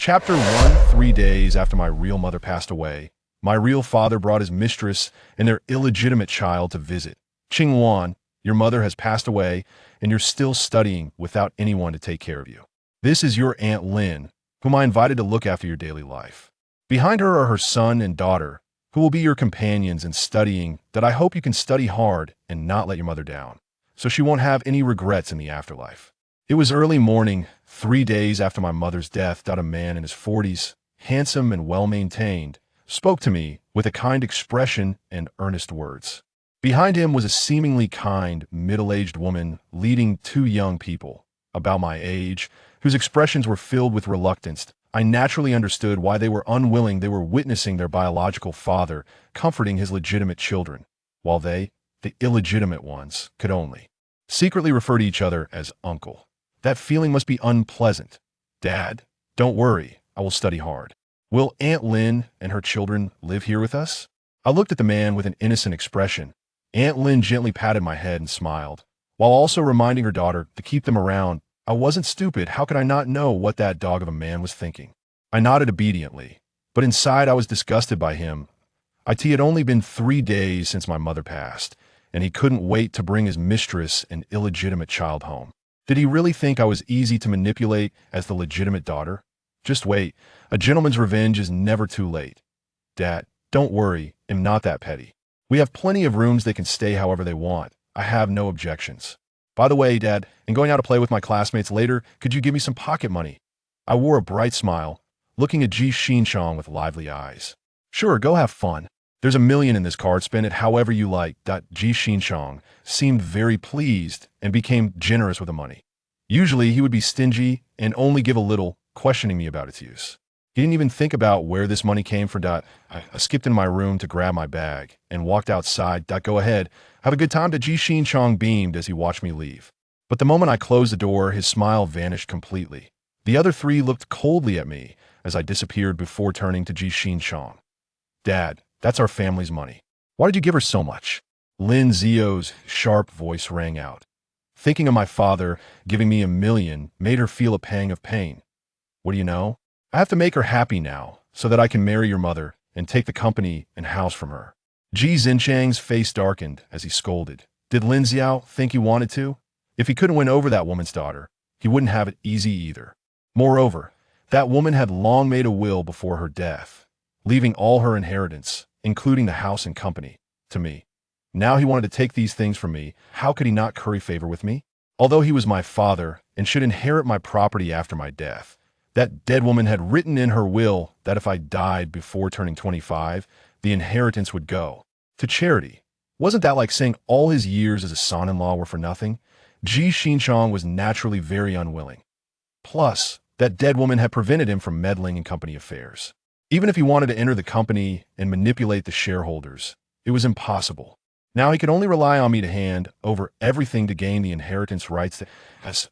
Chapter 1. 3 days after my real mother passed away, my real father brought his mistress and their illegitimate child to visit. Qingluan, your mother has passed away, and you're still studying without anyone to take care of you. This is your Aunt Lin, whom I invited to look after your daily life. Behind her are her son and daughter, who will be your companions in studying that I hope you can study hard and not let your mother down, so she won't have any regrets in the afterlife. It was early morning, 3 days after my mother's death, that a man in his 40s, handsome and well-maintained, spoke to me with a kind expression and earnest words. Behind him was a seemingly kind, middle-aged woman leading 2 young people, about my age, whose expressions were filled with reluctance. I naturally understood why they were unwilling. They were witnessing their biological father comforting his legitimate children, while they, the illegitimate ones, could only secretly refer to each other as uncle. That feeling must be unpleasant. Dad, don't worry, I will study hard. Will Aunt Lin and her children live here with us? I looked at the man with an innocent expression. Aunt Lin gently patted my head and smiled, while also reminding her daughter to keep them around. I wasn't stupid. How could I not know what that dog of a man was thinking? I nodded obediently, but inside I was disgusted by him. It had only been 3 days since my mother passed, and he couldn't wait to bring his mistress and illegitimate child home. Did he really think I was easy to manipulate as the legitimate daughter? Just wait. A gentleman's revenge is never too late. Dad, don't worry. I'm not that petty. We have plenty of rooms. They can stay however they want. I have no objections. By the way, Dad, in going out to play with my classmates later, could you give me some pocket money? I wore a bright smile, looking at Ji Qingluan with lively eyes. Sure, go have fun. There's $1 million in this card. Spend it however you like. Ji Qingluan seemed very pleased and became generous with the money. Usually, he would be stingy and only give a little, questioning me about its use. He didn't even think about where this money came from. I skipped into my room to grab my bag and walked outside. Go ahead. Have a good time. Ji Qingluan beamed as he watched me leave. But the moment I closed the door, his smile vanished completely. The other 3 looked coldly at me as I disappeared before turning to Ji Qingluan. Dad, that's our family's money. Why did you give her so much? Lin Zio's sharp voice rang out. Thinking of my father giving me $1 million made her feel a pang of pain. What do you know? I have to make her happy now so that I can marry your mother and take the company and house from her. Ji Xinchang's face darkened as he scolded. Did Lin Xiao think he wanted to? If he couldn't win over that woman's daughter, he wouldn't have it easy either. Moreover, that woman had long made a will before her death, leaving all her inheritance, including the house and company, to me. Now he wanted to take these things from me. How could he not curry favor with me? Although he was my father and should inherit my property after my death, that dead woman had written in her will that if I died before turning 25, the inheritance would go to charity. Wasn't that like saying all his years as a son-in-law were for nothing? Ji Qingluan was naturally very unwilling. Plus, that dead woman had prevented him from meddling in company affairs. Even if he wanted to enter the company and manipulate the shareholders, it was impossible. Now he could only rely on me to hand over everything to gain the inheritance rights.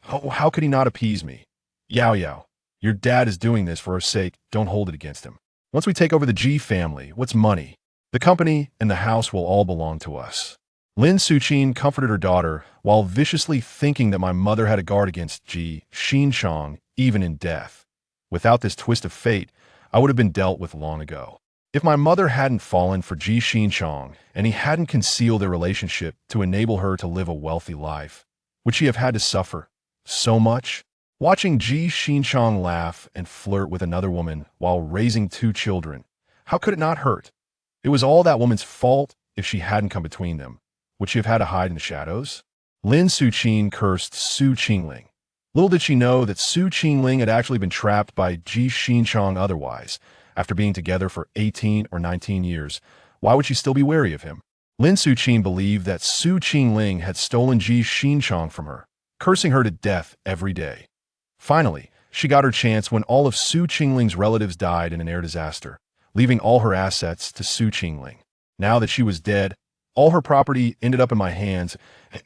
How could he not appease me? Yao, your dad is doing this for our sake. Don't hold it against him. Once we take over the Ji family, what's money? The company and the house will all belong to us. Lin Suqin comforted her daughter while viciously thinking that my mother had a guard against Ji Qingluan even in death. Without this twist of fate, I would have been dealt with long ago. If my mother hadn't fallen for Ji Qingluan and he hadn't concealed their relationship to enable her to live a wealthy life, would she have had to suffer so much? Watching Ji Qingluan laugh and flirt with another woman while raising 2 children, how could it not hurt? It was all that woman's fault. If she hadn't come between them, would she have had to hide in the shadows? Lin Suqin cursed Su Qingling. Little did she know that Su Qingling had actually been trapped by Ji Qingluan otherwise. After being together for 18 or 19 years, why would she still be wary of him? Lin Suqin believed that Su Qingling had stolen Ji Qingluan from her, cursing her to death every day. Finally, she got her chance when all of Su Qingling's relatives died in an air disaster, leaving all her assets to Su Qingling. Now that she was dead, all her property ended up in my hands.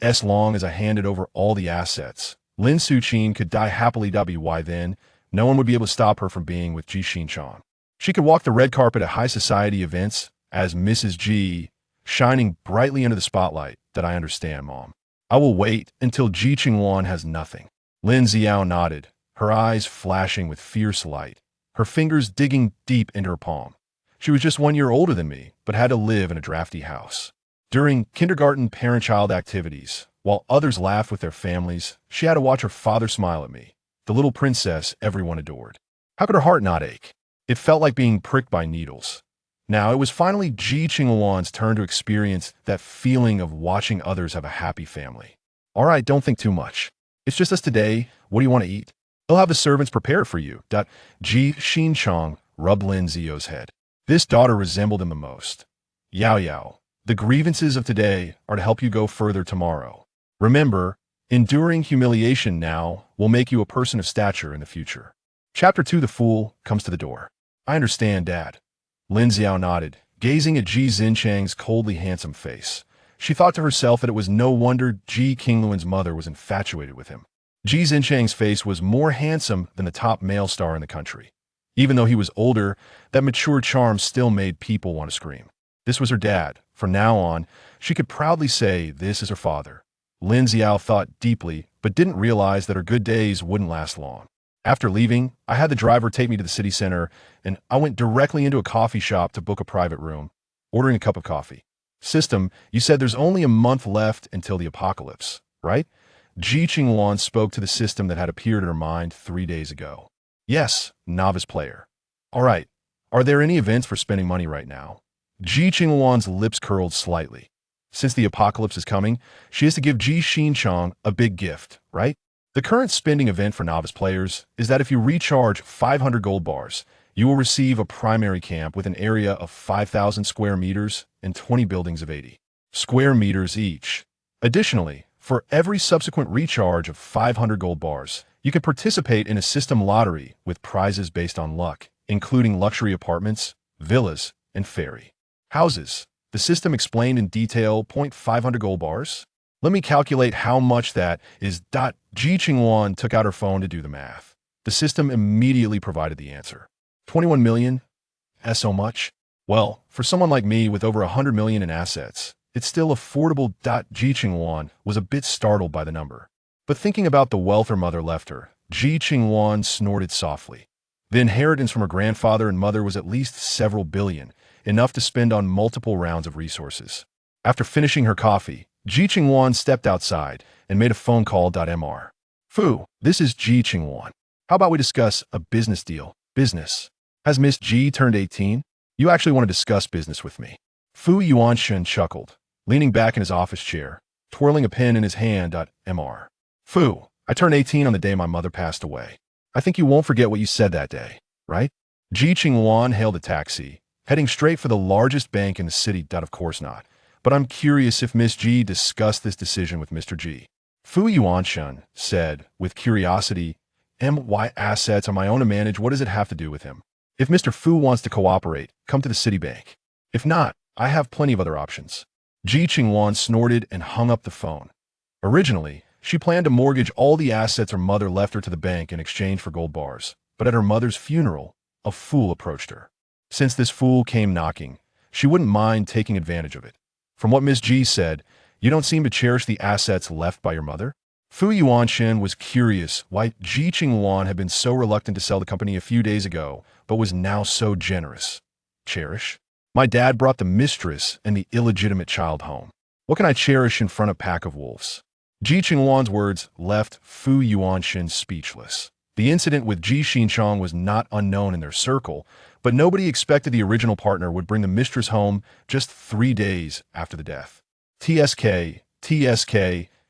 As long as I handed over all the assets, Lin Suqin could die happily. Why then, no one would be able to stop her from being with Ji Qingluan. She could walk the red carpet at high society events as Mrs. Ji, shining brightly under the spotlight. That I understand, Mom. I will wait until Ji Qingluan has nothing. Lin Xiao nodded, her eyes flashing with fierce light. her fingers digging deep into her palm. She was just 1 year older than me, but had to live in a drafty house. During kindergarten parent-child activities, while others laughed with their families, she had to watch her father smile at me, the little princess everyone adored. How could her heart not ache? It felt like being pricked by needles. Now, it was finally Ji Qingluan's turn to experience that feeling of watching others have a happy family. All right, don't think too much. It's just us today. What do you want to eat? He'll have the servants prepare it for you. Ji Qingluan rubbed Lin Zio's head. This daughter resembled him the most. Yao Yao, the grievances of today are to help you go further tomorrow. Remember, enduring humiliation now will make you a person of stature in the future. Chapter 2. The fool comes to the door. I understand, Dad. Lin Xiao nodded, gazing at Ji Xinchang's coldly handsome face. She thought to herself that it was no wonder Ji Qingluan's mother was infatuated with him. Ji Xinchang's face was more handsome than the top male star in the country. Even though he was older, that mature charm still made people want to scream. This was her dad. From now on, she could proudly say this is her father. Lin Xiao thought deeply, but didn't realize that her good days wouldn't last long. After leaving, I had the driver take me to the city center, and I went directly into a coffee shop to book a private room, ordering a cup of coffee. System, you said there's only a month left until the apocalypse, right? Ji Qingluan spoke to the system that had appeared in her mind 3 days ago. Yes, novice player. All right, are there any events for spending money right now? Ji Qingluan's lips curled slightly. Since the apocalypse is coming, she has to give Ji Xinchang a big gift, right? The current spending event for novice players is that if you recharge 500 gold bars, you will receive a primary camp with an area of 5,000 square meters and 20 buildings of 80 square meters each. Additionally, for every subsequent recharge of 500 gold bars, you can participate in a system lottery with prizes based on luck, including luxury apartments, villas, and ferry houses. The system explained in detail. 500 gold bars. Let me calculate how much that is. Ji Qingluan took out her phone to do the math. The system immediately provided the answer. 21 million? That's so much? Well, for someone like me with over 100 million in assets, it's still affordable. Ji Qingluan was a bit startled by the number. But thinking about the wealth her mother left her, Ji Qingluan snorted softly. The inheritance from her grandfather and mother was at least several billion, enough to spend on multiple rounds of resources. After finishing her coffee, Ji Qingluan stepped outside and made a phone call. Mr. Fu, this is Ji Qingluan. How about we discuss a business deal? Business. Has Miss Ji turned 18? You actually want to discuss business with me? Fu Yuanshen chuckled, leaning back in his office chair, twirling a pen in his hand. Mr. Fu, I turned 18 on the day my mother passed away. I think you won't forget what you said that day, right? Ji Qingluan hailed a taxi, heading straight for the largest bank in the city. Of course not. But I'm curious if Miss Ji discussed this decision with Mr. Ji. Fu Yuanshen said, with curiosity, my assets are my own to manage. What does it have to do with him? If Mr. Fu wants to cooperate, come to the city bank. If not, I have plenty of other options. Ji Qingluan snorted and hung up the phone. Originally, she planned to mortgage all the assets her mother left her to the bank in exchange for gold bars. But at her mother's funeral, a fool approached her. Since this fool came knocking, she wouldn't mind taking advantage of it. From what Miss Ji said, you don't seem to cherish the assets left by your mother? Fu Yuanshen was curious why Ji Qingluan had been so reluctant to sell the company a few days ago, but was now so generous. Cherish? My dad brought the mistress and the illegitimate child home. What can I cherish in front of a pack of wolves? Ji Qingluan's words left Fu Yuanshen speechless. The incident with Ji Xinchang was not unknown in their circle, but nobody expected the original partner would bring the mistress home just 3 days after the death. TSK,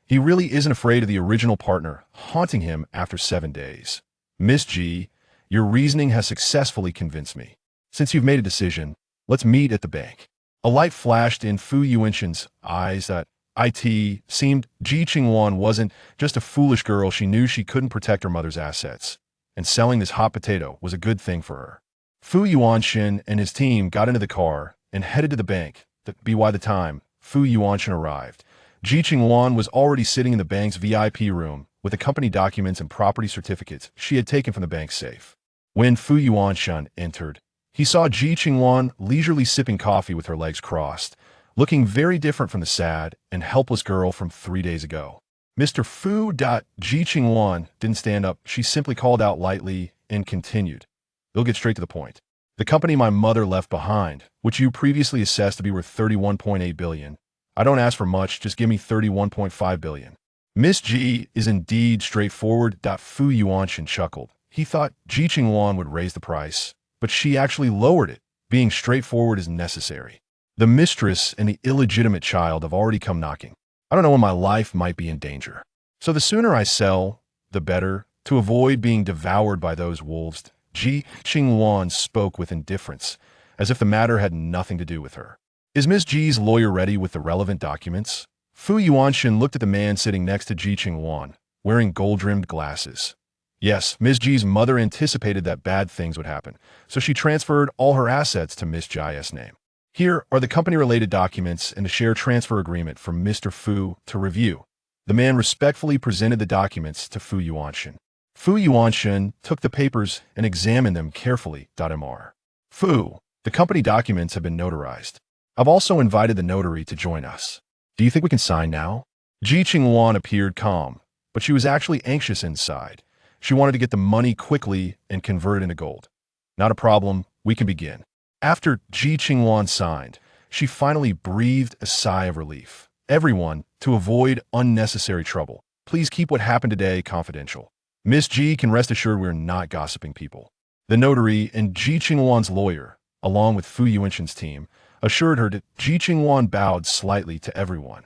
he really isn't afraid of the original partner haunting him after 7 days. Miss Ji, your reasoning has successfully convinced me. Since you've made a decision, let's meet at the bank. A light flashed in Fu Yuanshen's eyes that it seemed Ji Qingluan wasn't just a foolish girl. She knew she couldn't protect her mother's assets, and selling this hot potato was a good thing for her. Fu Yuanshen and his team got into the car and headed to the bank. By the time Fu Yuanshen arrived, Ji Qingluan was already sitting in the bank's VIP room with the company documents and property certificates she had taken from the bank's safe. When Fu Yuanshen entered, he saw Ji Qingluan leisurely sipping coffee with her legs crossed, looking very different from the sad and helpless girl from 3 days ago. Mr. Fu. Ji Qingluan didn't stand up. She simply called out lightly and continued. They'll get straight to the point. The company my mother left behind, which you previously assessed to be worth 31.8 billion. I don't ask for much, just give me 31.5 billion. Miss Ji is indeed straightforward. Fu Yuanshan chuckled. He thought Ji Qingluan would raise the price, but she actually lowered it. Being straightforward is necessary. The mistress and the illegitimate child have already come knocking. I don't know when my life might be in danger. So the sooner I sell, the better, to avoid being devoured by those wolves. Ji Qingluan spoke with indifference, as if the matter had nothing to do with her. Is Miss Ji's lawyer ready with the relevant documents? Fu Yuanshan looked at the man sitting next to Ji Qingluan, wearing gold-rimmed glasses. Yes, Miss Ji's mother anticipated that bad things would happen, so she transferred all her assets to Miss Ji's name. Here are the company-related documents and the share transfer agreement for Mr. Fu to review. The man respectfully presented the documents to Fu Yuanshan. Fu Yuanshan took the papers and examined them carefully. Mr. Fu, the company documents have been notarized. I've also invited the notary to join us. Do you think we can sign now? Ji Qingluan appeared calm, but she was actually anxious inside. She wanted to get the money quickly and convert it into gold. Not a problem, we can begin. After Ji Qingluan signed, she finally breathed a sigh of relief. Everyone, to avoid unnecessary trouble, please keep what happened today confidential. Miss Ji can rest assured we're not gossiping people. The notary and Ji Qingluan's lawyer, along with Fu Yuanshan's team, assured her that Ji Qingluan bowed slightly to everyone.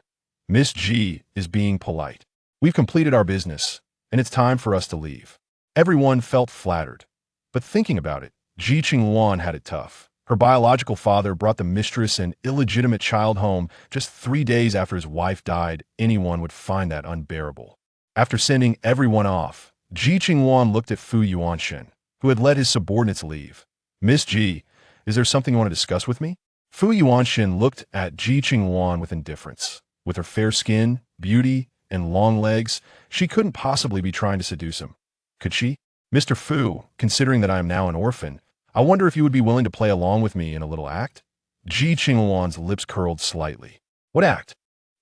Miss Ji is being polite. We've completed our business, and it's time for us to leave. Everyone felt flattered. But thinking about it, Ji Qingluan had it tough. Her biological father brought the mistress and illegitimate child home just 3 days after his wife died. Anyone would find that unbearable. After sending everyone off, Ji Qingluan looked at Fu Yuanshan, who had let his subordinates leave. Miss Ji, is there something you want to discuss with me? Fu Yuanshan looked at Ji Qingluan with indifference. With her fair skin, beauty, and long legs, she couldn't possibly be trying to seduce him. Could she? Mr. Fu, considering that I am now an orphan, I wonder if you would be willing to play along with me in a little act? Ji Qingluan's lips curled slightly. What act?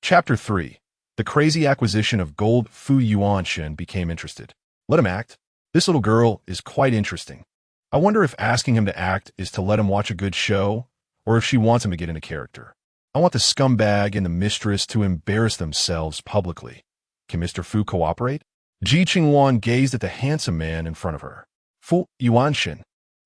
Chapter 3. The crazy acquisition of gold. Fu Yuanshan became interested. Let him act. This little girl is quite interesting. I wonder if asking him to act is to let him watch a good show, or if she wants him to get into character. I want the scumbag and the mistress to embarrass themselves publicly. Can Mr. Fu cooperate? Ji Qingluan gazed at the handsome man in front of her. Fu Yuanshan,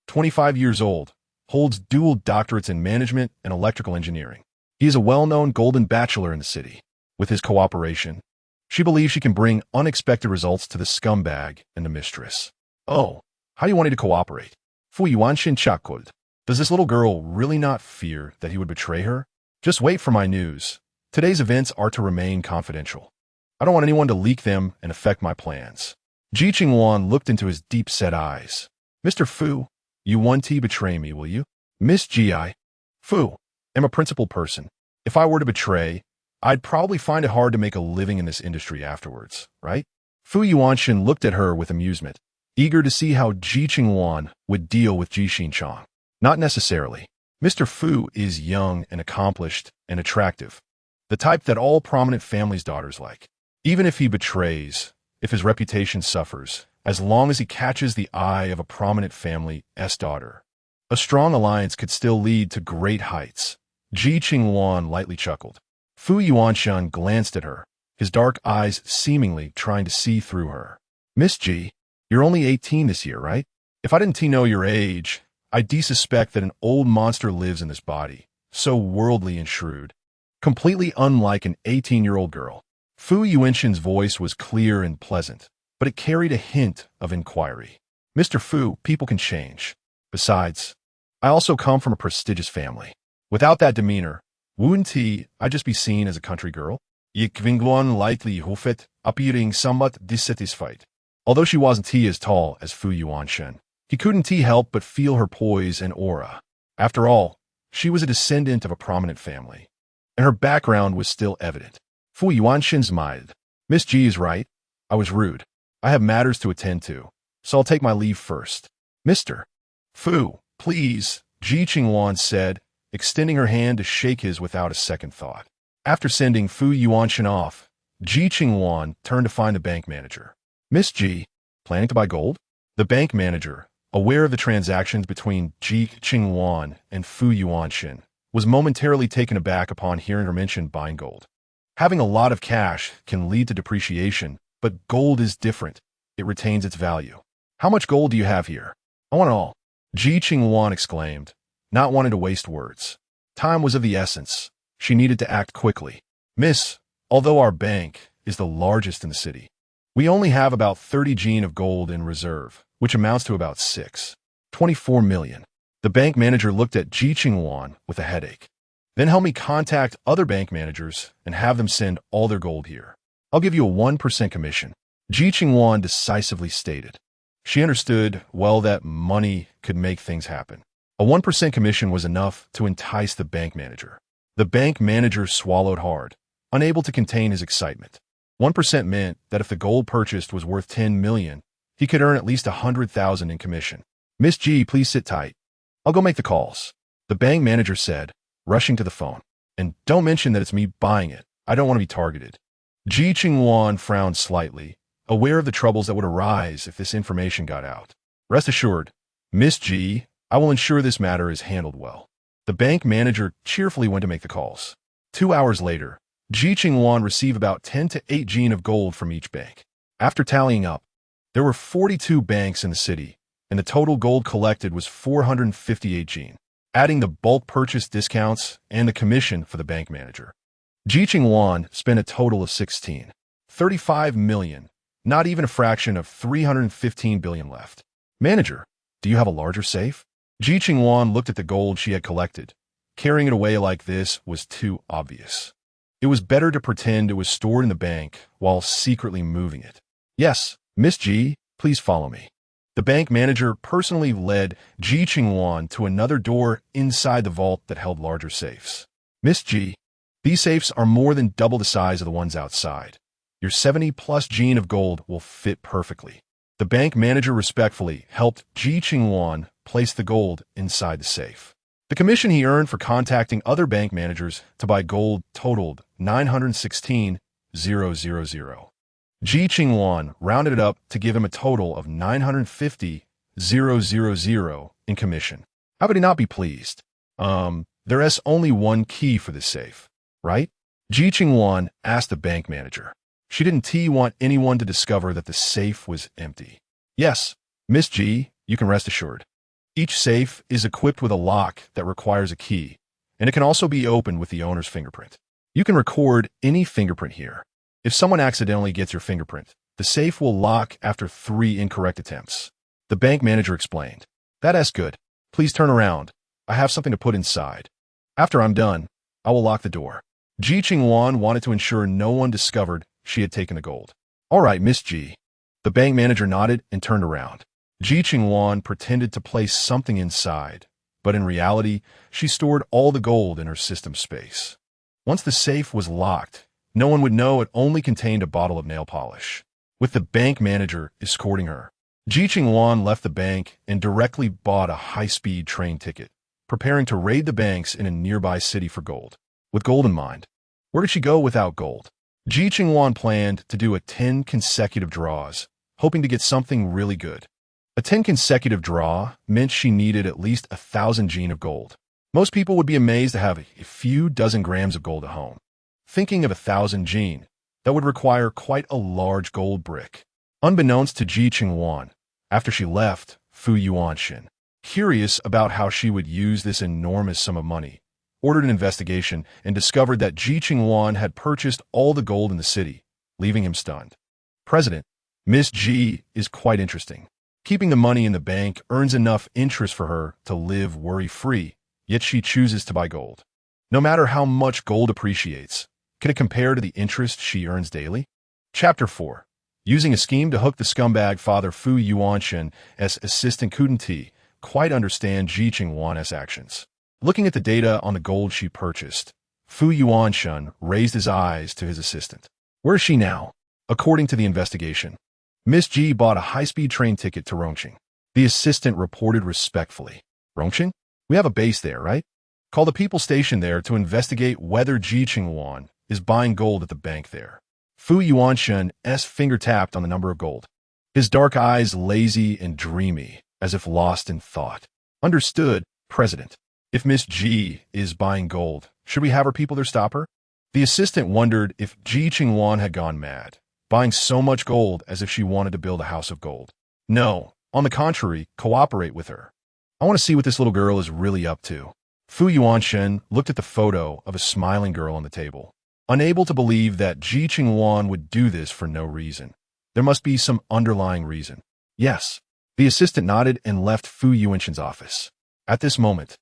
25 years old, holds dual doctorates in management and electrical engineering. He is a well-known golden bachelor in the city. With his cooperation, she believes she can bring unexpected results to the scumbag and the mistress. Oh, how do you want me to cooperate? Fu Yuanshan chuckled. Does this little girl really not fear that he would betray her? Just wait for my news. Today's events are to remain confidential. I don't want anyone to leak them and affect my plans. Ji Qingluan looked into his deep-set eyes. Mr. Fu, you won't betray me, will you? Miss Ji, Fu, am a principled person. If I were to betray, I'd probably find it hard to make a living in this industry afterwards, right? Fu Yuanshan looked at her with amusement, eager to see how Ji Qingluan would deal with Ji Qingchang. Not necessarily. Mr. Fu is young and accomplished and attractive, the type that all prominent families' daughters like. Even if he betrays, if his reputation suffers, as long as he catches the eye of a prominent family's daughter, a strong alliance could still lead to great heights. Ji Qingluan lightly chuckled. Fu Yuanshan glanced at her, his dark eyes seemingly trying to see through her. Miss Ji, you're only 18 this year, right? If I didn't know your age, I'd suspect that an old monster lives in this body, so worldly and shrewd, completely unlike an 18-year-old girl. Fu Yuanshan's voice was clear and pleasant, but it carried a hint of inquiry. Mr. Fu, people can change. Besides, I also come from a prestigious family. Without that demeanor, wouldn't I just be seen as a country girl? Ji Qingluan lightly hoofed, appearing somewhat dissatisfied. Although she wasn't as tall as Fu Yuanshan, he couldn't help but feel her poise and aura. After all, she was a descendant of a prominent family, and her background was still evident. Fu Yuanshan smiled. Miss Ji is right. I was rude. I have matters to attend to, so I'll take my leave first. Mr. Fu, please, Ji Qingluan said, extending her hand to shake his without a second thought. After sending Fu Yuanshan off, Ji Qingluan turned to find the bank manager. Miss Ji, planning to buy gold? The bank manager, aware of the transactions between Ji Qingluan and Fu Yuanxin, was momentarily taken aback upon hearing her mention buying gold. Having a lot of cash can lead to depreciation, but gold is different. It retains its value. How much gold do you have here? I want it all, Ji Qingluan exclaimed, not wanting to waste words. Time was of the essence. She needed to act quickly. Miss, although our bank is the largest in the city, we only have about 30 Jin of gold in reserve, which amounts to about 24 million. The bank manager looked at Ji Qingluan with a headache. Then help me contact other bank managers and have them send all their gold here. I'll give you a 1% commission, Ji Qingluan decisively stated. She understood well that money could make things happen. A 1% commission was enough to entice the bank manager. The bank manager swallowed hard, unable to contain his excitement. 1% meant that if the gold purchased was worth 10 million, he could earn at least 100,000 in commission. Miss Ji, please sit tight. I'll go make the calls, the bank manager said, rushing to the phone. And don't mention that it's me buying it. I don't want to be targeted. Ji Qingluan frowned slightly, aware of the troubles that would arise if this information got out. Rest assured, Miss Ji, I will ensure this matter is handled well. The bank manager cheerfully went to make the calls. 2 hours later, Ji Qingluan received about 10 to 8 Jin of gold from each bank. After tallying up, there were 42 banks in the city, and the total gold collected was 458 Jin, adding the bulk purchase discounts and the commission for the bank manager. Ji Qingluan spent a total of 35 million, not even a fraction of 315 billion left. Manager, do you have a larger safe? Ji Qingluan looked at the gold she had collected. Carrying it away like this was too obvious. It was better to pretend it was stored in the bank while secretly moving it. Yes, Miss Ji, please follow me. The bank manager personally led Ji Qingluan to another door inside the vault that held larger safes. Miss Ji, these safes are more than double the size of the ones outside. Your 70+ Jin of gold will fit perfectly. The bank manager respectfully helped Ji Qingluan place the gold inside the safe. The commission he earned for contacting other bank managers to buy gold totaled 916,000. Ji Qingluan rounded it up to give him a total of 950,000 in commission. How could he not be pleased? There's only one key for this safe, right? Ji Qingluan asked the bank manager. She didn't want anyone to discover that the safe was empty. Yes, Miss Ji, you can rest assured. Each safe is equipped with a lock that requires a key, and it can also be opened with the owner's fingerprint. You can record any fingerprint here. If someone accidentally gets your fingerprint, the safe will lock after 3 incorrect attempts. The bank manager explained. That's good. Please turn around. I have something to put inside. After I'm done, I will lock the door. Ji Qingluan wanted to ensure no one discovered she had taken the gold. All right, Miss Ji. The bank manager nodded and turned around. Ji Qingluan pretended to place something inside, but in reality, she stored all the gold in her system space. Once the safe was locked, no one would know it only contained a bottle of nail polish. With the bank manager escorting her, Ji Qingluan left the bank and directly bought a high-speed train ticket, preparing to raid the banks in a nearby city for gold. With gold in mind, where did she go without gold? Ji Qingluan planned to do 10 consecutive draws, hoping to get something really good. A 10 consecutive draw meant she needed at least 1,000 Jin of gold. Most people would be amazed to have a few dozen grams of gold at home. Thinking of 1,000 Jin, that would require quite a large gold brick. Unbeknownst to Ji Qingluan, after she left Fu Yuanxin, curious about how she would use this enormous sum of money, ordered an investigation and discovered that Ji Qingluan had purchased all the gold in the city, leaving him stunned. President, Miss Ji is quite interesting. Keeping the money in the bank earns enough interest for her to live worry-free, yet she chooses to buy gold. No matter how much gold appreciates, can it compare to the interest she earns daily? Chapter 4. Using a scheme to hook the scumbag father Fu Yuanxin as assistant couldn't he quite understand Ji Qingluan's actions. Looking at the data on the gold she purchased, Fu Yuanxin raised his eyes to his assistant. Where is she now? According to the investigation, Miss Ji bought a high-speed train ticket to Rongqing. The assistant reported respectfully. Rongqing? We have a base there, right? Call the people stationed there to investigate whether Ji Qingluan is buying gold at the bank there. Fu Yuanxin's finger tapped on the number of gold. His dark eyes lazy and dreamy, as if lost in thought. Understood, President. If Miss Ji is buying gold, should we have her people there stop her? The assistant wondered if Ji Qingluan had gone mad, buying so much gold as if she wanted to build a house of gold. No, on the contrary, cooperate with her. I want to see what this little girl is really up to. Fu Yuanshen looked at the photo of a smiling girl on the table, unable to believe that Ji Qingluan would do this for no reason. There must be some underlying reason. Yes. The assistant nodded and left Fu Yuanshen's office. At this moment,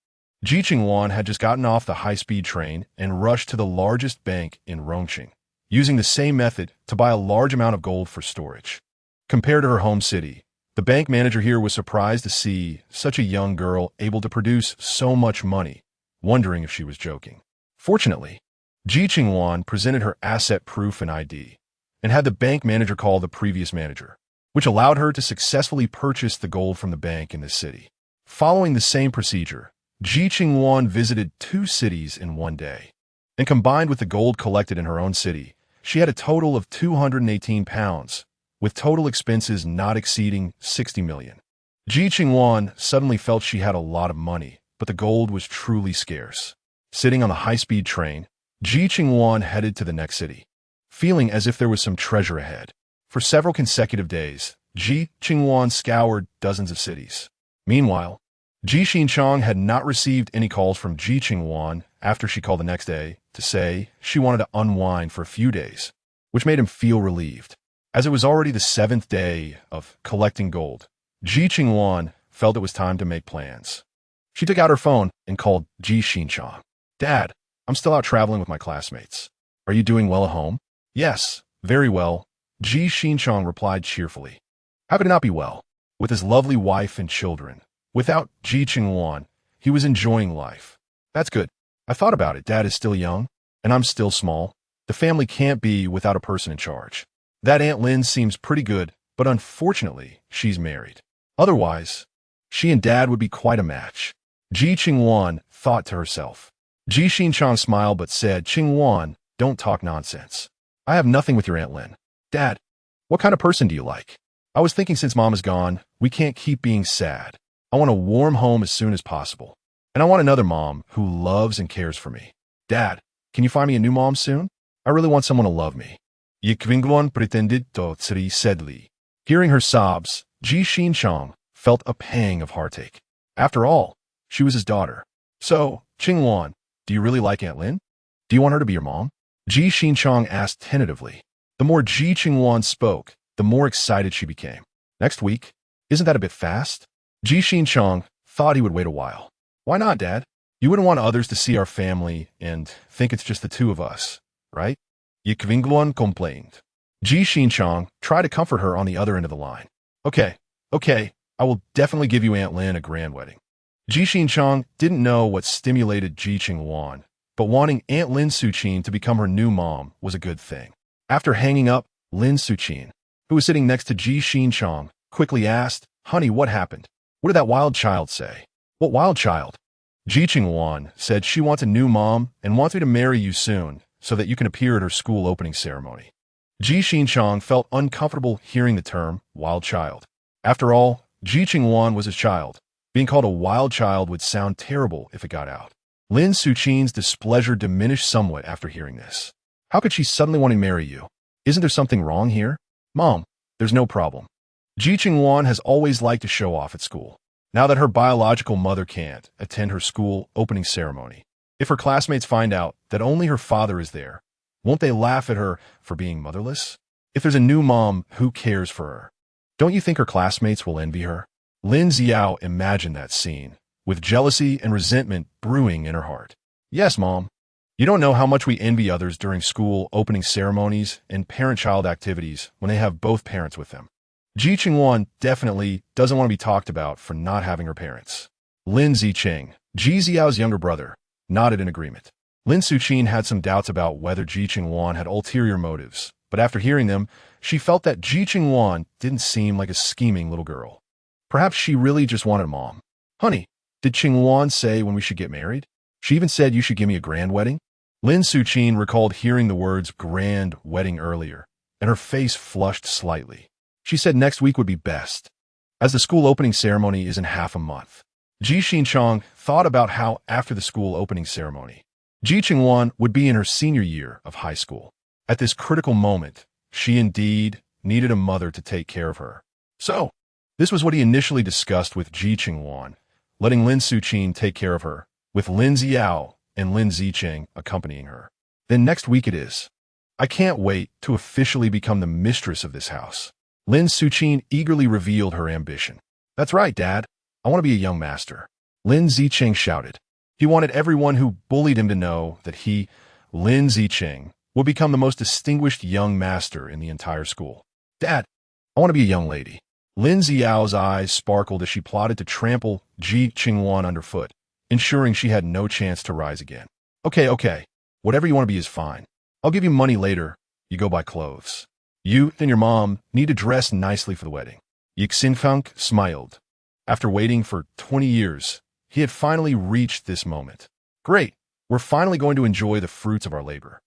Ji Qingluan had just gotten off the high-speed train and rushed to the largest bank in Rongqing, using the same method to buy a large amount of gold for storage. Compared to her home city, the bank manager here was surprised to see such a young girl able to produce so much money, wondering if she was joking. Fortunately, Ji Qingluan presented her asset proof and ID, and had the bank manager call the previous manager, which allowed her to successfully purchase the gold from the bank in this city. Following the same procedure, Ji Qingluan visited 2 cities in one day, and combined with the gold collected in her own city, she had a total of 218 pounds, with total expenses not exceeding 60 million. Ji Qingluan suddenly felt she had a lot of money, but the gold was truly scarce. Sitting on the high-speed train, Ji Qingluan headed to the next city, feeling as if there was some treasure ahead. For several consecutive days, Ji Qingluan scoured dozens of cities. Meanwhile, Ji Xinchang had not received any calls from Ji Qingluan after she called the next day to say she wanted to unwind for a few days, which made him feel relieved. As it was already the 7th day of collecting gold, Ji Qingluan felt it was time to make plans. She took out her phone and called Ji Xinchang. Dad, I'm still out traveling with my classmates. Are you doing well at home? Yes, very well, Ji Xinchang replied cheerfully. How could it not be well? With his lovely wife and children. Without Ji Qingluan, he was enjoying life. That's good. I thought about it. Dad is still young, and I'm still small. The family can't be without a person in charge. That Aunt Lin seems pretty good, but unfortunately, she's married. Otherwise, she and Dad would be quite a match. Ji Qingluan thought to herself. Ji Xinchang smiled but said, Qingluan, don't talk nonsense. I have nothing with your Aunt Lin. Dad, what kind of person do you like? I was thinking since Mom is gone, we can't keep being sad. I want a warm home as soon as possible. And I want another mom who loves and cares for me. Dad, can you find me a new mom soon? I really want someone to love me. Ji Qingluan pretended to Tsri sadly. Hearing her sobs, Ji Xinchang felt a pang of heartache. After all, she was his daughter. So, Qingluan, do you really like Aunt Lin? Do you want her to be your mom? Ji Xinchang asked tentatively. The more Ji Qingluan spoke, the more excited she became. Next week? Isn't that a bit fast? Ji Xinchang thought he would wait a while. Why not, Dad? You wouldn't want others to see our family and think it's just the 2 of us, right? Ji Qingluan complained. Ji Xinchang tried to comfort her on the other end of the line. Okay, I will definitely give you Aunt Lin a grand wedding. Ji Xinchang didn't know what stimulated Ji Qingluan, but wanting Aunt Lin Suqin to become her new mom was a good thing. After hanging up, Lin Suqin, who was sitting next to Ji Xinchang, quickly asked, Honey, what happened? What did that wild child say? What wild child? Ji Qingluan said she wants a new mom and wants me to marry you soon so that you can appear at her school opening ceremony. Ji Xinchang felt uncomfortable hearing the term wild child. After all, Ji Qingluan was his child. Being called a wild child would sound terrible if it got out. Lin Suqin's displeasure diminished somewhat after hearing this. How could she suddenly want to marry you? Isn't there something wrong here? Mom, there's no problem. Ji Qingluan has always liked to show off at school. Now that her biological mother can't attend her school opening ceremony, if her classmates find out that only her father is there, won't they laugh at her for being motherless? If there's a new mom, who cares for her? Don't you think her classmates will envy her? Lin Xiao imagined that scene, with jealousy and resentment brewing in her heart. Yes, Mom. You don't know how much we envy others during school opening ceremonies and parent-child activities when they have both parents with them. Ji Qingluan definitely doesn't want to be talked about for not having her parents. Lin Ziqing, Ji Xiao's younger brother, nodded in agreement. Lin Suqin had some doubts about whether Ji Qingluan had ulterior motives, but after hearing them, she felt that Ji Qingluan didn't seem like a scheming little girl. Perhaps she really just wanted a mom. Honey, did Qingluan say when we should get married? She even said you should give me a grand wedding? Lin Suqin recalled hearing the words grand wedding earlier, and her face flushed slightly. She said next week would be best. as the school opening ceremony is in half a month. Ji Qingluan thought about how after the school opening ceremony, Ji Qingluan would be in her senior year of high school. At this critical moment, she indeed needed a mother to take care of her. So, this was what he initially discussed with Ji Qingluan, letting Lin Suqin take care of her, with Lin Xiao and Lin Ziqing accompanying her. Then next week it is. I can't wait to officially become the mistress of this house. Lin Suqin eagerly revealed her ambition. That's right, Dad. I want to be a young master. Lin Ziqing shouted. He wanted everyone who bullied him to know that he, Lin Ziqing, would become the most distinguished young master in the entire school. Dad, I want to be a young lady. Lin Xiao's eyes sparkled as she plotted to trample Ji Qingluan underfoot, ensuring she had no chance to rise again. Okay. Whatever you want to be is fine. I'll give you money later. You go buy clothes. You and your mom need to dress nicely for the wedding. Ji Qingluan smiled. After waiting for 20 years, he had finally reached this moment. Great, we're finally going to enjoy the fruits of our labor.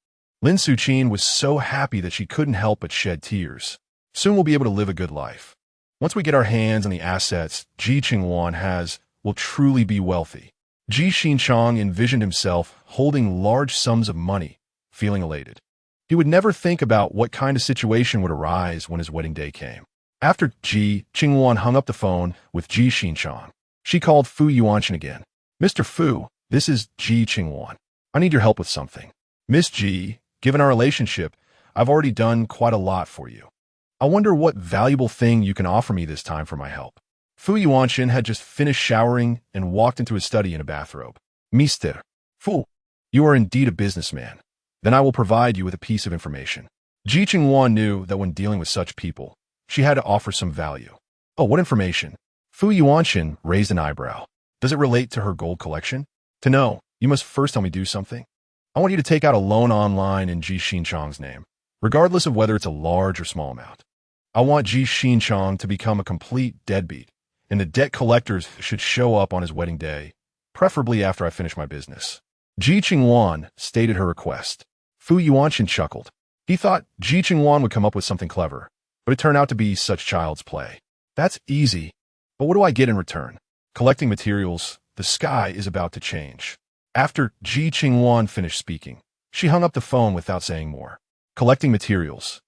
Lin Suqin was so happy that she couldn't help but shed tears. Soon we'll be able to live a good life. Once we get our hands on the assets Ji Qingluan has, we'll truly be wealthy. Ji Qingluan envisioned himself holding large sums of money, feeling elated. He would never think about what kind of situation would arise when his wedding day came. After Ji Qingluan hung up the phone with Ji Qingluan, she called Fu Yuanshan again. Mr. Fu, this is Ji Qingluan. I need your help with something. Miss Ji, given our relationship, I've already done quite a lot for you. I wonder what valuable thing you can offer me this time for my help. Fu Yuanshan had just finished showering and walked into his study in a bathrobe. Mr. Fu, you are indeed a businessman. Then I will provide you with a piece of information. Ji Qingluan knew that when dealing with such people, she had to offer some value. Oh, what information? Fu Yuanshan raised an eyebrow. Does it relate to her gold collection? To know, you must first tell me do something. I want you to take out a loan online in Ji Qingluan's name, regardless of whether it's a large or small amount. I want Ji Qingluan to become a complete deadbeat, and the debt collectors should show up on his wedding day, preferably after I finish my business. Ji Qingluan stated her request. Fu Yuanshan chuckled. He thought Ji Qingluan would come up with something clever, but it turned out to be such child's play. That's easy, but what do I get in return? Collecting materials, the sky is about to change. After Ji Qingluan finished speaking, she hung up the phone without saying more. Collecting materials.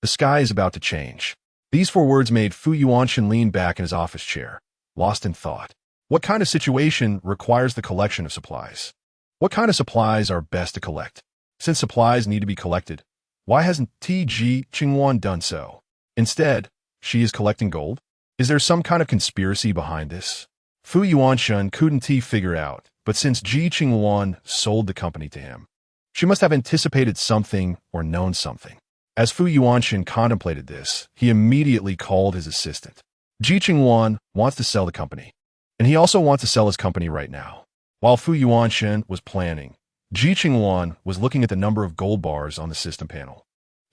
The sky is about to change. These 4 words made Fu Yuanshan lean back in his office chair, lost in thought. What kind of situation requires the collection of supplies? What kind of supplies are best to collect? Since supplies need to be collected, why hasn't Ji Qingluan done so? Instead, she is collecting gold? Is there some kind of conspiracy behind this? Fu Yuanshan couldn't figure out, but since Ji Qingluan sold the company to him, she must have anticipated something or known something. As Fu Yuanshan contemplated this, he immediately called his assistant. Ji Qingluan wants to sell the company, and he also wants to sell his company right now. While Fu Yuanshan was planning, Ji Qingluan was looking at the number of gold bars on the system panel.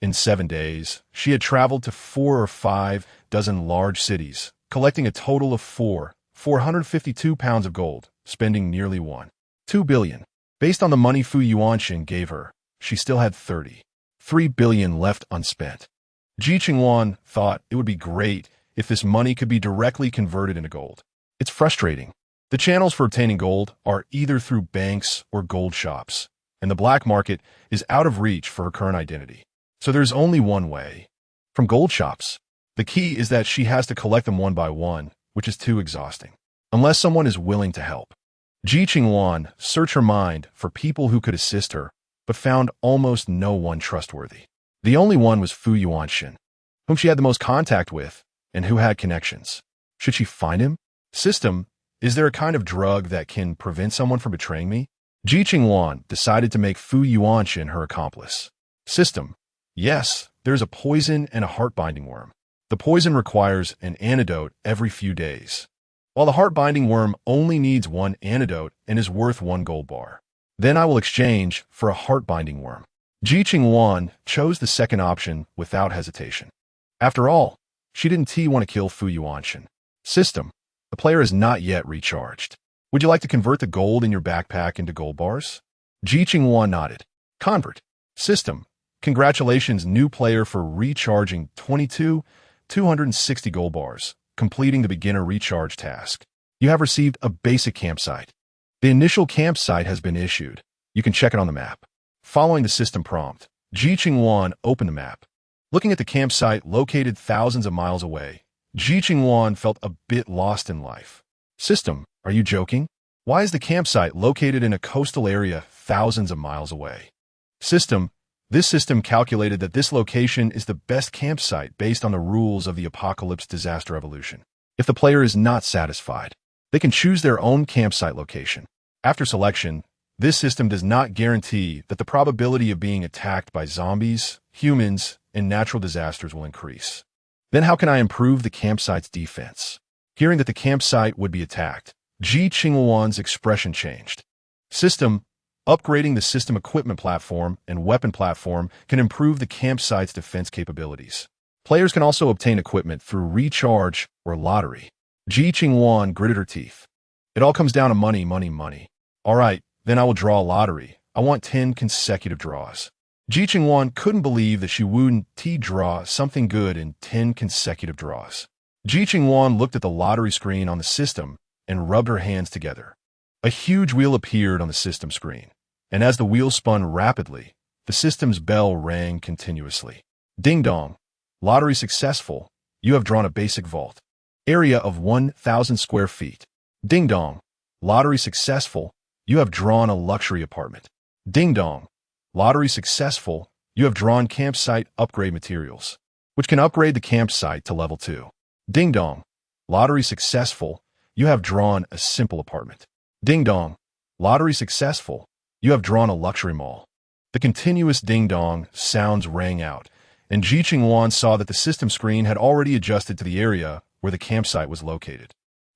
In 7 days, she had traveled to 4 or 5 dozen large cities, collecting a total of 452 pounds of gold, spending nearly 1.2 billion. Based on the money Fu Yuanshan gave her, she still had 33 billion left unspent. Ji Qingluan thought it would be great if this money could be directly converted into gold. It's frustrating. The channels for obtaining gold are either through banks or gold shops, and the black market is out of reach for her current identity. So there's only one way. From gold shops. The key is that she has to collect them one by one, which is too exhausting. Unless someone is willing to help. Ji Qingluan searched her mind for people who could assist her, but found almost no one trustworthy. The only one was Fu Yuanshan, whom she had the most contact with, and who had connections. Should she find him? System, is there a kind of drug that can prevent someone from betraying me? Ji Qingluan decided to make Fu Yuanshan her accomplice. System, yes, there's a poison and a heart-binding worm. The poison requires an antidote every few days, while the heart-binding worm only needs 1 antidote and is worth 1 gold bar. Then I will exchange for a heart-binding worm. Ji Qingluan chose the second option without hesitation. After all, she didn't want to kill Fu Yuanshan. System, the player is not yet recharged. Would you like to convert the gold in your backpack into gold bars? Ji Qingluan nodded. Convert. System, congratulations new player for recharging 260 gold bars. completing the beginner recharge task. You have received a basic campsite. The initial campsite has been issued. You can check it on the map. Following the system prompt, Ji Qingluan opened the map. Looking at the campsite located thousands of miles away, Ji Qingluan felt a bit lost in life. System, are you joking? Why is the campsite located in a coastal area thousands of miles away? System, this system calculated that this location is the best campsite based on the rules of the Apocalypse Disaster Evolution. If the player is not satisfied, they can choose their own campsite location. After selection, this system does not guarantee that the probability of being attacked by zombies, humans, and natural disasters will increase. Then how can I improve the campsite's defense? Hearing that the campsite would be attacked, Ji Qingluan's expression changed. System, upgrading the system equipment platform and weapon platform can improve the campsite's defense capabilities. Players can also obtain equipment through recharge or lottery. Ji Qingluan gritted her teeth. It all comes down to money, money, money. All right, then I will draw a lottery. I want 10 consecutive draws. Ji Qingluan couldn't believe that she wouldn't draw something good in 10 consecutive draws. Ji Qingluan looked at the lottery screen on the system and rubbed her hands together. A huge wheel appeared on the system screen, and as the wheel spun rapidly, the system's bell rang continuously. Ding dong. Lottery successful. You have drawn a basic vault. Area of 1,000 square feet. Ding dong. Lottery successful. You have drawn a luxury apartment. Ding dong. Lottery successful. You have drawn campsite upgrade materials, which can upgrade the campsite to level 2. Ding dong. Lottery successful. You have drawn a simple apartment. Ding dong. Lottery successful. You have drawn a luxury mall. The continuous ding dong sounds rang out, and Ji Qingluan saw that the system screen had already adjusted to the area where the campsite was located.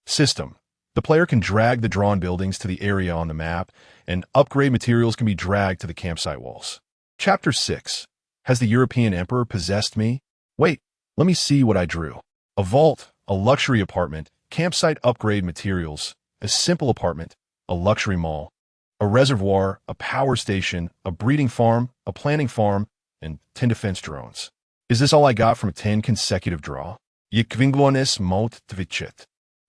System. The player can drag the drawn buildings to the area on the map, and upgrade materials can be dragged to the campsite walls. Chapter 6. Has the European Emperor possessed me? Wait, let me see what I drew. A vault, a luxury apartment, campsite upgrade materials, a simple apartment, a luxury mall, a reservoir, a power station, a breeding farm, a planting farm, and 10 defense drones. Is this all I got from 10 consecutive draw? Ji Qingluan mot tvichet.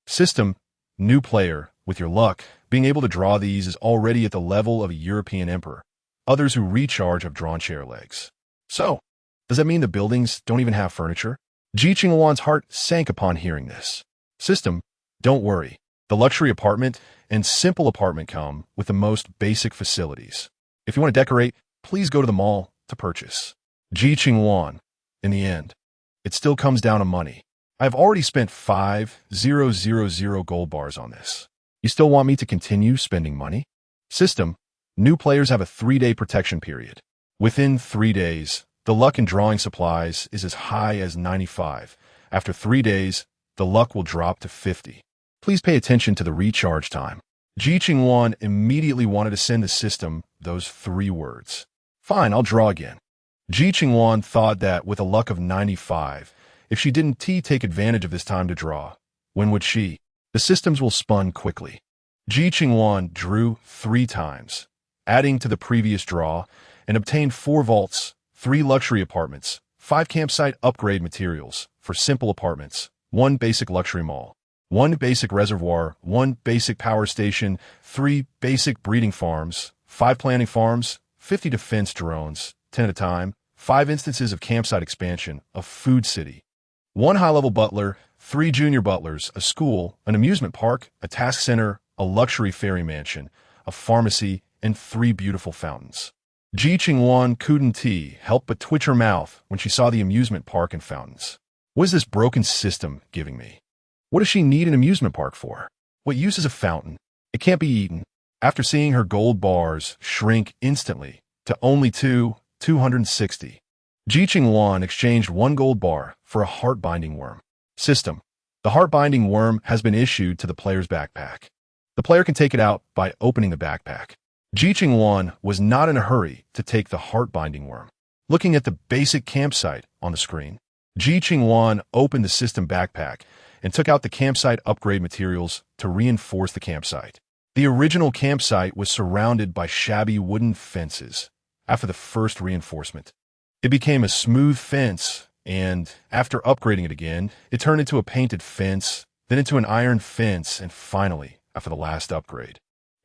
System. New player, with your luck, being able to draw these is already at the level of a European emperor. Others who recharge have drawn chair legs. So, does that mean the buildings don't even have furniture? Ji Qingluan's heart sank upon hearing this. System, don't worry. The luxury apartment and simple apartment come with the most basic facilities. If you want to decorate, please go to the mall to purchase. Ji Qingluan, in the end, it still comes down to money. I have already spent 5,000 gold bars on this. You still want me to continue spending money? System, new players have a 3-day protection period. Within 3 days, the luck in drawing supplies is as high as 95. After 3 days, the luck will drop to 50. Please pay attention to the recharge time. Ji Qingluan immediately wanted to send the system those 3 words. Fine, I'll draw again. Ji Qingluan thought that with a luck of 95, if she didn't take advantage of this time to draw, when would she? The systems will spun quickly. Ji Qingluan drew 3 times, adding to the previous draw, and obtained 4 vaults, 3 luxury apartments, 5 campsite upgrade materials for simple apartments, 1 basic luxury mall, 1 basic reservoir, 1 basic power station, 3 basic breeding farms, 5 planting farms, 50 defense drones, 10 at a time, 5 instances of campsite expansion, a food city, 1 high-level butler, 3 junior butlers, a school, an amusement park, a task center, a luxury fairy mansion, a pharmacy, and 3 beautiful fountains. Ji Qingluan couldn't help but twitch her mouth when she saw the amusement park and fountains. What is this broken system giving me? What does she need an amusement park for? What use is a fountain? It can't be eaten. After seeing her gold bars shrink instantly to only 260, Ji Qingluan exchanged 1 gold bar for a heart-binding worm. System. The heart-binding worm has been issued to the player's backpack. The player can take it out by opening the backpack. Ji Qingluan was not in a hurry to take the heart-binding worm. Looking at the basic campsite on the screen, Ji Qingluan opened the system backpack and took out the campsite upgrade materials to reinforce the campsite. The original campsite was surrounded by shabby wooden fences. After the first reinforcement, it became a smooth fence and after upgrading it again, it turned into a painted fence, then into an iron fence, and finally, after the last upgrade,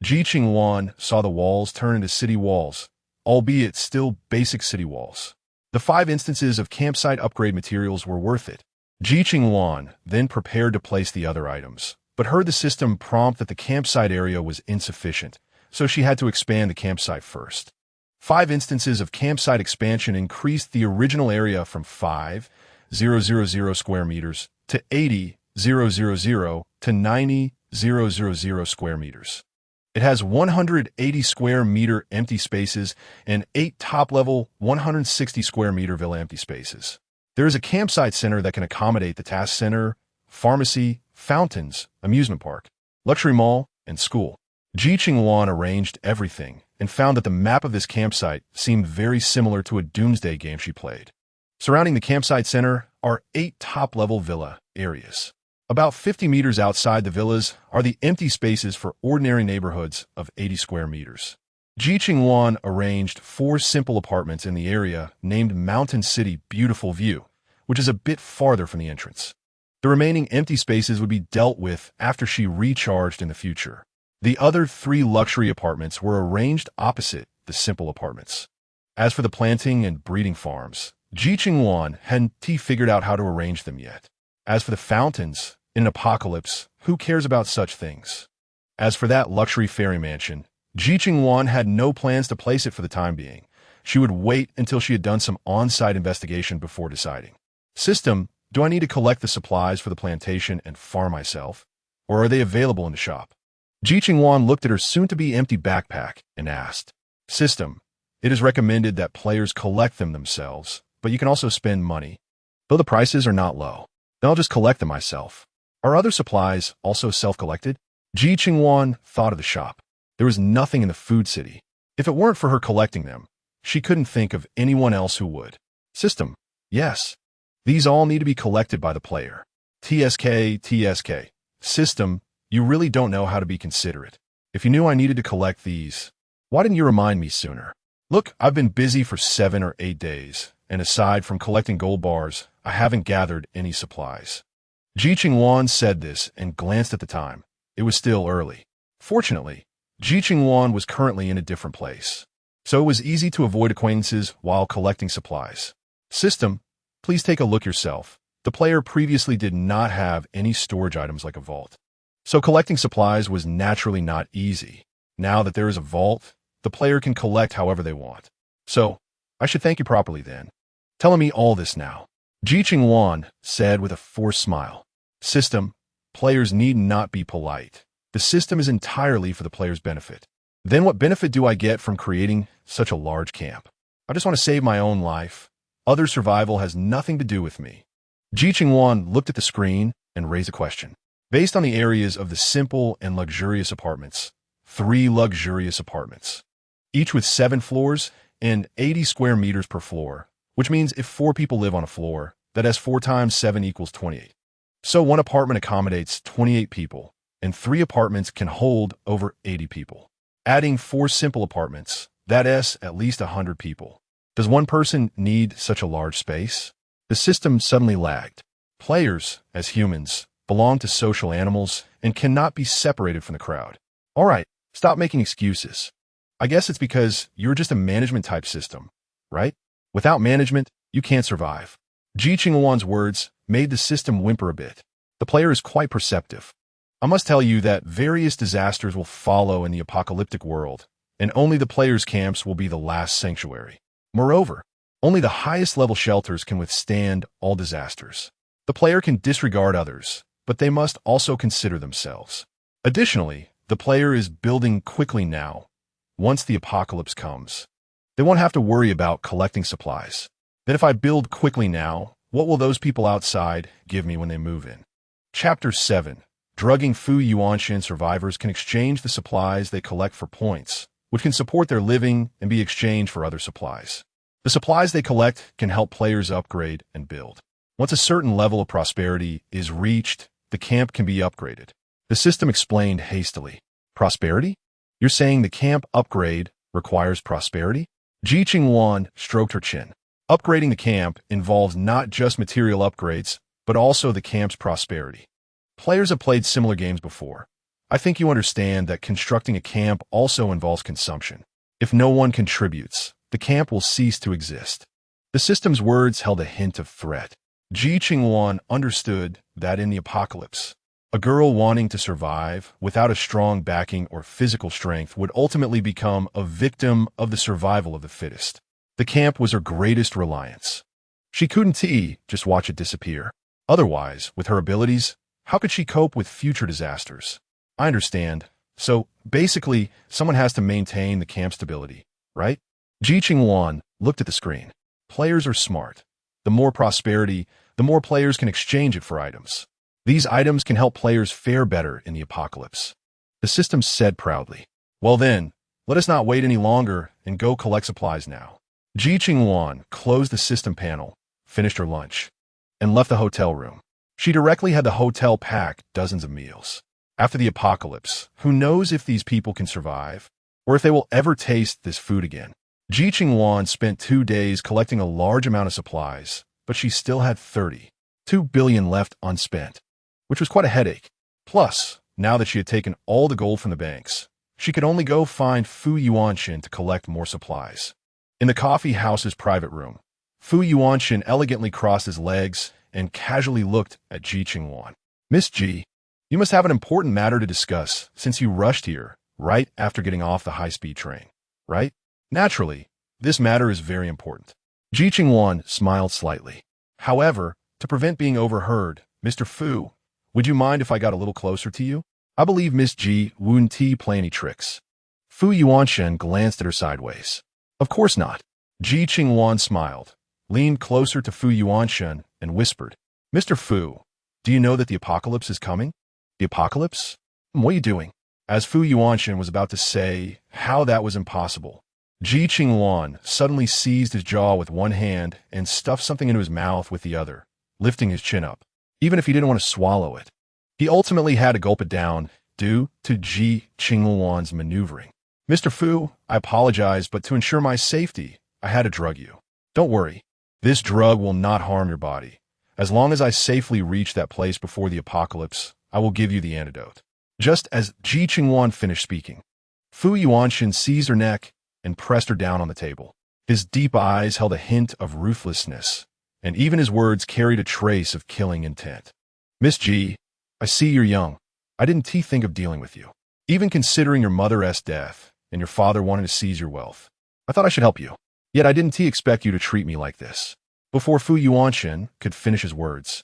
Ji Qingluan saw the walls turn into city walls, albeit still basic city walls. The 5 instances of campsite upgrade materials were worth it. Ji Qingluan then prepared to place the other items, but heard the system prompt that the campsite area was insufficient, so she had to expand the campsite first. 5 instances of campsite expansion increased the original area from 5,000 square meters to 80,000 to 90,000 square meters. It has 180 square meter empty spaces and 8 top-level 160 square meter villa empty spaces. There is a campsite center that can accommodate the task center, pharmacy, fountains, amusement park, luxury mall, and school. Ji Qingluan arranged everything and found that the map of this campsite seemed very similar to a doomsday game she played. Surrounding the campsite center are 8 top-level villa areas. About 50 meters outside the villas are the empty spaces for ordinary neighborhoods of 80 square meters. Ji Qingluan arranged 4 simple apartments in the area named Mountain City Beautiful View, which is a bit farther from the entrance. The remaining empty spaces would be dealt with after she recharged in the future. The other 3 luxury apartments were arranged opposite the simple apartments. As for the planting and breeding farms, Ji Qingluan hadn't figured out how to arrange them yet. As for the fountains, in an apocalypse, who cares about such things? As for that luxury fairy mansion, Ji Qingluan had no plans to place it for the time being. She would wait until she had done some on-site investigation before deciding. System, do I need to collect the supplies for the plantation and farm myself, or are they available in the shop? Ji Qingluan looked at her soon-to-be empty backpack and asked, System, it is recommended that players collect them themselves, but you can also spend money. Though the prices are not low, then I'll just collect them myself. Are other supplies also self-collected? Ji Qingluan thought of the shop. There was nothing in the food city. If it weren't for her collecting them, she couldn't think of anyone else who would. System, yes. These all need to be collected by the player. TSK. System, you really don't know how to be considerate. If you knew I needed to collect these, why didn't you remind me sooner? Look, I've been busy for 7 or 8 days, and aside from collecting gold bars, I haven't gathered any supplies. Ji Qingluan said this and glanced at the time. It was still early. Fortunately, Ji Qingluan was currently in a different place, so it was easy to avoid acquaintances while collecting supplies. System, please take a look yourself. The player previously did not have any storage items like a vault, so collecting supplies was naturally not easy. Now that there is a vault, the player can collect however they want. So, I should thank you properly then. Telling me all this now. Ji Qingluan said with a forced smile. System, players need not be polite. The system is entirely for the player's benefit. Then what benefit do I get from creating such a large camp? I just want to save my own life. Other survival has nothing to do with me. Ji Qingluan looked at the screen and raised a question. Based on the areas of the simple and luxurious apartments, 3 luxurious apartments, each with 7 floors and 80 square meters per floor, which means if 4 people live on a floor, that has 4 times 7 equals 28. So 1 apartment accommodates 28 people, and 3 apartments can hold over 80 people. Adding 4 simple apartments, that is at least 100 people. Does 1 person need such a large space? The system suddenly lagged. Players, as humans, belong to social animals and cannot be separated from the crowd. All right, stop making excuses. I guess it's because you're just a management-type system, right? Without management, you can't survive. Ji Qingluan's words made the system whimper a bit. The player is quite perceptive. I must tell you that various disasters will follow in the apocalyptic world, and only the player's camps will be the last sanctuary. Moreover, only the highest level shelters can withstand all disasters. The player can disregard others, but they must also consider themselves. Additionally, the player is building quickly now. Once the apocalypse comes, they won't have to worry about collecting supplies. Then if I build quickly now, what will those people outside give me when they move in? Chapter 7. Drugging Fu Yuanshan survivors can exchange the supplies they collect for points, which can support their living and be exchanged for other supplies. The supplies they collect can help players upgrade and build. Once a certain level of prosperity is reached, the camp can be upgraded. The system explained hastily. Prosperity? You're saying the camp upgrade requires prosperity? Ji Qingluan stroked her chin. Upgrading the camp involves not just material upgrades, but also the camp's prosperity. Players have played similar games before. I think you understand that constructing a camp also involves consumption. If no one contributes, the camp will cease to exist. The system's words held a hint of threat. Ji Qingluan understood that in the apocalypse, a girl wanting to survive without a strong backing or physical strength would ultimately become a victim of the survival of the fittest. The camp was her greatest reliance. She couldn't just watch it disappear. Otherwise, with her abilities, how could she cope with future disasters? I understand. So, basically, someone has to maintain the camp stability, right? Ji Qingluan looked at the screen. Players are smart. The more prosperity, the more players can exchange it for items. These items can help players fare better in the apocalypse. The system said proudly. Well then, let us not wait any longer and go collect supplies now. Ji Qingluan closed the system panel, finished her lunch, and left the hotel room. She directly had the hotel pack dozens of meals. After the apocalypse, who knows if these people can survive, or if they will ever taste this food again. Ji Qingluan spent 2 days collecting a large amount of supplies, but she still had 32 billion left unspent, which was quite a headache. Plus, now that she had taken all the gold from the banks, she could only go find Fu Yuanshin to collect more supplies. In the coffee house's private room, Fu Yuanshin elegantly crossed his legs and casually looked at Ji Qingluan. Miss Ji, you must have an important matter to discuss since you rushed here right after getting off the high-speed train, right? Naturally, this matter is very important. Ji Qingluan smiled slightly. However, to prevent being overheard, Mr. Fu, would you mind if I got a little closer to you? I believe Miss Ji wouldn't play any tricks. Fu Yuanshin glanced at her sideways. Of course not. Ji Qingluan smiled, leaned closer to Fu Yuanshin, and whispered, Mr. Fu, do you know that the apocalypse is coming? The apocalypse? What are you doing? As Fu Yuanshin was about to say how that was impossible, Ji Qingluan suddenly seized his jaw with one hand and stuffed something into his mouth with the other, lifting his chin up, even if he didn't want to swallow it. He ultimately had to gulp it down due to Ji Qingluan's maneuvering. Mr. Fu, I apologize, but to ensure my safety, I had to drug you. Don't worry. This drug will not harm your body. As long as I safely reach that place before the apocalypse, I will give you the antidote. Just as Ji Qingluan finished speaking, Fu Yuanshin seized her neck and pressed her down on the table. His deep eyes held a hint of ruthlessness, and even his words carried a trace of killing intent. Miss Ji, I see you're young. I didn't think of dealing with you. Even considering your mother's death and your father wanting to seize your wealth, I thought I should help you. Yet I didn't expect you to treat me like this. Before Fu Yuanshin could finish his words,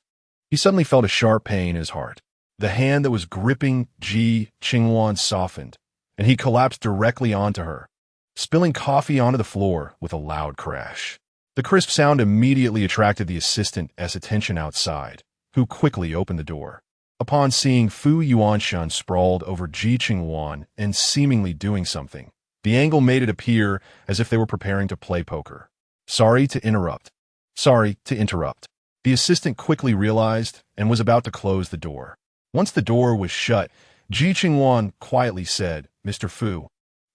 he suddenly felt a sharp pain in his heart. The hand that was gripping Ji Qingluan softened, and he collapsed directly onto her, spilling coffee onto the floor with a loud crash. The crisp sound immediately attracted the assistant's attention outside, who quickly opened the door. Upon seeing Fu Yuanshin sprawled over Ji Qingluan and seemingly doing something, the angle made it appear as if they were preparing to play poker. Sorry to interrupt. The assistant quickly realized and was about to close the door. Once the door was shut, Ji Qingluan quietly said, Mr. Fu,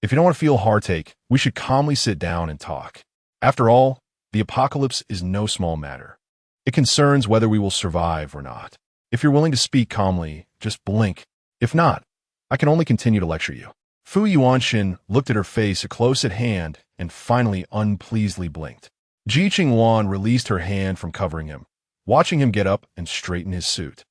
if you don't want to feel heartache, we should calmly sit down and talk. After all, the apocalypse is no small matter. It concerns whether we will survive or not. If you're willing to speak calmly, just blink. If not, I can only continue to lecture you. Fu Yuanshin looked at her face close at hand and finally unpleasedly blinked. Ji Qingluan released her hand from covering him, watching him get up and straighten his suit.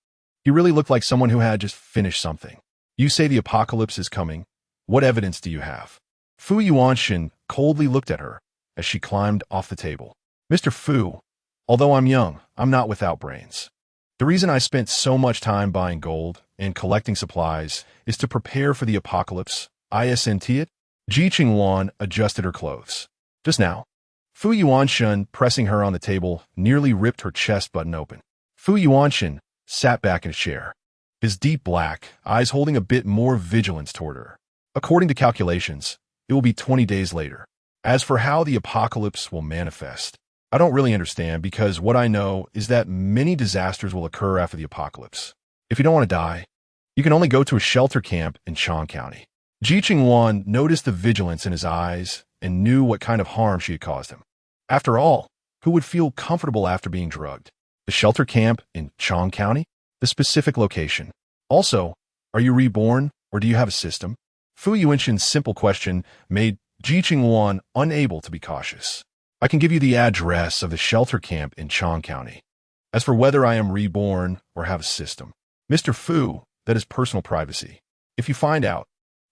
He really looked like someone who had just finished something. You say the apocalypse is coming. What evidence do you have? Fu Yuanshin coldly looked at her as she climbed off the table. Mr. Fu, although I'm young, I'm not without brains. The reason I spent so much time buying gold and collecting supplies is to prepare for the apocalypse. Isn't it? Ji Qingluan adjusted her clothes. Just now, Fu Yuanshin, pressing her on the table, nearly ripped her chest button open. Fu Yuanshin sat back in a chair, his deep black eyes holding a bit more vigilance toward her. According to calculations, it will be 20 days later. As for how the apocalypse will manifest, I don't really understand because what I know is that many disasters will occur after the apocalypse. If you don't want to die, you can only go to a shelter camp in Chong County. Ji Qingluan noticed the vigilance in his eyes and knew what kind of harm she had caused him. After all, who would feel comfortable after being drugged. The shelter camp in Chong County? The specific location. Also, are you reborn or do you have a system? Fu Yuanshan's simple question made Ji Qingluan unable to be cautious. I can give you the address of the shelter camp in Chong County. As for whether I am reborn or have a system, Mr. Fu, that is personal privacy. If you find out,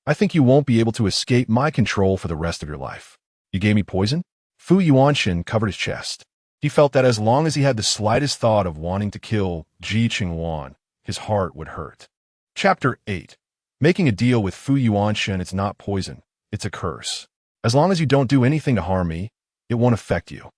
I think you won't be able to escape my control for the rest of your life. You gave me poison? Fu Yuanshan covered his chest. He felt that as long as he had the slightest thought of wanting to kill Ji Qingluan, his heart would hurt. Chapter 8. Making a deal with Fu Yuanshan, it's not poison, it's a curse. As long as you don't do anything to harm me, it won't affect you.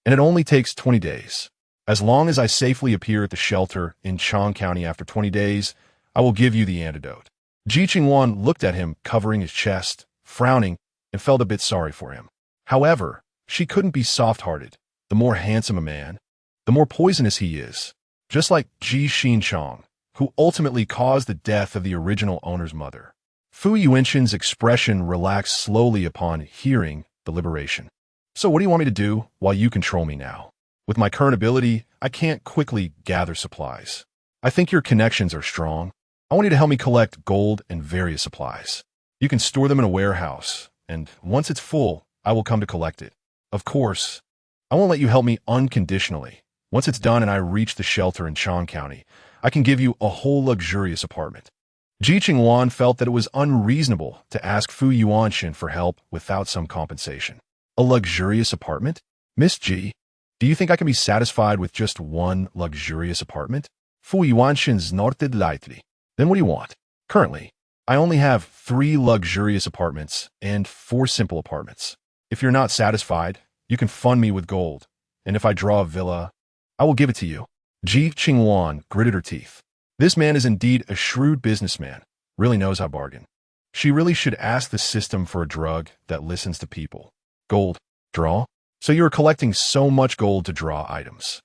And it only takes 20 days. As long as I safely appear at the shelter in Chong County after 20 days, I will give you the antidote. Ji Qingluan looked at him, covering his chest, frowning, and felt a bit sorry for him. However, she couldn't be soft-hearted. The more handsome a man, the more poisonous he is. Just like Ji Qingluan, who ultimately caused the death of the original owner's mother. Fu Yuanshan's expression relaxed slowly upon hearing the liberation. So what do you want me to do while you control me now? With my current ability, I can't quickly gather supplies. I think your connections are strong. I want you to help me collect gold and various supplies. You can store them in a warehouse, and once it's full, I will come to collect it. Of course, I won't let you help me unconditionally. Once it's done and I reach the shelter in Chong County, I can give you a whole luxurious apartment. Ji Qingluan felt that it was unreasonable to ask Fu Yuanshan for help without some compensation. A luxurious apartment? Miss Ji, do you think I can be satisfied with just one luxurious apartment? Fu Yuanshan nodded lightly. Then what do you want? Currently, I only have 3 luxurious apartments and 4 simple apartments. If you're not satisfied, you can fund me with gold, and if I draw a villa, I will give it to you. Ji Qingluan gritted her teeth. This man is indeed a shrewd businessman, really knows how to bargain. She really should ask the system for a drug that listens to people. Gold. Draw? So you are collecting so much gold to draw items.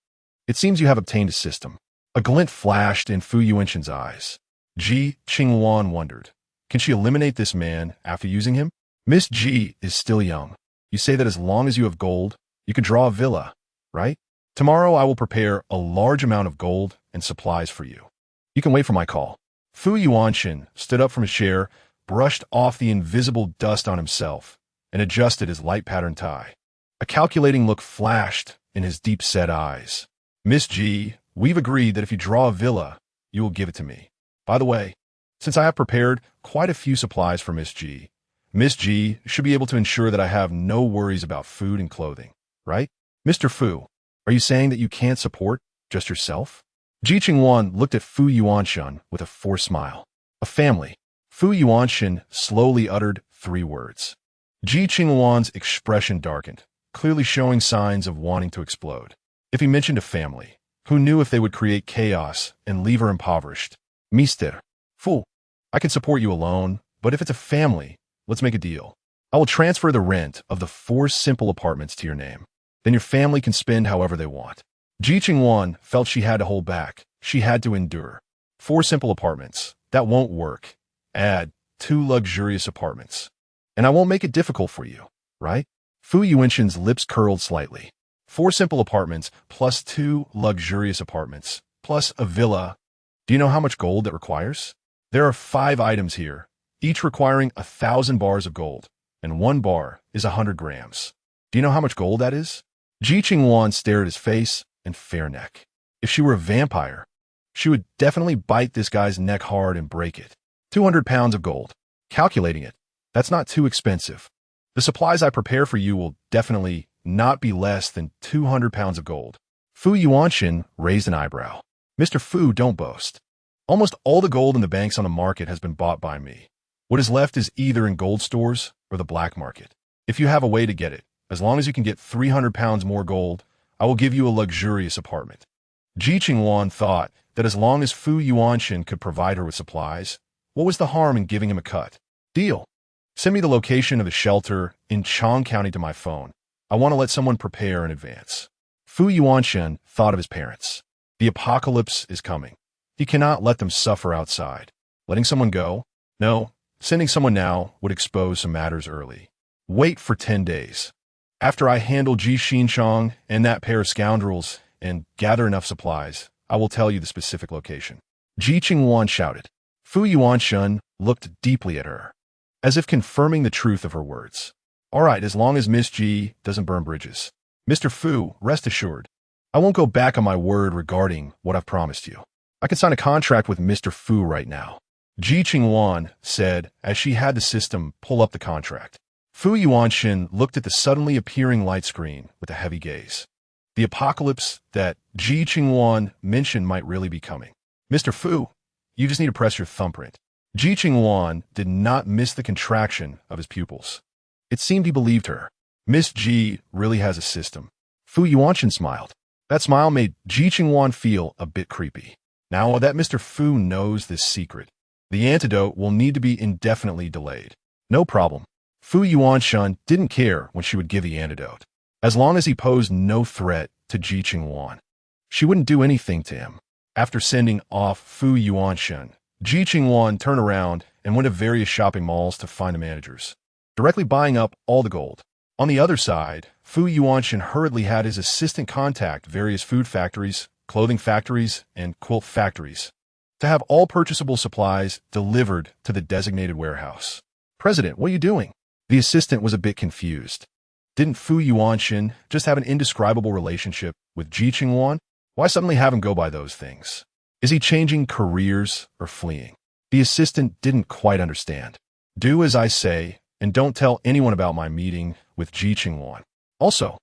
It seems you have obtained a system. A glint flashed in Fu Yuanshan's eyes. Ji Qingluan wondered, can she eliminate this man after using him? Miss Ji is still young. You say that as long as you have gold, you can draw a villa, right? Tomorrow I will prepare a large amount of gold and supplies for you. You can wait for my call. Fu Yuanshan stood up from his chair, brushed off the invisible dust on himself, and adjusted his light-patterned tie. A calculating look flashed in his deep-set eyes. Miss Ji, we've agreed that if you draw a villa, you will give it to me. By the way, since I have prepared quite a few supplies for Miss Ji should be able to ensure that I have no worries about food and clothing, right? Mr. Fu, are you saying that you can't support just yourself? Ji Qingluan looked at Fu Yuanshan with a forced smile. A family. Fu Yuanshan slowly uttered 3 words. Ji Qingluan's expression darkened, clearly showing signs of wanting to explode. If he mentioned a family, who knew if they would create chaos and leave her impoverished? Mr. Fu, I can support you alone, but if it's a family, let's make a deal. I will transfer the rent of the 4 simple apartments to your name. Then your family can spend however they want. Ji Qingluan felt she had to hold back. She had to endure. 4 simple apartments. That won't work. Add 2 luxurious apartments. And I won't make it difficult for you, right? Fu Yuanshan's lips curled slightly. 4 simple apartments plus 2 luxurious apartments plus a villa. Do you know how much gold that requires? There are 5 items here, each requiring 1,000 bars of gold, and 1 bar is 100 grams. Do you know how much gold that is? Ji Qingluan stared at his face and fair neck. If she were a vampire, she would definitely bite this guy's neck hard and break it. 200 pounds of gold. Calculating it, that's not too expensive. The supplies I prepare for you will definitely not be less than 200 pounds of gold. Fu Yuanshan raised an eyebrow. Mr. Fu, don't boast. Almost all the gold in the banks on the market has been bought by me. What is left is either in gold stores or the black market. If you have a way to get it, as long as you can get 300 pounds more gold, I will give you a luxurious apartment. Ji Qingluan thought that as long as Fu Yuanshan could provide her with supplies, what was the harm in giving him a cut? Deal. Send me the location of the shelter in Chong County to my phone. I want to let someone prepare in advance. Fu Yuanshan thought of his parents. The apocalypse is coming. He cannot let them suffer outside. Letting someone go? No. Sending someone now would expose some matters early. Wait for 10 days. After I handle Ji Qingluan and that pair of scoundrels and gather enough supplies, I will tell you the specific location." Ji Qingluan shouted. Fu Yuanshan looked deeply at her, as if confirming the truth of her words. "All right, as long as Miss Ji doesn't burn bridges. Mr. Fu, rest assured, I won't go back on my word regarding what I've promised you. I can sign a contract with Mr. Fu right now," Ji Qingluan said as she had the system pull up the contract. Fu Yuanshan looked at the suddenly appearing light screen with a heavy gaze. The apocalypse that Ji Qingluan mentioned might really be coming. "Mr. Fu, you just need to press your thumbprint." Ji Qingluan did not miss the contraction of his pupils. It seemed he believed her. Miss Ji really has a system. Fu Yuanshan smiled. That smile made Ji Qingluan feel a bit creepy. Now that Mr. Fu knows this secret, the antidote will need to be indefinitely delayed. No problem. Fu Yuanshan didn't care when she would give the antidote, as long as he posed no threat to Ji Qingluan. She wouldn't do anything to him. After sending off Fu Yuanshan, Ji Qingluan turned around and went to various shopping malls to find the managers, directly buying up all the gold. On the other side, Fu Yuanshan hurriedly had his assistant contact various food factories, clothing factories, and quilt factories to have all purchasable supplies delivered to the designated warehouse. "President, what are you doing?" The assistant was a bit confused. Didn't Fu Yuanshan just have an indescribable relationship with Ji Qingluan? Why suddenly have him go by those things? Is he changing careers or fleeing? The assistant didn't quite understand. "Do as I say, and don't tell anyone about my meeting with Ji Qingluan. Also,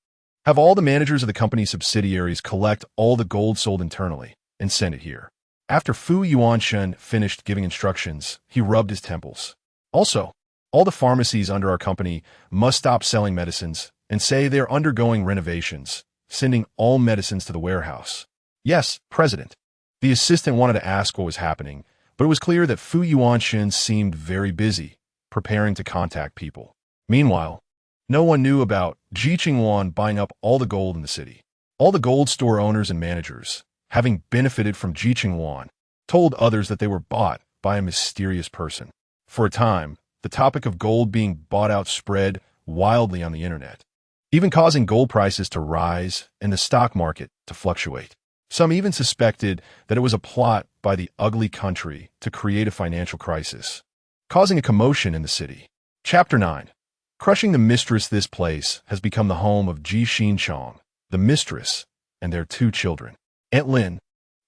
have all the managers of the company's subsidiaries collect all the gold sold internally and send it here." After Fu Yuanshan finished giving instructions, he rubbed his temples. "Also, all the pharmacies under our company must stop selling medicines and say they're undergoing renovations, sending all medicines to the warehouse." "Yes, President." The assistant wanted to ask what was happening, but it was clear that Fu Yuanshan seemed very busy, preparing to contact people. Meanwhile, no one knew about Ji Qingluan buying up all the gold in the city. All the gold store owners and managers, having benefited from Ji Qingluan, told others that they were bought by a mysterious person. For a time, the topic of gold being bought out spread wildly on the internet, even causing gold prices to rise and the stock market to fluctuate. Some even suspected that it was a plot by the ugly country to create a financial crisis, causing a commotion in the city. Chapter 9. Crushing the mistress. This place has become the home of Ji Qingluan, the mistress, and their 2 children. "Aunt Lin,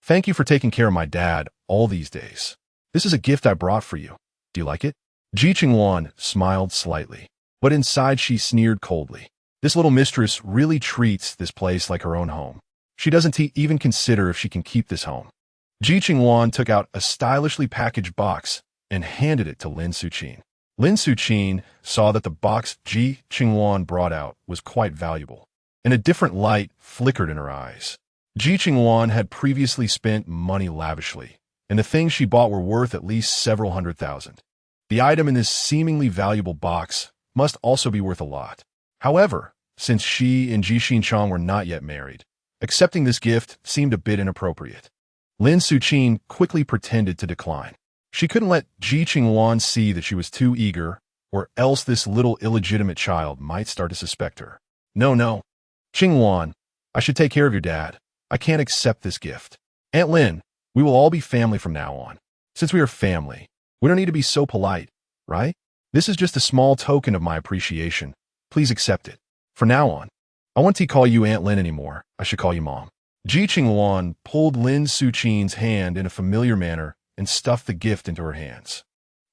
thank you for taking care of my dad all these days. This is a gift I brought for you. Do you like it?" Ji Qingluan smiled slightly, but inside she sneered coldly. This little mistress really treats this place like her own home. She doesn't even consider if she can keep this home. Ji Qingluan took out a stylishly packaged box and handed it to Lin Suqin. Lin Suqin saw that the box Ji Qingluan brought out was quite valuable, and a different light flickered in her eyes. Ji Qingluan had previously spent money lavishly, and the things she bought were worth at least several $100,000. The item in this seemingly valuable box must also be worth a lot. However, since she and Ji Qingluan were not yet married, accepting this gift seemed a bit inappropriate. Lin Suqin quickly pretended to decline. She couldn't let Ji Qingluan see that she was too eager, or else this little illegitimate child might start to suspect her. No. Qingluan, I should take care of your dad. I can't accept this gift. Aunt Lin, we will all be family from now on. Since we are family, we don't need to be so polite, right? This is just a small token of my appreciation. Please accept it. From now on, I won't call you Aunt Lin anymore. I should call you Mom. Ji Qingluan pulled Lin Suqin's hand in a familiar manner and stuffed the gift into her hands.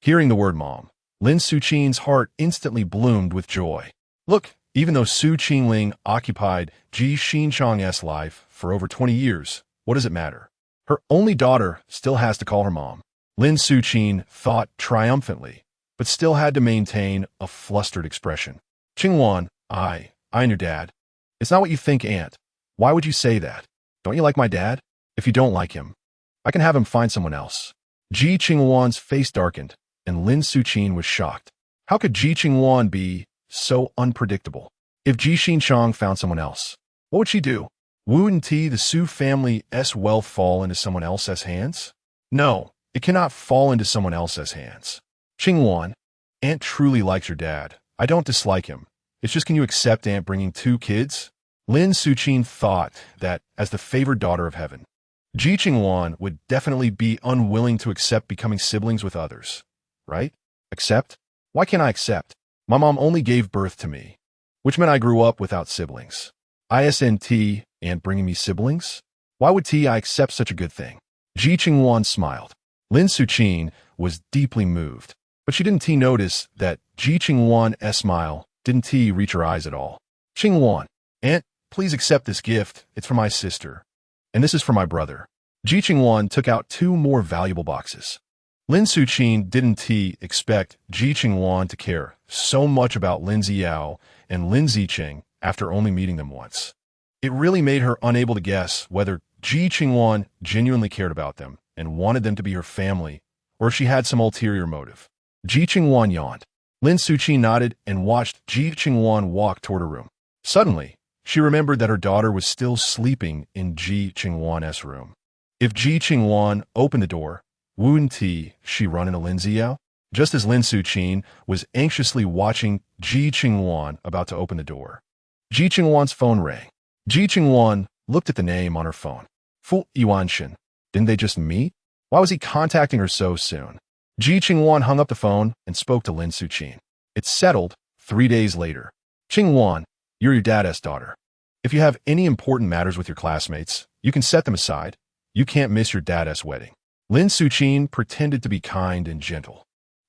Hearing the word Mom, Lin Suqin's heart instantly bloomed with joy. Look, even though Su Qingling occupied Ji Qingluan's life for over 20 years, what does it matter? Her only daughter still has to call her Mom. Lin Suqin thought triumphantly, but still had to maintain a flustered expression. Qingluan, I'm your dad. It's not what you think, Aunt. Why would you say that? Don't you like my dad? If you don't like him, I can have him find someone else. Ji Qingluan's face darkened, and Lin Suqin was shocked. How could Ji Qingluan be so unpredictable? If Ji Qingluan found someone else, what would she do? Wouldn't the Su family's wealth fall into someone else's hands? No, it cannot fall into someone else's hands. Qingluan, Aunt truly likes your dad. I don't dislike him, It's just, can you accept Aunt bringing 2 kids? Lin Suqing thought that, as the favored daughter of heaven, Ji Qingluan would definitely be unwilling to accept becoming siblings with others. Right? Accept? Why can't I accept? My mom only gave birth to me, which meant I grew up without siblings. Isn't Aunt bringing me siblings? Why would I accept such a good thing? Ji Qingluan smiled. Lin Suqing was deeply moved, but she didn't notice that Ji Qingluan's smile didn't reach her eyes at all. Qingluan, Aunt, please accept this gift. It's for my sister. And this is for my brother. Ji Qingluan took out 2 more valuable boxes. Lin Suqing didn't expect Ji Qingluan to care so much about Lin Ziyao and Lin Ziqing after only meeting them once. It really made her unable to guess whether Ji Qingluan genuinely cared about them and wanted them to be her family, or if she had some ulterior motive. Ji Qingluan yawned. Lin Suqing nodded and watched Ji Qingluan walk toward her room. Suddenly, she remembered that her daughter was still sleeping in Ji Qingluan's room. If Ji Qingluan opened the door, wouldn't she run into Lin Ziyao? Just as Lin Suqing was anxiously watching Ji Qingluan about to open the door, Ji Qingluan's phone rang. Ji Qingluan looked at the name on her phone. Fu Yuanshan. Didn't they just meet? Why was he contacting her so soon? Ji Qingluan hung up the phone and spoke to Lin Suqing. It's settled. 3 days later. Qingluan, you're your dad's daughter. If you have any important matters with your classmates, you can set them aside. You can't miss your dad's wedding. Lin Suqing pretended to be kind and gentle.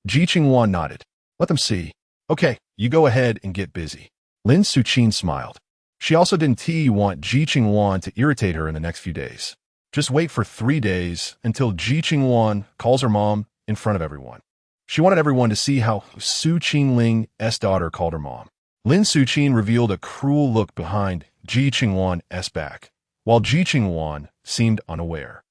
Ji Qingluan nodded. Let them see. Okay, you go ahead and get busy. Lin Suqing smiled. She also didn't want Ji Qingluan to irritate her in the next few days. Just wait for 3 days until Ji Qingluan calls her mom in front of everyone. She wanted everyone to see how Su Qingling's daughter called her mom. Lin Suqing revealed a cruel look behind Ji Qingluan's back, while Ji Qingluan seemed unaware.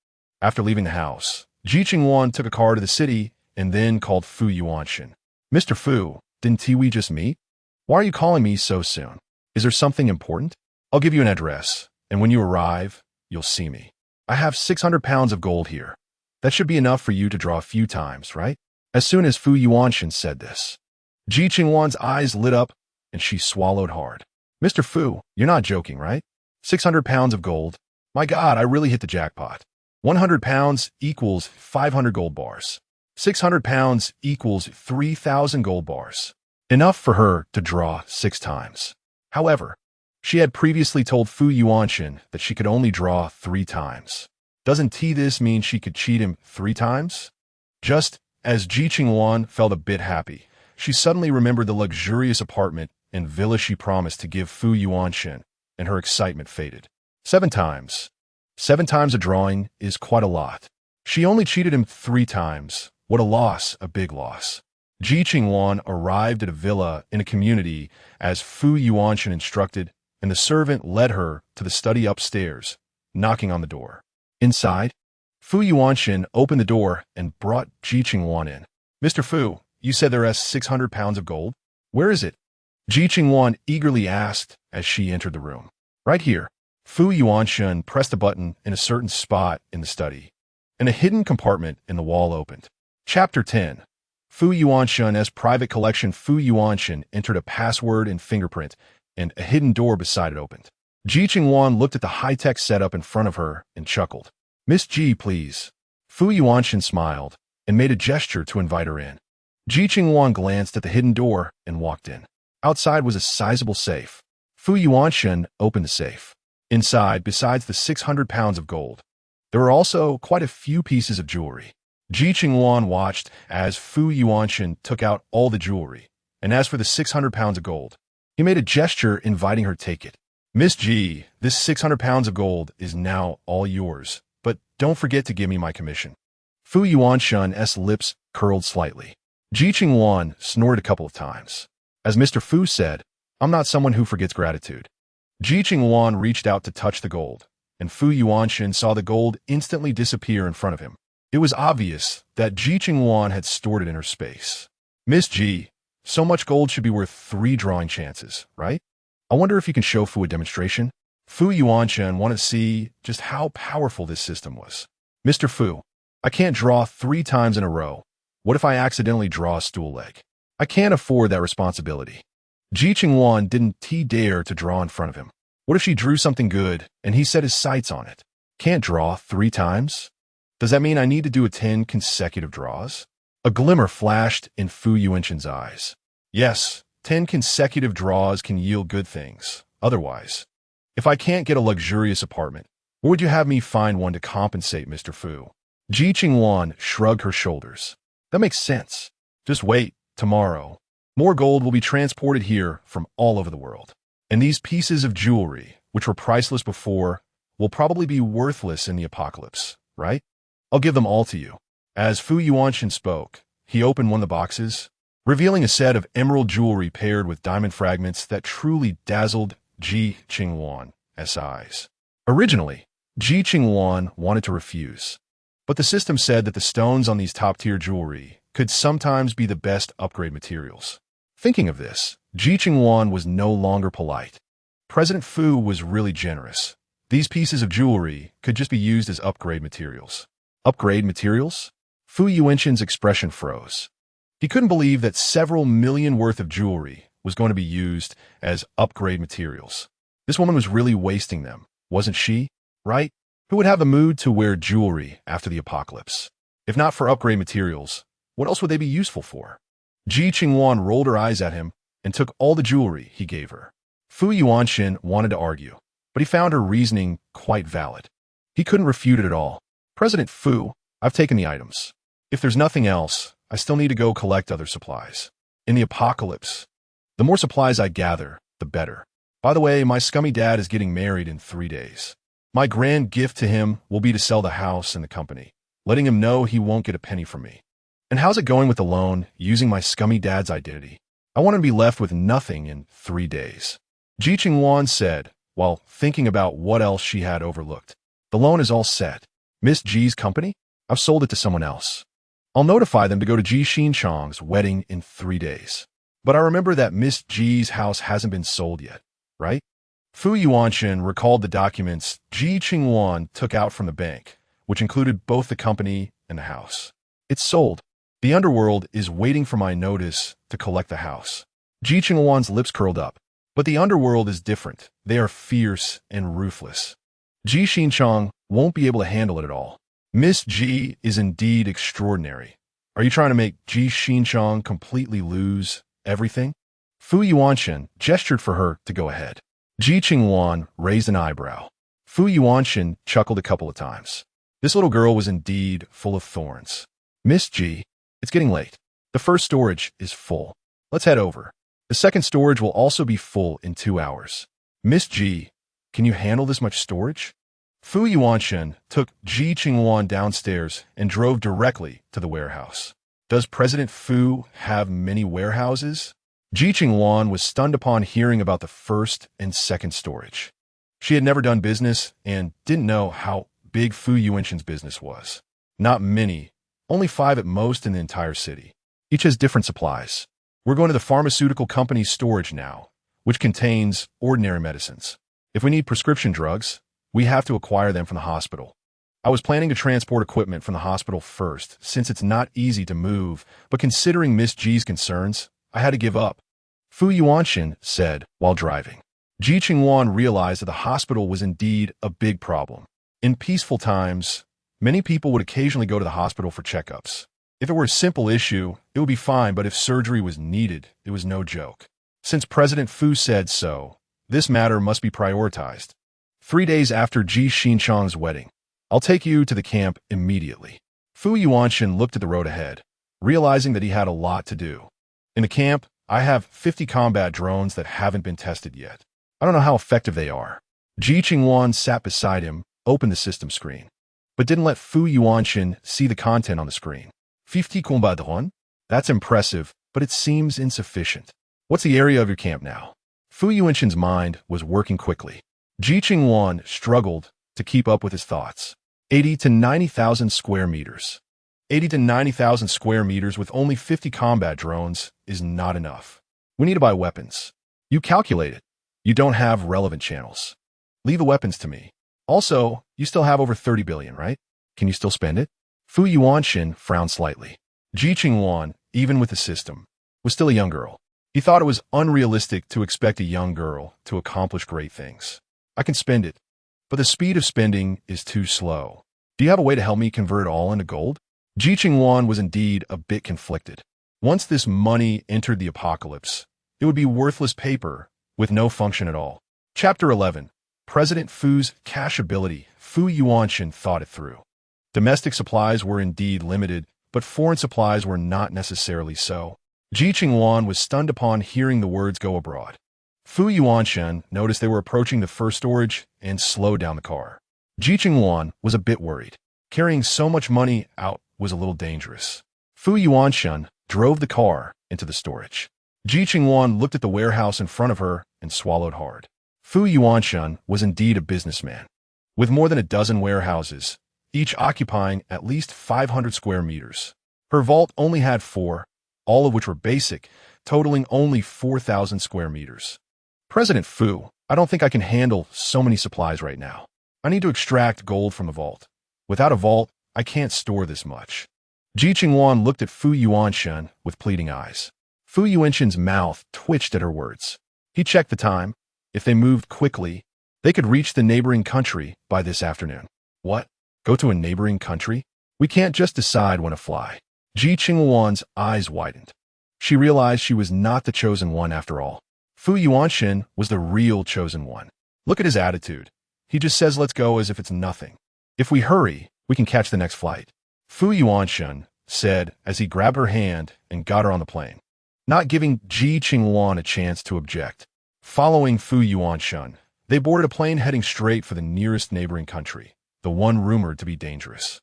After leaving the house, Ji Qingluan took a car to the city and then called Fu Yuanshan. Mr. Fu, didn't we just meet? Why are you calling me so soon? Is there something important? I'll give you an address, and when you arrive, you'll see me. I have 600 pounds of gold here. That should be enough for you to draw a few times, right? As soon as Fu Yuanshan said this, Ji Qingluan's eyes lit up and she swallowed hard. Mr. Fu, you're not joking, right? 600 pounds of gold. My God, I really hit the jackpot. 100 pounds equals 500 gold bars. 600 pounds equals 3,000 gold bars. Enough for her to draw 6 times. However, she had previously told Fu Yuanshan that she could only draw 3 times. Doesn't this mean she could cheat him 3 times? Just as Ji Qingluan felt a bit happy, she suddenly remembered the luxurious apartment and villa she promised to give Fu Yuanshan, and her excitement faded. 7 times. 7 times a drawing is quite a lot. She only cheated him 3 times. What a loss, a big loss. Ji Qingluan arrived at a villa in a community as Fu Yuanshan instructed, and the servant led her to the study upstairs, knocking on the door. Inside, Fu Yuanshan opened the door and brought Ji Qingluan in. Mr. Fu, you said there is 600 pounds of gold? Where is it? Ji Qingluan eagerly asked as she entered the room. Right here. Fu Yuanshan pressed a button in a certain spot in the study, and a hidden compartment in the wall opened. Chapter 10. Fu Yuanshan's private collection. Fu Yuanshan entered a password and fingerprint, and a hidden door beside it opened. Ji Qingluan looked at the high-tech setup in front of her and chuckled. Miss Ji, please. Fu Yuanshan smiled and made a gesture to invite her in. Ji Qingluan glanced at the hidden door and walked in. Outside was a sizable safe. Fu Yuanshan opened the safe. Inside, besides the 600 pounds of gold, there were also quite a few pieces of jewelry. Ji Qingluan watched as Fu Yuanshan took out all the jewelry, and as for the 600 pounds of gold, he made a gesture inviting her to take it. Miss Ji, this 600 pounds of gold is now all yours, but don't forget to give me my commission. Fu Yuanshan's lips curled slightly. Ji Qingluan snorted a couple of times. As Mr. Fu said, I'm not someone who forgets gratitude. Ji Qingluan reached out to touch the gold, and Fu Yuanshan saw the gold instantly disappear in front of him. It was obvious that Ji Qingluan had stored it in her space. Miss Ji, so much gold should be worth 3 drawing chances, right? I wonder if you can show Fu a demonstration? Fu Yuanshan wanted to see just how powerful this system was. Mr. Fu, I can't draw 3 times in a row. What if I accidentally draw a stool leg? I can't afford that responsibility. Ji Qingluan didn't dare to draw in front of him. What if she drew something good and he set his sights on it? Can't draw 3 times? Does that mean I need to do 10 consecutive draws? A glimmer flashed in Fu Yuanshan's eyes. Yes, 10 consecutive draws can yield good things. Otherwise, if I can't get a luxurious apartment, where would you have me find one to compensate, Mr. Fu? Ji Qingluan shrugged her shoulders. That makes sense. Just wait, tomorrow. More gold will be transported here from all over the world. And these pieces of jewelry, which were priceless before, will probably be worthless in the apocalypse, right? I'll give them all to you. As Fu Yuanshan spoke, he opened one of the boxes, revealing a set of emerald jewelry paired with diamond fragments that truly dazzled Ji Qingluan's eyes. Originally, Ji Qingluan wanted to refuse, but the system said that the stones on these top-tier jewelry could sometimes be the best upgrade materials. Thinking of this, Ji Qingluan was no longer polite. President Fu was really generous. These pieces of jewelry could just be used as upgrade materials. Upgrade materials? Fu Yuanshan's expression froze. He couldn't believe that several million worth of jewelry was going to be used as upgrade materials. This woman was really wasting them, wasn't she? Right? Who would have the mood to wear jewelry after the apocalypse? If not for upgrade materials, what else would they be useful for? Ji Qingluan rolled her eyes at him and took all the jewelry he gave her. Fu Yuanshan wanted to argue, but he found her reasoning quite valid. He couldn't refute it at all. President Fu, I've taken the items. If there's nothing else, I still need to go collect other supplies. In the apocalypse, the more supplies I gather, the better. By the way, my scummy dad is getting married in 3 days. My grand gift to him will be to sell the house and the company, letting him know he won't get a penny from me. And how's it going with the loan, using my scummy dad's identity? I want him to be left with nothing in 3 days. Ji Qingluan said, while thinking about what else she had overlooked. The loan is all set. Miss Ji's company? I've sold it to someone else. I'll notify them to go to Ji Qingluan's wedding in 3 days. But I remember that Miss Ji's house hasn't been sold yet, right? Fu Yuanshan recalled the documents Ji Qingluan took out from the bank, which included both the company and the house. It's sold. The underworld is waiting for my notice to collect the house. Ji Qingluan's lips curled up. But the underworld is different. They are fierce and ruthless. Ji Qingluan won't be able to handle it at all. Miss Ji is indeed extraordinary. Are you trying to make Ji Qingluan completely lose everything? Fu Yuanshan gestured for her to go ahead. Ji Qingluan raised an eyebrow. Fu Yuanshan chuckled a couple of times. This little girl was indeed full of thorns. Miss Ji, it's getting late. The first storage is full. Let's head over. The second storage will also be full in 2 hours. Miss Ji, can you handle this much storage? Fu Yuanshan took Ji Qingluan downstairs and drove directly to the warehouse. Does President Fu have many warehouses? Ji Qingluan was stunned upon hearing about the first and second storage. She had never done business and didn't know how big Fu Yuanshan's business was. Not many, only 5 at most in the entire city. Each has different supplies. We're going to the pharmaceutical company's storage now, which contains ordinary medicines. If we need prescription drugs, we have to acquire them from the hospital. I was planning to transport equipment from the hospital first, since it's not easy to move, but considering Miss Ji's concerns, I had to give up. Fu Yuanshan said while driving. Ji Qingluan realized that the hospital was indeed a big problem. In peaceful times, many people would occasionally go to the hospital for checkups. If it were a simple issue, it would be fine, but if surgery was needed, it was no joke. Since President Fu said so, this matter must be prioritized. 3 days after Ji Qingluan's wedding, I'll take you to the camp immediately. Fu Yuanshan looked at the road ahead, realizing that he had a lot to do. In the camp, I have 50 combat drones that haven't been tested yet. I don't know how effective they are. Ji Qingluan sat beside him, opened the system screen, but didn't let Fu Yuanshan see the content on the screen. 50 combat drones? That's impressive, but it seems insufficient. What's the area of your camp now? Fu Yuanshan's mind was working quickly. Ji Qingluan struggled to keep up with his thoughts. 80 to 90,000 square meters. 80 to 90,000 square meters with only 50 combat drones is not enough. We need to buy weapons. You calculate it. You don't have relevant channels. Leave the weapons to me. Also, you still have over 30 billion, right? Can you still spend it? Fu Yuanshan frowned slightly. Ji Qingluan, even with the system, was still a young girl. He thought it was unrealistic to expect a young girl to accomplish great things. I can spend it, but the speed of spending is too slow. Do you have a way to help me convert it all into gold? Ji Qingluan was indeed a bit conflicted. Once this money entered the apocalypse, it would be worthless paper with no function at all. Chapter 11. President Fu's cash ability. Fu Yuanshan thought it through. Domestic supplies were indeed limited, but foreign supplies were not necessarily so. Ji Qingluan was stunned upon hearing the words go abroad. Fu Yuanshan noticed they were approaching the first storage and slowed down the car. Ji Qingluan was a bit worried. Carrying so much money out was a little dangerous. Fu Yuanshan drove the car into the storage. Ji Qingluan looked at the warehouse in front of her and swallowed hard. Fu Yuanshan was indeed a businessman. With more than a dozen warehouses, each occupying at least 500 square meters. Her vault only had 4, all of which were basic, totaling only 4,000 square meters. President Fu, I don't think I can handle so many supplies right now. I need to extract gold from the vault. Without a vault, I can't store this much. Ji Qingluan looked at Fu Yuanshan with pleading eyes. Fu Yuanshan's mouth twitched at her words. He checked the time. If they moved quickly, they could reach the neighboring country by this afternoon. What? Go to a neighboring country? We can't just decide when to fly. Ji Qingluan's eyes widened. She realized she was not the chosen one after all. Fu Yuanshan was the real chosen one. Look at his attitude. He just says let's go as if it's nothing. If we hurry, we can catch the next flight. Fu Yuanshan said as he grabbed her hand and got her on the plane, not giving Ji Qingluan a chance to object. Following Fu Yuanshan, they boarded a plane heading straight for the nearest neighboring country, the one rumored to be dangerous.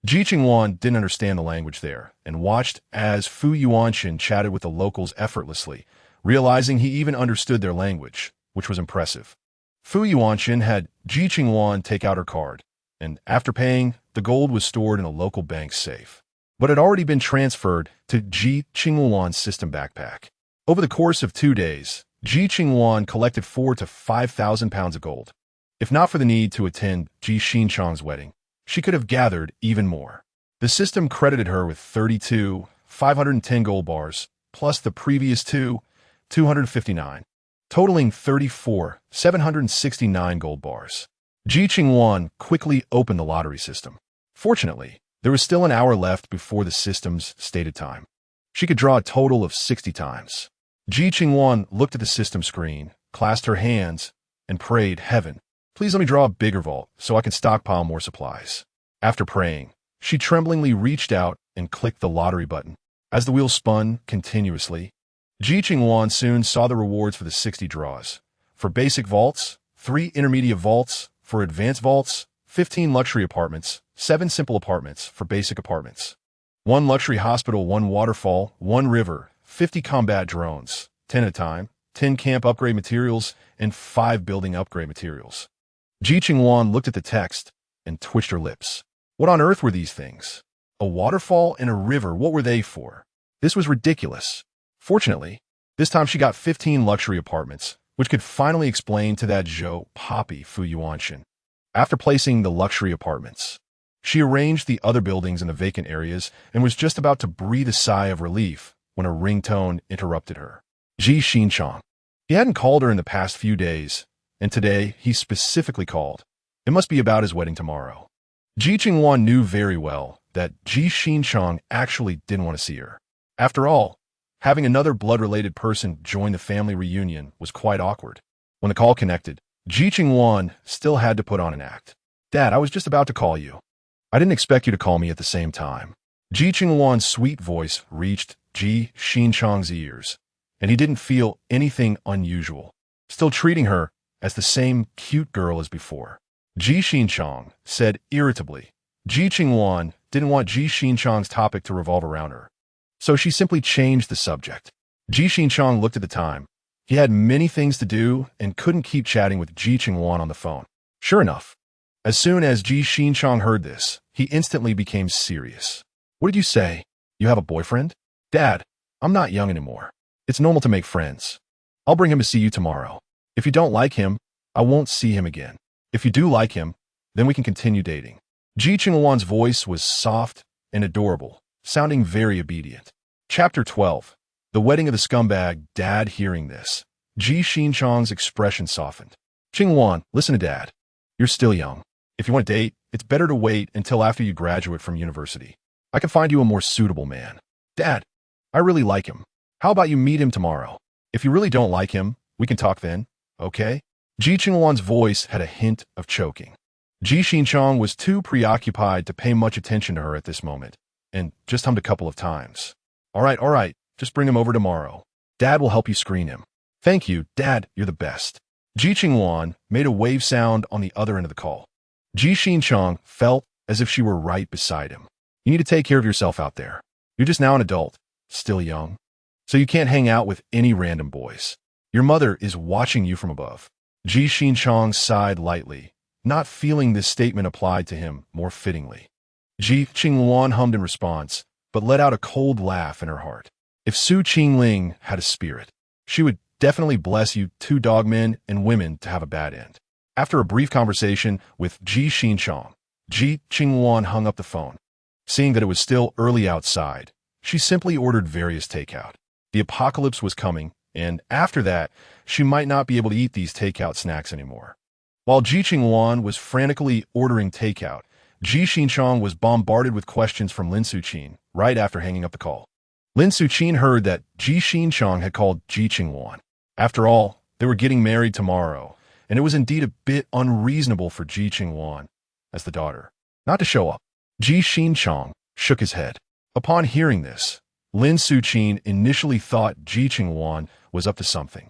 Ji Qingluan didn't understand the language there and watched as Fu Yuanshan chatted with the locals effortlessly, realizing he even understood their language, which was impressive. Fu Yuanshan had Ji Qingluan take out her card, and after paying, the gold was stored in a local bank's safe. But it had already been transferred to Ji Qingluan's system backpack. Over the course of 2 days, Ji Qingluan collected 4,000 to 5,000 pounds of gold. If not for the need to attend Ji Xinchang's wedding, she could have gathered even more. The system credited her with 510 gold bars, plus the previous 259, totaling 769 gold bars. Ji Qingluan quickly opened the lottery system. Fortunately, there was still an hour left before the system's stated time. She could draw a total of 60 times. Ji Qingluan looked at the system screen, clasped her hands, and prayed, "Heaven, please let me draw a bigger vault so I can stockpile more supplies." After praying, she tremblingly reached out and clicked the lottery button. As the wheel spun continuously, Ji Qingluan soon saw the rewards for the 60 draws. For basic vaults, 3 intermediate vaults. For advanced vaults, 15 luxury apartments, 7 simple apartments for basic apartments, 1 luxury hospital, 1 waterfall, 1 river, 50 combat drones, 10 at a time, 10 camp upgrade materials, and 5 building upgrade materials. Ji Qingluan looked at the text and twitched her lips. What on earth were these things? A waterfall and a river, what were they for? This was ridiculous. Fortunately, this time she got 15 luxury apartments, which could finally explain to that Zhou Poppy Fu Yuanshan. After placing the luxury apartments, she arranged the other buildings in the vacant areas and was just about to breathe a sigh of relief when a ringtone interrupted her. Ji Xinchang. He hadn't called her in the past few days, and today he specifically called. It must be about his wedding tomorrow. Ji Qingluan knew very well that Ji Xinchang actually didn't want to see her. After all, having another blood-related person join the family reunion was quite awkward. When the call connected, Ji Qingluan still had to put on an act. "Dad, I was just about to call you. I didn't expect you to call me at the same time." Ji Qingluan's sweet voice reached Ji Xinchang's ears, and he didn't feel anything unusual, still treating her as the same cute girl as before. Ji Xinchang said irritably. Ji Qingluan didn't want Ji Xinchang's topic to revolve around her, so she simply changed the subject. Ji Xinchang looked at the time. He had many things to do and couldn't keep chatting with Ji Qingluan on the phone. Sure enough, as soon as Ji Xinchang heard this, he instantly became serious. "What did you say? You have a boyfriend?" "Dad, I'm not young anymore. It's normal to make friends. I'll bring him to see you tomorrow. If you don't like him, I won't see him again. If you do like him, then we can continue dating." Ji Qingluan's voice was soft and adorable, sounding very obedient. Chapter 12. The wedding of the scumbag, Dad hearing this. Ji Qingluan's expression softened. Qingluan, listen to Dad. You're still young. If you want to date, it's better to wait until after you graduate from university. I can find you a more suitable man. Dad, I really like him. How about you meet him tomorrow? If you really don't like him, we can talk then, okay? Ji Qingluan's voice had a hint of choking. Ji Qingluan was too preoccupied to pay much attention to her at this moment, and just hummed a couple of times. All right, just bring him over tomorrow. Dad will help you screen him. Thank you, Dad, you're the best. Ji Qingluan made a wave sound on the other end of the call. Ji Qingluan felt as if she were right beside him. You need to take care of yourself out there. You're just now an adult, still young, so you can't hang out with any random boys. Your mother is watching you from above. Ji Qingluan sighed lightly, not feeling this statement applied to him more fittingly. Ji Qingluan hummed in response, but let out a cold laugh in her heart. If Su Qingling had a spirit, she would definitely bless you two dogmen and women to have a bad end. After a brief conversation with Ji Qingluan, Ji Qingluan hung up the phone. Seeing that it was still early outside, she simply ordered various takeout. The apocalypse was coming, and after that, she might not be able to eat these takeout snacks anymore. While Ji Qingluan was frantically ordering takeout, Ji Qingluan was bombarded with questions from Lin Suqin right after hanging up the call. Lin Suqin heard that Ji Qingluan had called Ji Qingluan. After all, they were getting married tomorrow, and it was indeed a bit unreasonable for Ji Qingluan, as the daughter, not to show up. Ji Qingluan shook his head. Upon hearing this, Lin Suqin initially thought Ji Qingluan was up to something.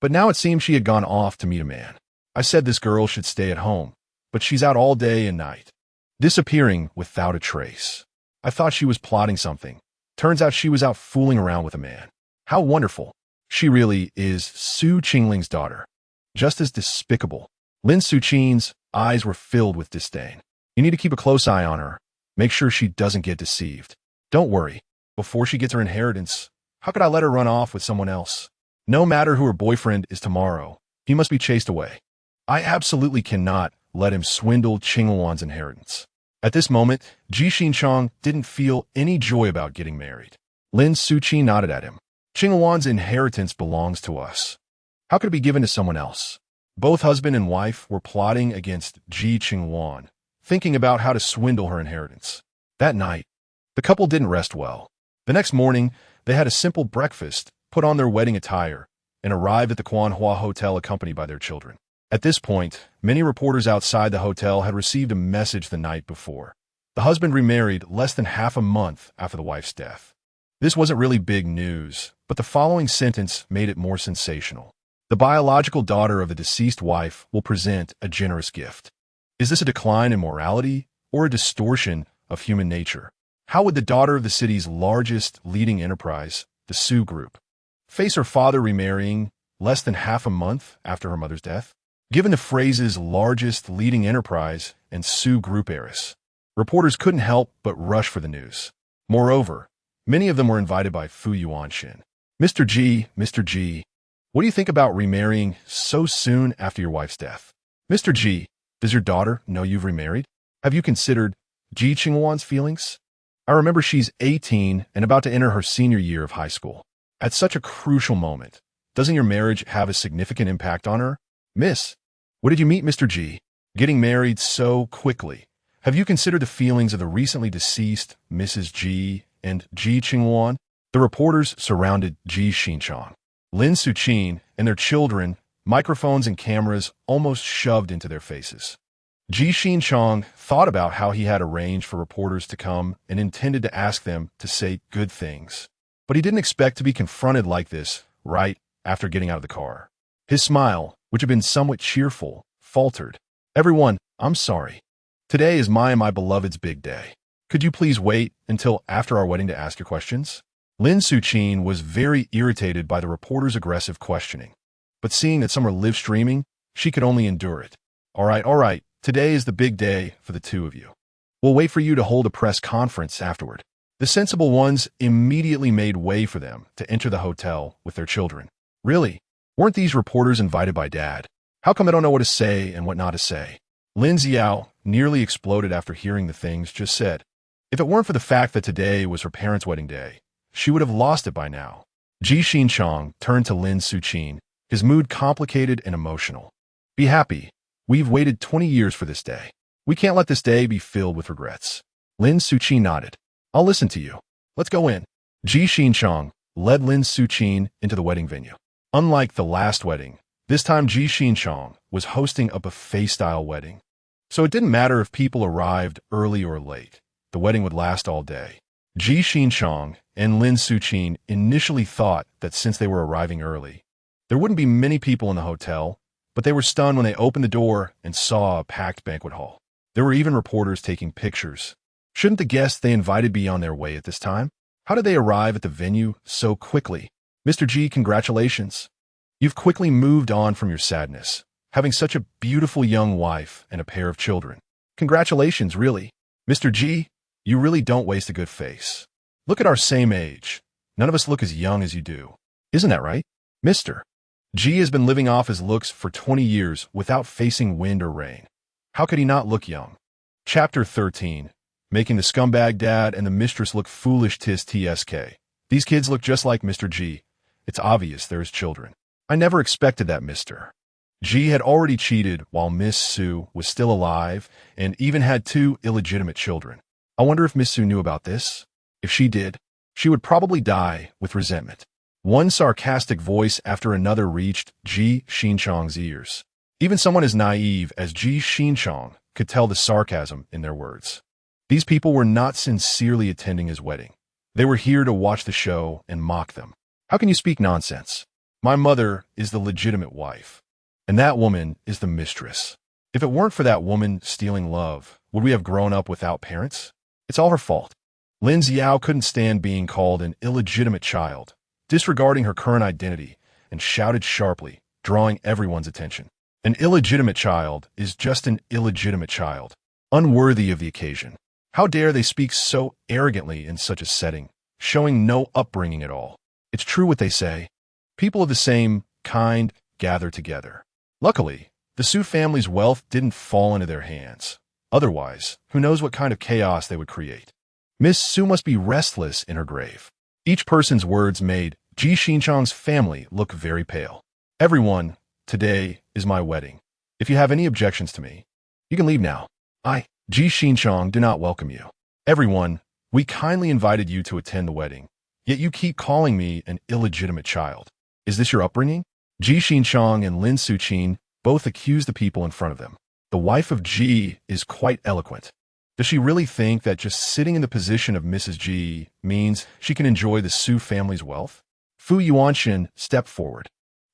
But now it seemed she had gone off to meet a man. I said this girl should stay at home, but she's out all day and night, disappearing without a trace. I thought she was plotting something. Turns out she was out fooling around with a man. How wonderful. She really is Su Qingling's daughter. Just as despicable. Lin Suqin's eyes were filled with disdain. You need to keep a close eye on her. Make sure she doesn't get deceived. Don't worry. Before she gets her inheritance, how could I let her run off with someone else? No matter who her boyfriend is tomorrow, he must be chased away. I absolutely cannot let him swindle Qingluan's inheritance. At this moment, Ji Qingluan didn't feel any joy about getting married. Lin Suqin nodded at him. Qingluan's inheritance belongs to us. How could it be given to someone else? Both husband and wife were plotting against Ji Qingluan, thinking about how to swindle her inheritance. That night, the couple didn't rest well. The next morning, they had a simple breakfast, put on their wedding attire, and arrived at the Quanhua Hotel accompanied by their children. At this point, many reporters outside the hotel had received a message the night before. The husband remarried less than half a month after the wife's death. This wasn't really big news, but the following sentence made it more sensational. The biological daughter of the deceased wife will present a generous gift. Is this a decline in morality or a distortion of human nature? How would the daughter of the city's largest leading enterprise, the Su Group, face her father remarrying less than half a month after her mother's death? Given the phrases largest leading enterprise and Su Group heiress, reporters couldn't help but rush for the news. Moreover, many of them were invited by Fu Yuanxin. Mr. G, what do you think about remarrying so soon after your wife's death? Mr. G, does your daughter know you've remarried? Have you considered Ji Qingluan's feelings? I remember she's 18 and about to enter her senior year of high school. At such a crucial moment, doesn't your marriage have a significant impact on her? Miss, what did you meet Mr. G? Getting married so quickly. Have you considered the feelings of the recently deceased Mrs. G and Ji Qingluan? The reporters surrounded Ji Qingluan, Lin Suqin, and their children, microphones and cameras almost shoved into their faces. Ji Qingluan thought about how he had arranged for reporters to come and intended to ask them to say good things. But he didn't expect to be confronted like this right after getting out of the car. His smile, which had been somewhat cheerful, faltered. Everyone, I'm sorry. Today is my and my beloved's big day. Could you please wait until after our wedding to ask your questions? Lin Suqin was very irritated by the reporter's aggressive questioning. But seeing that some were live streaming, she could only endure it. All right. Today is the big day for the two of you. We'll wait for you to hold a press conference afterward. The sensible ones immediately made way for them to enter the hotel with their children. Really? Weren't these reporters invited by Dad? How come I don't know what to say and what not to say? Lin Xiao nearly exploded after hearing the things just said. If it weren't for the fact that today was her parents' wedding day, she would have lost it by now. Ji Qingluan turned to Lin Suqin, his mood complicated and emotional. Be happy. We've waited 20 years for this day. We can't let this day be filled with regrets. Lin Suqin nodded. I'll listen to you. Let's go in. Ji Qingluan led Lin Suqin into the wedding venue. Unlike the last wedding, this time Ji Qingluan was hosting a buffet-style wedding. So it didn't matter if people arrived early or late. The wedding would last all day. Ji Qingluan and Lin Suqin initially thought that since they were arriving early, there wouldn't be many people in the hotel, but they were stunned when they opened the door and saw a packed banquet hall. There were even reporters taking pictures. Shouldn't the guests they invited be on their way at this time? How did they arrive at the venue so quickly? Mr. Ji, congratulations. You've quickly moved on from your sadness, having such a beautiful young wife and a pair of children. Congratulations, really. Mr. Ji, you really don't waste a good face. Look at our same age. None of us look as young as you do. Isn't that right? Mr. Ji has been living off his looks for 20 years without facing wind or rain. How could he not look young? Chapter 13. Making the scumbag dad and the mistress look foolish tsk. These kids look just like Mr. Ji. It's obvious they're his children. I never expected that, Mr. Ji had already cheated while Miss Su was still alive and even had 2 illegitimate children. I wonder if Miss Su knew about this. If she did, she would probably die with resentment. One sarcastic voice after another reached Ji Qingluan's ears. Even someone as naive as Ji Qingluan could tell the sarcasm in their words. These people were not sincerely attending his wedding. They were here to watch the show and mock them. How can you speak nonsense? My mother is the legitimate wife, and that woman is the mistress. If it weren't for that woman stealing love, would we have grown up without parents? It's all her fault. Lin Xiao couldn't stand being called an illegitimate child, disregarding her current identity, and shouted sharply, drawing everyone's attention. An illegitimate child is just an illegitimate child, unworthy of the occasion. How dare they speak so arrogantly in such a setting, showing no upbringing at all? It's true what they say. People of the same kind gather together. Luckily, the Su family's wealth didn't fall into their hands. Otherwise, who knows what kind of chaos they would create. Miss Su must be restless in her grave. Each person's words made Ji Qingluan's family look very pale. Everyone, today is my wedding. If you have any objections to me, you can leave now. Ji Qingluan, do not welcome you. Everyone, we kindly invited you to attend the wedding, yet you keep calling me an illegitimate child. Is this your upbringing? Ji Qingluan and Lin Suqin both accuse the people in front of them. The wife of Ji is quite eloquent. Does she really think that just sitting in the position of Mrs. Ji means she can enjoy the Su family's wealth? Fu Yuanxin stepped forward,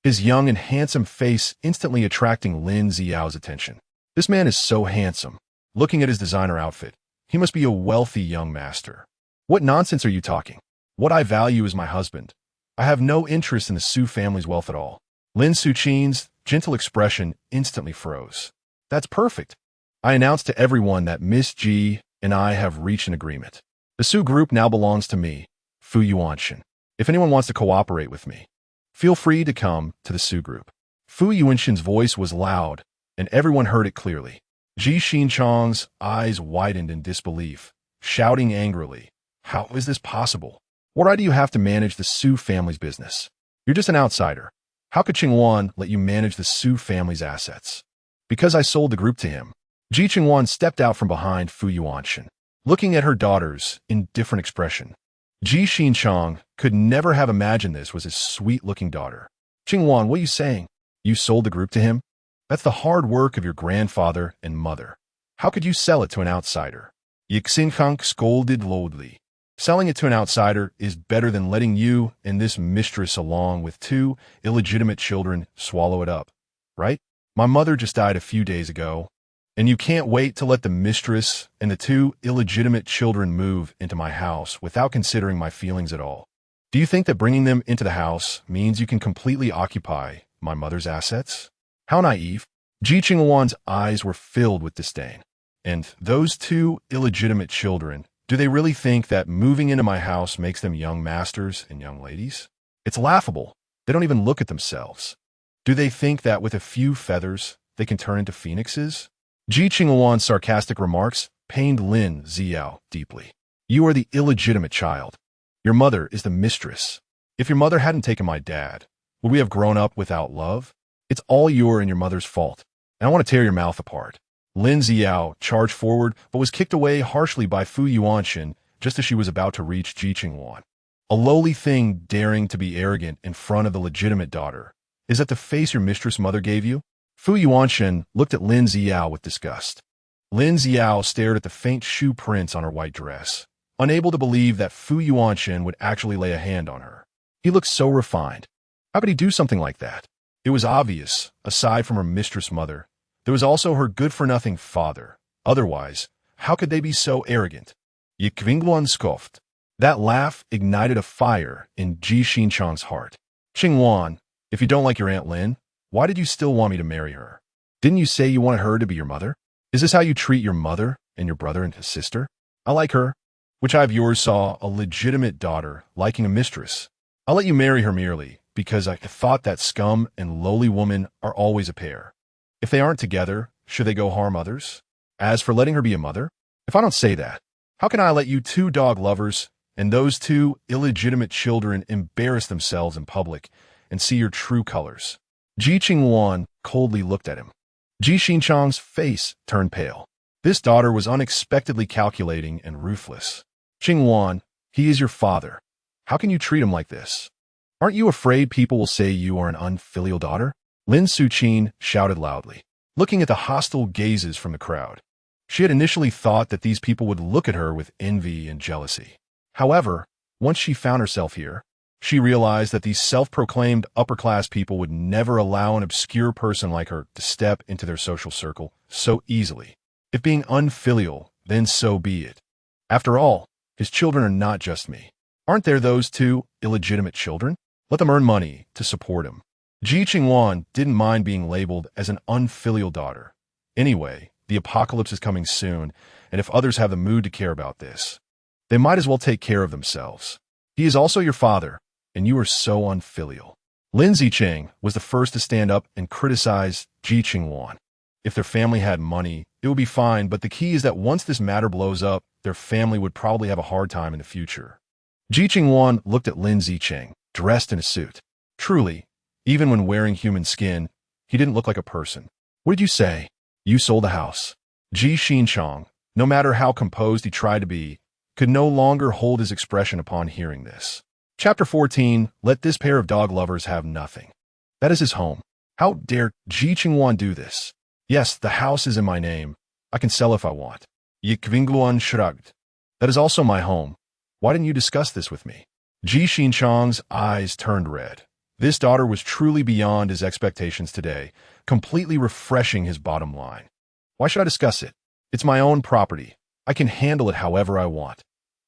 his young and handsome face instantly attracting Lin Xiao's attention. This man is so handsome. Looking at his designer outfit, he must be a wealthy young master. What nonsense are you talking? What I value is my husband. I have no interest in the Su family's wealth at all. Lin Suqin's gentle expression instantly froze. That's perfect. I announced to everyone that Miss Ji and I have reached an agreement. The Su group now belongs to me, Fu Yuanxin. If anyone wants to cooperate with me, feel free to come to the Su group. Fu Yuanxin's voice was loud, and everyone heard it clearly. Ji Qingluan's eyes widened in disbelief, shouting angrily, "How is this possible? What right do you have to manage the Su family's business? You're just an outsider. How could Qingluan let you manage the Su family's assets?" Because I sold the group to him. Ji Qingluan stepped out from behind Fu Yuanxin, looking at her daughters in different expression. Ji Qingluan could never have imagined this was his sweet-looking daughter. "Qingluan, what are you saying? You sold the group to him? That's the hard work of your grandfather and mother. How could you sell it to an outsider?" Yi Qingluan scolded loudly. "Selling it to an outsider is better than letting you and this mistress along with 2 illegitimate children swallow it up, right? My mother just died a few days ago, and you can't wait to let the mistress and the 2 illegitimate children move into my house without considering my feelings at all. Do you think that bringing them into the house means you can completely occupy my mother's assets? How naive." Ji Qingluan's eyes were filled with disdain. "And those 2 illegitimate children, do they really think that moving into my house makes them young masters and young ladies? It's laughable. They don't even look at themselves. Do they think that with a few feathers, they can turn into phoenixes?" Ji Qingluan's sarcastic remarks pained Lin Xiao deeply. "You are the illegitimate child. Your mother is the mistress. If your mother hadn't taken my dad, would we have grown up without love? It's all your and your mother's fault, and I want to tear your mouth apart. Lin Xiao charged forward but was kicked away harshly by Fu Yuanshan just as she was about to reach Ji Qingluan. A lowly thing daring to be arrogant in front of the legitimate daughter. Is that the face your mistress mother gave you? Fu Yuanshan looked at Lin Xiao with disgust. Lin Xiao stared at the faint shoe prints on her white dress, unable to believe that Fu Yuanshan would actually lay a hand on her. He looked so refined. How could he do something like that? It was obvious, aside from her mistress mother, there was also her good-for-nothing father. Otherwise, how could they be so arrogant? Ji Qingluan scoffed. That laugh ignited a fire in Ji Qingluan's heart. Qingluan, if you don't like your Aunt Lin, why did you still want me to marry her? Didn't you say you wanted her to be your mother? Is this how you treat your mother and your brother and his sister? I like her. Which eye of yours saw a legitimate daughter liking a mistress? I'll let you marry her merely because I thought that scum and lowly woman are always a pair. If they aren't together, should they go harm others? As for letting her be a mother, if I don't say that, how can I let you two dog lovers and those two illegitimate children embarrass themselves in public and see your true colors? Ji Qingluan coldly looked at him. Ji Qingluan's face turned pale. This daughter was unexpectedly calculating and ruthless. Qingluan, he is your father. How can you treat him like this? Aren't you afraid people will say you are an unfilial daughter? Lin Suqin shouted loudly, looking at the hostile gazes from the crowd. She had initially thought that these people would look at her with envy and jealousy. However, once she found herself here, she realized that these self-proclaimed upper-class people would never allow an obscure person like her to step into their social circle so easily. If being unfilial, then so be it. After all, his children are not just me. Aren't there those two illegitimate children? Let them earn money to support him. Ji Qingluan didn't mind being labeled as an unfilial daughter. Anyway, the apocalypse is coming soon, and if others have the mood to care about this, they might as well take care of themselves. He is also your father, and you are so unfilial. Lin Zicheng was the first to stand up and criticize Ji Qingluan. If their family had money, it would be fine, but the key is that once this matter blows up, their family would probably have a hard time in the future. Ji Qingluan looked at Lin Zicheng, dressed in a suit. Truly, even when wearing human skin, he didn't look like a person. What did you say? You sold the house. Ji Qingluan, no matter how composed he tried to be, could no longer hold his expression upon hearing this. Chapter 14, let this pair of dog lovers have nothing. That is his home. How dare Ji Qingluan do this? Yes, the house is in my name. I can sell if I want. Ji Qingluan shrugged. That is also my home. Why didn't you discuss this with me? Ji Qingluan's eyes turned red. This daughter was truly beyond his expectations today, completely refreshing his bottom line. Why should I discuss it? It's my own property. I can handle it however I want.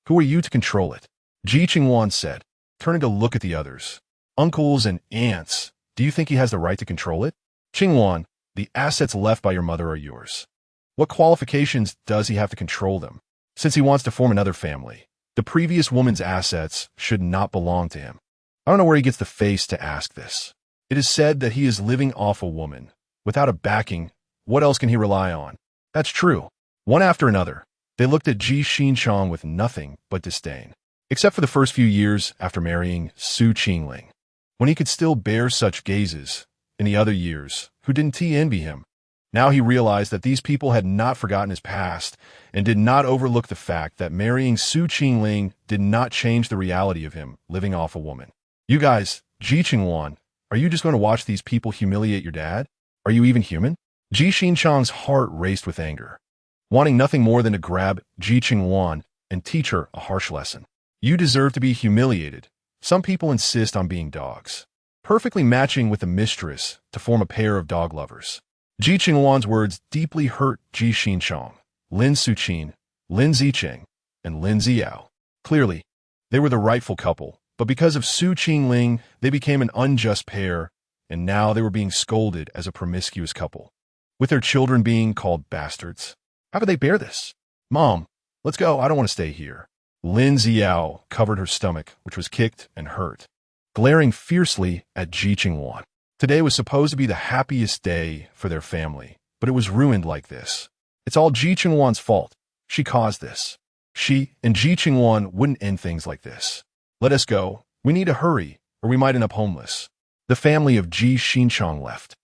Who are you to control it? Ji Qingluan said, turning to look at the others. Uncles and aunts, do you think he has the right to control it? Qingluan, the assets left by your mother are yours. What qualifications does he have to control them? Since he wants to form another family, the previous woman's assets should not belong to him. I don't know where he gets the face to ask this. It is said that he is living off a woman. Without a backing, what else can he rely on? That's true. One after another, they looked at Ji Qingluan with nothing but disdain, except for the first few years after marrying Su Qingling, when he could still bear such gazes. In the other years, who didn't he envy him? Now he realized that these people had not forgotten his past and did not overlook the fact that marrying Su Qingling did not change the reality of him living off a woman. You guys, Ji Qingluan, are you just going to watch these people humiliate your dad? Are you even human? Ji Qingluan's heart raced with anger, wanting nothing more than to grab Ji Qingluan and teach her a harsh lesson. You deserve to be humiliated. Some people insist on being dogs, perfectly matching with a mistress to form a pair of dog lovers. Ji Qingluan's words deeply hurt Ji Qingluan, Lin Suqin, Lin Zicheng, and Lin Xiao. Clearly, they were the rightful couple, but because of Su Qingling, they became an unjust pair, and now they were being scolded as a promiscuous couple, with their children being called bastards. How could they bear this? Mom, let's go. I don't want to stay here. Lin Xiao covered her stomach, which was kicked and hurt, glaring fiercely at Ji Qingluan. Today was supposed to be the happiest day for their family, but it was ruined like this. It's all Ji Qingluan's fault. She caused this. She and Ji Qingluan wouldn't end things like this. Let us go. We need to hurry, or we might end up homeless. The family of Ji Qingluan left.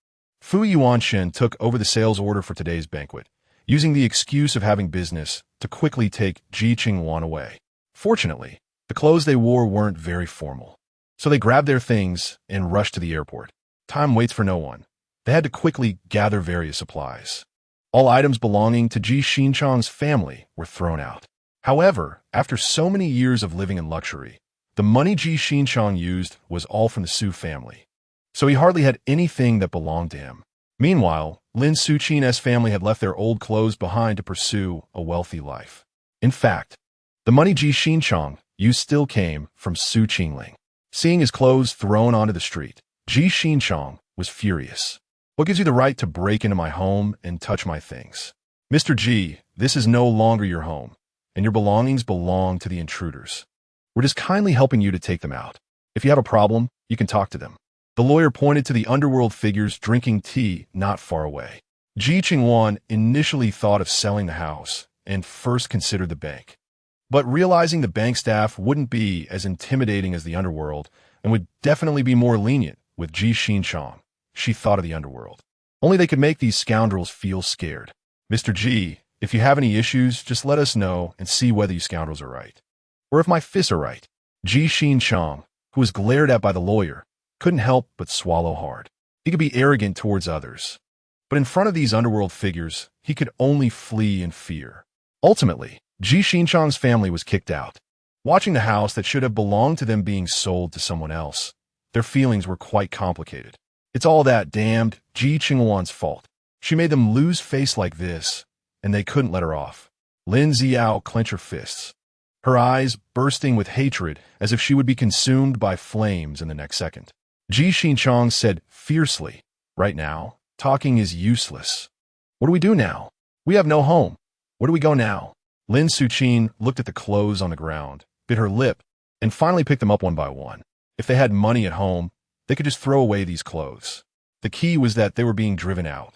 Fu Yuanshen took over the sales order for today's banquet, using the excuse of having business to quickly take Ji Qingluan away. Fortunately, the clothes they wore weren't very formal, so they grabbed their things and rushed to the airport. Time waits for no one. They had to quickly gather various supplies. All items belonging to Ji Qingluan's family were thrown out. However, after so many years of living in luxury, the money Ji Qingluan used was all from the Su family, so he hardly had anything that belonged to him. Meanwhile, Lin Suqing's family had left their old clothes behind to pursue a wealthy life. In fact, the money Ji Qingluan used still came from Su Qingling. Seeing his clothes thrown onto the street, Ji Qingluan was furious. What gives you the right to break into my home and touch my things? Mr. Ji, this is no longer your home, and your belongings belong to the intruders. We're just kindly helping you to take them out. If you have a problem, you can talk to them. The lawyer pointed to the underworld figures drinking tea not far away. Ji Qingluan initially thought of selling the house and first considered the bank. But realizing the bank staff wouldn't be as intimidating as the underworld and would definitely be more lenient with Ji Qingluan, she thought of the underworld. Only they could make these scoundrels feel scared. Mr. Ji, if you have any issues, just let us know and see whether you scoundrels are right. Or if my fists are right. Ji Qingluan, who was glared at by the lawyer, couldn't help but swallow hard. He could be arrogant towards others, but in front of these underworld figures, he could only flee in fear. Ultimately, Ji Qingluan's family was kicked out. Watching the house that should have belonged to them being sold to someone else, their feelings were quite complicated. It's all that damned Ji Qingluan's fault. She made them lose face like this, and they couldn't let her off. Lin Xiao clenched her fists, her eyes bursting with hatred as if she would be consumed by flames in the next second. Ji Qingluan said fiercely, "Right now, talking is useless. What do we do now? We have no home. Where do we go now?" Lin Suqing looked at the clothes on the ground, bit her lip, and finally picked them up one by one. If they had money at home, they could just throw away these clothes. The key was that they were being driven out,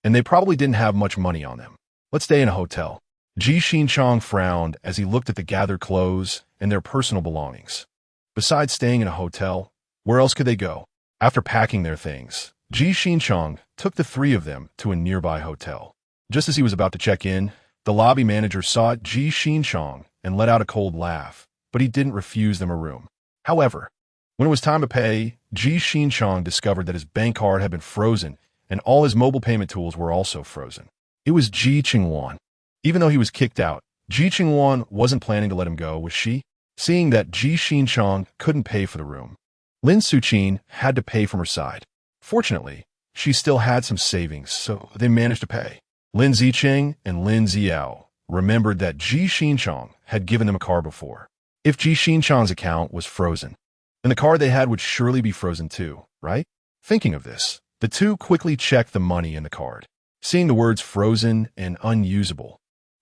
and they probably didn't have much money on them. Let's stay in a hotel. Ji Qingluan frowned as he looked at the gathered clothes and their personal belongings. Besides staying in a hotel, where else could they go? After packing their things, Ji Qingluan took the three of them to a nearby hotel. Just as he was about to check in, the lobby manager saw Ji Qingluan and let out a cold laugh, but he didn't refuse them a room. However, when it was time to pay, Ji Qingluan discovered that his bank card had been frozen and all his mobile payment tools were also frozen. It was Ji Qingluan. Even though he was kicked out, Ji Qingluan wasn't planning to let him go, was she? Seeing that Ji Qingluan couldn't pay for the room, Lin Suqing had to pay from her side. Fortunately, she still had some savings, so they managed to pay. Lin Ziqing and Lin Xiao remembered that Ji Qingluan had given them a card before. If Ji Qingluan's account was frozen, then the card they had would surely be frozen too, right? Thinking of this, the two quickly checked the money in the card. Seeing the words frozen and unusable,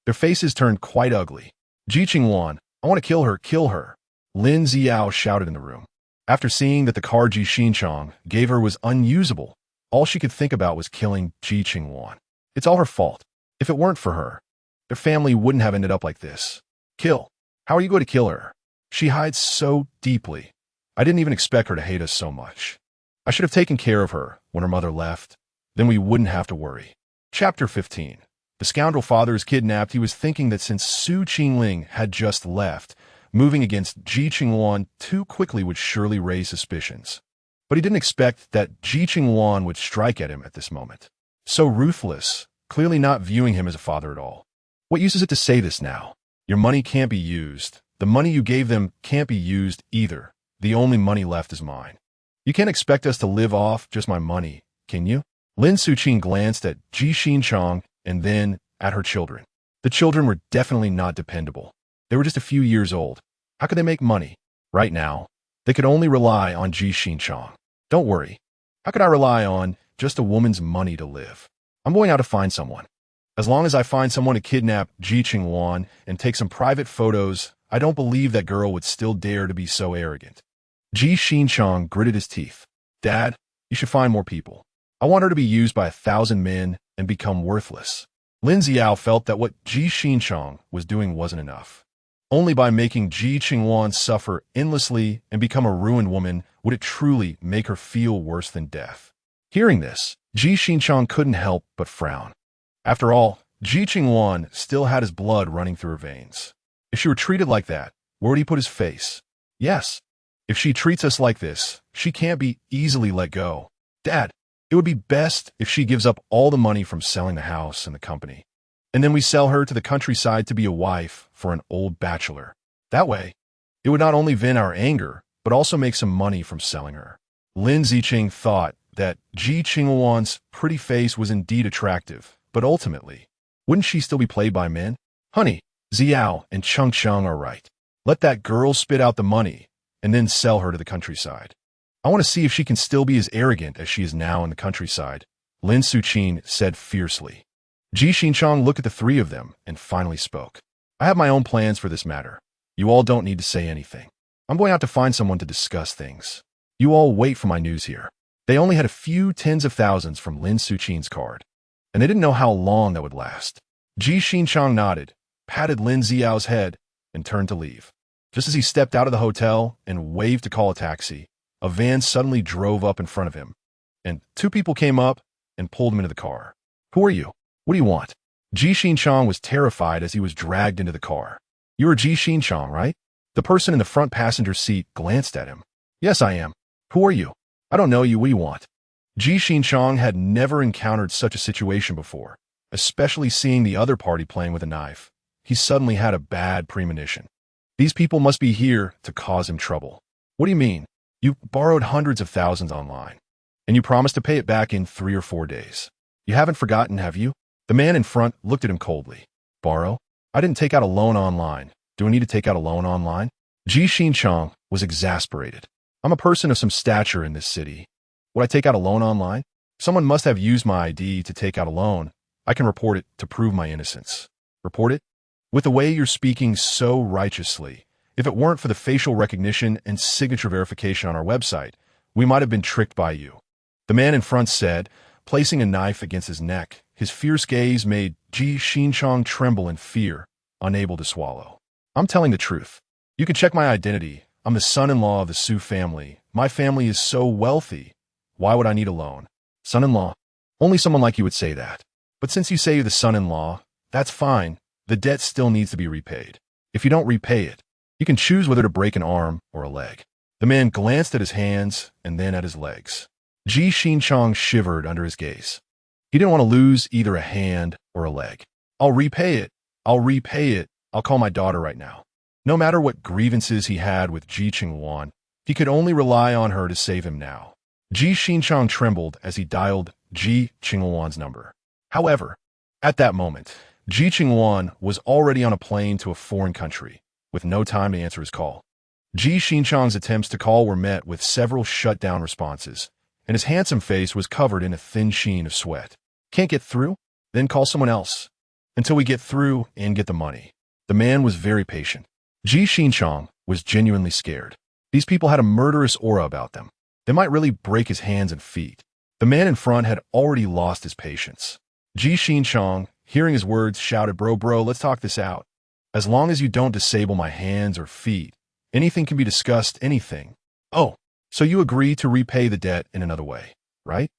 their faces turned quite ugly. Ji Qingluan, I want to kill her, kill her. Lin Xiao shouted in the room. After seeing that the card Ji Qingluan gave her was unusable, all she could think about was killing Ji Qingluan. It's all her fault. If it weren't for her, their family wouldn't have ended up like this. Kill. How are you going to kill her? She hides so deeply. I didn't even expect her to hate us so much. I should have taken care of her when her mother left. Then we wouldn't have to worry. Chapter 15. The scoundrel father is kidnapped. He was thinking that since Su Qingling had just left, moving against Ji Qingluan too quickly would surely raise suspicions. But he didn't expect that Ji Qingluan would strike at him at this moment. So ruthless, clearly not viewing him as a father at all. What use is it to say this now? Your money can't be used. The money you gave them can't be used either. The only money left is mine. You can't expect us to live off just my money, can you? Lin Suqing glanced at Ji Qingluan and then at her children. The children were definitely not dependable. They were just a few years old. How could they make money? Right now, they could only rely on Ji Qingluan. Don't worry. How could I rely on just a woman's money to live? I'm going out to find someone. As long as I find someone to kidnap Ji Qingluan and take some private photos, I don't believe that girl would still dare to be so arrogant. Ji Qingluan gritted his teeth. Dad, you should find more people. I want her to be used by 1,000 men and become worthless. Lin Xiao felt that what Ji Qingluan was doing wasn't enough. Only by making Ji Qingluan suffer endlessly and become a ruined woman would it truly make her feel worse than death. Hearing this, Ji Qingluan couldn't help but frown. After all, Ji Qingluan still had his blood running through her veins. If she were treated like that, where would he put his face? Yes. If she treats us like this, she can't be easily let go. Dad, it would be best if she gives up all the money from selling the house and the company. And then we sell her to the countryside to be a wife for an old bachelor. That way, it would not only vent our anger, but also make some money from selling her. Lin Ziqing thought that Ji Qingluan's pretty face was indeed attractive, but ultimately, wouldn't she still be played by men? Honey, Xiao and Cheng are right. Let that girl spit out the money and then sell her to the countryside. I want to see if she can still be as arrogant as she is now in the countryside, Lin Suqin said fiercely. Ji Qingluan looked at the three of them and finally spoke. I have my own plans for this matter. You all don't need to say anything. I'm going out to find someone to discuss things. You all wait for my news here. They only had a few tens of thousands from Lin Suqin's card, and they didn't know how long that would last. Ji Qingluan nodded, patted Lin Xiao's head, and turned to leave. Just as he stepped out of the hotel and waved to call a taxi, a van suddenly drove up in front of him, and two people came up and pulled him into the car. Who are you? What do you want? Ji Qingluan was terrified as he was dragged into the car. You are Ji Qingluan, right? The person in the front passenger seat glanced at him. Yes, I am. Who are you? I don't know you. What do you want? Ji Qingluan had never encountered such a situation before, especially seeing the other party playing with a knife. He suddenly had a bad premonition. These people must be here to cause him trouble. What do you mean? You borrowed hundreds of thousands online, and you promised to pay it back in 3 or 4 days. You haven't forgotten, have you? The man in front looked at him coldly. Borrow? I didn't take out a loan online. Do I need to take out a loan online? Ji Qingluan was exasperated. I'm a person of some stature in this city. Would I take out a loan online? Someone must have used my ID to take out a loan. I can report it to prove my innocence. Report it? With the way you're speaking so righteously, if it weren't for the facial recognition and signature verification on our website, we might have been tricked by you. The man in front said, placing a knife against his neck. His fierce gaze made Ji Qingluan tremble in fear, unable to swallow. I'm telling the truth. You can check my identity. I'm the son-in-law of the Su family. My family is so wealthy. Why would I need a loan? Son-in-law? Only someone like you would say that. But since you say you're the son-in-law, that's fine. The debt still needs to be repaid. If you don't repay it, you can choose whether to break an arm or a leg. The man glanced at his hands and then at his legs. Ji Qingluan shivered under his gaze. He didn't want to lose either a hand or a leg. I'll repay it. I'll repay it. I'll call my daughter right now. No matter what grievances he had with Ji Qingluan, he could only rely on her to save him now. Ji Qingluan trembled as he dialed Ji Qingluan's number. However, at that moment, Ji Qingluan was already on a plane to a foreign country, with no time to answer his call. Ji Qingluan's attempts to call were met with several shut-down responses, and his handsome face was covered in a thin sheen of sweat. Can't get through? Then call someone else. Until we get through and get the money. The man was very patient. Ji Qingluan was genuinely scared. These people had a murderous aura about them. They might really break his hands and feet. The man in front had already lost his patience. Ji Qingluan, hearing his words, shouted, Bro, let's talk this out. As long as you don't disable my hands or feet, anything can be discussed, anything. Oh, so you agree to repay the debt in another way, right?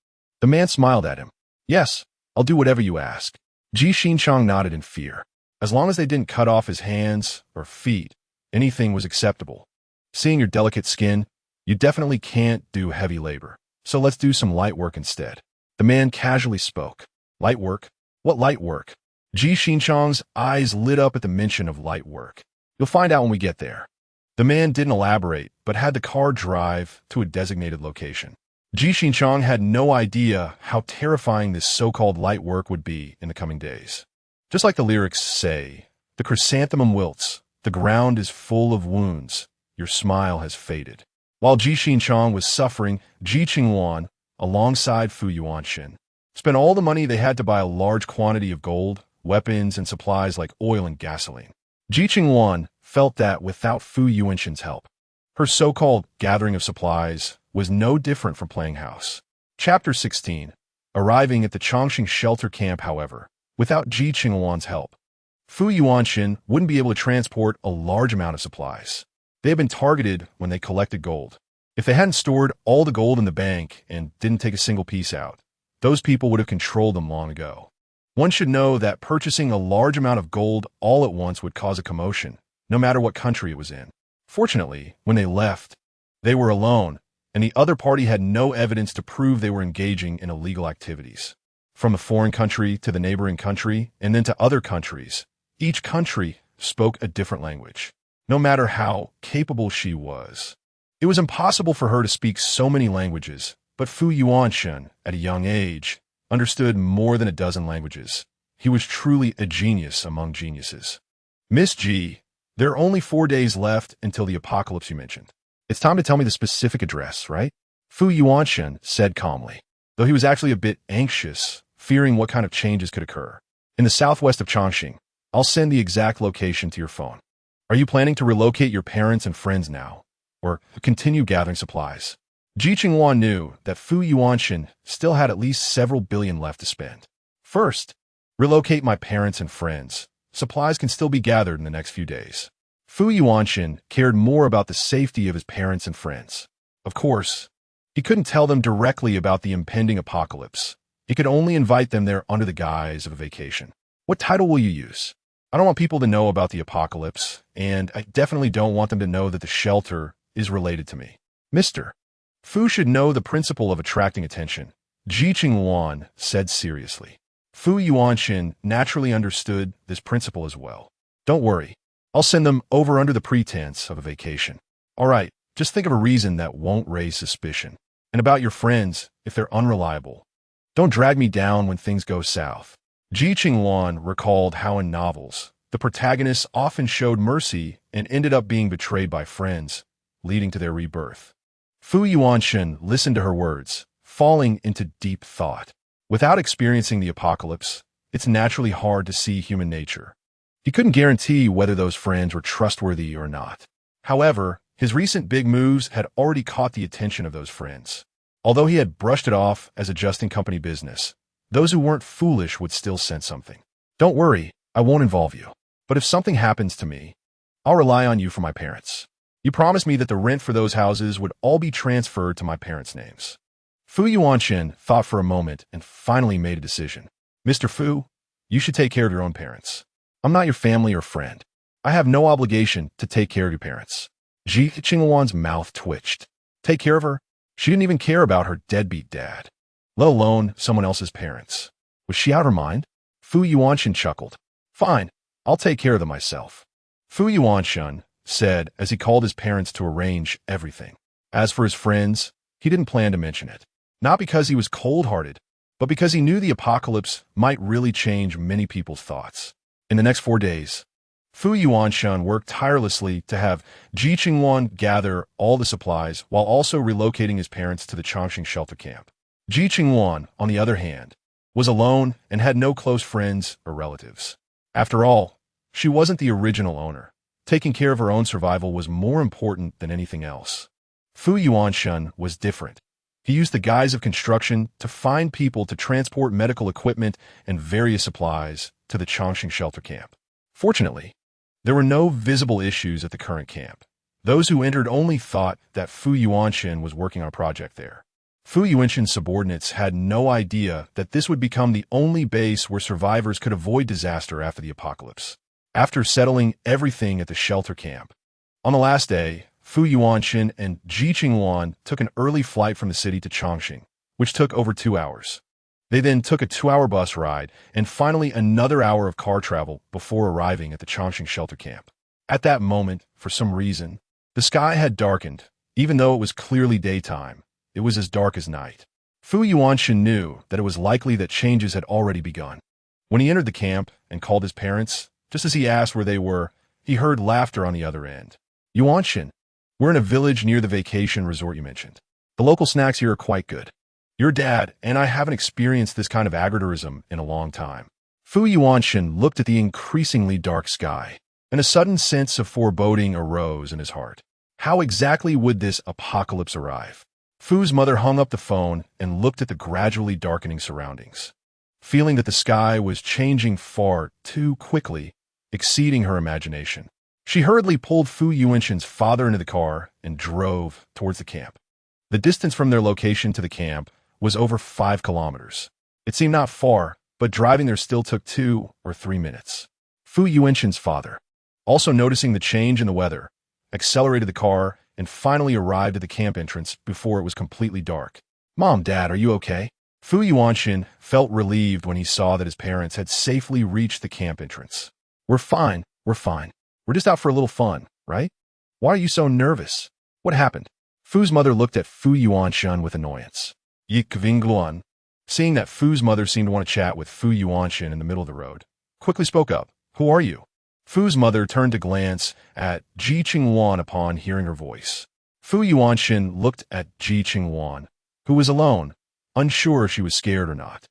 The man smiled at him. Yes, I'll do whatever you ask. Ji Qingluan nodded in fear. As long as they didn't cut off his hands or feet, anything was acceptable. Seeing your delicate skin, you definitely can't do heavy labor. So let's do some light work instead. The man casually spoke. Light work? What light work? Ji Qingluan's eyes lit up at the mention of light work. You'll find out when we get there. The man didn't elaborate, but had the car drive to a designated location. Ji Qingluan had no idea how terrifying this so-called light work would be in the coming days. Just like the lyrics say, the chrysanthemum wilts, the ground is full of wounds, your smile has faded. While Ji Qingluan was suffering, Ji Qingluan, alongside Fu Yuanxin, spent all the money they had to buy a large quantity of gold, weapons, and supplies like oil and gasoline. Ji Qingluan felt that without Fu Yuanxin's help, her so-called gathering of supplies was no different from playing house. Chapter 16. Arriving at the Chongqing shelter camp, however, without Ji Qingluan's help, Fu Yuanshan wouldn't be able to transport a large amount of supplies. They had been targeted when they collected gold. If they hadn't stored all the gold in the bank and didn't take a single piece out, those people would have controlled them long ago. One should know that purchasing a large amount of gold all at once would cause a commotion, no matter what country it was in. Fortunately, when they left, they were alone, and the other party had no evidence to prove they were engaging in illegal activities. From a foreign country to the neighboring country, and then to other countries, each country spoke a different language, no matter how capable she was. It was impossible for her to speak so many languages, but Fu Yuanshan, at a young age, understood more than a dozen languages. He was truly a genius among geniuses. Miss Ji, there are only 4 days left until the apocalypse you mentioned. It's time to tell me the specific address, right? Fu Yuanshan said calmly, though he was actually a bit anxious, fearing what kind of changes could occur. In the southwest of Chongqing, I'll send the exact location to your phone. Are you planning to relocate your parents and friends now, or continue gathering supplies? Ji Qingluan knew that Fu Yuanshan still had at least several billion left to spend. First, relocate my parents and friends. Supplies can still be gathered in the next few days. Fu Yuanshan cared more about the safety of his parents and friends. Of course, he couldn't tell them directly about the impending apocalypse. He could only invite them there under the guise of a vacation. What title will you use? I don't want people to know about the apocalypse, and I definitely don't want them to know that the shelter is related to me. Mr. Fu should know the principle of attracting attention, Ji Qingluan said seriously. Fu Yuanshan naturally understood this principle as well. Don't worry, I'll send them over under the pretense of a vacation. All right, just think of a reason that won't raise suspicion. And about your friends, if they're unreliable. Don't drag me down when things go south. Ji Qingluan recalled how in novels, the protagonists often showed mercy and ended up being betrayed by friends, leading to their rebirth. Fu Yuanshan listened to her words, falling into deep thought. Without experiencing the apocalypse, it's naturally hard to see human nature. He couldn't guarantee whether those friends were trustworthy or not. However, his recent big moves had already caught the attention of those friends. Although he had brushed it off as a just-in-company business, those who weren't foolish would still sense something. Don't worry, I won't involve you. But if something happens to me, I'll rely on you for my parents. You promised me that the rent for those houses would all be transferred to my parents' names. Fu Yuanshan thought for a moment and finally made a decision. Mr. Fu, you should take care of your own parents. I'm not your family or friend. I have no obligation to take care of your parents. Ji Qingluan's mouth twitched. Take care of her? She didn't even care about her deadbeat dad, let alone someone else's parents. Was she out of her mind? Fu Yuanshan chuckled. Fine, I'll take care of them myself. Fu Yuanshan said as he called his parents to arrange everything. As for his friends, he didn't plan to mention it. Not because he was cold-hearted, but because he knew the apocalypse might really change many people's thoughts. In the next 4 days, Fu Yuanshan worked tirelessly to have Ji Qingluan gather all the supplies while also relocating his parents to the Chongqing shelter camp. Ji Qingluan, on the other hand, was alone and had no close friends or relatives. After all, she wasn't the original owner. Taking care of her own survival was more important than anything else. Fu Yuanshan was different. He used the guise of construction to find people to transport medical equipment and various supplies to the Chongqing shelter camp. Fortunately, there were no visible issues at the current camp. Those who entered only thought that Fu Yuanshan was working on a project there. Fu Yuanshan's subordinates had no idea that this would become the only base where survivors could avoid disaster after the apocalypse. After settling everything at the shelter camp, on the last day, Fu Yuanshan and Ji Qingluan took an early flight from the city to Chongqing, which took over 2 hours. They then took a 2-hour bus ride and finally another hour of car travel before arriving at the Chongqing shelter camp. At that moment, for some reason, the sky had darkened. Even though it was clearly daytime, it was as dark as night. Fu Yuanshan knew that it was likely that changes had already begun. When he entered the camp and called his parents, just as he asked where they were, he heard laughter on the other end. Yuanshan, we're in a village near the vacation resort you mentioned. The local snacks here are quite good. Your dad and I haven't experienced this kind of agritourism in a long time. Fu Yuanshan looked at the increasingly dark sky, and a sudden sense of foreboding arose in his heart. How exactly would this apocalypse arrive? Fu's mother hung up the phone and looked at the gradually darkening surroundings. Feeling that the sky was changing far too quickly, exceeding her imagination. She hurriedly pulled Fu Yuanshan's father into the car and drove towards the camp. The distance from their location to the camp was over 5 kilometers. It seemed not far, but driving there still took 2 or 3 minutes. Fu Yuanshan's father, also noticing the change in the weather, accelerated the car and finally arrived at the camp entrance before it was completely dark. "Mom, Dad, are you okay?" Fu Yuanshan felt relieved when he saw that his parents had safely reached the camp entrance. We're fine. We're just out for a little fun, right? Why are you so nervous? What happened?" Fu's mother looked at Fu Yuanshan with annoyance. Ji Qingluan, seeing that Fu's mother seemed to want to chat with Fu Yuanshan in the middle of the road, quickly spoke up. "Who are you?" Fu's mother turned to glance at Ji Qingluan upon hearing her voice. Fu Yuanshan looked at Ji Qingluan, who was alone, unsure if she was scared or not.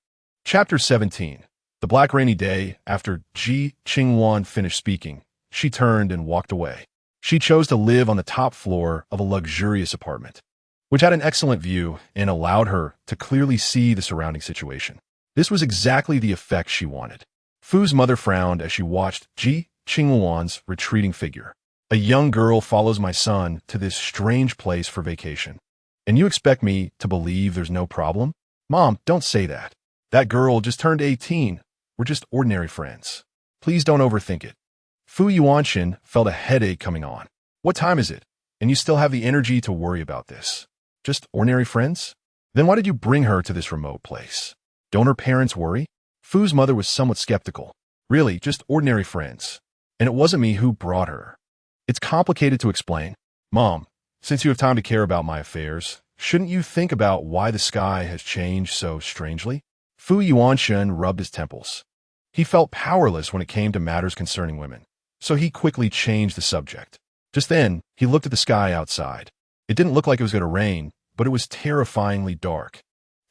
Chapter 17. The black rainy day, after Ji Qingluan finished speaking, she turned and walked away. She chose to live on the top floor of a luxurious apartment, which had an excellent view and allowed her to clearly see the surrounding situation. This was exactly the effect she wanted. Fu's mother frowned as she watched Ji Qingluan's retreating figure. "A young girl follows my son to this strange place for vacation. And you expect me to believe there's no problem? Mom, don't say that. That girl just turned 18. We're just ordinary friends. Please don't overthink it." Fu Yuanshan felt a headache coming on. "What time is it? And you still have the energy to worry about this? Just ordinary friends? Then why did you bring her to this remote place? Don't her parents worry?" Fu's mother was somewhat skeptical. "Really, just ordinary friends. And it wasn't me who brought her. It's complicated to explain. Mom, since you have time to care about my affairs, shouldn't you think about why the sky has changed so strangely?" Fu Yuanshan rubbed his temples. He felt powerless when it came to matters concerning women, so he quickly changed the subject. Just then, he looked at the sky outside. It didn't look like it was going to rain, but it was terrifyingly dark.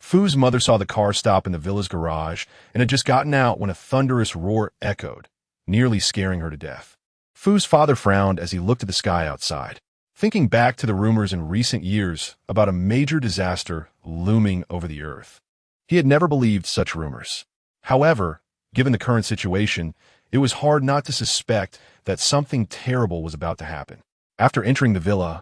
Fu's mother saw the car stop in the villa's garage and had just gotten out when a thunderous roar echoed, nearly scaring her to death. Fu's father frowned as he looked at the sky outside, thinking back to the rumors in recent years about a major disaster looming over the earth. He had never believed such rumors. However, given the current situation, it was hard not to suspect that something terrible was about to happen. After entering the villa,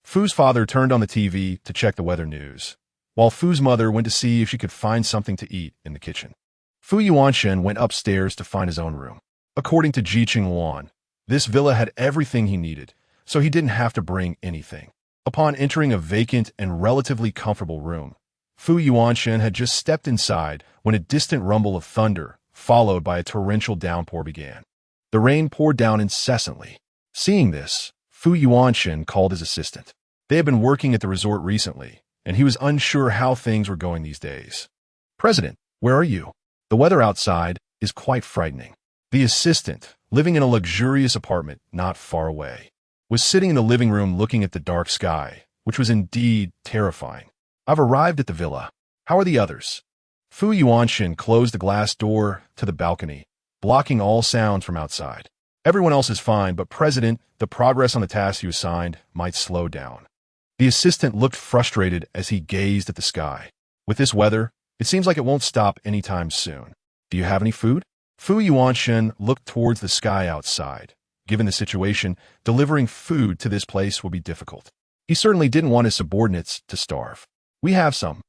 Fu's father turned on the TV to check the weather news, while Fu's mother went to see if she could find something to eat in the kitchen. Fu Yuanshan went upstairs to find his own room. According to Ji Qingluan, this villa had everything he needed, so he didn't have to bring anything. Upon entering a vacant and relatively comfortable room, Fu Yuanshan had just stepped inside when a distant rumble of thunder, followed by a torrential downpour, began. The rain poured down incessantly. Seeing this, Fu Yuanshan called his assistant. They had been working at the resort recently, and he was unsure how things were going these days. "President, where are you? The weather outside is quite frightening." The assistant, living in a luxurious apartment not far away, was sitting in the living room looking at the dark sky, which was indeed terrifying. "I've arrived at the villa. How are the others?" Fu Yuanshan closed the glass door to the balcony, blocking all sounds from outside. "Everyone else is fine, but President, the progress on the task you assigned might slow down." The assistant looked frustrated as he gazed at the sky. "With this weather, it seems like it won't stop anytime soon. Do you have any food?" Fu Yuanshan looked towards the sky outside. Given the situation, delivering food to this place would be difficult. He certainly didn't want his subordinates to starve. "We have some,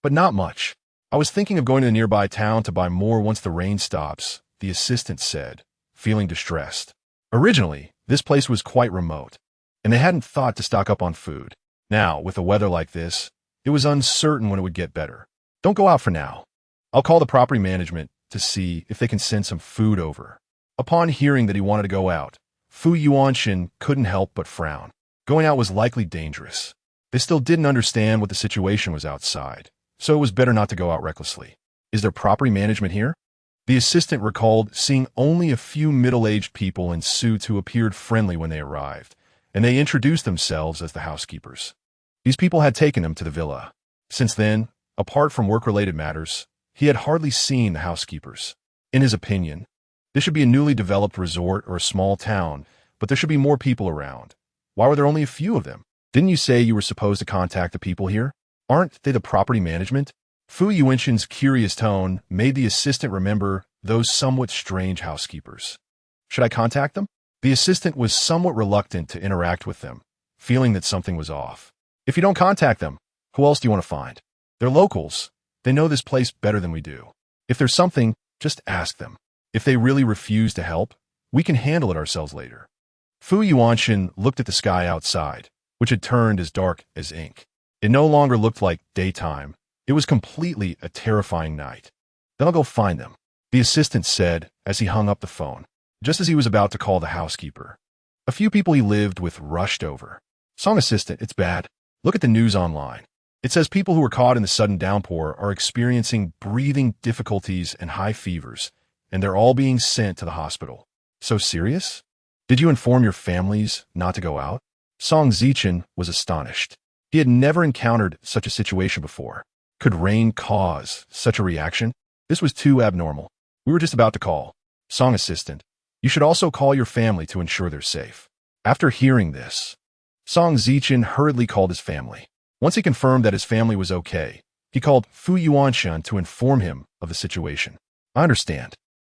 but not much. I was thinking of going to the nearby town to buy more once the rain stops," the assistant said, feeling distressed. Originally, this place was quite remote, and they hadn't thought to stock up on food. Now, with the weather like this, it was uncertain when it would get better. "Don't go out for now. I'll call the property management to see if they can send some food over." Upon hearing that he wanted to go out, Fu Yuanshan couldn't help but frown. Going out was likely dangerous. They still didn't understand what the situation was outside, so it was better not to go out recklessly. "Is there property management here?" The assistant recalled seeing only a few middle-aged people in suits who appeared friendly when they arrived, and they introduced themselves as the housekeepers. These people had taken him to the villa. Since then, apart from work-related matters, he had hardly seen the housekeepers. In his opinion, this should be a newly developed resort or a small town, but there should be more people around. Why were there only a few of them? "Didn't you say you were supposed to contact the people here? Aren't they the property management?" Fu Yuanshan's curious tone made the assistant remember those somewhat strange housekeepers. Should I contact them? The assistant was somewhat reluctant to interact with them, feeling that something was off. If you don't contact them, who else do you want to find? They're locals. They know this place better than we do. If there's something, just ask them. If they really refuse to help, we can handle it ourselves later. Fu Yuanshan looked at the sky outside, which had turned as dark as ink. It no longer looked like daytime. It was completely a terrifying night. Then I'll go find them, the assistant said as he hung up the phone, just as he was about to call the housekeeper. A few people he lived with rushed over. Song assistant, it's bad. Look at the news online. It says people who were caught in the sudden downpour are experiencing breathing difficulties and high fevers, and they're all being sent to the hospital. So serious? Did you inform your families not to go out? Song Zichen was astonished. He had never encountered such a situation before. Could rain cause such a reaction? This was too abnormal. We were just about to call. Song assistant, you should also call your family to ensure they're safe. After hearing this, Song Zichen hurriedly called his family. Once he confirmed that his family was okay, he called Fu Yuanshan to inform him of the situation. I understand.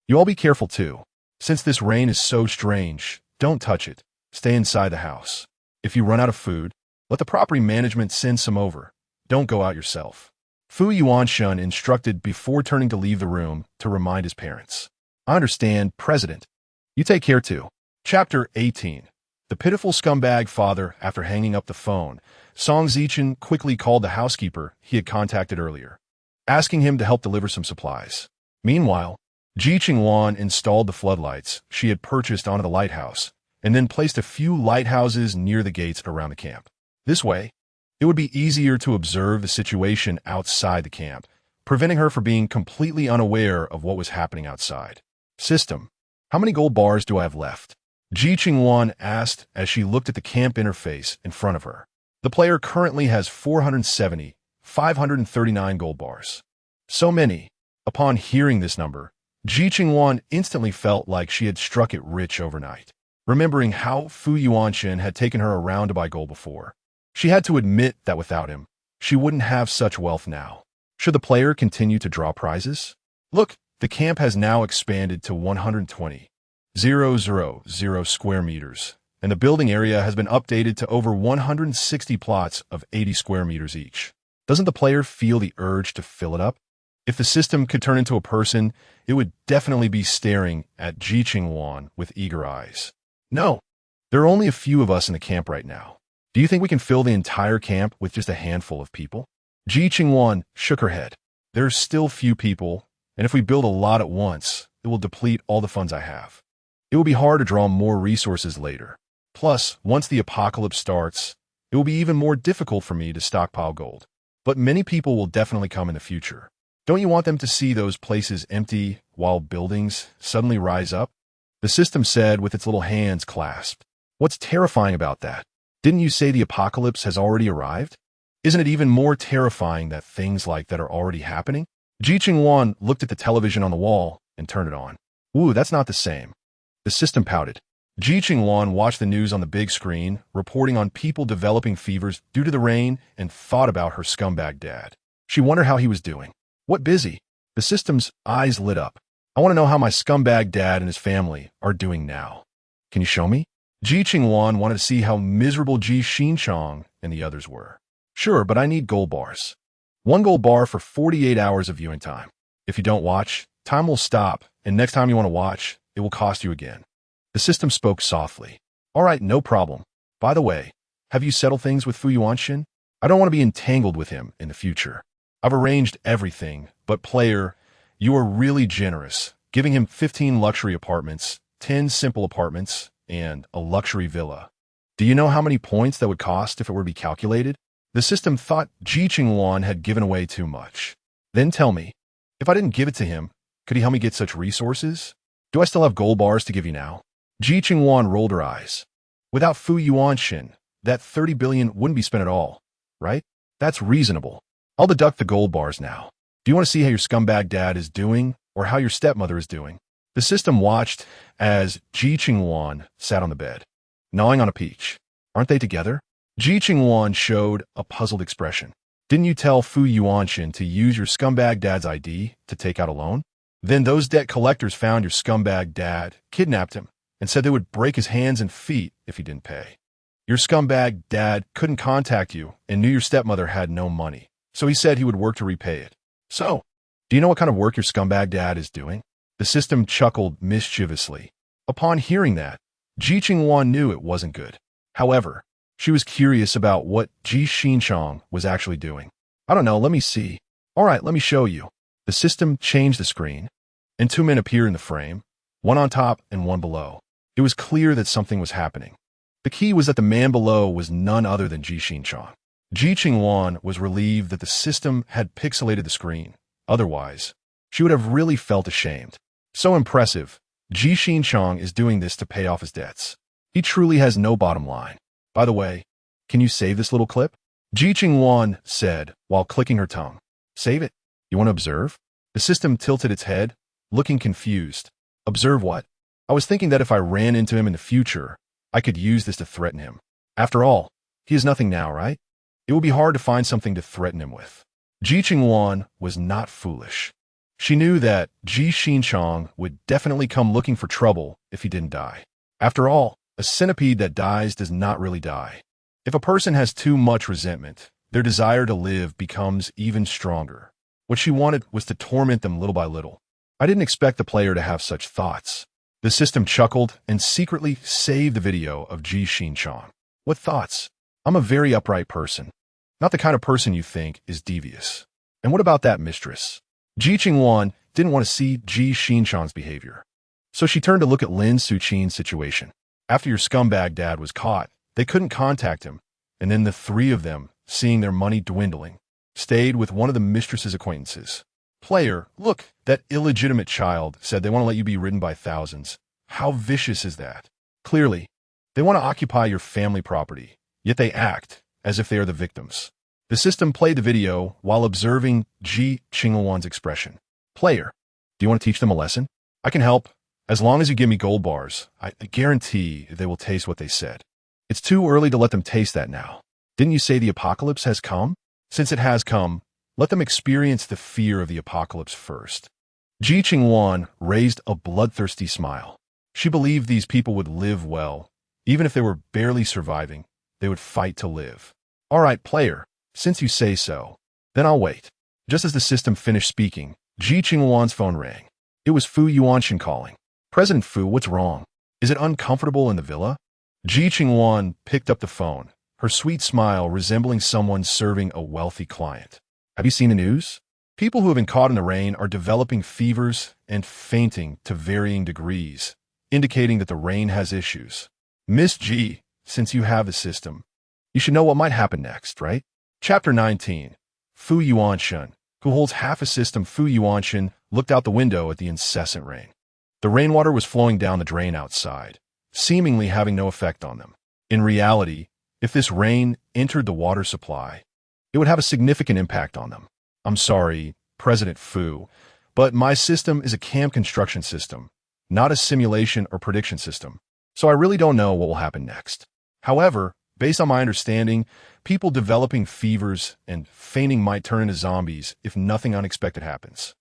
You all be careful too. Since this rain is so strange, don't touch it. Stay inside the house. If you run out of food, let the property management send some over. Don't go out yourself. Fu Yuanshan instructed before turning to leave the room to remind his parents. I understand, President. You take care too. Chapter 18. The pitiful scumbag father. After hanging up the phone, Song Zichen quickly called the housekeeper he had contacted earlier, asking him to help deliver some supplies. Meanwhile, Ji Qingluan installed the floodlights she had purchased onto the lighthouse and then placed a few lighthouses near the gates around the camp. This way, it would be easier to observe the situation outside the camp, preventing her from being completely unaware of what was happening outside. System, how many gold bars do I have left? Ji Qingluan asked as she looked at the camp interface in front of her. The player currently has 539 gold bars. So many. Upon hearing this number, Ji Qingluan instantly felt like she had struck it rich overnight. Remembering how Fu Yuanshan had taken her around to buy gold before, she had to admit that without him, she wouldn't have such wealth now. Should the player continue to draw prizes? Look, the camp has now expanded to 120,000 square meters, and the building area has been updated to over 160 plots of 80 square meters each. Doesn't the player feel the urge to fill it up? If the system could turn into a person, it would definitely be staring at Ji Qingluan with eager eyes. No, there are only a few of us in the camp right now. Do you think we can fill the entire camp with just a handful of people? Ji Qingluan shook her head. There's still few people, and if we build a lot at once, it will deplete all the funds I have. It will be hard to draw more resources later. Plus, once the apocalypse starts, it will be even more difficult for me to stockpile gold. But many people will definitely come in the future. Don't you want them to see those places empty while buildings suddenly rise up? The system said with its little hands clasped. What's terrifying about that? Didn't you say the apocalypse has already arrived? Isn't it even more terrifying that things like that are already happening? Ji Qingluan looked at the television on the wall and turned it on. Ooh, that's not the same. The system pouted. Ji Qingluan watched the news on the big screen, reporting on people developing fevers due to the rain, and thought about her scumbag dad. She wondered how he was doing. What busy? The system's eyes lit up. I want to know how my scumbag dad and his family are doing now. Can you show me? Ji Qingluan wanted to see how miserable Ji Xinchong and the others were. Sure, but I need gold bars. 1 gold bar for 48 hours of viewing time. If you don't watch, time will stop, and next time you want to watch, it will cost you again. The system spoke softly. All right, no problem. By the way, have you settled things with Fu Yuanshan? I don't want to be entangled with him in the future. I've arranged everything, but player, you are really generous, giving him 15 luxury apartments, 10 simple apartments, and a luxury villa. Do you know how many points that would cost if it were to be calculated? The system thought Ji Qingluan had given away too much. Then tell me, if I didn't give it to him, could he help me get such resources? Do I still have gold bars to give you now? Ji Qingluan rolled her eyes. Without Fu Yuanshan, that 30 billion wouldn't be spent at all, right? That's reasonable. I'll deduct the gold bars now. Do you want to see how your scumbag dad is doing or how your stepmother is doing? The system watched as Ji Qingluan sat on the bed, gnawing on a peach. Aren't they together? Ji Qingluan showed a puzzled expression. Didn't you tell Fu Yuanshan to use your scumbag dad's ID to take out a loan? Then those debt collectors found your scumbag dad, kidnapped him, and said they would break his hands and feet if he didn't pay. Your scumbag dad couldn't contact you and knew your stepmother had no money, so he said he would work to repay it. So, do you know what kind of work your scumbag dad is doing? The system chuckled mischievously. Upon hearing that, Ji Qingluan knew it wasn't good. However, she was curious about what Ji Qingluan was actually doing. I don't know, let me see. All right, let me show you. The system changed the screen, and 2 men appeared in the frame, one on top and one below. It was clear that something was happening. The key was that the man below was none other than Ji Qingluan. Ji Qingluan was relieved that the system had pixelated the screen. Otherwise, she would have really felt ashamed. So impressive, Ji Qingluan is doing this to pay off his debts. He truly has no bottom line. By the way, can you save this little clip? Ji Qingluan said while clicking her tongue. Save it? You want to observe? The system tilted its head, looking confused. Observe what? I was thinking that if I ran into him in the future, I could use this to threaten him. After all, he is nothing now, right? It would be hard to find something to threaten him with. Ji Qingluan was not foolish. She knew that Ji Qingluan would definitely come looking for trouble if he didn't die. After all, a centipede that dies does not really die. If a person has too much resentment, their desire to live becomes even stronger. What she wanted was to torment them little by little. I didn't expect the player to have such thoughts. The system chuckled and secretly saved the video of Ji Qingluan. What thoughts? I'm a very upright person. Not the kind of person you think is devious. And what about that mistress? Ji Qingluan didn't want to see Ji Qingluan's behavior. So she turned to look at Lin Suqin's situation. After your scumbag dad was caught, they couldn't contact him, and then the three of them, seeing their money dwindling, stayed with one of the mistress's acquaintances. Player, look, that illegitimate child said they want to let you be ridden by thousands. How vicious is that? Clearly, they want to occupy your family property, yet they act as if they are the victims. The system played the video while observing Ji Qingluan's expression. Player, do you want to teach them a lesson? I can help. As long as you give me gold bars, I guarantee they will taste what they said. It's too early to let them taste that now. Didn't you say the apocalypse has come? Since it has come, let them experience the fear of the apocalypse first. Ji Qingluan raised a bloodthirsty smile. She believed these people would live well. Even if they were barely surviving, they would fight to live. All right, player, since you say so, then I'll wait. Just as the system finished speaking, Ji Qingluan's phone rang. It was Fu Yuanshan calling. President Fu, what's wrong? Is it uncomfortable in the villa? Ji Qingluan picked up the phone, her sweet smile resembling someone serving a wealthy client. Have you seen the news? People who have been caught in the rain are developing fevers and fainting to varying degrees, indicating that the rain has issues. Miss Ji, since you have the system, you should know what might happen next, right? Chapter 19. Fu Yuanshan, who holds half a system. Fu Yuanshan looked out the window at the incessant rain. The rainwater was flowing down the drain outside, seemingly having no effect on them. In reality, if this rain entered the water supply, it would have a significant impact on them. I'm sorry, President Fu, but my system is a camp construction system, not a simulation or prediction system, so I really don't know what will happen next. However, based on my understanding, people developing fevers and fainting might turn into zombies if nothing unexpected happens.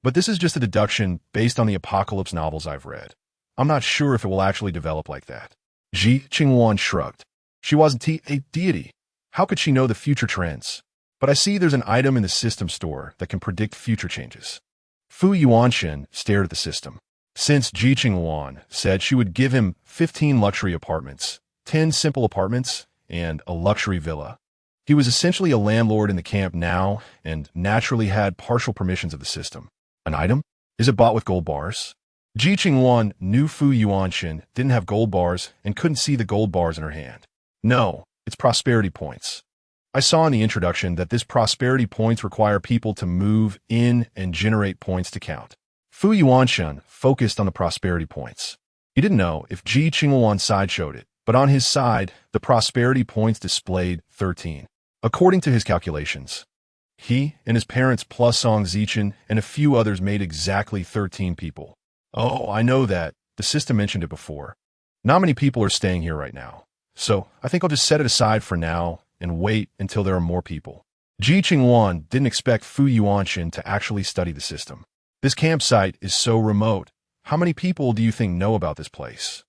But this is just a deduction based on the apocalypse novels I've read. I'm not sure if it will actually develop like that. Ji Qingluan shrugged. She wasn't a deity. How could she know the future trends? But I see there's an item in the system store that can predict future changes. Fu Yuanshan stared at the system. Since Ji Qingluan said she would give him 15 luxury apartments, 10 simple apartments, and a luxury villa, he was essentially a landlord in the camp now and naturally had partial permissions of the system. An item? Is it bought with gold bars? Ji Qingluan knew Fu Yuanshan didn't have gold bars and couldn't see the gold bars in her hand. No, it's prosperity points. I saw in the introduction that this prosperity points require people to move in and generate points to count. Fu Yuanshan focused on the prosperity points. He didn't know if Ji Qingluan's side showed it, but on his side, the prosperity points displayed 13. According to his calculations, he and his parents plus Song Zichen and a few others made exactly 13 people. Oh, I know that. The system mentioned it before. Not many people are staying here right now. So I think I'll just set it aside for now and wait until there are more people. Ji Qingluan didn't expect Fu Yuanshan to actually study the system. This campsite is so remote. How many people do you think know about this place?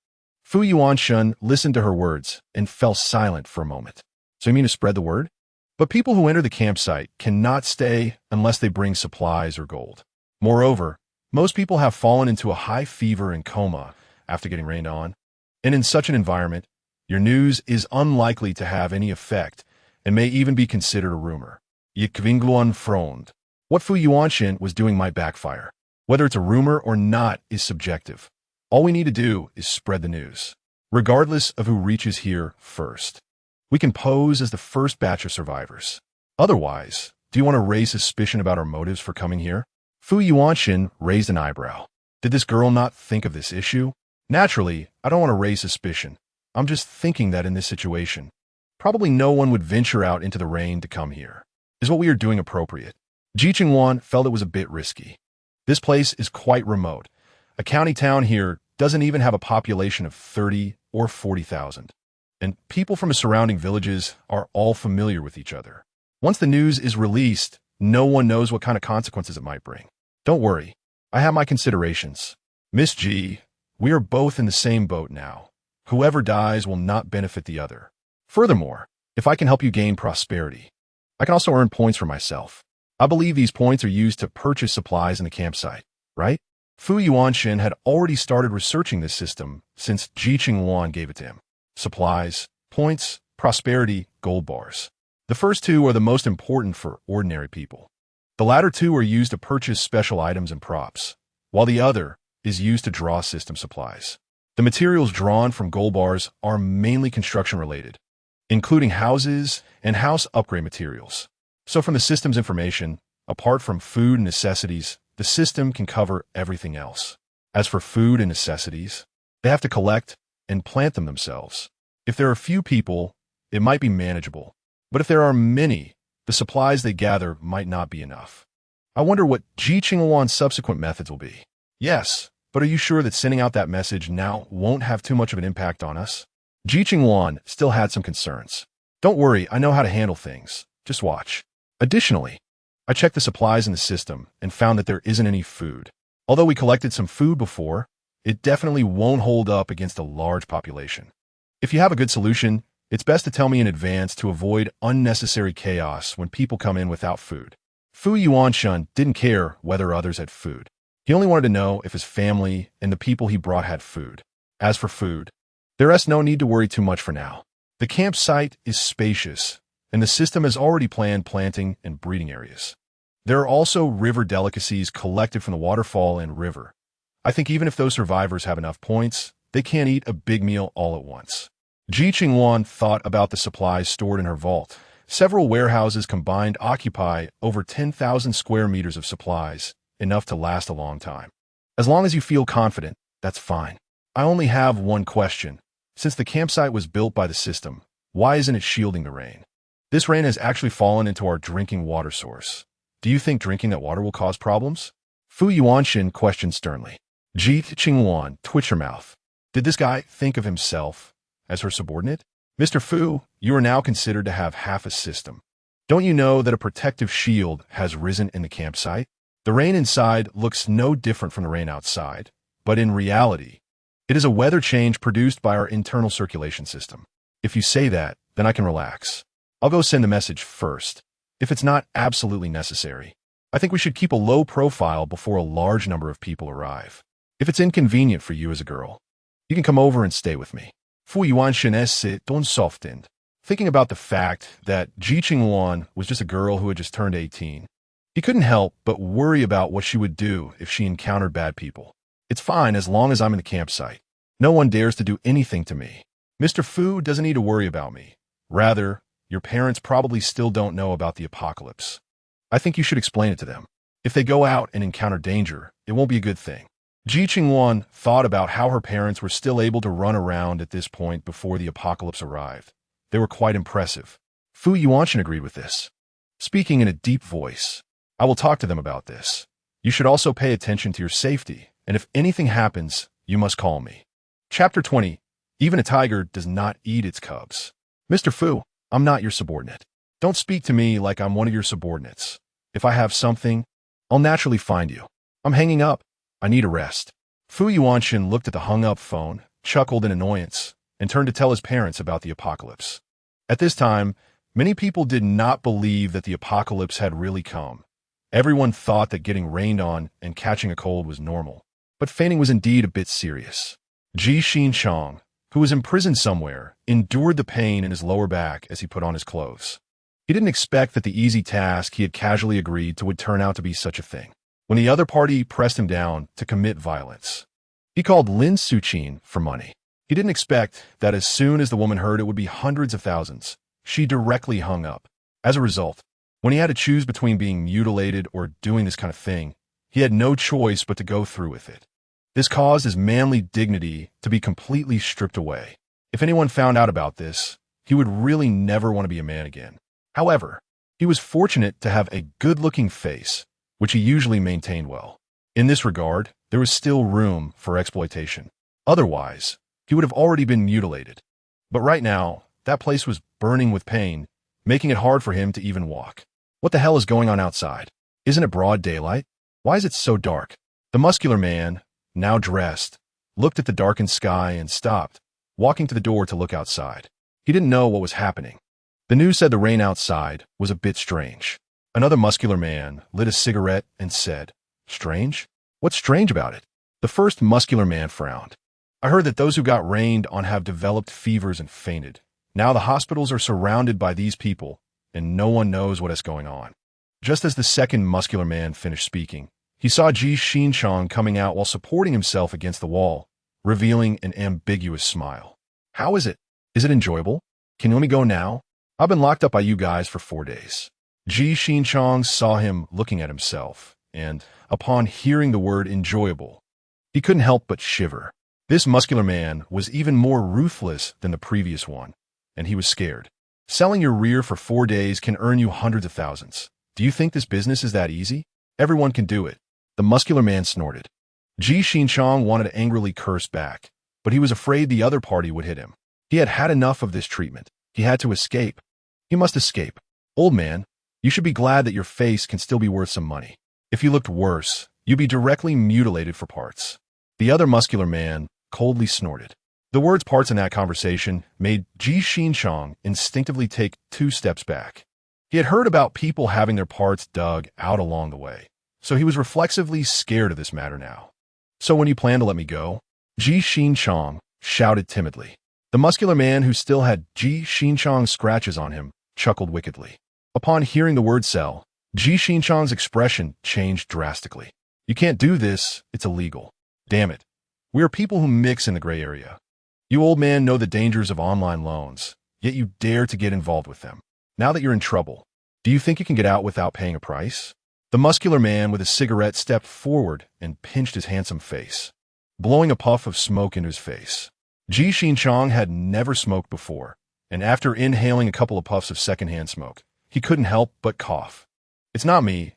Fu Yuanshun listened to her words and fell silent for a moment. So you mean to spread the word? But people who enter the campsite cannot stay unless they bring supplies or gold. Moreover, most people have fallen into a high fever and coma after getting rained on. And in such an environment, your news is unlikely to have any effect and may even be considered a rumor. Ji Qingluan frowned. What Fu Yuanxin was doing might backfire. Whether it's a rumor or not is subjective. All we need to do is spread the news, regardless of who reaches here first. We can pose as the first batch of survivors. Otherwise, do you want to raise suspicion about our motives for coming here? Fu Yuanxin raised an eyebrow. Did this girl not think of this issue? Naturally, I don't want to raise suspicion. I'm just thinking that in this situation, probably no one would venture out into the rain to come here. Is what we are doing appropriate? Ji Qingluan felt it was a bit risky. This place is quite remote. A county town here doesn't even have a population of 30 or 40,000. And people from the surrounding villages are all familiar with each other. Once the news is released, no one knows what kind of consequences it might bring. Don't worry, I have my considerations. Miss G, we are both in the same boat now. Whoever dies will not benefit the other. Furthermore, if I can help you gain prosperity, I can also earn points for myself. I believe these points are used to purchase supplies in the campsite, right? Fu Yuanxin had already started researching this system since Ji Qingluan gave it to him. Supplies, points, prosperity, gold bars. The first two are the most important for ordinary people. The latter two are used to purchase special items and props, while the other is used to draw system supplies. The materials drawn from gold bars are mainly construction-related, including houses and house upgrade materials. So from the system's information, apart from food and necessities, the system can cover everything else. As for food and necessities, they have to collect and plant them themselves. If there are few people, it might be manageable. But if there are many, the supplies they gather might not be enough. I wonder what Ji Qingluan's subsequent methods will be. Yes, but are you sure that sending out that message now won't have too much of an impact on us? Ji Qingluan still had some concerns. Don't worry, I know how to handle things. Just watch. Additionally, I checked the supplies in the system and found that there isn't any food. Although we collected some food before, it definitely won't hold up against a large population. If you have a good solution, it's best to tell me in advance to avoid unnecessary chaos when people come in without food. Fu Yuanshun didn't care whether others had food. He only wanted to know if his family and the people he brought had food. As for food, there is no need to worry too much for now. The campsite is spacious, and the system has already planned planting and breeding areas. There are also river delicacies collected from the waterfall and river. I think even if those survivors have enough points, they can't eat a big meal all at once. Ji Qingluan thought about the supplies stored in her vault. Several warehouses combined occupy over 10,000 square meters of supplies, enough to last a long time. As long as you feel confident, that's fine. I only have one question. Since the campsite was built by the system, why isn't it shielding the rain? This rain has actually fallen into our drinking water source. Do you think drinking that water will cause problems? Fu Yuanxin questioned sternly. Ji Qingluan twitched her mouth. Did this guy think of himself as her subordinate? Mr. Fu, you are now considered to have half a system. Don't you know that a protective shield has risen in the campsite? The rain inside looks no different from the rain outside, but in reality, it is a weather change produced by our internal circulation system. If you say that, then I can relax. I'll go send the message first, if it's not absolutely necessary. I think we should keep a low profile before a large number of people arrive. If it's inconvenient for you as a girl, you can come over and stay with me. Fu Yuanxin saint.On softened, thinking about the fact that Ji Qingluan was just a girl who had just turned 18. He couldn't help but worry about what she would do if she encountered bad people. It's fine as long as I'm in the campsite. No one dares to do anything to me. Mr. Fu doesn't need to worry about me. Rather, your parents probably still don't know about the apocalypse. I think you should explain it to them. If they go out and encounter danger, it won't be a good thing. Ji Qingluan thought about how her parents were still able to run around at this point before the apocalypse arrived. They were quite impressive. Fu Yuanxin agreed with this, speaking in a deep voice. I will talk to them about this. You should also pay attention to your safety, and if anything happens, you must call me. Chapter 20. Even a tiger does not eat its cubs. Mr. Fu, I'm not your subordinate. Don't speak to me like I'm one of your subordinates. If I have something, I'll naturally find you. I'm hanging up. I need a rest. Fu Yuanxin looked at the hung-up phone chuckled in annoyance, and turned to tell his parents about the apocalypse. At this time, many people did not believe that the apocalypse had really come. Everyone thought that getting rained on and catching a cold was normal. But fainting was indeed a bit serious. Ji Qingluan, who was imprisoned somewhere, endured the pain in his lower back as he put on his clothes. He didn't expect that the easy task he had casually agreed to would turn out to be such a thing. When the other party pressed him down to commit violence, he called Lin Suqin for money. He didn't expect that as soon as the woman heard it would be hundreds of thousands, she directly hung up. As a result, when he had to choose between being mutilated or doing this kind of thing, he had no choice but to go through with it. This caused his manly dignity to be completely stripped away. If anyone found out about this, he would really never want to be a man again. However, he was fortunate to have a good-looking face, which he usually maintained well. In this regard, there was still room for exploitation. Otherwise, he would have already been mutilated. But right now, that place was burning with pain, making it hard for him to even walk. What the hell is going on outside? Isn't it broad daylight? Why is it so dark? The muscular man, now dressed, looked at the darkened sky and stopped, walking to the door to look outside. He didn't know what was happening. The news said the rain outside was a bit strange. Another muscular man lit a cigarette and said, "Strange? What's strange about it?" The first muscular man frowned. "I heard that those who got rained on have developed fevers and fainted. Now the hospitals are surrounded by these people, and no one knows what is going on." Just as the second muscular man finished speaking, he saw Ji Qingluan coming out while supporting himself against the wall, revealing an ambiguous smile. "How is it? Is it enjoyable? Can you let me go now? I've been locked up by you guys for 4 days. Ji Qingluan saw him looking at himself, and, upon hearing the word enjoyable, he couldn't help but shiver. This muscular man was even more ruthless than the previous one, and he was scared. Selling your rear for 4 days can earn you hundreds of thousands. Do you think this business is that easy? Everyone can do it. The muscular man snorted. Ji Qingluan wanted to angrily curse back, but he was afraid the other party would hit him. He had had enough of this treatment. He had to escape. He must escape. Old man, you should be glad that your face can still be worth some money. If you looked worse, you'd be directly mutilated for parts. The other muscular man coldly snorted. The words parts in that conversation made Ji Qingluan instinctively take 2 steps back. He had heard about people having their parts dug out along the way, so he was reflexively scared of this matter now. "So when you plan to let me go?" Ji Qingluan shouted timidly. The muscular man, who still had Ji Qingluan's scratches on him, chuckled wickedly. Upon hearing the word sell, Ji Qingluan's expression changed drastically. "You can't do this, it's illegal. Damn it. We are people who mix in the gray area. You old man know the dangers of online loans, yet you dare to get involved with them. Now that you're in trouble, do you think you can get out without paying a price?" The muscular man with a cigarette stepped forward and pinched his handsome face, blowing a puff of smoke into his face. Ji Qingluan had never smoked before, and after inhaling a couple of puffs of secondhand smoke, he couldn't help but cough. It's not me.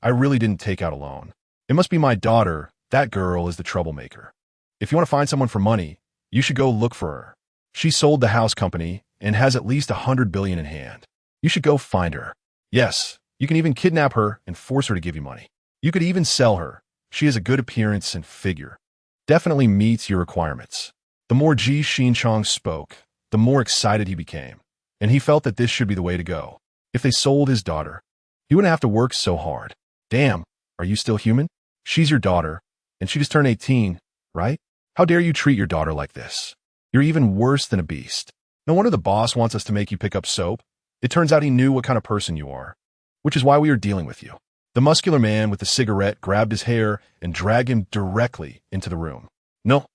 I really didn't take out a loan. It must be my daughter. That girl is the troublemaker. If you want to find someone for money, you should go look for her. She sold the house company and has at least 100 billion in hand. You should go find her. Yes, you can even kidnap her and force her to give you money. You could even sell her. She has a good appearance and figure. Definitely meets your requirements." The more Ji Qingluan spoke, the more excited he became, and he felt that this should be the way to go. If they sold his daughter, he wouldn't have to work so hard. "Damn, are you still human? She's your daughter, and she just turned 18, right? How dare you treat your daughter like this? You're even worse than a beast. No wonder the boss wants us to make you pick up soap. It turns out he knew what kind of person you are, which is why we are dealing with you." The muscular man with the cigarette grabbed his hair and dragged him directly into the room. No.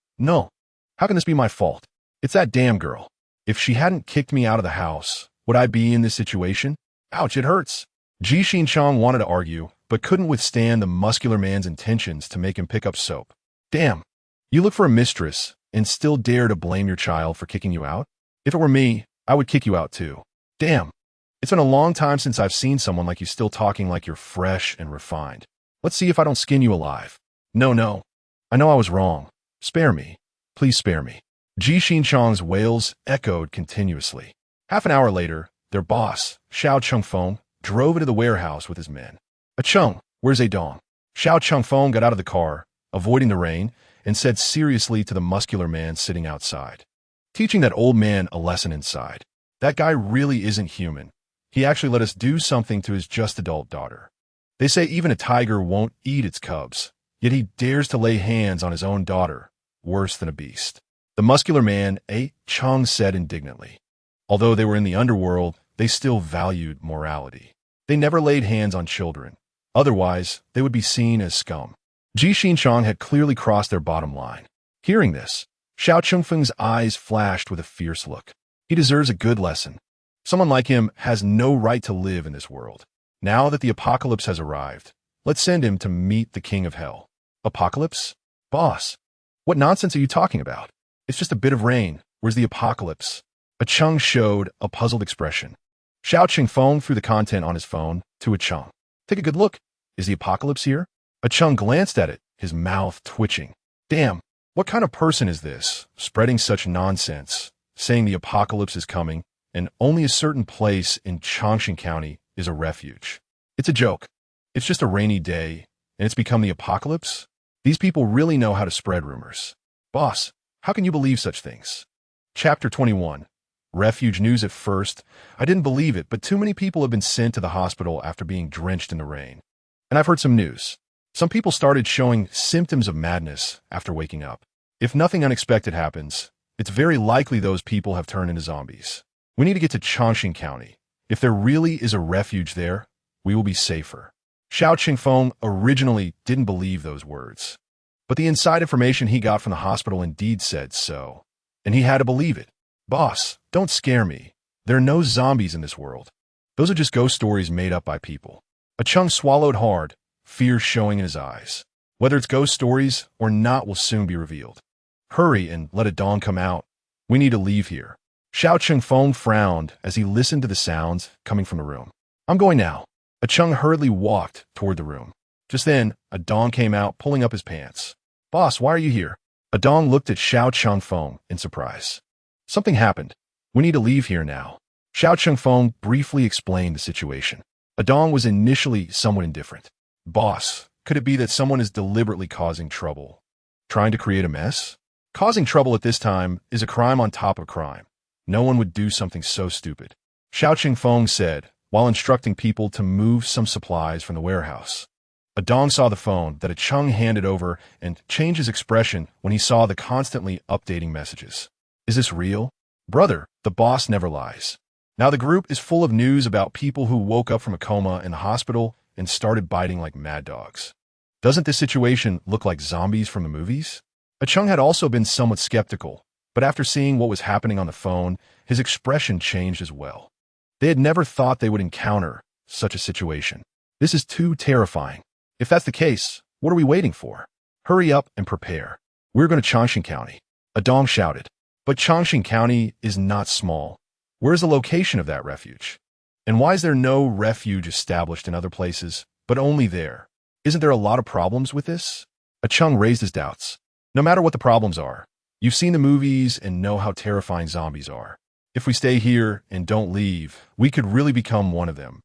How can this be my fault? It's that damn girl. If she hadn't kicked me out of the house, would I be in this situation? Ouch, it hurts." Ji Qingluan wanted to argue, but couldn't withstand the muscular man's intentions to make him pick up soap. "Damn, you look for a mistress and still dare to blame your child for kicking you out? If it were me, I would kick you out too. Damn, it's been a long time since I've seen someone like you still talking like you're fresh and refined. Let's see if I don't skin you alive." No. I know I was wrong. Spare me. Please spare me." Ji Qingluan's wails echoed continuously. Half an hour later, their boss, Xiao Chengfeng, drove into the warehouse with his men. "Acheng, where's Dong?" Xiao Chengfeng got out of the car, avoiding the rain, and said seriously to the muscular man sitting outside, teaching that old man a lesson inside. That guy really isn't human. He actually let us do something to his just adult daughter. They say even a tiger won't eat its cubs, yet he dares to lay hands on his own daughter, worse than a beast. The muscular man, Chang said indignantly. Although they were in the underworld, they still valued morality. They never laid hands on children. Otherwise, they would be seen as scum. Ji Qingluan had clearly crossed their bottom line. Hearing this, Xiao Chengfeng's eyes flashed with a fierce look. He deserves a good lesson. Someone like him has no right to live in this world. Now that the apocalypse has arrived, let's send him to meet the king of hell. Apocalypse? Boss, what nonsense are you talking about? It's just a bit of rain. Where's the apocalypse? Cheng showed a puzzled expression. Xiao Qingfeng threw the content on his phone to Cheng. Take a good look. Is the apocalypse here? Cheng glanced at it, his mouth twitching. Damn, what kind of person is this, spreading such nonsense, saying the apocalypse is coming, and only a certain place in Changshan County is a refuge? It's a joke. It's just a rainy day, and it's become the apocalypse? These people really know how to spread rumors. Boss, how can you believe such things? Chapter 21. Refuge news. At first, I didn't believe it, but too many people have been sent to the hospital after being drenched in the rain. And I've heard some news. Some people started showing symptoms of madness after waking up. If nothing unexpected happens, it's very likely those people have turned into zombies. We need to get to Changshan County. If there really is a refuge there, we will be safer. Xiao Qingfeng originally didn't believe those words. But the inside information he got from the hospital indeed said so. And he had to believe it. Boss, don't scare me. There are no zombies in this world. Those are just ghost stories made up by people. Cheng swallowed hard, fear showing in his eyes. Whether it's ghost stories or not will soon be revealed. Hurry and let a dawn come out. We need to leave here. Xiao Qingfeng frowned as he listened to the sounds coming from the room. I'm going now. Cheng hurriedly walked toward the room. Just then, Dong came out, pulling up his pants. Boss, why are you here? Dong looked at Xiao Qingfeng in surprise. Something happened. We need to leave here now. Xiao Qingfeng briefly explained the situation. Dong was initially somewhat indifferent. Boss, could it be that someone is deliberately causing trouble? Trying to create a mess? Causing trouble at this time is a crime on top of crime. No one would do something so stupid. Xiao Qingfeng said, while instructing people to move some supplies from the warehouse. Dong saw the phone that Cheng handed over and changed his expression when he saw the constantly updating messages. Is this real? Brother, the boss never lies. Now the group is full of news about people who woke up from a coma in the hospital and started biting like mad dogs. Doesn't this situation look like zombies from the movies? Cheng had also been somewhat skeptical, but after seeing what was happening on the phone, his expression changed as well. They had never thought they would encounter such a situation. This is too terrifying. If that's the case, what are we waiting for? Hurry up and prepare. We're going to Changshan County. Dong shouted. But Changshan County is not small. Where is the location of that refuge? And why is there no refuge established in other places, but only there? Isn't there a lot of problems with this? Cheng raised his doubts. No matter what the problems are, you've seen the movies and know how terrifying zombies are. If we stay here and don't leave, we could really become one of them,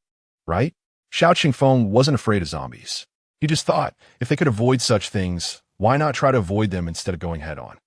right? Xiao Qingfeng wasn't afraid of zombies. He just thought, if they could avoid such things, why not try to avoid them instead of going head-on?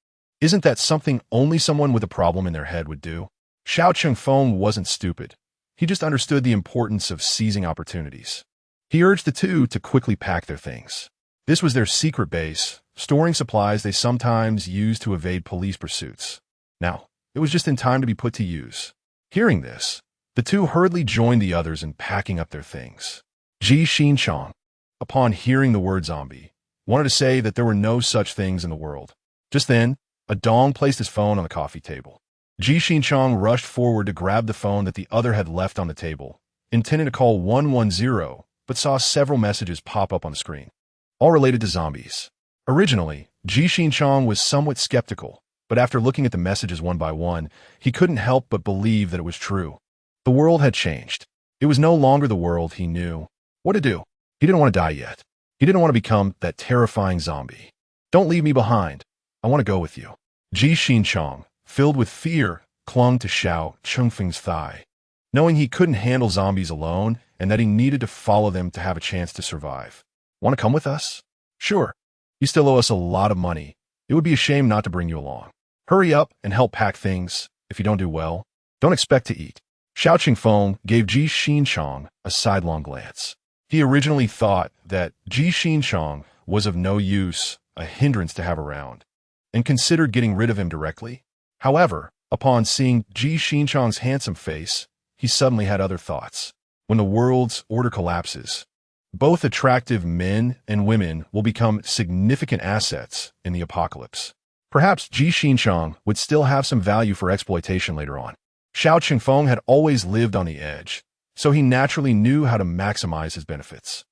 Isn't that something only someone with a problem in their head would do? Xiao Qingfeng wasn't stupid. He just understood the importance of seizing opportunities. He urged the two to quickly pack their things. This was their secret base, storing supplies they sometimes used to evade police pursuits. Now, it was just in time to be put to use. Hearing this, the two hurriedly joined the others in packing up their things. Ji Qingluan, upon hearing the word zombie, wanted to say that there were no such things in the world. Just then, Dong placed his phone on the coffee table. Ji Qingluan rushed forward to grab the phone that the other had left on the table, intending to call 110, but saw several messages pop up on the screen, all related to zombies. Originally, Ji Qingluan was somewhat skeptical, but after looking at the messages one by one, he couldn't help but believe that it was true. The world had changed. It was no longer the world he knew. What to do? He didn't want to die yet. He didn't want to become that terrifying zombie. Don't leave me behind. I want to go with you. Ji Qingluan, filled with fear, clung to Xiao Qingfeng's thigh, knowing he couldn't handle zombies alone and that he needed to follow them to have a chance to survive. Want to come with us? Sure. You still owe us a lot of money, It would be a shame not to bring you along. Hurry up and help pack things. If you don't do well, don't expect to eat. Xiao Qingfeng gave Ji Qingluan a sidelong glance. He originally thought that Ji Qingluan was of no use, a hindrance to have around, and considered getting rid of him directly. However, upon seeing Ji Qingluan's handsome face, he suddenly had other thoughts. When the world's order collapses, both attractive men and women will become significant assets in the apocalypse. Perhaps Ji Qingluan would still have some value for exploitation later on. Xiao Qingfeng had always lived on the edge, so he naturally knew how to maximize his benefits.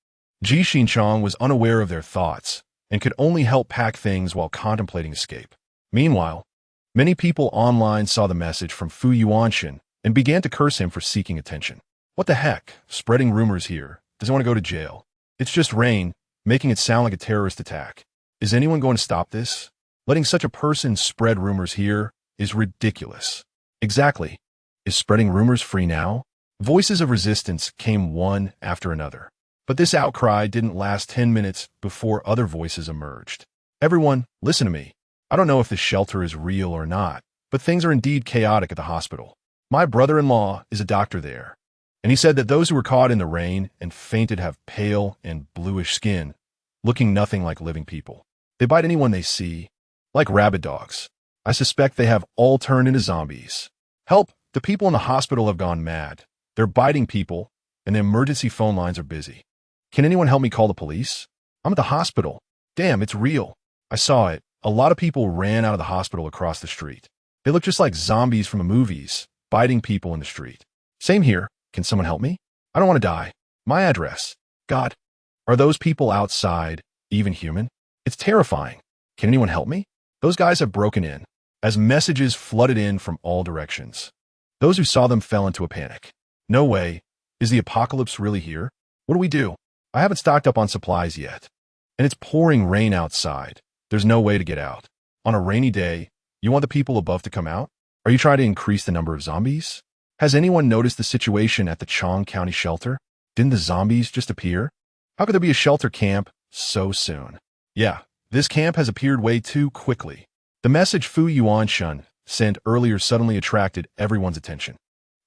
Ji Qingluan was unaware of their thoughts and could only help pack things while contemplating escape. Meanwhile, many people online saw the message from Fu Yuanshan and began to curse him for seeking attention. What the heck? Spreading rumors here. Doesn't want to go to jail. It's just rain, making it sound like a terrorist attack. Is anyone going to stop this? Letting such a person spread rumors here is ridiculous. Exactly. Is spreading rumors free now? Voices of resistance came one after another. But this outcry didn't last 10 minutes before other voices emerged. Everyone, listen to me. I don't know if this shelter is real or not, but things are indeed chaotic at the hospital. My brother-in-law is a doctor there, and he said that those who were caught in the rain and fainted have pale and bluish skin, looking nothing like living people. They bite anyone they see, like rabid dogs. I suspect they have all turned into zombies. Help! The people in the hospital have gone mad. They're biting people, and the emergency phone lines are busy. Can anyone help me call the police? I'm at the hospital. Damn, it's real. I saw it. A lot of people ran out of the hospital across the street. They look just like zombies from the movies, biting people in the street. Same here. Can someone help me? I don't want to die. My address. God, are those people outside even human? It's terrifying. Can anyone help me? Those guys have broken in, as messages flooded in from all directions. Those who saw them fell into a panic. No way. Is the apocalypse really here? What do we do? I haven't stocked up on supplies yet. And it's pouring rain outside. There's no way to get out. On a rainy day, you want the people above to come out? Are you trying to increase the number of zombies? Has anyone noticed the situation at the Chong County shelter? Didn't the zombies just appear? How could there be a shelter camp so soon? Yeah, this camp has appeared way too quickly. The message Fu Yuanshan sent earlier suddenly attracted everyone's attention.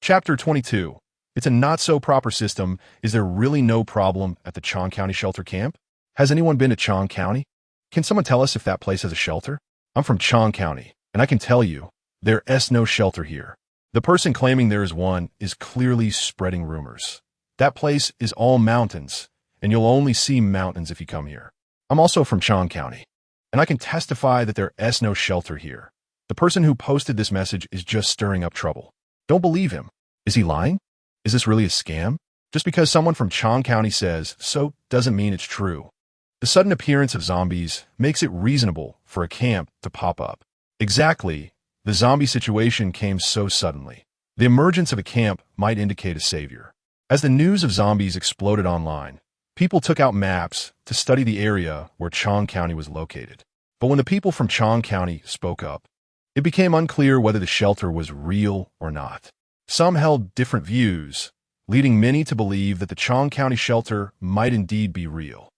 Chapter 22. It's a not-so-proper system. Is there really no problem at the Chong County shelter camp? Has anyone been to Chong County? Can someone tell us if that place has a shelter? I'm from Chong County, and I can tell you, there's no shelter here. The person claiming there is one is clearly spreading rumors. That place is all mountains, and you'll only see mountains if you come here. I'm also from Chong County, and I can testify that there's no shelter here. The person who posted this message is just stirring up trouble. Don't believe him. Is he lying? Is this really a scam? Just because someone from Chong County says so doesn't mean it's true. The sudden appearance of zombies makes it reasonable for a camp to pop up. Exactly. The zombie situation came so suddenly. The emergence of a camp might indicate a savior. As the news of zombies exploded online, people took out maps to study the area where Chong County was located. But when the people from Chong County spoke up, it became unclear whether the shelter was real or not. Some held different views, leading many to believe that the Chong County shelter might indeed be real.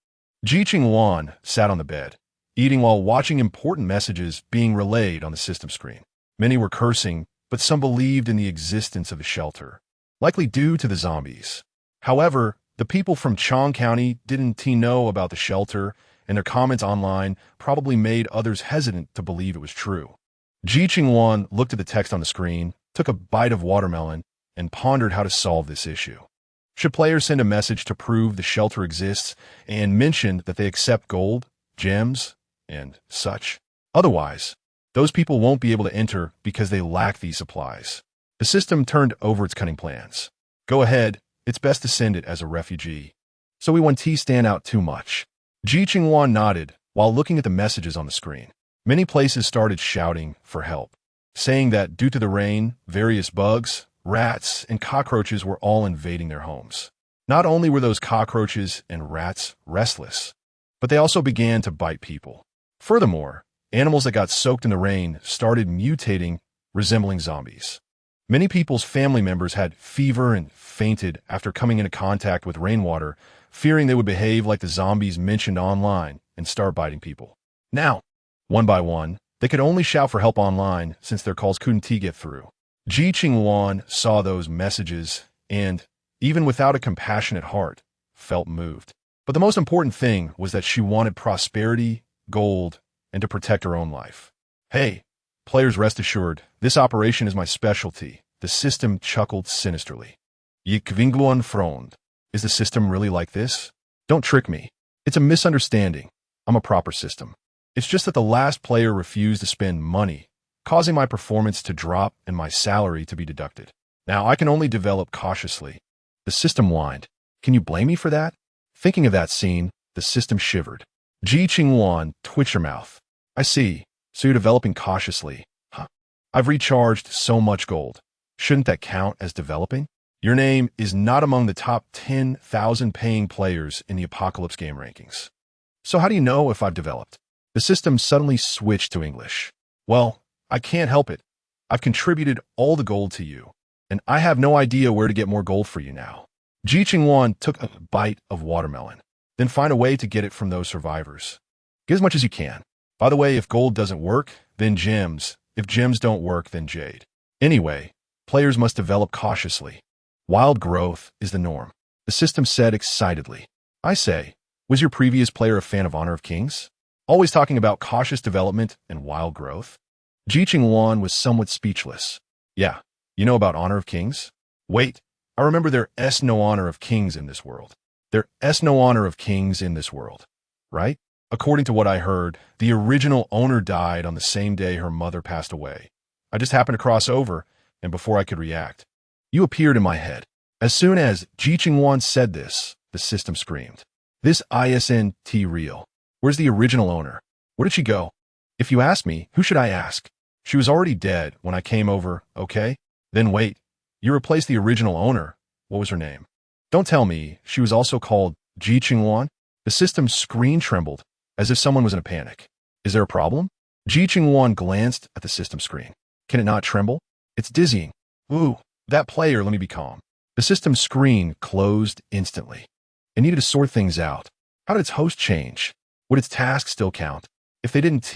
Ji Qingluan sat on the bed, eating while watching important messages being relayed on the system screen. Many were cursing, but some believed in the existence of the shelter, likely due to the zombies. However, the people from Chong County didn't know about the shelter, and their comments online probably made others hesitant to believe it was true. Ji Qingluan looked at the text on the screen, took a bite of watermelon, and pondered how to solve this issue. Should players send a message to prove the shelter exists and mention that they accept gold, gems, and such? Otherwise, those people won't be able to enter because they lack these supplies. The system turned over its cunning plans. Go ahead, it's best to send it as a refugee. So we want T stand out too much. Ji Qingluan nodded while looking at the messages on the screen. Many places started shouting for help, saying that due to the rain, various bugs, rats, and cockroaches were all invading their homes. Not only were those cockroaches and rats restless, but they also began to bite people. Furthermore, animals that got soaked in the rain started mutating, resembling zombies. Many people's family members had fever and fainted after coming into contact with rainwater, fearing they would behave like the zombies mentioned online and start biting people. Now, One by one, they could only shout for help online since their calls couldn't get through. Ji Qingluan saw those messages and, even without a compassionate heart, felt moved. But the most important thing was that she wanted prosperity, gold, and to protect her own life. Hey, players, rest assured, this operation is my specialty. The system chuckled sinisterly. Ji Qingluan frowned. Is the system really like this? Don't trick me. It's a misunderstanding. I'm a proper system. It's just that the last player refused to spend money, causing my performance to drop and my salary to be deducted. Now I can only develop cautiously. The system whined. Can you blame me for that? Thinking of that scene, the system shivered. Ji Qingluan twitched her mouth. I see. So you're developing cautiously. Huh. I've recharged so much gold. Shouldn't that count as developing? Your name is not among the top 10,000 paying players in the Apocalypse game rankings. So how do you know if I've developed? The system suddenly switched to English. Well, I can't help it. I've contributed all the gold to you, and I have no idea where to get more gold for you now. Ji Qingluan took a bite of watermelon, then find a way to get it from those survivors. Get as much as you can. By the way, if gold doesn't work, then gems. If gems don't work, then jade. Anyway, players must develop cautiously. Wild growth is the norm, the system said excitedly. I say, was your previous player a fan of Honor of Kings? Always talking about cautious development and wild growth? Ji Qingluan was somewhat speechless. Yeah, you know about Honor of Kings? Wait, I remember there's no Honor of Kings in this world. There's no Honor of Kings in this world, right? According to what I heard, the original owner died on the same day her mother passed away. I just happened to cross over, and before I could react, you appeared in my head. As soon as Ji Qingluan said this, the system screamed. This isn't real. Where's the original owner? Where did she go? If you ask me, who should I ask? She was already dead when I came over, okay? Then wait, you replaced the original owner. What was her name? Don't tell me she was also called Ji Qingluan? The system's screen trembled, as if someone was in a panic. Is there a problem? Ji Qingluan glanced at the system screen. Can it not tremble? It's dizzying. Ooh. That player, let me be calm. The system's screen closed instantly. It needed to sort things out. How did its host change? Would its task still count? If they didn't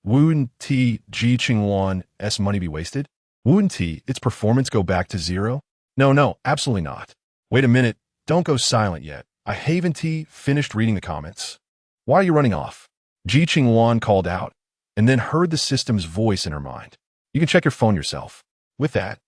wouldn't Ji Qingluan's money be wasted? Wouldn't its performance go back to zero? No, absolutely not. Wait a minute, don't go silent yet. I haven't finished reading the comments. Why are you running off? Ji Qingluan called out, and then heard the system's voice in her mind. You can check your phone yourself. With that,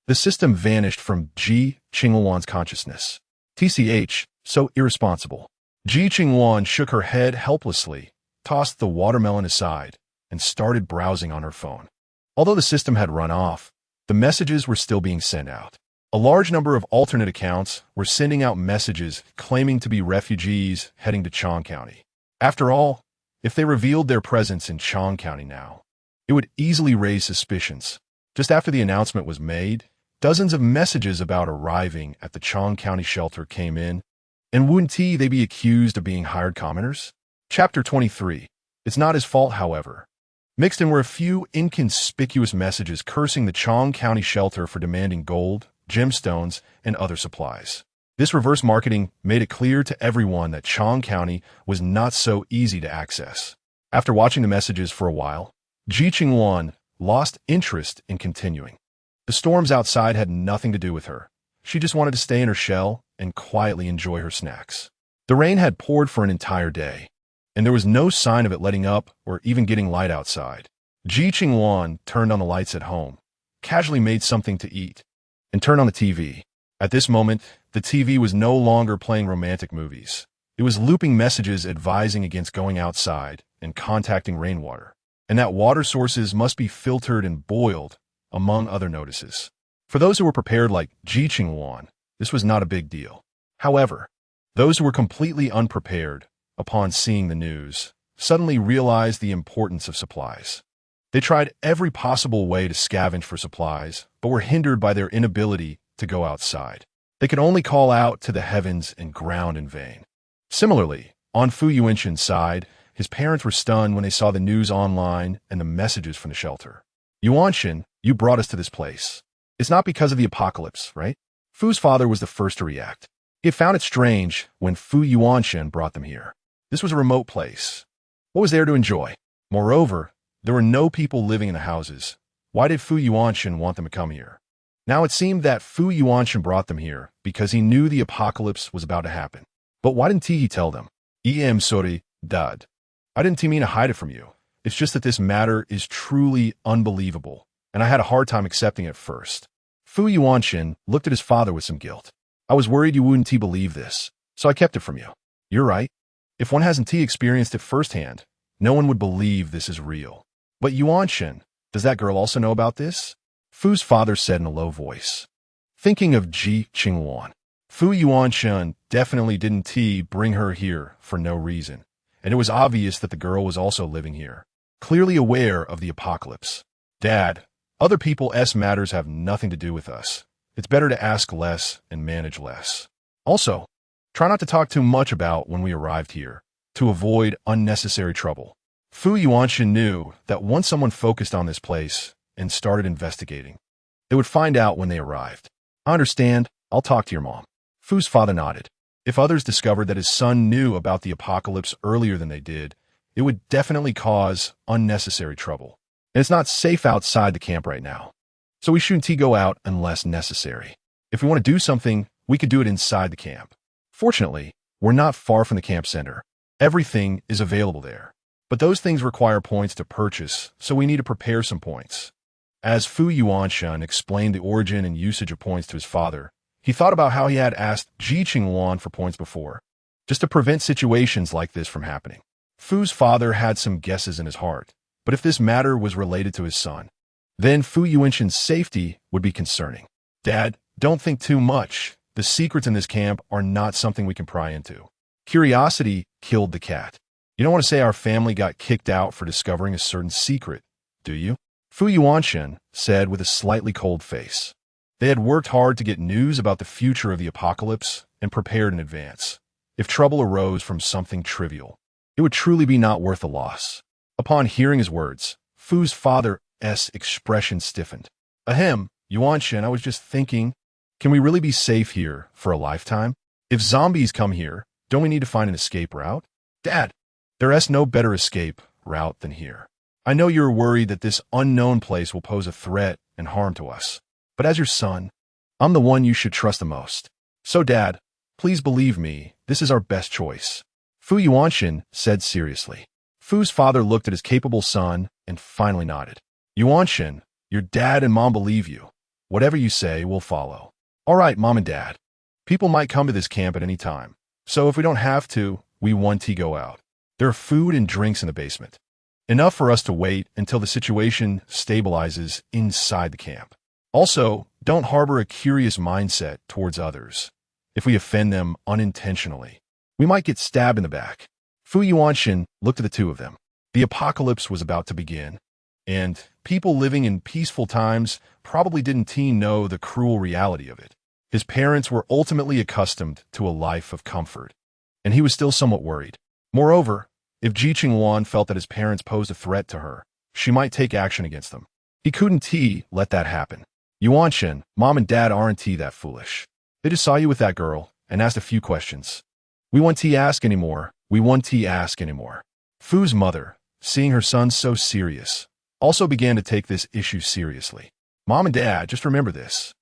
the system vanished from Ji Qingluan's consciousness. TCH, so irresponsible. Ji Qingluan shook her head helplessly, tossed the watermelon aside, and started browsing on her phone. Although the system had run off, the messages were still being sent out. A large number of alternate accounts were sending out messages claiming to be refugees heading to Chong County. After all, if they revealed their presence in Chong County now, it would easily raise suspicions. Just after the announcement was made, dozens of messages about arriving at the Chong County shelter came in, and wouldn't they be accused of being hired commoners? Chapter 23. It's not his fault, however. Mixed in were a few inconspicuous messages cursing the Chong County shelter for demanding gold, gemstones, and other supplies. This reverse marketing made it clear to everyone that Chong County was not so easy to access. After watching the messages for a while, Ji Qingluan lost interest in continuing. The storms outside had nothing to do with her. She just wanted to stay in her shell and quietly enjoy her snacks. The rain had poured for an entire day, and there was no sign of it letting up or even getting light outside. Ji Qingluan turned on the lights at home, casually made something to eat, and turned on the TV. At this moment, the TV was no longer playing romantic movies. It was looping messages advising against going outside and contacting rainwater, and that water sources must be filtered and boiled, among other notices. For those who were prepared like Ji Qingluan, this was not a big deal. However, those who were completely unprepared, upon seeing the news, suddenly realized the importance of supplies. They tried every possible way to scavenge for supplies, but were hindered by their inability to go outside. They could only call out to the heavens and ground in vain. Similarly, on Fu Yuanshan's side, his parents were stunned when they saw the news online and the messages from the shelter. Yuanshan, you brought us to this place. It's not because of the apocalypse, right? Fu's father was the first to react. He had found it strange when Fu Yuanshan brought them here. This was a remote place. What was there to enjoy? Moreover, there were no people living in the houses. Why did Fu Yuanshan want them to come here? Now it seemed that Fu Yuanshan brought them here because he knew the apocalypse was about to happen. But why didn't he tell them? Em sorry, Dad. I didn't mean to hide it from you. It's just that this matter is truly unbelievable, and I had a hard time accepting it first. Fu Yuanshan looked at his father with some guilt. I was worried you wouldn't believe this, so I kept it from you. You're right. If one hasn't experienced it firsthand, no one would believe this is real. But Yuanshan, does that girl also know about this? Fu's father said in a low voice. Thinking of Ji Qingluan, Fu Yuanshan definitely didn't bring her here for no reason, and it was obvious that the girl was also living here, clearly aware of the apocalypse. Dad, other people's matters have nothing to do with us. It's better to ask less and manage less. Also, try not to talk too much about when we arrived here, to avoid unnecessary trouble. Fu Yuanshan knew that once someone focused on this place and started investigating, they would find out when they arrived. I understand. I'll talk to your mom. Fu's father nodded. If others discovered that his son knew about the apocalypse earlier than they did, it would definitely cause unnecessary trouble. And it's not safe outside the camp right now. So we shouldn't go out unless necessary. If we want to do something, we could do it inside the camp. Fortunately, we're not far from the camp center. Everything is available there. But those things require points to purchase, so we need to prepare some points. As Fu Yuanshan explained the origin and usage of points to his father, he thought about how he had asked Ji Qingluan for points before, just to prevent situations like this from happening. Fu's father had some guesses in his heart, but if this matter was related to his son, then Fu Yuanshan's safety would be concerning. Dad, don't think too much. The secrets in this camp are not something we can pry into. Curiosity killed the cat. You don't want to say our family got kicked out for discovering a certain secret, do you? Fu Yuanshan said with a slightly cold face. They had worked hard to get news about the future of the apocalypse and prepared in advance. If trouble arose from something trivial, it would truly be not worth the loss. Upon hearing his words, Fu's father's expression stiffened. Ahem, Yuanshan, I was just thinking, can we really be safe here for a lifetime? If zombies come here, don't we need to find an escape route? Dad, there's no better escape route than here. I know you're worried that this unknown place will pose a threat and harm to us. But as your son, I'm the one you should trust the most. So Dad, please believe me, this is our best choice. Fu Yuanshan said seriously. Fu's father looked at his capable son and finally nodded. Yuanshan, your dad and mom believe you. Whatever you say, we'll follow. All right, Mom and Dad. People might come to this camp at any time. So if we don't have to, we want to go out. There are food and drinks in the basement. Enough for us to wait until the situation stabilizes inside the camp. Also, don't harbor a curious mindset towards others. If we offend them unintentionally, we might get stabbed in the back. Fu Yuanshan looked at the two of them. The apocalypse was about to begin, and people living in peaceful times probably didn't know the cruel reality of it. His parents were ultimately accustomed to a life of comfort, and he was still somewhat worried. Moreover, if Ji Qingluan felt that his parents posed a threat to her, she might take action against them. He couldn't let that happen. Yuanshan, Mom and Dad aren't that foolish. They just saw you with that girl and asked a few questions. We won't ask anymore. We won't ask anymore. Fu's mother, seeing her son so serious, also began to take this issue seriously. Mom and Dad, just remember this.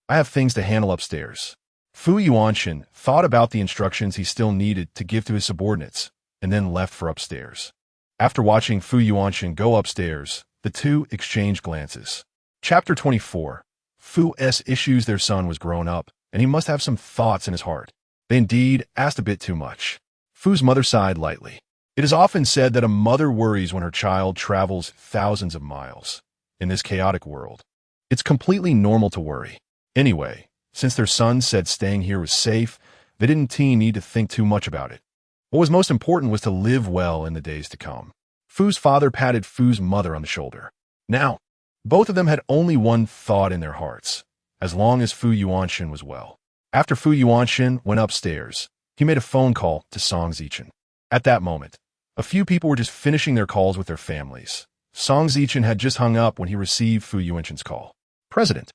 I have things to handle upstairs. Fu Yuanshan thought about the instructions he still needed to give to his subordinates, and then left for upstairs. After watching Fu Yuanshan go upstairs, the two exchanged glances. Chapter 24. Fu's issues their son was grown up, and he must have some thoughts in his heart. They indeed asked a bit too much. Fu's mother sighed lightly. It is often said that a mother worries when her child travels thousands of miles. In this chaotic world, it's completely normal to worry. Anyway, since their son said staying here was safe, they didn't need to think too much about it. What was most important was to live well in the days to come. Fu's father patted Fu's mother on the shoulder. Now, both of them had only one thought in their hearts, as long as Fu Yuanshan was well. After Fu Yuanshan went upstairs, he made a phone call to Song Zichen. At that moment, a few people were just finishing their calls with their families. Song Zichen had just hung up when he received Fu Yuanshan's call. President,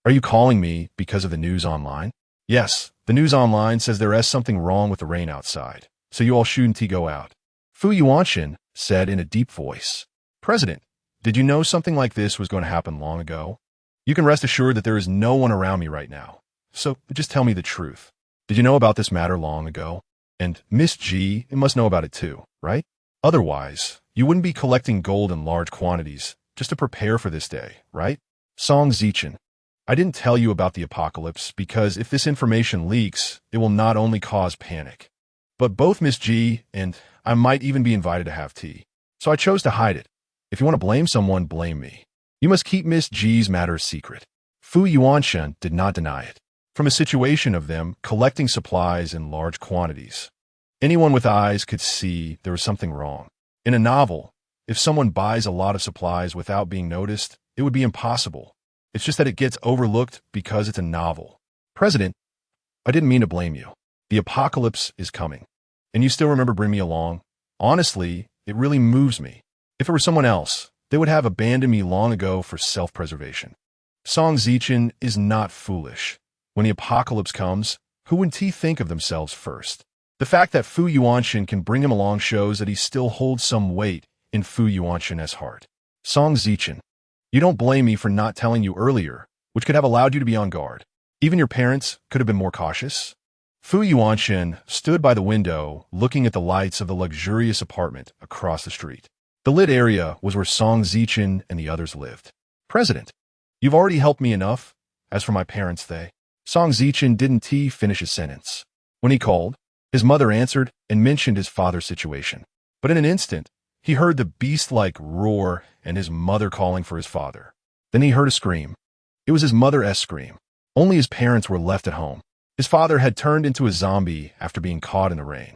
are you calling me because of the news online? Yes, the news online says there is something wrong with the rain outside, so you all shouldn't go out. Fu Yuanshan said in a deep voice. President, did you know something like this was going to happen long ago? You can rest assured that there is no one around me right now. So just tell me the truth. Did you know about this matter long ago? And Miss G must know about it too, right? Otherwise, you wouldn't be collecting gold in large quantities just to prepare for this day, right? Song Zichen. I didn't tell you about the apocalypse because if this information leaks, it will not only cause panic, but both Miss G and I might even be invited to have tea. So I chose to hide it. If you want to blame someone, blame me. You must keep Miss G's matters secret. Fu Yuanshen did not deny it. From a situation of them collecting supplies in large quantities, anyone with eyes could see there was something wrong. In a novel, if someone buys a lot of supplies without being noticed, it would be impossible. It's just that it gets overlooked because it's a novel. President, I didn't mean to blame you. The apocalypse is coming. And you still remember bringing me along? Honestly, it really moves me. If it were someone else, they would have abandoned me long ago for self-preservation. Song Zichen is not foolish. When the apocalypse comes, who would he think of themselves first? The fact that Fu Yuanshen can bring him along shows that he still holds some weight in Fu Yuanshen's heart. Song Zichen, you don't blame me for not telling you earlier, which could have allowed you to be on guard. Even your parents could have been more cautious. Fu Yuanshen stood by the window, looking at the lights of the luxurious apartment across the street. The lit area was where Song Zichen and the others lived. President, you've already helped me enough. As for my parents, Song Zichen didn't finish his sentence. When he called, his mother answered and mentioned his father's situation. But in an instant, he heard the beast-like roar and his mother calling for his father. Then he heard a scream. It was his mother's scream. Only his parents were left at home. His father had turned into a zombie after being caught in the rain,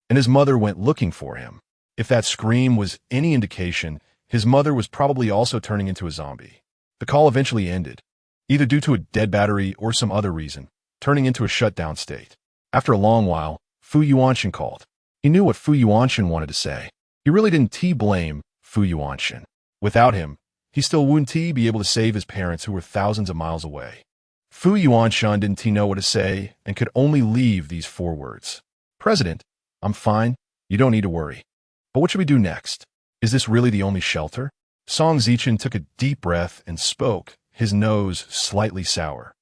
and his mother went looking for him. If that scream was any indication, his mother was probably also turning into a zombie. The call eventually ended, either due to a dead battery or some other reason, turning into a shutdown state. After a long while, Fu Yuanshen called. He knew what Fu Yuanshen wanted to say. He really didn't blame Fu Yuanshen. Without him, he still wouldn't be able to save his parents who were thousands of miles away. Fu Yuanshen didn't know what to say and could only leave these 4 words. President, I'm fine. You don't need to worry. But what should we do next? Is this really the only shelter? Song Zichen took a deep breath and spoke, his nose slightly sour.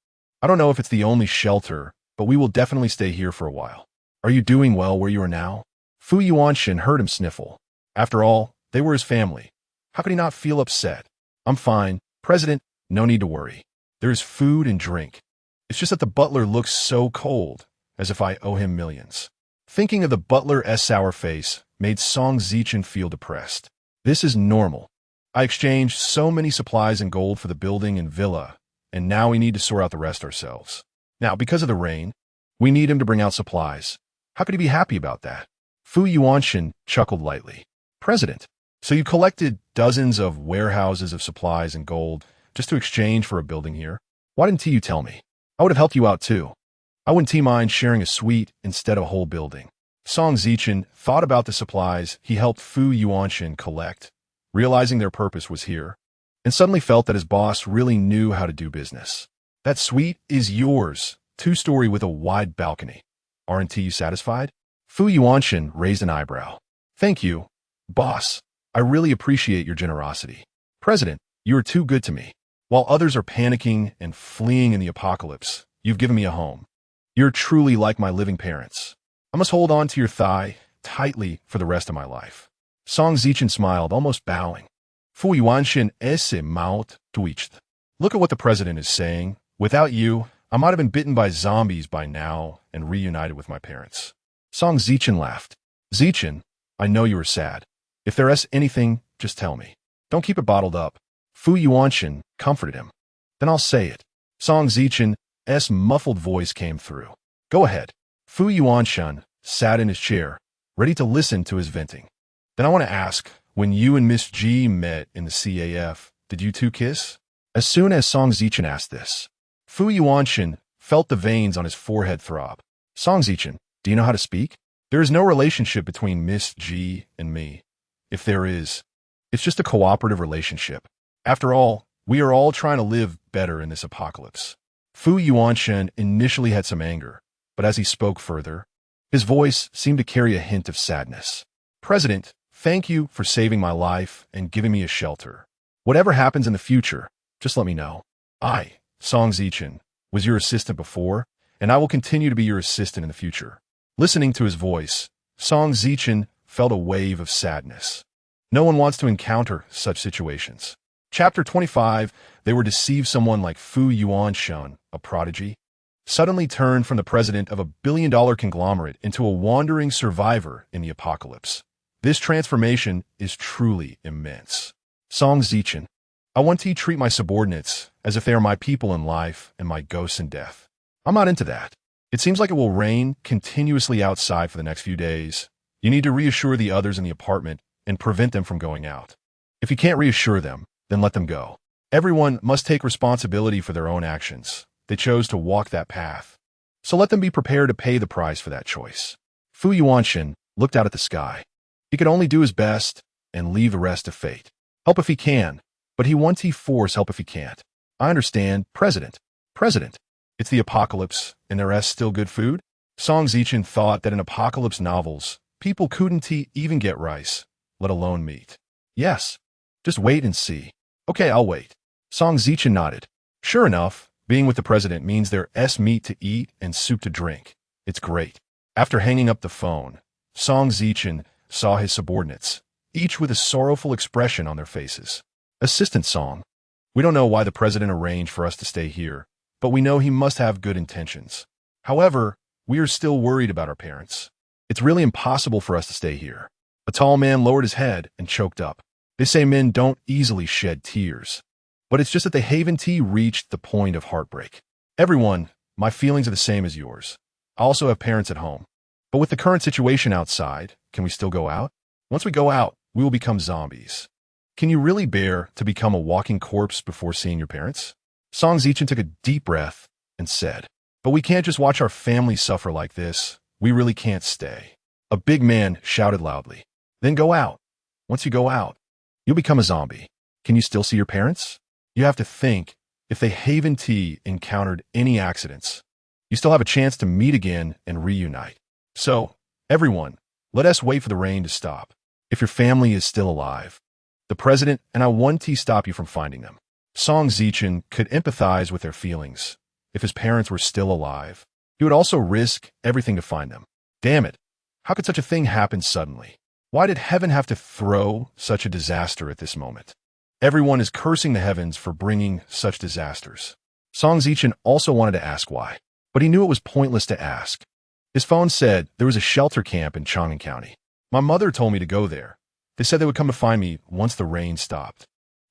I don't know if it's the only shelter, but we will definitely stay here for a while. Are you doing well where you are now? Fu Yuanshen heard him sniffle. After all, they were his family. How could he not feel upset? I'm fine. President, no need to worry. There is food and drink. It's just that the butler looks so cold, as if I owe him millions. Thinking of the butler's sour face made Song Zichen feel depressed. This is normal. I exchanged so many supplies and gold for the building and villa, and now we need to sort out the rest ourselves. Now, because of the rain, we need him to bring out supplies. How could he be happy about that? Fu Yuanshen chuckled lightly. President, so you collected dozens of warehouses of supplies and gold just to exchange for a building here? Why didn't you tell me? I would have helped you out too. I wouldn't mind sharing a suite instead of a whole building. Song Zichen thought about the supplies he helped Fu Yuanshen collect, realizing their purpose was here, and suddenly felt that his boss really knew how to do business. That suite is yours, 2-story with a wide balcony. Aren't you satisfied? Fu Yuanshen raised an eyebrow. Thank you, boss. I really appreciate your generosity. President, you are too good to me. While others are panicking and fleeing in the apocalypse, you've given me a home. You're truly like my living parents. I must hold on to your thigh tightly for the rest of my life. Song Zichen smiled, almost bowing. Fu Yuanshen ese mouth twitched. Look at what the president is saying. Without you, I might have been bitten by zombies by now and reunited with my parents. Song Zichen laughed. Zichen, I know you are sad. If there is anything, just tell me. Don't keep it bottled up. Fu Yuanshen comforted him. Then I'll say it. Song Zichen's muffled voice came through. Go ahead. Fu Yuanshen sat in his chair, ready to listen to his venting. Then I want to ask, when you and Miss G met in the CAF, did you two kiss? As soon as Song Zichen asked this, Fu Yuanshen felt the veins on his forehead throb. Song Zichen, do you know how to speak? There is no relationship between Miss G and me. If there is, it's just a cooperative relationship. After all, we are all trying to live better in this apocalypse. Fu Yuanshen initially had some anger, but as he spoke further, his voice seemed to carry a hint of sadness. President, Thank you for saving my life and giving me a shelter. Whatever happens in the future, just let me know. I, Song Zichen, was your assistant before, and I will continue to be your assistant in the future. Listening to his voice, Song Zichen felt a wave of sadness. No one wants to encounter such situations. Chapter 25, they were deceived. Someone like Fu Yuanshun, a prodigy, suddenly turned from the president of a billion-dollar conglomerate into a wandering survivor in the apocalypse. This transformation is truly immense. Song Zichen, I want to treat my subordinates as if they are my people in life and my ghosts in death. I'm not into that. It seems like it will rain continuously outside for the next few days. You need to reassure the others in the apartment and prevent them from going out. If you can't reassure them, then let them go. Everyone must take responsibility for their own actions. They chose to walk that path. So let them be prepared to pay the price for that choice. Fu Yuanshun looked out at the sky. He could only do his best and leave the rest to fate. Help if he can, but he wants to force help if he can't. I understand, President. It's the apocalypse, and there is still good food? Song Zichen thought that in apocalypse novels, people couldn't even get rice, let alone meat. Yes. Just wait and see. Okay, I'll wait. Song Zichen nodded. Sure enough, being with the president means there's meat to eat and soup to drink. It's great. After hanging up the phone, Song Zichen saw his subordinates, each with a sorrowful expression on their faces. Assistant Song, we don't know why the president arranged for us to stay here, but we know he must have good intentions. However, we are still worried about our parents. It's really impossible for us to stay here. A tall man lowered his head and choked up. They say men don't easily shed tears. But it's just that the Haven tea reached the point of heartbreak. Everyone, my feelings are the same as yours. I also have parents at home. But with the current situation outside, can we still go out? Once we go out, we will become zombies. Can you really bear to become a walking corpse before seeing your parents? Song Zichen took a deep breath and said, but we can't just watch our family suffer like this. We really can't stay. A big man shouted loudly. Then go out. Once you go out, you'll become a zombie. Can you still see your parents? You have to think, if the Haven Tea encountered any accidents, you still have a chance to meet again and reunite. So, everyone, let us wait for the rain to stop. If your family is still alive, the president and I want to stop you from finding them. Song Zichen could empathize with their feelings. If his parents were still alive, he would also risk everything to find them. Damn it. How could such a thing happen suddenly? Why did heaven have to throw such a disaster at this moment? Everyone is cursing the heavens for bringing such disasters. Song Zichen also wanted to ask why, but he knew it was pointless to ask. His phone said there was a shelter camp in Chang'an County. My mother told me to go there. They said they would come to find me once the rain stopped.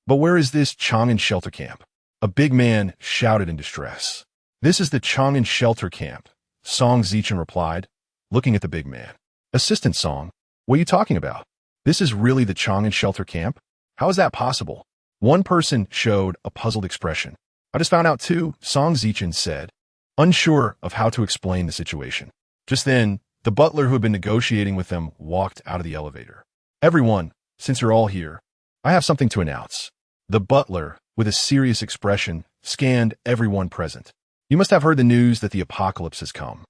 But where is this Chang'an shelter camp? A big man shouted in distress. This is the Chang'an shelter camp, Song Zichen replied, looking at the big man. Assistant Song, what are you talking about? This is really the Chang'an shelter camp? How is that possible? One person showed a puzzled expression. I just found out too, Song Zichen said, unsure of how to explain the situation. Just then, the butler who had been negotiating with them walked out of the elevator. Everyone, since you're all here, I have something to announce. The butler, with a serious expression, scanned everyone present. You must have heard the news that the apocalypse has come.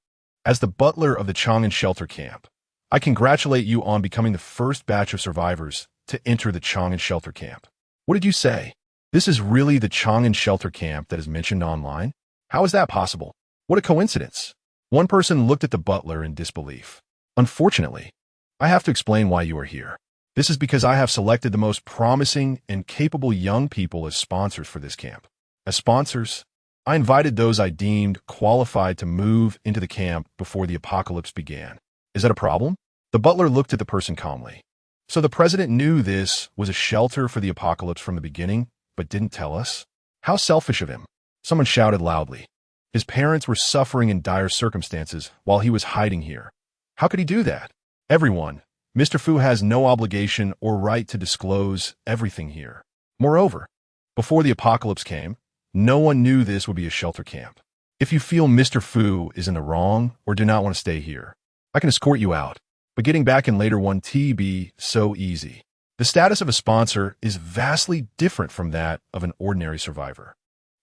As the butler of the Chang'an shelter camp, I congratulate you on becoming the first batch of survivors to enter the Chang'an shelter camp. What did you say? This is really the Chang'an shelter camp that is mentioned online? How is that possible? What a coincidence. One person looked at the butler in disbelief. Unfortunately, I have to explain why you are here. This is because I have selected the most promising and capable young people as sponsors for this camp. As sponsors, I invited those I deemed qualified to move into the camp before the apocalypse began. Is that a problem? The butler looked at the person calmly. So the president knew this was a shelter for the apocalypse from the beginning, but didn't tell us? How selfish of him. Someone shouted loudly. His parents were suffering in dire circumstances while he was hiding here. How could he do that? Everyone, Mr. Fu has no obligation or right to disclose everything here. Moreover, before the apocalypse came, no one knew this would be a shelter camp. If you feel Mr. Fu is in the wrong or do not want to stay here, I can escort you out. But getting back in later won't be so easy. The status of a sponsor is vastly different from that of an ordinary survivor.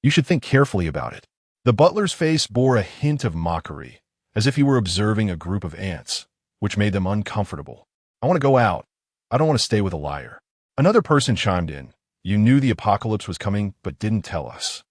You should think carefully about it. The butler's face bore a hint of mockery, as if he were observing a group of ants, which made them uncomfortable. I want to go out. I don't want to stay with a liar. Another person chimed in. You knew the apocalypse was coming, but didn't tell us.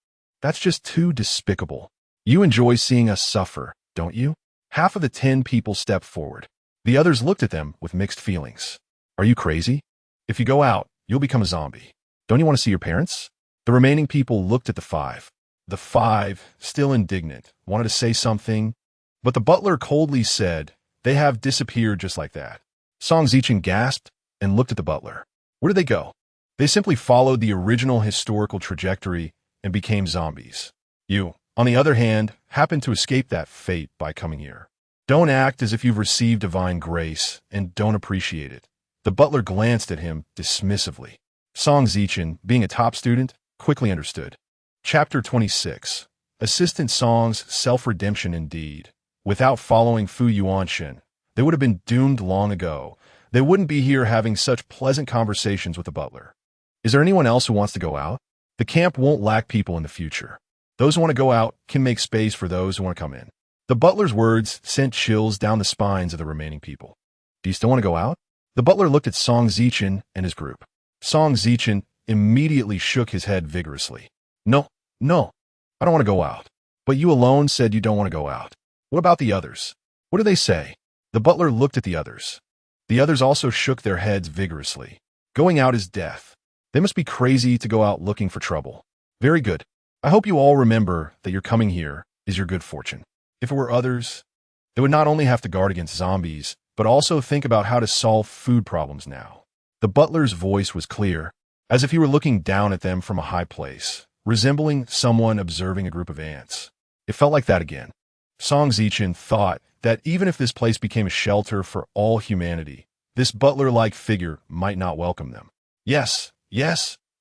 That's just too despicable. You enjoy seeing us suffer, don't you? Half of the 10 people stepped forward. The others looked at them with mixed feelings. Are you crazy? If you go out, you'll become a zombie. Don't you want to see your parents? The remaining people looked at the 5. The 5, still indignant, wanted to say something, but the butler coldly said, they have disappeared just like that. Song Zichen gasped and looked at the butler. Where did they go? They simply followed the original historical trajectory and became zombies. You, on the other hand, happened to escape that fate by coming here. Don't act as if you've received divine grace and don't appreciate it. The butler glanced at him dismissively. Song Zichen, being a top student, quickly understood. Chapter 26. Assistant Song's Self-Redemption Indeed. Without following Fu Yuanshen, they would have been doomed long ago. They wouldn't be here having such pleasant conversations with the butler. Is there anyone else who wants to go out? The camp won't lack people in the future. Those who want to go out can make space for those who want to come in. The butler's words sent chills down the spines of the remaining people. Do you still want to go out? The butler looked at Song Zichen and his group. Song Zichen immediately shook his head vigorously. No, I don't want to go out. But you alone said you don't want to go out. What about the others? What do they say? The butler looked at the others. The others also shook their heads vigorously. Going out is death. They must be crazy to go out looking for trouble. Very good. I hope you all remember that your coming here is your good fortune. If it were others, they would not only have to guard against zombies, but also think about how to solve food problems now. The butler's voice was clear, as if he were looking down at them from a high place, resembling someone observing a group of ants. It felt like that again. Song Zichen thought that even if this place became a shelter for all humanity, this butler-like figure might not welcome them. Yes,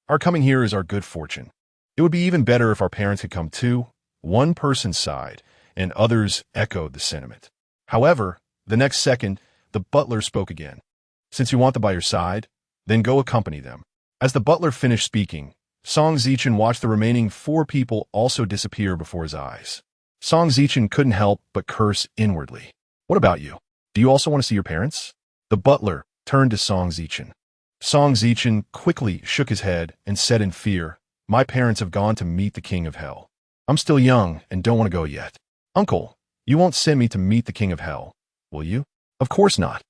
our coming here is our good fortune. It would be even better if our parents had come too. One person sighed, and others echoed the sentiment. However, the next second, the butler spoke again. Since you want them by your side, then go accompany them. As the butler finished speaking, Song Zichen watched the remaining 4 people also disappear before his eyes. Song Zichen couldn't help but curse inwardly. What about you? Do you also want to see your parents? The butler turned to Song Zichen. Song Zichen quickly shook his head and said in fear, my parents have gone to meet the king of hell. I'm still young and don't want to go yet. Uncle, you won't send me to meet the king of hell, will you? Of course not.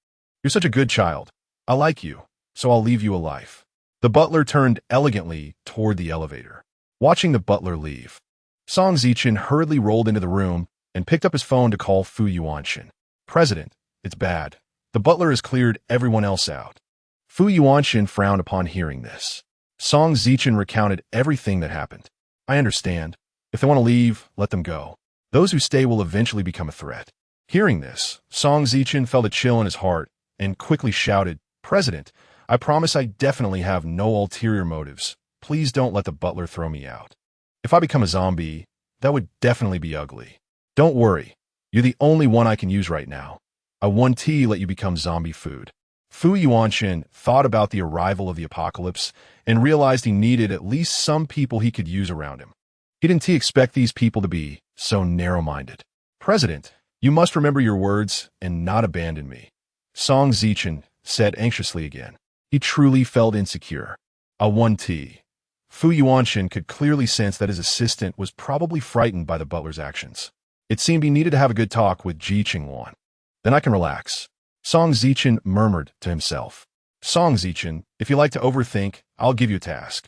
You're such a good child. I like you, so I'll leave you a life. The butler turned elegantly toward the elevator. Watching the butler leave, Song Zichen hurriedly rolled into the room and picked up his phone to call Fu Yuanshen. President, it's bad. The butler has cleared everyone else out. Fu Yuanshen frowned upon hearing this. Song Zichen recounted everything that happened. I understand. If they want to leave, let them go. Those who stay will eventually become a threat. Hearing this, Song Zichen felt a chill in his heart and quickly shouted, President, I promise I definitely have no ulterior motives. Please don't let the butler throw me out. If I become a zombie, that would definitely be ugly. Don't worry. You're the only one I can use right now. I won't let you become zombie food. Fu Yuanshen thought about the arrival of the apocalypse and realized he needed at least some people he could use around him. He didn't expect these people to be so narrow-minded. President, you must remember your words and not abandon me. Song Zichen said anxiously again. He truly felt insecure. I won tea. Fu Yuanshen could clearly sense that his assistant was probably frightened by the butler's actions. It seemed he needed to have a good talk with Ji Qingluan. Then I can relax. Song Zichen murmured to himself. Song Zichen, if you like to overthink, I'll give you a task.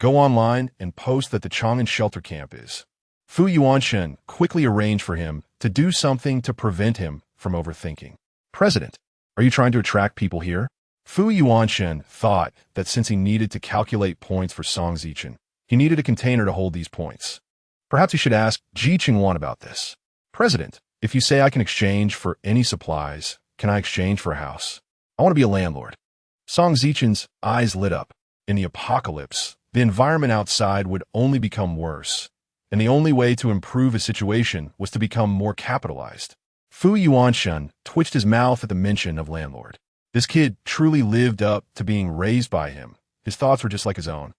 Go online and post that the Chang'an shelter camp is. Fu Yuanshen quickly arranged for him to do something to prevent him from overthinking. President, are you trying to attract people here? Fu Yuanshen thought that since he needed to calculate points for Song Zichen, he needed a container to hold these points. Perhaps he should ask Ji Qingluan about this. President, if you say I can exchange for any supplies, can I exchange for a house? I want to be a landlord. Song Zichen's eyes lit up. In the apocalypse, the environment outside would only become worse, and the only way to improve his situation was to become more capitalized. Fu Yuanshen twitched his mouth at the mention of landlord. This kid truly lived up to being raised by him. His thoughts were just like his own.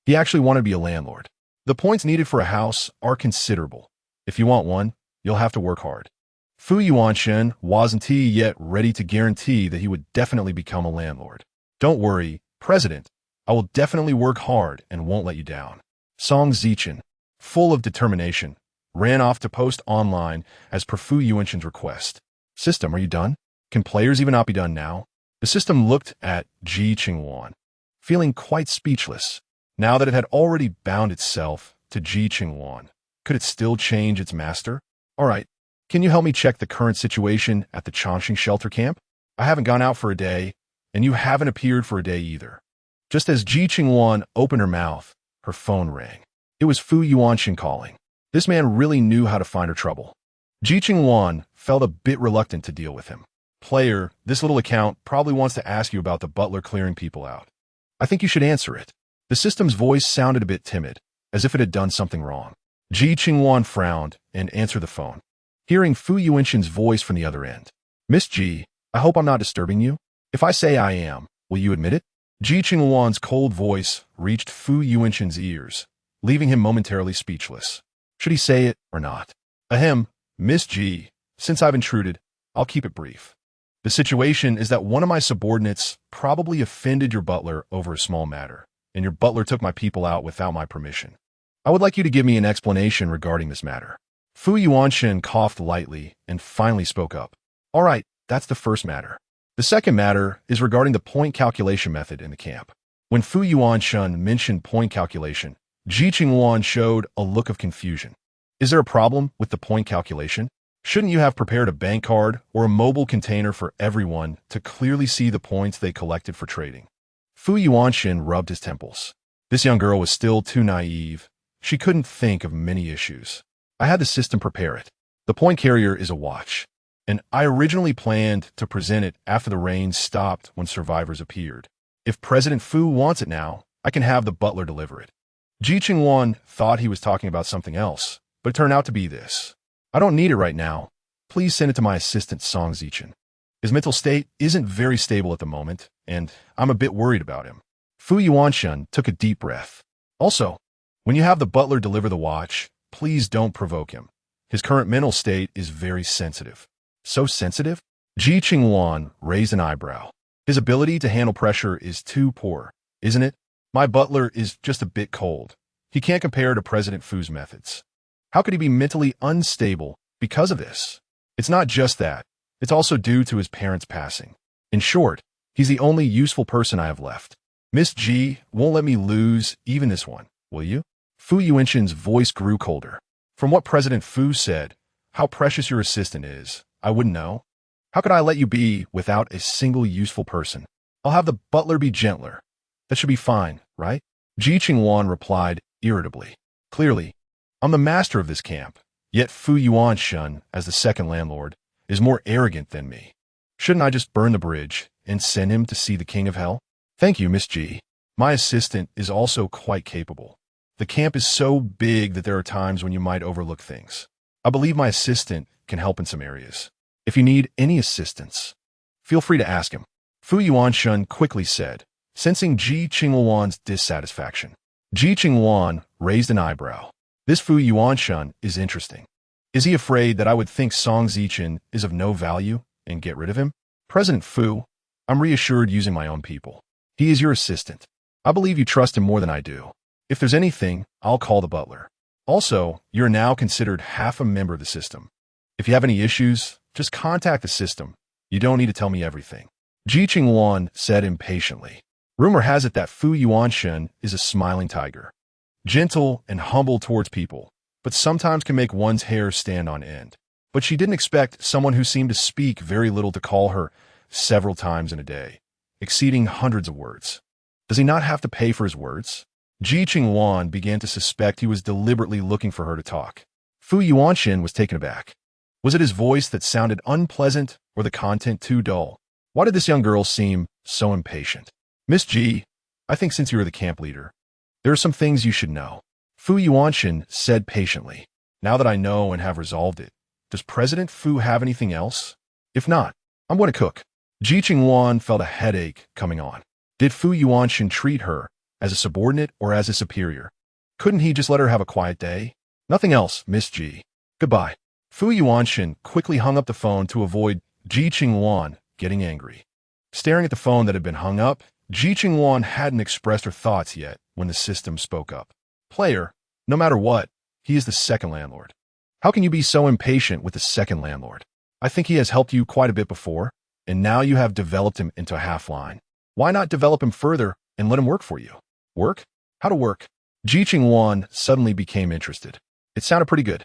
He actually wanted to be a landlord. The points needed for a house are considerable. If you want one, you'll have to work hard. Fu Yuanshen wasn't yet ready to guarantee that he would definitely become a landlord. Don't worry, President. I will definitely work hard and won't let you down. Song Zichen, full of determination, ran off to post online as per Fu Yuanshan's request. System, are you done? Can players even not be done now? The system looked at Ji Qingluan, feeling quite speechless. Now that it had already bound itself to Ji Qingluan, could it still change its master? All right, can you help me check the current situation at the Chongqing shelter camp? I haven't gone out for a day, and you haven't appeared for a day either. Just as Ji Qingluan opened her mouth, her phone rang. It was Fu Yuanshan calling. This man really knew how to find her trouble. Ji Qingluan felt a bit reluctant to deal with him. Player, this little account probably wants to ask you about the butler clearing people out. I think you should answer it. The system's voice sounded a bit timid, as if it had done something wrong. Ji Qingluan frowned and answered the phone, hearing Fu Yuanshan's voice from the other end. Miss Ji, I hope I'm not disturbing you. If I say I am, will you admit it? Ji Qingluan's cold voice reached Fu Yuanshan's ears, leaving him momentarily speechless. Should he say it or not? Ahem, Miss Ji, since I've intruded, I'll keep it brief. The situation is that one of my subordinates probably offended your butler over a small matter, and your butler took my people out without my permission. I would like you to give me an explanation regarding this matter. Fu Yuanshan coughed lightly and finally spoke up. All right, that's the first matter. The second matter is regarding the point calculation method in the camp. When Fu Yuanshan mentioned point calculation, Ji Qingluan showed a look of confusion. Is there a problem with the point calculation? Shouldn't you have prepared a bank card or a mobile container for everyone to clearly see the points they collected for trading? Fu Yuanshan rubbed his temples. This young girl was still too naive. She couldn't think of many issues. I had the system prepare it. The point carrier is a watch, and I originally planned to present it after the rain stopped when survivors appeared. If President Fu wants it now, I can have the butler deliver it. Ji Qingluan thought he was talking about something else, but it turned out to be this. I don't need it right now. Please send it to my assistant Song Zichen. His mental state isn't very stable at the moment, and I'm a bit worried about him. Fu Yuanshan took a deep breath. Also, when you have the butler deliver the watch, please don't provoke him. His current mental state is very sensitive. So sensitive? Ji Qingluan raised an eyebrow. His ability to handle pressure is too poor, isn't it? My butler is just a bit cold. He can't compare to President Fu's methods. How could he be mentally unstable because of this? It's not just that. It's also due to his parents' passing. In short, he's the only useful person I have left. Miss Ji won't let me lose even this one, will you? Fu Yuanshan's voice grew colder. From what President Fu said, how precious your assistant is, I wouldn't know. How could I let you be without a single useful person? I'll have the butler be gentler. That should be fine, right? Ji Qingluan replied irritably. Clearly, I'm the master of this camp, yet Fu Yuanshan, as the second landlord, is more arrogant than me. Shouldn't I just burn the bridge and send him to see the king of hell? Thank you, Miss Ji. My assistant is also quite capable. The camp is so big that there are times when you might overlook things. I believe my assistant can help in some areas. If you need any assistance, feel free to ask him. Fu Yuanshan quickly said, sensing Ji Qingluan's dissatisfaction. Ji Qingluan raised an eyebrow. This Fu Yuanshan is interesting. Is he afraid that I would think Song Zichen is of no value and get rid of him? President Fu, I'm reassured using my own people. He is your assistant. I believe you trust him more than I do. If there's anything, I'll call the butler. Also, you're now considered half a member of the system. If you have any issues, just contact the system. You don't need to tell me everything. Ji Qingluan said impatiently. Rumor has it that Fu Yuanshan is a smiling tiger. Gentle and humble towards people, but sometimes can make one's hair stand on end. But she didn't expect someone who seemed to speak very little to call her several times in a day, exceeding hundreds of words. Does he not have to pay for his words? Ji Qingluan began to suspect he was deliberately looking for her to talk. Fu Yuanshan was taken aback. Was it his voice that sounded unpleasant or the content too dull? Why did this young girl seem so impatient? Miss Ji, I think since you are the camp leader, there are some things you should know. Fu Yuanshan said patiently. Now that I know and have resolved it, does President Fu have anything else? If not, I'm going to cook. Ji Qingluan felt a headache coming on. Did Fu Yuanshan treat her as a subordinate or as a superior? Couldn't he just let her have a quiet day? Nothing else, Miss Ji. Goodbye. Fu Yuanshan quickly hung up the phone to avoid Ji Qingluan getting angry. Staring at the phone that had been hung up Ji Qingluan hadn't expressed her thoughts yet when the system spoke up. Player, no matter what, he is the second landlord. How can you be so impatient with the second landlord? I think he has helped you quite a bit before, and now you have developed him into a half-line. Why not develop him further and let him work for you? Work? How to work? Ji Qingluan suddenly became interested. It sounded pretty good.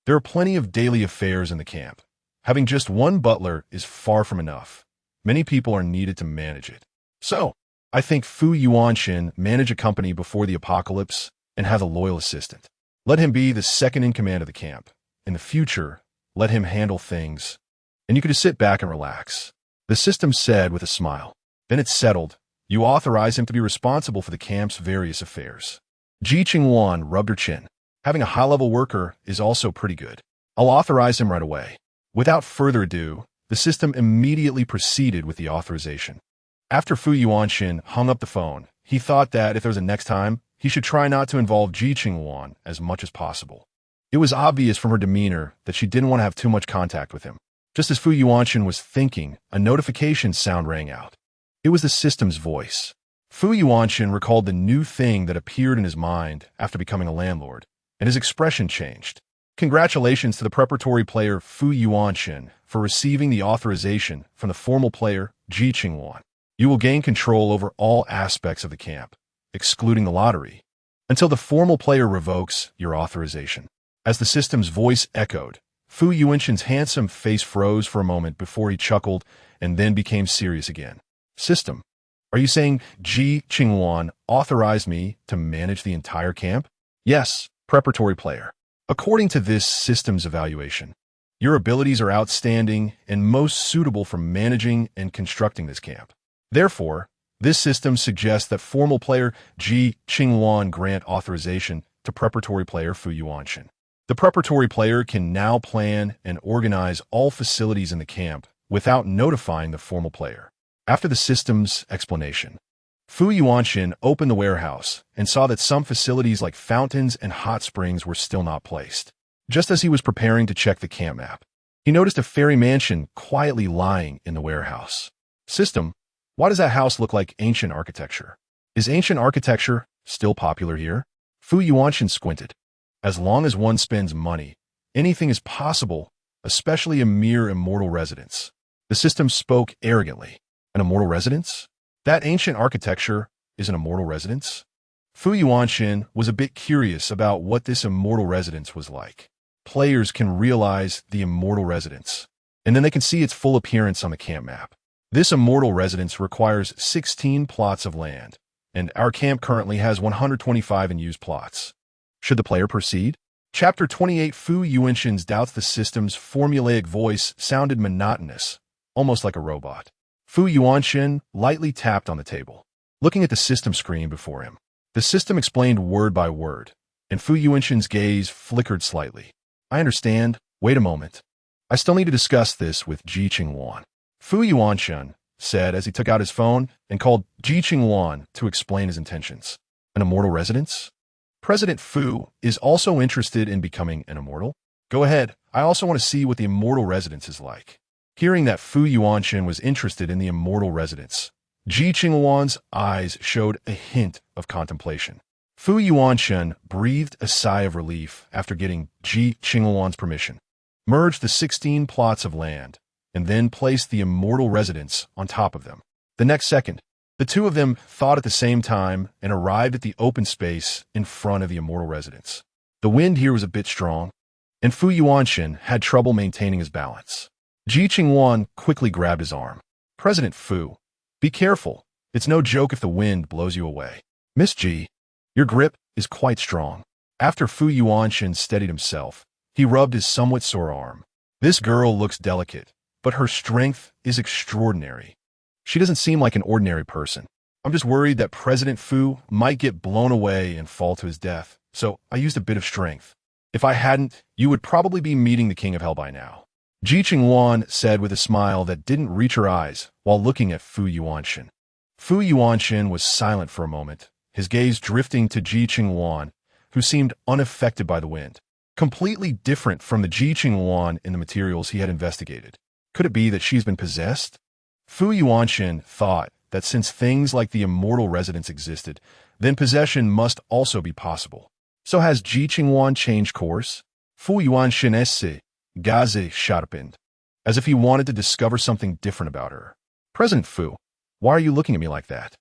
There are plenty of daily affairs in the camp. Having just one butler is far from enough. Many people are needed to manage it. So, I think Fu Yuanxin manage a company before the apocalypse and have a loyal assistant. Let him be the second in command of the camp. In the future, let him handle things, and you can just sit back and relax. The system said with a smile. Then it's settled. You authorize him to be responsible for the camp's various affairs. Ji Qingluan rubbed her chin. Having a high-level worker is also pretty good. I'll authorize him right away. Without further ado, the system immediately proceeded with the authorization. After Fu Yuanxin hung up the phone, he thought that if there was a next time, he should try not to involve Ji Qingluan as much as possible. It was obvious from her demeanor that she didn't want to have too much contact with him. Just as Fu Yuanxin was thinking, a notification sound rang out. It was the system's voice. Fu Yuanxin recalled the new thing that appeared in his mind after becoming a landlord, and his expression changed. Congratulations to the preparatory player Fu Yuanxin for receiving the authorization from the formal player Ji Qingluan. You will gain control over all aspects of the camp, excluding the lottery, until the formal player revokes your authorization. As the system's voice echoed, Fu Yuanxin's handsome face froze for a moment before he chuckled and then became serious again. System, are you saying Ji Qingluan authorized me to manage the entire camp? Yes, preparatory player. According to this system's evaluation, your abilities are outstanding and most suitable for managing and constructing this camp. Therefore, this system suggests that formal player Ji Qingluan grant authorization to preparatory player Fu Yuanxin. The preparatory player can now plan and organize all facilities in the camp without notifying the formal player. After the system's explanation, Fu Yuanxin opened the warehouse and saw that some facilities like fountains and hot springs were still not placed. Just as he was preparing to check the camp map, he noticed a fairy mansion quietly lying in the warehouse. System, why does that house look like ancient architecture? Is ancient architecture still popular here? Fu Yuanxin squinted. As long as one spends money, anything is possible, especially a mere immortal residence. The system spoke arrogantly. An immortal residence? That ancient architecture is an immortal residence? Fu Yuanxin was a bit curious about what this immortal residence was like. Players can realize the immortal residence, and then they can see its full appearance on the camp map. This immortal residence requires 16 plots of land, and our camp currently has 125 unused plots. Should the player proceed? Chapter 28. Fu Yuanxin's doubts. The system's formulaic voice sounded monotonous, almost like a robot. Fu Yuanxin lightly tapped on the table, looking at the system screen before him. The system explained word by word, and Fu Yuanxin's gaze flickered slightly. I understand. Wait a moment. I still need to discuss this with Ji Qingluan. Fu Yuanxin said as he took out his phone and called Ji Qingluan to explain his intentions. An immortal residence? President Fu is also interested in becoming an immortal. Go ahead. I also want to see what the immortal residence is like. Hearing that Fu Yuanxin was interested in the immortal residence, Ji Qingluan's eyes showed a hint of contemplation. Fu Yuanxin breathed a sigh of relief after getting Ji Qingluan's permission, merged the 16 plots of land, and then placed the immortal residence on top of them. The next second, the two of them thought at the same time and arrived at the open space in front of the immortal residence. The wind here was a bit strong, and Fu Yuanxin had trouble maintaining his balance. Ji Qingluan quickly grabbed his arm. President Fu, be careful. It's no joke if the wind blows you away. Miss Ji, your grip is quite strong. After Fu Yuanxin steadied himself, he rubbed his somewhat sore arm. This girl looks delicate, but her strength is extraordinary. She doesn't seem like an ordinary person. I'm just worried that President Fu might get blown away and fall to his death, so I used a bit of strength. If I hadn't, you would probably be meeting the King of Hell by now. Ji Qingluan said with a smile that didn't reach her eyes while looking at Fu Yuanxin. Fu Yuanxin was silent for a moment, his gaze drifting to Ji Qingluan, who seemed unaffected by the wind, completely different from the Ji Qingluan in the materials he had investigated. Could it be that she's been possessed? Fu Yuanxin thought that since things like the immortal residence existed, then possession must also be possible. So has Ji Qingluan changed course? Fu Yuan Shenesse, Gaze sharpened, as if he wanted to discover something different about her. President Fu, why are you looking at me like that?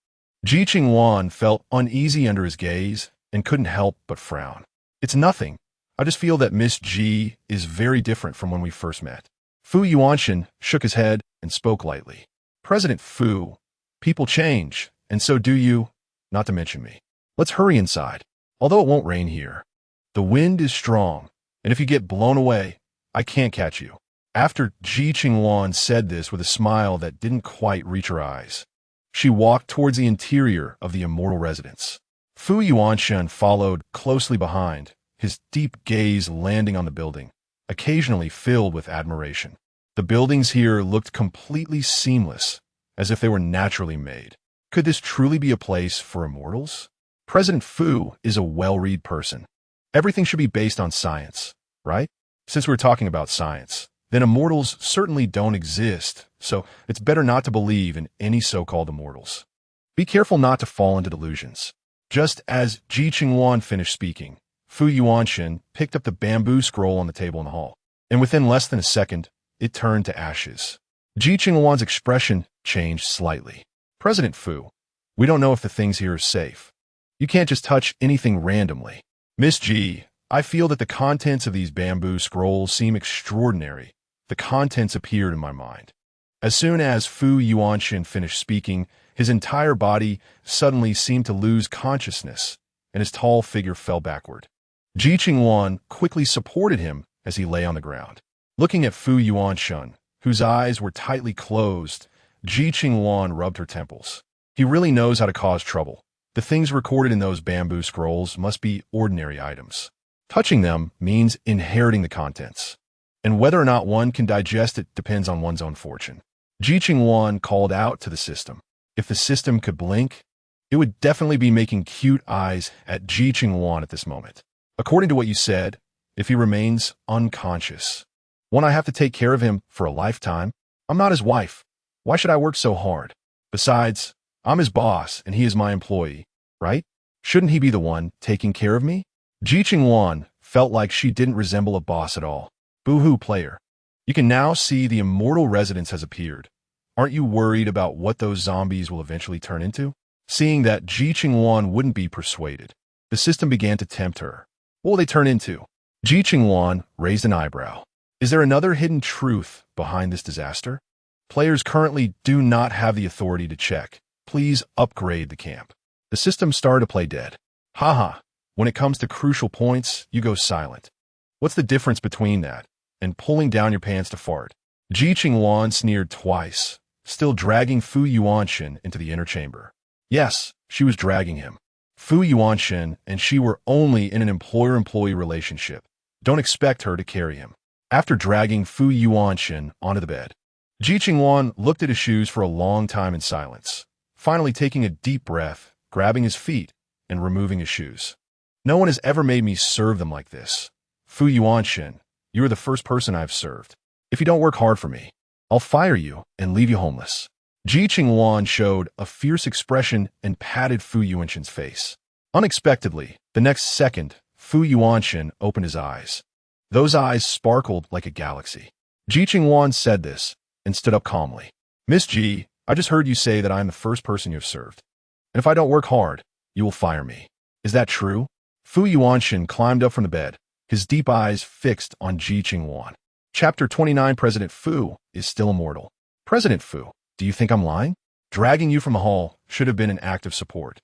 Ji Qingluan felt uneasy under his gaze and couldn't help but frown. It's nothing. I just feel that Miss Ji is very different from when we first met. Fu Yuanshan shook his head and spoke lightly. President Fu, people change, and so do you, not to mention me. Let's hurry inside, although it won't rain here. The wind is strong, and if you get blown away, I can't catch you. After Ji Qingluan said this with a smile that didn't quite reach her eyes, she walked towards the interior of the immortal residence. Fu Yuanshan followed closely behind, his deep gaze landing on the building, occasionally filled with admiration. The buildings here looked completely seamless, as if they were naturally made. Could this truly be a place for immortals? President Fu is a well-read person. Everything should be based on science, right? Since we're talking about science, then immortals certainly don't exist, so it's better not to believe in any so-called immortals. Be careful not to fall into delusions. Just as Ji Qingluan finished speaking, Fu Yuanshan picked up the bamboo scroll on the table in the hall, and within less than a second, it turned to ashes. Ji Qingluan's expression changed slightly. President Fu, we don't know if the things here are safe. You can't just touch anything randomly. Miss Ji, I feel that the contents of these bamboo scrolls seem extraordinary. The contents appeared in my mind. As soon as Fu Yuanshan finished speaking, his entire body suddenly seemed to lose consciousness, and his tall figure fell backward. Ji Qingluan quickly supported him as he lay on the ground. Looking at Fu Yuanshan, whose eyes were tightly closed, Ji Qingluan rubbed her temples. He really knows how to cause trouble. The things recorded in those bamboo scrolls must be ordinary items. Touching them means inheriting the contents, and whether or not one can digest it depends on one's own fortune. Ji Qingluan called out to the system. If the system could blink, it would definitely be making cute eyes at Ji Qingluan at this moment. According to what you said, if he remains unconscious, won't I have to take care of him for a lifetime? I'm not his wife. Why should I work so hard? Besides, I'm his boss and he is my employee, right? Shouldn't he be the one taking care of me? Ji Qingluan felt like she didn't resemble a boss at all. Boo-hoo, player. You can now see the immortal residence has appeared. Aren't you worried about what those zombies will eventually turn into? Seeing that Ji Qingluan wouldn't be persuaded, the system began to tempt her. What will they turn into? Ji Qingluan raised an eyebrow. Is there another hidden truth behind this disaster? Players currently do not have the authority to check. Please upgrade the camp. The system started to play dead. Haha, when it comes to crucial points, you go silent. What's the difference between that and pulling down your pants to fart? Ji Qingluan sneered twice, still dragging Fu Yuanshan into the inner chamber. Yes, she was dragging him. Fu Yuanshan and she were only in an employer-employee relationship. Don't expect her to carry him. After dragging Fu Yuanshan onto the bed, Ji Qingluan looked at his shoes for a long time in silence, finally taking a deep breath, grabbing his feet, and removing his shoes. No one has ever made me serve them like this. Fu Yuanshan, you are the first person I've served. If you don't work hard for me, I'll fire you and leave you homeless. Ji Qingluan showed a fierce expression and patted Fu Yuanshan's face. Unexpectedly, the next second, Fu Yuanshan opened his eyes. Those eyes sparkled like a galaxy. Ji Qingluan said this and stood up calmly. Miss Ji, I just heard you say that I am the first person you have served. And if I don't work hard, you will fire me. Is that true? Fu Yuanshan climbed up from the bed, his deep eyes fixed on Ji Qingluan. Chapter 29. President Fu is still immortal. President Fu, do you think I'm lying? Dragging you from the hall should have been an act of support.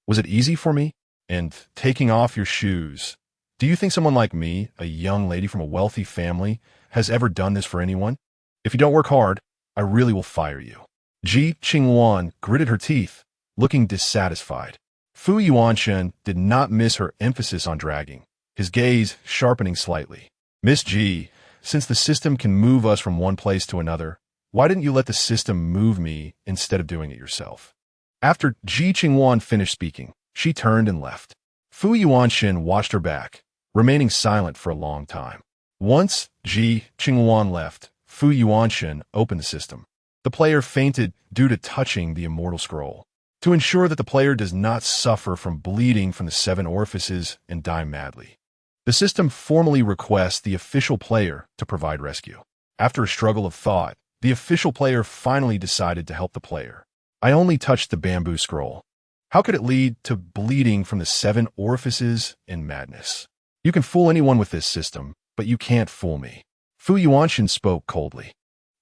Was it easy for me? And taking off your shoes. Do you think someone like me, a young lady from a wealthy family, has ever done this for anyone? If you don't work hard, I really will fire you. Ji Qingluan gritted her teeth, looking dissatisfied. Fu Yuanshan did not miss her emphasis on dragging, his gaze sharpening slightly. Miss Ji, since the system can move us from one place to another, why didn't you let the system move me instead of doing it yourself? After Ji Qingluan finished speaking, she turned and left. Fu Yuanshan watched her back, remaining silent for a long time. Once Ji Qingluan left, Fu Yuanshan opened the system. The player fainted due to touching the immortal scroll. To ensure that the player does not suffer from bleeding from the 7 orifices and die madly, the system formally requests the official player to provide rescue. After a struggle of thought, the official player finally decided to help the player. I only touched the bamboo scroll. How could it lead to bleeding from the 7 orifices and madness? You can fool anyone with this system, but you can't fool me. Fu Yuanshan spoke coldly.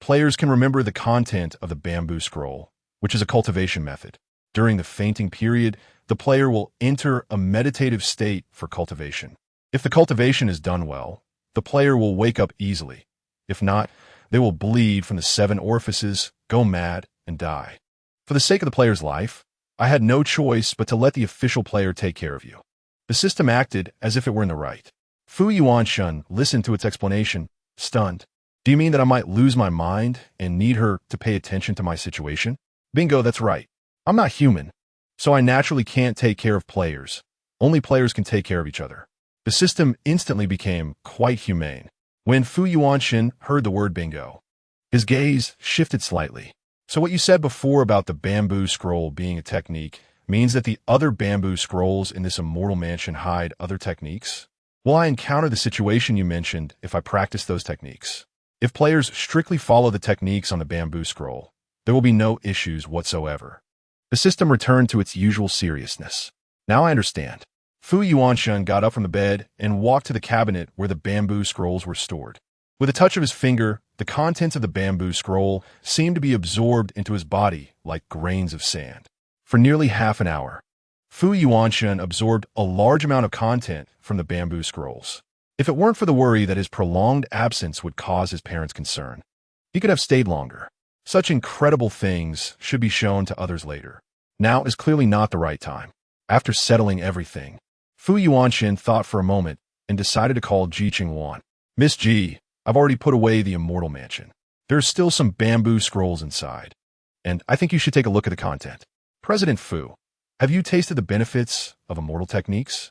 Players can remember the content of the bamboo scroll, which is a cultivation method. During the fainting period, the player will enter a meditative state for cultivation. If the cultivation is done well, the player will wake up easily. If not, they will bleed from the 7 orifices, go mad, and die. For the sake of the player's life, I had no choice but to let the official player take care of you. The system acted as if it were in the right. Fu Yuanshan listened to its explanation, stunned. Do you mean that I might lose my mind and need her to pay attention to my situation? Bingo, that's right. I'm not human, so I naturally can't take care of players. Only players can take care of each other. The system instantly became quite humane. When Fu Yuanshan heard the word bingo, his gaze shifted slightly. So what you said before about the bamboo scroll being a technique means that the other bamboo scrolls in this immortal mansion hide other techniques? Will I encounter the situation you mentioned if I practice those techniques? If players strictly follow the techniques on the bamboo scroll, there will be no issues whatsoever. The system returned to its usual seriousness. Now I understand. Fu Yuanshan got up from the bed and walked to the cabinet where the bamboo scrolls were stored. With a touch of his finger, the contents of the bamboo scroll seemed to be absorbed into his body like grains of sand. For nearly half an hour, Fu Yuanshan absorbed a large amount of content from the bamboo scrolls. If it weren't for the worry that his prolonged absence would cause his parents concern, he could have stayed longer. Such incredible things should be shown to others later. Now is clearly not the right time. After settling everything, Fu Yuanshan thought for a moment and decided to call Ji Qingluan. Miss Ji, I've already put away the immortal mansion. There's still some bamboo scrolls inside, and I think you should take a look at the content. President Fu, have you tasted the benefits of immortal techniques?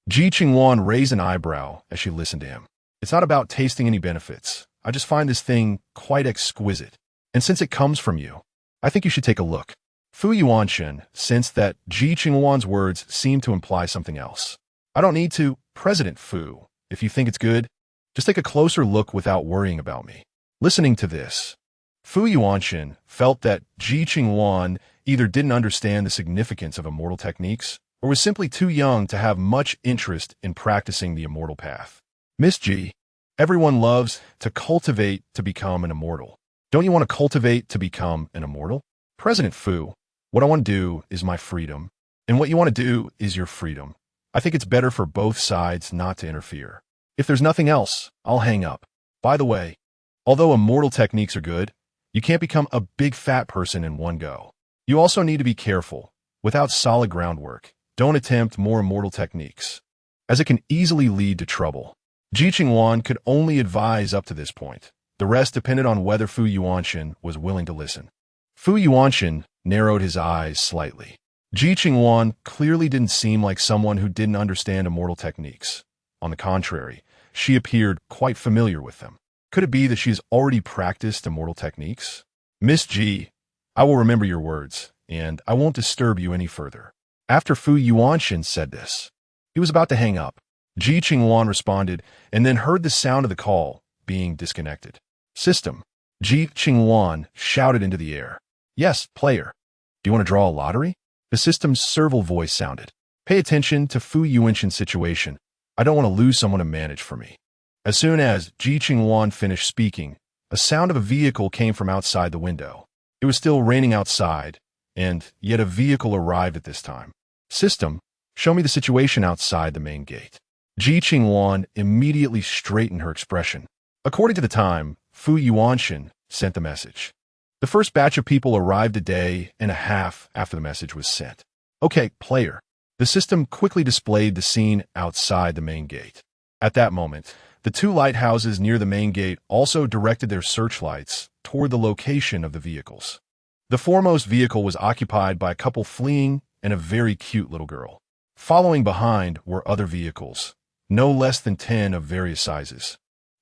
Ji Qingluan raised an eyebrow as she listened to him. It's not about tasting any benefits. I just find this thing quite exquisite. And since it comes from you, I think you should take a look. Fu Yuanshan sensed that Ji Qingluan's words seemed to imply something else. I don't need to, President Fu. If you think it's good, just take a closer look without worrying about me. Listening to this, Fu Yuanshan felt that Ji Qingluan either didn't understand the significance of immortal techniques or was simply too young to have much interest in practicing the immortal path. Miss Ji, everyone loves to cultivate to become an immortal. Don't you want to cultivate to become an immortal? President Fu, what I want to do is my freedom, and what you want to do is your freedom. I think it's better for both sides not to interfere. If there's nothing else, I'll hang up. By the way, although immortal techniques are good, you can't become a big fat person in one go. You also need to be careful. Without solid groundwork, don't attempt more immortal techniques, as it can easily lead to trouble. Ji Qingluan could only advise up to this point. The rest depended on whether Fu Yuanshan was willing to listen. Fu Yuanshan narrowed his eyes slightly. Ji Qingluan clearly didn't seem like someone who didn't understand immortal techniques. On the contrary, she appeared quite familiar with them. Could it be that she's already practiced immortal techniques? Miss Ji, I will remember your words, and I won't disturb you any further. After Fu Yuanshan said this, he was about to hang up. Ji Qingluan responded and then heard the sound of the call being disconnected. System. Ji Qingluan shouted into the air. Yes, player. Do you want to draw a lottery? The system's serval voice sounded. Pay attention to Fu Yuanshan's situation. I don't want to lose someone to manage for me. As soon as Ji Qingluan finished speaking, a sound of a vehicle came from outside the window. It was still raining outside, and yet a vehicle arrived at this time. System, show me the situation outside the main gate. Ji Qingluan immediately straightened her expression. According to the time, Fu Yuanshan sent the message. The first batch of people arrived a day and a half after the message was sent. Okay, player. The system quickly displayed the scene outside the main gate. At that moment, the 2 lighthouses near the main gate also directed their searchlights toward the location of the vehicles. The foremost vehicle was occupied by a couple fleeing and a very cute little girl. Following behind were other vehicles, no less than 10 of various sizes.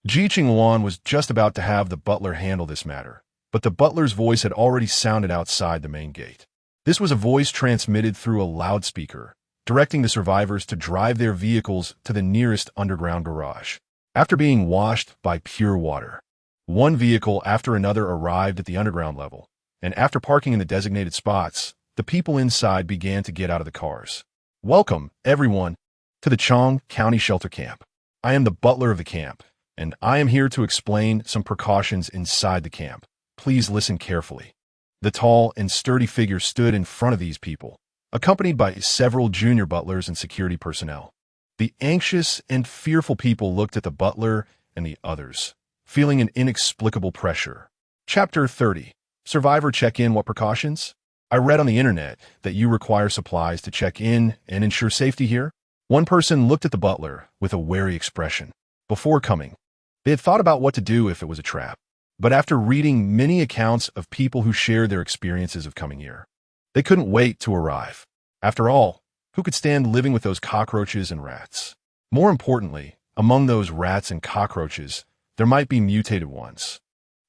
Ji Qingluan was just about to have the butler handle this matter, but the butler's voice had already sounded outside the main gate. This was a voice transmitted through a loudspeaker, directing the survivors to drive their vehicles to the nearest underground garage. After being washed by pure water, one vehicle after another arrived at the underground level, and after parking in the designated spots, the people inside began to get out of the cars. Welcome, everyone, to the Chong County Shelter Camp. I am the butler of the camp, and I am here to explain some precautions inside the camp. Please listen carefully. The tall and sturdy figure stood in front of these people, accompanied by several junior butlers and security personnel. The anxious and fearful people looked at the butler and the others, feeling an inexplicable pressure. Chapter 30. Survivor Check-In. What precautions? I read on the internet that you require supplies to check in and ensure safety here. One person looked at the butler with a wary expression. Before coming, they had thought about what to do if it was a trap. But after reading many accounts of people who shared their experiences of coming here, they couldn't wait to arrive. After all, who could stand living with those cockroaches and rats? More importantly, among those rats and cockroaches, there might be mutated ones.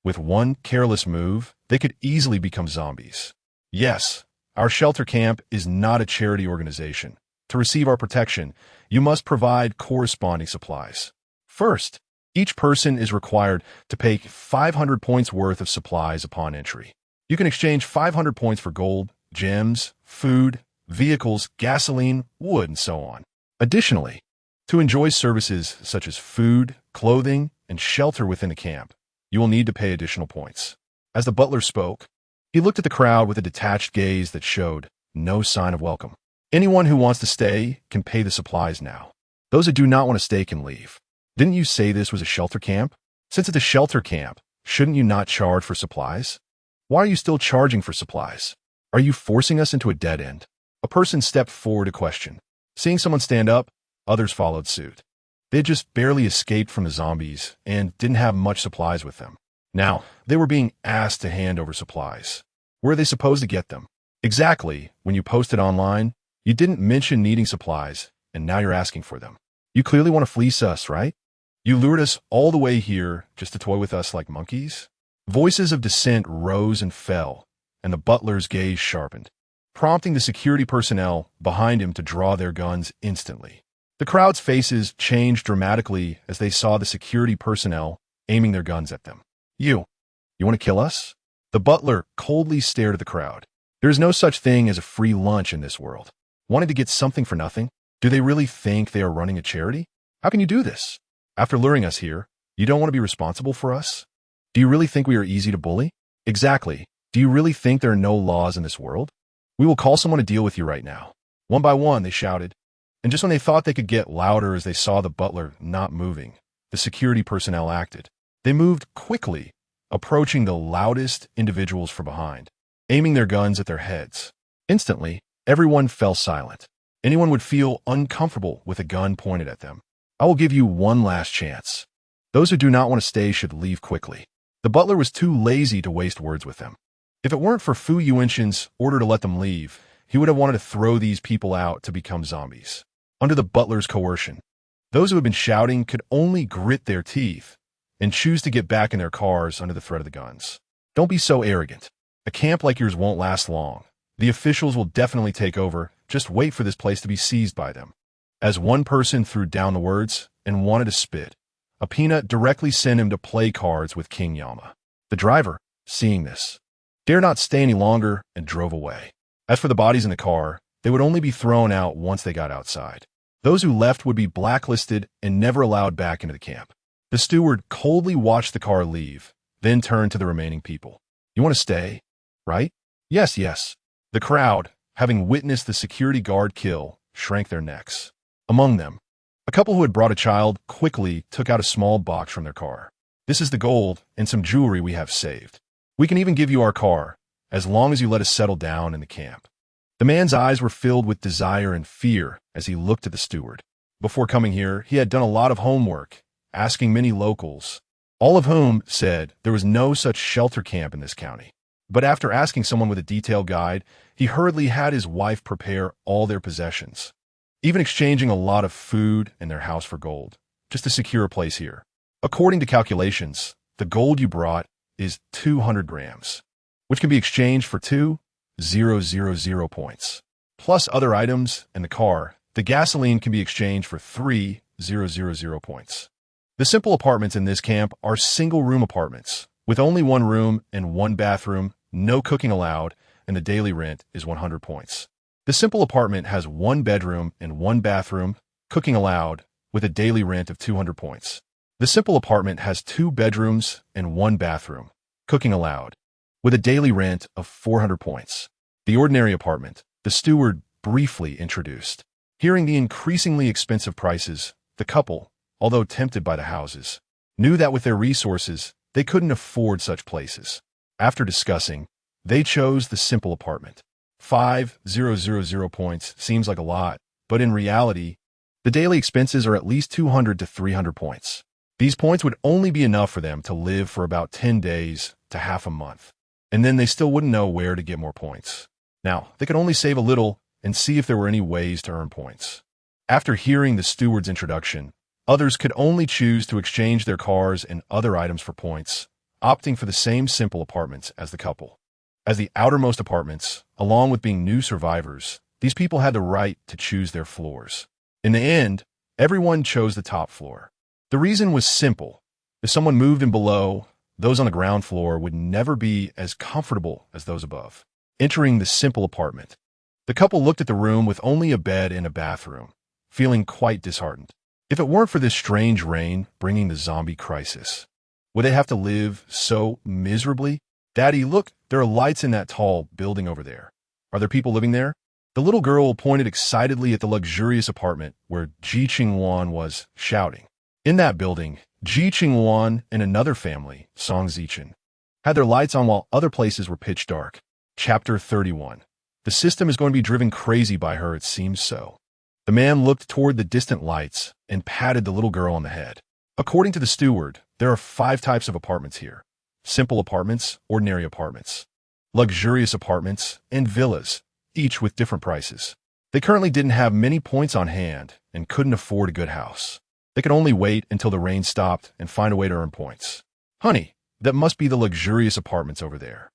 With one careless move, they could easily become zombies. Yes, our shelter camp is not a charity organization. To receive our protection, you must provide corresponding supplies. First, each person is required to pay 500 points worth of supplies upon entry. You can exchange 500 points for gold, gems, food, vehicles, gasoline, wood, and so on. Additionally, to enjoy services such as food, clothing, and shelter within the camp, you will need to pay additional points. As the butler spoke, he looked at the crowd with a detached gaze that showed no sign of welcome. Anyone who wants to stay can pay the supplies now. Those who do not want to stay can leave. Didn't you say this was a shelter camp? Since it's a shelter camp, shouldn't you not charge for supplies? Why are you still charging for supplies? Are you forcing us into a dead end? A person stepped forward to question. Seeing someone stand up, others followed suit. They had just barely escaped from the zombies and didn't have much supplies with them. Now, they were being asked to hand over supplies. Where are they supposed to get them? Exactly, when you posted online, you didn't mention needing supplies, and now you're asking for them. You clearly want to fleece us, right? You lured us all the way here just to toy with us like monkeys? Voices of dissent rose and fell, and the butler's gaze sharpened, prompting the security personnel behind him to draw their guns instantly. The crowd's faces changed dramatically as they saw the security personnel aiming their guns at them. You want to kill us? The butler coldly stared at the crowd. There is no such thing as a free lunch in this world. Wanting to get something for nothing? Do they really think they are running a charity? How can you do this? After luring us here, you don't want to be responsible for us? Do you really think we are easy to bully? Exactly. Do you really think there are no laws in this world? We will call someone to deal with you right now. One by one, they shouted. And just when they thought they could get louder as they saw the butler not moving, the security personnel acted. They moved quickly, approaching the loudest individuals from behind, aiming their guns at their heads. Instantly, everyone fell silent. Anyone would feel uncomfortable with a gun pointed at them. I will give you one last chance. Those who do not want to stay should leave quickly. The butler was too lazy to waste words with them. If it weren't for Fu Yuanshan's order to let them leave, he would have wanted to throw these people out to become zombies. Under the butler's coercion, those who had been shouting could only grit their teeth and choose to get back in their cars under the threat of the guns. Don't be so arrogant. A camp like yours won't last long. The officials will definitely take over. Just wait for this place to be seized by them. As one person threw down the words and wanted to spit, a peanut directly sent him to play cards with King Yama. The driver, seeing this, dared not stay any longer and drove away. As for the bodies in the car, they would only be thrown out once they got outside. Those who left would be blacklisted and never allowed back into the camp. The steward coldly watched the car leave, then turned to the remaining people. You want to stay, right? Yes, yes. The crowd, having witnessed the security guard kill, shrank their necks. Among them, a couple who had brought a child quickly took out a small box from their car. This is the gold and some jewelry we have saved. We can even give you our car, as long as you let us settle down in the camp. The man's eyes were filled with desire and fear as he looked at the steward. Before coming here, he had done a lot of homework, asking many locals, all of whom said there was no such shelter camp in this county. But after asking someone with a detailed guide, he hurriedly had his wife prepare all their possessions, even exchanging a lot of food and their house for gold, just to secure a place here. According to calculations, the gold you brought is 200 grams, which can be exchanged for 2,000 points. Plus other items and the car, the gasoline can be exchanged for 3,000 points. The simple apartments in this camp are single-room apartments, with only one room and one bathroom, no cooking allowed, and the daily rent is 100 points. The simple apartment has one bedroom and one bathroom, cooking allowed, with a daily rent of 200 points. The simple apartment has 2 bedrooms and 1 bathroom, cooking allowed, with a daily rent of 400 points. The ordinary apartment, the steward briefly introduced. Hearing the increasingly expensive prices, the couple, although tempted by the houses, knew that with their resources, they couldn't afford such places. After discussing, they chose the simple apartment. 5,000 points seems like a lot, but in reality, the daily expenses are at least 200 to 300 points. These points would only be enough for them to live for about 10 days to half a month, and then they still wouldn't know where to get more points. Now, they could only save a little and see if there were any ways to earn points. After hearing the steward's introduction, others could only choose to exchange their cars and other items for points, opting for the same simple apartments as the couple. As the outermost apartments, along with being new survivors, these people had the right to choose their floors. In the end, everyone chose the top floor. The reason was simple. If someone moved in below, those on the ground floor would never be as comfortable as those above. Entering the simple apartment, the couple looked at the room with only a bed and a bathroom, feeling quite disheartened. If it weren't for this strange rain bringing the zombie crisis, would they have to live so miserably? Daddy, look, there are lights in that tall building over there. Are there people living there? The little girl pointed excitedly at the luxurious apartment where Ji Qingluan was, shouting. In that building, Ji Qingluan and another family, Song Zichen, had their lights on while other places were pitch dark. Chapter 31. The system is going to be driven crazy by her, it seems so. The man looked toward the distant lights and patted the little girl on the head. According to the steward, there are 5 types of apartments here. Simple apartments, ordinary apartments, luxurious apartments, and villas, each with different prices. They currently didn't have many points on hand and couldn't afford a good house. They could only wait until the rain stopped and find a way to earn points. Honey, that must be the luxurious apartments over there.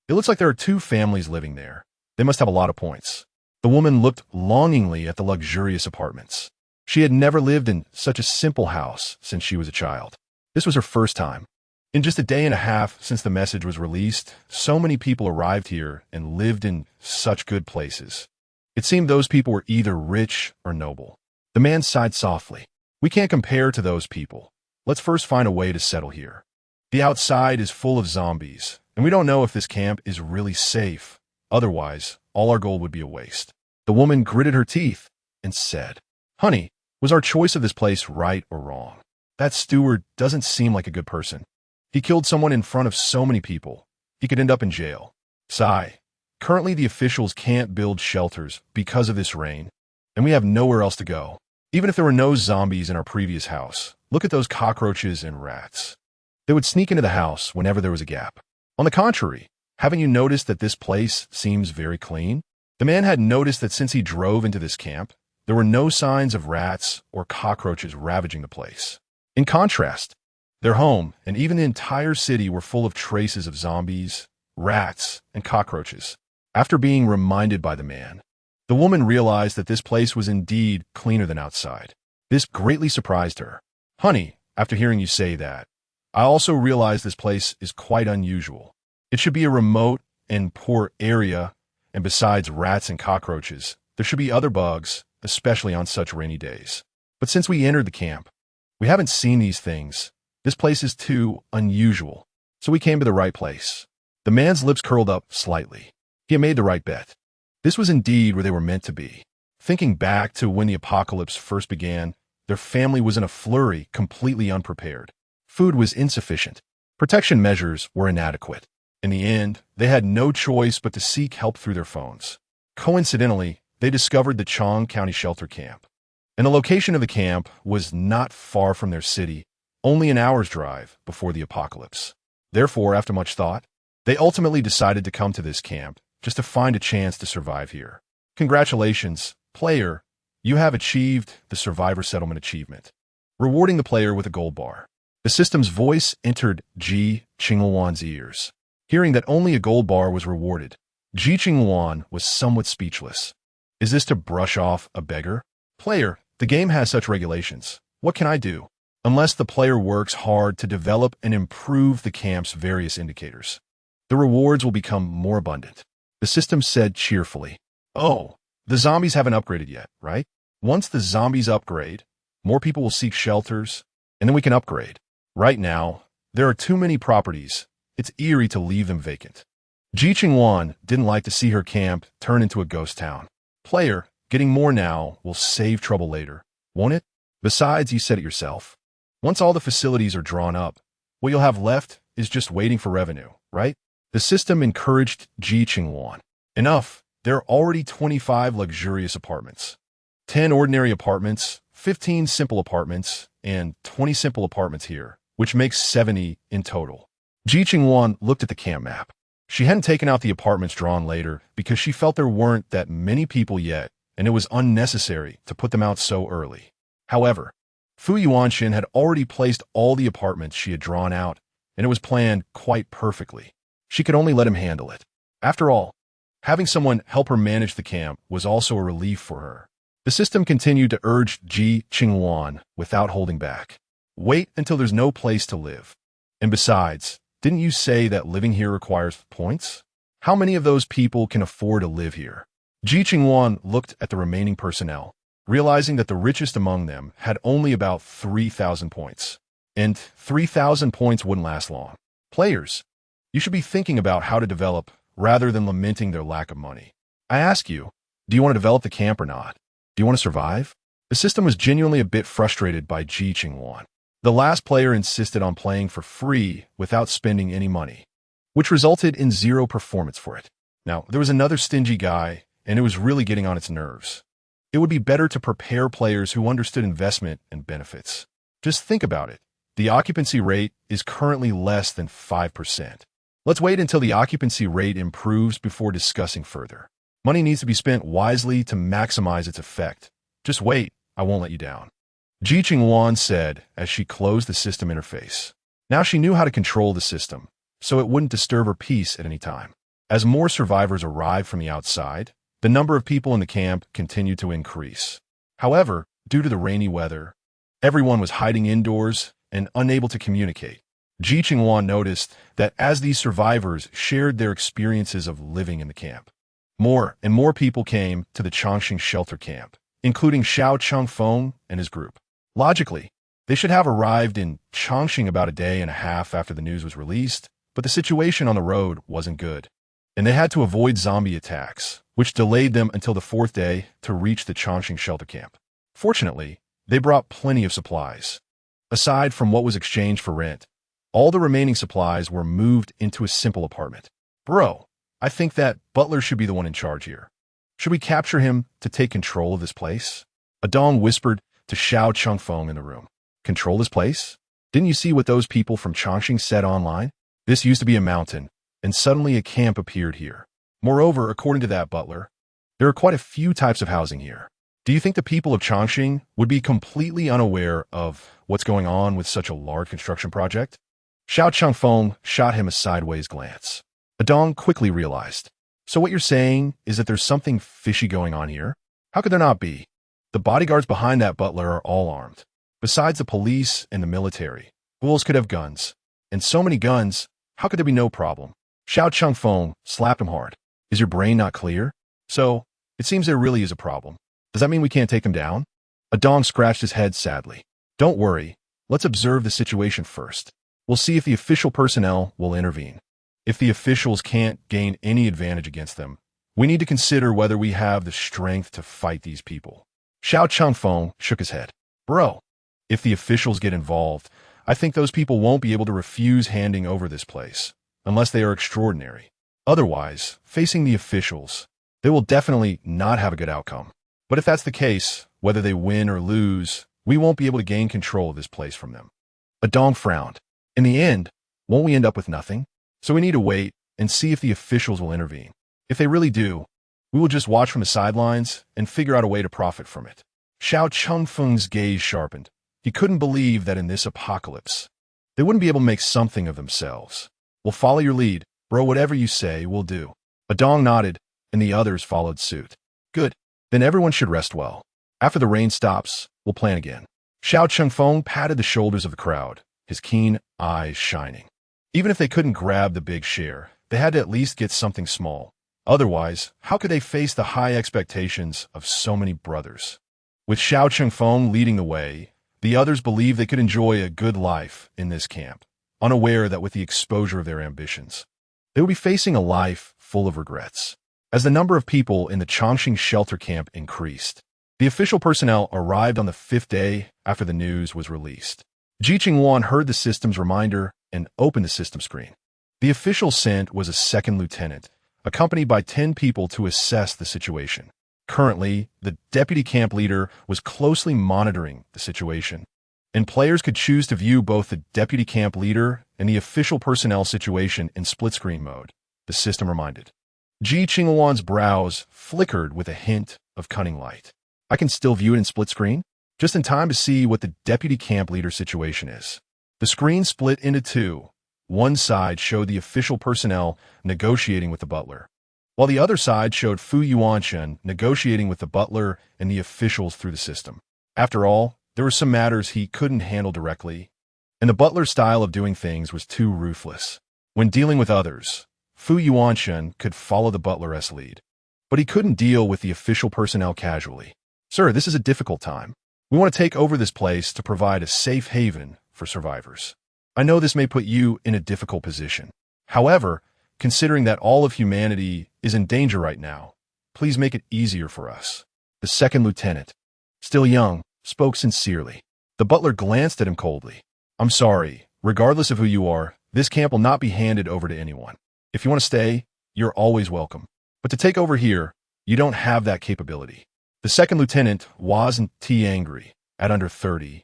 It looks like there are 2 families living there. They must have a lot of points. The woman looked longingly at the luxurious apartments. She had never lived in such a simple house since she was a child. This was her first time. In just a day and a half since the message was released, so many people arrived here and lived in such good places. It seemed those people were either rich or noble. The man sighed softly. We can't compare to those people. Let's first find a way to settle here. The outside is full of zombies, and we don't know if this camp is really safe. Otherwise, all our gold would be a waste. The woman gritted her teeth and said, Honey, was our choice of this place right or wrong? That steward doesn't seem like a good person. He killed someone in front of so many people. He could end up in jail. Sigh. Currently, the officials can't build shelters because of this rain, and we have nowhere else to go. Even if there were no zombies in our previous house, look at those cockroaches and rats. They would sneak into the house whenever there was a gap. On the contrary, haven't you noticed that this place seems very clean? The man had noticed that since he drove into this camp, there were no signs of rats or cockroaches ravaging the place. In contrast, their home and even the entire city were full of traces of zombies, rats, and cockroaches. After being reminded by the man, the woman realized that this place was indeed cleaner than outside. This greatly surprised her. Honey, after hearing you say that, I also realize this place is quite unusual. It should be a remote and poor area, and besides rats and cockroaches, there should be other bugs, especially on such rainy days. But since we entered the camp, we haven't seen these things. This place is too unusual, so we came to the right place. The man's lips curled up slightly. He had made the right bet. This was indeed where they were meant to be. Thinking back to when the apocalypse first began, their family was in a flurry, completely unprepared. Food was insufficient. Protection measures were inadequate. In the end, they had no choice but to seek help through their phones. Coincidentally, they discovered the Chong County Shelter Camp. And the location of the camp was not far from their city, only an hour's drive before the apocalypse. Therefore, after much thought, they ultimately decided to come to this camp just to find a chance to survive here. Congratulations, player. You have achieved the Survivor Settlement achievement, rewarding the player with a gold bar. The system's voice entered Ji Qingluan's ears. Hearing that only a gold bar was rewarded, Ji Qingluan was somewhat speechless. Is this to brush off a beggar? Player, the game has such regulations. What can I do? Unless the player works hard to develop and improve the camp's various indicators, the rewards will become more abundant. The system said cheerfully. Oh, the zombies haven't upgraded yet, right? Once the zombies upgrade, more people will seek shelters, and then we can upgrade. Right now, there are too many properties. It's eerie to leave them vacant. Ji Qingluan didn't like to see her camp turn into a ghost town. Player, getting more now will save trouble later, won't it? Besides, you said it yourself. Once all the facilities are drawn up, what you'll have left is just waiting for revenue, right? The system encouraged Ji Qingluan. Enough. There are already 25 luxurious apartments, 10 ordinary apartments, 15 simple apartments, and 20 simple apartments here, which makes 70 in total. Ji Qingluan looked at the camp map. She hadn't taken out the apartments drawn later because she felt there weren't that many people yet, and it was unnecessary to put them out so early. However, Fu Yuanshin had already placed all the apartments she had drawn out, and it was planned quite perfectly. She could only let him handle it. After all, having someone help her manage the camp was also a relief for her. The system continued to urge Ji Qingluan without holding back. Wait until there's no place to live. And besides, didn't you say that living here requires points? How many of those people can afford to live here? Ji Qingluan looked at the remaining personnel, realizing that the richest among them had only about 3,000 points. And 3,000 points wouldn't last long. Players, you should be thinking about how to develop rather than lamenting their lack of money. I ask you, do you want to develop the camp or not? Do you want to survive? The system was genuinely a bit frustrated by Ji Qingluan. The last player insisted on playing for free without spending any money, which resulted in 0 performance for it. Now, there was another stingy guy, and it was really getting on its nerves. It would be better to prepare players who understood investment and benefits. Just think about it. The occupancy rate is currently less than 5%. Let's wait until the occupancy rate improves before discussing further. Money needs to be spent wisely to maximize its effect. Just wait, I won't let you down. Ji Qingluan said as she closed the system interface. Now she knew how to control the system, so it wouldn't disturb her peace at any time. As more survivors arrived from the outside, the number of people in the camp continued to increase. However, due to the rainy weather, everyone was hiding indoors and unable to communicate. Ji Qingluan noticed that as these survivors shared their experiences of living in the camp, more and more people came to the Chongqing shelter camp, including Xiao Chengfeng and his group. Logically, they should have arrived in Chongqing about a day and a half after the news was released, but the situation on the road wasn't good, and they had to avoid zombie attacks, which delayed them until the 4th day to reach the Chongqing shelter camp. Fortunately, they brought plenty of supplies. Aside from what was exchanged for rent, all the remaining supplies were moved into a simple apartment. Bro, I think that Butler should be the one in charge here. Should we capture him to take control of this place? Adong whispered to Xiao Chengfeng in the room. Control this place? Didn't you see what those people from Chongqing said online? This used to be a mountain, and suddenly a camp appeared here. Moreover, according to that Butler, there are quite a few types of housing here. Do you think the people of Chongqing would be completely unaware of what's going on with such a large construction project? Xiao Chengfeng shot him a sideways glance. Adong quickly realized. So what you're saying is that there's something fishy going on here? How could there not be? The bodyguards behind that Butler are all armed. Besides the police and the military, who else could have guns? And so many guns, how could there be no problem? Xiao Chengfeng slapped him hard. Is your brain not clear? So, it seems there really is a problem. Does that mean we can't take them down? Adong scratched his head sadly. Don't worry. Let's observe the situation first. We'll see if the official personnel will intervene. If the officials can't gain any advantage against them, we need to consider whether we have the strength to fight these people. Xiao Chengfeng shook his head. Bro, if the officials get involved, I think those people won't be able to refuse handing over this place, unless they are extraordinary. Otherwise, facing the officials, they will definitely not have a good outcome. But if that's the case, whether they win or lose, we won't be able to gain control of this place from them. Adong frowned. In the end, won't we end up with nothing? So we need to wait and see if the officials will intervene. If they really do, we will just watch from the sidelines and figure out a way to profit from it. Xiao Chengfeng's gaze sharpened. He couldn't believe that in this apocalypse, They wouldn't be able to make something of themselves. We'll follow your lead, bro. Whatever you say, we'll do. Dong nodded, and the others followed suit. Good. Then everyone should rest well. After the rain stops, we'll plan again. Xiao Chengfeng patted the shoulders of the crowd, his keen eyes shining. Even if they couldn't grab the big share, they had to at least get something small. Otherwise, how could they face the high expectations of so many brothers? With Xiao Chengfeng leading the way, the others believed they could enjoy a good life in this camp, unaware that with the exposure of their ambitions, they would be facing a life full of regrets. As the number of people in the Chongqing shelter camp increased, the official personnel arrived on the 5th day after the news was released. Ji Qingluan heard the system's reminder and opened the system screen. The official sent was a second lieutenant, accompanied by 10 people to assess the situation. Currently, the deputy camp leader was closely monitoring the situation, and players could choose to view both the deputy camp leader and the official personnel situation in split-screen mode, the system reminded. Ji Qingluan's brows flickered with a hint of cunning light. I can still view it in split screen? Just in time to see what the deputy camp leader situation is. The screen split into two. One side showed the official personnel negotiating with the butler, while the other side showed Fu Yuanshen negotiating with the butler and the officials through the system. After all, there were some matters he couldn't handle directly, and the butler's style of doing things was too ruthless. When dealing with others, Fu Yuanshen could follow the butler's lead, but he couldn't deal with the official personnel casually. Sir, this is a difficult time. We want to take over this place to provide a safe haven for survivors. I know this may put you in a difficult position. However, considering that all of humanity is in danger right now, please make it easier for us. The second lieutenant, still young, spoke sincerely. The butler glanced at him coldly. I'm sorry, regardless of who you are, this camp will not be handed over to anyone. If you want to stay, you're always welcome. But to take over here, you don't have that capability. The second lieutenant wasn't angry. At under 30,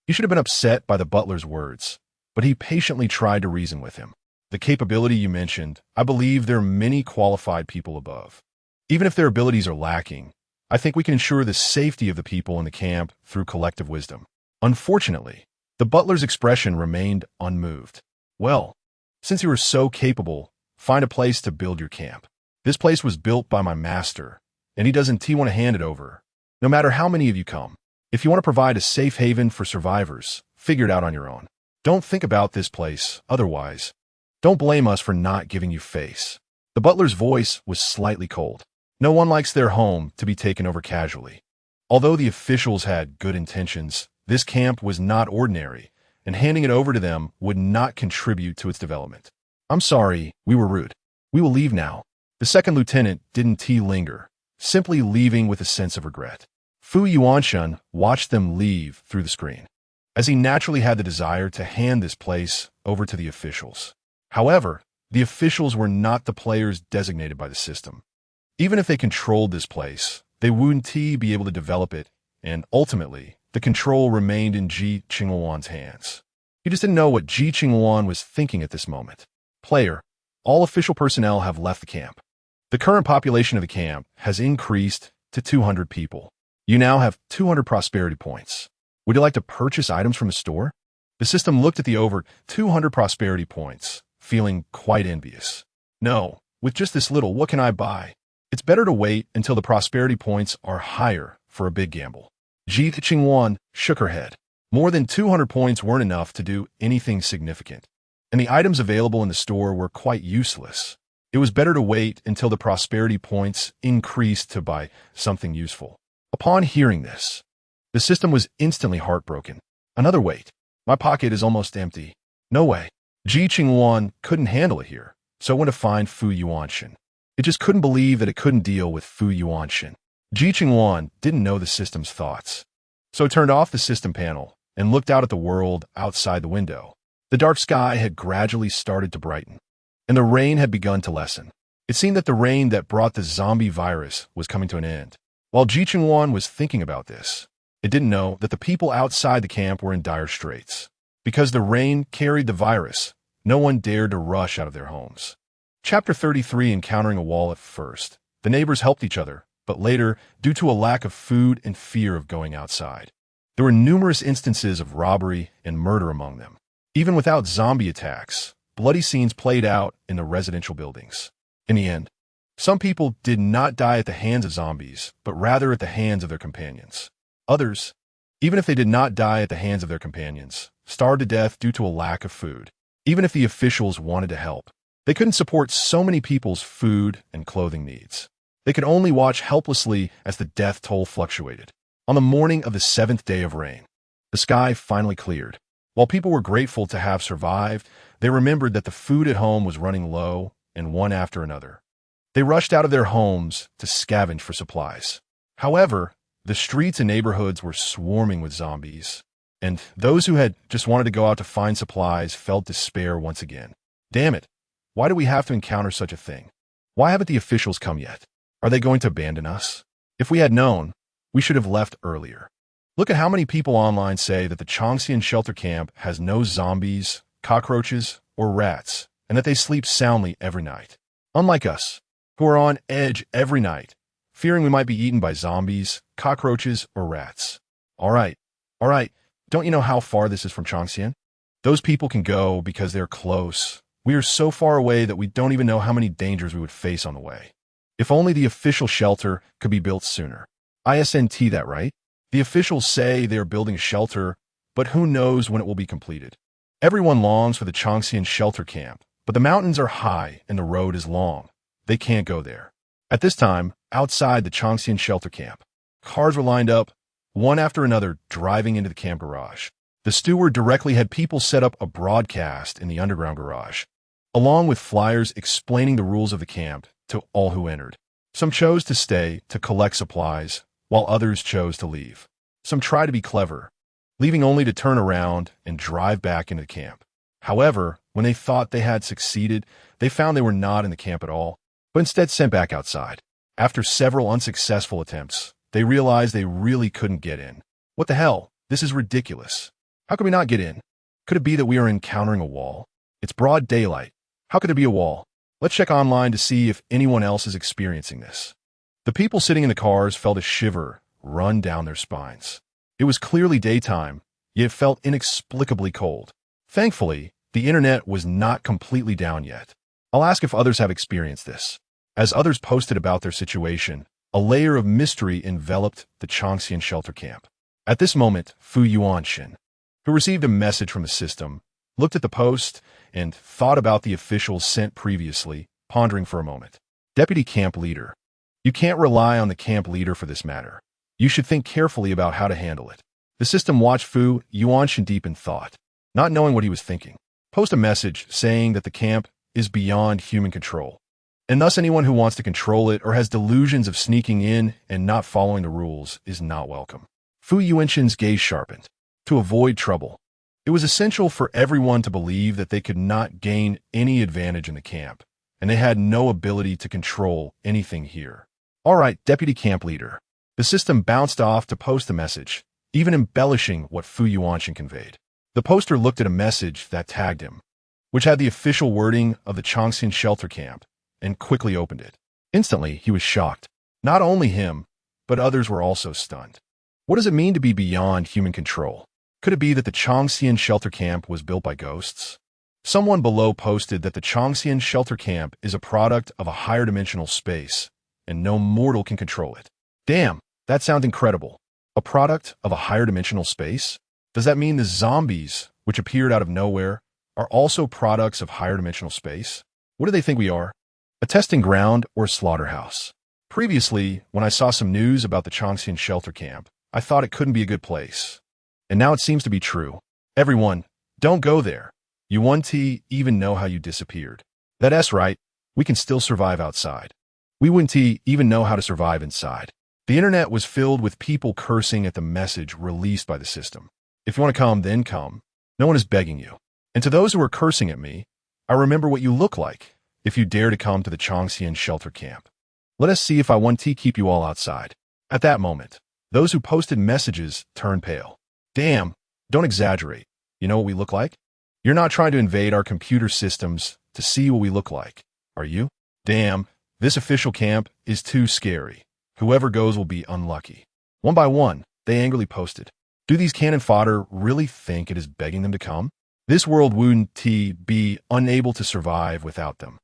he should have been upset by the butler's words, but he patiently tried to reason with him. The capability you mentioned, I believe there are many qualified people above. Even if their abilities are lacking, I think we can ensure the safety of the people in the camp through collective wisdom. Unfortunately, the butler's expression remained unmoved. Well, since you were so capable, find a place to build your camp. This place was built by my master, and he doesn't want to hand it over, no matter how many of you come. If you want to provide a safe haven for survivors, figure it out on your own. Don't think about this place, otherwise. Don't blame us for not giving you face. The butler's voice was slightly cold. No one likes their home to be taken over casually. Although the officials had good intentions, this camp was not ordinary, and handing it over to them would not contribute to its development. I'm sorry, we were rude. We will leave now. The second lieutenant didn't linger, simply leaving with a sense of regret. Fu Yuanshen watched them leave through the screen, as he naturally had the desire to hand this place over to the officials. However, the officials were not the players designated by the system. Even if they controlled this place, they wouldn't be able to develop it, and ultimately, the control remained in Ji Qingluan's hands. He just didn't know what Ji Qingluan was thinking at this moment. Player, all official personnel have left the camp. The current population of the camp has increased to 200 people. You now have 200 prosperity points. Would you like to purchase items from the store? The system looked at the over 200 prosperity points, feeling quite envious. No, with just this little, what can I buy? It's better to wait until the prosperity points are higher for a big gamble. Ji Qingluan shook her head. More than 200 points weren't enough to do anything significant, and the items available in the store were quite useless. It was better to wait until the prosperity points increased to buy something useful. Upon hearing this, the system was instantly heartbroken. Another wait. My pocket is almost empty. No way. Ji Qingluan couldn't handle it here, so it went to find Fu Yuanshen. It just couldn't believe that it couldn't deal with Fu Yuanshen. Ji Qingluan didn't know the system's thoughts, so it turned off the system panel and looked out at the world outside the window. The dark sky had gradually started to brighten, and the rain had begun to lessen. It seemed that the rain that brought the zombie virus was coming to an end. While Ji Qingluan was thinking about this, it didn't know that the people outside the camp were in dire straits. Because the rain carried the virus, no one dared to rush out of their homes. Chapter 33. Encountering a wall. At first, the neighbors helped each other, but later, due to a lack of food and fear of going outside, there were numerous instances of robbery and murder among them. Even without zombie attacks, bloody scenes played out in the residential buildings. In the end, some people did not die at the hands of zombies, but rather at the hands of their companions. Others, even if they did not die at the hands of their companions, starved to death due to a lack of food. Even if the officials wanted to help, they couldn't support so many people's food and clothing needs. They could only watch helplessly as the death toll fluctuated. On the morning of the 7th day of rain, the sky finally cleared. While people were grateful to have survived, they remembered that the food at home was running low, and one after another. They rushed out of their homes to scavenge for supplies. However, the streets and neighborhoods were swarming with zombies, and those who had just wanted to go out to find supplies felt despair once again. Damn it! Why do we have to encounter such a thing? Why haven't the officials come yet? Are they going to abandon us? If we had known, we should have left earlier. Look at how many people online say that the Changxian shelter camp has no zombies, cockroaches, or rats, and that they sleep soundly every night. Unlike us, who are on edge every night, fearing we might be eaten by zombies, cockroaches, or rats. All right, don't you know how far this is from Changxian? Those people can go because they're close. We are so far away that we don't even know how many dangers we would face on the way. If only the official shelter could be built sooner. ISNT that, right? The officials say they are building a shelter, but who knows when it will be completed. Everyone longs for the Changxian shelter camp, but the mountains are high and the road is long. They can't go there. At this time, outside the Changxian shelter camp, cars were lined up, one after another, driving into the camp garage. The steward directly had people set up a broadcast in the underground garage, along with flyers explaining the rules of the camp to all who entered. Some chose to stay to collect supplies, while others chose to leave. Some tried to be clever, leaving only to turn around and drive back into the camp. However, when they thought they had succeeded, they found they were not in the camp at all, but instead sent back outside. After several unsuccessful attempts, they realized they really couldn't get in. What the hell? This is ridiculous. How could we not get in? Could it be that we are encountering a wall? It's broad daylight. How could there be a wall? Let's check online to see if anyone else is experiencing this. The people sitting in the cars felt a shiver run down their spines. It was clearly daytime, yet it felt inexplicably cold. Thankfully, the internet was not completely down yet. I'll ask if others have experienced this. As others posted about their situation, a layer of mystery enveloped the Changxian shelter camp. At this moment, Fu Yuanshin, who received a message from the system, looked at the post and thought about the officials sent previously, pondering for a moment. Deputy Camp Leader. You can't rely on the camp leader for this matter. You should think carefully about how to handle it. The system watched Fu Yuanshin deep in thought, not knowing what he was thinking. Post a message saying that the camp is beyond human control, and thus anyone who wants to control it or has delusions of sneaking in and not following the rules is not welcome. Fu Yuanshin's gaze sharpened. To avoid trouble, it was essential for everyone to believe that they could not gain any advantage in the camp, and they had no ability to control anything here. All right, Deputy Camp Leader. The system bounced off to post a message, even embellishing what Fu Yuanshin conveyed. The poster looked at a message that tagged him, which had the official wording of the Changxian shelter camp, and quickly opened it. Instantly, he was shocked. Not only him, but others were also stunned. What does it mean to be beyond human control? Could it be that the Changxian shelter camp was built by ghosts? Someone below posted that the Changxian shelter camp is a product of a higher dimensional space, and no mortal can control it. Damn, that sounds incredible. A product of a higher dimensional space? Does that mean the zombies, which appeared out of nowhere, are also products of higher dimensional space? What do they think we are? A testing ground or a slaughterhouse? Previously, when I saw some news about the Changxian shelter camp, I thought it couldn't be a good place. And now it seems to be true. Everyone, don't go there. You won't even know how you disappeared. That's right, we can still survive outside. We wouldn't even know how to survive inside. The internet was filled with people cursing at the message released by the system. If you want to come, then come. No one is begging you. And to those who are cursing at me, I remember what you look like if you dare to come to the Changxian shelter camp. Let us see if I want to keep you all outside. At that moment, those who posted messages turned pale. Damn, don't exaggerate. You know what we look like? You're not trying to invade our computer systems to see what we look like, are you? Damn, this official camp is too scary. Whoever goes will be unlucky. One by one, they angrily posted. Do these cannon fodder really think it is begging them to come? This world wouldn't be unable to survive without them.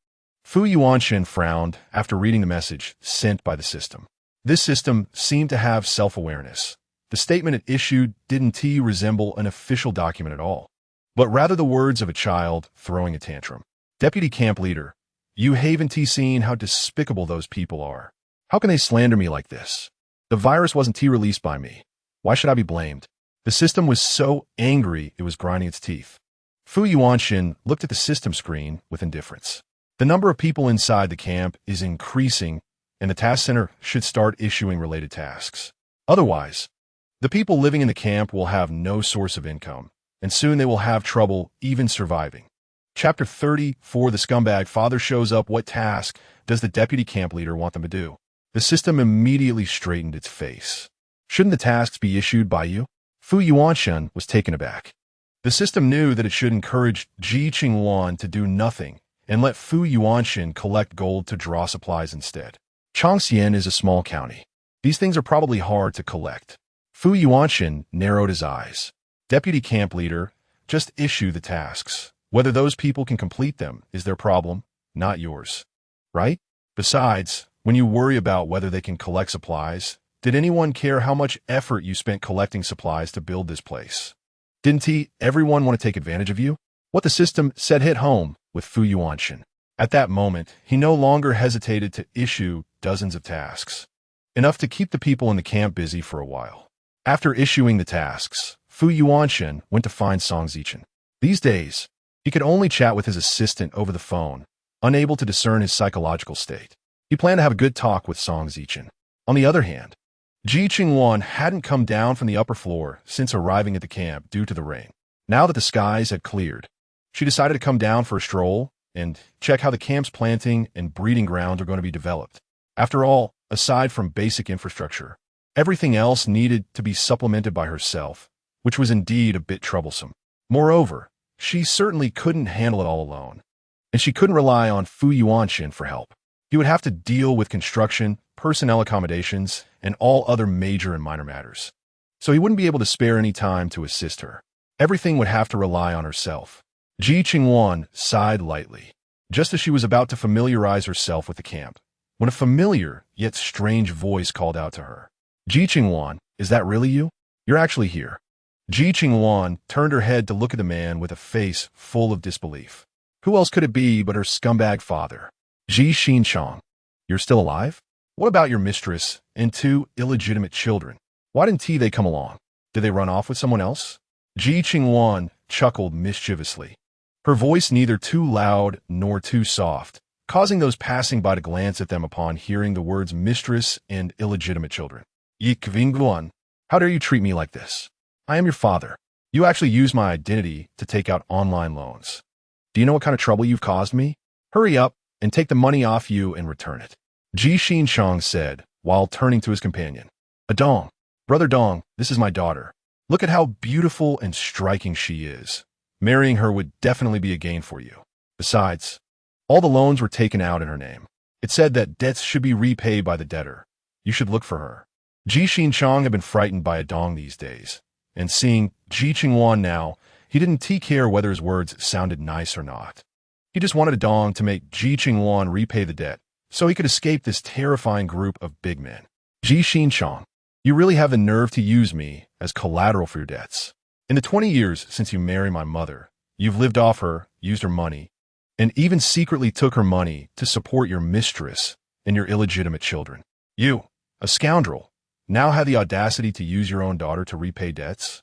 Fu Yuanshan frowned after reading the message sent by the system. This system seemed to have self-awareness. The statement it issued didn't resemble an official document at all, but rather the words of a child throwing a tantrum. Deputy Camp Leader, you haven't seen how despicable those people are. How can they slander me like this? The virus wasn't released by me. Why should I be blamed? The system was so angry it was grinding its teeth. Fu Yuanshan looked at the system screen with indifference. The number of people inside the camp is increasing, and the task center should start issuing related tasks. Otherwise, the people living in the camp will have no source of income, and soon they will have trouble even surviving. Chapter 34. The scumbag father shows up. What task does the deputy camp leader want them to do? The system immediately straightened its face. Shouldn't the tasks be issued by you? Fu Yuanshan was taken aback. The system knew that it should encourage Ji Qingluan to do nothing and let Fu Yuanshan collect gold to draw supplies instead. Changxian is a small county. These things are probably hard to collect. Fu Yuanshan narrowed his eyes. Deputy camp leader, just issue the tasks. Whether those people can complete them is their problem, not yours. Right? Besides, when you worry about whether they can collect supplies, did anyone care how much effort you spent collecting supplies to build this place? Didn't everyone want to take advantage of you? What the system said hit home with Fu Yuanshan. At that moment, he no longer hesitated to issue dozens of tasks. Enough to keep the people in the camp busy for a while. After issuing the tasks, Fu Yuanshan went to find Song Zichen. These days, he could only chat with his assistant over the phone, unable to discern his psychological state. He planned to have a good talk with Song Zichen. On the other hand, Ji Qingluan hadn't come down from the upper floor since arriving at the camp due to the rain. Now that the skies had cleared, she decided to come down for a stroll and check how the camp's planting and breeding grounds are going to be developed. After all, aside from basic infrastructure, everything else needed to be supplemented by herself, which was indeed a bit troublesome. Moreover, she certainly couldn't handle it all alone, and she couldn't rely on Fu Yuanshan for help. He would have to deal with construction, personnel accommodations, and all other major and minor matters. So he wouldn't be able to spare any time to assist her. Everything would have to rely on herself. Ji Qingluan sighed lightly, just as she was about to familiarize herself with the camp, when a familiar yet strange voice called out to her. Ji Qingluan, is that really you? You're actually here. Ji Qingluan turned her head to look at the man with a face full of disbelief. Who else could it be but her scumbag father? Ji Qingluan, you're still alive? What about your mistress and 2 illegitimate children? Why didn't they come along? Did they run off with someone else? Ji Qingluan chuckled mischievously, her voice neither too loud nor too soft, causing those passing by to glance at them upon hearing the words mistress and illegitimate children. Ji Qingluan, how dare you treat me like this? I am your father. You actually used my identity to take out online loans. Do you know what kind of trouble you've caused me? Hurry up and take the money off you and return it. Ji Qingluan said, while turning to his companion. Dong, Brother Dong, this is my daughter. Look at how beautiful and striking she is. Marrying her would definitely be a gain for you. Besides, all the loans were taken out in her name. It said that debts should be repaid by the debtor. You should look for her. Ji Qingluan had been frightened by Dong these days, and seeing Ji Qingluan now, he didn't care whether his words sounded nice or not. He just wanted Dong to make Ji Qingluan repay the debt, so he could escape this terrifying group of big men. Ji Qingluan, you really have the nerve to use me as collateral for your debts. In the 20 years since you married my mother, you've lived off her, used her money, and even secretly took her money to support your mistress and your illegitimate children. You, a scoundrel, now have the audacity to use your own daughter to repay debts?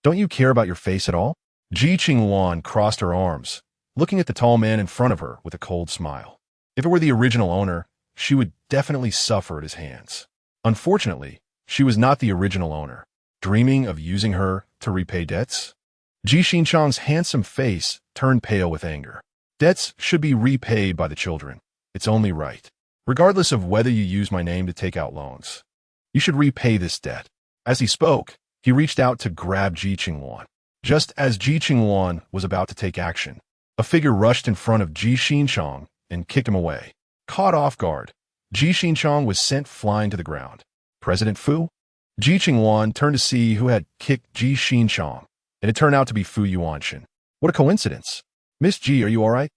Don't you care about your face at all? Ji Qingluan crossed her arms, looking at the tall man in front of her with a cold smile. If it were the original owner, she would definitely suffer at his hands. Unfortunately, she was not the original owner, dreaming of using her to repay debts. Ji Qingluan's handsome face turned pale with anger. Debts should be repaid by the children. It's only right. Regardless of whether you use my name to take out loans. You should repay this debt. As he spoke, he reached out to grab Ji Qingluan. Just as Ji Qingluan was about to take action, a figure rushed in front of Ji Qingluan and kicked him away. Caught off guard, Ji Qingluan was sent flying to the ground. President Fu? Ji Qingluan turned to see who had kicked Ji Qingluan, and it turned out to be Fu Yuanshan. What a coincidence. Miss Ji, are you all right?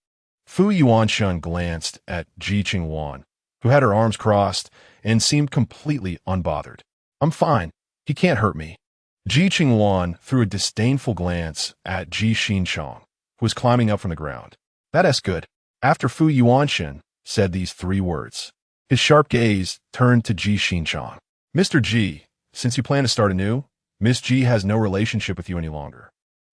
Fu Yuanshan glanced at Ji Qingluan, who had her arms crossed and seemed completely unbothered. I'm fine. He can't hurt me. Ji Qingluan threw a disdainful glance at Ji Qingchang, who was climbing up from the ground. That's good. After Fu Yuanshan said these 3 words, his sharp gaze turned to Ji Qingchang. Mr. Ji, since you plan to start anew, Miss Ji has no relationship with you any longer.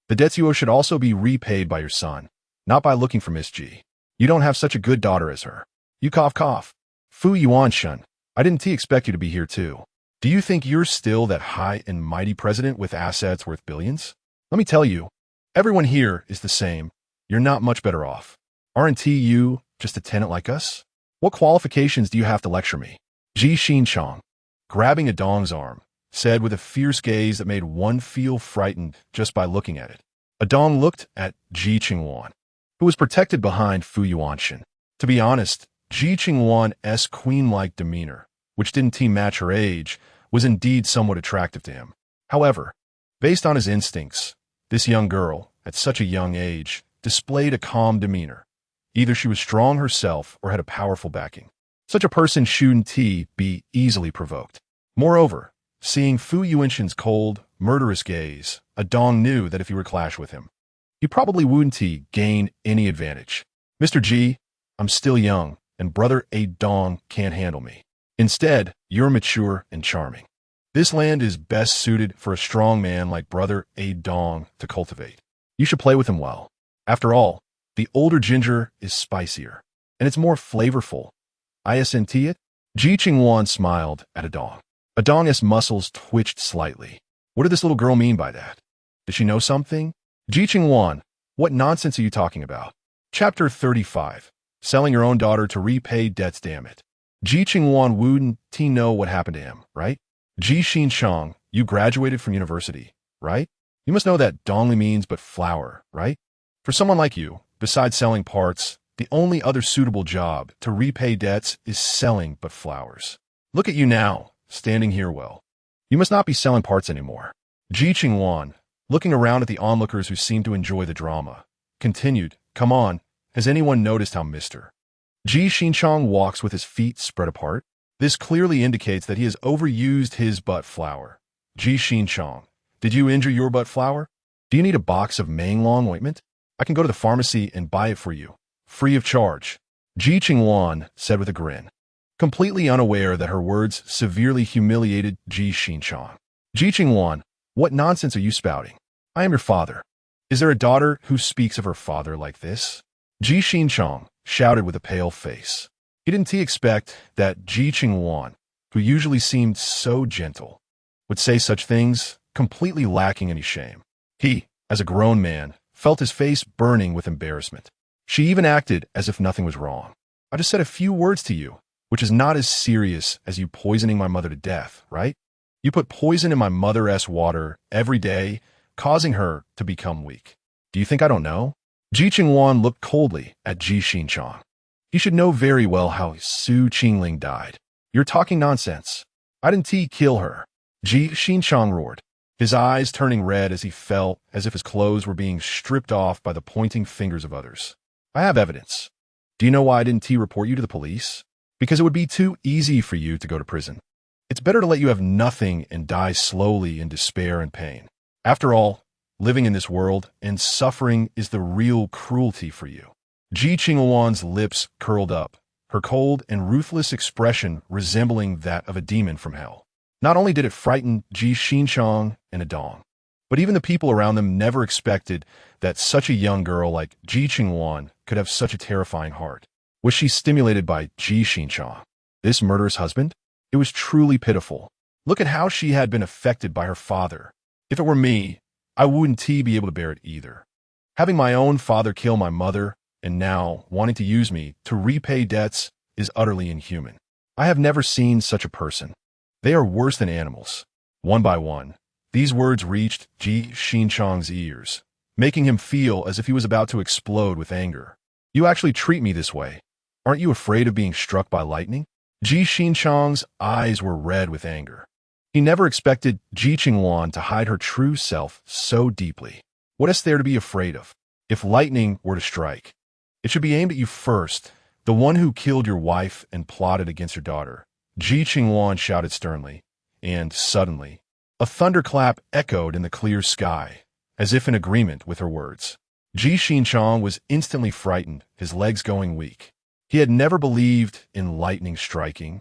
The debts you owe should also be repaid by your son, not by looking for Miss Ji. You don't have such a good daughter as her. You cough. Fu Yuanshan, I didn't expect you to be here too. Do you think you're still that high and mighty president with assets worth billions? Let me tell you, everyone here is the same. You're not much better off. Aren't you just a tenant like us? What qualifications do you have to lecture me? Ji Qingchang, grabbing a Dong's arm, said with a fierce gaze that made one feel frightened just by looking at it. Dong looked at Ji Qingluan, who was protected behind Fu Yuanshan. To be honest, Ji Qingluan's queen-like demeanor, which didn't match her age, was indeed somewhat attractive to him. However, based on his instincts, this young girl, at such a young age, displayed a calm demeanor. Either she was strong herself or had a powerful backing. Such a person shouldn't be easily provoked. Moreover, seeing Fu Yuanshan's cold, murderous gaze, Dong knew that if he were to clash with him, he probably wouldn't gain any advantage. Mr. Ji, I'm still young, and brother Dong can't handle me. Instead, you're mature and charming. This land is best suited for a strong man like brother Dong to cultivate. You should play with him well. After all, the older ginger is spicier, and it's more flavorful. Isn't it? Ji Qingluan smiled at Dong. Dong's muscles twitched slightly. What did this little girl mean by that? Did she know something? Ji Qingluan, what nonsense are you talking about? Chapter 35. Selling your own daughter to repay debts, damn it. Ji Qingluan wouldn't know what happened to him, right? Ji Qingchang, you graduated from university, right? You must know that dongli means but flower, right? For someone like you, besides selling parts, the only other suitable job to repay debts is selling but flowers. Look at you now, standing here well. You must not be selling parts anymore. Ji Qingluan, looking around at the onlookers who seemed to enjoy the drama, continued, come on, has anyone noticed how Mr. Ji Qingchang walks with his feet spread apart? This clearly indicates that he has overused his butt flour. Ji Qingchang, did you injure your butt flour? Do you need a box of Manglong ointment? I can go to the pharmacy and buy it for you, free of charge. Ji Qingluan said with a grin, completely unaware that her words severely humiliated Ji Qingchang. Ji Qingluan, what nonsense are you spouting? I am your father. Is there a daughter who speaks of her father like this? Ji Qingchang shouted with a pale face. He didn't expect that Ji Qingluan, who usually seemed so gentle, would say such things, completely lacking any shame. He, as a grown man, felt his face burning with embarrassment. She even acted as if nothing was wrong. I just said a few words to you, which is not as serious as you poisoning my mother to death, right? You put poison in my mother's water every day, causing her to become weak. Do you think I don't know? Ji Qingluan looked coldly at Ji Qingchang. He should know very well how Su Qingling died. You're talking nonsense. I didn't kill her. Ji Qingchang roared, his eyes turning red as he felt as if his clothes were being stripped off by the pointing fingers of others. I have evidence. Do you know why I didn't report you to the police? Because it would be too easy for you to go to prison. It's better to let you have nothing and die slowly in despair and pain. After all, living in this world and suffering is the real cruelty for you. Ji Qingluan's lips curled up, her cold and ruthless expression resembling that of a demon from hell. Not only did it frighten Ji Qingchang and Dong, but even the people around them never expected that such a young girl like Ji Qingluan could have such a terrifying heart. Was she stimulated by Ji Qingchang, this murderous husband? It was truly pitiful. Look at how she had been affected by her father. If it were me, I wouldn't be able to bear it either. Having my own father kill my mother, and now wanting to use me to repay debts, is utterly inhuman. I have never seen such a person. They are worse than animals. One by one, these words reached Ji Qingchang's ears, making him feel as if he was about to explode with anger. You actually treat me this way. Aren't you afraid of being struck by lightning? Ji Qingchang's eyes were red with anger. He never expected Ji Qingluan to hide her true self so deeply. What is there to be afraid of? If lightning were to strike, it should be aimed at you first, the one who killed your wife and plotted against your daughter. Ji Qingluan shouted sternly, and suddenly, a thunderclap echoed in the clear sky, as if in agreement with her words. Ji Qingluan was instantly frightened, his legs going weak. He had never believed in lightning striking,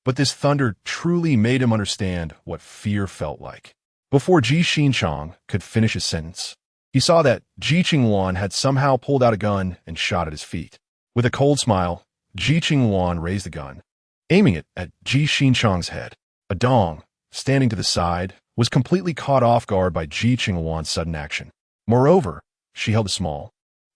but this thunder truly made him understand what fear felt like. Before Ji Qingluan could finish his sentence, he saw that Ji Qingluan had somehow pulled out a gun and shot at his feet. With a cold smile, Ji Qingluan raised the gun, aiming it at Ji Qingluan's head. A dong, standing to the side, was completely caught off guard by Ji Qingluan's sudden action. Moreover, she held a small,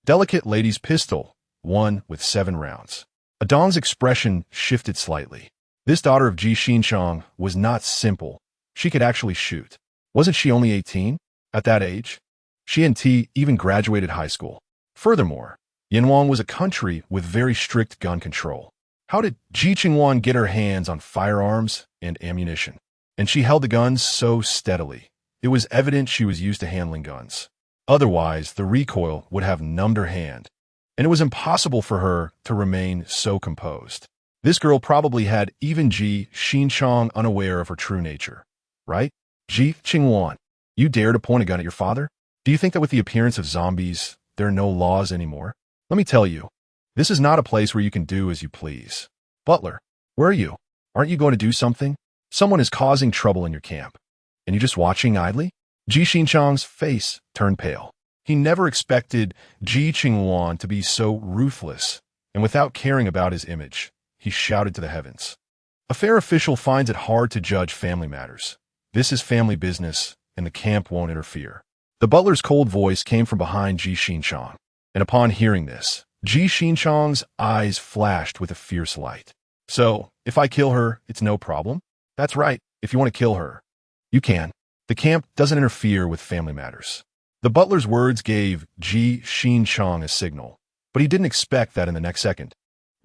delicate lady's pistol, one with 7 rounds. A dong's expression shifted slightly. This daughter of Ji Qingluan was not simple. She could actually shoot. Wasn't she only 18? At that age, she and T even graduated high school. Furthermore, Yanwang was a country with very strict gun control. How did Ji Qingluan get her hands on firearms and ammunition? And she held the guns so steadily. It was evident she was used to handling guns. Otherwise, the recoil would have numbed her hand, and it was impossible for her to remain so composed. This girl probably had even Ji Qingluan unaware of her true nature. Right? Ji Qingluan, you dare to point a gun at your father? Do you think that with the appearance of zombies, there are no laws anymore? Let me tell you, this is not a place where you can do as you please. Butler, where are you? Aren't you going to do something? Someone is causing trouble in your camp, and you're just watching idly? Ji Qingluan's face turned pale. He never expected Ji Qingluan to be so ruthless, and without caring about his image, he shouted to the heavens. A fair official finds it hard to judge family matters. This is family business, and the camp won't interfere. The butler's cold voice came from behind Ji Qingluan, and upon hearing this, Ji Qingluan's eyes flashed with a fierce light. So, if I kill her, it's no problem? That's right, if you want to kill her, you can. The camp doesn't interfere with family matters. The butler's words gave Ji Qingluan a signal, but he didn't expect that in the next second.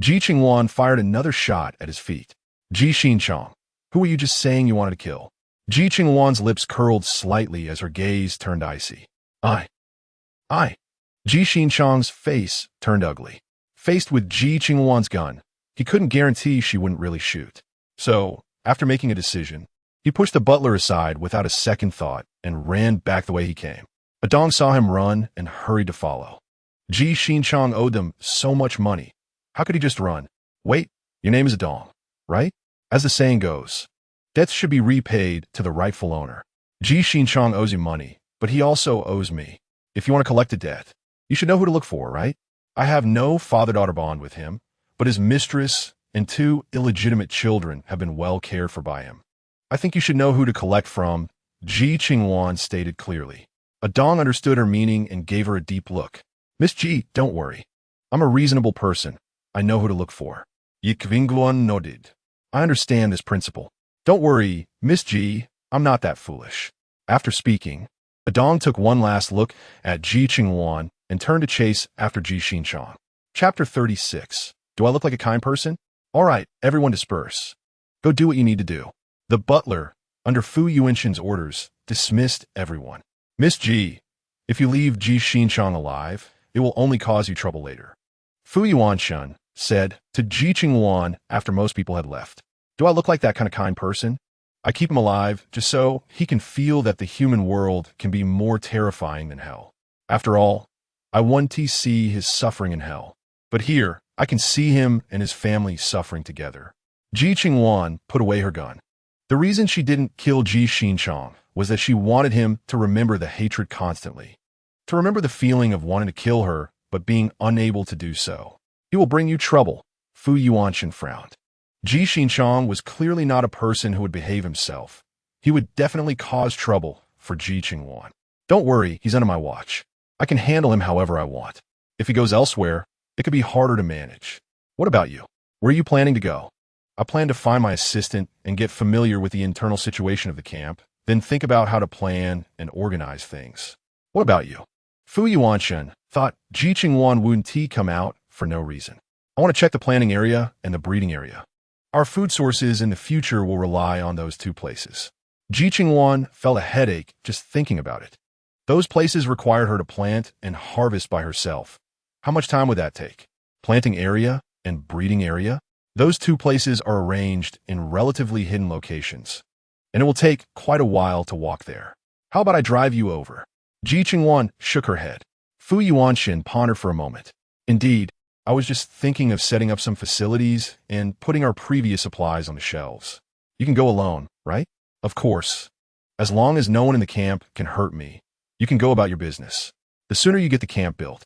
Ji Qingluan fired another shot at his feet. Ji Qingluan, who were you just saying you wanted to kill? Ji Qingluan's lips curled slightly as her gaze turned icy. I. Ji Qingluan's face turned ugly. Faced with Ji Qingluan's gun, he couldn't guarantee she wouldn't really shoot. So, after making a decision, he pushed the butler aside without a second thought and ran back the way he came. A dong saw him run and hurried to follow. Ji Qingluan owed them so much money. How could he just run? Wait, your name is a dong, right? As the saying goes, debts should be repaid to the rightful owner. Ji Qingluan owes you money, but he also owes me. If you want to collect a debt, you should know who to look for, right? I have no father-daughter bond with him, but his mistress and 2 illegitimate children have been well cared for by him. I think you should know who to collect from, Ji Qingluan stated clearly. A dong understood her meaning and gave her a deep look. Miss Ji, don't worry. I'm a reasonable person. I know who to look for. Ji Qingluan nodded. I understand this principle. Don't worry, Miss Ji, I'm not that foolish. After speaking, a dong took one last look at Ji Qingluan and turned to chase after Ji Qingluan. Chapter 36. Do I look like a kind person? All right, everyone disperse. Go do what you need to do. The butler, under Fu Yuanxin's orders, dismissed everyone. Miss Ji, if you leave Ji Qingluan alive, it will only cause you trouble later. Fu Yuanxin said to Ji Qingluan after most people had left. Do I look like that kind of kind person? I keep him alive just so he can feel that the human world can be more terrifying than hell. After all, I want to see his suffering in hell. But here, I can see him and his family suffering together. Ji Qingluan put away her gun. The reason she didn't kill Ji Qingluan was that she wanted him to remember the hatred constantly. To remember the feeling of wanting to kill her, but being unable to do so. He will bring you trouble, Fu Yuanxin frowned. Ji Qingluan was clearly not a person who would behave himself. He would definitely cause trouble for Ji Qingluan. Don't worry, he's under my watch. I can handle him however I want. If he goes elsewhere, it could be harder to manage. What about you? Where are you planning to go? I plan to find my assistant and get familiar with the internal situation of the camp, then think about how to plan and organize things. What about you? Fu Yuanxin thought Ji Qingluan wouldn't come out for no reason. I want to check the planning area and the breeding area. Our food sources in the future will rely on those 2 places. Ji Qingluan felt a headache just thinking about it. Those places required her to plant and harvest by herself. How much time would that take? Planting area and breeding area? Those two places are arranged in relatively hidden locations, and it will take quite a while to walk there. How about I drive you over? Ji Qingluan shook her head. Fu Yuanxin pondered for a moment. Indeed, I was just thinking of setting up some facilities and putting our previous supplies on the shelves. You can go alone, right? Of course. As long as no one in the camp can hurt me, you can go about your business. The sooner you get the camp built,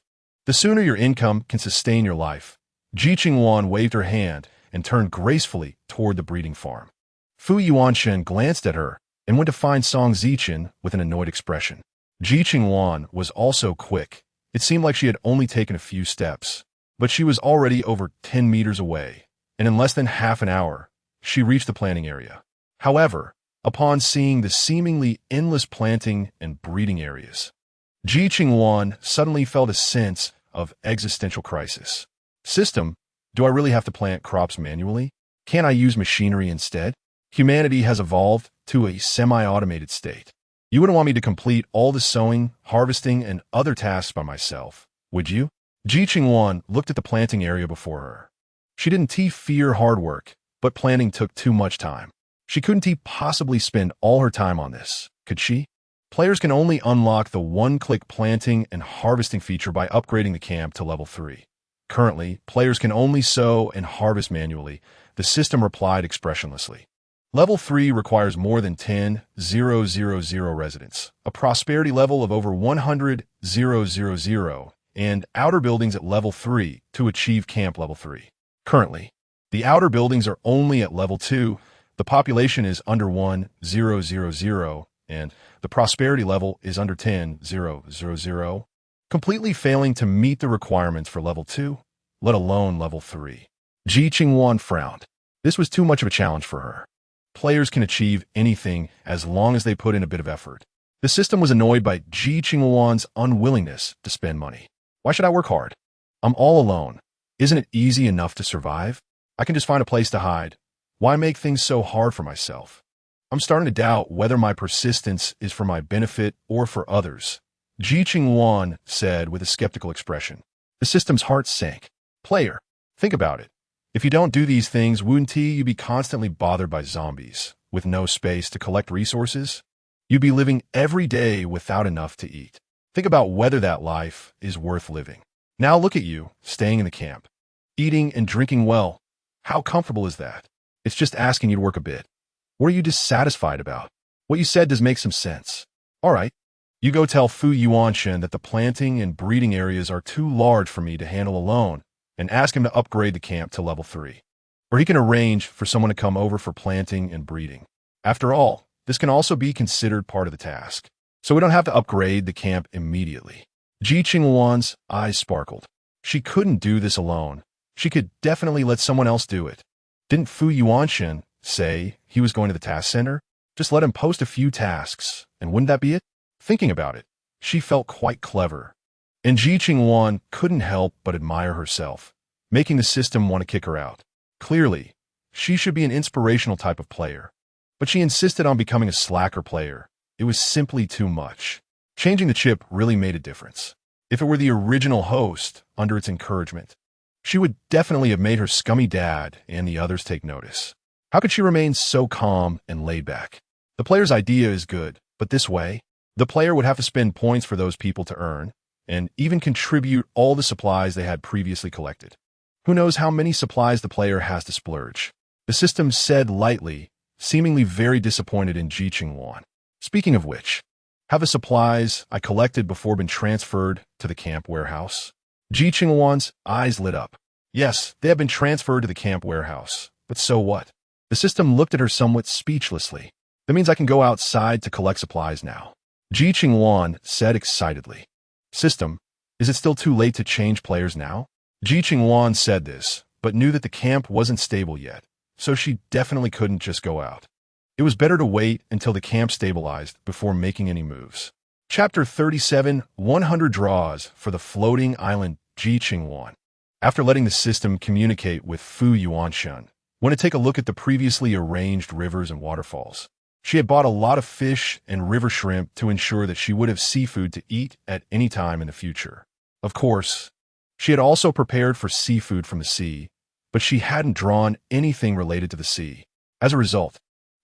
the sooner your income can sustain your life. Ji Qingluan waved her hand and turned gracefully toward the breeding farm. Fu Yuanxin glanced at her and went to find Song Zichen with an annoyed expression. Ji Qingluan was also quick. It seemed like she had only taken a few steps, but she was already over 10 meters away, and in less than half an hour, she reached the planting area. However, upon seeing the seemingly endless planting and breeding areas, Ji Qingluan suddenly felt a sense of existential crisis. System, do I really have to plant crops manually? Can't I use machinery instead? Humanity has evolved to a semi-automated state. You wouldn't want me to complete all the sowing, harvesting, and other tasks by myself, would you? Ji Qingluan looked at the planting area before her. She didn't fear hard work, but planting took too much time. She couldn't possibly spend all her time on this, could she? Players can only unlock the one-click planting and harvesting feature by upgrading the camp to level 3. Currently, players can only sow and harvest manually, the system replied expressionlessly. Level 3 requires more than 10,000 residents, a prosperity level of over 100,000, and outer buildings at level 3 to achieve camp level 3. Currently, the outer buildings are only at level 2, the population is under 1,000, and the prosperity level is under 10,000, completely failing to meet the requirements for level 2, let alone level 3. Ji Qingluan frowned. This was too much of a challenge for her. Players can achieve anything as long as they put in a bit of effort. The system was annoyed by Ji Qingluan's unwillingness to spend money. Why should I work hard? I'm all alone. Isn't it easy enough to survive? I can just find a place to hide. Why make things so hard for myself? I'm starting to doubt whether my persistence is for my benefit or for others. Ji Qingluan said with a skeptical expression. The system's heart sank. Player, think about it. If you don't do these things, wouldn't you be constantly bothered by zombies, with no space to collect resources? You'd be living every day without enough to eat. Think about whether that life is worth living. Now look at you, staying in the camp, eating and drinking well. How comfortable is that? It's just asking you to work a bit. What are you dissatisfied about? What you said does make some sense. All right, you go tell Fu Yuanxin that the planting and breeding areas are too large for me to handle alone, and ask him to upgrade the camp to level 3. Or he can arrange for someone to come over for planting and breeding. After all, this can also be considered part of the task, so we don't have to upgrade the camp immediately. Ji Qingluan's eyes sparkled. She couldn't do this alone. She could definitely let someone else do it. Didn't Fu Yuanxin say he was going to the task center? Just let him post a few tasks, and wouldn't that be it? Thinking about it, she felt quite clever. And Ji Qingluan couldn't help but admire herself, making the system want to kick her out. Clearly, she should be an inspirational type of player, but she insisted on becoming a slacker player. It was simply too much. Changing the chip really made a difference. If it were the original host, under its encouragement, she would definitely have made her scummy dad and the others take notice. How could she remain so calm and laid back? The player's idea is good, but this way, the player would have to spend points for those people to earn, and even contribute all the supplies they had previously collected. Who knows how many supplies the player has to splurge? The system said lightly, seemingly very disappointed in Ji Qingluan. Speaking of which, have the supplies I collected before been transferred to the camp warehouse? Ji Qingluan's eyes lit up. Yes, they have been transferred to the camp warehouse, but so what? The system looked at her somewhat speechlessly. That means I can go outside to collect supplies now. Ji Qingluan said excitedly. System, is it still too late to change players now? Ji Qingluan said this, but knew that the camp wasn't stable yet, so she definitely couldn't just go out. It was better to wait until the camp stabilized before making any moves. Chapter 37, 100 Draws for the Floating Island. Ji Qingluan, after letting the system communicate with Fu Yuanxin, went to take a look at the previously arranged rivers and waterfalls. She had bought a lot of fish and river shrimp to ensure that she would have seafood to eat at any time in the future. Of course, she had also prepared for seafood from the sea, but she hadn't drawn anything related to the sea. As a result,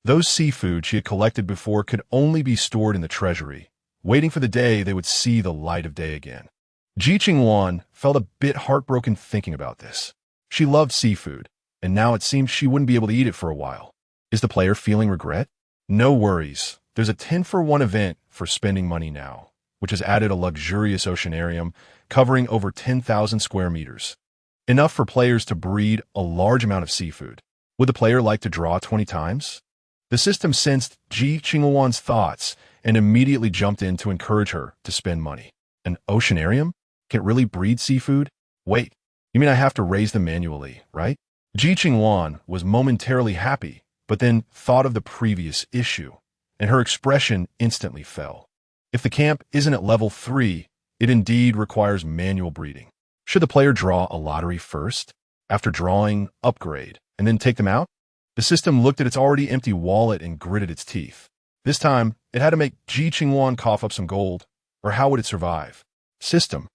those seafood she had collected before could only be stored in the treasury, waiting for the day they would see the light of day again. Ji Qingluan felt a bit heartbroken thinking about this. She loved seafood, and now it seemed she wouldn't be able to eat it for a while. Is the player feeling regret? No worries. There's a 10-for-1 event for spending money now, which has added a luxurious oceanarium covering over 10,000 square meters. Enough for players to breed a large amount of seafood. Would the player like to draw 20 times? The system sensed Ji Qingluan's thoughts and immediately jumped in to encourage her to spend money. An oceanarium? Can it really breed seafood? Wait, you mean I have to raise them manually, right? Ji Qingluan was momentarily happy, but then thought of the previous issue, and her expression instantly fell. If the camp isn't at level 3, it indeed requires manual breeding. Should the player draw a lottery first? After drawing, upgrade, and then take them out? The system looked at its already empty wallet and gritted its teeth. This time, it had to make Ji Qingluan cough up some gold, or how would it survive? System,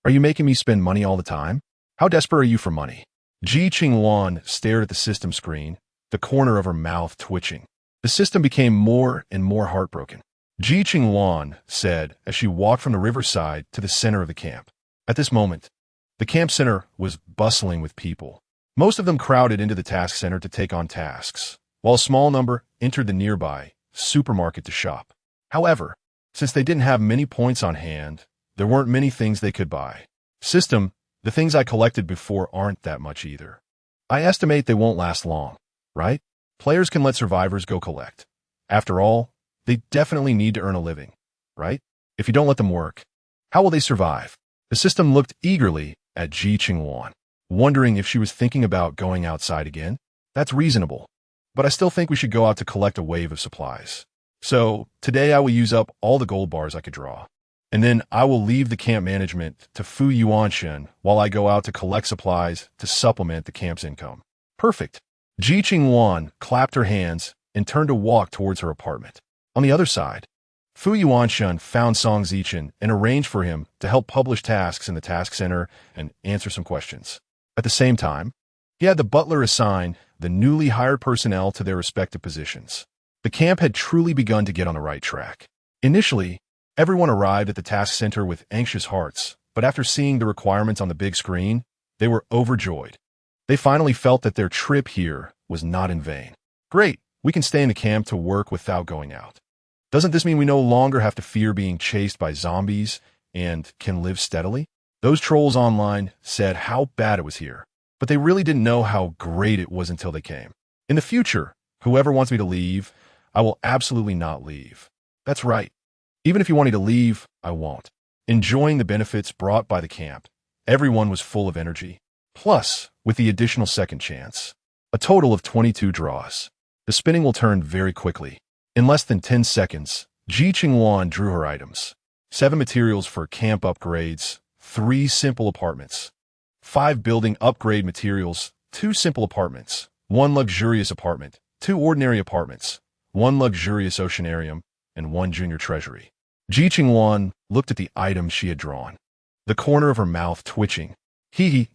are you making me spend money all the time? How desperate are you for money? Ji Qingluan stared at the system screen, the corner of her mouth twitching. The system became more and more heartbroken. Ji Qingluan said as she walked from the riverside to the center of the camp. At this moment, the camp center was bustling with people. Most of them crowded into the task center to take on tasks, while a small number entered the nearby supermarket to shop. However, since they didn't have many points on hand, there weren't many things they could buy. System, the things I collected before aren't that much either. I estimate they won't last long, right? Players can let survivors go collect. After all, they definitely need to earn a living, right? If you don't let them work, how will they survive? The system looked eagerly at Ji Qingluan, wondering if she was thinking about going outside again. That's reasonable, but I still think we should go out to collect a wave of supplies. So, today I will use up all the gold bars I could draw. And then I will leave the camp management to Fu Yuanshen while I go out to collect supplies to supplement the camp's income. Perfect. Ji Qingluan clapped her hands and turned to walk towards her apartment. On the other side, Fu Yuanshen found Song Zichen and arranged for him to help publish tasks in the task center and answer some questions. At the same time, he had the butler assign the newly hired personnel to their respective positions. The camp had truly begun to get on the right track. Initially, everyone arrived at the task center with anxious hearts, but after seeing the requirements on the big screen, they were overjoyed. They finally felt that their trip here was not in vain. Great, we can stay in the camp to work without going out. Doesn't this mean we no longer have to fear being chased by zombies and can live steadily? Those trolls online said how bad it was here, but they really didn't know how great it was until they came. In the future, whoever wants me to leave, I will absolutely not leave. That's right. Even if you want me to leave, I won't. Enjoying the benefits brought by the camp, everyone was full of energy. Plus, with the additional second chance, a total of 22 draws. The spinning will turn very quickly. In less than 10 seconds, Ji Qingluan drew her items. 7 materials for camp upgrades, 3 simple apartments, 5 building upgrade materials, 2 simple apartments, 1 luxurious apartment, 2 ordinary apartments, 1 luxurious oceanarium, and 1 junior treasury. Ji Qingluan looked at the items she had drawn, the corner of her mouth twitching.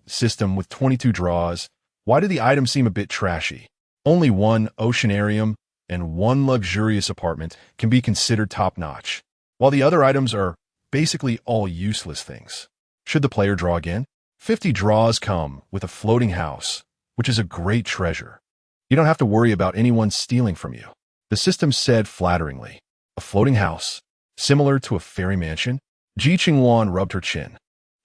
System with 22 draws. Why did the items seem a bit trashy? Only 1 oceanarium and 1 luxurious apartment can be considered top-notch, while the other items are basically all useless things. Should the player draw again? 50 draws come with a floating house, which is a great treasure. You don't have to worry about anyone stealing from you. The system said flatteringly. A floating house, similar to a fairy mansion? Ji Qingluan rubbed her chin.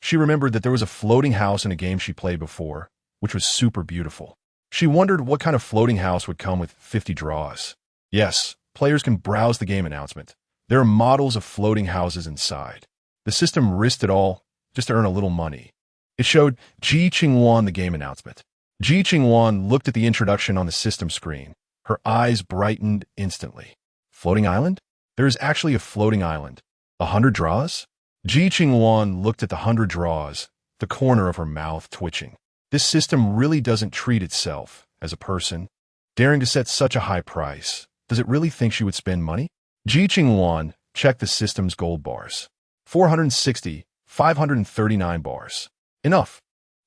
She remembered that there was a floating house in a game she played before, which was super beautiful. She wondered what kind of floating house would come with 50 draws. Yes, players can browse the game announcement. There are models of floating houses inside. The system risked it all just to earn a little money. It showed Ji Qingluan the game announcement. Ji Qingluan looked at the introduction on the system screen. Her eyes brightened instantly. Floating island? There is actually a floating island. 100 draws? Ji Qingluan looked at the 100 draws, the corner of her mouth twitching. This system really doesn't treat itself as a person. Daring to set such a high price, Does it really think she would spend money? Ji Qingluan checked the system's gold bars. 460, 539 bars. Enough.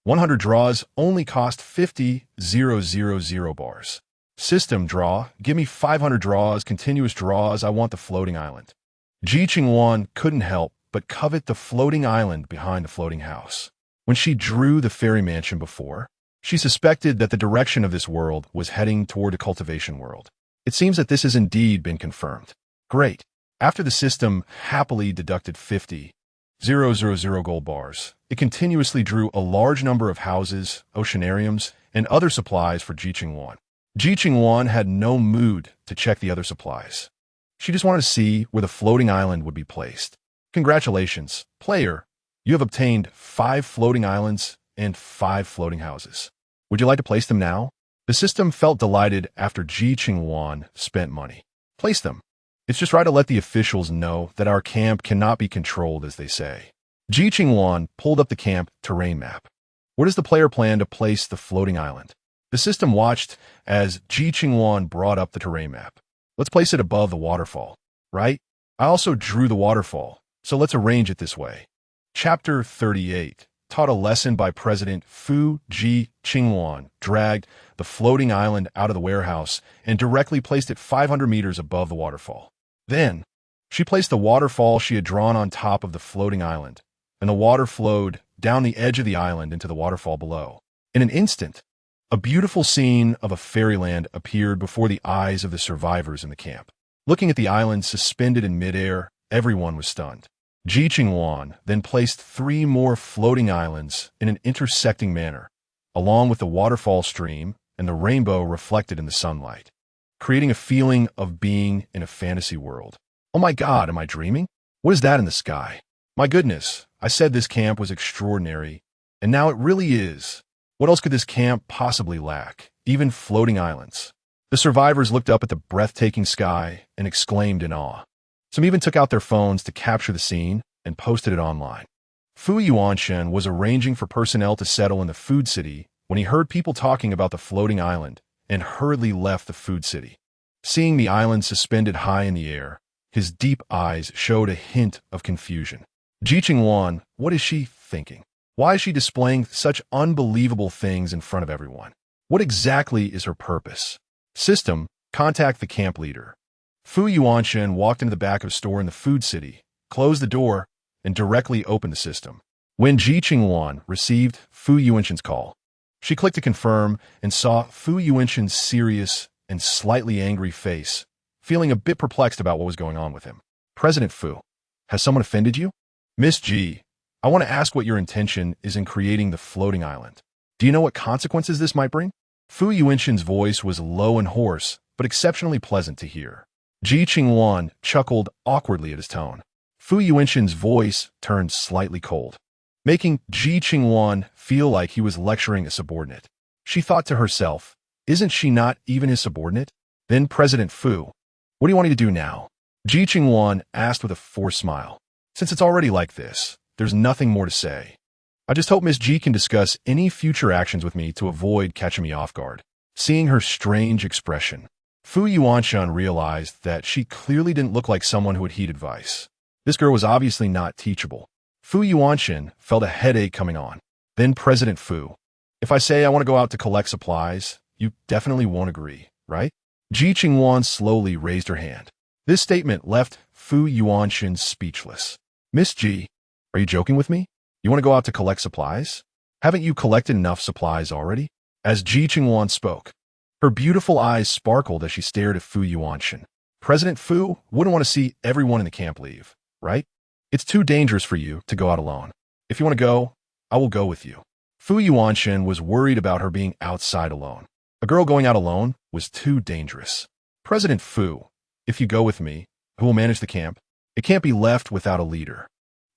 100 draws only cost 50,000 bars. System draw, give me 500 draws, continuous draws, I want the floating island. Ji Qingluan couldn't help but covet the floating island behind the floating house. When she drew the fairy mansion before, she suspected that the direction of this world was heading toward a cultivation world. It seems that this has indeed been confirmed. Great. After the system happily deducted 50,000 gold bars, it continuously drew a large number of houses, oceanariums, and other supplies for Ji Qingluan. Ji Qingluan had no mood to check the other supplies. She just wanted to see where the floating island would be placed. Congratulations, player. You have obtained 5 floating islands and 5 floating houses. Would you like to place them now? The system felt delighted after Ji Qingluan spent money. Place them. It's just right to let the officials know that our camp cannot be controlled, as they say. Ji Qingluan pulled up the camp terrain map. Where does the player plan to place the floating island? The system watched as Ji Qingluan brought up the terrain map. Let's place it above the waterfall, right? I also drew the waterfall, so let's arrange it this way. Chapter 38, taught a lesson by President Fu. Ji Qingluan dragged the floating island out of the warehouse and directly placed it 500 meters above the waterfall. Then, she placed the waterfall she had drawn on top of the floating island, and the water flowed down the edge of the island into the waterfall below. In an instant, a beautiful scene of a fairyland appeared before the eyes of the survivors in the camp. Looking at the island suspended in midair, everyone was stunned. Ji Qingluan then placed 3 more floating islands in an intersecting manner, along with the waterfall stream and the rainbow reflected in the sunlight, creating a feeling of being in a fantasy world. Oh my God, am I dreaming? What is that in the sky? My goodness, I said this camp was extraordinary, and now it really is. What else could this camp possibly lack? Even floating islands. The survivors looked up at the breathtaking sky and exclaimed in awe. Some even took out their phones to capture the scene and posted it online. Fu Yuanshen was arranging for personnel to settle in the food city when he heard people talking about the floating island and hurriedly left the food city. Seeing the island suspended high in the air, his deep eyes showed a hint of confusion. Ji Qingluan, what is she thinking? Why is she displaying such unbelievable things in front of everyone? What exactly is her purpose? System, contact the camp leader. Fu Yuanshen walked into the back of a store in the food city, closed the door, and directly opened the system. When Ji Qingluan received Fu Yuanshen's call, she clicked to confirm and saw Fu Yuanshen's serious and slightly angry face, feeling a bit perplexed about what was going on with him. President Fu, has someone offended you? Miss Ji, I want to ask what your intention is in creating the floating island. Do you know what consequences this might bring? Fu Yuanshen's voice was low and hoarse, but exceptionally pleasant to hear. Ji Qingluan chuckled awkwardly at his tone. Fu Yuanshen's voice turned slightly cold, making Ji Qingluan feel like he was lecturing a subordinate. She thought to herself, isn't she not even his subordinate? Then President Fu, what do you want me to do now? Ji Qingluan asked with a forced smile. Since it's already like this, there's nothing more to say. I just hope Miss Ji can discuss any future actions with me to avoid catching me off guard. Seeing her strange expression, Fu Yuanshan realized that she clearly didn't look like someone who would heed advice. This girl was obviously not teachable. Fu Yuanshan felt a headache coming on. Then President Fu, if I say I want to go out to collect supplies, you definitely won't agree, right? Ji Qingluan slowly raised her hand. This statement left Fu Yuanshan speechless. Miss Ji, are you joking with me? You want to go out to collect supplies? Haven't you collected enough supplies already? As Ji Qingluan spoke, her beautiful eyes sparkled as she stared at Fu Yuanshan. President Fu wouldn't want to see everyone in the camp leave, right? It's too dangerous for you to go out alone. If you want to go, I will go with you. Fu Yuanshan was worried about her being outside alone. A girl going out alone was too dangerous. President Fu, if you go with me, who will manage the camp? It can't be left without a leader.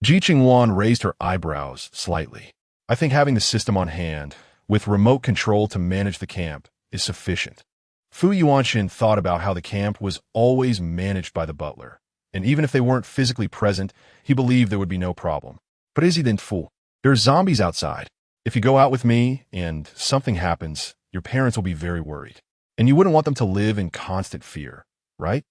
Ji Qingluan raised her eyebrows slightly. I think having the system on hand, with remote control to manage the camp, is sufficient. Fu Yuanshan thought about how the camp was always managed by the butler, and even if they weren't physically present, he believed there would be no problem. President Fu, there are zombies outside. If you go out with me and something happens, your parents will be very worried, and you wouldn't want them to live in constant fear. right?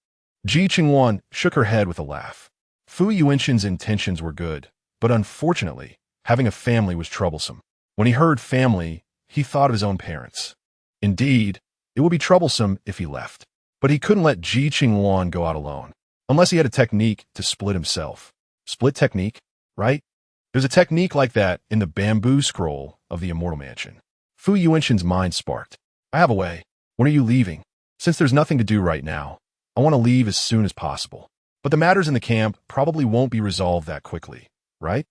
Ji Qingluan shook her head with a laugh. Fu Yuanxin's intentions were good, but unfortunately, having a family was troublesome. When he heard family, he thought of his own parents. Indeed, it would be troublesome if he left. But he couldn't let Ji Qingluan go out alone, unless he had a technique to split himself. Split technique, right? There's a technique like that in the bamboo scroll of the Immortal Mansion. Fu Yuanxin's mind sparked. I have a way. When are you leaving? Since there's nothing to do right now, I want to leave as soon as possible. But the matters in the camp probably won't be resolved that quickly, right?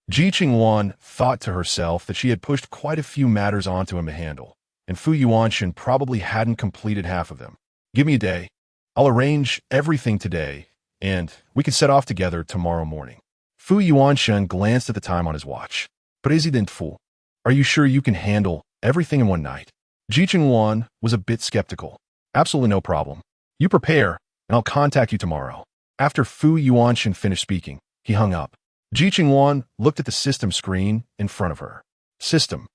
Ji Qingluan thought to herself that she had pushed quite a few matters onto him to handle, and Fu Yuanxin probably hadn't completed half of them. Give me a day. I'll arrange everything today, and we can set off together tomorrow morning. Fu Yuanxin glanced at the time on his watch. President-fu, are you sure you can handle everything in one night? Ji Qingluan was a bit skeptical. Absolutely no problem. You prepare, and I'll contact you tomorrow. After Fu Yuanxin finished speaking, he hung up. Ji Qingluan looked at the system screen in front of her. System.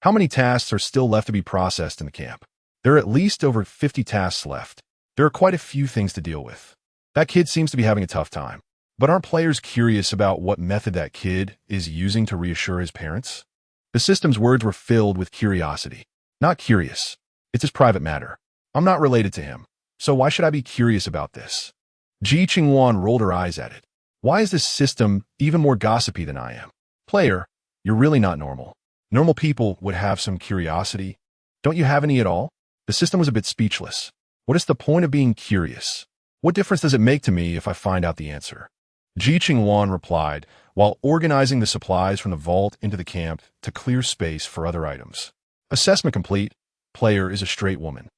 How many tasks are still left to be processed in the camp? There are at least over 50 tasks left. There are quite a few things to deal with. That kid seems to be having a tough time. But aren't players curious about what method that kid is using to reassure his parents? The system's words were filled with curiosity. Not curious. It's his private matter. I'm not related to him. So why should I be curious about this? Ji Qingluan rolled her eyes at it. Why is this system even more gossipy than I am? Player, you're really not normal. Normal people would have some curiosity. Don't you have any at all? The system was a bit speechless. What is the point of being curious? What difference does it make to me if I find out the answer? Ji Qingluan replied, while organizing the supplies from the vault into the camp to clear space for other items. Assessment complete. Player is a straight woman.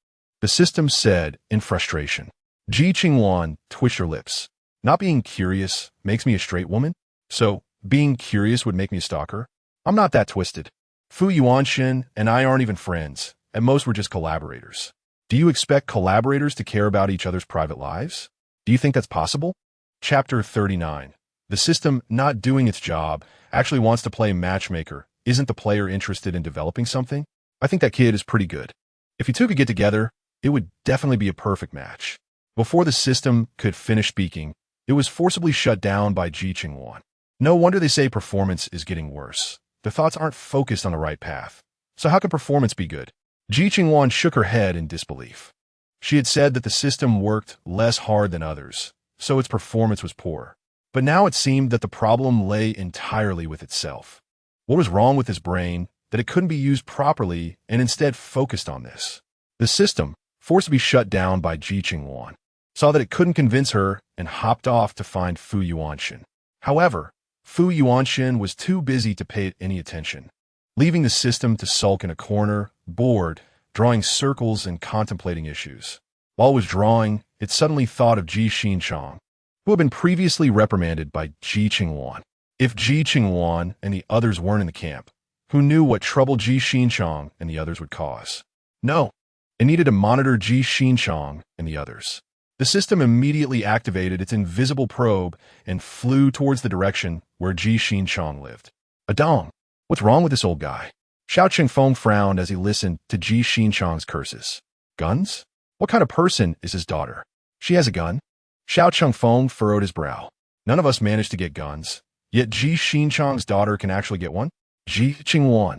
The system said in frustration. Ji Qingluan twitched her lips. Not being curious makes me a straight woman? So, being curious would make me a stalker? I'm not that twisted. Fu Yuanxin and I aren't even friends. At most, we're just collaborators. Do you expect collaborators to care about each other's private lives? Do you think that's possible? Chapter 39. The system not doing its job actually wants to play matchmaker. Isn't the player interested in developing something? I think that kid is pretty good. If you two could get together, it would definitely be a perfect match. Before the system could finish speaking, it was forcibly shut down by Ji Qingluan. No wonder they say performance is getting worse. The thoughts aren't focused on the right path. So how can performance be good? Ji Qingluan shook her head in disbelief. She had said that the system worked less hard than others, so its performance was poor. But now it seemed that the problem lay entirely with itself. What was wrong with his brain that it couldn't be used properly and instead focused on this? The system, forced to be shut down by Ji Qingluan, saw that it couldn't convince her and hopped off to find Fu Yuanxin. However, Fu Yuanxin was too busy to pay it any attention, leaving the system to sulk in a corner, bored, drawing circles and contemplating issues. While it was drawing, it suddenly thought of Ji Qingluan, who had been previously reprimanded by Ji Qingluan. If Ji Qingluan and the others weren't in the camp, who knew what trouble Ji Qingluan and the others would cause? No, it needed to monitor Ji Qingluan and the others. The system immediately activated its invisible probe and flew towards the direction where Ji Qingluan lived. Adong, what's wrong with this old guy? Xiao Qingfeng frowned as he listened to Ji Qingluan's curses. Guns? What kind of person is his daughter? She has a gun? Xiao Qingfeng furrowed his brow. None of us managed to get guns, yet Ji Qingluan's daughter can actually get one? Ji Qingluan,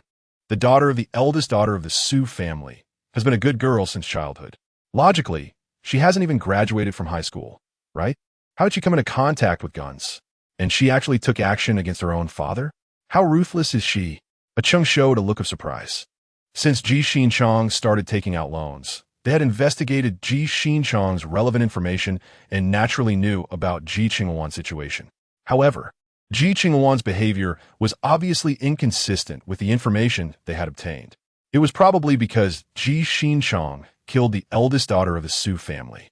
the daughter of the eldest daughter of the Su family, has been a good girl since childhood. Logically, she hasn't even graduated from high school, right? How did she come into contact with guns? And she actually took action against her own father? How ruthless is she? Chung showed a look of surprise. Since Ji Qingluan started taking out loans, they had investigated Ji Qingluan's relevant information and naturally knew about Ji Qingluan's situation. However, Ji Qingluan's behavior was obviously inconsistent with the information they had obtained. It was probably because Ji Qingluan killed the eldest daughter of the Su family.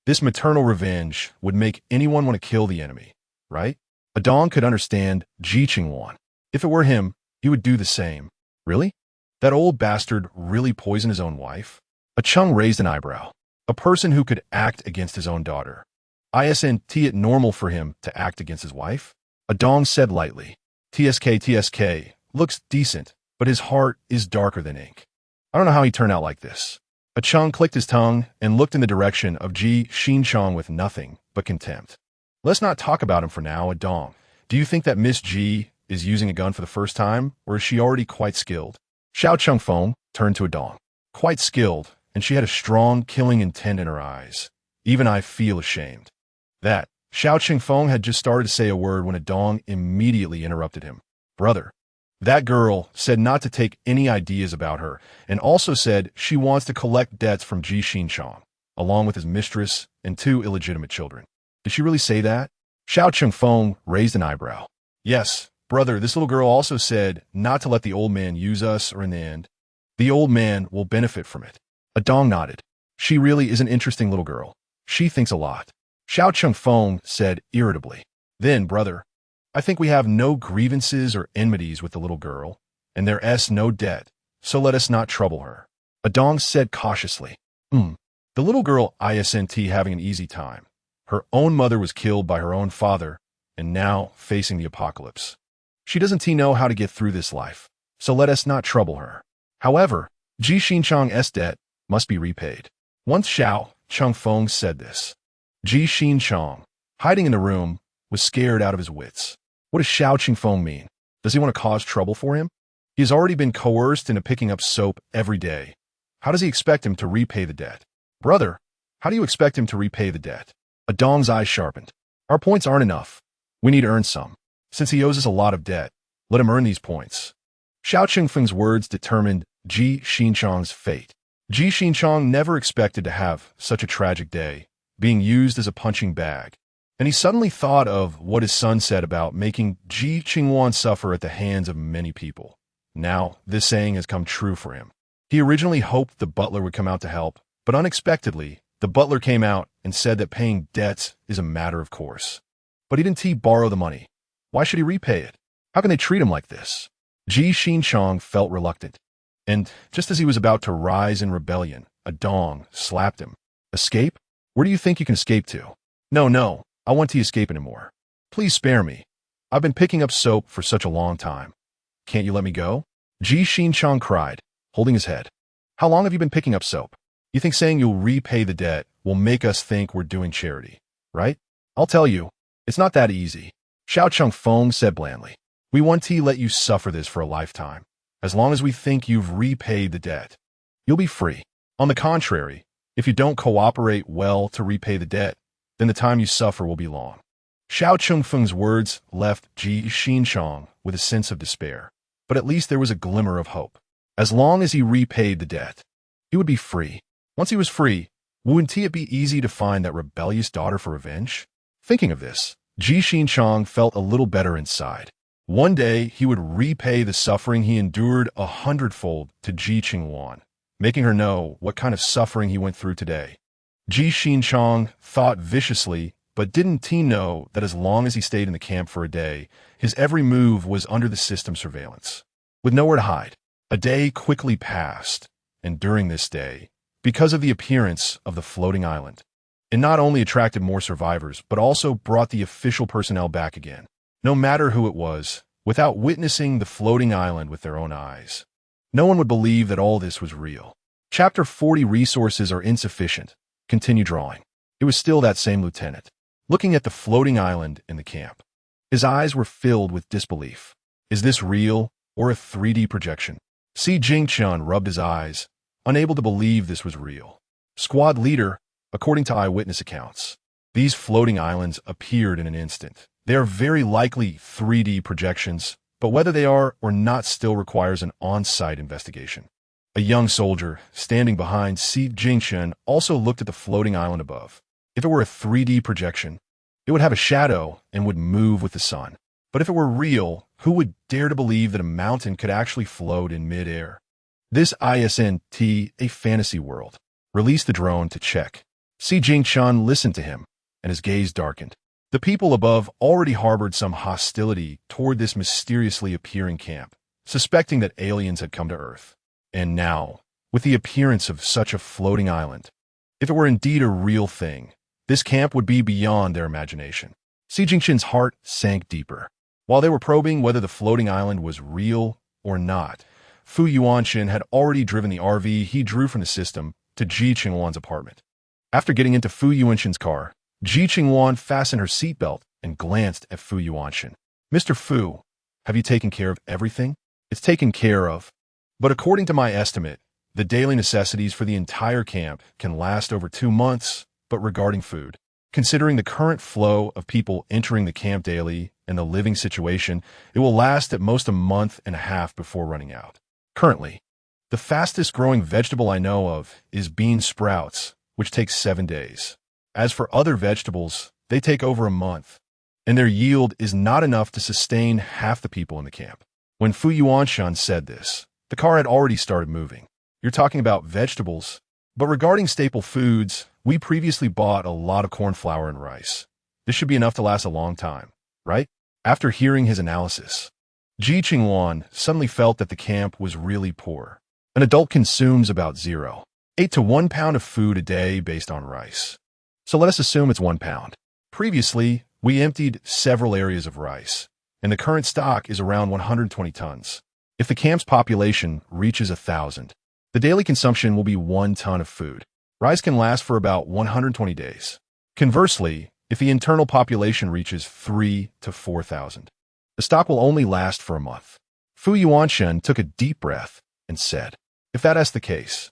This maternal revenge would make anyone want to kill the enemy, right? Adong could understand Ji Qingluan. If it were him, he would do the same. Really? That old bastard really poisoned his own wife? Chung raised an eyebrow. A person who could act against his own daughter. Isn't it normal for him to act against his wife? Adong said lightly. TSK looks decent, but his heart is darker than ink. I don't know how he turned out like this. A Chung clicked his tongue and looked in the direction of Ji Qingluan with nothing but contempt. Let's not talk about him for now, a Dong. Do you think that Miss Ji is using a gun for the first time, or is she already quite skilled? Xiao Chengfeng turned to a Dong. Quite skilled, and she had a strong killing intent in her eyes. Even I feel ashamed. That Xiao Chengfeng had just started to say a word when a Dong immediately interrupted him. Brother, that girl said not to take any ideas about her, and also said she wants to collect debts from Ji Qingluan, along with his mistress and 2 illegitimate children. Did she really say that? Xiao Chengfeng raised an eyebrow. Yes, brother, this little girl also said not to let the old man use us, or in the end, the old man will benefit from it. A Dong nodded. She really is an interesting little girl. She thinks a lot. Xiao Chengfeng said irritably. Then, brother, I think we have no grievances or enmities with the little girl, and there's no debt, so let us not trouble her. A Dong said cautiously. The little girl isn't having an easy time. Her own mother was killed by her own father, and now facing the apocalypse. She doesn't know how to get through this life, so let us not trouble her. However, Ji Qingluan's debt must be repaid. Once Xiao Chengfeng said this, Ji Qingluan, hiding in the room, was scared out of his wits. What does Xiao Chengfeng mean? Does he want to cause trouble for him? He has already been coerced into picking up soap every day. How does he expect him to repay the debt? Brother, how do you expect him to repay the debt? A Dong's eyes sharpened. Our points aren't enough. We need to earn some. Since he owes us a lot of debt, let him earn these points. Xiao Chengfeng's words determined Ji Qingluan's fate. Ji Qingluan never expected to have such a tragic day, being used as a punching bag. And he suddenly thought of what his son said about making Ji Qingluan suffer at the hands of many people. Now, this saying has come true for him. He originally hoped the butler would come out to help, but unexpectedly, the butler came out and said that paying debts is a matter of course. But he didn't borrow the money. Why should he repay it? How can they treat him like this? Ji Qingluan felt reluctant. And just as he was about to rise in rebellion, a Dong slapped him. Escape? Where do you think you can escape to? No, I want to escape anymore. Please spare me. I've been picking up soap for such a long time. Can't you let me go? Ji Qingluan cried, holding his head. How long have you been picking up soap? You think saying you'll repay the debt will make us think we're doing charity, right? I'll tell you, it's not that easy. Xiao Chengfeng said blandly. We want to let you suffer this for a lifetime. As long as we think you've repaid the debt, you'll be free. On the contrary, if you don't cooperate well to repay the debt, then the time you suffer will be long. Xiao Chengfeng's words left Ji Qingluan with a sense of despair, but at least there was a glimmer of hope. As long as he repaid the debt, he would be free. Once he was free, wouldn't it be easy to find that rebellious daughter for revenge? Thinking of this, Ji Qingluan felt a little better inside. One day, he would repay the suffering he endured 100-fold to Ji Qingluan, making her know what kind of suffering he went through today. Ji Qingluan thought viciously, but didn't he know that as long as he stayed in the camp for a day, his every move was under the system's surveillance. With nowhere to hide, a day quickly passed, and during this day, because of the appearance of the floating island, it not only attracted more survivors, but also brought the official personnel back again. No matter who it was, without witnessing the floating island with their own eyes, no one would believe that all this was real. Chapter 40 Resources are insufficient. Continue drawing. It was still that same lieutenant, looking at the floating island in the camp. His eyes were filled with disbelief. Is this real or a 3D projection? Si Jingqian rubbed his eyes, unable to believe this was real. Squad leader, according to eyewitness accounts, these floating islands appeared in an instant. They are very likely 3D projections, but whether they are or not still requires an on-site investigation. A young soldier, standing behind Si Jingqian, also looked at the floating island above. If it were a 3D projection, it would have a shadow and would move with the sun. But if it were real, who would dare to believe that a mountain could actually float in mid-air? This isn't a fantasy world. Release the drone to check. Si Jingqian listened to him, and his gaze darkened. The people above already harbored some hostility toward this mysteriously appearing camp, suspecting that aliens had come to Earth. And now, with the appearance of such a floating island, if it were indeed a real thing, this camp would be beyond their imagination. Si Jingqian's heart sank deeper. While they were probing whether the floating island was real or not, Fu Yuanshin had already driven the RV he drew from the system to Ji Qingluan's apartment. After getting into Fu Yuanshan's car, Ji Qingluan fastened her seatbelt and glanced at Fu Yuanshan. "Mr. Fu, have you taken care of everything?" "It's taken care of. But according to my estimate, the daily necessities for the entire camp can last over 2 months, but regarding food, considering the current flow of people entering the camp daily and the living situation, it will last at most a month and a half before running out. Currently, the fastest growing vegetable I know of is bean sprouts, which takes 7 days. As for other vegetables, they take over a month, and their yield is not enough to sustain half the people in the camp." When Fu Yuanshan said this, the car had already started moving. "You're talking about vegetables, but regarding staple foods, we previously bought a lot of corn flour and rice. This should be enough to last a long time, right?" After hearing his analysis, Ji Qingluan suddenly felt that the camp was really poor. An adult consumes about 0.8 to 1 pound of food a day based on rice. So let us assume it's 1 pound. Previously, we emptied several areas of rice, and the current stock is around 120 tons. If the camp's population reaches 1,000, the daily consumption will be 1 ton of food. Rice can last for about 120 days. Conversely, if the internal population reaches 3 to 4,000, the stock will only last for a month. Fu Yuanshan took a deep breath and said, "If that's the case,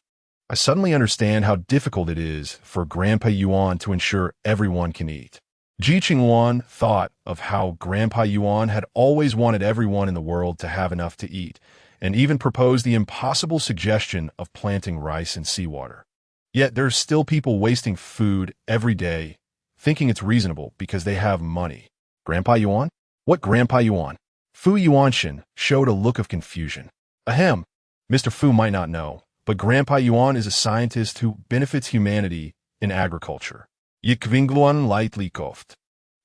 I suddenly understand how difficult it is for Grandpa Yuan to ensure everyone can eat." Ji Qingluan thought of how Grandpa Yuan had always wanted everyone in the world to have enough to eat, and even proposed the impossible suggestion of planting rice in seawater. Yet there's still people wasting food every day, thinking it's reasonable because they have money. Grandpa Yuan? What Grandpa Yuan? Fu Yuanshan showed a look of confusion. Ahem. Mr. Fu might not know, but Grandpa Yuan is a scientist who benefits humanity in agriculture. Ji Qingluan lightly coughed.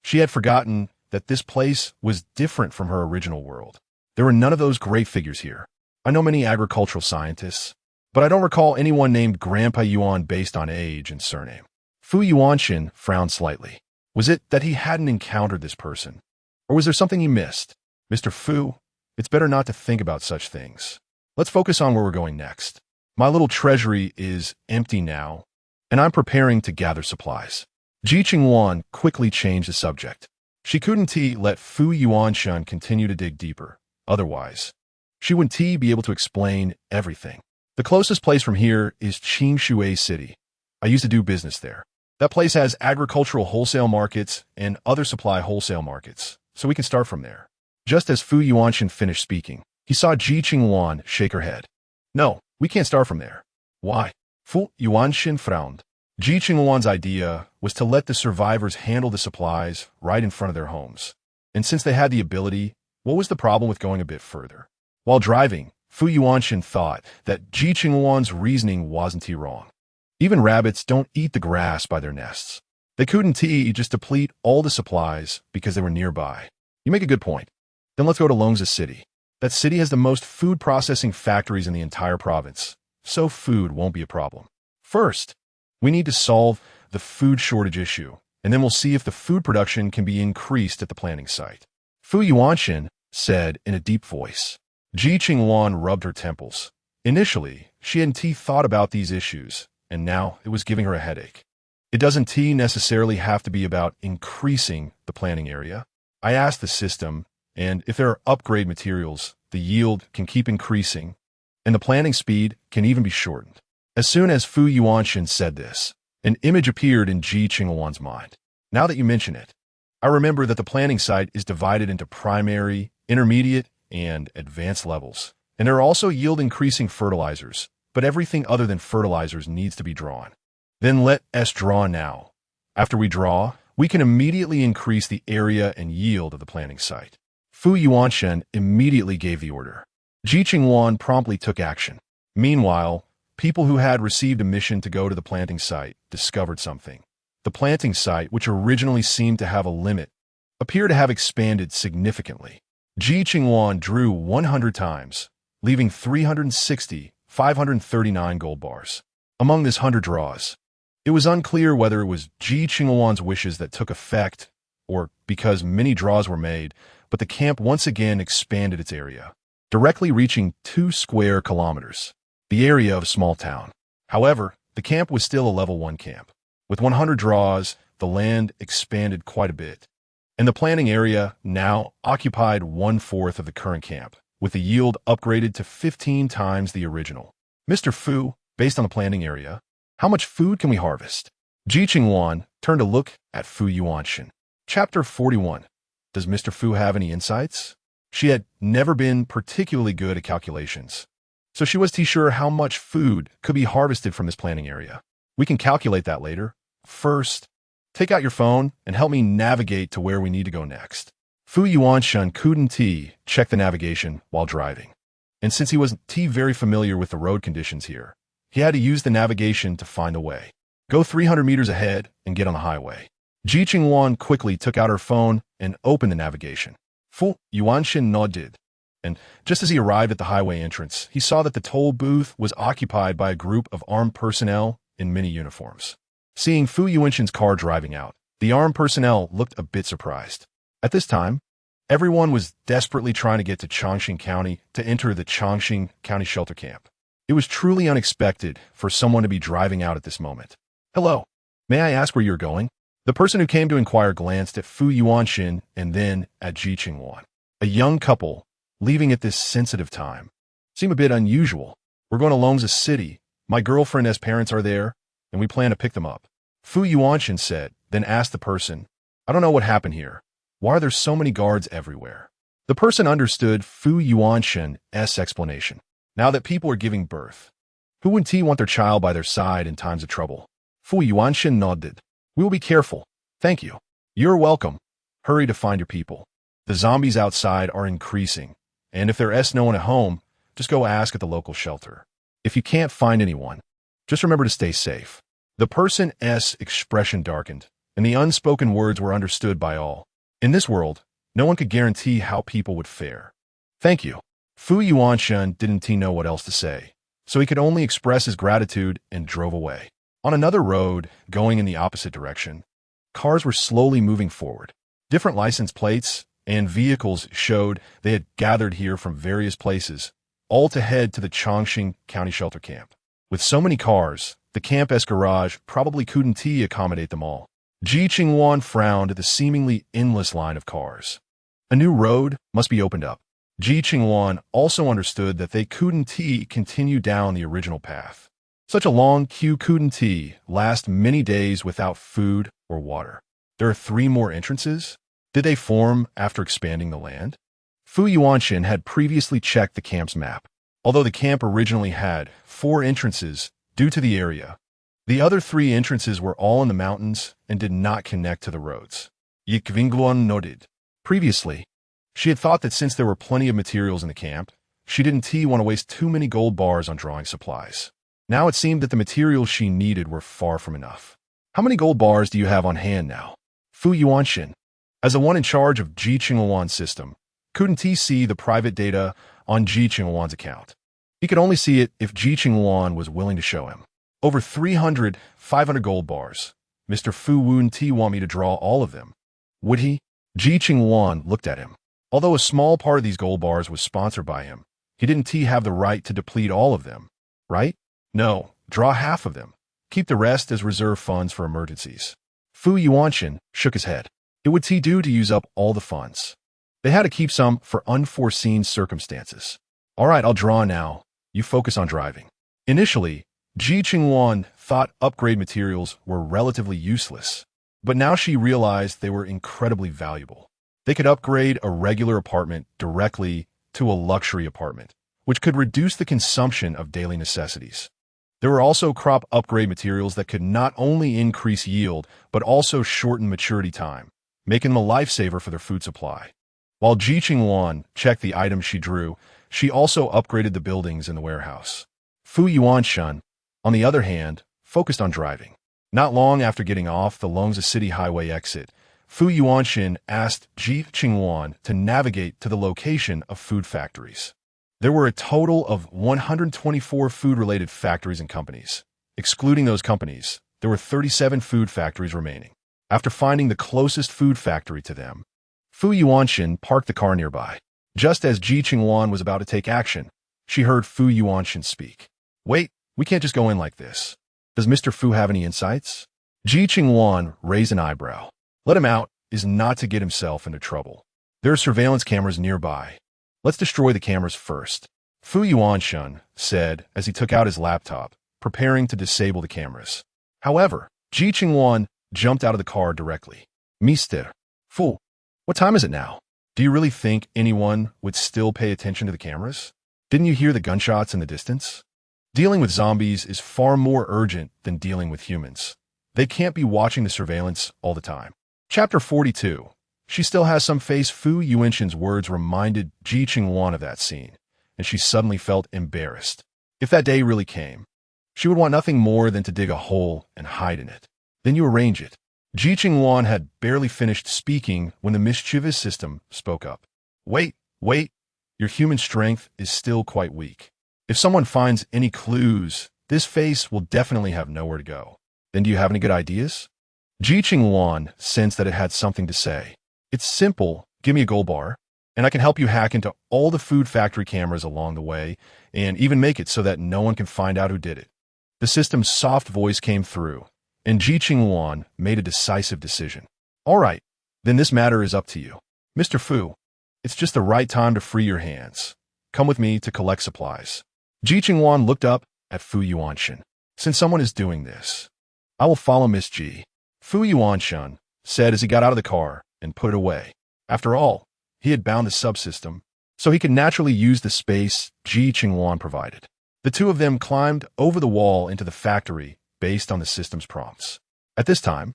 She had forgotten that this place was different from her original world. There were none of those great figures here. I know many agricultural scientists, but I don't recall anyone named Grandpa Yuan based on age and surname. Fu Yuanshan frowned slightly. Was it that he hadn't encountered this person? Or was there something he missed? Mr. Fu, it's better not to think about such things. Let's focus on where we're going next. My little treasury is empty now, and I'm preparing to gather supplies. Ji Qingluan quickly changed the subject. She couldn't let Fu Yuanshan continue to dig deeper. Otherwise, she wouldn't be able to explain everything. The closest place from here is Qingshui City. I used to do business there. That place has agricultural wholesale markets and other supply wholesale markets, so we can start from there. Just as Fu Yuanshan finished speaking, he saw Ji Qingluan shake her head. No, we can't start from there. Why? Fu Yuanshan frowned. Ji Qingluan's idea was to let the survivors handle the supplies right in front of their homes. And since they had the ability, what was the problem with going a bit further? While driving, Fu Yuanshan thought that Ji Qingluan's reasoning wasn't wrong. Even rabbits don't eat the grass by their nests. They couldn't just deplete all the supplies because they were nearby. You make a good point. Then let's go to Longzhi City. That city has the most food processing factories in the entire province, so food won't be a problem. First, we need to solve the food shortage issue, and then we'll see if the food production can be increased at the planting site. Fu Yuanshan said in a deep voice. Ji Qingluan rubbed her temples. Initially, she hadn't thought about these issues, and now it was giving her a headache. It doesn't necessarily have to be about increasing the planting area. I asked the system, and if there are upgrade materials, the yield can keep increasing, and the planting speed can even be shortened. As soon as Fu Yuanshan said this, an image appeared in Ji Qingluan's mind. Now that you mention it, I remember that the planting site is divided into primary, intermediate, and advanced levels, and there are also yield-increasing fertilizers, but everything other than fertilizers needs to be drawn. Then let us draw now. After we draw, we can immediately increase the area and yield of the planting site. Fu Yuanshan immediately gave the order. Ji Qingluan promptly took action. Meanwhile, people who had received a mission to go to the planting site discovered something. The planting site, which originally seemed to have a limit, appeared to have expanded significantly. Ji Qingluan drew 100 times, leaving 539 gold bars. Among this 100 draws, it was unclear whether it was Ji Qingluan's wishes that took effect or because many draws were made, but the camp once again expanded its area, directly reaching 2 square kilometers, the area of a small town. However, the camp was still a level 1 camp. With 100 draws, the land expanded quite a bit, and the planting area now occupied 1/4 of the current camp, with the yield upgraded to 15 times the original. Mr. Fu, based on the planting area, how much food can we harvest? Ji Qingluan turned to look at Fu Yuanshan. Chapter 41. Does Mr. Fu have any insights? She had never been particularly good at calculations, so she wasn't sure how much food could be harvested from this planting area. We can calculate that later. First, take out your phone and help me navigate to where we need to go next. Fu Yuanshan couldn't check the navigation while driving, and since he wasn't very familiar with the road conditions here, he had to use the navigation to find the way. Go 300 meters ahead and get on the highway. Ji Qingluan quickly took out her phone and opened the navigation. Fu Yuanshan nodded, and just as he arrived at the highway entrance, he saw that the toll booth was occupied by a group of armed personnel in mini uniforms. Seeing Fu Yuanshan's car driving out, the armed personnel looked a bit surprised. At this time, everyone was desperately trying to get to Chongqing County to enter the Chongqing County shelter camp. It was truly unexpected for someone to be driving out at this moment. Hello, may I ask where you're going? The person who came to inquire glanced at Fu Yuanshan and then at Ji Qingluan. A young couple, leaving at this sensitive time, seem a bit unusual. We're going to Longza City. My girlfriend's parents are there, and we plan to pick them up. Fu Yuanshan said, then asked the person, I don't know what happened here. Why are there so many guards everywhere? The person understood Fu Yuanshan's explanation. Now that people are giving birth, who wouldn't want their child by their side in times of trouble? Fu Yuanshan nodded. We will be careful. Thank you. You're welcome. Hurry to find your people. The zombies outside are increasing, and if there's no one at home, just go ask at the local shelter. If you can't find anyone, just remember to stay safe. The person's expression darkened, and the unspoken words were understood by all. In this world, no one could guarantee how people would fare. Thank you. Fu Yuanshan didn't know what else to say, so he could only express his gratitude and drove away. On another road, going in the opposite direction, cars were slowly moving forward. Different license plates and vehicles showed they had gathered here from various places, all to head to the Chongqing County shelter camp. With so many cars, the camp's garage probably couldn't accommodate them all. Ji Qingluan frowned at the seemingly endless line of cars. A new road must be opened up. Ji Qingluan also understood that they couldn't continue down the original path. Such a long queue couldn't last many days without food or water. There are 3 more entrances? Did they form after expanding the land? Fu Yuanshan had previously checked the camp's map. Although the camp originally had 4 entrances due to the area, the other 3 entrances were all in the mountains and did not connect to the roads. Ji Qingluan noted. Previously, she had thought that since there were plenty of materials in the camp, she didn't want to waste too many gold bars on drawing supplies. Now it seemed that the materials she needed were far from enough. How many gold bars do you have on hand now? Fu Yuanshan, as the one in charge of Ji Qingluan's system, couldn't see the private data on Ji Qingluan's account. He could only see it if Ji Qingluan was willing to show him. Over 500 gold bars. Mr. Fu wouldn't want me to draw all of them. Would he? Ji Qingluan looked at him. Although a small part of these gold bars was sponsored by him, he didn't have the right to deplete all of them, right? No, draw half of them. Keep the rest as reserve funds for emergencies. Fu Yuanshan shook his head. It would do to use up all the funds. They had to keep some for unforeseen circumstances. All right, I'll draw now. You focus on driving. Initially, Ji Qingluan thought upgrade materials were relatively useless, but now she realized they were incredibly valuable. They could upgrade a regular apartment directly to a luxury apartment, which could reduce the consumption of daily necessities. There were also crop upgrade materials that could not only increase yield, but also shorten maturity time, making them a lifesaver for their food supply. While Ji Qingluan checked the items she drew, she also upgraded the buildings in the warehouse. Fu Yuanshan, on the other hand, focused on driving. Not long after getting off the Longza City highway exit, Fu Yuanshan asked Ji Qingluan to navigate to the location of food factories. There were a total of 124 food-related factories and companies. Excluding those companies, there were 37 food factories remaining. After finding the closest food factory to them, Fu Yuanshan parked the car nearby. Just as Ji Qingluan was about to take action, she heard Fu Yuanshan speak. Wait, we can't just go in like this. Does Mr. Fu have any insights? Ji Qingluan raised an eyebrow. Let him out is not to get himself into trouble. There are surveillance cameras nearby. Let's destroy the cameras first. Fu Yuanshan said as he took out his laptop, preparing to disable the cameras. However, Ji Qingluan jumped out of the car directly. Mr. Fu, what time is it now? Do you really think anyone would still pay attention to the cameras? Didn't you hear the gunshots in the distance? Dealing with zombies is far more urgent than dealing with humans. They can't be watching the surveillance all the time. Chapter 42. She still has some face. Fu Yuanshan's words reminded Ji Qingluan of that scene, and she suddenly felt embarrassed. If that day really came, she would want nothing more than to dig a hole and hide in it. Then you arrange it. Ji Qingluan had barely finished speaking when the mischievous system spoke up. Wait, your human strength is still quite weak. If someone finds any clues, this face will definitely have nowhere to go. Then do you have any good ideas? Ji Qingluan sensed that it had something to say. It's simple, give me a gold bar, and I can help you hack into all the food factory cameras along the way, and even make it so that no one can find out who did it. The system's soft voice came through, and Ji Qingluan made a decisive decision. All right, then this matter is up to you. Mr. Fu, it's just the right time to free your hands. Come with me to collect supplies. Ji Qingluan looked up at Fu Yuanshan. Since someone is doing this, I will follow Miss Ji. Fu Yuanshan said as he got out of the car and put it away. After all, he had bound the subsystem, so he could naturally use the space Ji Qingluan provided. The two of them climbed over the wall into the factory based on the system's prompts. At this time,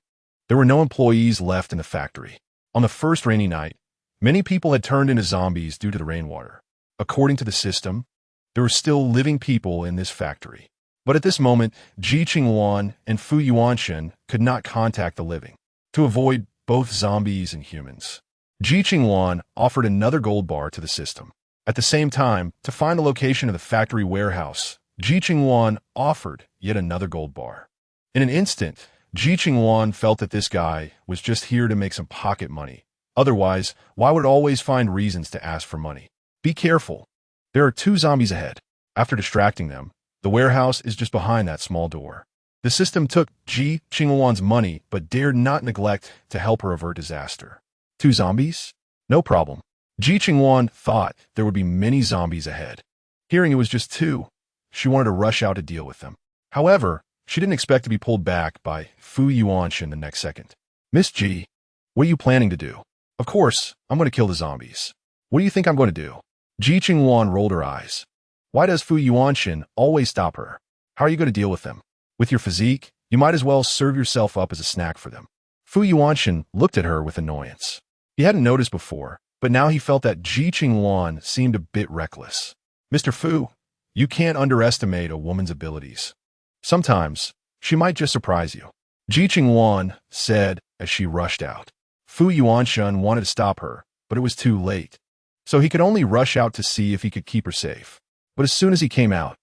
there were no employees left in the factory. On the first rainy night, many people had turned into zombies due to the rainwater. According to the system, there were still living people in this factory. But at this moment, Ji Qingluan and Fu Yuanshan could not contact the living, to avoid both zombies and humans. Ji Qingluan offered another gold bar to the system. At the same time, to find the location of the factory warehouse, Ji Qingluan offered yet another gold bar. In an instant, Ji Qingluan felt that this guy was just here to make some pocket money. Otherwise, why would it always find reasons to ask for money? Be careful. There are two zombies ahead. After distracting them, the warehouse is just behind that small door. The system took Ji Qingluan's money but dared not neglect to help her avert disaster. Two zombies? No problem. Ji Qingluan thought there would be many zombies ahead. Hearing it was just two, she wanted to rush out to deal with them. However, she didn't expect to be pulled back by Fu Yuanshan the next second. Miss Ji, what are you planning to do? Of course, I'm going to kill the zombies. What do you think I'm going to do? Ji Qingluan rolled her eyes. Why does Fu Yuanshan always stop her? How are you going to deal with them? With your physique, you might as well serve yourself up as a snack for them. Fu Yuanshan looked at her with annoyance. He hadn't noticed before, but now he felt that Ji Qingluan seemed a bit reckless. Mr. Fu, you can't underestimate a woman's abilities. Sometimes, she might just surprise you. Ji Qingluan said as she rushed out. Fu Yuanshan wanted to stop her, but it was too late. So he could only rush out to see if he could keep her safe. But as soon as he came out,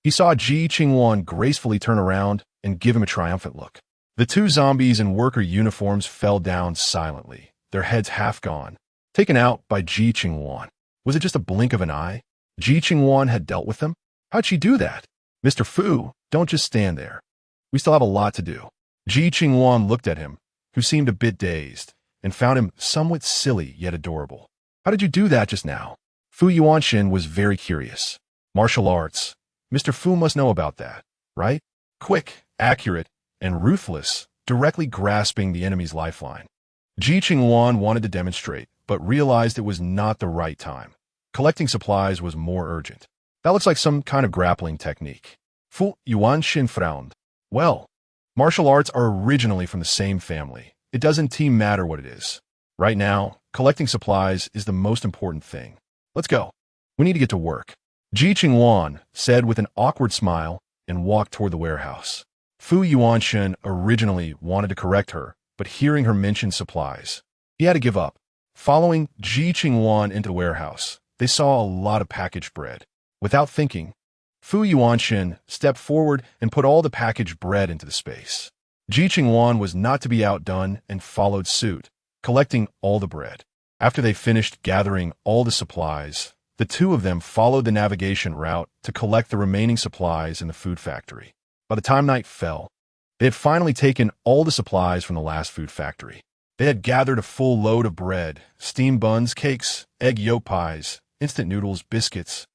he saw Ji Qingluan gracefully turn around and give him a triumphant look. The two zombies in worker uniforms fell down silently, their heads half gone, taken out by Ji Qingluan. Was it just a blink of an eye? Ji Qingluan had dealt with them? How'd she do that? Mr. Fu, don't just stand there. We still have a lot to do. Ji Qingluan looked at him, who seemed a bit dazed, and found him somewhat silly yet adorable. How did you do that just now? Fu Yuanshan was very curious. Martial arts. Mr. Fu must know about that, right? Quick, accurate, and ruthless, directly grasping the enemy's lifeline. Ji Qingluan wanted to demonstrate, but realized it was not the right time. Collecting supplies was more urgent. That looks like some kind of grappling technique. Fu Yuanshan frowned. Well, martial arts are originally from the same family. It doesn't matter what it is. Right now, collecting supplies is the most important thing. Let's go. We need to get to work. Ji Qingluan said with an awkward smile and walked toward the warehouse. Fu Yuanshan originally wanted to correct her, but hearing her mention supplies, he had to give up. Following Ji Qingluan into the warehouse, they saw a lot of packaged bread. Without thinking, Fu Yuanshan stepped forward and put all the packaged bread into the space. Ji Qingluan was not to be outdone and followed suit, collecting all the bread. After they finished gathering all the supplies, the two of them followed the navigation route to collect the remaining supplies in the food factory. By the time night fell, they had finally taken all the supplies from the last food factory. They had gathered a full load of bread, steamed buns, cakes, egg yolk pies, instant noodles, biscuits,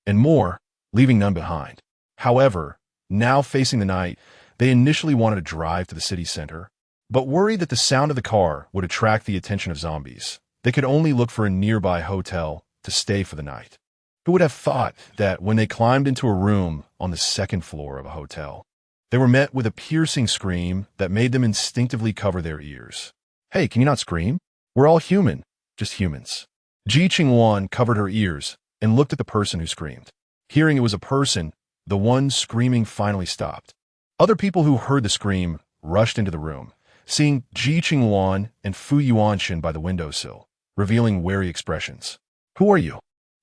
and more, leaving none behind. However, now facing the night, they initially wanted to drive to the city center, but worried that the sound of the car would attract the attention of zombies. They could only look for a nearby hotel to stay for the night. Who would have thought that when they climbed into a room on the second floor of a hotel, they were met with a piercing scream that made them instinctively cover their ears. Hey, can you not scream? We're all human, just humans. Ji Qingluan covered her ears and looked at the person who screamed. Hearing it was a person, the one screaming finally stopped. Other people who heard the scream rushed into the room, seeing Ji Qingluan and Fu Yuanshan by the windowsill, revealing wary expressions. Who are you?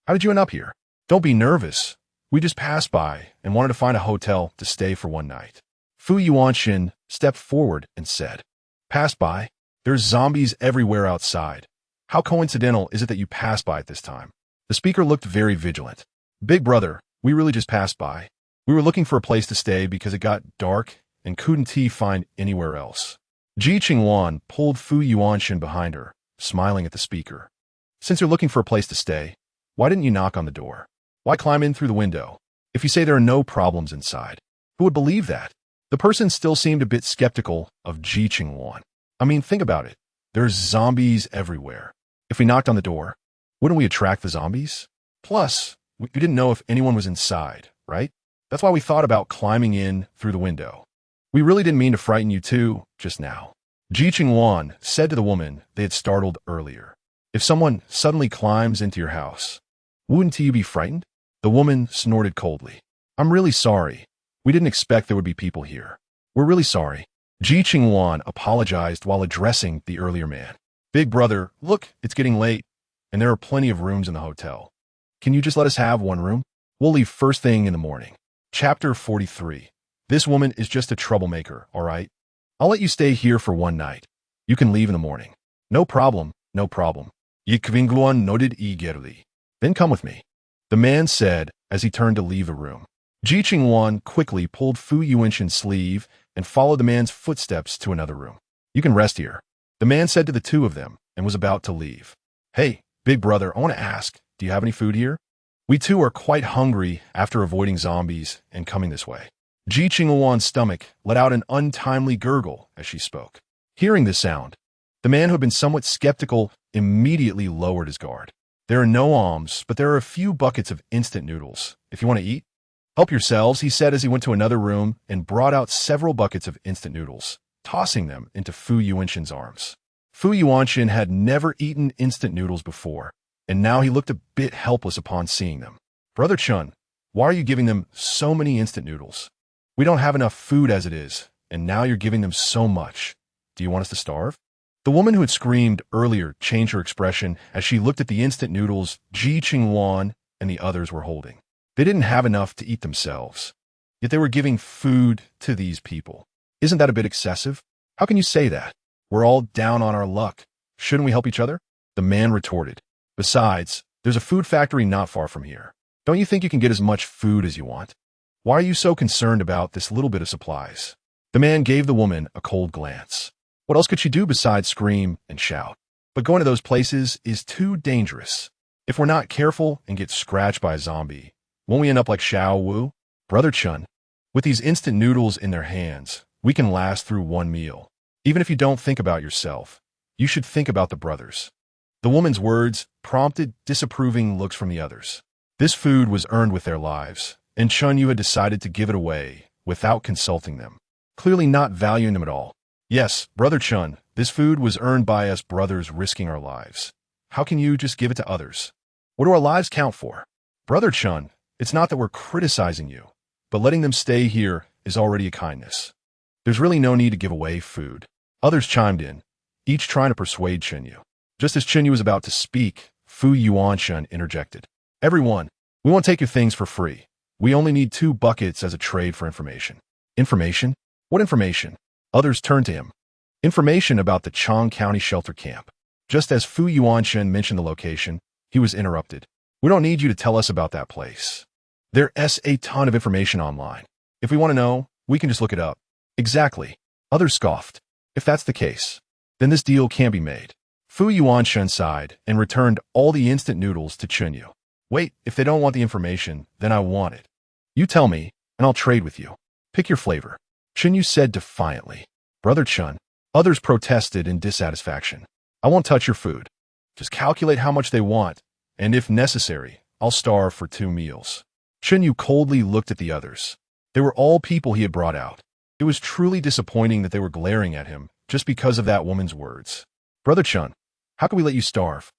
How did you end up here? Don't be nervous. We just passed by and wanted to find a hotel to stay for one night. Fu Yuanshan stepped forward and said, Passed by? There's zombies everywhere outside. How coincidental is it that you passed by at this time? The speaker looked very vigilant. Big brother, we really just passed by. We were looking for a place to stay because it got dark and couldn't find anywhere else. Ji Qingluan pulled Fu Yuanshan behind her, smiling at the speaker. Since you're looking for a place to stay, why didn't you knock on the door? Why climb in through the window? If you say there are no problems inside, who would believe that? The person still seemed a bit skeptical of Ji Qingluan. I mean, think about it. There's zombies everywhere. If we knocked on the door, wouldn't we attract the zombies? Plus, we didn't know if anyone was inside, right? That's why we thought about climbing in through the window. We really didn't mean to frighten you too, just now. Ji Qingluan said to the woman they had startled earlier. If someone suddenly climbs into your house, wouldn't you be frightened? The woman snorted coldly. I'm really sorry. We didn't expect there would be people here. We're really sorry. Ji Qingluan apologized while addressing the earlier man. Big brother, look, it's getting late, and there are plenty of rooms in the hotel. Can you just let us have one room? We'll leave first thing in the morning. Chapter 43. This woman is just a troublemaker, all right? I'll let you stay here for one night. You can leave in the morning. No problem, no problem. Ji Qingluan nodded eagerly. Then come with me, the man said as he turned to leave the room. Ji Qingluan quickly pulled Fu Yuanshan's sleeve and followed the man's footsteps to another room. You can rest here, the man said to the two of them and was about to leave. Hey, big brother, I want to ask, do you have any food here? We too are quite hungry after avoiding zombies and coming this way. Ji Qingluan's stomach let out an untimely gurgle as she spoke. Hearing this sound, the man who had been somewhat skeptical immediately lowered his guard. There are no alms, but there are a few buckets of instant noodles. If you want to eat, help yourselves, he said as he went to another room and brought out several buckets of instant noodles, tossing them into Fu Yuanshan's arms. Fu Yuanshan had never eaten instant noodles before, and now he looked a bit helpless upon seeing them. Brother Chun, why are you giving them so many instant noodles? We don't have enough food as it is, and now you're giving them so much. Do you want us to starve? The woman who had screamed earlier changed her expression as she looked at the instant noodles Ji Qingluan and the others were holding. They didn't have enough to eat themselves, yet they were giving food to these people. Isn't that a bit excessive? How can you say that? We're all down on our luck. Shouldn't we help each other? The man retorted. Besides, there's a food factory not far from here. Don't you think you can get as much food as you want? Why are you so concerned about this little bit of supplies? The man gave the woman a cold glance. What else could she do besides scream and shout? But going to those places is too dangerous. If we're not careful and get scratched by a zombie, won't we end up like Xiao Wu? Brother Chun, with these instant noodles in their hands, we can last through one meal. Even if you don't think about yourself, you should think about the brothers. The woman's words prompted disapproving looks from the others. This food was earned with their lives, and Chun Yu had decided to give it away without consulting them, clearly not valuing them at all. Yes, Brother Chun, this food was earned by us brothers risking our lives. How can you just give it to others? What do our lives count for? Brother Chun, it's not that we're criticizing you, but letting them stay here is already a kindness. There's really no need to give away food. Others chimed in, each trying to persuade Chun Yu. Just as Chun Yu was about to speak, Fu Yuanshan interjected. Everyone, we won't take your things for free. We only need 2 buckets as a trade for information. Information? What information? Others turned to him. Information about the Chang County shelter camp. Just as Fu Yuanshan mentioned the location, he was interrupted. We don't need you to tell us about that place. There's a ton of information online. If we want to know, We can just look it up. Exactly. Others scoffed. If that's the case, then this deal can't be made. Fu Yuanshen sighed and returned all the instant noodles to Chunyu. Wait, if they don't want the information, then I want it. You tell me, and I'll trade with you. Pick your flavor. Chunyu said defiantly. Brother Chun. Others protested in dissatisfaction. I won't touch your food. Just calculate how much they want, and if necessary, I'll starve for 2 meals. Chunyu coldly looked at the others. They were all people he had brought out. It was truly disappointing that they were glaring at him just because of that woman's words. Brother Chun, how can we let you starve?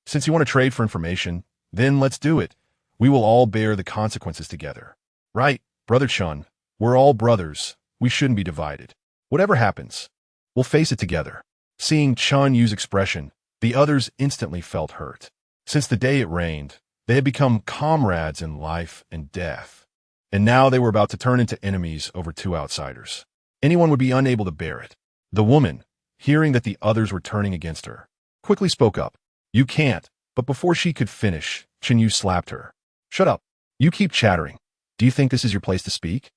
Since you want to trade for information, then let's do it. We will all bear the consequences together. Right, Brother Chun, we're all brothers. We shouldn't be divided. Whatever happens, we'll face it together. Seeing Chun Yu's expression, the others instantly felt hurt. Since the day it rained, they had become comrades in life and death. And now they were about to turn into enemies over 2 outsiders. Anyone would be unable to bear it. The woman, hearing that the others were turning against her, quickly spoke up. You can't. But before she could finish, Chunyu slapped her. Shut up. You keep chattering. Do you think this is your place to speak?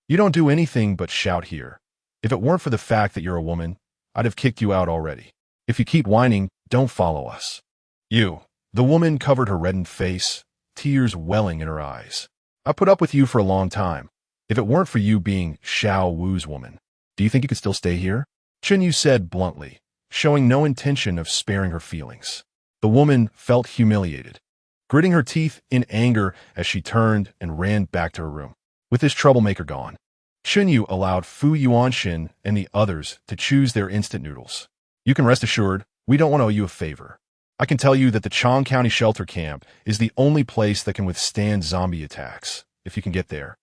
You don't do anything but shout here. If it weren't for the fact that you're a woman, I'd have kicked you out already. If you keep whining, don't follow us. You. The woman covered her reddened face, tears welling in her eyes. I put up with you for a long time. If it weren't for you being Xiao Wu's woman, do you think you could still stay here? Chunyu said bluntly, showing no intention of sparing her feelings. The woman felt humiliated, gritting her teeth in anger as she turned and ran back to her room. With this troublemaker gone, Chunyu allowed Fu Yuanshin and the others to choose their instant noodles. You can rest assured, we don't want to owe you a favor. I can tell you that the Chong County shelter camp is the only place that can withstand zombie attacks, if you can get there.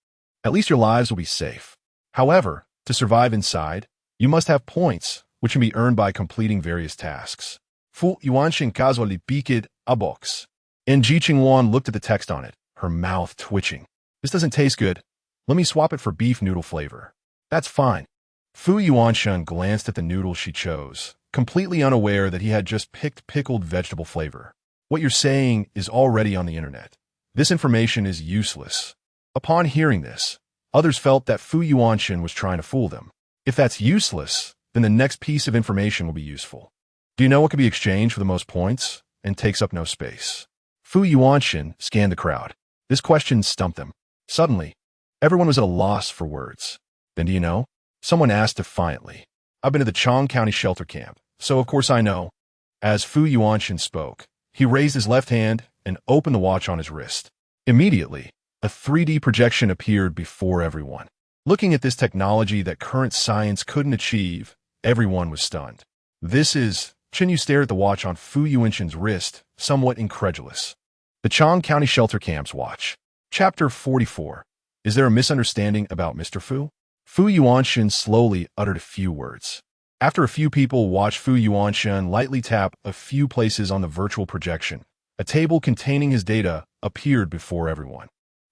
At least your lives will be safe. However, to survive inside, you must have points, which can be earned by completing various tasks. Fu Yuanshin casually beaked a box. And Ji Qingluan looked at the text on it, her mouth twitching. This doesn't taste good. Let me swap it for beef noodle flavor. That's fine. Fu Yuanshan glanced at the noodles she chose, completely unaware that he had just picked pickled vegetable flavor. What you're saying is already on the internet. This information is useless. Upon hearing this, others felt that Fu Yuanshan was trying to fool them. If that's useless, then the next piece of information will be useful. Do you know what can be exchanged for the most points and takes up no space? Fu Yuanshan scanned the crowd. This question stumped them. Suddenly, everyone was at a loss for words. Then do you know? Someone asked defiantly. I've been to the Chong County shelter camp, so of course I know. As Fu Yuanshan spoke, he raised his left hand and opened the watch on his wrist. Immediately, a 3D projection appeared before everyone. Looking at this technology that current science couldn't achieve, everyone was stunned. This is... Chunyu stared at the watch on Fu Yuanshan's wrist, somewhat incredulous. The Chong County Shelter Camp's Watch. Chapter 44. Is there a misunderstanding about Mr. Fu? Fu Yuanshan slowly uttered a few words. After a few people watched Fu Yuanshan lightly tap a few places on the virtual projection, a table containing his data appeared before everyone.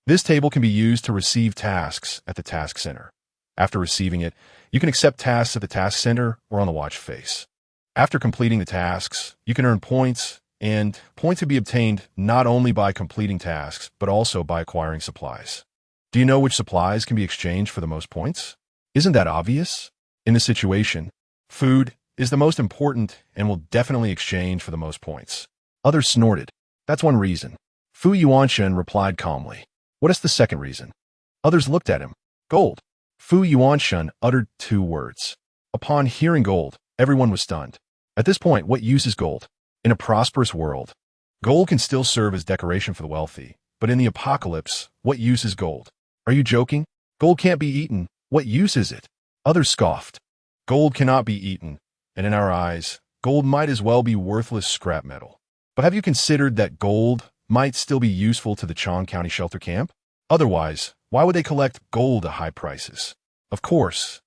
This table can be used to receive tasks at the task center. After receiving it, you can accept tasks at the task center or on the watch face. After completing the tasks, you can earn points, and points can be obtained not only by completing tasks, but also by acquiring supplies. Do you know which supplies can be exchanged for the most points? Isn't that obvious? In this situation, food is the most important and will definitely exchange for the most points. Others snorted. That's one reason. Fu Yuanshan replied calmly. What is the second reason? Others looked at him. Gold. Fu Yuanshan uttered 2 words. Upon hearing gold, everyone was stunned. At this point, what use is gold? In a prosperous world, gold can still serve as decoration for the wealthy, but in the apocalypse, what use is gold? Are you joking? Gold can't be eaten. What use is it? Others scoffed. Gold cannot be eaten, and in our eyes, gold might as well be worthless scrap metal. But have you considered that gold might still be useful to the Chong County shelter camp? Otherwise, why would they collect gold at high prices? Of course.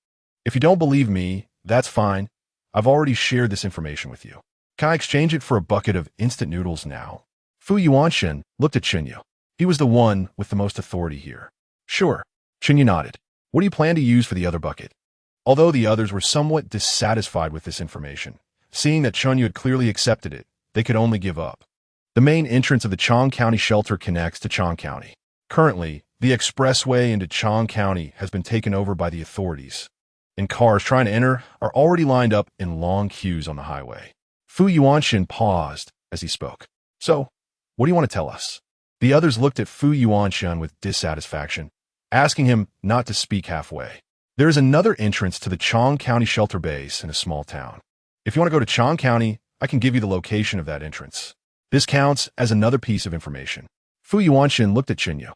If you don't believe me, that's fine. I've already shared this information with you. Can I exchange it for a bucket of instant noodles now? Fu Yuanshan looked at Chunyu. He was the one with the most authority here. Sure. Chunyu nodded. What do you plan to use for the other bucket? Although the others were somewhat dissatisfied with this information, seeing that Chunyu had clearly accepted it, they could only give up. The main entrance of the Chong County shelter connects to Chong County. Currently, The expressway into Chang County has been taken over by the authorities, and cars trying to enter are already lined up in long queues on the highway. Fu Yuanxin paused as he spoke. So, what do you want to tell us? The others looked at Fu Yuanxin with dissatisfaction, asking him not to speak halfway. There is another entrance to the Chang County shelter base in a small town. If you want to go to Chang County, I can give you the location of that entrance. This counts as another piece of information. Fu Yuanxin looked at Qingyu,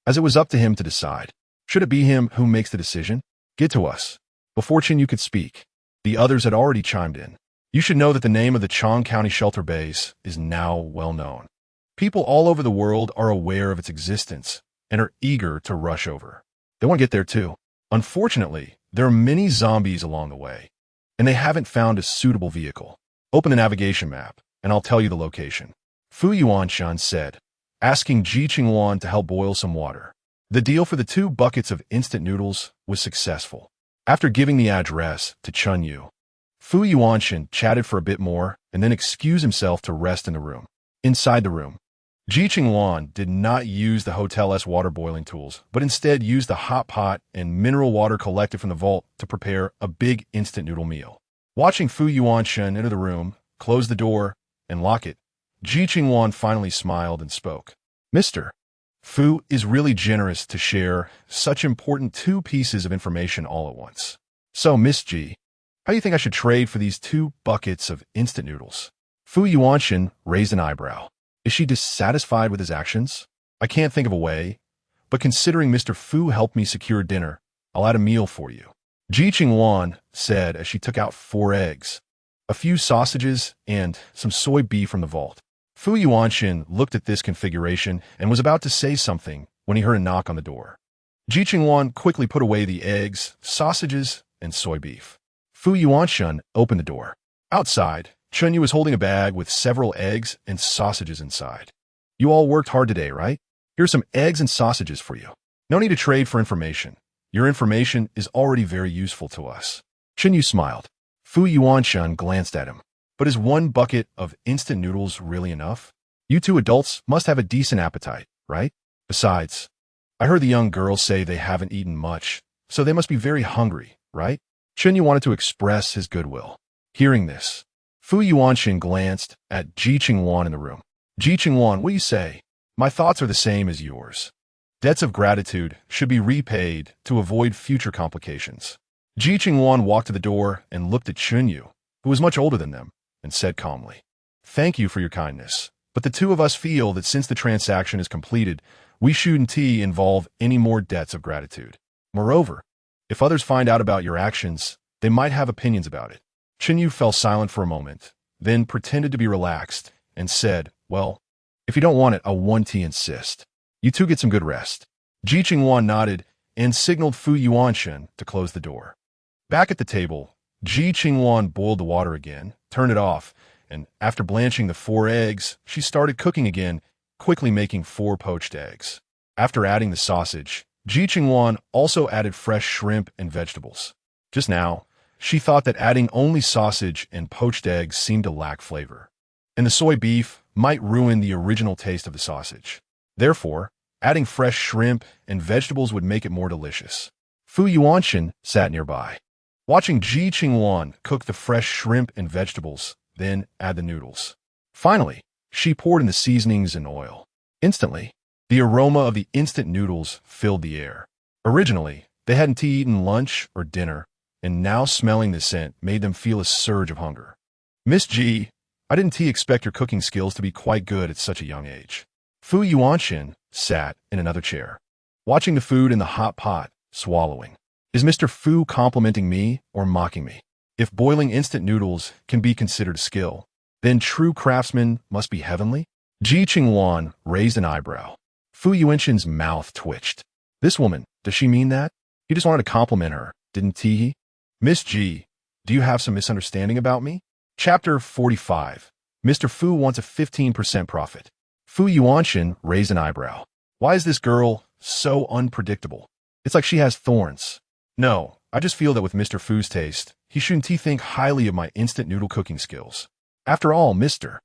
as it was up to him to decide. Should it be him who makes the decision? Get to us. Before Qingyu could speak, the others had already chimed in. You should know that the name of the Chang County shelter base is now well known. People all over the world are aware of its existence and are eager to rush over. They want to get there too. Unfortunately, there are many zombies along the way, and they haven't found a suitable vehicle. Open the navigation map, and I'll tell you the location. Fu Yuanshan said, asking Ji Qingluan to help boil some water. The deal for the 2 buckets of instant noodles was successful. After giving the address to Chunyu, Fu Yuanshan chatted for a bit more and then excused himself to rest in the room. Inside the room, Ji Qingluan did not use the hotel's water boiling tools, but instead used the hot pot and mineral water collected from the vault to prepare a big instant noodle meal. Watching Fu Yuanshan enter the room, close the door, and lock it, Ji Qingluan finally smiled and spoke. Mr. Fu is really generous to share such important 2 pieces of information all at once. So, Miss Ji, how do you think I should trade for these 2 buckets of instant noodles? Fu Yuanshan raised an eyebrow. Is she dissatisfied with his actions? I can't think of a way, but considering Mr. Fu helped me secure dinner, I'll add a meal for you. Ji Qingluan said as she took out 4 eggs, a few sausages, and some soy beef from the vault. Fu Yuanshan looked at this configuration and was about to say something when he heard a knock on the door. Ji Qingluan quickly put away the eggs, sausages, and soy beef. Fu Yuanshan opened the door. Outside, Chunyu was holding a bag with several eggs and sausages inside. You all worked hard today, right? Here's some eggs and sausages for you. No need to trade for information. Your information is already very useful to us. Chunyu smiled. Fu Yuanshan glanced at him. But is 1 bucket of instant noodles really enough? You 2 adults must have a decent appetite, right? Besides, I heard the young girls say they haven't eaten much, so they must be very hungry, right? Chunyu wanted to express his goodwill. Hearing this, Fu Yuanshan glanced at Ji Qingluan in the room. Ji Qingluan, what do you say? My thoughts are the same as yours. Debts of gratitude should be repaid to avoid future complications. Ji Qingluan walked to the door and looked at Chunyu, who was much older than them, and said calmly, Thank you for your kindness, but the 2 of us feel that since the transaction is completed, we shouldn't involve any more debts of gratitude. Moreover, if others find out about your actions, they might have opinions about it. Chunyu fell silent for a moment, then pretended to be relaxed, and said, Well, if you don't want it, I won't insist. You 2 get some good rest. Ji Qingluan nodded and signaled Fu Yuanshan to close the door. Back at the table, Ji Qingluan boiled the water again, turned it off, and after blanching the 4 eggs, she started cooking again, quickly making 4 poached eggs. After adding the sausage, Ji Qingluan also added fresh shrimp and vegetables. Just now, she thought that adding only sausage and poached eggs seemed to lack flavor, and the soy beef might ruin the original taste of the sausage. Therefore, adding fresh shrimp and vegetables would make it more delicious. Fu Yuanshan sat nearby, watching Ji Qingluan cook the fresh shrimp and vegetables, then add the noodles. Finally, she poured in the seasonings and oil. Instantly, the aroma of the instant noodles filled the air. Originally, they hadn't eaten lunch or dinner, and now smelling the scent made them feel a surge of hunger. Miss Ji, I didn't expect your cooking skills to be quite good at such a young age. Fu Yuanshan sat in another chair, watching the food in the hot pot, swallowing. Is Mr. Fu complimenting me or mocking me? If boiling instant noodles can be considered a skill, then true craftsmen must be heavenly? Ji Qingluan raised an eyebrow. Fu Yuanshan's mouth twitched. This woman, does she mean that? He just wanted to compliment her, didn't he? Miss Ji, do you have some misunderstanding about me? Chapter 45. Mr. Fu wants a 15% profit. Fu Yuanshan raised an eyebrow. Why is this girl so unpredictable? It's like she has thorns. No, I just feel that with Mr. Fu's taste, he shouldn't think highly of my instant noodle cooking skills. After all, Mr.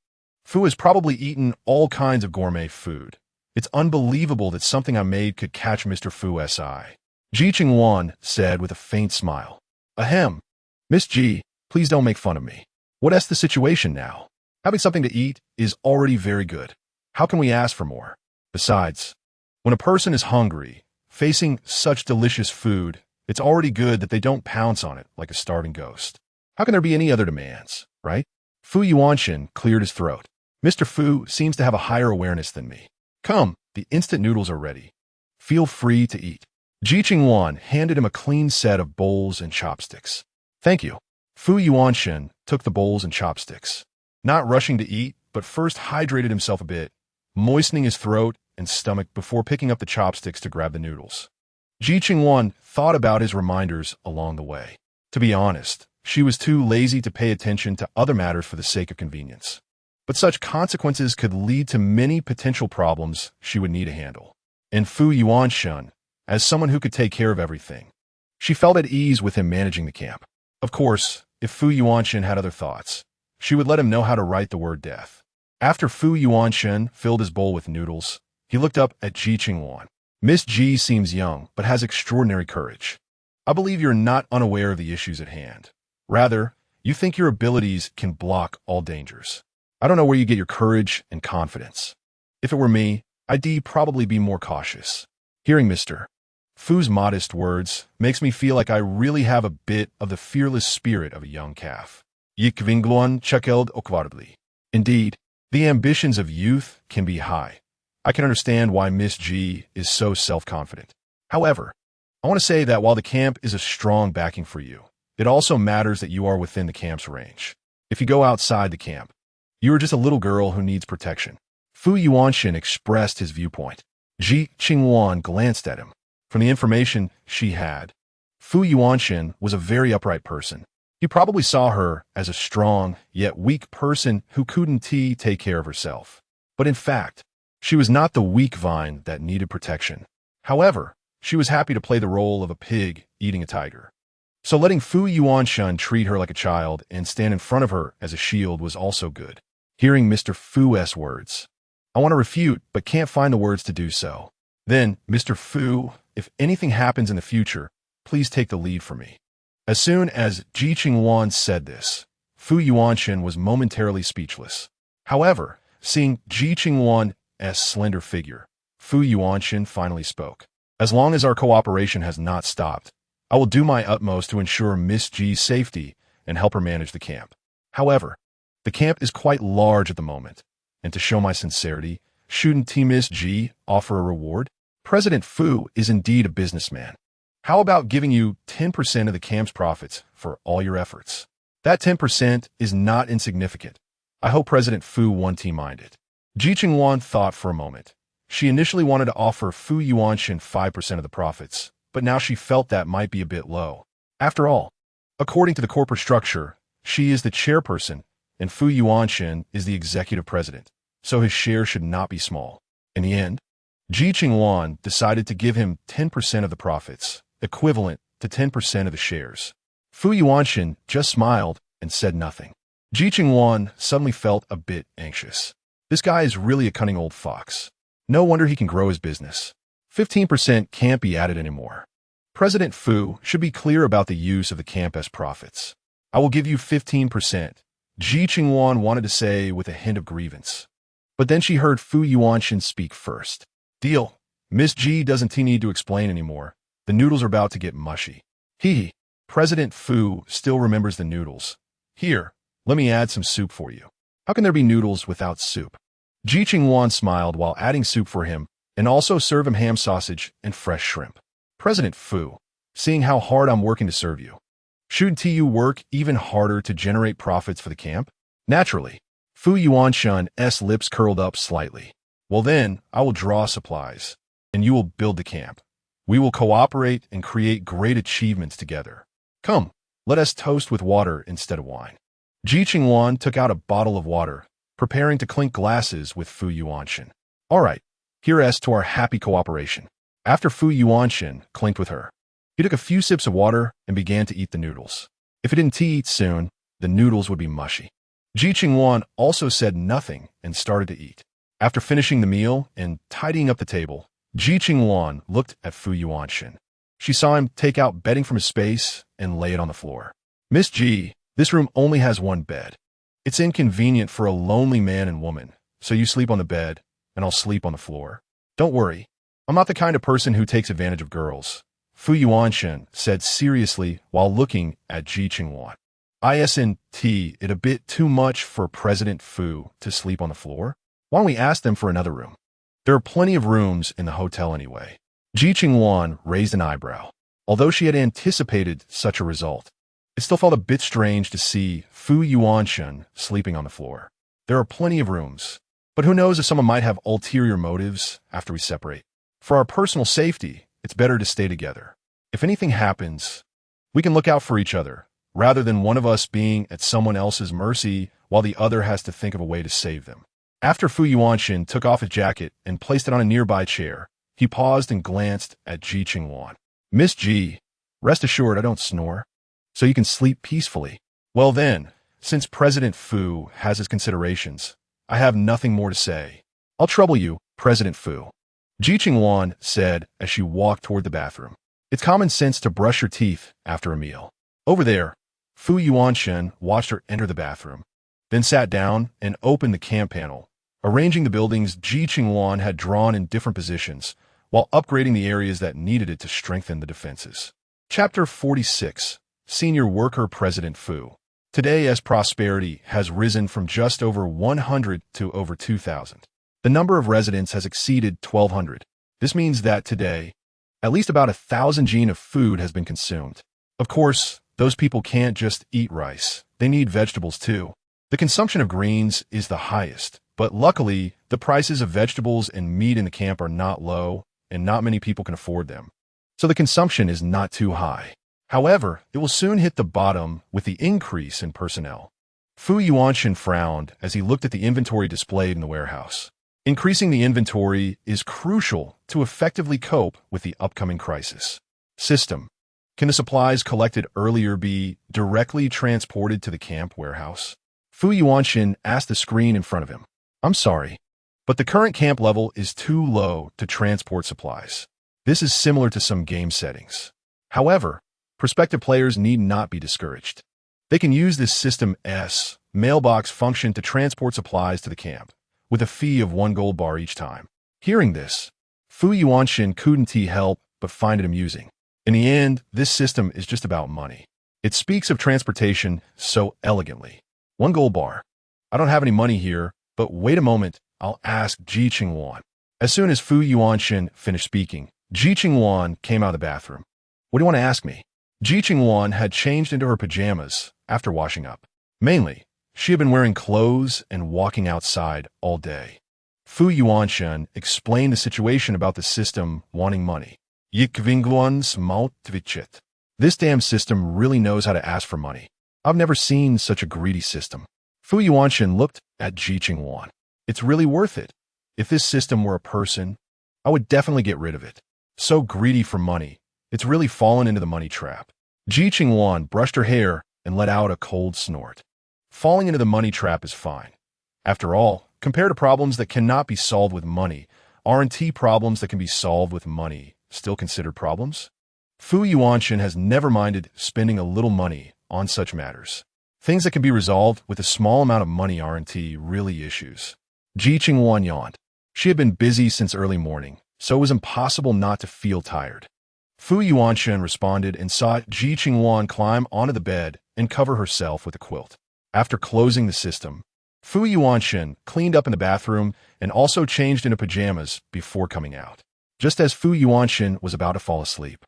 Fu has probably eaten all kinds of gourmet food. It's unbelievable that something I made could catch Mr. Fu's eye. Ji Qingluan said with a faint smile. Ahem. Miss Ji, please don't make fun of me. What's the situation now? Having something to eat is already very good. How can we ask for more? Besides, when a person is hungry, facing such delicious food, it's already good that they don't pounce on it like a starving ghost. How can there be any other demands, right? Fu Yuanshan cleared his throat. Mr. Fu seems to have a higher awareness than me. Come, the instant noodles are ready. Feel free to eat. Ji Qingluan handed him a clean set of bowls and chopsticks. Thank you. Fu Yuanshan took the bowls and chopsticks, not rushing to eat, but first hydrated himself a bit, moistening his throat and stomach before picking up the chopsticks to grab the noodles. Ji Qingluan thought about his reminders along the way. To be honest, she was too lazy to pay attention to other matters for the sake of convenience. But such consequences could lead to many potential problems she would need to handle. And Fu Yuanshan, as someone who could take care of everything, she felt at ease with him managing the camp. Of course, if Fu Yuanshan had other thoughts, she would let him know how to write the word death. After Fu Yuanshan filled his bowl with noodles, he looked up at Ji Qingluan. Miss Ji seems young, but has extraordinary courage. I believe you're not unaware of the issues at hand. Rather, you think your abilities can block all dangers. I don't know where you get your courage and confidence. If it were me, I'd probably be more cautious. Hearing Mr. Fu's modest words makes me feel like I really have a bit of the fearless spirit of a young calf. Ji Qingluan chuckled awkwardly. Indeed, the ambitions of youth can be high. I can understand why Miss Ji is so self-confident. However, I want to say that while the camp is a strong backing for you, it also matters that you are within the camp's range. If you go outside the camp, you are just a little girl who needs protection. Fu Yuanshan expressed his viewpoint. Ji Qingluan glanced at him. From the information she had, Fu Yuanshan was a very upright person. He probably saw her as a strong, yet weak person who couldn't take care of herself. But in fact, she was not the weak vine that needed protection. However, she was happy to play the role of a pig eating a tiger. So letting Fu Yuanshan treat her like a child and stand in front of her as a shield was also good. Hearing Mr. Fu's words, I want to refute, but can't find the words to do so. Then, Mr. Fu, if anything happens in the future, please take the lead for me. As soon as Ji Qingluan said this, Fu Yuanshan was momentarily speechless. However, seeing Ji Qingluan's slender figure, Fu Yuanshan finally spoke. As long as our cooperation has not stopped, I will do my utmost to ensure Miss Ji's safety and help her manage the camp. However, the camp is quite large at the moment, and to show my sincerity, shouldn't Miss Ji offer a reward? President Fu is indeed a businessman. How about giving you 10% of the camp's profits for all your efforts? That 10% is not insignificant. I hope President Fu won't mind it. Ji Qingluan thought for a moment. She initially wanted to offer Fu Yuanshan 5% of the profits, but now she felt that might be a bit low. After all, according to the corporate structure, she is the chairperson, and Fu Yuanshan is the executive president, so his share should not be small. In the end, Ji Qingluan decided to give him 10% of the profits, equivalent to 10% of the shares. Fu Yuanshan just smiled and said nothing. Ji Qingluan suddenly felt a bit anxious. This guy is really a cunning old fox. No wonder he can grow his business. 15% can't be added anymore. President Fu should be clear about the use of the camp as profits. I will give you 15%. Ji Qingluan wanted to say with a hint of grievance. But then she heard Fu Yuanshan speak first. Deal. Miss Ji doesn't need to explain anymore. The noodles are about to get mushy. Hee. President Fu still remembers the noodles. Here, let me add some soup for you. How can there be noodles without soup? Ji Qingluan smiled while adding soup for him and also serve him ham sausage and fresh shrimp. President Fu, seeing how hard I'm working to serve you, shouldn't you work even harder to generate profits for the camp? Naturally, Fu Yuanshan's lips curled up slightly. Well then, I will draw supplies, and you will build the camp. We will cooperate and create great achievements together. Come, let us toast with water instead of wine. Ji Qingluan took out a bottle of water, preparing to clink glasses with Fu Yuanshan. All right, here's to our happy cooperation. After Fu Yuanshan clinked with her, he took a few sips of water and began to eat the noodles. If he didn't eat soon, the noodles would be mushy. Ji Qingluan also said nothing and started to eat. After finishing the meal and tidying up the table, Ji Qingluan looked at Fu Yuanshan. She saw him take out bedding from his space and lay it on the floor. Miss Ji, this room only has one bed. It's inconvenient for a lonely man and woman, so you sleep on the bed, and I'll sleep on the floor. Don't worry, I'm not the kind of person who takes advantage of girls, Fu Yuanshan said seriously while looking at Ji Qingluan. Isn't it a bit too much for President Fu to sleep on the floor? Why don't we ask them for another room? There are plenty of rooms in the hotel anyway. Ji Qingluan raised an eyebrow. Although she had anticipated such a result, it still felt a bit strange to see Fu Yuanshan sleeping on the floor. There are plenty of rooms, but who knows if someone might have ulterior motives after we separate. For our personal safety, it's better to stay together. If anything happens, we can look out for each other, rather than one of us being at someone else's mercy while the other has to think of a way to save them. After Fu Yuanshan took off his jacket and placed it on a nearby chair, he paused and glanced at Ji Qingluan. Miss Ji, rest assured I don't snore, so you can sleep peacefully. Well then, since President Fu has his considerations, I have nothing more to say. I'll trouble you, President Fu, Ji Qingluan said as she walked toward the bathroom. It's common sense to brush your teeth after a meal. Over there, Fu Yuanshan watched her enter the bathroom, then sat down and opened the camp panel, arranging the buildings Ji Qingluan had drawn in different positions, while upgrading the areas that needed it to strengthen the defenses. Chapter 46. Senior Worker President Fu. Today, as prosperity has risen from just over 100 to over 2,000, the number of residents has exceeded 1,200. This means that today, at least about 1,000 jin of food has been consumed. Of course, those people can't just eat rice. They need vegetables too. The consumption of greens is the highest, but luckily, the prices of vegetables and meat in the camp are not low, and not many people can afford them. So the consumption is not too high. However, it will soon hit the bottom with the increase in personnel. Fu Yuanshan frowned as he looked at the inventory displayed in the warehouse. Increasing the inventory is crucial to effectively cope with the upcoming crisis. System. Can the supplies collected earlier be directly transported to the camp warehouse? Fu Yuanshan asked the screen in front of him. I'm sorry, but the current camp level is too low to transport supplies. This is similar to some game settings. However, prospective players need not be discouraged. They can use this system's mailbox function to transport supplies to the camp, with a fee of 1 gold bar each time. Hearing this, Fu Yuanshan couldn't help but find it amusing. In the end, this system is just about money. It speaks of transportation so elegantly. 1 gold bar. I don't have any money here, but wait a moment, I'll ask Ji Qingluan. As soon as Fu Yuanshan finished speaking, Ji Qingluan came out of the bathroom. What do you want to ask me? Ji Qingluan had changed into her pajamas after washing up. Mainly, she had been wearing clothes and walking outside all day. Fu Yuanshan explained the situation about the system wanting money. Ji Qingluan's mouth twitched. This damn system really knows how to ask for money. I've never seen such a greedy system. Fu Yuanshan looked at Ji Qingluan. It's really worth it. If this system were a person, I would definitely get rid of it. So greedy for money. It's really fallen into the money trap. Ji Qingluan brushed her hair and let out a cold snort. Falling into the money trap is fine. After all, compared to problems that cannot be solved with money, aren't problems that can be solved with money still considered problems? Fu Yuanshan has never minded spending a little money on such matters. Things that can be resolved with a small amount of money aren't really issues. Ji Qingluan yawned. She had been busy since early morning, so it was impossible not to feel tired. Fu Yuanshan responded and saw Ji Qingluan climb onto the bed and cover herself with a quilt. After closing the system, Fu Yuanshan cleaned up in the bathroom and also changed into pajamas before coming out. Just as Fu Yuanshan was about to fall asleep,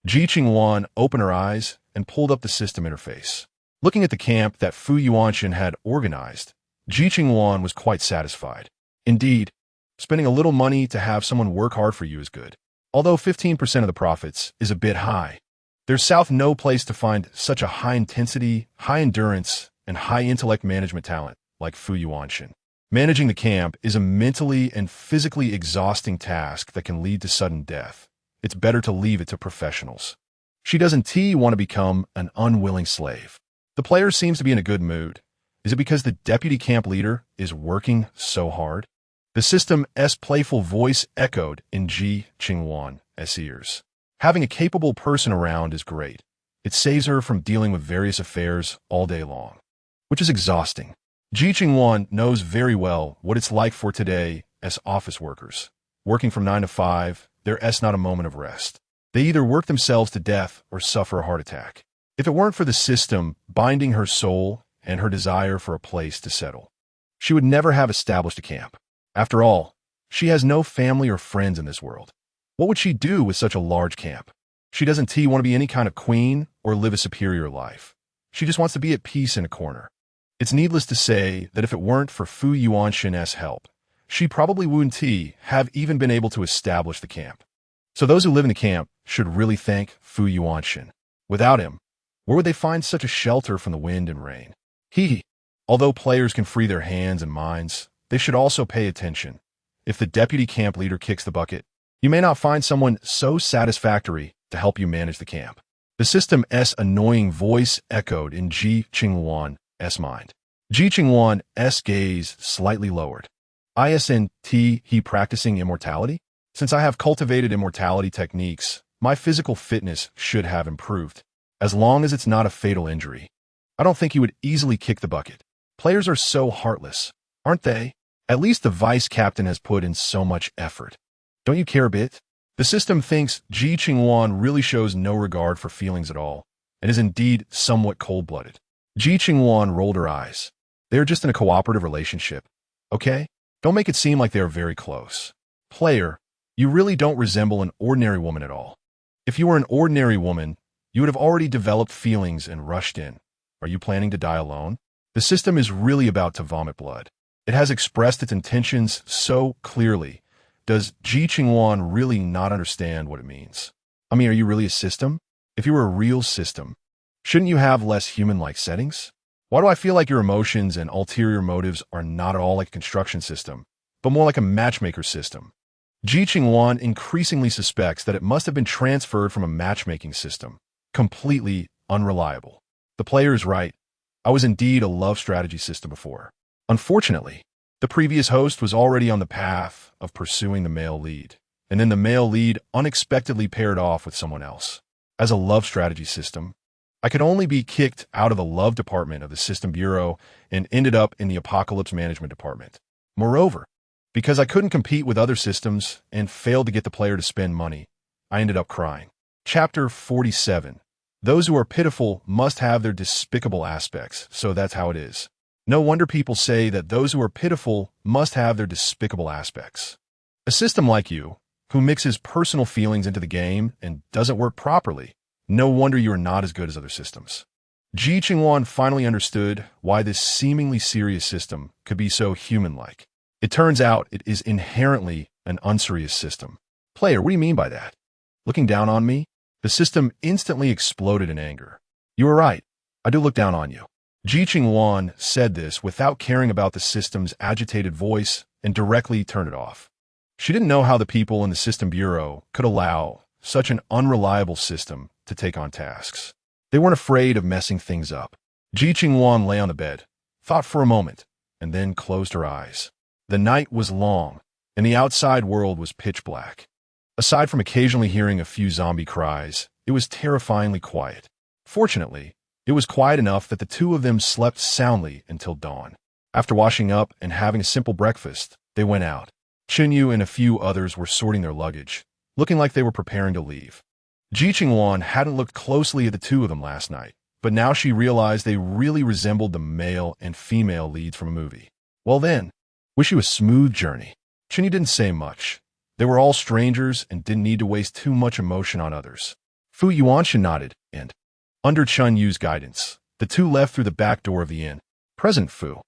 Ji Qingluan opened her eyes and pulled up the system interface. Looking at the camp that Fu Yuanshan had organized, Ji Qingluan was quite satisfied. Indeed, spending a little money to have someone work hard for you is good. Although 15% of the profits is a bit high, there's south no place to find such a high intensity, high endurance, and high intellect management talent like Fu Yuanshan. Managing the camp is a mentally and physically exhausting task that can lead to sudden death. It's better to leave it to professionals. She doesn't want to become an unwilling slave. The player seems to be in a good mood. Is it because the deputy camp leader is working so hard? The system's playful voice echoed in Ji Qingluan's ears. Having a capable person around is great. It saves her from dealing with various affairs all day long, which is exhausting. Ji Qingluan knows very well what it's like for today as office workers. Working from 9 to 5, there's not a moment of rest. They either work themselves to death or suffer a heart attack. If it weren't for the system binding her soul and her desire for a place to settle, she would never have established a camp. After all, she has no family or friends in this world. What would she do with such a large camp? She doesn't want to be any kind of queen or live a superior life. She just wants to be at peace in a corner. It's needless to say that if it weren't for Fu Yuanshan's help, she probably wouldn't have even been able to establish the camp. So those who live in the camp should really thank Fu Yuanshan. Without him, where would they find such a shelter from the wind and rain? Although players can free their hands and minds, they should also pay attention. If the deputy camp leader kicks the bucket, you may not find someone so satisfactory to help you manage the camp. The system's annoying voice echoed in Ji Qingluan's mind. Ji Qingluan's gaze slightly lowered. Isn't he practicing immortality? Since I have cultivated immortality techniques, my physical fitness should have improved, as long as it's not a fatal injury. I don't think he would easily kick the bucket. Players are so heartless, aren't they? At least the vice captain has put in so much effort. Don't you care a bit? The system thinks Ji Qingluan really shows no regard for feelings at all, and is indeed somewhat cold-blooded. Ji Qingluan rolled her eyes. They're just in a cooperative relationship, okay? Don't make it seem like they are very close. Player, you really don't resemble an ordinary woman at all. If you were an ordinary woman, you would have already developed feelings and rushed in. Are you planning to die alone? The system is really about to vomit blood. It has expressed its intentions so clearly. Does Ji Qingluan really not understand what it means? I mean, are you really a system? If you were a real system, shouldn't you have less human-like settings? Why do I feel like your emotions and ulterior motives are not at all like a construction system, but more like a matchmaker system? Ji Qingluan increasingly suspects that it must have been transferred from a matchmaking system, completely unreliable. The player is right. I was indeed a love strategy system before. Unfortunately, the previous host was already on the path of pursuing the male lead, and then the male lead unexpectedly paired off with someone else. As a love strategy system, I could only be kicked out of the love department of the system bureau and ended up in the apocalypse management department. Moreover, because I couldn't compete with other systems and failed to get the player to spend money, I ended up crying. Chapter 47. Those who are pitiful must have their despicable aspects, so that's how it is. No wonder people say that those who are pitiful must have their despicable aspects. A system like you, who mixes personal feelings into the game and doesn't work properly, no wonder you are not as good as other systems. Ji Qingluan finally understood why this seemingly serious system could be so human-like. It turns out it is inherently an unserious system. Player, what do you mean by that? Looking down on me? The system instantly exploded in anger. You are right. I do look down on you. Ji Qingluan said this without caring about the system's agitated voice and directly turned it off. She didn't know how the people in the system bureau could allow such an unreliable system to take on tasks. They weren't afraid of messing things up. Ji Qingluan lay on the bed, thought for a moment, and then closed her eyes. The night was long, and the outside world was pitch black. Aside from occasionally hearing a few zombie cries, it was terrifyingly quiet. Fortunately, it was quiet enough that the two of them slept soundly until dawn. After washing up and having a simple breakfast, they went out. Chinyu and a few others were sorting their luggage, looking like they were preparing to leave. Ji Qingluan hadn't looked closely at the two of them last night, but now she realized they really resembled the male and female leads from a movie. Well then, wish you a smooth journey. Chinyu didn't say much. They were all strangers and didn't need to waste too much emotion on others. Fu Yuanshan nodded, and, under Chun Yu's guidance, the two left through the back door of the inn. Present Fu,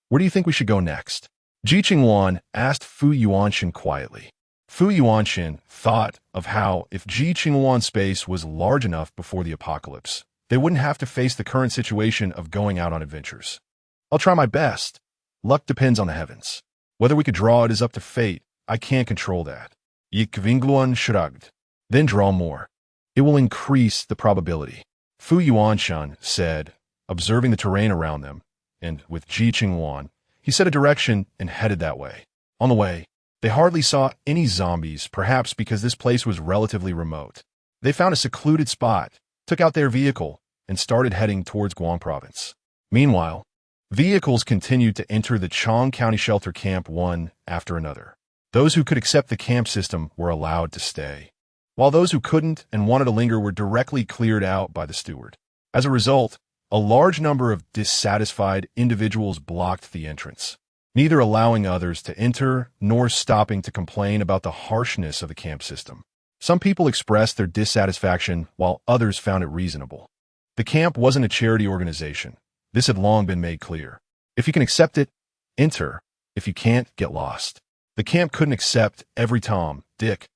where do you think we should go next? Ji Qingluan asked Fu Yuanshan quietly. Fu Yuanshan thought of how, if Ji Qingluan's space was large enough before the apocalypse, they wouldn't have to face the current situation of going out on adventures. I'll try my best. Luck depends on the heavens. Whether we could draw it is up to fate. I can't control that. Ji Qingluan shrugged. Then draw more. It will increase the probability. Fu Yuanshan said, observing the terrain around them, and with Ji Qingluan, he set a direction and headed that way. On the way, they hardly saw any zombies, perhaps because this place was relatively remote. They found a secluded spot, took out their vehicle, and started heading towards Guang Province. Meanwhile, vehicles continued to enter the Chong County shelter camp one after another. Those who could accept the camp system were allowed to stay, while those who couldn't and wanted to linger were directly cleared out by the steward. As a result, a large number of dissatisfied individuals blocked the entrance, neither allowing others to enter nor stopping to complain about the harshness of the camp system. Some people expressed their dissatisfaction while others found it reasonable. The camp wasn't a charity organization. This had long been made clear. If you can accept it, enter. If you can't, get lost. The camp couldn't accept every Tom, Dick,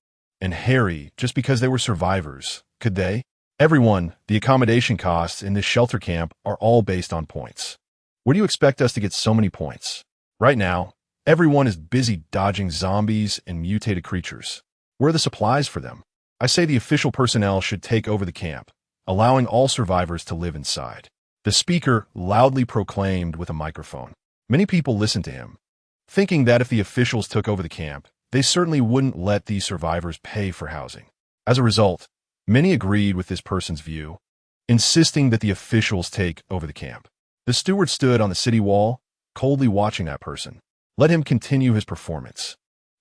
and Harry just because they were survivors, could they? Everyone, the accommodation costs in this shelter camp are all based on points. Where do you expect us to get so many points? Right now, everyone is busy dodging zombies and mutated creatures. Where are the supplies for them? I say the official personnel should take over the camp, allowing all survivors to live inside. The speaker loudly proclaimed with a microphone. Many people listened to him, thinking that if the officials took over the camp, they certainly wouldn't let these survivors pay for housing. As a result, many agreed with this person's view, insisting that the officials take over the camp. The steward stood on the city wall, coldly watching that person. Let him continue his performance.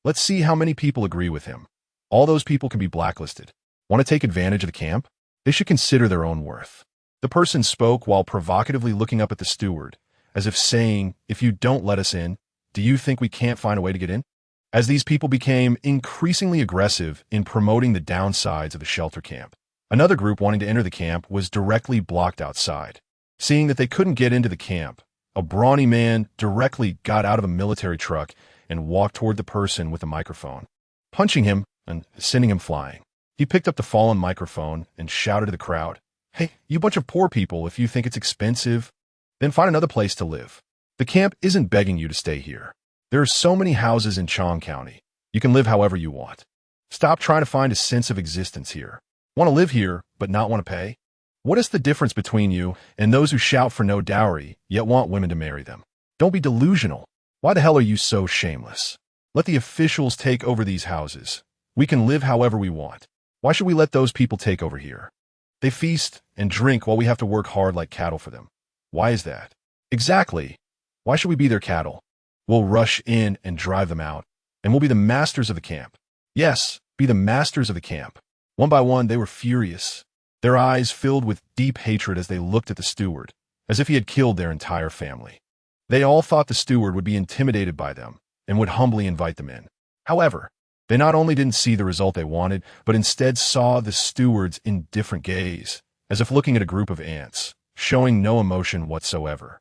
Let's see how many people agree with him. All those people can be blacklisted. Want to take advantage of the camp? They should consider their own worth. The person spoke while provocatively looking up at the steward, as if saying, if you don't let us in, do you think we can't find a way to get in? As these people became increasingly aggressive in promoting the downsides of the shelter camp, another group wanting to enter the camp was directly blocked outside. Seeing that they couldn't get into the camp, a brawny man directly got out of a military truck and walked toward the person with the microphone, punching him and sending him flying. He picked up the fallen microphone and shouted to the crowd, "Hey, you bunch of poor people, if you think it's expensive, then find another place to live. The camp isn't begging you to stay here. There are so many houses in Chong County. You can live however you want. Stop trying to find a sense of existence here. Want to live here, but not want to pay? What is the difference between you and those who shout for no dowry, yet want women to marry them? Don't be delusional. Why the hell are you so shameless? Let the officials take over these houses. We can live however we want. Why should we let those people take over here? They feast and drink while we have to work hard like cattle for them. Why is that? Exactly. Why should we be their cattle? We'll rush in and drive them out, and we'll be the masters of the camp. Yes, be the masters of the camp." One by one, they were furious, their eyes filled with deep hatred as they looked at the steward, as if he had killed their entire family. They all thought the steward would be intimidated by them and would humbly invite them in. However, they not only didn't see the result they wanted, but instead saw the steward's indifferent gaze, as if looking at a group of ants, showing no emotion whatsoever.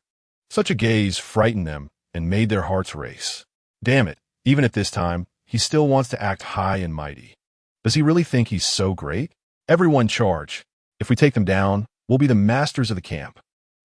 Such a gaze frightened them and made their hearts race. Damn it, even at this time, he still wants to act high and mighty. Does he really think he's so great? Everyone charge. If we take them down, we'll be the masters of the camp.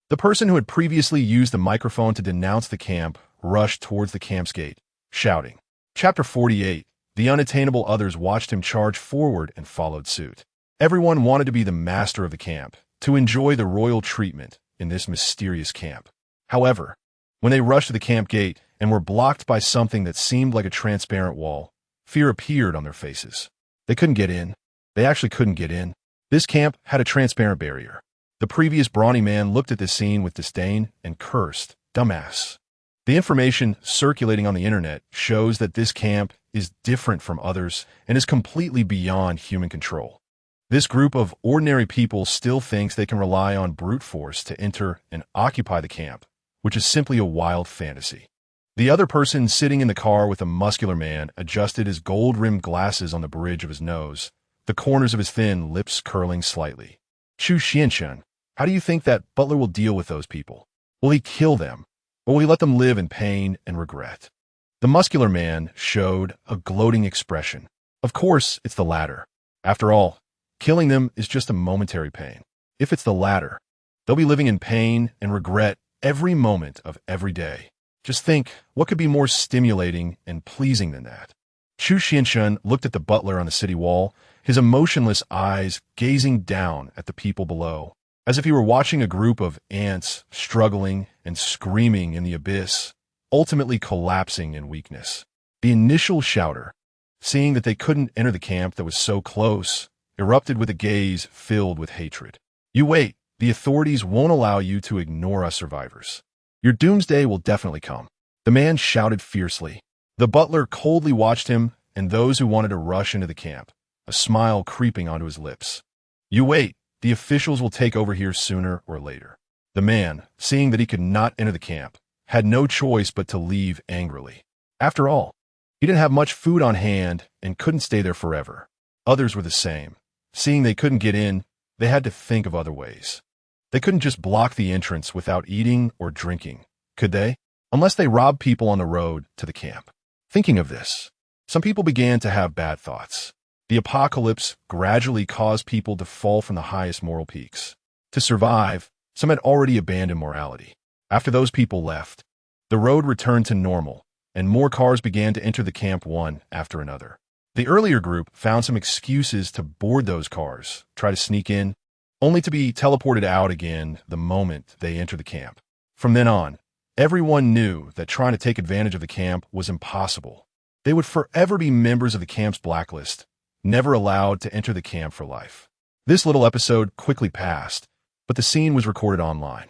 The person who had previously used the microphone to denounce the camp rushed towards the camp's gate, shouting. Chapter 48. The unattainable others watched him charge forward and followed suit. Everyone wanted to be the master of the camp, to enjoy the royal treatment in this mysterious camp. However, when they rushed to the camp gate and were blocked by something that seemed like a transparent wall, fear appeared on their faces. They couldn't get in. They actually couldn't get in. This camp had a transparent barrier. The previous brawny man looked at this scene with disdain and cursed, "Dumbass." The information circulating on the internet shows that this camp is different from others and is completely beyond human control. This group of ordinary people still thinks they can rely on brute force to enter and occupy the camp, which is simply a wild fantasy. The other person sitting in the car with a muscular man adjusted his gold-rimmed glasses on the bridge of his nose, the corners of his thin lips curling slightly. "Chu Xianshun, how do you think that butler will deal with those people? Will he kill them, or will he let them live in pain and regret?" The muscular man showed a gloating expression. Of course, it's the latter. After all, killing them is just a momentary pain. If it's the latter, they'll be living in pain and regret every moment of every day. Just think, what could be more stimulating and pleasing than that? Chu Xianshun looked at the butler on the city wall, his emotionless eyes gazing down at the people below, as if he were watching a group of ants struggling and screaming in the abyss, ultimately collapsing in weakness. The initial shouter, seeing that they couldn't enter the camp that was so close, erupted with a gaze filled with hatred. You wait, the authorities won't allow you to ignore us survivors. Your doomsday will definitely come. The man shouted fiercely. The butler coldly watched him and those who wanted to rush into the camp, a smile creeping onto his lips. You wait, the officials will take over here sooner or later. The man, seeing that he could not enter the camp, had no choice but to leave angrily. After all, he didn't have much food on hand and couldn't stay there forever. Others were the same. Seeing they couldn't get in, they had to think of other ways. They couldn't just block the entrance without eating or drinking, could they? Unless they robbed people on the road to the camp. Thinking of this, some people began to have bad thoughts. The apocalypse gradually caused people to fall from the highest moral peaks. To survive, some had already abandoned morality. After those people left, the road returned to normal, and more cars began to enter the camp one after another. The earlier group found some excuses to board those cars, try to sneak in, only to be teleported out again the moment they entered the camp. From then on, everyone knew that trying to take advantage of the camp was impossible. They would forever be members of the camp's blacklist, never allowed to enter the camp for life. This little episode quickly passed, but the scene was recorded online.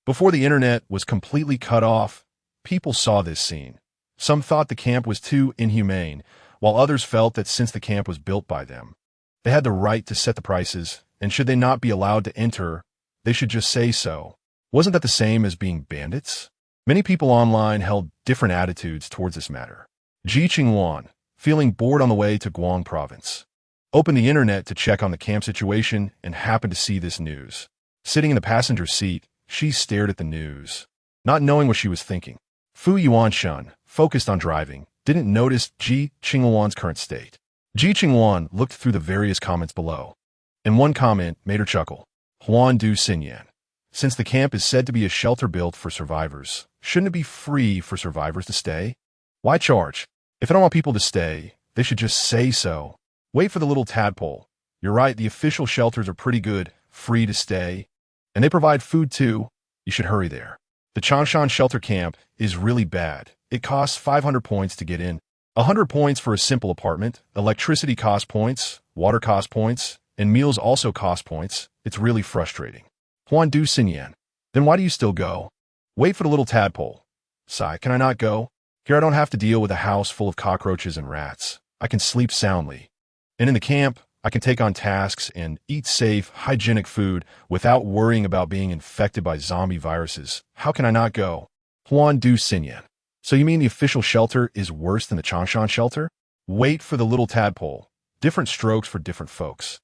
Before the internet was completely cut off, people saw this scene. Some thought the camp was too inhumane, while others felt that since the camp was built by them, they had the right to set the prices, and should they not be allowed to enter, they should just say so. Wasn't that the same as being bandits? Many people online held different attitudes towards this matter. Ji Qingluan, feeling bored on the way to Guang province, opened the internet to check on the camp situation and happened to see this news. Sitting in the passenger seat, she stared at the news, not knowing what she was thinking. Fu Yuanshan, focused on driving, didn't notice Ji Qingluan's current state. Ji Qingluan looked through the various comments below, and one comment made her chuckle. Huan Du Xinyan. Since the camp is said to be a shelter built for survivors, shouldn't it be free for survivors to stay? Why charge? If they don't want people to stay, they should just say so. Wait for the little tadpole. You're right, the official shelters are pretty good, free to stay. And they provide food too. You should hurry there. The Changshan shelter camp is really bad. It costs 500 points to get in. 100 points for a simple apartment. Electricity costs points, water costs points, and meals also cost points. It's really frustrating. Huan Du Xinyan. Then why do you still go? Wait for the little tadpole. Sigh, can I not go? Here I don't have to deal with a house full of cockroaches and rats. I can sleep soundly. And in the camp, I can take on tasks and eat safe, hygienic food without worrying about being infected by zombie viruses. How can I not go? Huan Du Xinyan. So you mean the official shelter is worse than the Changshan shelter? Wait for the little tadpole. Different strokes for different folks.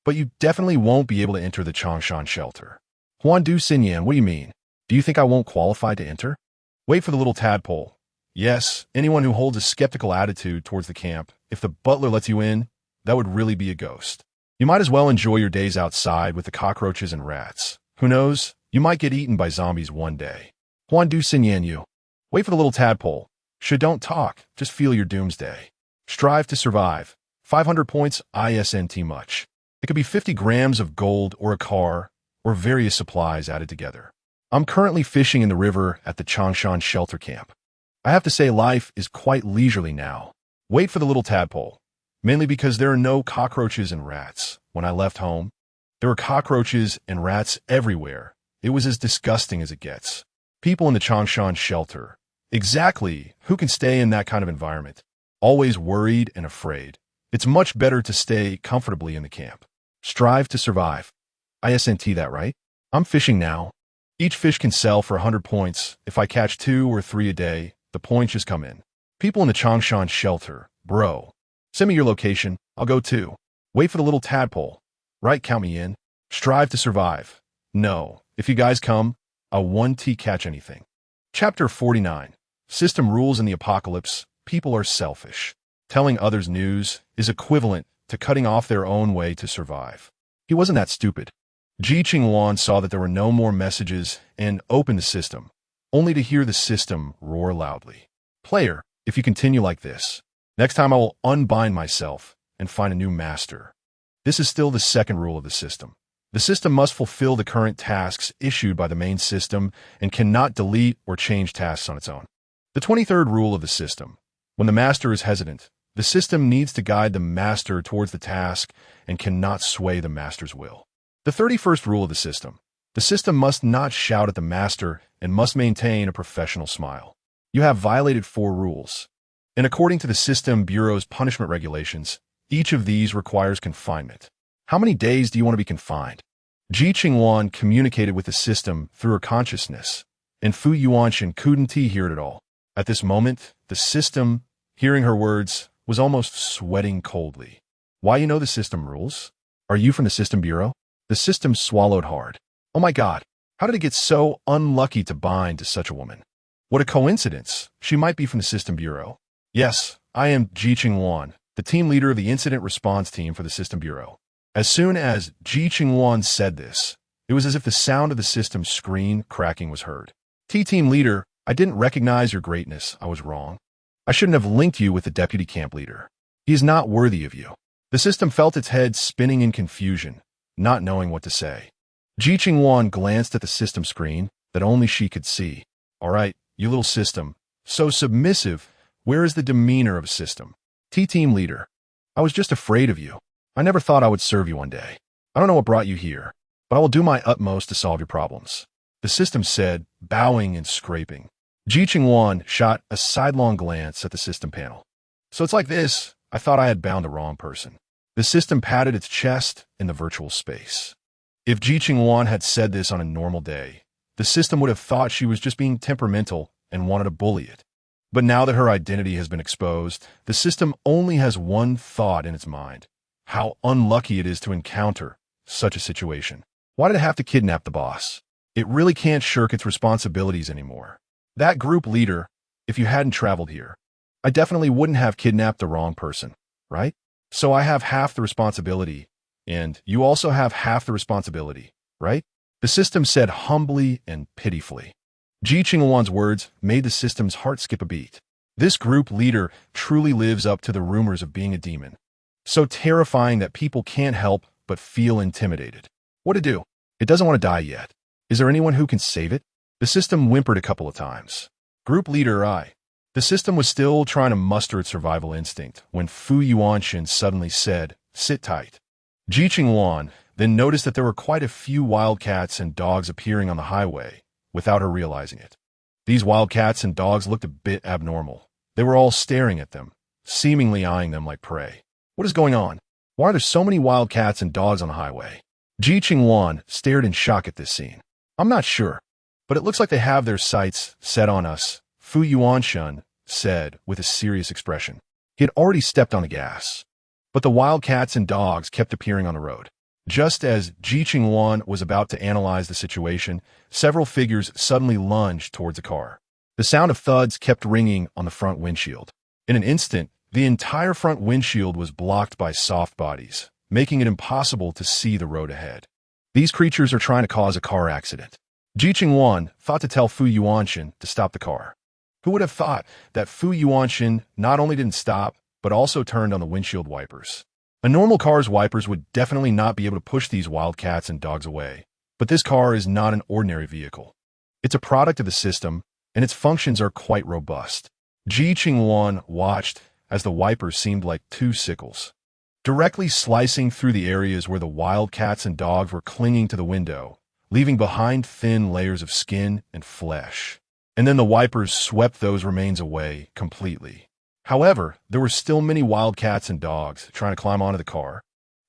But you definitely won't be able to enter the Changshan shelter. Huan Du Xinyan, what do you mean? Do you think I won't qualify to enter? Wait for the little tadpole. Yes, anyone who holds a skeptical attitude towards the camp, if the butler lets you in, that would really be a ghost. You might as well enjoy your days outside with the cockroaches and rats. Who knows? You might get eaten by zombies one day. Huan Du Xinyan you. Wait for the little tadpole. Don't talk, just feel your doomsday. Strive to survive. 500 points ISNT much. It could be 50 grams of gold or a car, or various supplies added together. I'm currently fishing in the river at the Changshan shelter camp. I have to say life is quite leisurely now. Wait for the little tadpole. Mainly because there are no cockroaches and rats. When I left home, there were cockroaches and rats everywhere. It was as disgusting as it gets. People in the Changshan shelter. Exactly. Who can stay in that kind of environment? Always worried and afraid. It's much better to stay comfortably in the camp. Strive to survive. ISNT that right? I'm fishing now. Each fish can sell for 100 points. If I catch 2 or 3 a day, the points just come in. People in the Changshan shelter. Bro. Send me your location. I'll go too. Wait for the little tadpole. Right, count me in. Strive to survive. No. If you guys come, I'll 1T catch anything. Chapter 49. System rules in the apocalypse. People are selfish. Telling others news is equivalent to cutting off their own way to survive. He wasn't that stupid. Ji Qingluan saw that there were no more messages and opened the system, only to hear the system roar loudly. Player, if you continue like this, next time I will unbind myself and find a new master. This is still the second rule of the system. The system must fulfill the current tasks issued by the main system and cannot delete or change tasks on its own. The 23rd rule of the system. When the master is hesitant, the system needs to guide the master towards the task and cannot sway the master's will. The 31st rule of the system must not shout at the master and must maintain a professional smile. You have violated 4 rules. And according to the System Bureau's punishment regulations, each of these requires confinement. How many days do you want to be confined? Ji Qingluan communicated with the system through her consciousness, and Fu Yuanshan couldn't hear it at all. At this moment, the system, hearing her words, was almost sweating coldly. Why you know the system rules? Are you from the System Bureau? The system swallowed hard. Oh my God, how did it get so unlucky to bind to such a woman? What a coincidence. She might be from the System Bureau. Yes, I am Ji Qingluan, the team leader of the incident response team for the System Bureau. As soon as Ji Qingluan said this, it was as if the sound of the system's screen cracking was heard. Team leader, I didn't recognize your greatness. I was wrong. I shouldn't have linked you with the deputy camp leader. He is not worthy of you. The system felt its head spinning in confusion, not knowing what to say. Ji Qingluan glanced at the system screen that only she could see. All right, you little system, so submissive, where is the demeanor of a system? Team leader, I was just afraid of you. I never thought I would serve you one day. I don't know what brought you here, but I will do my utmost to solve your problems. The system said, bowing and scraping. Ji Qingluan shot a sidelong glance at the system panel. So it's like this. I thought I had bound the wrong person. The system patted its chest in the virtual space. If Ji Qingluan had said this on a normal day, the system would have thought she was just being temperamental and wanted to bully it. But now that her identity has been exposed, the system only has one thought in its mind. How unlucky it is to encounter such a situation. Why did it have to kidnap the boss? It really can't shirk its responsibilities anymore. That group leader, if you hadn't traveled here, I definitely wouldn't have kidnapped the wrong person, right? So I have half the responsibility, and you also have half the responsibility, right? The system said humbly and pitifully. Ji Qingluan's words made the system's heart skip a beat. This group leader truly lives up to the rumors of being a demon. So terrifying that people can't help but feel intimidated. What to do? It doesn't want to die yet. Is there anyone who can save it? The system whimpered a couple of times. Group leader I. The system was still trying to muster its survival instinct when Fu Yuanshan suddenly said, sit tight. Ji Qingluan then noticed that there were quite a few wildcats and dogs appearing on the highway without her realizing it. These wildcats and dogs looked a bit abnormal. They were all staring at them, seemingly eyeing them like prey. What is going on? Why are there so many wildcats and dogs on the highway? Ji Qingluan stared in shock at this scene. I'm not sure, but it looks like they have their sights set on us, Fu Yuanshan said with a serious expression. He had already stepped on the gas. But the wildcats and dogs kept appearing on the road. Just as Ji Qingluan was about to analyze the situation, several figures suddenly lunged towards the car. The sound of thuds kept ringing on the front windshield. In an instant, the entire front windshield was blocked by soft bodies, making it impossible to see the road ahead. These creatures are trying to cause a car accident. Ji Qingluan thought to tell Fu Yuanshan to stop the car. Who would have thought that Fu Yuanshan not only didn't stop, but also turned on the windshield wipers? A normal car's wipers would definitely not be able to push these wildcats and dogs away. But this car is not an ordinary vehicle. It's a product of the system, and its functions are quite robust. Ji Qingluan watched as the wipers seemed like 2 sickles, directly slicing through the areas where the wildcats and dogs were clinging to the window, leaving behind thin layers of skin and flesh. And then the wipers swept those remains away completely. However, there were still many wildcats and dogs trying to climb onto the car,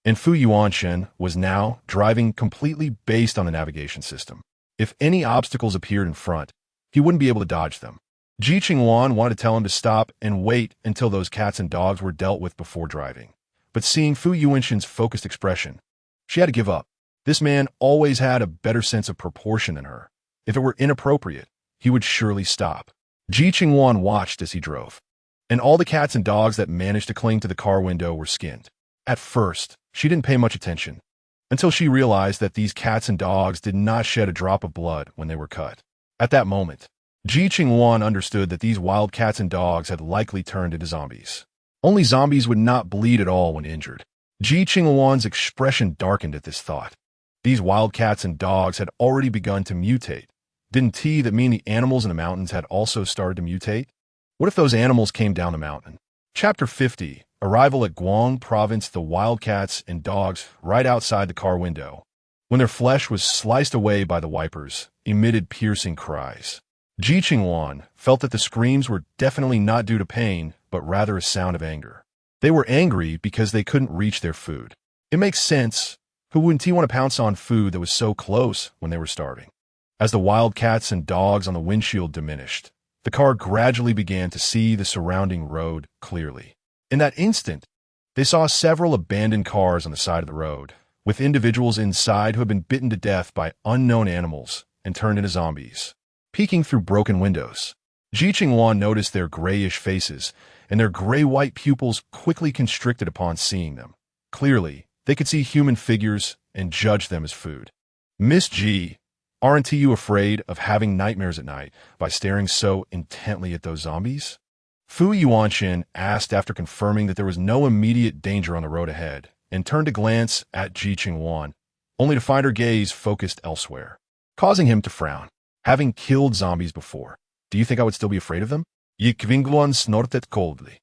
and Fu Yuanshan was now driving completely based on the navigation system. If any obstacles appeared in front, he wouldn't be able to dodge them. Ji Qingluan wanted to tell him to stop and wait until those cats and dogs were dealt with before driving. But seeing Fu Yuanshan's focused expression, she had to give up. This man always had a better sense of proportion than her. If it were inappropriate, he would surely stop. Ji Qingluan watched as he drove, and all the cats and dogs that managed to cling to the car window were skinned. At first, she didn't pay much attention, until she realized that these cats and dogs did not shed a drop of blood when they were cut. At that moment, Ji Qingluan understood that these wild cats and dogs had likely turned into zombies. Only zombies would not bleed at all when injured. Ji Qingluan's expression darkened at this thought. These wild cats and dogs had already begun to mutate. Didn't that mean the animals in the mountains had also started to mutate? What if those animals came down the mountain? Chapter 50. Arrival at Guang Province. The wildcats and dogs right outside the car window, when their flesh was sliced away by the wipers, emitted piercing cries. Ji Qingluan felt that the screams were definitely not due to pain, but rather a sound of anger. They were angry because they couldn't reach their food. It makes sense. Who wouldn't want to pounce on food that was so close when they were starving? As the wildcats and dogs on the windshield diminished, the car gradually began to see the surrounding road clearly. In that instant, they saw several abandoned cars on the side of the road, with individuals inside who had been bitten to death by unknown animals and turned into zombies. Peeking through broken windows, Ji Qingluan noticed their grayish faces, and their gray-white pupils quickly constricted upon seeing them. Clearly, they could see human figures and judge them as food. Miss Ji, aren't you afraid of having nightmares at night by staring so intently at those zombies? Fu Yuanqin asked after confirming that there was no immediate danger on the road ahead, and turned to glance at Ji Qingluan, only to find her gaze focused elsewhere, causing him to frown. Having killed zombies before, do you think I would still be afraid of them? Ji Qingluan snorted coldly.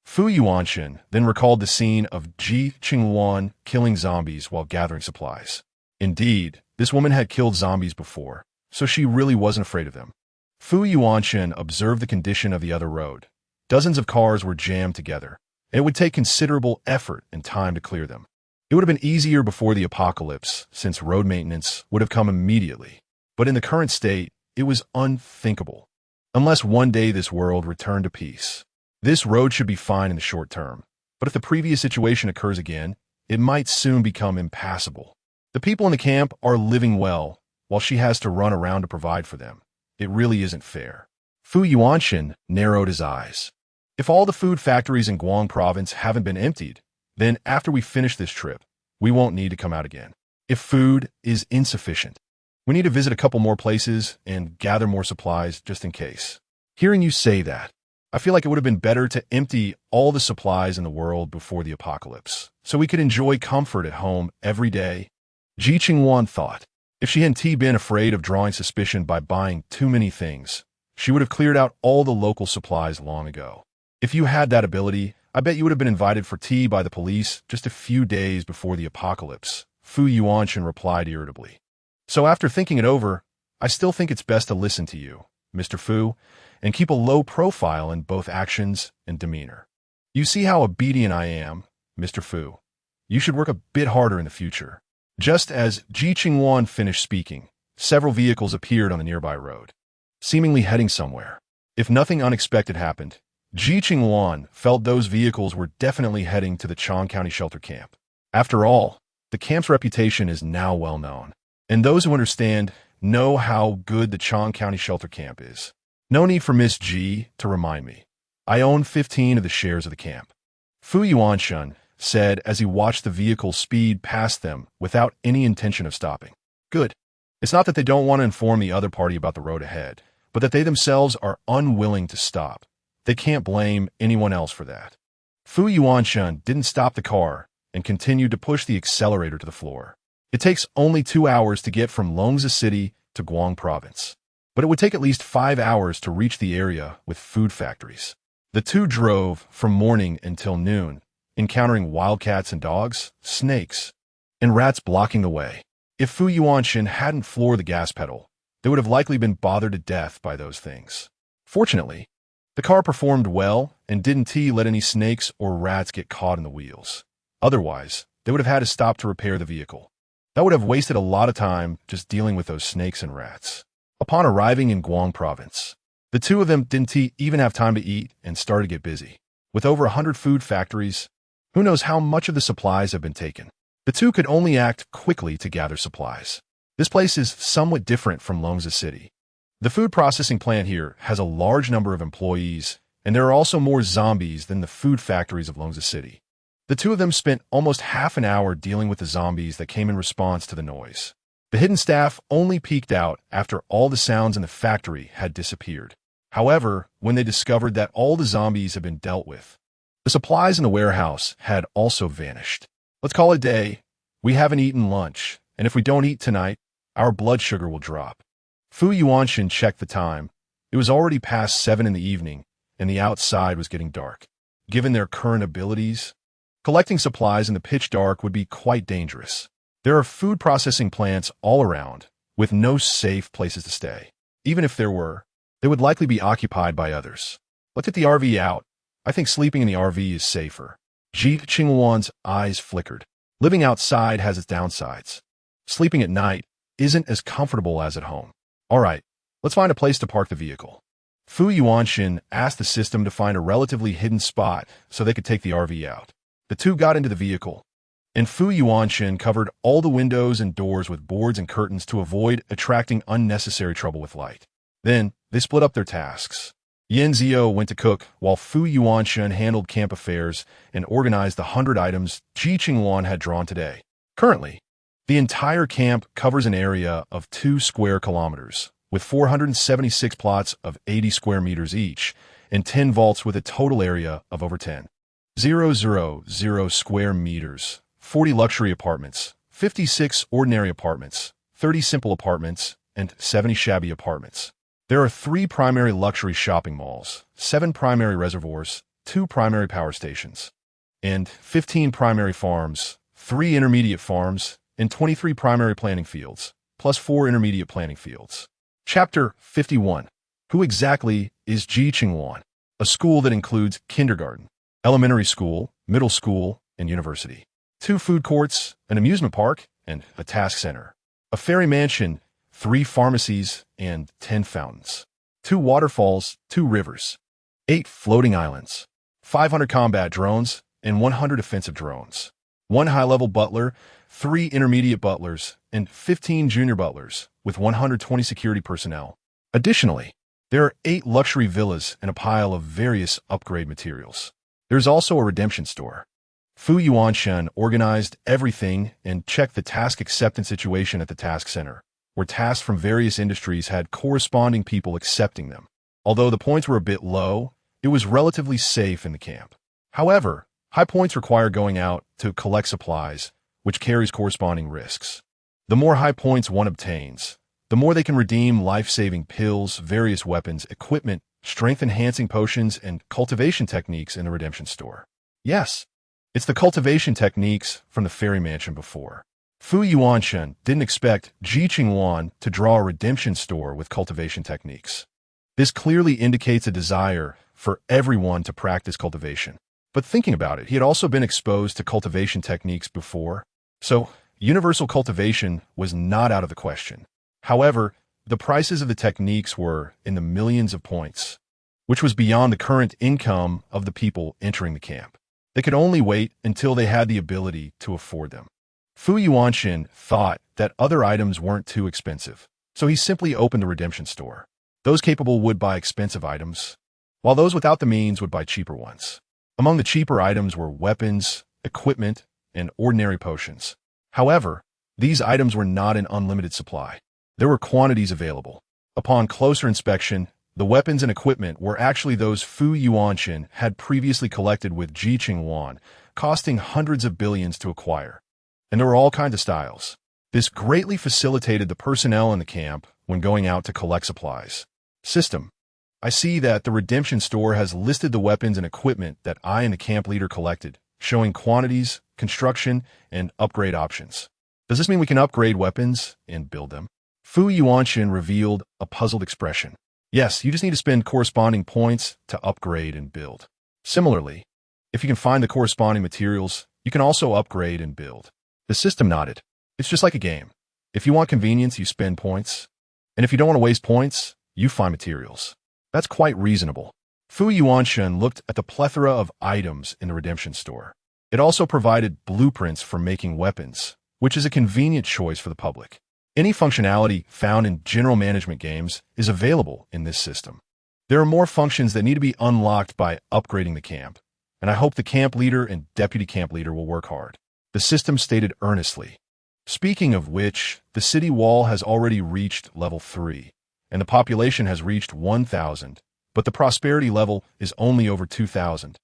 Fu Yuanqin then recalled the scene of Ji Qingluan killing zombies while gathering supplies. Indeed, this woman had killed zombies before, so she really wasn't afraid of them. Fu Yuanqin observed the condition of the other road. Dozens of cars were jammed together, and it would take considerable effort and time to clear them. It would have been easier before the apocalypse, since road maintenance would have come immediately. But in the current state, it was unthinkable. Unless one day this world returned to peace. This road should be fine in the short term, but if the previous situation occurs again, it might soon become impassable. The people in the camp are living well, while she has to run around to provide for them. It really isn't fair. Fu Yuanqin narrowed his eyes. If all the food factories in Guang Province haven't been emptied, then after we finish this trip, we won't need to come out again. If food is insufficient, we need to visit a couple more places and gather more supplies just in case. Hearing you say that, I feel like it would have been better to empty all the supplies in the world before the apocalypse, so we could enjoy comfort at home every day. Ji Qingluan thought. If she hadn't been afraid of drawing suspicion by buying too many things, she would have cleared out all the local supplies long ago. If you had that ability, I bet you would have been invited for tea by the police just a few days before the apocalypse, Fu Yuanqin replied irritably. So after thinking it over, I still think it's best to listen to you, Mr. Fu, and keep a low profile in both actions and demeanor. You see how obedient I am, Mr. Fu. You should work a bit harder in the future. Just as Ji Qingluan finished speaking, several vehicles appeared on the nearby road, seemingly heading somewhere. If nothing unexpected happened, Ji Qingluan felt those vehicles were definitely heading to the Chong County shelter camp. After all, the camp's reputation is now well known, and those who understand know how good the Chong County shelter camp is. No need for Miss Ji to remind me. I own 15 of the shares of the camp. Fu Yuanqin said as he watched the vehicle speed past them without any intention of stopping. Good. It's not that they don't want to inform the other party about the road ahead, but that they themselves are unwilling to stop. They can't blame anyone else for that. Fu Yuanqin didn't stop the car and continued to push the accelerator to the floor. It takes only 2 hours to get from Longzi City to Guang Province, but it would take at least 5 hours to reach the area with food factories. The two drove from morning until noon, encountering wildcats and dogs, snakes, and rats blocking the way. If Fu Yuanqin hadn't floored the gas pedal, they would have likely been bothered to death by those things. Fortunately, the car performed well and didn't let any snakes or rats get caught in the wheels. Otherwise, they would have had to stop to repair the vehicle. That would have wasted a lot of time just dealing with those snakes and rats. Upon arriving in Guang Province, the two of them didn't even have time to eat and started to get busy. With over 100 food factories, who knows how much of the supplies have been taken. The two could only act quickly to gather supplies. This place is somewhat different from Longzi City. The food processing plant here has a large number of employees, and there are also more zombies than the food factories of Longzi City. The two of them spent almost half an hour dealing with the zombies that came in response to the noise. The hidden staff only peeked out after all the sounds in the factory had disappeared. However, when they discovered that all the zombies had been dealt with, the supplies in the warehouse had also vanished. Let's call it a day. We haven't eaten lunch, and if we don't eat tonight, our blood sugar will drop. Fu Yuanqin checked the time. It was already past 7 in the evening, and the outside was getting dark. Given their current abilities, collecting supplies in the pitch dark would be quite dangerous. There are food processing plants all around, with no safe places to stay. Even if there were, they would likely be occupied by others. Let's get the RV out. I think sleeping in the RV is safer. Ji Qingluan's eyes flickered. Living outside has its downsides. Sleeping at night isn't as comfortable as at home. All right, let's find a place to park the vehicle. Fu Yuanxin asked the system to find a relatively hidden spot so they could take the RV out. The two got into the vehicle, and Fu Yuanxin covered all the windows and doors with boards and curtains to avoid attracting unnecessary trouble with light. Then, they split up their tasks. Yan Zhou went to cook, while Fu Yuanxin handled camp affairs and organized the 100 items Ji Qingluan had drawn today. Currently, the entire camp covers an area of 2 square kilometers, with 476 plots of 80 square meters each, and 10 vaults with a total area of over 10,000 square meters, 40 luxury apartments, 56 ordinary apartments, 30 simple apartments, and 70 shabby apartments. There are 3 primary luxury shopping malls, 7 primary reservoirs, 2 primary power stations, and 15 primary farms, 3 intermediate farms, and 23 primary planting fields, plus 4 intermediate planting fields. Chapter 51. Who exactly is Ji Qingluan? A school that includes kindergarten, elementary school, middle school, and university. 2 food courts, an amusement park, and a task center. A fairy mansion, 3 pharmacies, and 10 fountains. 2 waterfalls, 2 rivers. 8 floating islands. 500 combat drones, and 100 offensive drones. 1 high-level butler, 3 intermediate butlers, and 15 junior butlers, with 120 security personnel. Additionally, there are 8 luxury villas and a pile of various upgrade materials. There's also a redemption store. Fu Yuanxin organized everything and checked the task acceptance situation at the task center, where tasks from various industries had corresponding people accepting them. Although the points were a bit low, it was relatively safe in the camp. However, high points require going out to collect supplies, which carries corresponding risks. The more high points one obtains, the more they can redeem life-saving pills, various weapons, equipment, strength-enhancing potions, and cultivation techniques in the redemption store. Yes, it's the cultivation techniques from the fairy mansion before. Fu Yuanxin didn't expect Ji Qingluan to draw a redemption store with cultivation techniques. This clearly indicates a desire for everyone to practice cultivation. But thinking about it, he had also been exposed to cultivation techniques before, so universal cultivation was not out of the question. However, the prices of the techniques were in the millions of points, which was beyond the current income of the people entering the camp. They could only wait until they had the ability to afford them. Fu Yuanxin thought that other items weren't too expensive, so he simply opened a redemption store. Those capable would buy expensive items, while those without the means would buy cheaper ones. Among the cheaper items were weapons, equipment, and ordinary potions. However, these items were not in unlimited supply. There were quantities available. Upon closer inspection, the weapons and equipment were actually those Fu Yuanxin had previously collected with Ji Qingluan, costing hundreds of billions to acquire. And there were all kinds of styles. This greatly facilitated the personnel in the camp when going out to collect supplies. System. I see that the redemption store has listed the weapons and equipment that I and the camp leader collected, showing quantities, construction, and upgrade options. Does this mean we can upgrade weapons and build them? Fu Yuanxin revealed a puzzled expression. Yes, you just need to spend corresponding points to upgrade and build. Similarly, if you can find the corresponding materials, you can also upgrade and build. The system nodded. It's just like a game. If you want convenience, you spend points. And if you don't want to waste points, you find materials. That's quite reasonable. Fu Yuanxin looked at the plethora of items in the redemption store. It also provided blueprints for making weapons, which is a convenient choice for the public. Any functionality found in general management games is available in this system. There are more functions that need to be unlocked by upgrading the camp, and I hope the camp leader and deputy camp leader will work hard. The system stated earnestly. Speaking of which, the city wall has already reached level 3, and the population has reached 1,000, but the prosperity level is only over 2,000,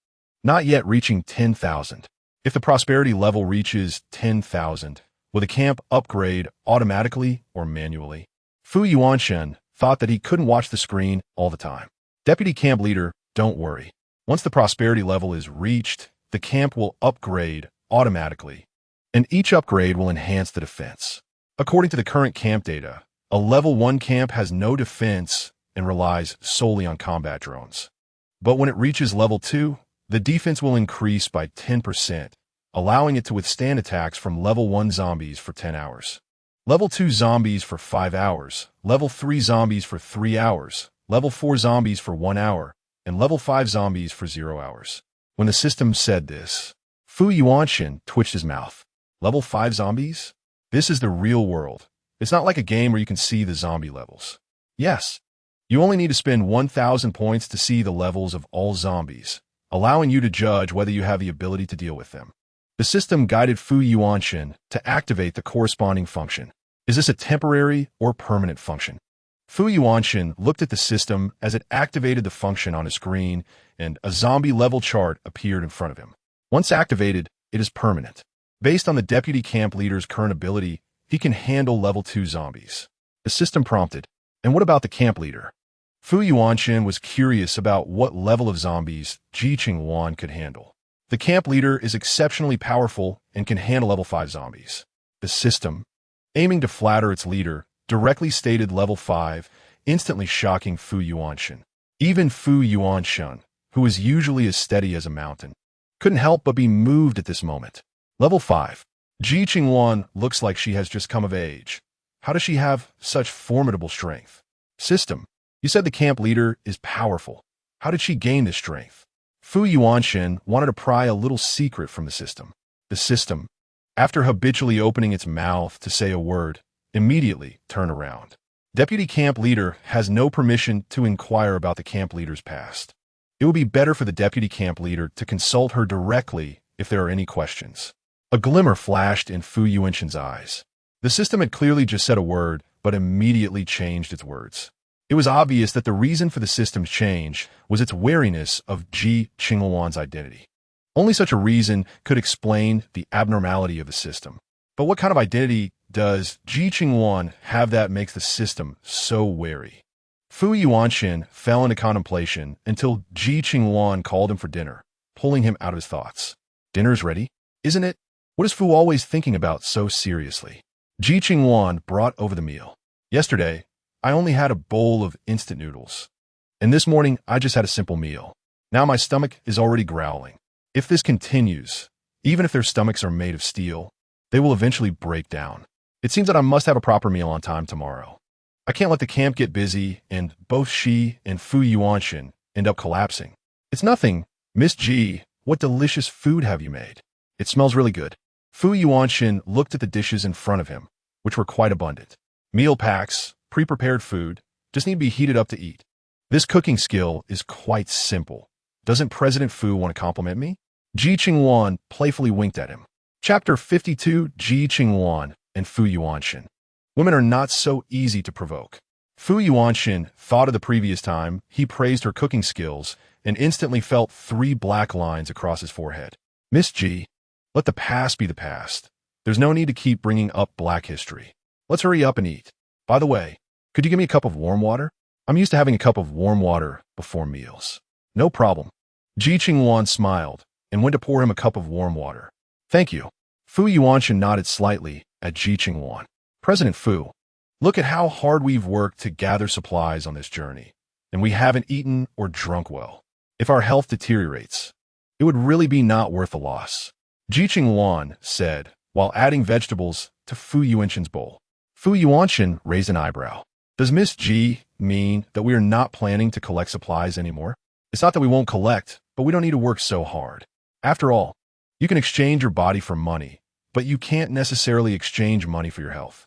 not yet reaching 10,000. If the prosperity level reaches 10,000, will the camp upgrade automatically or manually? Fu Yuanxin thought that he couldn't watch the screen all the time. Deputy camp leader Don't worry. Once the prosperity level is reached, the camp will upgrade automatically, and each upgrade will enhance the defense. According to the current camp data, a level 1 camp has no defense and relies solely on combat drones. But when it reaches level 2, the defense will increase by 10%, allowing it to withstand attacks from level 1 zombies for 10 hours. Level 2 zombies for 5 hours, level 3 zombies for 3 hours, level 4 zombies for 1 hour, and level 5 zombies for 0 hours. When the system said this, Fu Yuanshin twitched his mouth. Level 5 zombies? This is the real world. It's not like a game where you can see the zombie levels. Yes, you only need to spend 1,000 points to see the levels of all zombies, allowing you to judge whether you have the ability to deal with them. The system guided Fu Yuanshin to activate the corresponding function. Is this a temporary or permanent function? Fu Yuanshin looked at the system as it activated the function on his screen, and a zombie level chart appeared in front of him. Once activated, it is permanent. Based on the deputy camp leader's current ability, he can handle level 2 zombies. The system prompted, and what about the camp leader? Fu Yuanshin was curious about what level of zombies Ji Qingluan could handle. The camp leader is exceptionally powerful and can handle level 5 zombies. The system, aiming to flatter its leader, directly stated level 5, instantly shocking Fu Yuanshin. Even Fu Yuanshin, who is usually as steady as a mountain, couldn't help but be moved at this moment. Level 5. Ji Qingluan looks like she has just come of age. How does she have such formidable strength? System, you said the camp leader is powerful. How did she gain this strength? Fu Yuanshin wanted to pry a little secret from the system. The system, after habitually opening its mouth to say a word, immediately turned around. Deputy camp leader has no permission to inquire about the camp leader's past. It would be better for the deputy camp leader to consult her directly if there are any questions. A glimmer flashed in Fu Yuanshin's eyes. The system had clearly just said a word, but immediately changed its words. It was obvious that the reason for the system's change was its wariness of Ji Qingluan's identity. Only such a reason could explain the abnormality of the system. But what kind of identity does Ji Qingluan have that makes the system so wary? Fu Yuanshin fell into contemplation until Ji Qingluan called him for dinner, pulling him out of his thoughts. Dinner's ready, isn't it? What is Fu always thinking about so seriously? Ji Qingluan brought over the meal. Yesterday, I only had a bowl of instant noodles. And this morning, I just had a simple meal. Now my stomach is already growling. If this continues, even if their stomachs are made of steel, they will eventually break down. It seems that I must have a proper meal on time tomorrow. I can't let the camp get busy and both she and Fu Yuanshin end up collapsing. It's nothing. Miss Ji, what delicious food have you made? It smells really good. Fu Yuanshin looked at the dishes in front of him, which were quite abundant. Meal packs, pre-prepared food, just need to be heated up to eat. This cooking skill is quite simple. Doesn't President Fu want to compliment me? Ji Qingluan playfully winked at him. Chapter 52, Ji Qingluan and Fu Yuanshin. Women are not so easy to provoke. Fu Yuanshin thought of the previous time he praised her cooking skills and instantly felt 3 black lines across his forehead. Miss Ji, let the past be the past. There's no need to keep bringing up black history. Let's hurry up and eat. By the way, could you give me a cup of warm water? I'm used to having a cup of warm water before meals. No problem. Ji Qingluan smiled and went to pour him a cup of warm water. Thank you. Fu Yuanshin nodded slightly at Ji Qingluan. President Fu, look at how hard we've worked to gather supplies on this journey, and we haven't eaten or drunk well. If our health deteriorates, it would really be not worth the loss. Ji Qingluan said, while adding vegetables to Fu Yuanshin's bowl. Fu Yuanshin raised an eyebrow. Does Miss Ji mean that we are not planning to collect supplies anymore? It's not that we won't collect, but we don't need to work so hard. After all, you can exchange your body for money, but you can't necessarily exchange money for your health.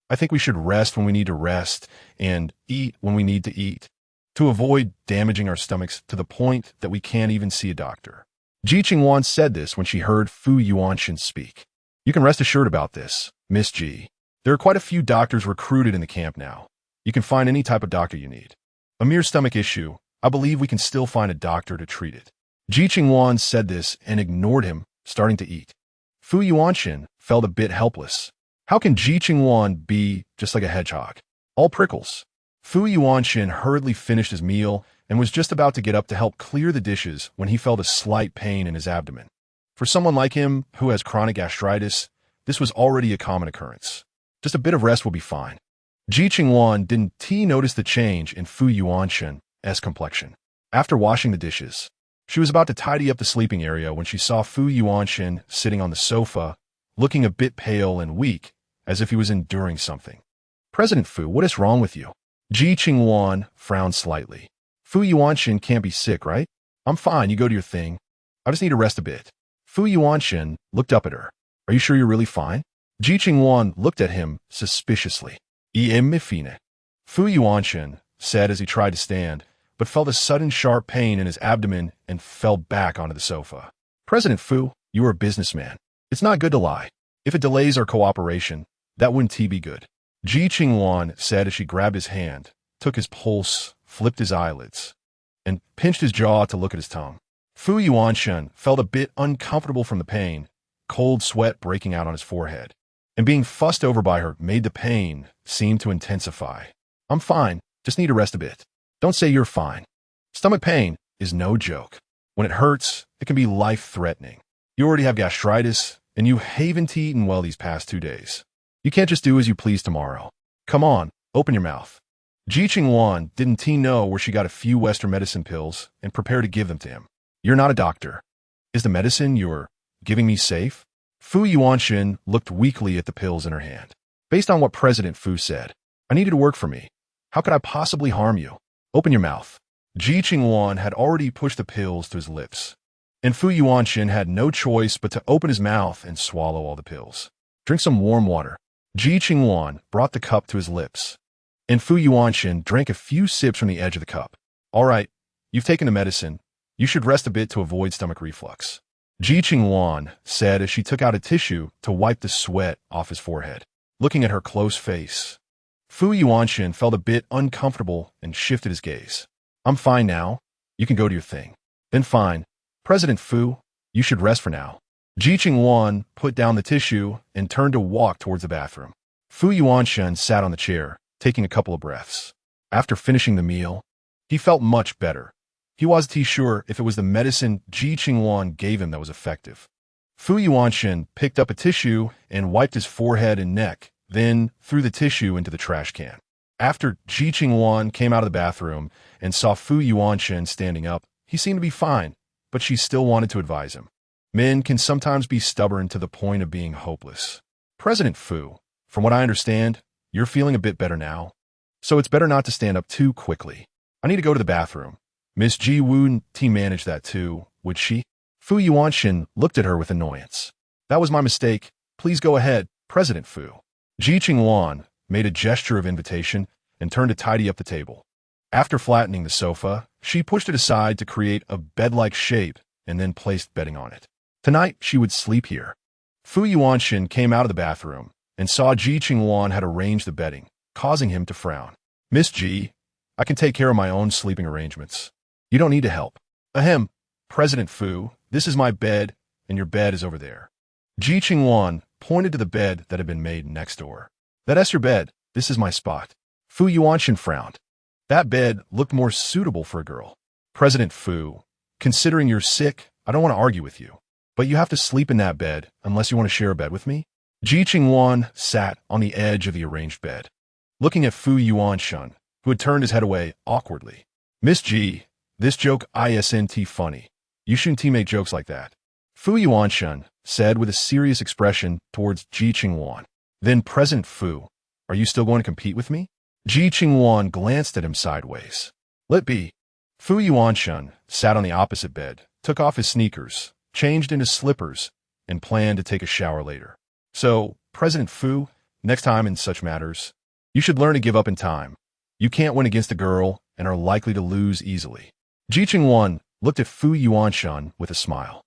I think we should rest when we need to rest and eat when we need to eat, to avoid damaging our stomachs to the point that we can't even see a doctor. Ji Qingluan said this when she heard Fu Yuanshin speak. You can rest assured about this, Miss Ji. There are quite a few doctors recruited in the camp now. You can find any type of doctor you need. A mere stomach issue, I believe we can still find a doctor to treat it. Ji Qingluan said this and ignored him, starting to eat. Fu Yuanshin felt a bit helpless. How can Ji Qingluan be just like a hedgehog? All prickles. Fu Yuanshin hurriedly finished his meal and was just about to get up to help clear the dishes when he felt a slight pain in his abdomen. For someone like him, who has chronic gastritis, this was already a common occurrence. Just a bit of rest will be fine. Ji Qingluan didn't notice the change in Fu Yuanshen's complexion. After washing the dishes, she was about to tidy up the sleeping area when she saw Fu Yuanshen sitting on the sofa, looking a bit pale and weak, as if he was enduring something. "President Fu, what is wrong with you?" Ji Qingluan frowned slightly. "Fu Yuanshen can't be sick, right? I'm fine, you go to your thing. I just need to rest a bit." Fu Yuanshen looked up at her. "Are you sure you're really fine?" Ji Qingluan looked at him suspiciously. "Em fine," Fu Yuanshen said as he tried to stand, but felt a sudden sharp pain in his abdomen and fell back onto the sofa. "President Fu, you are a businessman. It's not good to lie. If it delays our cooperation, that wouldn't be good." Ji Qingluan said as she grabbed his hand, took his pulse, flipped his eyelids, and pinched his jaw to look at his tongue. Fu Yuanshen felt a bit uncomfortable from the pain, cold sweat breaking out on his forehead, and being fussed over by her made the pain seem to intensify. "I'm fine, just need to rest a bit." "Don't say you're fine. Stomach pain is no joke. When it hurts, it can be life-threatening. You already have gastritis, and you haven't eaten well these past 2 days. You can't just do as you please tomorrow. Come on, open your mouth." Ji Qingluan didn't know where she got a few Western medicine pills and prepared to give them to him. "You're not a doctor. Is the medicine you're giving me safe?" Fu Yuanshen looked weakly at the pills in her hand. "Based on what President Fu said, I need you to work for me. How could I possibly harm you? Open your mouth." Ji Qingluan had already pushed the pills to his lips, and Fu Yuanshen had no choice but to open his mouth and swallow all the pills. "Drink some warm water." Ji Qingluan brought the cup to his lips, and Fu Yuanshen drank a few sips from the edge of the cup. "All right, you've taken the medicine. You should rest a bit to avoid stomach reflux," Ji Qingluan said as she took out a tissue to wipe the sweat off his forehead. Looking at her close face, Fu Yuanshen felt a bit uncomfortable and shifted his gaze. "I'm fine now. You can go to your thing." "Then fine. President Fu, you should rest for now." Ji Qingluan put down the tissue and turned to walk towards the bathroom. Fu Yuanshen sat on the chair, taking a couple of breaths. After finishing the meal, he felt much better. He wasn't sure if it was the medicine Ji Qingluan gave him that was effective. Fu Yuanshen picked up a tissue and wiped his forehead and neck, then threw the tissue into the trash can. After Ji Qingluan came out of the bathroom and saw Fu Yuanshen standing up, he seemed to be fine, but she still wanted to advise him. Men can sometimes be stubborn to the point of being hopeless. "President Fu, from what I understand, you're feeling a bit better now, so it's better not to stand up too quickly. I need to go to the bathroom. Miss Ji wouldn't manage that too, would she?" Fu Yuanshen looked at her with annoyance. "That was my mistake. Please go ahead, President Fu." Ji Qingluan made a gesture of invitation and turned to tidy up the table. After flattening the sofa, she pushed it aside to create a bed-like shape and then placed bedding on it. Tonight, she would sleep here. Fu Yuanshen came out of the bathroom and saw Ji Qingluan had arranged the bedding, causing him to frown. "Miss Ji, I can take care of my own sleeping arrangements. You don't need to help." "Ahem, President Fu, this is my bed, and your bed is over there." Ji Qingluan pointed to the bed that had been made next door. "That's your bed. This is my spot." Fu Yuanshen frowned. That bed looked more suitable for a girl. "President Fu, considering you're sick, I don't want to argue with you, but you have to sleep in that bed unless you want to share a bed with me." Ji Qingluan sat on the edge of the arranged bed, looking at Fu Yuanshen, who had turned his head away awkwardly. "Miss Ji, this joke isn't funny. You shouldn't make jokes like that," Fu Yuanshen said with a serious expression towards Ji Qingluan. "Then, President Fu, are you still going to compete with me?" Ji Qingluan glanced at him sideways. "Let be." Fu Yuanshen sat on the opposite bed, took off his sneakers, changed into slippers, and planned to take a shower later. "So, President Fu, next time in such matters, you should learn to give up in time. You can't win against a girl and are likely to lose easily." Ji Qingluan looked at Fu Yuanshen with a smile.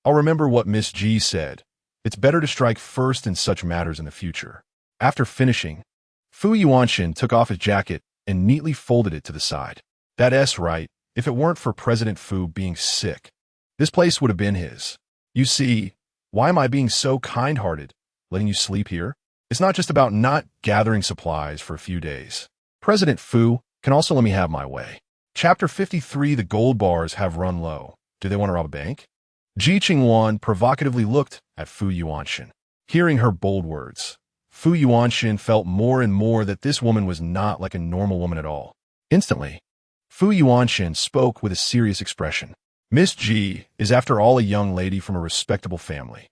"I'll remember what Miss Ji said. It's better to strike first in such matters in the future." After finishing, Fu Yuanshen took off his jacket and neatly folded it to the side. "That's right. If it weren't for President Fu being sick, this place would have been his. You see, why am I being so kind-hearted, letting you sleep here? It's not just about not gathering supplies for a few days. President Fu can also let me have my way." Chapter 53. The gold bars have run low. Do they want to rob a bank? Ji Qingluan provocatively looked at Fu Yuanshan. Hearing her bold words, Fu Yuanshan felt more and more that this woman was not like a normal woman at all. Instantly, Fu Yuanshan spoke with a serious expression. Miss Ji is after all a young lady from a respectable family.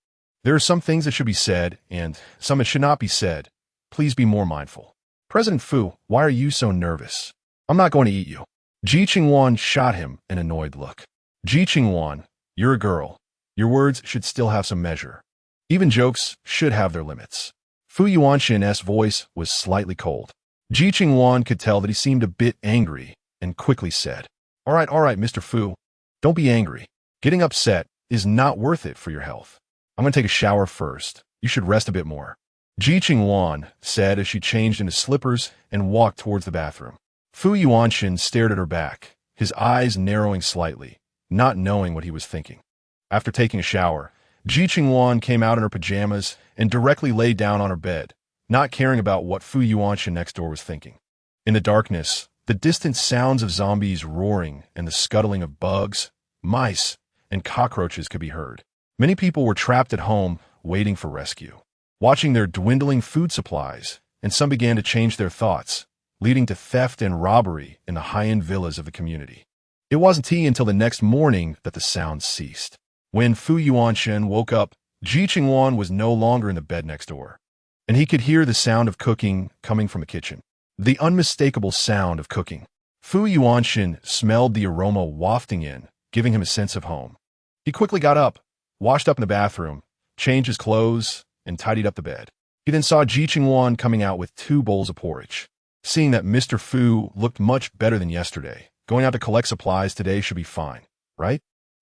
There are some things that should be said, and some that should not be said. Please be more mindful. President Fu, why are you so nervous? I'm not going to eat you. Ji Qingluan shot him an annoyed look. Ji Qingluan, you're a girl. Your words should still have some measure. Even jokes should have their limits. Fu Yuanshan's voice was slightly cold. Ji Qingluan could tell that he seemed a bit angry and quickly said, all right, Mr. Fu. Don't be angry. Getting upset is not worth it for your health. I'm going to take a shower first. You should rest a bit more. Ji Qingluan said as she changed into slippers and walked towards the bathroom. Fu Yuanshan stared at her back, his eyes narrowing slightly, not knowing what he was thinking. After taking a shower, Ji Qingluan came out in her pajamas and directly lay down on her bed, not caring about what Fu Yuanshan next door was thinking. In the darkness, the distant sounds of zombies roaring and the scuttling of bugs, mice, and cockroaches could be heard. Many people were trapped at home, waiting for rescue, watching their dwindling food supplies, and some began to change their thoughts, leading to theft and robbery in the high-end villas of the community. It wasn't until the next morning that the sounds ceased. When Fu Yuanshan woke up, Ji Qingluan was no longer in the bed next door, and he could hear the sound of cooking coming from the kitchen. The unmistakable sound of cooking. Fu Yuanshan smelled the aroma wafting in, giving him a sense of home. He quickly got up, washed up in the bathroom, changed his clothes, and tidied up the bed. He then saw Ji Qingluan coming out with 2 bowls of porridge. Seeing that Mr. Fu looked much better than yesterday, going out to collect supplies today should be fine, right?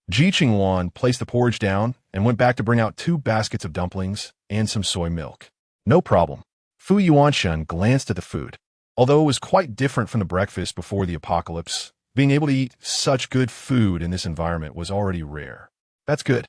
Ji Qingluan placed the porridge down and went back to bring out 2 baskets of dumplings and some soy milk. No problem. Fu Yuanshan glanced at the food. Although it was quite different from the breakfast before the apocalypse, being able to eat such good food in this environment was already rare. That's good.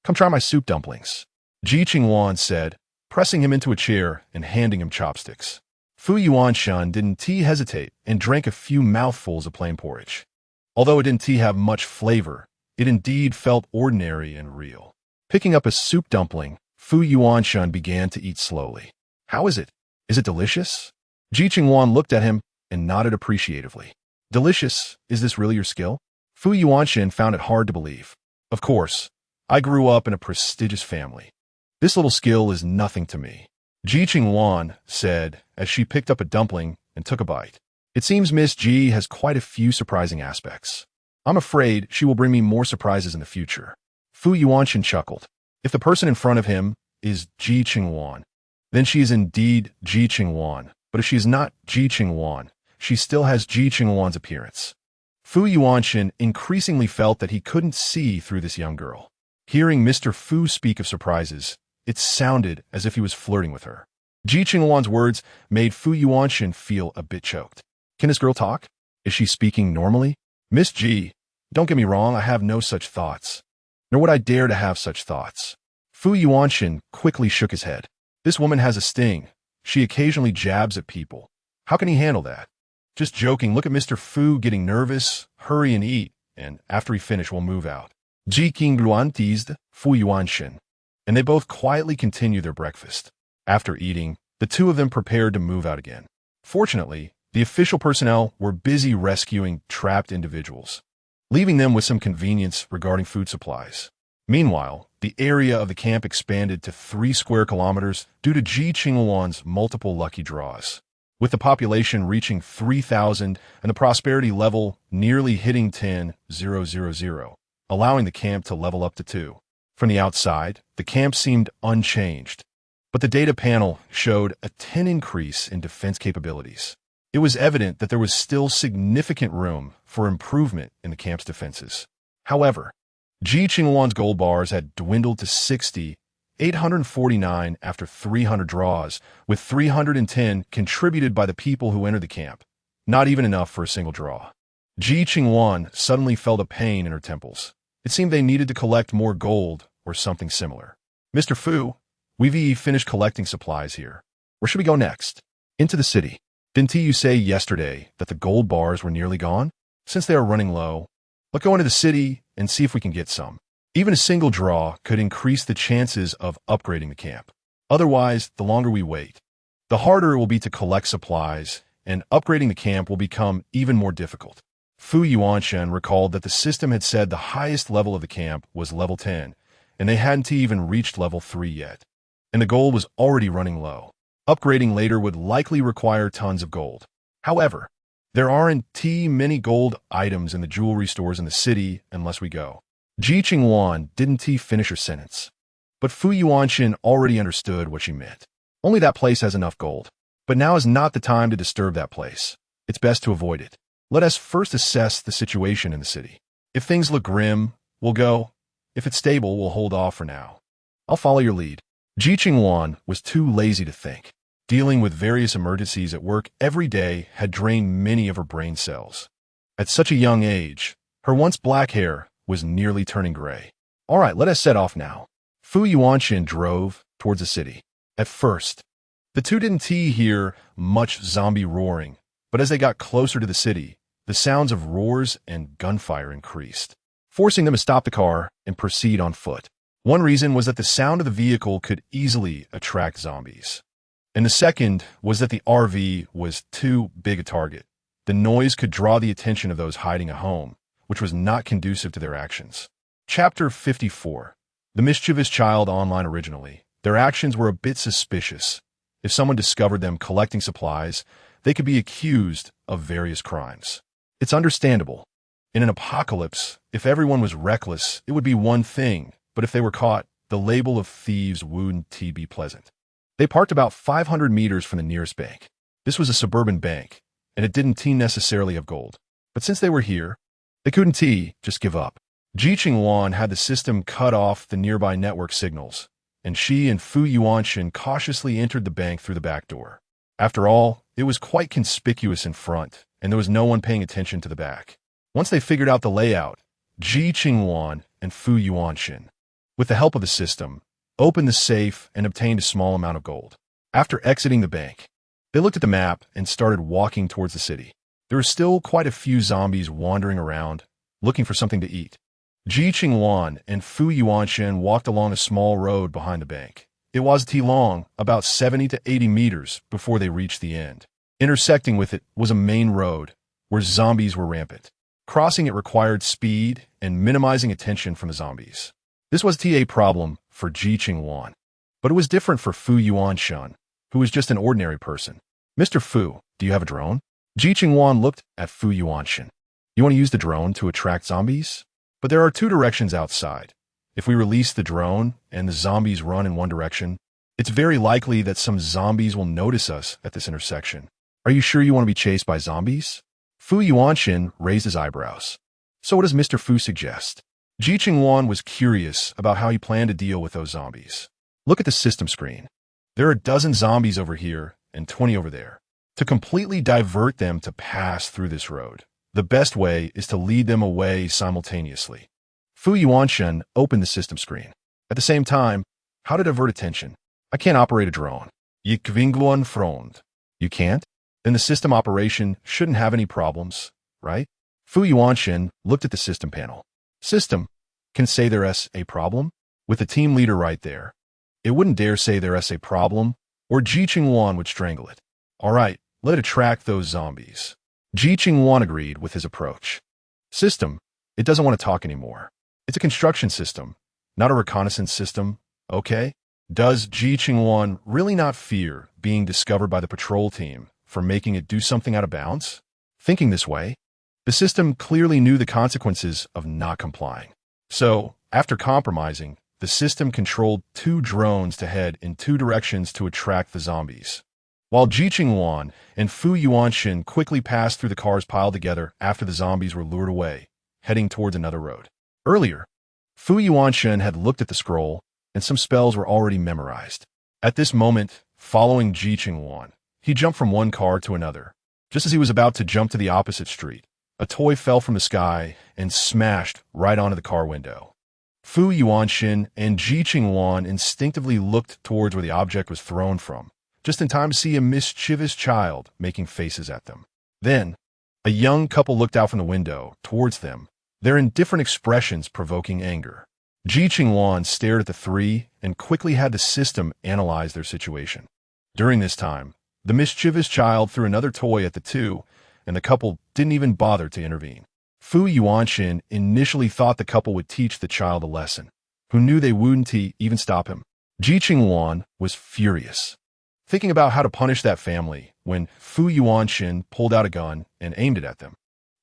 Come try my soup dumplings, Ji Qingluan said, pressing him into a chair and handing him chopsticks. Fu Yuanshan didn't hesitate and drank a few mouthfuls of plain porridge. Although it didn't have much flavor, it indeed felt ordinary and real. Picking up a soup dumpling, Fu Yuanshan began to eat slowly. How is it? Is it delicious? Ji Qingluan looked at him and nodded appreciatively. Delicious? Is this really your skill? Fu Yuanshan found it hard to believe. Of course, I grew up in a prestigious family. This little skill is nothing to me, Ji Qingluan said as she picked up a dumpling and took a bite. It seems Miss Ji has quite a few surprising aspects. I'm afraid she will bring me more surprises in the future. Fu Yuanshan chuckled. If the person in front of him is Ji Qingluan, then she is indeed Ji Qingluan. But if she is not Ji Qingluan, she still has Ji Qingluan's appearance. Fu Yuanshan increasingly felt that he couldn't see through this young girl. Hearing Mr. Fu speak of surprises, it sounded as if he was flirting with her. Ji Qingluan's words made Fu Yuanshan feel a bit choked. Can this girl talk? Is she speaking normally? Miss Ji, don't get me wrong, I have no such thoughts. Nor would I dare to have such thoughts. Fu Yuanshan quickly shook his head. This woman has a sting. She occasionally jabs at people. How can he handle that? Just joking, look at Mr. Fu getting nervous, hurry and eat, and after we finish, we'll move out. Ji Qingluan teased Fu Yuanshan, and they both quietly continued their breakfast. After eating, the 2 of them prepared to move out again. Fortunately, the official personnel were busy rescuing trapped individuals, leaving them with some convenience regarding food supplies. Meanwhile, the area of the camp expanded to 3 square kilometers due to Ji Qingluan's multiple lucky draws, with the population reaching 3,000 and the prosperity level nearly hitting 10,000, allowing the camp to level up to 2. From the outside, the camp seemed unchanged, but the data panel showed a 10 increase in defense capabilities. It was evident that there was still significant room for improvement in the camp's defenses. However, Ji Qingluan's gold bars had dwindled to 60,849 after 300 draws, with 310 contributed by the people who entered the camp. Not even enough for a single draw. Ji Qingluan suddenly felt a pain in her temples. It seemed they needed to collect more gold or something similar. Mr. Fu, we've finished collecting supplies here. Where should we go next? Into the city. Didn't you say yesterday that the gold bars were nearly gone? Since they are running low, let's go into the city and see if we can get some. Even a single draw could increase the chances of upgrading the camp. Otherwise, the longer we wait, the harder it will be to collect supplies, and upgrading the camp will become even more difficult. Fu Yuanshen recalled that the system had said the highest level of the camp was level 10, and they hadn't even reached level 3 yet. And the gold was already running low. Upgrading later would likely require tons of gold. However, there aren't many gold items in the jewelry stores in the city unless we go. Ji Qingluan didn't finish her sentence, but Fu Yuanshen already understood what she meant. Only that place has enough gold. But now is not the time to disturb that place. It's best to avoid it. Let us first assess the situation in the city. If things look grim, we'll go. If it's stable, we'll hold off for now. I'll follow your lead. Ji Qingluan was too lazy to think. Dealing with various emergencies at work every day had drained many of her brain cells. At such a young age, her once black hair was nearly turning gray. All right, let us set off now. Fu Yuanshen drove towards the city. At first, the two didn't hear much zombie roaring, but as they got closer to the city, the sounds of roars and gunfire increased, forcing them to stop the car and proceed on foot. One reason was that the sound of the vehicle could easily attract zombies. And the second was that the RV was too big a target. The noise could draw the attention of those hiding at home, which was not conducive to their actions. Chapter 54. The Mischievous Child Online. Originally, their actions were a bit suspicious. If someone discovered them collecting supplies, they could be accused of various crimes. It's understandable. In an apocalypse, if everyone was reckless, it would be one thing, but if they were caught, the label of thieves wouldn't be pleasant. They parked about 500 meters from the nearest bank. This was a suburban bank, and it didn't necessarily have gold. But since they were here, they couldn't just give up. Ji Qingluan had the system cut off the nearby network signals, and she and Fu Yuanshen cautiously entered the bank through the back door. After all, it was quite conspicuous in front, and there was no one paying attention to the back. Once they figured out the layout, Ji Qingluan and Fu Yuanshen, with the help of the system, opened the safe and obtained a small amount of gold. After exiting the bank, they looked at the map and started walking towards the city. There were still quite a few zombies wandering around, looking for something to eat. Ji Qingluan and Fu Yuanshen walked along a small road behind the bank. It wasn't long, about 70 to 80 meters before they reached the end. Intersecting with it was a main road where zombies were rampant. Crossing it required speed and minimizing attention from the zombies. This was a problem for Ji Qingluan, but it was different for Fu Yuanshen, who was just an ordinary person. Mr. Fu, do you have a drone? Ji Qingluan looked at Fu Yuanshen. You want to use the drone to attract zombies? But there are two directions outside. If we release the drone and the zombies run in one direction, it's very likely that some zombies will notice us at this intersection. Are you sure you want to be chased by zombies? Fu Yuanshen raised his eyebrows. So what does Mr. Fu suggest? Ji Qingluan was curious about how he planned to deal with those zombies. Look at the system screen. There are a dozen zombies over here and 20 over there. To completely divert them to pass through this road, the best way is to lead them away simultaneously. Fu Yuanshen opened the system screen. At the same time, how to divert attention? I can't operate a drone. Ji Qingluan frowned. You can't? Then the system operation shouldn't have any problems, right? Fu Yuanshen looked at the system panel. System can say there's a problem? With the team leader right there. It wouldn't dare say there's a problem, or Ji Qingluan would strangle it. All right, let it attract those zombies. Ji Qingluan agreed with his approach. System, it doesn't want to talk anymore. It's a construction system, not a reconnaissance system, okay? Does Ji Qingluan really not fear being discovered by the patrol team for making it do something out of bounds? Thinking this way, the system clearly knew the consequences of not complying. So, after compromising, the system controlled 2 drones to head in 2 directions to attract the zombies. While Ji Qingluan and Fu Yuanshen quickly passed through the cars piled together after the zombies were lured away, heading towards another road. Earlier, Fu Yuanshen had looked at the scroll, and some spells were already memorized. At this moment, following Ji Qingluan, he jumped from one car to another. Just as he was about to jump to the opposite street, a toy fell from the sky and smashed right onto the car window. Fu Yuanshen and Ji Qingluan instinctively looked towards where the object was thrown from, just in time to see a mischievous child making faces at them. Then, A young couple looked out from the window, towards them, their indifferent expressions provoking anger. Ji Qingluan stared at the three and quickly had the system analyze their situation. During this time, the mischievous child threw another toy at the two, and the couple didn't even bother to intervene. Fu Yuanxin initially thought the couple would teach the child a lesson, who knew they wouldn't even stop him. Ji Qingluan was furious, thinking about how to punish that family when Fu Yuanxin pulled out a gun and aimed it at them.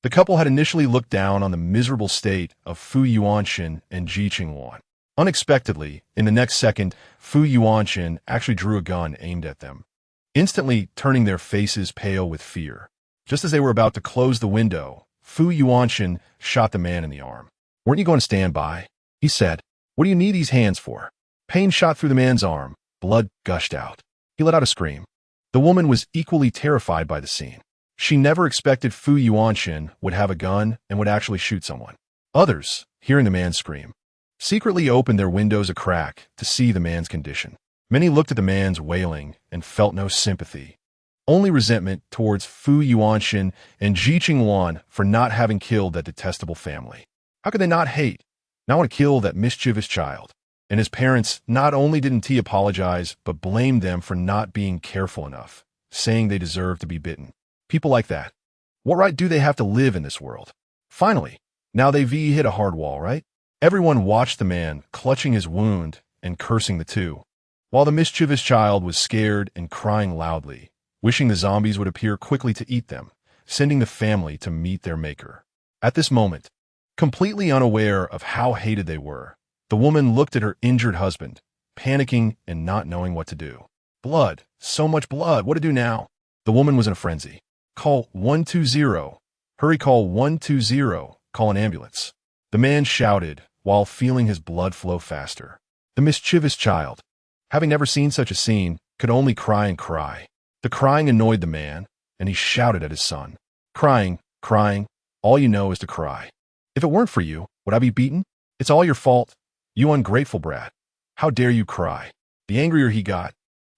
The couple had initially looked down on the miserable state of Fu Yuanxin and Ji Qingluan. Unexpectedly, in the next second, Fu Yuanxin actually drew a gun aimed at them, instantly turning their faces pale with fear. Just as they were about to close the window, Fu Yuanxin shot the man in the arm. "Weren't you going to stand by?" he said. "What do you need these hands for?" Pain shot through the man's arm. Blood gushed out. He let out a scream. The woman was equally terrified by the scene. She never expected Fu Yuanxin would have a gun and would actually shoot someone. Others, hearing the man scream, secretly opened their windows a crack to see the man's condition. Many looked at the man's wailing and felt no sympathy, only resentment towards Fu Yuanxin and Ji Qingluan for not having killed that detestable family. How could they not hate, not want to kill that mischievous child? And his parents not only didn't apologize, but blamed them for not being careful enough, saying they deserved to be bitten. People like that, what right do they have to live in this world? Finally, now they've hit a hard wall, right? Everyone watched the man clutching his wound and cursing the two, while the mischievous child was scared and crying loudly, wishing the zombies would appear quickly to eat them, sending the family to meet their maker. At this moment, completely unaware of how hated they were, the woman looked at her injured husband, panicking and not knowing what to do. Blood, so much blood, what to do now? The woman was in a frenzy. "Call 120. Hurry, call 120. Call an ambulance." The man shouted while feeling his blood flow faster. The mischievous child, having never seen such a scene, could only cry and cry. The crying annoyed the man, and he shouted at his son. "Crying, crying, all you know is to cry. If it weren't for you, would I be beaten? It's all your fault. You ungrateful brat. How dare you cry?" The angrier he got,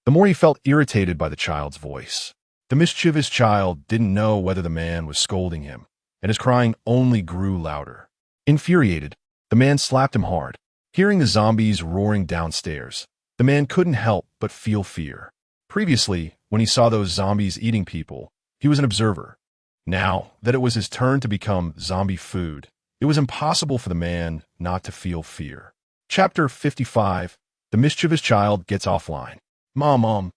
the more he felt irritated by the child's voice. The mischievous child didn't know whether the man was scolding him, and his crying only grew louder. Infuriated, the man slapped him hard. Hearing the zombies roaring downstairs, the man couldn't help but feel fear. Previously, when he saw those zombies eating people, he was an observer. Now that it was his turn to become zombie food, it was impossible for the man not to feel fear. Chapter 55. The mischievous child gets offline. Mom,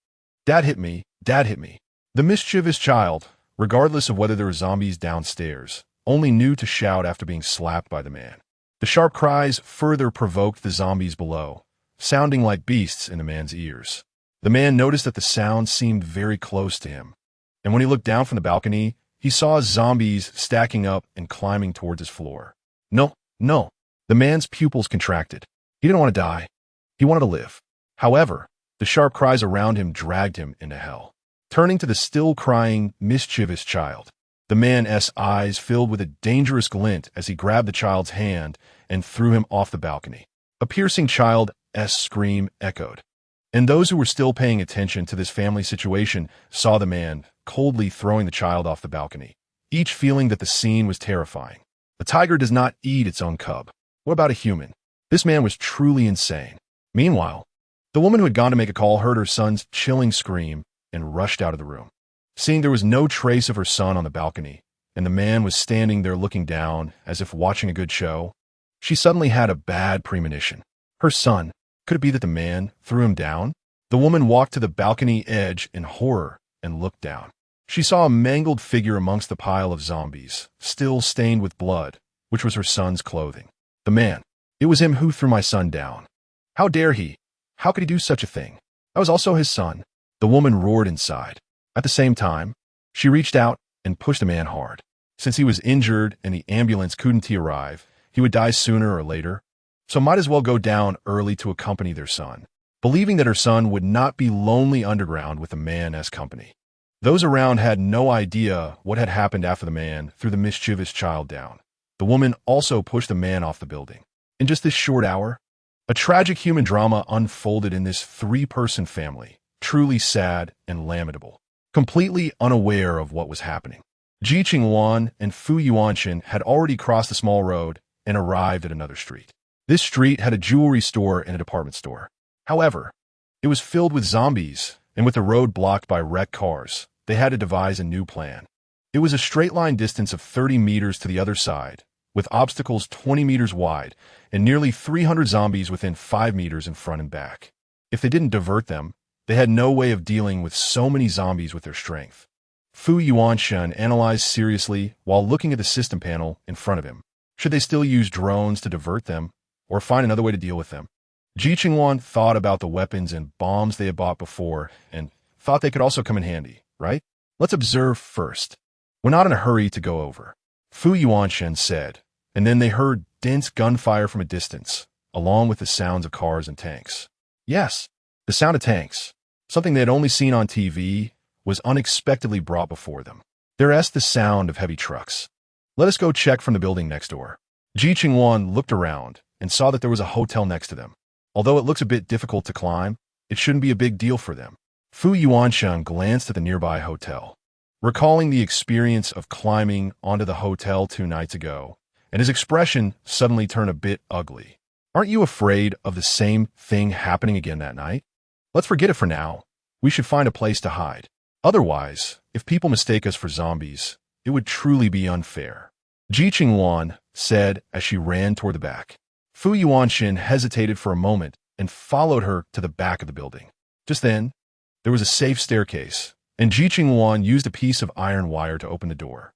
Dad hit me, Dad hit me." The mischievous child, regardless of whether there were zombies downstairs, only knew to shout after being slapped by the man. The sharp cries further provoked the zombies below, sounding like beasts in the man's ears. The man noticed that the sound seemed very close to him, and when he looked down from the balcony, he saw zombies stacking up and climbing towards his floor. No. The man's pupils contracted. He didn't want to die. He wanted to live. However, the sharp cries around him dragged him into hell. Turning to the still crying, mischievous child, the man's eyes filled with a dangerous glint as he grabbed the child's hand and threw him off the balcony. A piercing child's scream echoed, and those who were still paying attention to this family situation saw the man coldly throwing the child off the balcony, each feeling that the scene was terrifying. A tiger does not eat its own cub. What about a human? This man was truly insane. Meanwhile, the woman who had gone to make a call heard her son's chilling scream and rushed out of the room. Seeing there was no trace of her son on the balcony, and the man was standing there looking down as if watching a good show, she suddenly had a bad premonition. Her son, could it be that the man threw him down? The woman walked to the balcony edge in horror and looked down. She saw a mangled figure amongst the pile of zombies, still stained with blood, which was her son's clothing. The man, it was him who threw my son down. How dare he? How could he do such a thing? I was also his son. The woman roared inside. At the same time, she reached out and pushed the man hard. Since he was injured and the ambulance couldn't arrive, he would die sooner or later, so might as well go down early to accompany their son, believing that her son would not be lonely underground with a man as company. Those around had no idea what had happened after the man threw the mischievous child down. The woman also pushed the man off the building. In just this short hour, a tragic human drama unfolded in this three-person family, truly sad and lamentable, completely unaware of what was happening. Ji Qingluan and Fu Yuanshan had already crossed the small road and arrived at another street. This street had a jewelry store and a department store. However, it was filled with zombies, and with the road blocked by wrecked cars, they had to devise a new plan. It was a straight-line distance of 30 meters to the other side, with obstacles 20 meters wide and nearly 300 zombies within 5 meters in front and back. If they didn't divert them, they had no way of dealing with so many zombies with their strength. Fu Yuanshan analyzed seriously while looking at the system panel in front of him. Should they still use drones to divert them, or find another way to deal with them? Ji Qingluan thought about the weapons and bombs they had bought before and thought they could also come in handy, right? Let's observe first. We're not in a hurry to go over, Fu Yuanshan said, and then they heard dense gunfire from a distance, along with the sounds of cars and tanks. Yes, the sound of tanks, something they had only seen on TV, was unexpectedly brought before them. There's the sound of heavy trucks. Let us go check from the building next door. Ji Qingluan looked around and saw that there was a hotel next to them. Although it looks a bit difficult to climb, it shouldn't be a big deal for them. Fu Yuanshan glanced at the nearby hotel, recalling the experience of climbing onto the hotel 2 nights ago, and his expression suddenly turned a bit ugly. Aren't you afraid of the same thing happening again that night? Let's forget it for now. We should find a place to hide. Otherwise, if people mistake us for zombies, it would truly be unfair, Ji Qingluan said as she ran toward the back. Fu Yuanshan hesitated for a moment and followed her to the back of the building. Just then, there was a safe staircase, and Ji Qingluan used a piece of iron wire to open the door.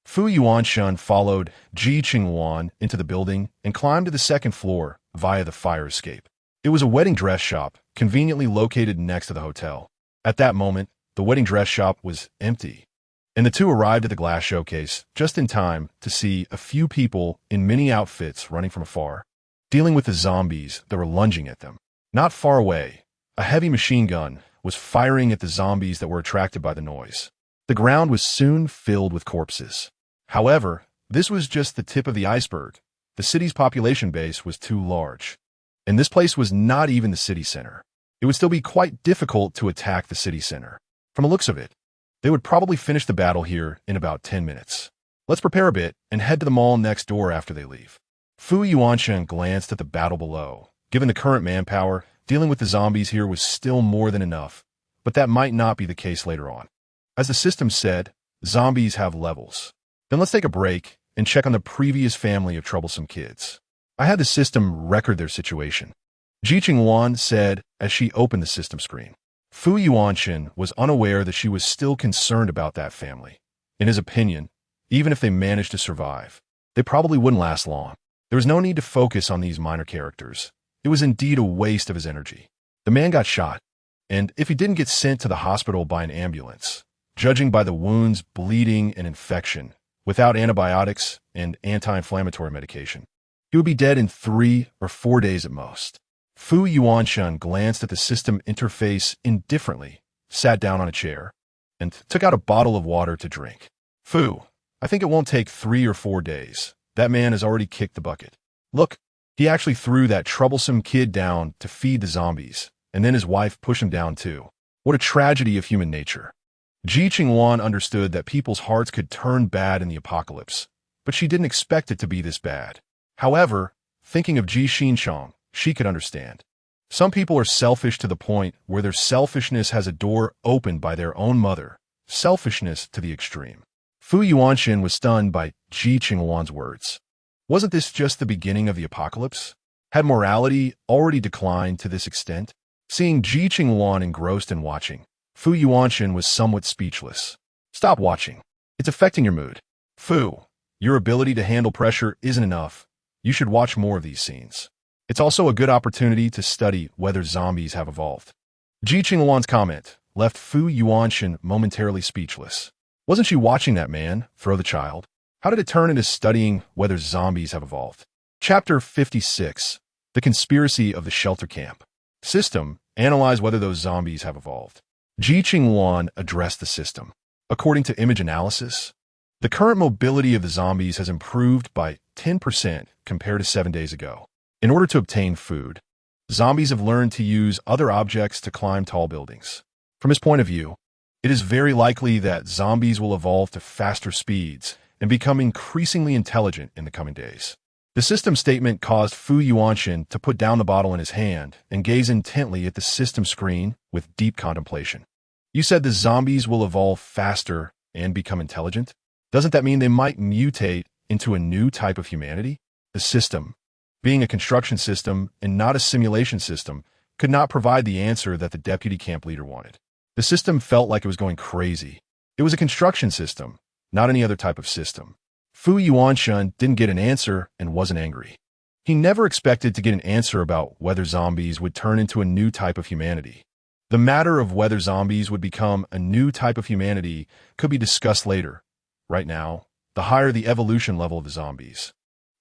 Fu Yuanshan followed Ji Qingluan into the building and climbed to the 2nd floor via the fire escape. It was a wedding dress shop, conveniently located next to the hotel. At that moment, the wedding dress shop was empty, and the two arrived at the glass showcase just in time to see a few people in many outfits running from afar, dealing with the zombies that were lunging at them. Not far away, a heavy machine gun was firing at the zombies that were attracted by the noise. The ground was soon filled with corpses. However, this was just the tip of the iceberg. The city's population base was too large, and this place was not even the city center. It would still be quite difficult to attack the city center. From the looks of it, they would probably finish the battle here in about 10 minutes. Let's prepare a bit and head to the mall next door after they leave. Fu Yuanshan glanced at the battle below. Given the current manpower, dealing with the zombies here was still more than enough, but that might not be the case later on. As the system said, zombies have levels. Then let's take a break and check on the previous family of troublesome kids. I had the system record their situation, Ji Qingluan said as she opened the system screen. Fu Yuanshan was unaware that she was still concerned about that family. In his opinion, even if they managed to survive, they probably wouldn't last long. There was no need to focus on these minor characters. It was indeed a waste of his energy. The man got shot, and if he didn't get sent to the hospital by an ambulance, judging by the wounds, bleeding, and infection, without antibiotics and anti-inflammatory medication, he would be dead in 3 or 4 days at most. Fu Yuanshan glanced at the system interface indifferently, sat down on a chair, and took out a bottle of water to drink. Fu, I think it won't take 3 or 4 days. That man has already kicked the bucket. Look, he actually threw that troublesome kid down to feed the zombies, and then his wife pushed him down too. What a tragedy of human nature. Ji Qingluan understood that people's hearts could turn bad in the apocalypse, but she didn't expect it to be this bad. However, thinking of Ji Qingluan, she could understand. Some people are selfish to the point where their selfishness has a door opened by their own mother, selfishness to the extreme. Fu Yuanshan was stunned by Ji Qingluan's words. Wasn't this just the beginning of the apocalypse? Had morality already declined to this extent? Seeing Ji Qingluan engrossed in watching, Fu Yuanshan was somewhat speechless. Stop watching. It's affecting your mood. Fu, your ability to handle pressure isn't enough. You should watch more of these scenes. It's also a good opportunity to study whether zombies have evolved. Ji Qingluan's comment left Fu Yuanshan momentarily speechless. Wasn't she watching that man throw the child? How did it turn into studying whether zombies have evolved? Chapter 56. The Conspiracy of the Shelter Camp. System, analyze whether those zombies have evolved. Ji Qingluan addressed the system. According to image analysis, the current mobility of the zombies has improved by 10% compared to 7 days ago. In order to obtain food, zombies have learned to use other objects to climb tall buildings. From his point of view, It is very likely that zombies will evolve to faster speeds and become increasingly intelligent in the coming days. The system statement caused Fu Yuanshan to put down the bottle in his hand and gaze intently at the system screen with deep contemplation. You said the zombies will evolve faster and become intelligent? Doesn't that mean they might mutate into a new type of humanity? The system, being a construction system and not a simulation system, could not provide the answer that the deputy camp leader wanted. The system felt like it was going crazy. It was a construction system, not any other type of system. Fu Yuanshan didn't get an answer and wasn't angry. He never expected to get an answer about whether zombies would turn into a new type of humanity. The matter of whether zombies would become a new type of humanity could be discussed later. Right now, the higher the evolution level of the zombies,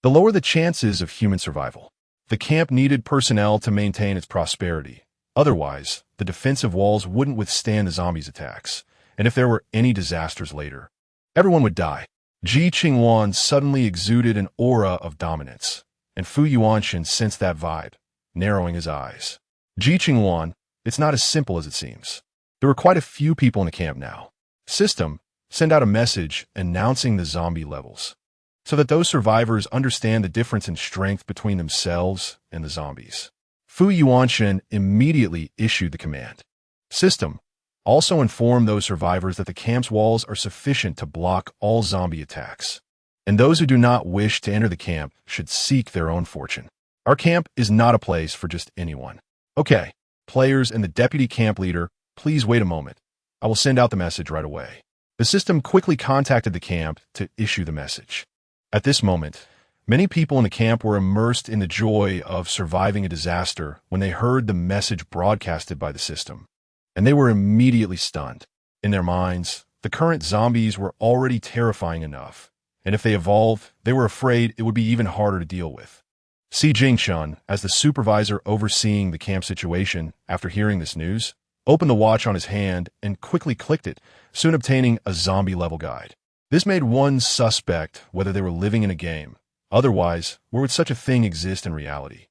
the lower the chances of human survival. The camp needed personnel to maintain its prosperity. Otherwise, the defensive walls wouldn't withstand the zombies' attacks, and if there were any disasters later, everyone would die. Ji Qingluan suddenly exuded an aura of dominance, and Fu Yuanshan sensed that vibe, narrowing his eyes. Ji Qingluan, it's not as simple as it seems. There were quite a few people in the camp now. System, send out a message announcing the zombie levels, so that those survivors understand the difference in strength between themselves and the zombies. Fu Yuanshan immediately issued the command. System, also inform those survivors that the camp's walls are sufficient to block all zombie attacks, and those who do not wish to enter the camp should seek their own fortune. Our camp is not a place for just anyone. Okay, players and the deputy camp leader, please wait a moment. I will send out the message right away. The system quickly contacted the camp to issue the message. At this moment, many people in the camp were immersed in the joy of surviving a disaster when they heard the message broadcasted by the system, and they were immediately stunned. In their minds, the current zombies were already terrifying enough, and if they evolved, they were afraid it would be even harder to deal with. Ji Qingluan, as the supervisor overseeing the camp situation after hearing this news, opened the watch on his hand and quickly clicked it, soon obtaining a zombie-level guide. This made one suspect whether they were living in a game. Otherwise, where would such a thing exist in reality?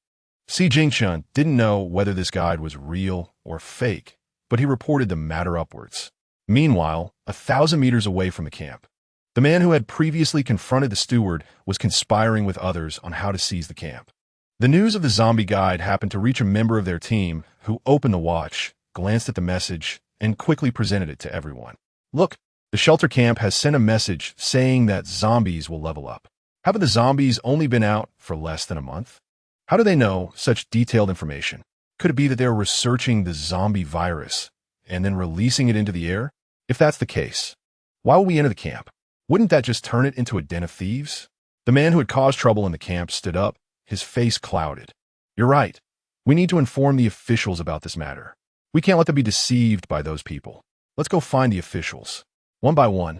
Ji Qingluan didn't know whether this guide was real or fake, but he reported the matter upwards. Meanwhile, 1,000 meters away from the camp, the man who had previously confronted the steward was conspiring with others on how to seize the camp. The news of the zombie guide happened to reach a member of their team who opened the watch, glanced at the message, and quickly presented it to everyone. Look, the shelter camp has sent a message saying that zombies will level up. Haven't the zombies only been out for less than a month? How do they know such detailed information? Could it be that they were researching the zombie virus and then releasing it into the air? If that's the case, why will we enter the camp? Wouldn't that just turn it into a den of thieves? The man who had caused trouble in the camp stood up, his face clouded. You're right. We need to inform the officials about this matter. We can't let them be deceived by those people. Let's go find the officials. One by one,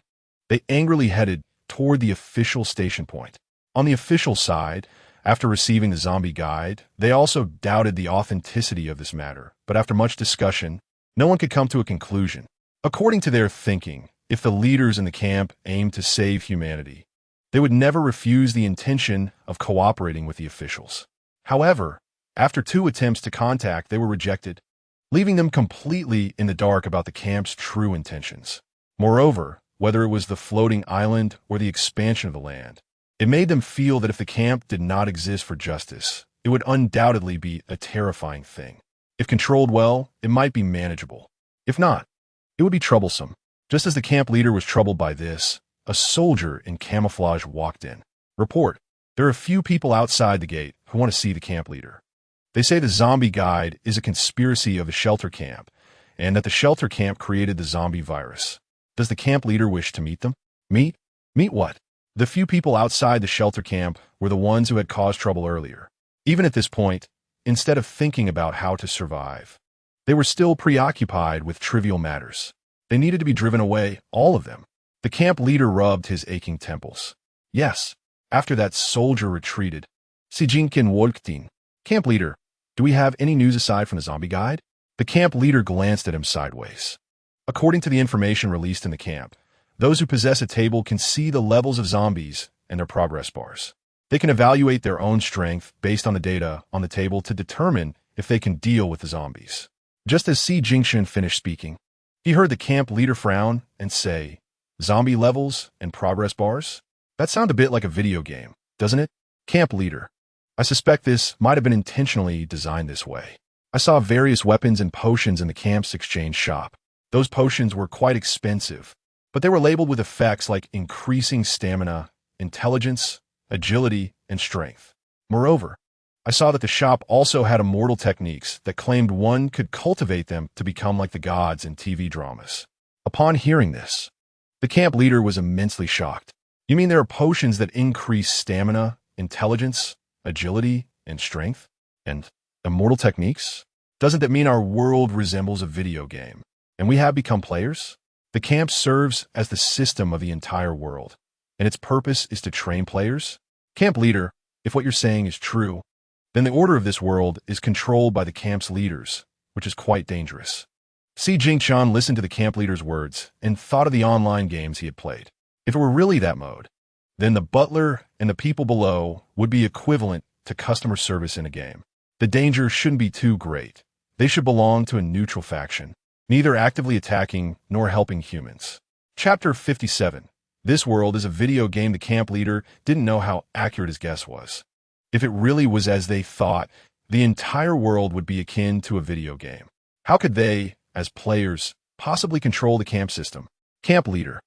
they angrily headed toward the official station point. On the official side, after receiving the zombie guide, they also doubted the authenticity of this matter, but after much discussion, no one could come to a conclusion. According to their thinking, if the leaders in the camp aimed to save humanity, they would never refuse the intention of cooperating with the officials. However, after 2 attempts to contact, they were rejected, leaving them completely in the dark about the camp's true intentions. Moreover, whether it was the floating island or the expansion of the land, it made them feel that if the camp did not exist for justice, it would undoubtedly be a terrifying thing. If controlled well, it might be manageable. If not, it would be troublesome. Just as the camp leader was troubled by this, a soldier in camouflage walked in. Report, there are a few people outside the gate who want to see the camp leader. They say the zombie guide is a conspiracy of the shelter camp, and that the shelter camp created the zombie virus. Does the camp leader wish to meet them? Meet? Meet what? The few people outside the shelter camp were the ones who had caused trouble earlier. Even at this point, instead of thinking about how to survive, they were still preoccupied with trivial matters. They needed to be driven away, all of them. The camp leader rubbed his aching temples. Yes, after that soldier retreated. Ji Qingluan, camp leader, do we have any news aside from the zombie guide? The camp leader glanced at him sideways. According to the information released in the camp, those who possess a table can see the levels of zombies and their progress bars. They can evaluate their own strength based on the data on the table to determine if they can deal with the zombies. Just as Ji Qingluan finished speaking, He heard the camp leader frown and say, "Zombie levels and progress bars? That sound a bit like a video game, doesn't it?" Camp leader: "I suspect this might have been intentionally designed this way. I saw various weapons and potions in the camp's exchange shop. Those potions were quite expensive, but they were labeled with effects like increasing stamina, intelligence, agility, and strength. Moreover, I saw that the shop also had immortal techniques that claimed one could cultivate them to become like the gods in TV dramas." Upon hearing this, the camp leader was immensely shocked. "You mean there are potions that increase stamina, intelligence, agility, and strength? And immortal techniques? Doesn't that mean our world resembles a video game, and we have become players? The camp serves as the system of the entire world, and its purpose is to train players?" Camp leader: "If what you're saying is true, then the order of this world is controlled by the camp's leaders, which is quite dangerous." Ji Qingluan listened to the camp leader's words and thought of the online games he had played. If it were really that mode, then the butler and the people below would be equivalent to customer service in a game. The danger shouldn't be too great. They should belong to a neutral faction, neither actively attacking nor helping humans. Chapter 57. This world is a video game. The camp leader didn't know how accurate his guess was. If it really was as they thought, the entire world would be akin to a video game. How could they, as players, possibly control the camp system? Camp leader: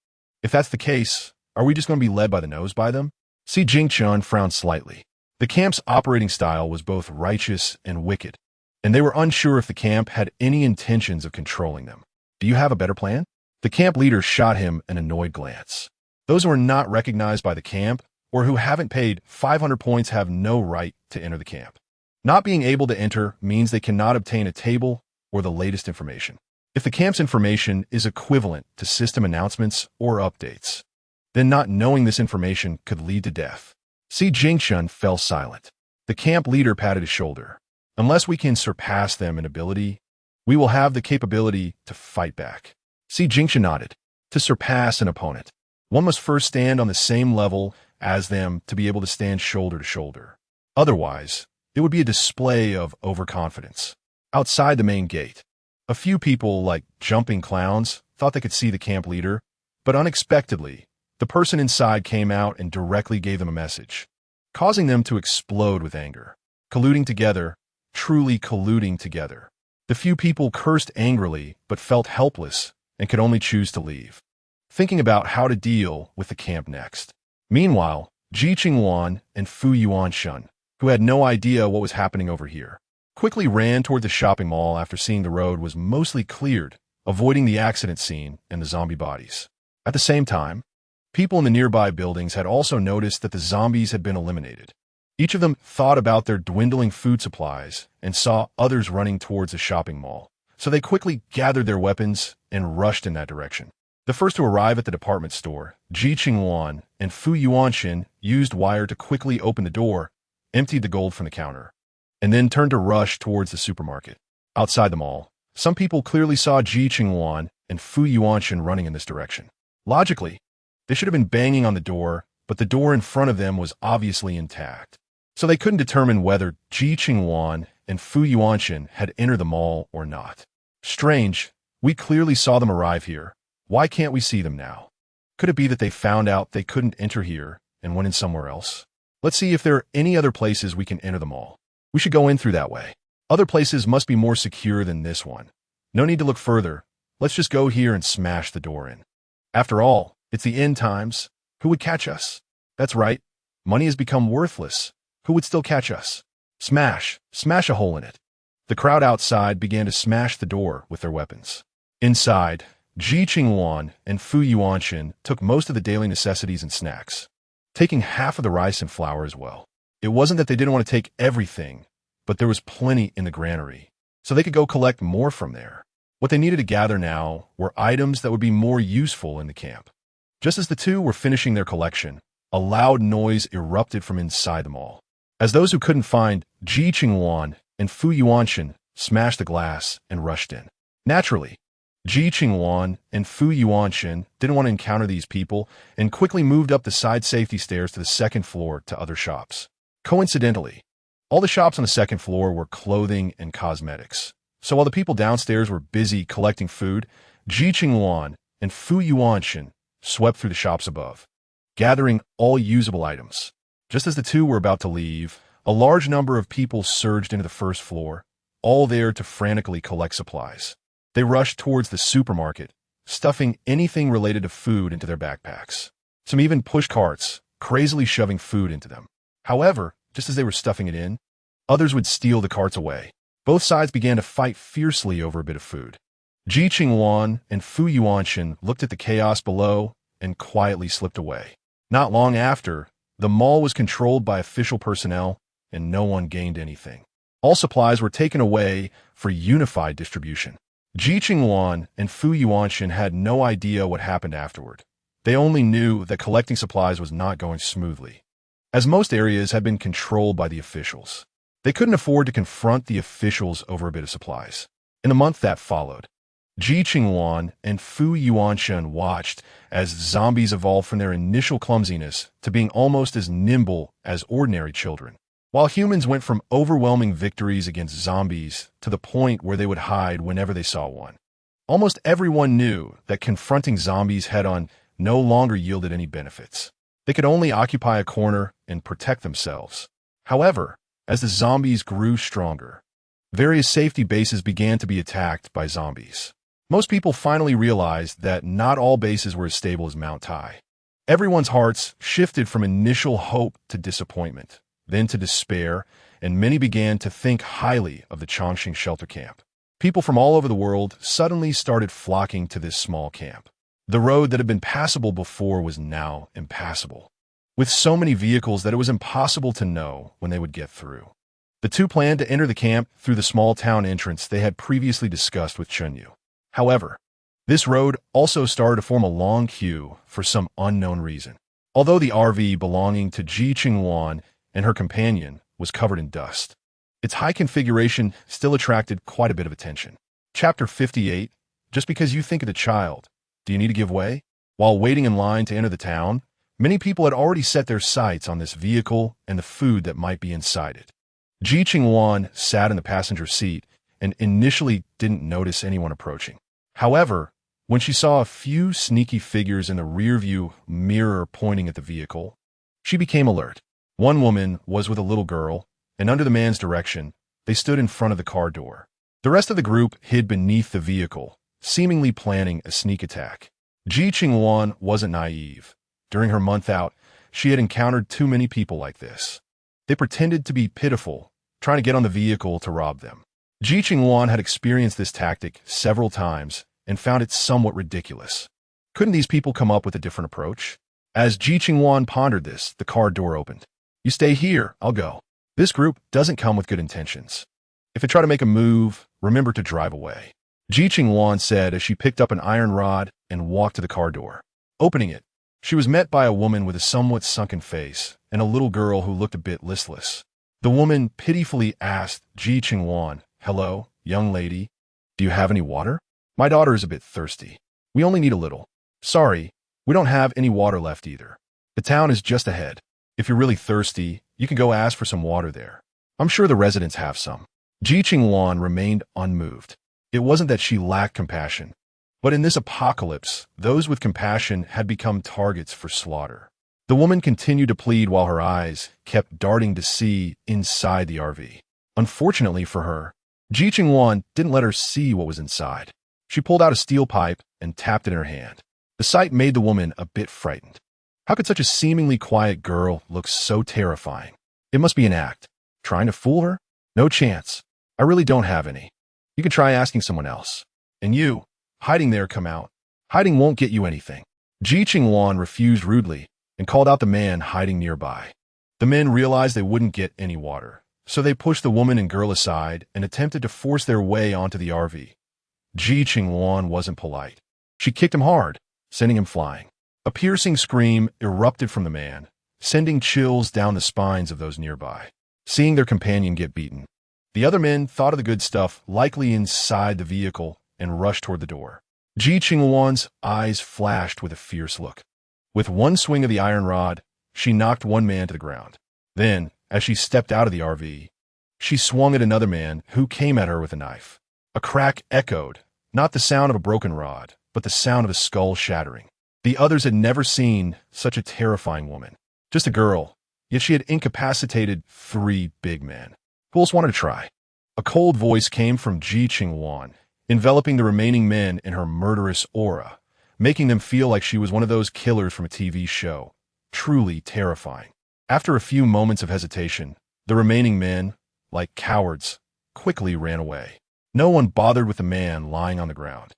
"If that's the case, are we just going to be led by the nose by them?" Ji Qingluan frowned slightly. The camp's operating style was both righteous and wicked, and they were unsure if the camp had any intentions of controlling them. "Do you have a better plan?" The camp leader shot him an annoyed glance. "Those who are not recognized by the camp or who haven't paid 500 points have no right to enter the camp. Not being able to enter means they cannot obtain a table or the latest information. If the camp's information is equivalent to system announcements or updates, then not knowing this information could lead to death." Ji Qingluan fell silent. The camp leader patted his shoulder. "Unless we can surpass them in ability, we will have the capability to fight back." Ji Qingluan nodded. "To surpass an opponent, one must first stand on the same level as them to be able to stand shoulder to shoulder. Otherwise, it would be a display of overconfidence." Outside the main gate, a few people, like jumping clowns, thought they could see the camp leader, but unexpectedly, the person inside came out and directly gave them a message, causing them to explode with anger. Colluding together, truly colluding together. The few people cursed angrily but felt helpless and could only choose to leave, thinking about how to deal with the camp next. Meanwhile, Ji Qingluan and Fu Yuanshan, who had no idea what was happening over here, quickly ran toward the shopping mall after seeing the road was mostly cleared, avoiding the accident scene and the zombie bodies. At the same time, people in the nearby buildings had also noticed that the zombies had been eliminated. Each of them thought about their dwindling food supplies and saw others running towards the shopping mall, so they quickly gathered their weapons and rushed in that direction. The first to arrive at the department store, Ji Qingluan and Fu Yuanshan used wire to quickly open the door, emptied the gold from the counter, and then turned to rush towards the supermarket. Outside the mall, some people clearly saw Ji Qingluan and Fu Yuanshan running in this direction. Logically, they should have been banging on the door, but the door in front of them was obviously intact, so they couldn't determine whether Ji Qingluan and Fu Yuanshan had entered the mall or not. Strange, we clearly saw them arrive here. Why can't we see them now? Could it be that they found out they couldn't enter here and went in somewhere else? Let's see if there are any other places we can enter the mall. We should go in through that way. Other places must be more secure than this one. No need to look further. Let's just go here and smash the door in. After all, it's the end times. Who would catch us? That's right. Money has become worthless. Who would still catch us? Smash a hole in it. The crowd outside began to smash the door with their weapons. Inside, Ji Qingluan and Fu Yuanshan took most of the daily necessities and snacks, taking half of the rice and flour as well. It wasn't that they didn't want to take everything, but there was plenty in the granary, so they could go collect more from there. What they needed to gather now were items that would be more useful in the camp. Just as the two were finishing their collection, a loud noise erupted from inside the mall, as those who couldn't find Ji Qingluan and Fu Yuanshan smashed the glass and rushed in. Naturally, Ji Qingluan and Fu Yuanshan didn't want to encounter these people and quickly moved up the side safety stairs to the second floor to other shops. Coincidentally, all the shops on the second floor were clothing and cosmetics. So while the people downstairs were busy collecting food, Ji Qingluan and Fu Yuanshan swept through the shops above, gathering all usable items. Just as the two were about to leave, a large number of people surged into the first floor, all there to frantically collect supplies. They rushed towards the supermarket, stuffing anything related to food into their backpacks. Some even pushed carts, crazily shoving food into them. However, just as they were stuffing it in, others would steal the carts away. Both sides began to fight fiercely over a bit of food. Ji Qingluan and Fu Yuanshan looked at the chaos below and quietly slipped away. Not long after, the mall was controlled by official personnel, and no one gained anything. All supplies were taken away for unified distribution. Ji Qingluan and Fu Yuanshan had no idea what happened afterward. They only knew that collecting supplies was not going smoothly, as most areas had been controlled by the officials. They couldn't afford to confront the officials over a bit of supplies. In the month that followed, Ji Qingluan and Fu Yuanshan watched as zombies evolved from their initial clumsiness to being almost as nimble as ordinary children. While humans went from overwhelming victories against zombies to the point where they would hide whenever they saw one, almost everyone knew that confronting zombies head-on no longer yielded any benefits. They could only occupy a corner and protect themselves. However, as the zombies grew stronger, various safety bases began to be attacked by zombies. Most people finally realized that not all bases were as stable as Mount Tai. Everyone's hearts shifted from initial hope to disappointment, then to despair, and many began to think highly of the Chongqing shelter camp. People from all over the world suddenly started flocking to this small camp. The road that had been passable before was now impassable, with so many vehicles that it was impossible to know when they would get through. The two planned to enter the camp through the small town entrance they had previously discussed with Chunyu. However, this road also started to form a long queue for some unknown reason. Although the RV belonging to Ji Qingluan and her companion was covered in dust, its high configuration still attracted quite a bit of attention. Chapter 58, Just because you think of the child, do you need to give way? While waiting in line to enter the town, many people had already set their sights on this vehicle and the food that might be inside it. Ji Qingluan sat in the passenger seat and initially didn't notice anyone approaching. However, when she saw a few sneaky figures in the rearview mirror pointing at the vehicle, she became alert. One woman was with a little girl, and under the man's direction, they stood in front of the car door. The rest of the group hid beneath the vehicle, seemingly planning a sneak attack. Ji Qingluan wasn't naive. During her month out, she had encountered too many people like this. They pretended to be pitiful, trying to get on the vehicle to rob them. Ji Qingluan had experienced this tactic several times and found it somewhat ridiculous. Couldn't these people come up with a different approach? As Ji Qingluan pondered this, the car door opened. You stay here, I'll go. This group doesn't come with good intentions. If they try to make a move, remember to drive away. Ji Qingluan said as she picked up an iron rod and walked to the car door. Opening it, she was met by a woman with a somewhat sunken face and a little girl who looked a bit listless. The woman pitifully asked Ji Qingluan, "Hello, young lady. Do you have any water? My daughter is a bit thirsty. We only need a little. Sorry, we don't have any water left either. The town is just ahead. If you're really thirsty, you can go ask for some water there. I'm sure the residents have some." Ji Qingluan remained unmoved. It wasn't that she lacked compassion, but in this apocalypse, those with compassion had become targets for slaughter. The woman continued to plead while her eyes kept darting to see inside the RV. Unfortunately for her, Ji Qingluan didn't let her see what was inside. She pulled out a steel pipe and tapped it in her hand. The sight made the woman a bit frightened. How could such a seemingly quiet girl look so terrifying? It must be an act. Trying to fool her? No chance. I really don't have any. You can try asking someone else. And you, hiding there, come out. Hiding won't get you anything. Ji Qingluan refused rudely and called out the man hiding nearby. The men realized they wouldn't get any water, so they pushed the woman and girl aside and attempted to force their way onto the RV. Ji Qingluan wasn't polite. She kicked him hard, sending him flying. A piercing scream erupted from the man, sending chills down the spines of those nearby. Seeing their companion get beaten, the other men thought of the good stuff likely inside the vehicle and rushed toward the door. Ji Qingluan's eyes flashed with a fierce look. With one swing of the iron rod, she knocked one man to the ground. Then, as she stepped out of the RV, she swung at another man who came at her with a knife. A crack echoed, Not the sound of a broken rod, but the sound of a skull shattering. The others had never seen such a terrifying woman. Just a girl, yet she had incapacitated 3 big men. Who else wanted to try? A cold voice came from Ji Qingluan, enveloping the remaining men in her murderous aura, making them feel like she was one of those killers from a TV show. Truly terrifying. After a few moments of hesitation, the remaining men, like cowards, quickly ran away. No one bothered with the man lying on the ground.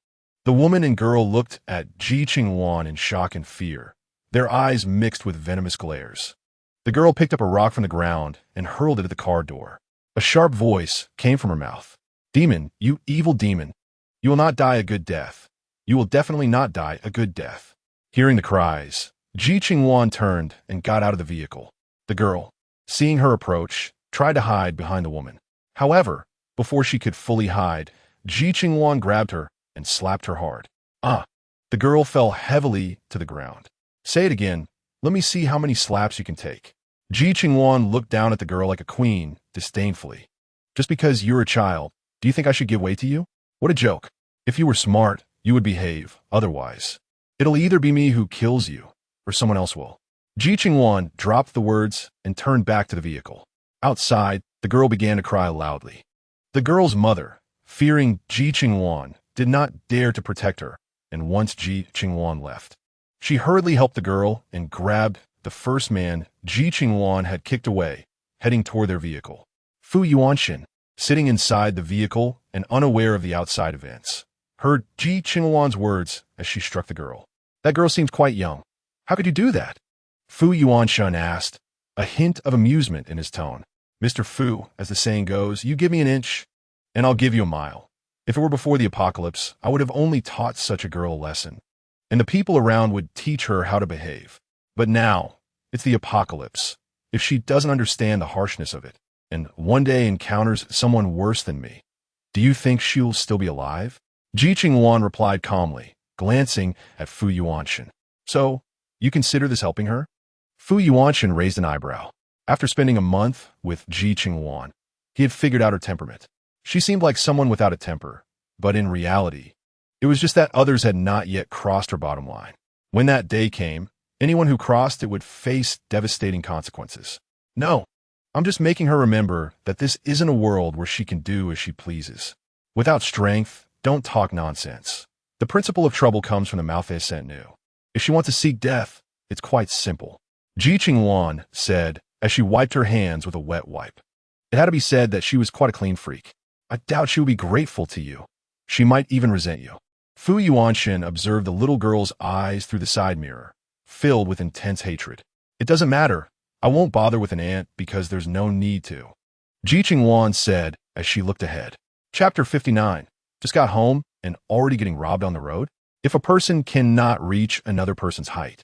The woman and girl looked at Ji Qingluan in shock and fear, their eyes mixed with venomous glares. The girl picked up a rock from the ground and hurled it at the car door. A sharp voice came from her mouth. "Demon, you evil demon, you will not die a good death. You will definitely not die a good death." Hearing the cries, Ji Qingluan turned and got out of the vehicle. The girl, seeing her approach, tried to hide behind the woman. However, before she could fully hide, Ji Qingluan grabbed her and slapped her hard. "Ah!" The girl fell heavily to the ground. "Say it again. Let me see how many slaps you can take." Ji Qingluan looked down at the girl like a queen, disdainfully. "Just because you're a child, do you think I should give way to you? What a joke. If you were smart, you would behave. Otherwise, it'll either be me who kills you, or someone else will." Ji Qingluan dropped the words and turned back to the vehicle. Outside, the girl began to cry loudly. The girl's mother, fearing Ji Qingluan, did not dare to protect her, and once Ji Qingluan left, she hurriedly helped the girl and grabbed the first man Ji Qingluan had kicked away, heading toward their vehicle. Fu Yuanshan, sitting inside the vehicle and unaware of the outside events, heard Ji Qingluan's words as she struck the girl. "That girl seems quite young. How could you do that?" Fu Yuanshan asked, a hint of amusement in his tone. "Mr. Fu, as the saying goes, you give me an inch, and I'll give you a mile. If it were before the apocalypse, I would have only taught such a girl a lesson, and the people around would teach her how to behave. But now, it's the apocalypse. If she doesn't understand the harshness of it, and one day encounters someone worse than me, do you think she'll still be alive?" Ji Qingluan replied calmly, glancing at Fu Yuanshan. "So, you consider this helping her?" Fu Yuanshan raised an eyebrow. After spending a month with Ji Qingluan, he had figured out her temperament. She seemed like someone without a temper, but in reality, it was just that others had not yet crossed her bottom line. When that day came, anyone who crossed it would face devastating consequences. No, I'm just making her remember that this isn't a world where she can do as she pleases. Without strength, don't talk nonsense. The principle of trouble comes from the mouth of saint.On. If she wants to seek death, it's quite simple. Ji Qingluan said as she wiped her hands with a wet wipe. It had to be said that she was quite a clean freak. I doubt she will be grateful to you. She might even resent you. Fu Yuanshan observed the little girl's eyes through the side mirror, filled with intense hatred. "It doesn't matter. I won't bother with an ant because there's no need to," Ji Qingluan said as she looked ahead. Chapter 59. Just got home and already getting robbed on the road? If a person cannot reach another person's height,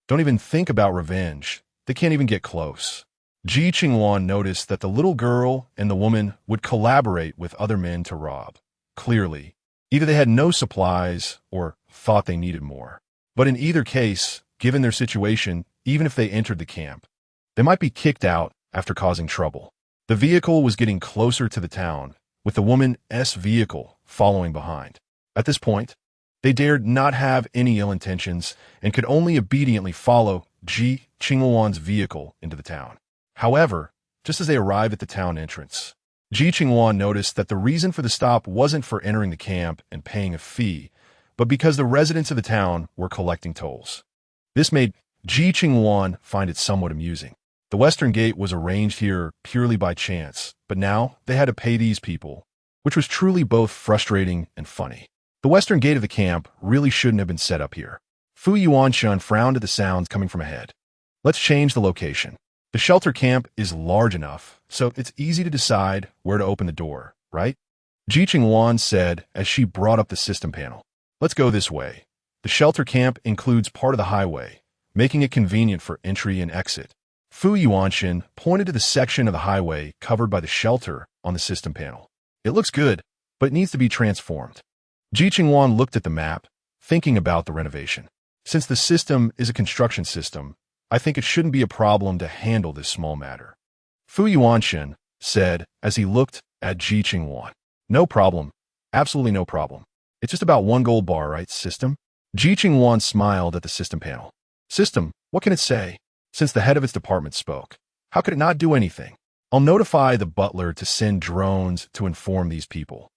don't even think about revenge. They can't even get close. Ji Qingluan noticed that the little girl and the woman would collaborate with other men to rob. Clearly, either they had no supplies or thought they needed more. But in either case, given their situation, even if they entered the camp, they might be kicked out after causing trouble. The vehicle was getting closer to the town, with the woman's vehicle following behind. At this point, they dared not have any ill intentions and could only obediently follow Ji Qingluan's vehicle into the town. However, just as they arrived at the town entrance, Ji Qingluan noticed that the reason for the stop wasn't for entering the camp and paying a fee, but because the residents of the town were collecting tolls. This made Ji Qingluan find it somewhat amusing. The western gate was arranged here purely by chance, but now they had to pay these people, which was truly both frustrating and funny. The western gate of the camp really shouldn't have been set up here. Fu Yuanshan frowned at the sounds coming from ahead. Let's change the location. The shelter camp is large enough, so it's easy to decide where to open the door, right? Ji Qingluan said as she brought up the system panel. Let's go this way. The shelter camp includes part of the highway, making it convenient for entry and exit. Fu Yuanshan pointed to the section of the highway covered by the shelter on the system panel. It looks good, but it needs to be transformed. Ji Qingluan looked at the map, thinking about the renovation. Since the system is a construction system, I think it shouldn't be a problem to handle this small matter. Fu Yuanshan said as he looked at Ji Qingluan. No problem. Absolutely no problem. It's just about one gold bar, right, system? Ji Qingluan smiled at the system panel. System, what can it say? Since the head of its department spoke, how could it not do anything? I'll notify the butler to send drones to inform these people.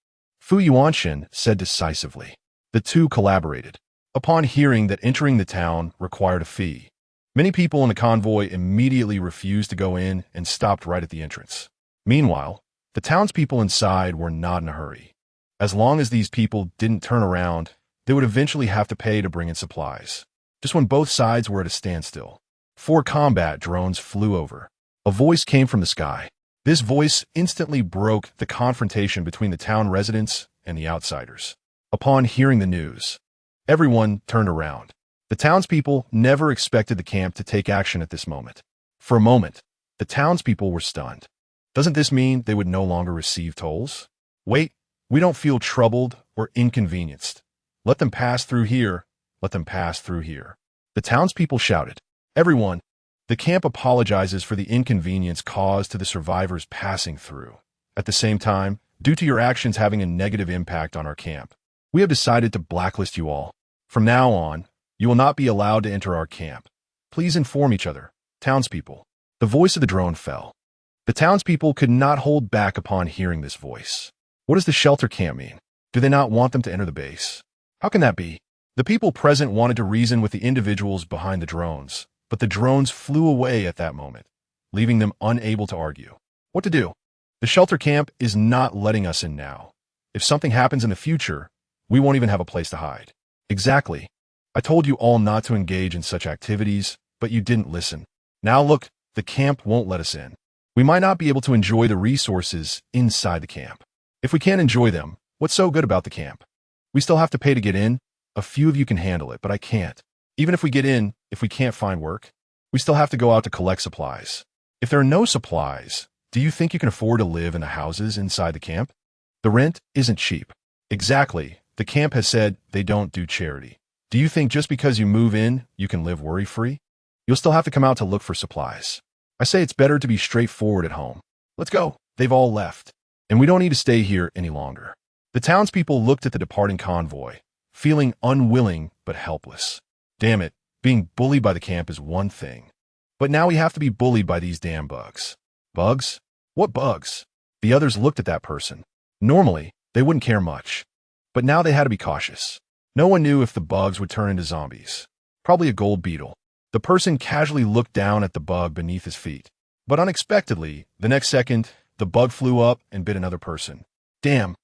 Fu Yuanshan said decisively. The two collaborated. Upon hearing that entering the town required a fee, many people in the convoy immediately refused to go in and stopped right at the entrance. Meanwhile, the townspeople inside were not in a hurry. As long as these people didn't turn around, they would eventually have to pay to bring in supplies. Just when both sides were at a standstill, 4 combat drones flew over. A voice came from the sky. This voice instantly broke the confrontation between the town residents and the outsiders. Upon hearing the news, everyone turned around. The townspeople never expected the camp to take action at this moment. For a moment, the townspeople were stunned. Doesn't this mean they would no longer receive tolls? Wait, we don't feel troubled or inconvenienced. Let them pass through here. Let them pass through here. The townspeople shouted. Everyone, the camp apologizes for the inconvenience caused to the survivors passing through. At the same time, due to your actions having a negative impact on our camp, we have decided to blacklist you all. From now on, you will not be allowed to enter our camp. Please inform each other, townspeople. The voice of the drone fell. The townspeople could not hold back upon hearing this voice. What does the shelter camp mean? Do they not want them to enter the base? How can that be? The people present wanted to reason with the individuals behind the drones, but the drones flew away at that moment, leaving them unable to argue. What to do? The shelter camp is not letting us in now. If something happens in the future, we won't even have a place to hide. Exactly. I told you all not to engage in such activities, but you didn't listen. Now look, the camp won't let us in. We might not be able to enjoy the resources inside the camp. If we can't enjoy them, what's so good about the camp? We still have to pay to get in. A few of you can handle it, but I can't. Even if we get in, if we can't find work, we still have to go out to collect supplies. If there are no supplies, do you think you can afford to live in the houses inside the camp? The rent isn't cheap. Exactly. The camp has said they don't do charity. Do you think just because you move in, you can live worry-free? You'll still have to come out to look for supplies. I say it's better to be straightforward at home. Let's go. They've all left, and we don't need to stay here any longer. The townspeople looked at the departing convoy, feeling unwilling but helpless. Damn it, being bullied by the camp is one thing. But now we have to be bullied by these damn bugs. Bugs? What bugs? The others looked at that person. Normally, they wouldn't care much. But now they had to be cautious. No one knew if the bugs would turn into zombies. Probably a gold beetle. The person casually looked down at the bug beneath his feet. But unexpectedly, the next second, the bug flew up and bit another person. Damn,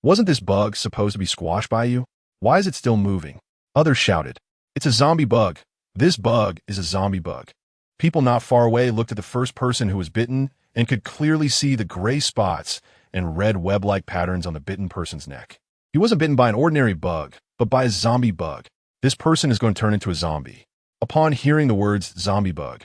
wasn't this bug supposed to be squashed by you? Why is it still moving? Others shouted. It's a zombie bug. This bug is a zombie bug. People not far away looked at the first person who was bitten and could clearly see the gray spots and red web-like patterns on the bitten person's neck. He wasn't bitten by an ordinary bug, but by a zombie bug. This person is going to turn into a zombie. Upon hearing the words zombie bug,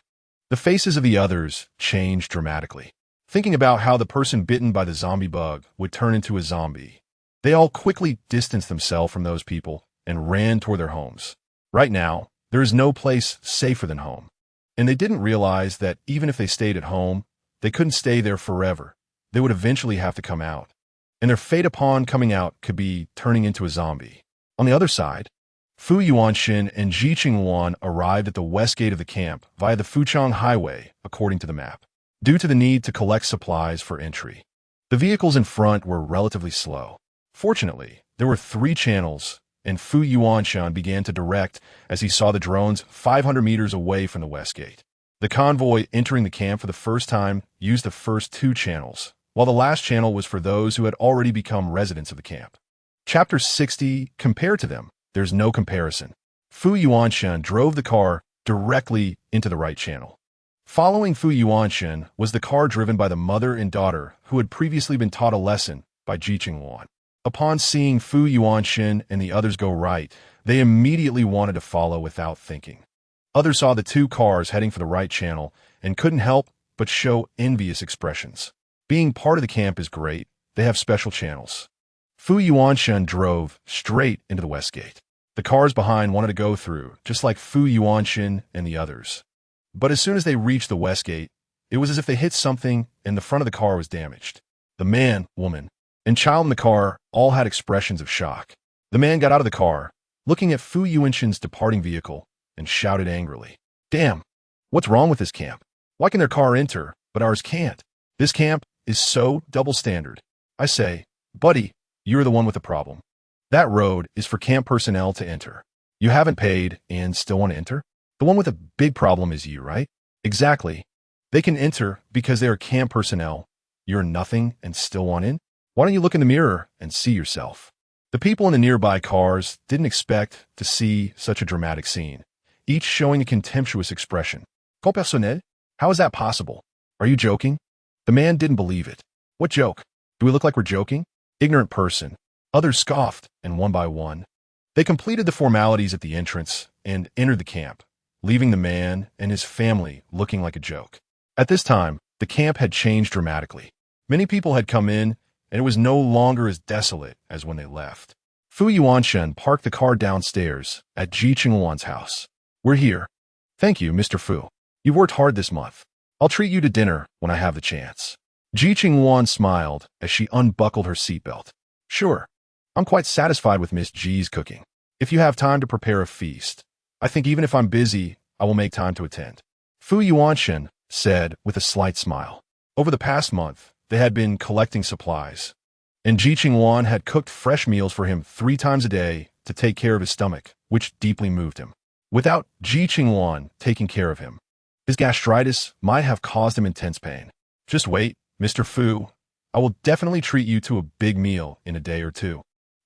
the faces of the others changed dramatically. Thinking about how the person bitten by the zombie bug would turn into a zombie, they all quickly distanced themselves from those people and ran toward their homes. Right now, there is no place safer than home. And they didn't realize that even if they stayed at home, they couldn't stay there forever. They would eventually have to come out. And their fate upon coming out could be turning into a zombie. On the other side, Fu Yuanshan and Ji Qingluan arrived at the west gate of the camp via the Fuchang Highway, according to the map, due to the need to collect supplies for entry. The vehicles in front were relatively slow. Fortunately, there were 3 channels, and Fu Yuanshan began to direct as he saw the drones 500 meters away from the west gate. The convoy entering the camp for the first time used the first 2 channels, while the last channel was for those who had already become residents of the camp. Chapter 60, compared to them, there's no comparison. Fu Yuanshan drove the car directly into the right channel. Following Fu Yuanshan was the car driven by the mother and daughter who had previously been taught a lesson by Ji Qingluan. Upon seeing Fu Yuanshan and the others go right, they immediately wanted to follow without thinking. Others saw the 2 cars heading for the right channel and couldn't help but show envious expressions. Being part of the camp is great. They have special channels. Fu Yuanshan drove straight into the west gate. The cars behind wanted to go through, just like Fu Yuanshan and the others. But as soon as they reached the west gate, it was as if they hit something and the front of the car was damaged. The man, woman, and child in the car all had expressions of shock. The man got out of the car, looking at Fu Yuanshan's departing vehicle, and shouted angrily, "Damn! What's wrong with this camp? Why can their car enter, but ours can't? This camp is so double standard. I say, buddy, you're the one with the problem. That road is for camp personnel to enter. You haven't paid and still want to enter? The one with a big problem is you, right? Exactly. They can enter because they are camp personnel. You're nothing and still want in? Why don't you look in the mirror and see yourself?" The people in the nearby cars didn't expect to see such a dramatic scene, each showing a contemptuous expression. "Con personnel? How is that possible? Are you joking?" The man didn't believe it. "What joke? Do we look like we're joking? Ignorant person." Others scoffed, and one by one, they completed the formalities at the entrance and entered the camp, leaving the man and his family looking like a joke. At this time, the camp had changed dramatically. Many people had come in, and it was no longer as desolate as when they left. Fu Yuanshan parked the car downstairs at Ji Qingluan's house. "We're here." "Thank you, Mr. Fu. You've worked hard this month. I'll treat you to dinner when I have the chance." Ji Qingluan smiled as she unbuckled her seatbelt. "Sure. I'm quite satisfied with Miss Ji's cooking. If you have time to prepare a feast, I think even if I'm busy, I will make time to attend." Fu Yuanshan said with a slight smile. Over the past month, they had been collecting supplies, and Ji Qingluan had cooked fresh meals for him 3 times a day to take care of his stomach, which deeply moved him. Without Ji Qingluan taking care of him, his gastritis might have caused him intense pain. "Just wait, Mr. Fu. I will definitely treat you to a big meal in a day or 2.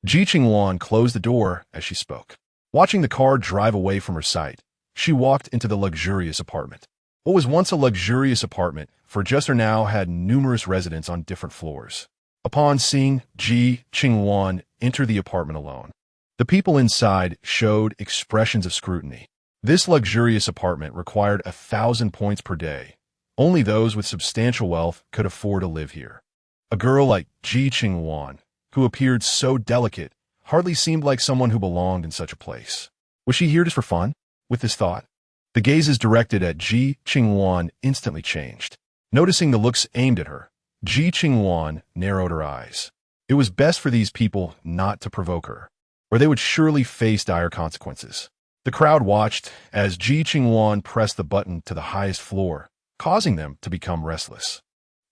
Ji Qingluan closed the door as she spoke. Watching the car drive away from her sight, she walked into the luxurious apartment. What was once a luxurious apartment for just her now had numerous residents on different floors. Upon seeing Ji Qingluan enter the apartment alone, the people inside showed expressions of scrutiny. This luxurious apartment required 1,000 points per day. Only those with substantial wealth could afford to live here. A girl like Ji Qingluan, who appeared so delicate, hardly seemed like someone who belonged in such a place. Was she here just for fun? With this thought, the gazes directed at Ji Qingluan instantly changed. Noticing the looks aimed at her, Ji Qingluan narrowed her eyes. It was best for these people not to provoke her, or they would surely face dire consequences. The crowd watched as Ji Qingluan pressed the button to the highest floor, causing them to become restless.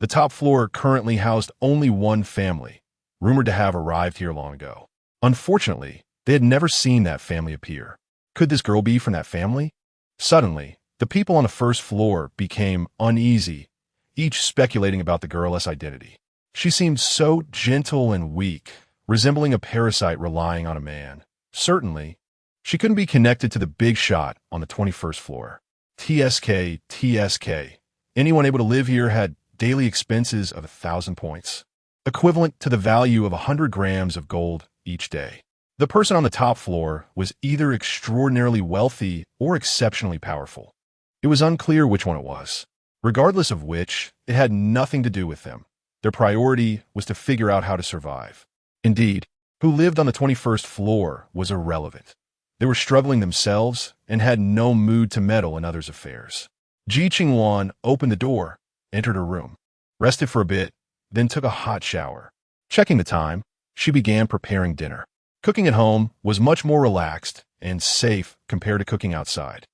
The top floor currently housed only one family, rumored to have arrived here long ago. Unfortunately, they had never seen that family appear. Could this girl be from that family? Suddenly, the people on the first floor became uneasy, each speculating about the girl's identity. She seemed so gentle and weak, resembling a parasite relying on a man. Certainly, she couldn't be connected to the big shot on the 21st floor. TSK. Anyone able to live here had daily expenses of 1,000 points, equivalent to the value of 100 grams of gold each day. The person on the top floor was either extraordinarily wealthy or exceptionally powerful. It was unclear which one it was. Regardless of which, it had nothing to do with them. Their priority was to figure out how to survive. Indeed, who lived on the 21st floor was irrelevant. They were struggling themselves and had no mood to meddle in others' affairs. Ji Qingluan opened the door, entered her room, rested for a bit, then took a hot shower. Checking the time, she began preparing dinner. Cooking at home was much more relaxed and safe compared to cooking outside.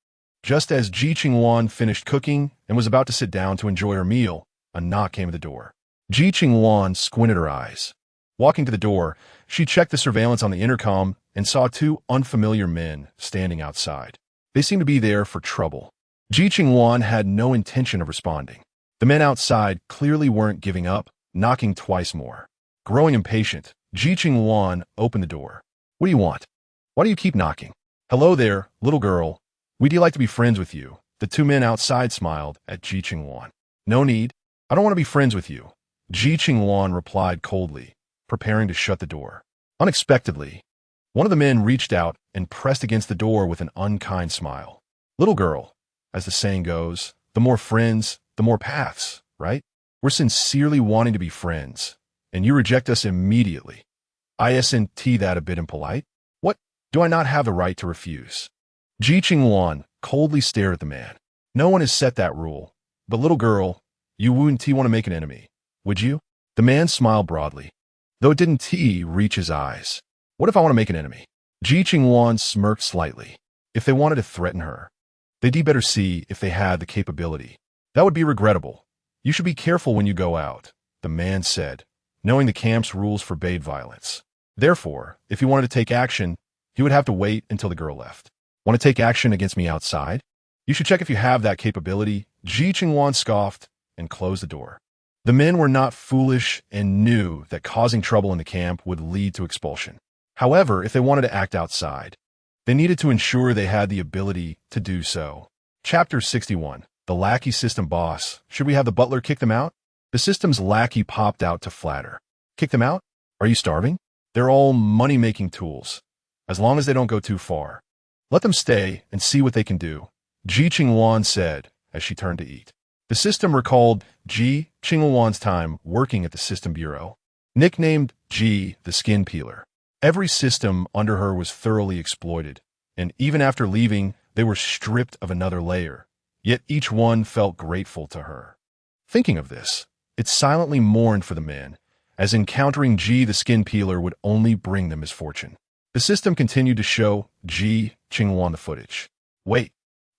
Just as Ji Qingluan finished cooking and was about to sit down to enjoy her meal, a knock came at the door. Ji Qingluan squinted her eyes. Walking to the door, she checked the surveillance on the intercom and saw 2 unfamiliar men standing outside. They seemed to be there for trouble. Ji Qingluan had no intention of responding. The men outside clearly weren't giving up, knocking twice more. Growing impatient, Ji Qingluan opened the door. "What do you want? Why do you keep knocking?" "Hello there, little girl. We'd like to be friends with you." The 2 men outside smiled at Ji Qingluan. "No need. I don't want to be friends with you," Ji Qingluan replied coldly, preparing to shut the door. Unexpectedly, one of the men reached out and pressed against the door with an unkind smile. "Little girl, as the saying goes, the more friends, the more paths, right? We're sincerely wanting to be friends, and you reject us immediately. Isn't that a bit impolite? What? Do I not have the right to refuse?" Ji Qingluan coldly stared at the man. "No one has set that rule, but little girl, you wouldn't want to make an enemy, would you?" The man smiled broadly, though it didn't reach his eyes. What if I want to make an enemy? Ji Qingluan smirked slightly. If they wanted to threaten her, they'd better see if they had the capability. That would be regrettable. You should be careful when you go out, the man said, knowing the camp's rules forbade violence. Therefore, if he wanted to take action, he would have to wait until the girl left. Want to take action against me outside? You should check if you have that capability. Ji Qingluan scoffed and closed the door. The men were not foolish and knew that causing trouble in the camp would lead to expulsion. However, if they wanted to act outside, they needed to ensure they had the ability to do so. Chapter 61. The Lackey System Boss. Should we have the butler kick them out? The system's lackey popped out to flatter. Kick them out? Are you starving? They're all money-making tools, as long as they don't go too far. Let them stay and see what they can do, Ji Qingluan said as she turned to eat. The system recalled Ji Qingluan's time working at the System Bureau. Nicknamed Ji the Skin Peeler, every system under her was thoroughly exploited, and even after leaving, they were stripped of another layer. Yet each one felt grateful to her. Thinking of this, it silently mourned for the men, as encountering Ji the Skin Peeler would only bring them misfortune. The system continued to show Ji Qingluan the footage. Wait,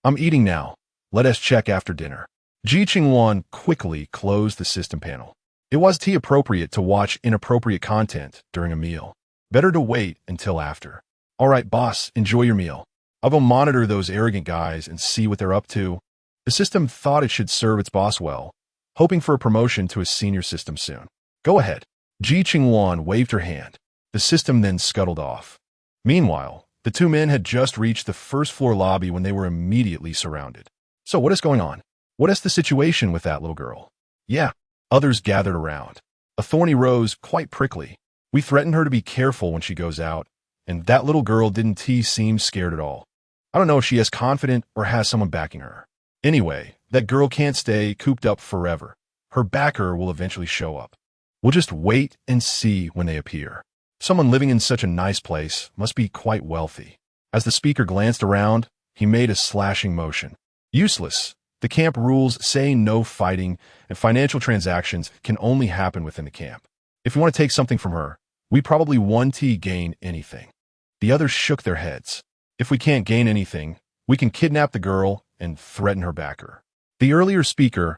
I'm eating now. Let us check after dinner. Ji Qingluan quickly closed the system panel. It was too appropriate to watch inappropriate content during a meal. Better to wait until after. All right, boss, enjoy your meal. I'll go monitor those arrogant guys and see what they're up to. The system thought it should serve its boss well, hoping for a promotion to a senior system soon. Go ahead. Ji Qingluan waved her hand. The system then scuttled off. Meanwhile, the two men had just reached the first-floor lobby when they were immediately surrounded. So what is going on? What is the situation with that little girl? Yeah, others gathered around. A thorny rose, quite prickly. We threatened her to be careful when she goes out, and that little girl didn't seem scared at all. I don't know if she is confident or has someone backing her. Anyway, that girl can't stay cooped up forever. Her backer will eventually show up. We'll just wait and see when they appear. Someone living in such a nice place must be quite wealthy. As the speaker glanced around, he made a slashing motion. Useless. The camp rules say no fighting, and financial transactions can only happen within the camp. If we want to take something from her, we probably won't gain anything. The others shook their heads. If we can't gain anything, we can kidnap the girl and threaten her backer. The earlier speaker's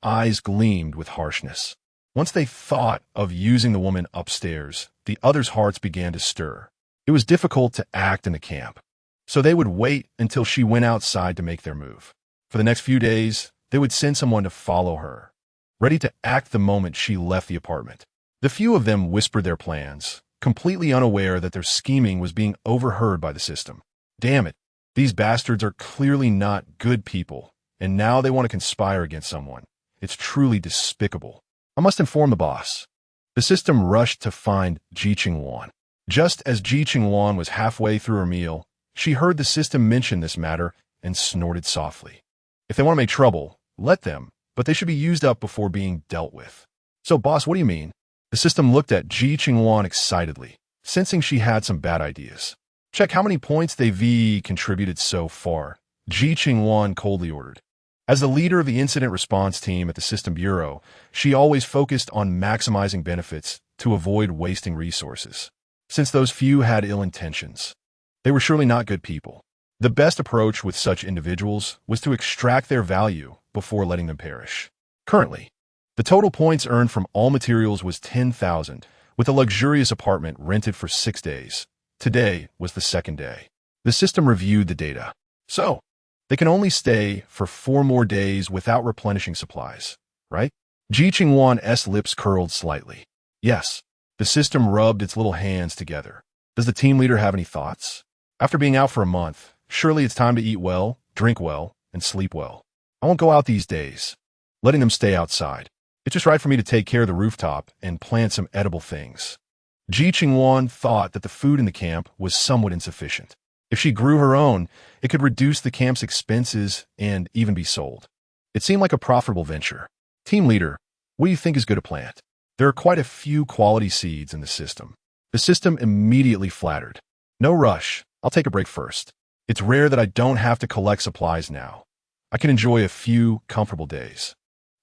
eyes gleamed with harshness. Once they thought of using the woman upstairs, the others' hearts began to stir. It was difficult to act in the camp, so they would wait until she went outside to make their move. For the next few days, they would send someone to follow her, ready to act the moment she left the apartment. The few of them whispered their plans, completely unaware that their scheming was being overheard by the system. Damn it, these bastards are clearly not good people, and now they want to conspire against someone. It's truly despicable. I must inform the boss. The system rushed to find Ji Qingluan. Just as Ji Qingluan was halfway through her meal, she heard the system mention this matter and snorted softly. If they want to make trouble, let them, but they should be used up before being dealt with. So, boss, what do you mean? The system looked at Ji Qingluan excitedly, sensing she had some bad ideas. Check how many points they've contributed so far, Ji Qingluan coldly ordered. As the leader of the incident response team at the System Bureau, she always focused on maximizing benefits to avoid wasting resources. Since those few had ill intentions, they were surely not good people. The best approach with such individuals was to extract their value before letting them perish. Currently, the total points earned from all materials was 10,000, with a luxurious apartment rented for 6 days. Today was the second day. The system reviewed the data. So, they can only stay for 4 more days without replenishing supplies, right? Ji Qingluan's lips curled slightly. Yes. The system rubbed its little hands together. Does the team leader have any thoughts? After being out for a month, surely it's time to eat well, drink well, and sleep well. I won't go out these days, letting them stay outside. It's just right for me to take care of the rooftop and plant some edible things. Ji Qingluan thought that the food in the camp was somewhat insufficient. If she grew her own, it could reduce the camp's expenses and even be sold. It seemed like a profitable venture. Team leader, what do you think is good to plant? There are quite a few quality seeds in the system. The system immediately flattered. No rush. I'll take a break first. It's rare that I don't have to collect supplies now. I can enjoy a few comfortable days.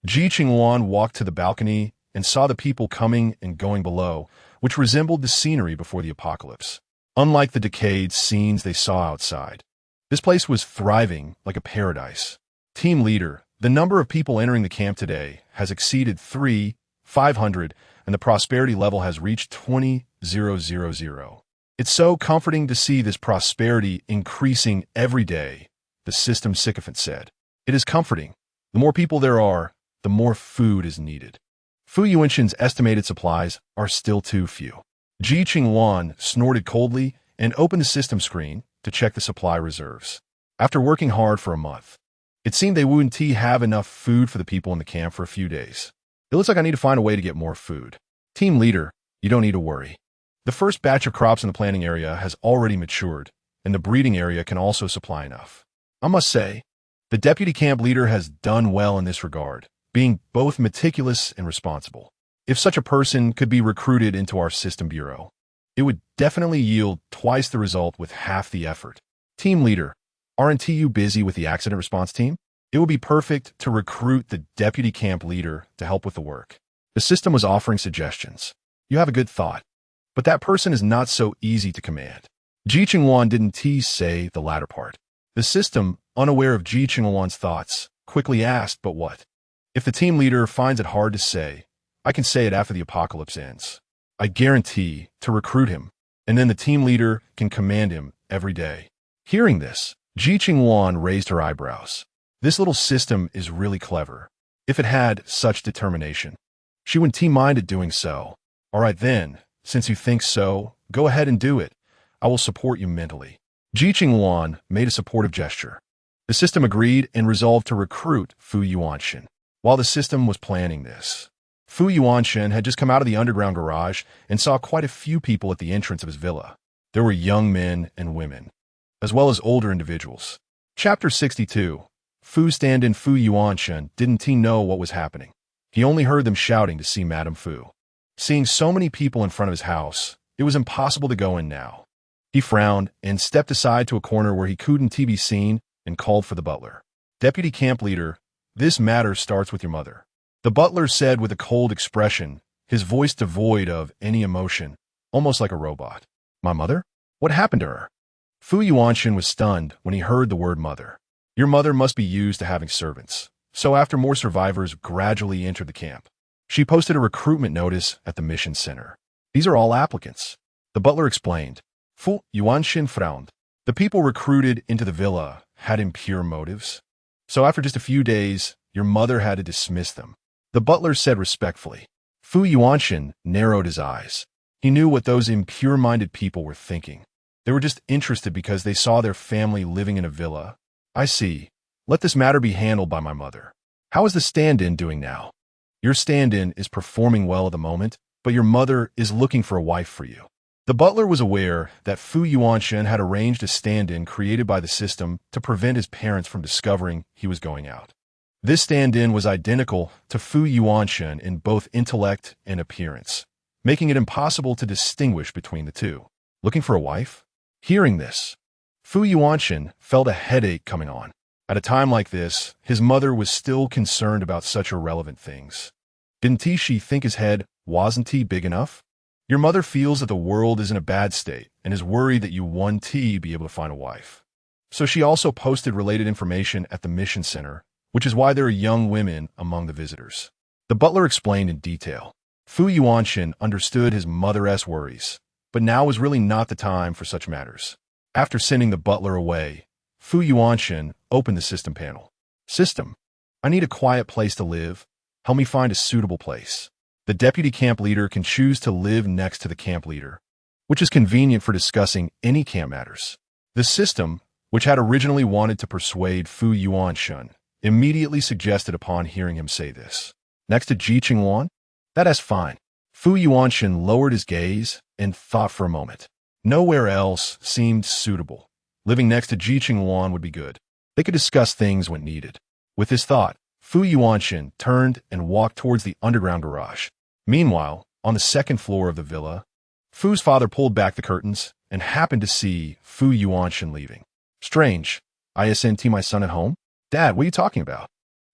Ji Qingluan walked to the balcony and saw the people coming and going below, which resembled the scenery before the apocalypse. Unlike the decayed scenes they saw outside, this place was thriving like a paradise. Team leader, the number of people entering the camp today has exceeded 500, and the prosperity level has reached 20,000. It's so comforting to see this prosperity increasing every day, the system sycophant said. It is comforting. The more people there are, the more food is needed. Fu Yuanshan's estimated supplies are still too few. Ji Qingluan snorted coldly and opened the system screen to check the supply reserves. After working hard for a month, it seemed they wouldn't have enough food for the people in the camp for a few days. It looks like I need to find a way to get more food. Team leader, you don't need to worry. The first batch of crops in the planting area has already matured, and the breeding area can also supply enough. I must say, the deputy camp leader has done well in this regard, being both meticulous and responsible. If such a person could be recruited into our system bureau, it would definitely yield twice the result with half the effort. Team leader, aren't you busy with the accident response team? It would be perfect to recruit the deputy camp leader to help with the work. The system was offering suggestions. You have a good thought, but that person is not so easy to command. Ji Qingluan didn't say the latter part. The system, unaware of Ji Qingluan's thoughts, quickly asked, but what? If the team leader finds it hard to say, I can say it after the apocalypse ends. I guarantee to recruit him, and then the team leader can command him every day. Hearing this, Ji Qingluan raised her eyebrows. This little system is really clever. If it had such determination, she wouldn't mind doing so. All right then, since you think so, go ahead and do it. I will support you mentally. Ji Qingluan made a supportive gesture. The system agreed and resolved to recruit Fu Yuanshan. While the system was planning this, Fu Yuanshan had just come out of the underground garage and saw quite a few people at the entrance of his villa. There were young men and women, as well as older individuals. Chapter 62. Fu stand-in Fu Yuanshan didn't know what was happening. He only heard them shouting to see Madame Fu. Seeing so many people in front of his house, it was impossible to go in now. He frowned and stepped aside to a corner where he couldn't be seen and called for the butler. Deputy camp leader, this matter starts with your mother. The butler said with a cold expression, his voice devoid of any emotion, almost like a robot. My mother? What happened to her? Fu Yuanshan was stunned when he heard the word mother. Your mother must be used to having servants. So after more survivors gradually entered the camp, she posted a recruitment notice at the mission center. These are all applicants. The butler explained. Fu Yuanshan frowned. The people recruited into the villa had impure motives. So after just a few days, your mother had to dismiss them. The butler said respectfully. Fu Yuanshan narrowed his eyes. He knew what those impure-minded people were thinking. They were just interested because they saw their family living in a villa. I see. Let this matter be handled by my mother. How is the stand-in doing now? Your stand-in is performing well at the moment, but your mother is looking for a wife for you. The butler was aware that Fu Yuanshan had arranged a stand-in created by the system to prevent his parents from discovering he was going out. This stand-in was identical to Fu Yuanshan in both intellect and appearance, making it impossible to distinguish between the two. Looking for a wife? Hearing this, Fu Yuanshan felt a headache coming on. At a time like this, his mother was still concerned about such irrelevant things. Didn't she think his head wasn't big enough? Your mother feels that the world is in a bad state and is worried that you won't be able to find a wife. So she also posted related information at the mission center, which is why there are young women among the visitors. The butler explained in detail. Fu Yuanshan understood his mother's worries, but now was really not the time for such matters. After sending the butler away, Fu Yuanshan opened the system panel. System, I need a quiet place to live. Help me find a suitable place. The deputy camp leader can choose to live next to the camp leader, which is convenient for discussing any camp matters. The system, which had originally wanted to persuade Fu Yuanshan, immediately suggested upon hearing him say this. Next to Ji Qingluan? That's fine. Fu Yuanshan lowered his gaze and thought for a moment. Nowhere else seemed suitable. Living next to Ji Qingluan would be good. They could discuss things when needed. With this thought, Fu Yuanshan turned and walked towards the underground garage. Meanwhile, on the second floor of the villa, Fu's father pulled back the curtains and happened to see Fu Yuanshan leaving. Strange. ISNT my son at home? Dad, what are you talking about?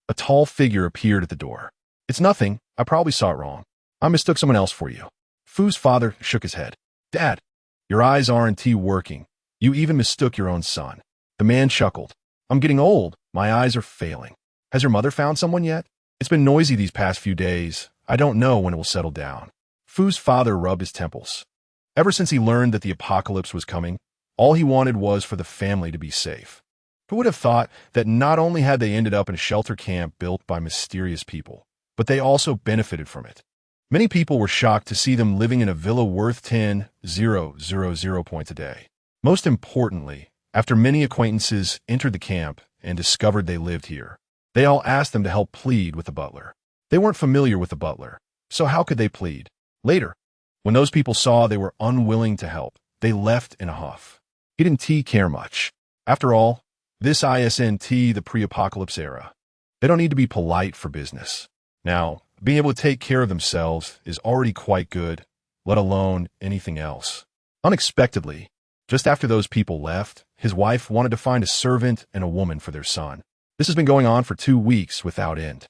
A tall figure appeared at the door. It's nothing. I probably saw it wrong. I mistook someone else for you. Fu's father shook his head. Dad, your eyes aren't working. You even mistook your own son. The man chuckled. I'm getting old. My eyes are failing. Has your mother found someone yet? It's been noisy these past few days. I don't know when it will settle down. Fu's father rubbed his temples. Ever since he learned that the apocalypse was coming, all he wanted was for the family to be safe. Who would have thought that not only had they ended up in a shelter camp built by mysterious people, but they also benefited from it? Many people were shocked to see them living in a villa worth 10,000 points a day. Most importantly, after many acquaintances entered the camp and discovered they lived here, they all asked them to help plead with the butler. They weren't familiar with the butler, so how could they plead? Later, when those people saw they were unwilling to help, they left in a huff. He didn't care much. After all, this isn't the pre-apocalypse era. They don't need to be polite for business. Now, being able to take care of themselves is already quite good, let alone anything else. Unexpectedly, just after those people left, his wife wanted to find a servant and a woman for their son. This has been going on for 2 weeks without end.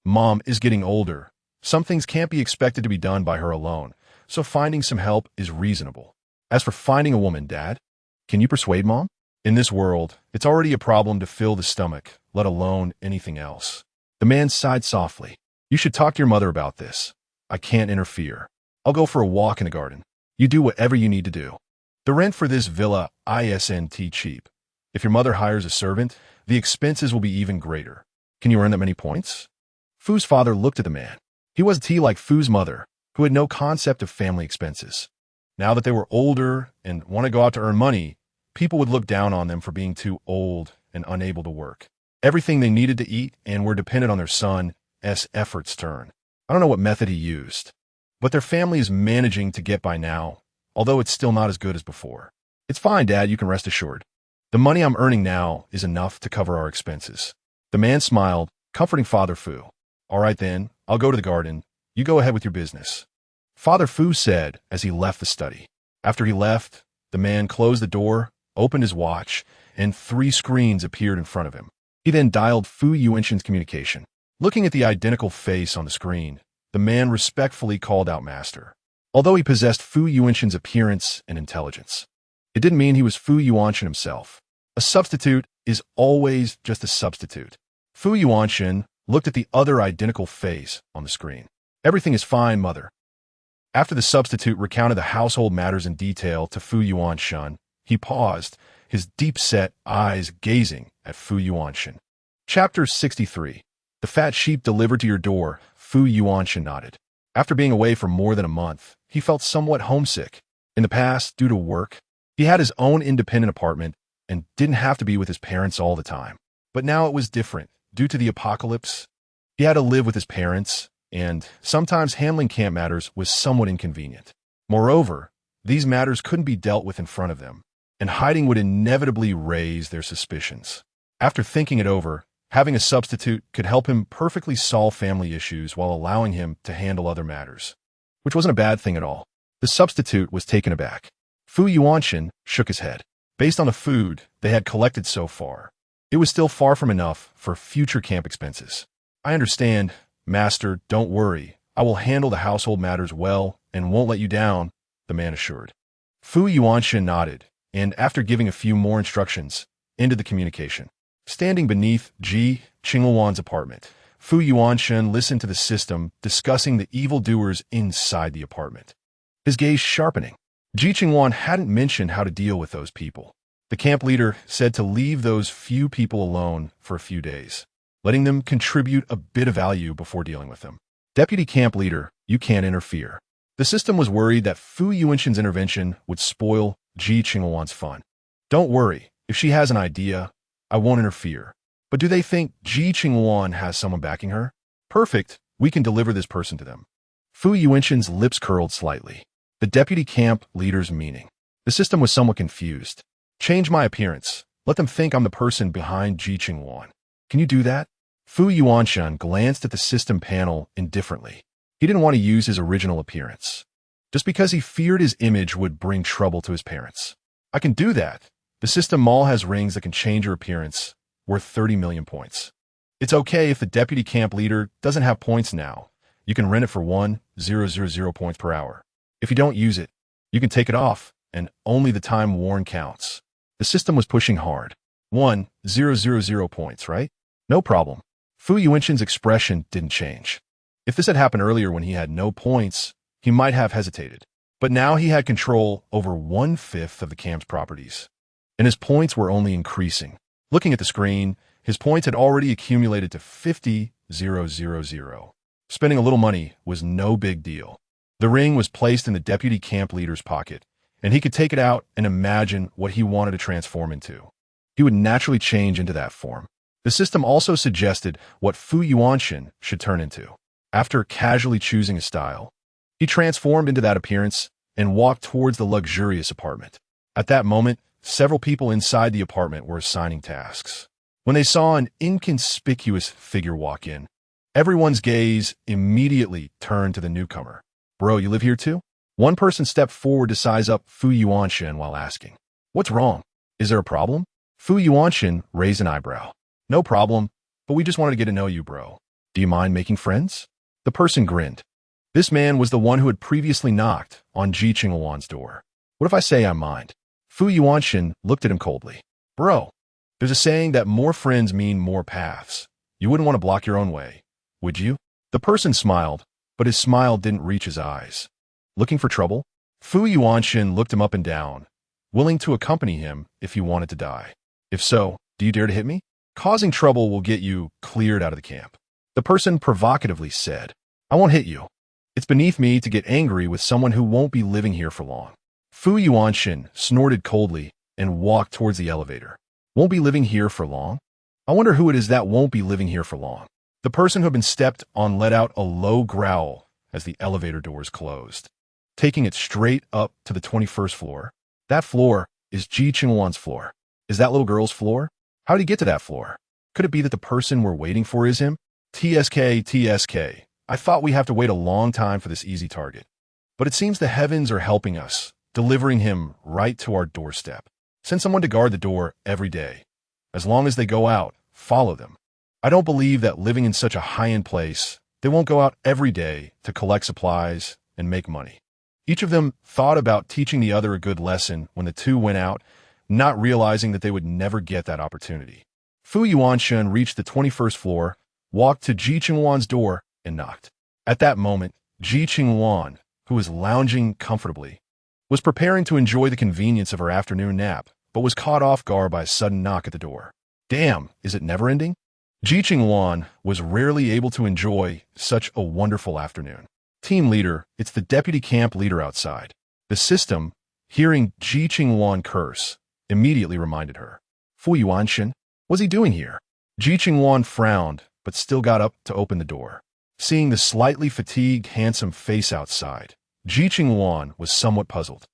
Mom is getting older. Some things can't be expected to be done by her alone, so finding some help is reasonable. As for finding a woman, Dad, can you persuade Mom? In this world, it's already a problem to fill the stomach, let alone anything else. The man sighed softly. You should talk to your mother about this. I can't interfere. I'll go for a walk in the garden. You do whatever you need to do. The rent for this villa isn't cheap. If your mother hires a servant, the expenses will be even greater. Can you earn that many points? Fu's father looked at the man. He wasn't like Fu's mother, who had no concept of family expenses. Now that they were older and want to go out to earn money, people would look down on them for being too old and unable to work. Everything they needed to eat and were dependent on their son's efforts turn. I don't know what method he used, but their family is managing to get by now, although it's still not as good as before. It's fine, Dad, you can rest assured. The money I'm earning now is enough to cover our expenses. The man smiled, comforting Father Fu. All right then, I'll go to the garden. You go ahead with your business. Father Fu said as he left the study. After he left, the man closed the door, opened his watch, and 3 screens appeared in front of him. He then dialed Fu Yuanshan's communication. Looking at the identical face on the screen, the man respectfully called out Master. Although he possessed Fu Yuanshan's appearance and intelligence, it didn't mean he was Fu Yuanshan himself. A substitute is always just a substitute. Fu Yuanshan looked at the other identical face on the screen. Everything is fine, Mother. After the substitute recounted the household matters in detail to Fu Yuanshan, he paused, his deep-set eyes gazing at Fu Yuanshan. Chapter 63. The fat sheep delivered to your door. Fu Yuanshan nodded. After being away for more than a month, he felt somewhat homesick. In the past, due to work, he had his own independent apartment and didn't have to be with his parents all the time. But now it was different. Due to the apocalypse, he had to live with his parents, and sometimes handling camp matters was somewhat inconvenient. Moreover, these matters couldn't be dealt with in front of them, and hiding would inevitably raise their suspicions. After thinking it over, having a substitute could help him perfectly solve family issues while allowing him to handle other matters, which wasn't a bad thing at all. The substitute was taken aback. Fu Yuanshan shook his head. Based on the food they had collected so far, it was still far from enough for future camp expenses. I understand, Master, don't worry. I will handle the household matters well and won't let you down, the man assured. Fu Yuanshan nodded, and after giving a few more instructions, ended the communication. Standing beneath Ji Qingluan's apartment, Fu Yuanshan listened to the system discussing the evildoers inside the apartment. His gaze sharpening. Ji Qingluan hadn't mentioned how to deal with those people. The camp leader said to leave those few people alone for a few days, letting them contribute a bit of value before dealing with them. Deputy camp leader, you can't interfere. The system was worried that Fu Yuanshan's intervention would spoil Ji Qingluan's fun. Don't worry, if she has an idea, I won't interfere. But do they think Ji Qingluan has someone backing her? Perfect, we can deliver this person to them. Fu Yuanshan's lips curled slightly. The deputy camp leader's meaning. The system was somewhat confused. Change my appearance. Let them think I'm the person behind Ji Qingluan. Can you do that? Fu Yuanshan glanced at the system panel indifferently. He didn't want to use his original appearance, just because he feared his image would bring trouble to his parents. I can do that. The system mall has rings that can change your appearance, worth 30 million points. It's okay if the deputy camp leader doesn't have points now. You can rent it for 1,000 points per hour. If you don't use it, you can take it off, and only the time worn counts. The system was pushing hard. 1,000 points, right? No problem. Fu Yuanshan's expression didn't change. If this had happened earlier when he had no points, he might have hesitated. But now he had control over 1/5 of the camp's properties, and his points were only increasing. Looking at the screen, his points had already accumulated to 50,000. Spending a little money was no big deal. The ring was placed in the deputy camp leader's pocket, and he could take it out and imagine what he wanted to transform into. He would naturally change into that form. The system also suggested what Fu Yuanshan should turn into. After casually choosing a style, he transformed into that appearance and walked towards the luxurious apartment. At that moment, several people inside the apartment were assigning tasks. When they saw an inconspicuous figure walk in, everyone's gaze immediately turned to the newcomer. "Bro, you live here too?" One person stepped forward to size up Fu Yuanshan while asking, "What's wrong? Is there a problem?" Fu Yuanshan raised an eyebrow. "No problem, but we just wanted to get to know you, bro. Do you mind making friends?" The person grinned. This man was the one who had previously knocked on Ji Qingluan's door. "What if I say I mind?" Fu Yuanshan looked at him coldly. "Bro, there's a saying that more friends mean more paths. You wouldn't want to block your own way, would you?" The person smiled, but his smile didn't reach his eyes. "Looking for trouble?" Fu Yuanshan looked him up and down, willing to accompany him if he wanted to die. "If so, do you dare to hit me? Causing trouble will get you cleared out of the camp." The person provocatively said, "I won't hit you. It's beneath me to get angry with someone who won't be living here for long." Fu Yuanshan snorted coldly and walked towards the elevator. "Won't be living here for long? I wonder who it is that won't be living here for long." The person who had been stepped on let out a low growl as the elevator doors closed, taking it straight up to the 21st floor. "That floor is Ji Qingluan's floor. Is that little girl's floor? How did he get to that floor? Could it be that the person we're waiting for is him? TSK. I thought we have to wait a long time for this easy target. But it seems the heavens are helping us, delivering him right to our doorstep. Send someone to guard the door every day. As long as they go out, follow them. I don't believe that living in such a high-end place, they won't go out every day to collect supplies and make money." Each of them thought about teaching the other a good lesson when the two went out, not realizing that they would never get that opportunity. Fu Yuanshan reached the 21st floor, walked to Ji Qingluan's door, and knocked. At that moment, Ji Qingluan, who was lounging comfortably, was preparing to enjoy the convenience of her afternoon nap, but was caught off guard by a sudden knock at the door. "Damn, is it never-ending?" Ji Qingluan was rarely able to enjoy such a wonderful afternoon. "Team leader, it's the deputy camp leader outside." The system, hearing Ji Qingluan curse, immediately reminded her. "Fu Yuanshan, what's he doing here?" Ji Qingluan frowned, but still got up to open the door. Seeing the slightly fatigued, handsome face outside, Ji Qingluan was somewhat puzzled.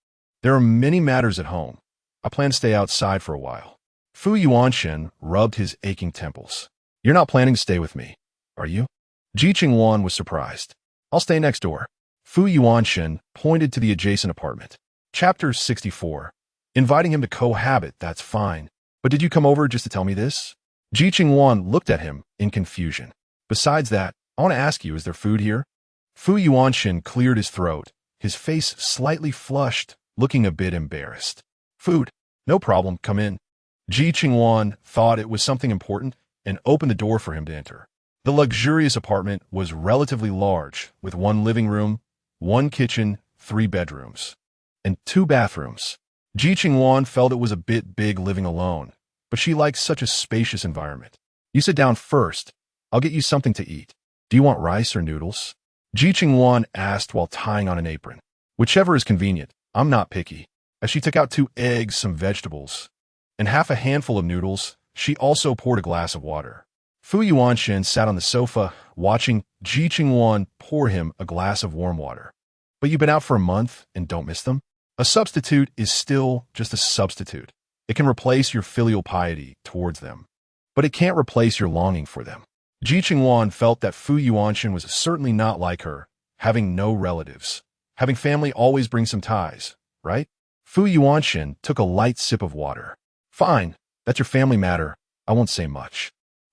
"There are many matters at home. I plan to stay outside for a while." Fu Yuanshan rubbed his aching temples. "You're not planning to stay with me, are you?" Ji Qingluan was surprised. "I'll stay next door." Fu Yuanshan pointed to the adjacent apartment. Chapter 64. Inviting him to cohabit, that's fine. But did you come over just to tell me this? Ji Qingluan looked at him in confusion. "Besides that, I want to ask you, is there food here?" Fu Yuanshan cleared his throat, his face slightly flushed, looking a bit embarrassed. "Food? No problem, come in." Ji Qingluan thought it was something important and opened the door for him to enter. The luxurious apartment was relatively large, with one living room, one kitchen, 3 bedrooms, and 2 bathrooms. Ji Qingluan felt it was a bit big living alone, but she liked such a spacious environment. "You sit down first. I'll get you something to eat. Do you want rice or noodles?" Ji Qingluan asked while tying on an apron. "Whichever is convenient. I'm not picky." As she took out 2 eggs, some vegetables, and half a handful of noodles, she also poured a glass of water. Fu Yuanshan sat on the sofa, watching Ji Qingluan pour him a glass of warm water. "But you've been out for a month and don't miss them?" A substitute is still just a substitute. It can replace your filial piety towards them, but it can't replace your longing for them. Ji Qingluan felt that Fu Yuanshan was certainly not like her, having no relatives. Having family always brings some ties, right? Fu Yuanshan took a light sip of water. "Fine, that's your family matter. I won't say much."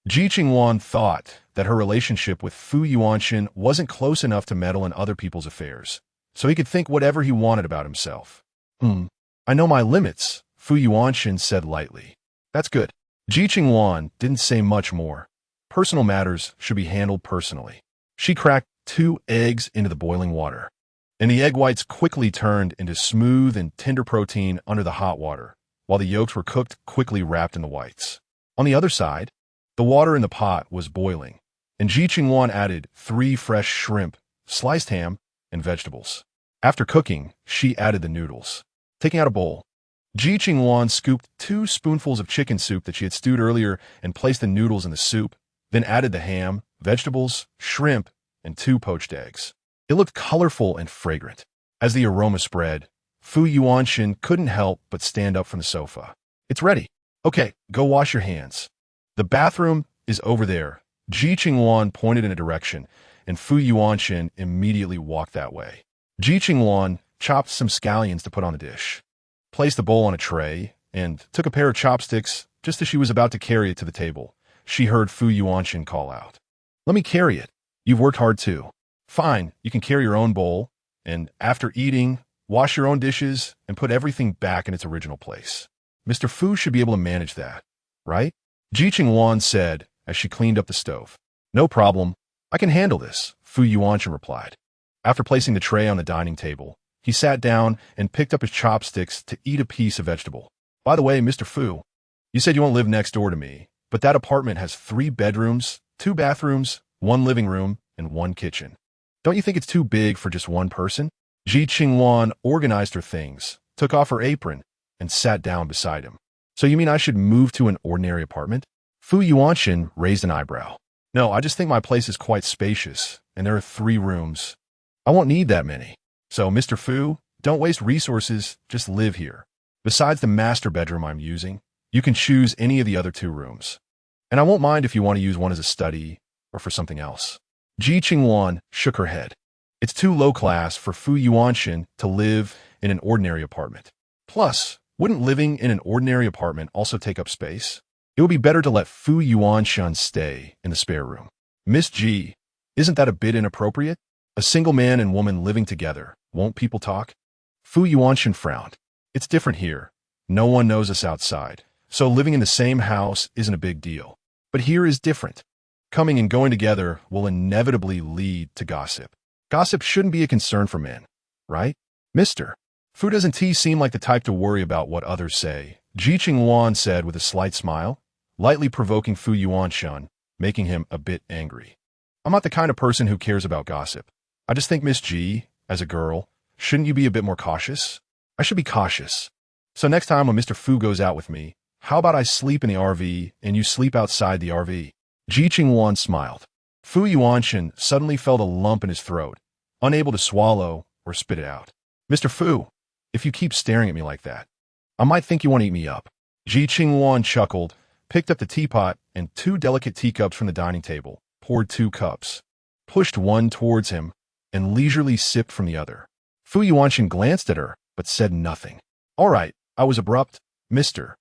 Ji Qingluan thought that her relationship with Fu Yuanshan wasn't close enough to meddle in other people's affairs, so he could think whatever he wanted about himself. I know my limits, Fu Yuanshan said lightly. That's good. Ji Qingluan didn't say much more. Personal matters should be handled personally. She cracked 2 eggs into the boiling water, and the egg whites quickly turned into smooth and tender protein under the hot water, while the yolks were cooked quickly wrapped in the whites. On the other side, the water in the pot was boiling, and Ji Qingluan added 3 fresh shrimp, sliced ham, and vegetables. After cooking, she added the noodles. Taking out a bowl, Ji Qingluan scooped 2 spoonfuls of chicken soup that she had stewed earlier and placed the noodles in the soup, then added the ham, vegetables, shrimp, and 2 poached eggs. It looked colorful and fragrant. As the aroma spread, Fu Yuanshan couldn't help but stand up from the sofa. It's ready. Okay, go wash your hands. The bathroom is over there. Ji Qingluan pointed in a direction, and Fu Yuanshan immediately walked that way. Ji Qingluan chopped some scallions to put on the dish, placed the bowl on a tray, and took a pair of chopsticks. Just as she was about to carry it to the table, she heard Fu Yuanshan call out, "Let me carry it. You've worked hard too." "Fine, you can carry your own bowl, and after eating, wash your own dishes and put everything back in its original place. Mr. Fu should be able to manage that, right?" Ji Qingluan said as she cleaned up the stove. "No problem. I can handle this," Fu Yuanshan replied. After placing the tray on the dining table, he sat down and picked up his chopsticks to eat a piece of vegetable. "By the way, Mr. Fu, you said you won't live next door to me, but that apartment has 3 bedrooms, 2 bathrooms, 1 living room, and 1 kitchen. Don't you think it's too big for just one person?" Ji Qingluan organized her things, took off her apron, and sat down beside him. "So you mean I should move to an ordinary apartment?" Fu Yuanshan raised an eyebrow. "No, I just think my place is quite spacious, and there are 3 rooms. I won't need that many. So, Mr. Fu, don't waste resources, just live here. Besides the master bedroom I'm using, you can choose any of the other 2 rooms. And I won't mind if you want to use one as a study or for something else." Ji Qingluan shook her head. It's too low class for Fu Yuanshan to live in an ordinary apartment. Plus, wouldn't living in an ordinary apartment also take up space? It would be better to let Fu Yuanshan stay in the spare room. "Miss Ji, isn't that a bit inappropriate? A single man and woman living together. Won't people talk?" Fu Yuanshan frowned. "It's different here. No one knows us outside, so living in the same house isn't a big deal. But here is different. Coming and going together will inevitably lead to gossip. Gossip shouldn't be a concern for men, right? Mister Fu, doesn't he seem like the type to worry about what others say?" Ji Qingluan said with a slight smile, lightly provoking Fu Yuanshan, making him a bit angry. "I'm not the kind of person who cares about gossip. I just think, Miss Ji, as a girl, shouldn't you be a bit more cautious?" "I should be cautious. So next time when Mr. Fu goes out with me, how about I sleep in the RV and you sleep outside the RV?" Ji Qingluan smiled. Fu Yuanshan suddenly felt a lump in his throat, unable to swallow or spit it out. "Mr. Fu, if you keep staring at me like that, I might think you want to eat me up." Ji Qingluan chuckled, picked up the teapot and 2 delicate teacups from the dining table, poured 2 cups, pushed one towards him, and leisurely sipped from the other. Fu Yuanshan glanced at her, but said nothing. "All right, I was abrupt. Mr.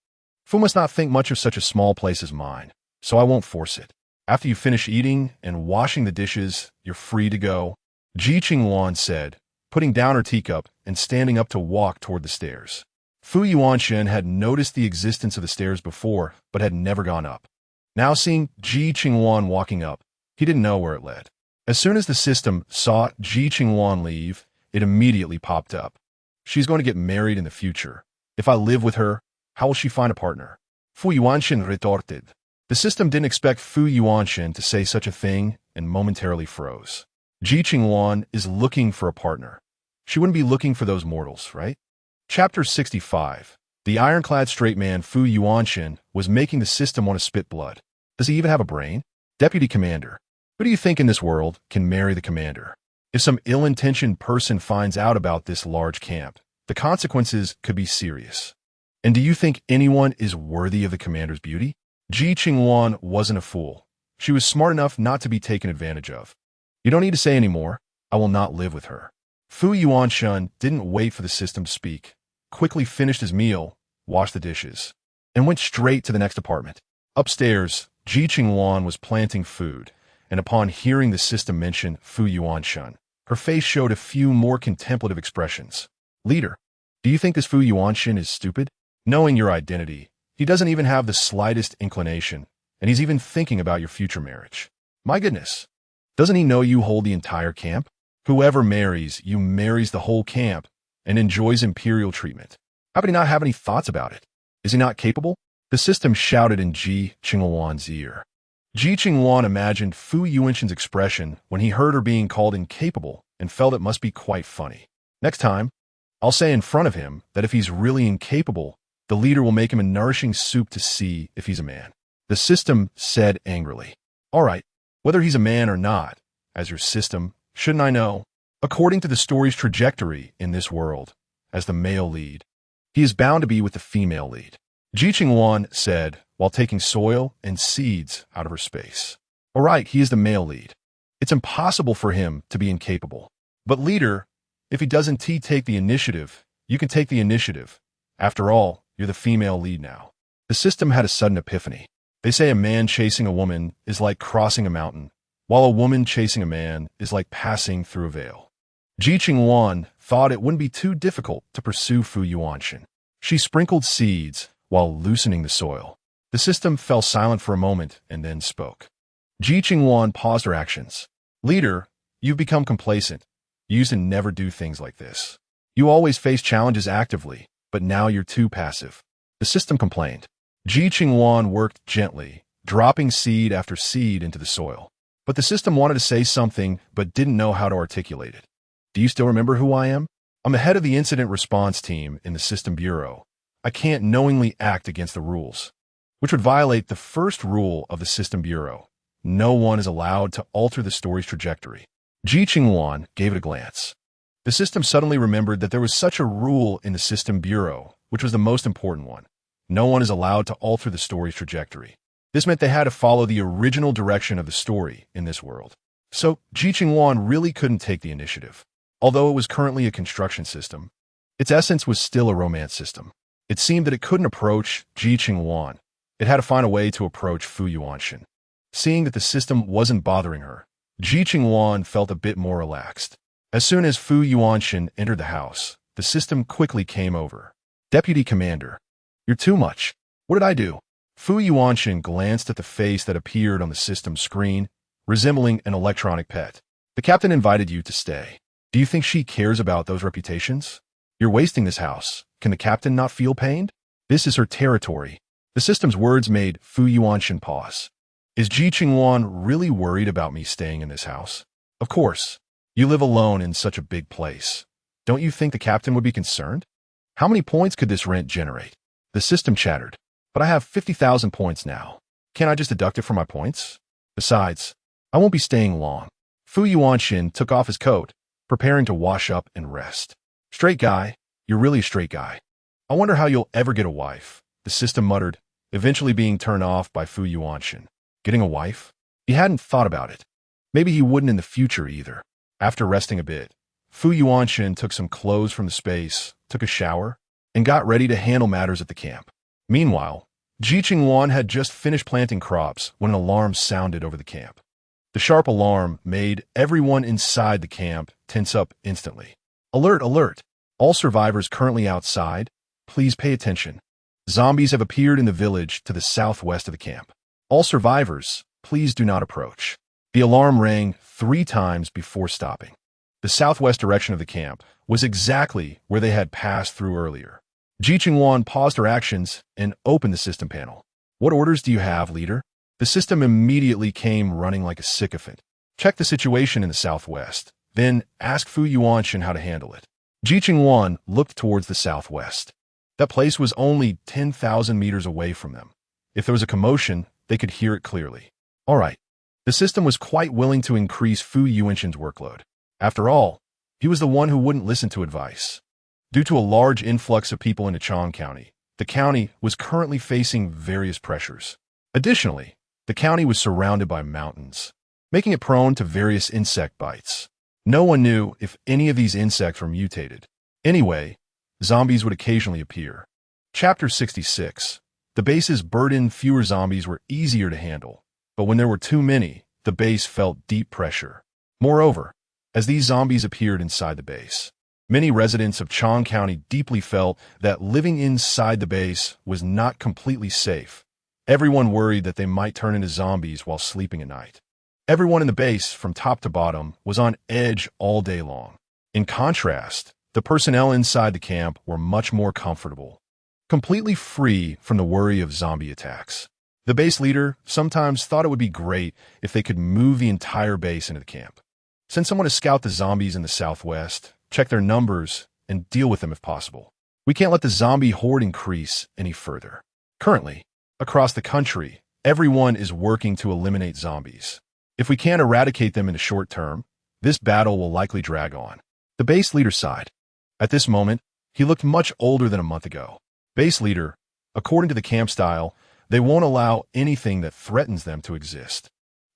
Fu must not think much of such a small place as mine, so I won't force it. After you finish eating and washing the dishes, you're free to go," Ji Qingluan said, putting down her teacup and standing up to walk toward the stairs. Fu Yuanshan had noticed the existence of the stairs before, but had never gone up. Now seeing Ji Qingluan walking up, he didn't know where it led. As soon as the system saw Ji Qingluan leave, it immediately popped up. "She's going to get married in the future. If I live with her, how will she find a partner?" Fu Yuanshan retorted. The system didn't expect Fu Yuanshan to say such a thing and momentarily froze. Ji Qingluan is looking for a partner. She wouldn't be looking for those mortals, right? Chapter 65. The ironclad straight man Fu Yuanshan was making the system want to spit blood. Does he even have a brain? Deputy Commander. Who do you think in this world can marry the commander? If some ill-intentioned person finds out about this large camp, the consequences could be serious. And do you think anyone is worthy of the commander's beauty? Ji Qingluan wasn't a fool. She was smart enough not to be taken advantage of. "You don't need to say any more. I will not live with her." Fu Yuanshan didn't wait for the system to speak, quickly finished his meal, washed the dishes, and went straight to the next apartment. Upstairs, Ji Qingluan was planting food, and upon hearing the system mention Fu Yuanshan, her face showed a few more contemplative expressions. Leader, do you think this Fu Yuanshan is stupid? Knowing your identity, he doesn't even have the slightest inclination, and he's even thinking about your future marriage. My goodness, doesn't he know you hold the entire camp? Whoever marries you marries the whole camp and enjoys imperial treatment. How could he not have any thoughts about it? Is he not capable? The system shouted in Ji Qingluan's ear. Ji Qingluan imagined Fu Yuanshan's expression when he heard her being called incapable and felt it must be quite funny. Next time, I'll say in front of him that if he's really incapable, the leader will make him a nourishing soup to see if he's a man. The system said angrily. All right, whether he's a man or not, as your system, shouldn't I know? According to the story's trajectory in this world, as the male lead, he is bound to be with the female lead. Ji Qingluan said, while taking soil and seeds out of her space. All right, he is the male lead. It's impossible for him to be incapable. But leader, if he doesn't take the initiative, you can take the initiative. After all, you're the female lead now. The system had a sudden epiphany. They say a man chasing a woman is like crossing a mountain, while a woman chasing a man is like passing through a veil. Ji Qingluan thought it wouldn't be too difficult to pursue Fu Yuanshan. She sprinkled seeds while loosening the soil. The system fell silent for a moment and then spoke. Ji Qingluan paused her actions. Leader, you've become complacent. You used to never do things like this. You always face challenges actively, but now you're too passive. The system complained. Ji Qingluan worked gently, dropping seed after seed into the soil. But the system wanted to say something but didn't know how to articulate it. Do you still remember who I am? I'm the head of the incident response team in the System Bureau. I can't knowingly act against the rules, which would violate the first rule of the System Bureau. No one is allowed to alter the story's trajectory. Ji Qingluan gave it a glance. The system suddenly remembered that there was such a rule in the System Bureau, which was the most important one. No one is allowed to alter the story's trajectory. This meant they had to follow the original direction of the story in this world. So, Ji Qingluan really couldn't take the initiative. Although it was currently a construction system, its essence was still a romance system. It seemed that it couldn't approach Ji Qingluan. It had to find a way to approach Fu Yuanshan. Seeing that the system wasn't bothering her, Ji Qingluan felt a bit more relaxed. As soon as Fu Yuanshan entered the house, the system quickly came over. Deputy Commander, you're too much. What did I do? Fu Yuanshan glanced at the face that appeared on the system screen, resembling an electronic pet. The captain invited you to stay. Do you think she cares about those reputations? You're wasting this house. Can the captain not feel pained? This is her territory. The system's words made Fu Yuanshan pause. Is Ji Qingluan really worried about me staying in this house? Of course. You live alone in such a big place. Don't you think the captain would be concerned? How many points could this rent generate? The system chattered. But I have 50,000 points now. Can't I just deduct it from my points? Besides, I won't be staying long. Fu Yuanshan took off his coat, preparing to wash up and rest. Straight guy, you're really a straight guy. I wonder how you'll ever get a wife, the system muttered, eventually being turned off by Fu Yuanshan. Getting a wife? He hadn't thought about it. Maybe he wouldn't in the future either. After resting a bit, Fu Yuanshan took some clothes from the space, took a shower, and got ready to handle matters at the camp. Meanwhile, Ji Qingluan had just finished planting crops when an alarm sounded over the camp. The sharp alarm made everyone inside the camp tense up instantly. Alert, alert! All survivors currently outside, please pay attention. Zombies have appeared in the village to the southwest of the camp. All survivors, please do not approach. The alarm rang 3 times before stopping. The southwest direction of the camp was exactly where they had passed through earlier. Ji Qingluan paused her actions and opened the system panel. What orders do you have, leader? The system immediately came running like a sycophant. Check the situation in the southwest, then ask Fu Yuanshan how to handle it. Ji Qingluan looked towards the southwest. That place was only 10,000 meters away from them. If there was a commotion, they could hear it clearly. All right. The system was quite willing to increase Fu Yuanshan's workload. After all, he was the one who wouldn't listen to advice. Due to a large influx of people into Chang County, the county was currently facing various pressures. Additionally, the county was surrounded by mountains, making it prone to various insect bites. No one knew if any of these insects were mutated. Anyway, zombies would occasionally appear. Chapter 66. The base's burdened fewer zombies were easier to handle, but when there were too many, the base felt deep pressure. Moreover, as these zombies appeared inside the base, many residents of Chang County deeply felt that living inside the base was not completely safe. Everyone worried that they might turn into zombies while sleeping at night. Everyone in the base, from top to bottom, was on edge all day long. In contrast, the personnel inside the camp were much more comfortable, completely free from the worry of zombie attacks. The base leader sometimes thought it would be great if they could move the entire base into the camp. Send someone to scout the zombies in the southwest, check their numbers, and deal with them if possible. We can't let the zombie horde increase any further. Currently, across the country, everyone is working to eliminate zombies. If we can't eradicate them in the short term, this battle will likely drag on. The base leader sighed. At this moment, he looked much older than a month ago. Base leader, according to the camp style, they won't allow anything that threatens them to exist.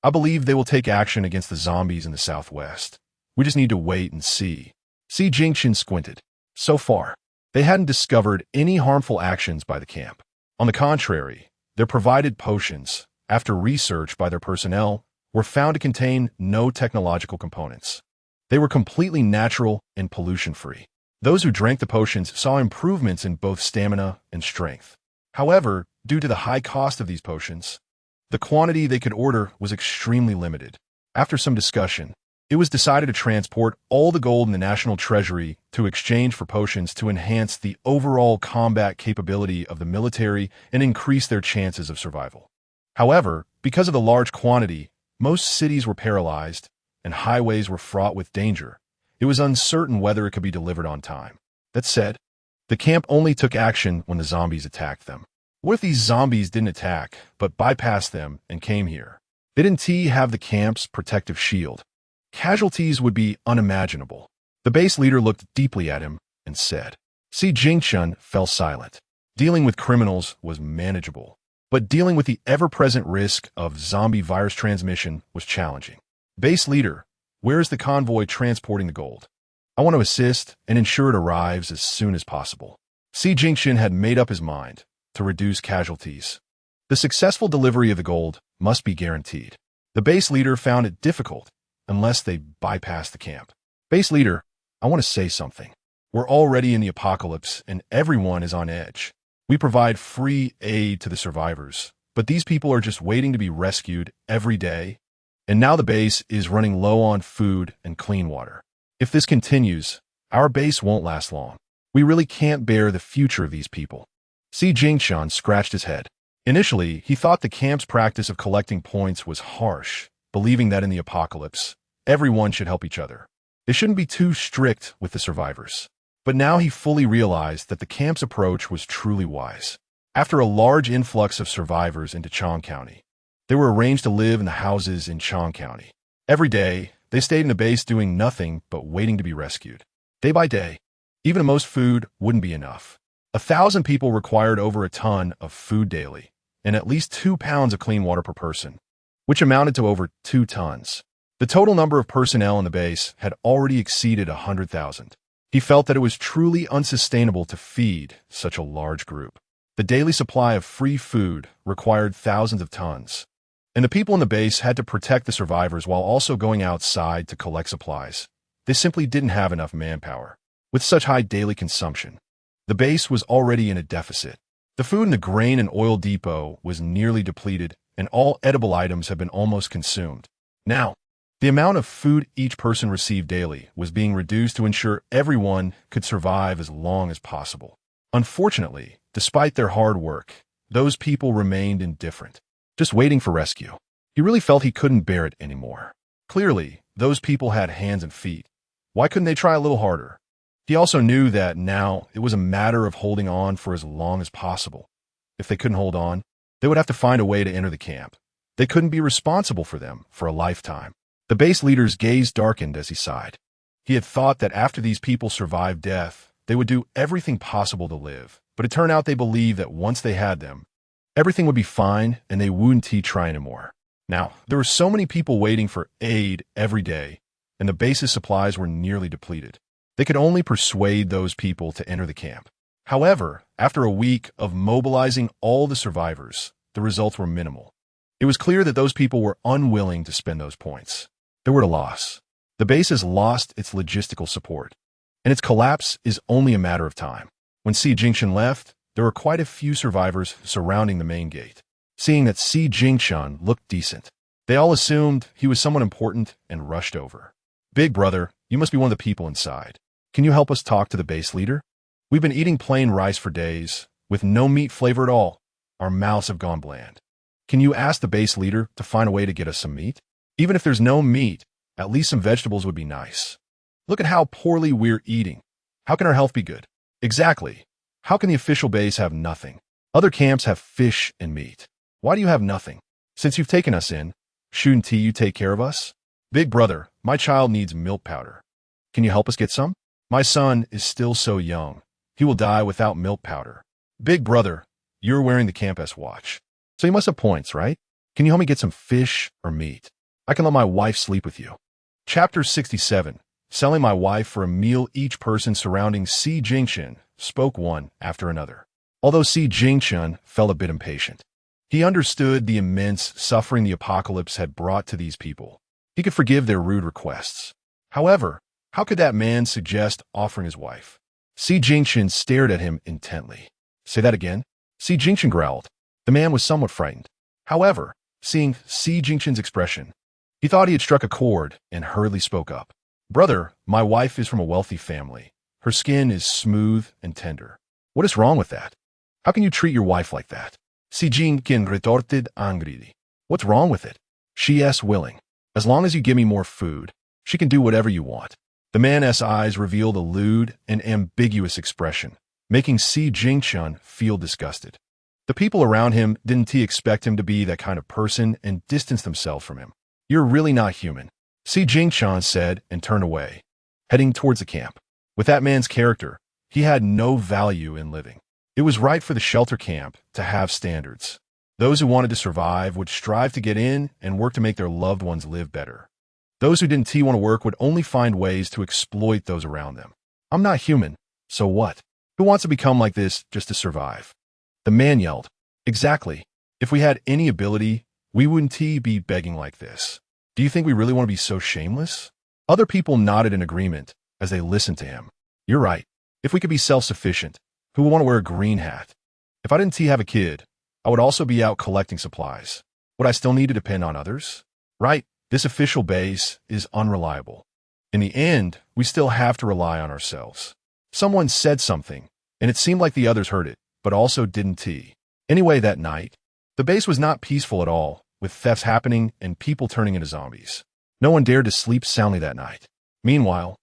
I believe they will take action against the zombies in the southwest. We just need to wait and see. Ji Qingluan squinted. So far, they hadn't discovered any harmful actions by the camp. On the contrary, their provided potions, after research by their personnel, were found to contain no technological components. They were completely natural and pollution-free. Those who drank the potions saw improvements in both stamina and strength. However, due to the high cost of these potions, the quantity they could order was extremely limited. After some discussion, it was decided to transport all the gold in the national treasury to exchange for potions to enhance the overall combat capability of the military and increase their chances of survival. However, because of the large quantity, most cities were paralyzed and highways were fraught with danger. It was uncertain whether it could be delivered on time. That said, the camp only took action when the zombies attacked them. What if these zombies didn't attack, but bypassed them and came here? Didn't T have the camp's protective shield? Casualties would be unimaginable. The base leader looked deeply at him and said. Ji Qingluan fell silent. Dealing with criminals was manageable, but dealing with the ever-present risk of zombie virus transmission was challenging. Base leader, where is the convoy transporting the gold? I want to assist and ensure it arrives as soon as possible. Ji Qingluan had made up his mind to reduce casualties. The successful delivery of the gold must be guaranteed. The base leader found it difficult unless they bypassed the camp. Base leader, I want to say something. We're already in the apocalypse and everyone is on edge. We provide free aid to the survivors, but these people are just waiting to be rescued every day. And now the base is running low on food and clean water. If this continues, our base won't last long. We really can't bear the future of these people. Ji Qingluan scratched his head. Initially, he thought the camp's practice of collecting points was harsh, believing that in the apocalypse, everyone should help each other. They shouldn't be too strict with the survivors. But now he fully realized that the camp's approach was truly wise. After a large influx of survivors into Chang County, they were arranged to live in the houses in Chang County. Every day, they stayed in the base doing nothing but waiting to be rescued. Day by day, even the most food wouldn't be enough. 1,000 people required over a ton of food daily, and at least 2 pounds of clean water per person, which amounted to over 2 tons. The total number of personnel in the base had already exceeded 100,000. He felt that it was truly unsustainable to feed such a large group. The daily supply of free food required thousands of tons, and the people in the base had to protect the survivors while also going outside to collect supplies. They simply didn't have enough manpower. With such high daily consumption, the base was already in a deficit. The food in the grain and oil depot was nearly depleted, and all edible items had been almost consumed. Now, the amount of food each person received daily was being reduced to ensure everyone could survive as long as possible. Unfortunately, despite their hard work, those people remained indifferent, just waiting for rescue. He really felt he couldn't bear it anymore. Clearly, those people had hands and feet. Why couldn't they try a little harder? He also knew that now it was a matter of holding on for as long as possible. If they couldn't hold on, they would have to find a way to enter the camp. They couldn't be responsible for them for a lifetime. The base leader's gaze darkened as he sighed. He had thought that after these people survived death, they would do everything possible to live, but it turned out they believed that once they had them, everything would be fine and they wouldn't try anymore. Now, there were so many people waiting for aid every day, and the base's supplies were nearly depleted. They could only persuade those people to enter the camp. However, after a week of mobilizing all the survivors, the results were minimal. It was clear that those people were unwilling to spend those points. They were at a loss. The base has lost its logistical support, and its collapse is only a matter of time. When Ji Qingluan left, there were quite a few survivors surrounding the main gate. Seeing that Ji Qingluan looked decent, they all assumed he was someone important and rushed over. Big brother, you must be one of the people inside. Can you help us talk to the base leader? We've been eating plain rice for days, with no meat flavor at all. Our mouths have gone bland. Can you ask the base leader to find a way to get us some meat? Even if there's no meat, at least some vegetables would be nice. Look at how poorly we're eating. How can our health be good? Exactly. How can the official base have nothing? Other camps have fish and meat. Why do you have nothing? Since you've taken us in, shouldn't you take care of us? Big brother, my child needs milk powder. Can you help us get some? My son is still so young. He will die without milk powder. Big brother, you're wearing the Camp S watch, so you must have points, right? Can you help me get some fish or meat? I can let my wife sleep with you. Chapter 67. Selling my wife for a meal. Each person surrounding Ji Qingluan spoke one after another. Although Ji Qingluan felt a bit impatient, he understood the immense suffering the apocalypse had brought to these people. He could forgive their rude requests. However, how could that man suggest offering his wife? Ji Qingluan stared at him intently. Say that again? Ji Qingluan growled. The man was somewhat frightened. However, seeing Ji Qingluan's expression, he thought he had struck a chord and hurriedly spoke up. Brother, my wife is from a wealthy family. Her skin is smooth and tender. What is wrong with that? How can you treat your wife like that? Ji Qingluan retorted angrily. What's wrong with it? She is willing. As long as you give me more food, she can do whatever you want. The man's eyes revealed a lewd and ambiguous expression, making Ji Qingluan feel disgusted. The people around him didn't expect him to be that kind of person and distanced themselves from him. You're really not human, Ji Qingluan said and turned away, heading towards the camp. With that man's character, he had no value in living. It was right for the shelter camp to have standards. Those who wanted to survive would strive to get in and work to make their loved ones live better. Those who didn't want to work would only find ways to exploit those around them. I'm not human, so what? Who wants to become like this just to survive? The man yelled. Exactly. If we had any ability, we wouldn't be begging like this. Do you think we really want to be so shameless? Other people nodded in agreement as they listened to him. You're right. If we could be self-sufficient, who would want to wear a green hat? If I didn't have a kid, I would also be out collecting supplies. Would I still need to depend on others? Right. This official base is unreliable. In the end, we still have to rely on ourselves. Someone said something, and it seemed like the others heard it, but also didn't. Anyway, that night, the base was not peaceful at all, with thefts happening and people turning into zombies. No one dared to sleep soundly that night. Meanwhile,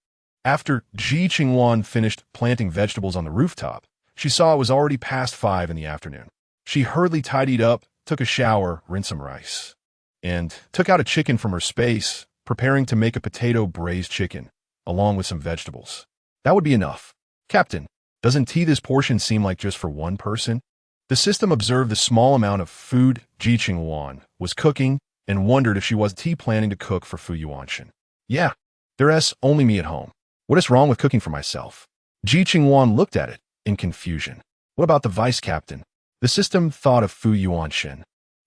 after Ji Qingluan finished planting vegetables on the rooftop, she saw it was already past 5 in the afternoon. She hurriedly tidied up, took a shower, rinsed some rice, and took out a chicken from her space, preparing to make a potato braised chicken, along with some vegetables. That would be enough. Captain, doesn't this portion seem like just for one person? The system observed the small amount of food Ji Qingluan was cooking and wondered if she was planning to cook for Fu Yuanshan. Yeah, there's only me at home. What is wrong with cooking for myself? Ji Qingluan looked at it in confusion. What about the vice captain? The system thought of Fu Yuanshan,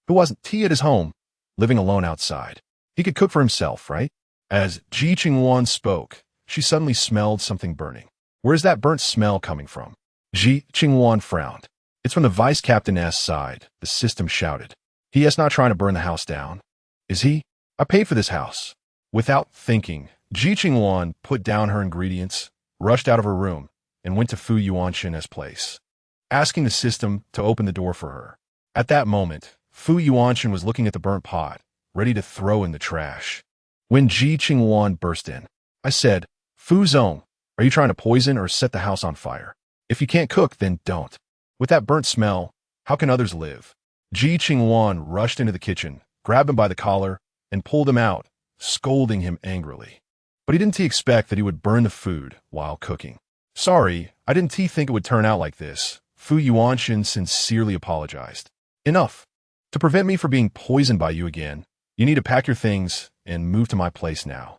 who wasn't at his home, living alone outside. He could cook for himself, right? As Ji Qingluan spoke, she suddenly smelled something burning. Where's that burnt smell coming from? Ji Qingluan frowned. It's from the vice captain's side, the system shouted. He is not trying to burn the house down, is he? I paid for this house. Without thinking, Ji Qingluan put down her ingredients, rushed out of her room, and went to Fu Yuanshan's place, asking the system to open the door for her. At that moment, Fu Yuanshan was looking at the burnt pot, ready to throw in the trash. When Ji Qingluan burst in, I said, Fu Zong, are you trying to poison or set the house on fire? If you can't cook, then don't. With that burnt smell, how can others live? Ji Qingluan rushed into the kitchen, grabbed him by the collar, and pulled him out, scolding him angrily. But he didn't expect that he would burn the food while cooking. Sorry, I didn't think it would turn out like this. Fu Yuanshan sincerely apologized. Enough. To prevent me from being poisoned by you again, you need to pack your things and move to my place now.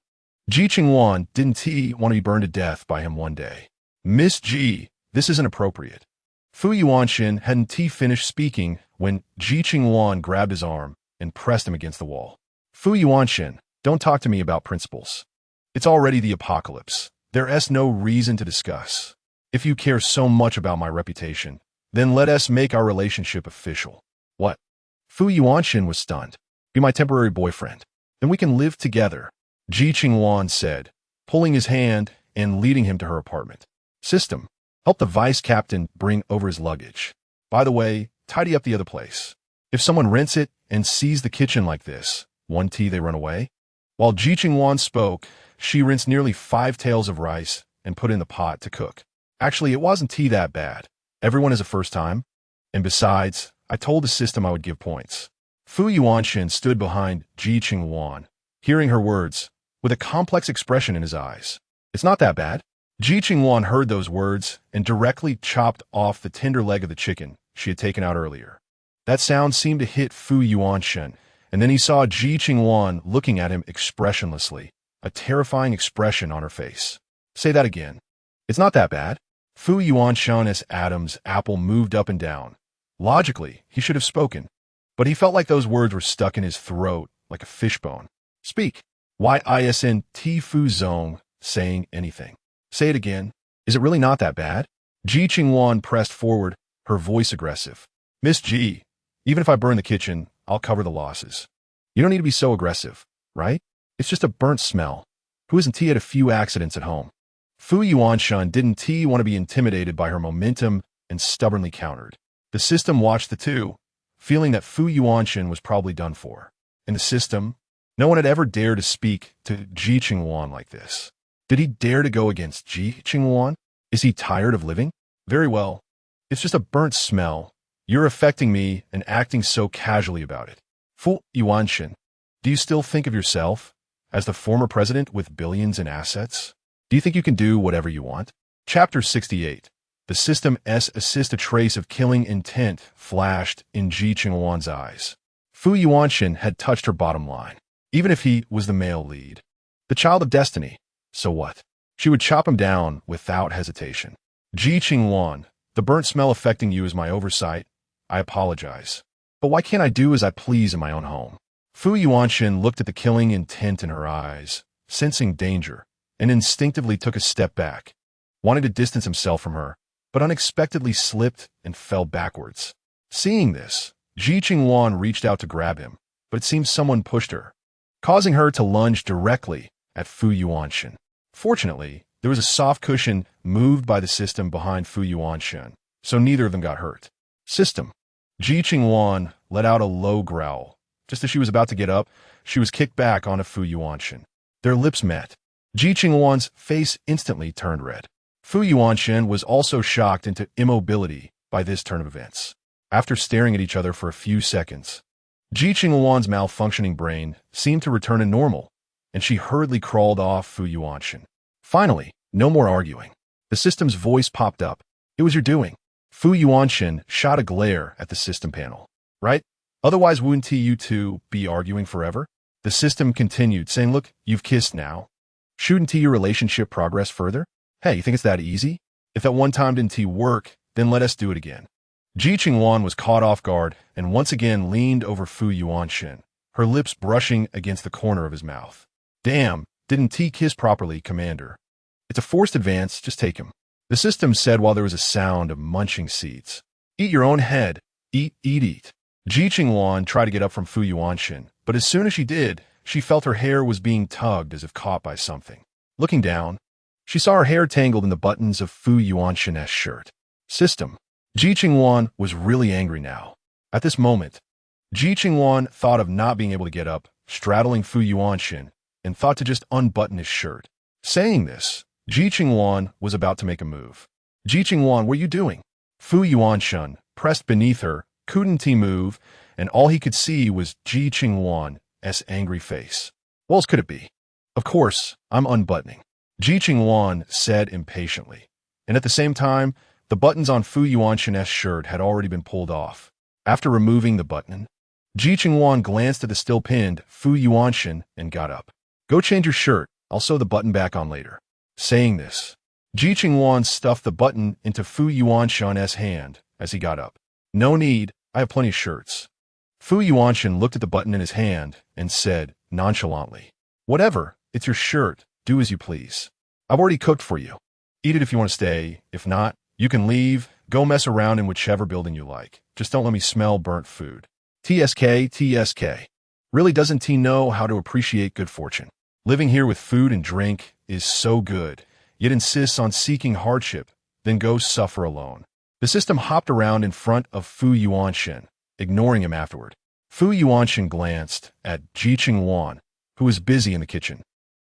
Ji Qingluan didn't want to be burned to death by him one day. Miss Ji, this isn't appropriate. Fu Yuanshan hadn't finished speaking when Ji Qingluan grabbed his arm and pressed him against the wall. Fu Yuanshan, don't talk to me about principles. It's already the apocalypse. There's no reason to discuss. If you care so much about my reputation, then let us make our relationship official. What? Fu Yuanshan was stunned. Be my temporary boyfriend. Then we can live together, Ji Qingluan said, pulling his hand and leading him to her apartment. System, help the vice captain bring over his luggage. By the way, tidy up the other place. If someone rents it and sees the kitchen like this, one tea they run away. While Ji Qingluan spoke, she rinsed nearly 5 taels of rice and put in the pot to cook. Actually, it wasn't tea that bad. Everyone is a first time. And besides, I told the system I would give points. Fu Yuanshan stood behind Ji Qingluan, hearing her words, with a complex expression in his eyes. It's not that bad. Ji Qingluan heard those words and directly chopped off the tender leg of the chicken she had taken out earlier. That sound seemed to hit Fu Yuanshan, and then he saw Ji Qingluan looking at him expressionlessly, a terrifying expression on her face. Say that again. It's not that bad. Fu Yuanshan's Adam's apple moved up and down. Logically, he should have spoken, but he felt like those words were stuck in his throat like a fishbone. Speak. Why isn't Fu Zong saying anything? Say it again. Is it really not that bad? Ji Qingluan pressed forward, her voice aggressive. Miss Ji, even if I burn the kitchen, I'll cover the losses. You don't need to be so aggressive, right? It's just a burnt smell. Who hasn't had a few accidents at home? Fu Yuanshan didn't want to be intimidated by her momentum and stubbornly countered. The system watched the two, feeling that Fu Yuanshan was probably done for. In the system, no one had ever dared to speak to Ji Qingluan like this. Did he dare to go against Ji Qingluan? Is he tired of living? Very well. It's just a burnt smell. You're affecting me and acting so casually about it. Fu Yuanshan, do you still think of yourself as the former president with billions in assets? Do you think you can do whatever you want? Chapter 68. The system's assist. A trace of killing intent flashed in Ji Qingluan's eyes. Fu Yuanshan had touched her bottom line. Even if he was the male lead, the child of destiny, so what? She would chop him down without hesitation. Ji Qingluan, the burnt smell affecting you is my oversight. I apologize. But why can't I do as I please in my own home? Fu Yuanshan looked at the killing intent in her eyes, sensing danger, and instinctively took a step back, wanting to distance himself from her, but unexpectedly slipped and fell backwards. Seeing this, Ji Qingluan reached out to grab him, but it seemed someone pushed her, causing her to lunge directly at Fu Yuanshan. Fortunately, there was a soft cushion moved by the system behind Fu Yuanshan, so neither of them got hurt. System. Ji Qingluan let out a low growl. Just as she was about to get up, she was kicked back onto Fu Yuanshan. Their lips met. Ji Qingluan's face instantly turned red. Fu Yuanshan was also shocked into immobility by this turn of events. After staring at each other for a few seconds, Ji Qingluan's malfunctioning brain seemed to return to normal, and she hurriedly crawled off Fu Yuanshan. Finally, no more arguing. The system's voice popped up. It was your doing. Fu Yuanshan shot a glare at the system panel. Right? Otherwise wouldn't you two be arguing forever? The system continued, saying, look, you've kissed now. Shouldn't your relationship progress further? Hey, you think it's that easy? If that one time didn't work, then let us do it again. Ji Qingluan was caught off guard and once again leaned over Fu Yuanshan, her lips brushing against the corner of his mouth. Damn, didn't kiss properly, Commander. It's a forced advance, just take him. The system said while there was a sound of munching seeds. Eat your own head. Eat. Ji Qingluan tried to get up from Fu Yuanshan, but as soon as she did, she felt her hair was being tugged as if caught by something. Looking down, she saw her hair tangled in the buttons of Fu Yuanshan's shirt. System. Ji Qingluan was really angry now. At this moment, Ji Qingluan thought of not being able to get up, straddling Fu Yuanshan, and thought to just unbutton his shirt. Saying this, Ji Qingluan was about to make a move. Ji Qingluan, what are you doing? Fu Yuanshan, pressed beneath her, couldn't move, and all he could see was Ji Qingluan's angry face. What else could it be? Of course, I'm unbuttoning, Ji Qingluan said impatiently, and at the same time, the buttons on Fu Yuanshan's shirt had already been pulled off. After removing the button, Ji Qingluan glanced at the still pinned Fu Yuanshan and got up. Go change your shirt, I'll sew the button back on later. Saying this, Ji Qingluan stuffed the button into Fu Yuanshan's hand as he got up. No need, I have plenty of shirts. Fu Yuanshan looked at the button in his hand and said nonchalantly, Whatever, it's your shirt, do as you please. I've already cooked for you. Eat it if you want to stay, if not, you can leave, go mess around in whichever building you like. Just don't let me smell burnt food. TSK. Really doesn't he know how to appreciate good fortune? Living here with food and drink is so good, yet insists on seeking hardship, then goes suffer alone. The system hopped around in front of Fu Yuanshan, ignoring him afterward. Fu Yuanshan glanced at Ji Qingluan, who was busy in the kitchen,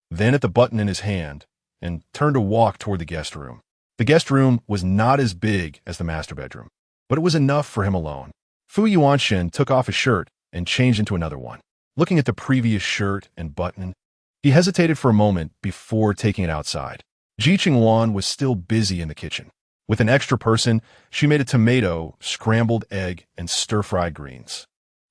then at the button in his hand, and turned to walk toward the guest room. The guest room was not as big as the master bedroom, but it was enough for him alone. Fu Yuanshan took off his shirt and changed into another one. Looking at the previous shirt and button, he hesitated for a moment before taking it outside. Ji Qingluan was still busy in the kitchen. With an extra person, she made a tomato, scrambled egg, and stir-fried greens,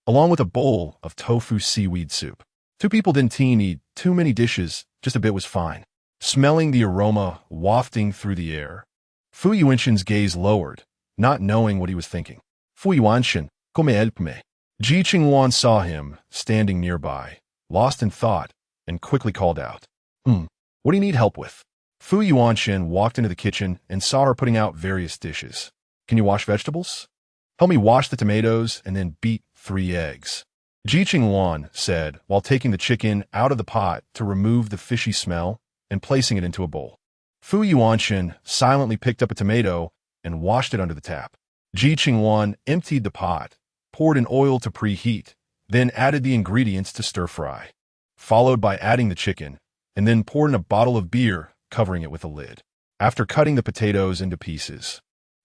along with a bowl of tofu seaweed soup. 2 people didn't need too many dishes, just a bit was fine. Smelling the aroma wafting through the air, Fu Yuanshan's gaze lowered, not knowing what he was thinking. Fu Yuanshan, come help me. Ji Qingluan saw him standing nearby, lost in thought, and quickly called out, What do you need help with? Fu Yuanshan walked into the kitchen and saw her putting out various dishes. Can you wash vegetables? Help me wash the tomatoes and then beat 3 eggs. Ji Qingluan said while taking the chicken out of the pot to remove the fishy smell and placing it into a bowl. Fu Yuanshan silently picked up a tomato and washed it under the tap. Ji Qingluan emptied the pot, poured in oil to preheat, then added the ingredients to stir-fry, followed by adding the chicken, and then poured in a bottle of beer, covering it with a lid. After cutting the potatoes into pieces,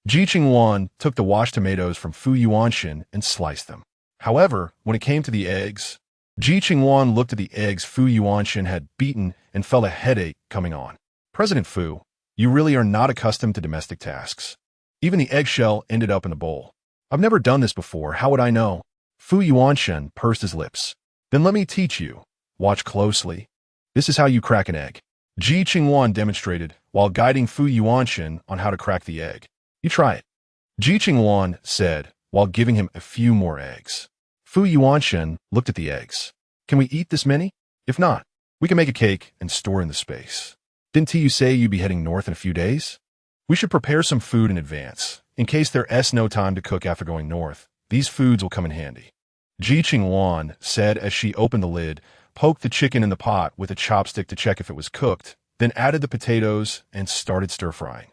Ji Qingluan took the washed tomatoes from Fu Yuanshan and sliced them. However, when it came to the eggs, Ji Qingluan looked at the eggs Fu Yuanshan had beaten and felt a headache coming on. President Fu, you really are not accustomed to domestic tasks. Even the eggshell ended up in the bowl. I've never done this before, how would I know? Fu Yuanshan pursed his lips. Then let me teach you. Watch closely. This is how you crack an egg. Ji Qingluan demonstrated while guiding Fu Yuanshan on how to crack the egg. You try it. Ji Qingluan said while giving him a few more eggs. Fu Yuanshan looked at the eggs. Can we eat this many? If not, we can make a cake and store in the space. Didn't you say you'd be heading north in a few days? We should prepare some food in advance. In case there's no time to cook after going north, these foods will come in handy. Ji Qingluan said as she opened the lid, poked the chicken in the pot with a chopstick to check if it was cooked, then added the potatoes and started stir-frying.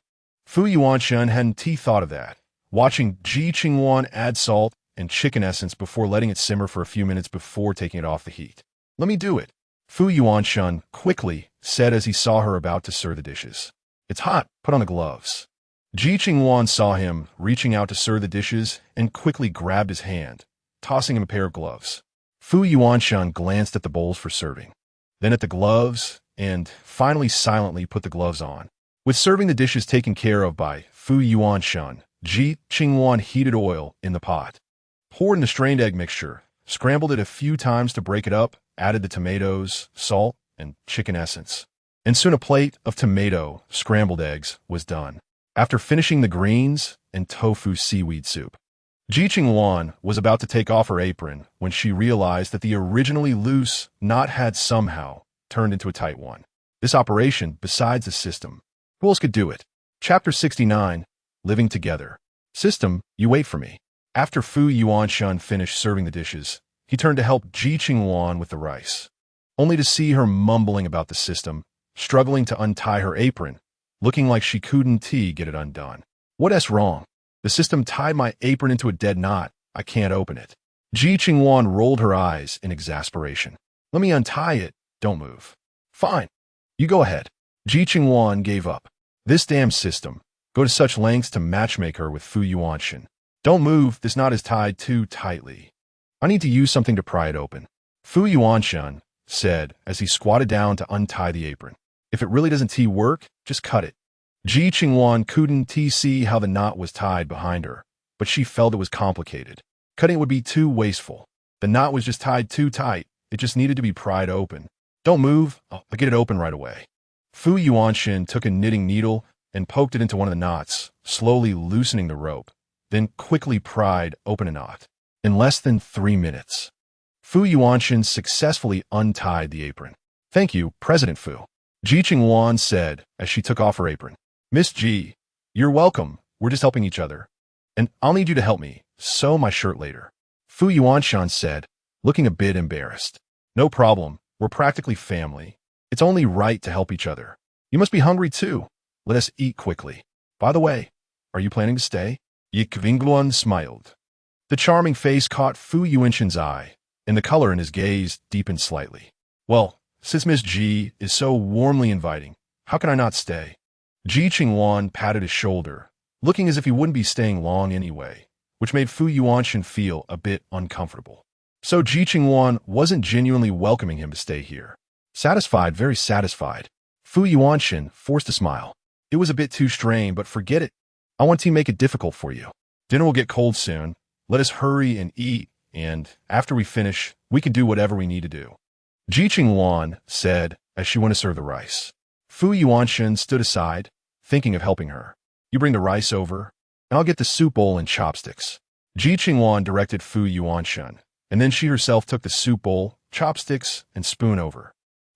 Fu Yuanshan hadn't thought of that, watching Ji Qingluan add salt and chicken essence before letting it simmer for a few minutes before taking it off the heat. Let me do it. Fu Yuanshan quickly said as he saw her about to serve the dishes. It's hot, put on the gloves. Ji Qingluan saw him reaching out to serve the dishes and quickly grabbed his hand, tossing him a pair of gloves. Fu Yuanshan glanced at the bowls for serving, then at the gloves, and finally silently put the gloves on. With serving the dishes taken care of by Fu Yuanshan, Ji Qingluan heated oil in the pot, poured in the strained egg mixture, scrambled it a few times to break it up, added the tomatoes, salt, and chicken essence. And soon a plate of tomato, scrambled eggs was done. After finishing the greens and tofu seaweed soup, Ji Qingluan was about to take off her apron when she realized that the originally loose knot had somehow turned into a tight one. This operation, besides the system, who else could do it? Chapter 69, Living Together. System, you wait for me. After Fu Yuanshan finished serving the dishes, he turned to help Ji Qingluan with the rice, only to see her mumbling about the system, struggling to untie her apron, looking like she couldn't get it undone. What's wrong? The system tied my apron into a dead knot. I can't open it. Ji Qingluan rolled her eyes in exasperation. Let me untie it. Don't move. Fine. You go ahead. Ji Qingluan gave up. This damn system. Go to such lengths to matchmake her with Fu Yuanshan. Don't move. This knot is tied too tightly. I need to use something to pry it open. Fu Yuanshan said as he squatted down to untie the apron. If it really doesn't work, just cut it. Ji Qingluan couldn't see how the knot was tied behind her, but she felt it was complicated. Cutting it would be too wasteful. The knot was just tied too tight. It just needed to be pried open. Don't move. I'll get it open right away. Fu Yuanshan took a knitting needle and poked it into one of the knots, slowly loosening the rope, then quickly pried open a knot. In less than 3 minutes, Fu Yuanshan successfully untied the apron. "Thank you, President Fu," Ji Qingluan said as she took off her apron. "Miss Ji, you're welcome. We're just helping each other. And I'll need you to help me sew my shirt later," Fu Yuanshan said, looking a bit embarrassed. "No problem. We're practically family. It's only right to help each other. You must be hungry too. Let us eat quickly. By the way, are you planning to stay?" Ji Qingluan smiled. The charming face caught Fu Yuanshan's eye, and the color in his gaze deepened slightly. "Well, since Miss Ji is so warmly inviting, how can I not stay?" Ji Qingluan patted his shoulder, looking as if he wouldn't be staying long anyway, which made Fu Yuanshan feel a bit uncomfortable. So Ji Qingluan wasn't genuinely welcoming him to stay here. Satisfied, very satisfied, Fu Yuanshan forced a smile. "It was a bit too strained, but forget it. I want to make it difficult for you. Dinner will get cold soon. Let us hurry and eat, and after we finish, we can do whatever we need to do," Ji Qingluan said as she went to serve the rice. Fu Yuanshan stood aside, thinking of helping her. "You bring the rice over, and I'll get the soup bowl and chopsticks," Ji Qingluan directed Fu Yuanshan, and then she herself took the soup bowl, chopsticks, and spoon over.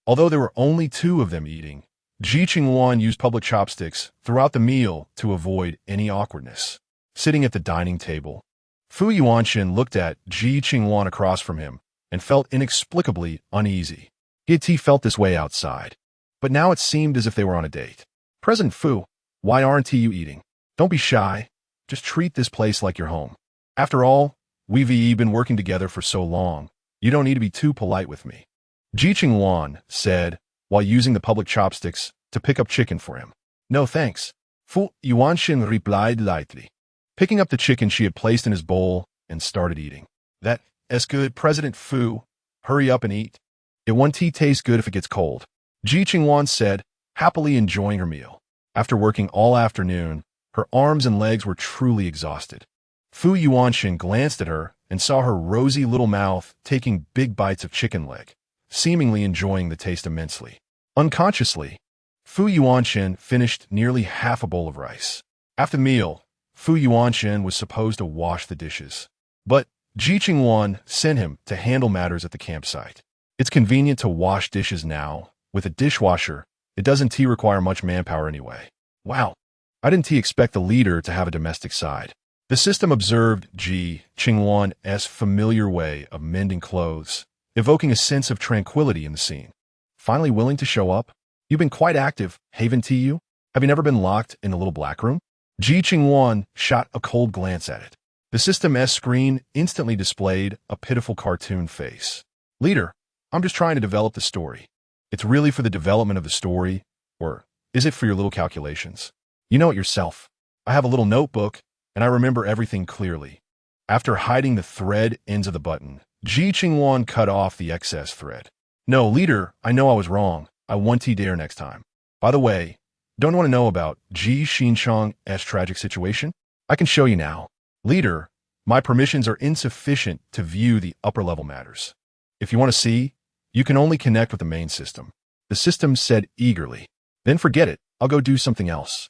Although there were only 2 of them eating, Ji Qingluan used public chopsticks throughout the meal to avoid any awkwardness. Sitting at the dining table, Fu Yuanshan looked at Ji Qingluan across from him and felt inexplicably uneasy. He felt this way outside, but now it seemed as if they were on a date. "President Fu, why aren't you eating? Don't be shy. Just treat this place like your home. After all, we've been working together for so long. You don't need to be too polite with me," Ji Qingluan said while using the public chopsticks to pick up chicken for him. "No thanks," Fu Yuanshan replied lightly, picking up the chicken she had placed in his bowl and started eating. "That's good, President Fu. Hurry up and eat. It won't taste good if it gets cold," Ji Qingluan said, happily enjoying her meal. After working all afternoon, her arms and legs were truly exhausted. Fu Yuanshan glanced at her and saw her rosy little mouth taking big bites of chicken leg, seemingly enjoying the taste immensely. Unconsciously, Fu Yuanshan finished nearly half a bowl of rice. After the meal, Fu Yuanshan was supposed to wash the dishes, but Ji Qingluan sent him to handle matters at the campsite. It's convenient to wash dishes now. With a dishwasher, it doesn't require much manpower anyway. Wow, I didn't expect the leader to have a domestic side. The system observed Ji Qingluan's familiar way of mending clothes, evoking a sense of tranquility in the scene. "Finally willing to show up? You've been quite active, haven't you? Have you never been locked in a little black room?" Ji Qingluan shot a cold glance at it. The system's screen instantly displayed a pitiful cartoon face. "Leader, I'm just trying to develop the story." "It's really for the development of the story, or is it for your little calculations? You know it yourself. I have a little notebook, and I remember everything clearly." After hiding the thread ends of the button, Ji Qingluan cut off the excess thread. "No, leader, I know I was wrong. I want to dare next time. By the way, don't want to know about Ji Qingluan's tragic situation? I can show you now. Leader, my permissions are insufficient to view the upper-level matters. If you want to see, you can only connect with the main system," the system said eagerly. "Then forget it. I'll go do something else,"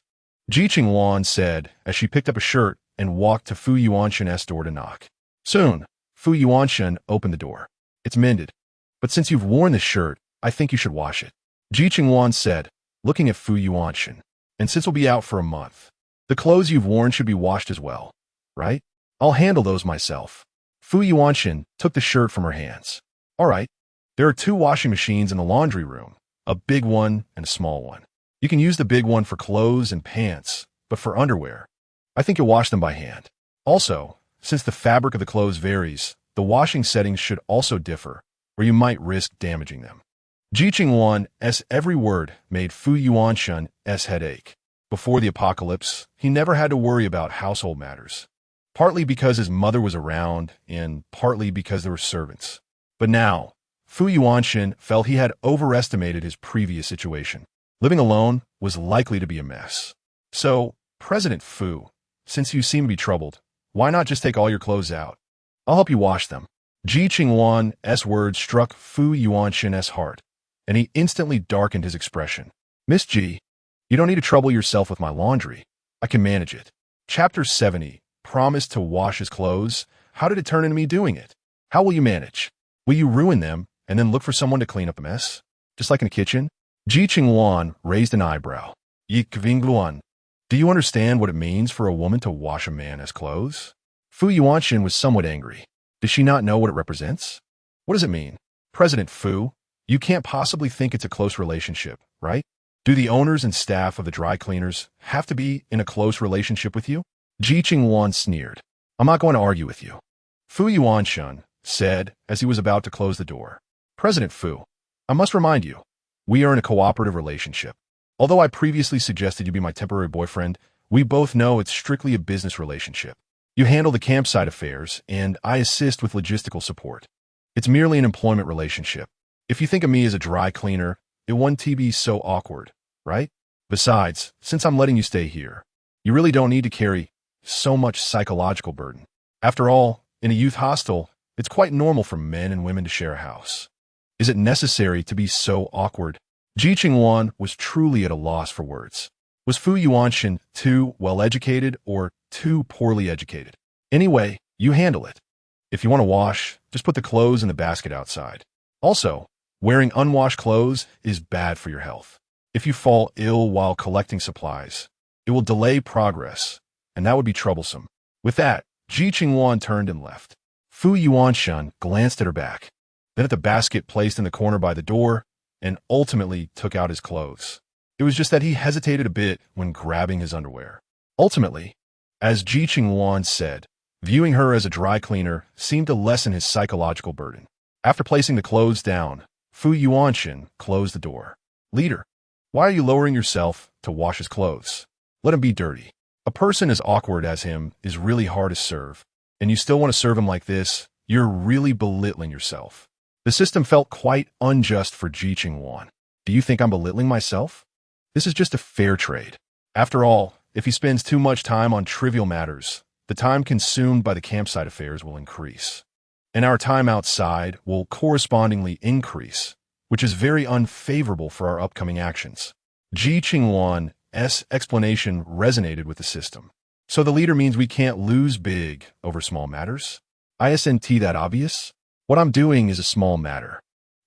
Ji Qingluan said as she picked up a shirt and walked to Fu Yuanshan's door to knock. Soon, Fu Yuanshan opened the door. "It's mended, but since you've worn this shirt, I think you should wash it," Ji Qingluan said, looking at Fu Yuanshan. "And since we'll be out for a month, the clothes you've worn should be washed as well, right? I'll handle those myself." Fu Yuanshan took the shirt from her hands. "All right. There are 2 washing machines in the laundry room, a big one and a small one. You can use the big one for clothes and pants, but for underwear, I think you'll wash them by hand. Also, since the fabric of the clothes varies, the washing settings should also differ, or you might risk damaging them." Ji Qingluan's every word made Fu Yuanshan's head ache. Before the apocalypse, he never had to worry about household matters, partly because his mother was around and partly because there were servants. But now, Fu Yuanshan felt he had overestimated his previous situation. Living alone was likely to be a mess. "So, President Fu, since you seem to be troubled, why not just take all your clothes out? I'll help you wash them." Ji Qingluan's words struck Fu Yuanshan's heart, and he instantly darkened his expression. "Miss Ji, you don't need to trouble yourself with my laundry. I can manage it." Chapter 70, promised to wash his clothes. How did it turn into me doing it? How will you manage? Will you ruin them and then look for someone to clean up the mess? Just like in a kitchen? Ji Qingluan raised an eyebrow. Ji Qingluan, do you understand what it means for a woman to wash a man's clothes? Fu Yuanshan was somewhat angry. Does she not know what it represents? What does it mean? President Fu, you can't possibly think it's a close relationship, right? Do the owners and staff of the dry cleaners have to be in a close relationship with you? Ji Qingluan sneered. I'm not going to argue with you. Fu Yuanshan said as he was about to close the door. President Fu, I must remind you, we are in a cooperative relationship. Although I previously suggested you be my temporary boyfriend, we both know it's strictly a business relationship. You handle the campsite affairs, and I assist with logistical support. It's merely an employment relationship. If you think of me as a dry cleaner, it wouldn't be so awkward, right? Besides, since I'm letting you stay here, you really don't need to carry so much psychological burden. After all, in a youth hostel, it's quite normal for men and women to share a house. Is it necessary to be so awkward? Ji Qingluan was truly at a loss for words. Was Fu Yuanshan too well-educated or too poorly educated? Anyway, you handle it. If you want to wash, just put the clothes in the basket outside. Also, wearing unwashed clothes is bad for your health. If you fall ill while collecting supplies, it will delay progress, and that would be troublesome. With that, Ji Qingluan turned and left. Fu Yuanshan glanced at her back, then at the basket placed in the corner by the door, and ultimately took out his clothes. It was just that he hesitated a bit when grabbing his underwear. Ultimately, as Ji Qingluan said, viewing her as a dry cleaner seemed to lessen his psychological burden. After placing the clothes down, Fu Yuanshan closed the door. Leader, why are you lowering yourself to wash his clothes? Let him be dirty. A person as awkward as him is really hard to serve, and you still want to serve him like this? You're really belittling yourself. The system felt quite unjust for Ji Qingluan. Do you think I'm belittling myself? This is just a fair trade. After all, if he spends too much time on trivial matters, the time consumed by the campsite affairs will increase. And our time outside will correspondingly increase, which is very unfavorable for our upcoming actions. Ji Qingluan's explanation resonated with the system. So the leader means we can't lose big over small matters? Isn't that obvious? What I'm doing is a small matter.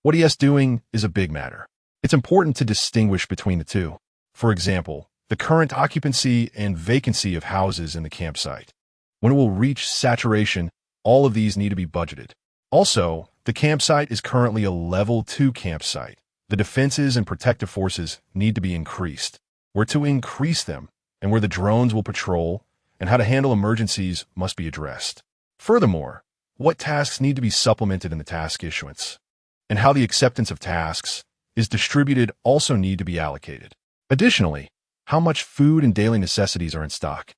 What he is doing is a big matter. It's important to distinguish between the two. For example, the current occupancy and vacancy of houses in the campsite. When it will reach saturation, all of these need to be budgeted. Also, the campsite is currently a level 2 campsite. The defenses and protective forces need to be increased. Where to increase them, and where the drones will patrol, and how to handle emergencies must be addressed. Furthermore, what tasks need to be supplemented in the task issuance, and how the acceptance of tasks is distributed also need to be allocated. Additionally, how much food and daily necessities are in stock,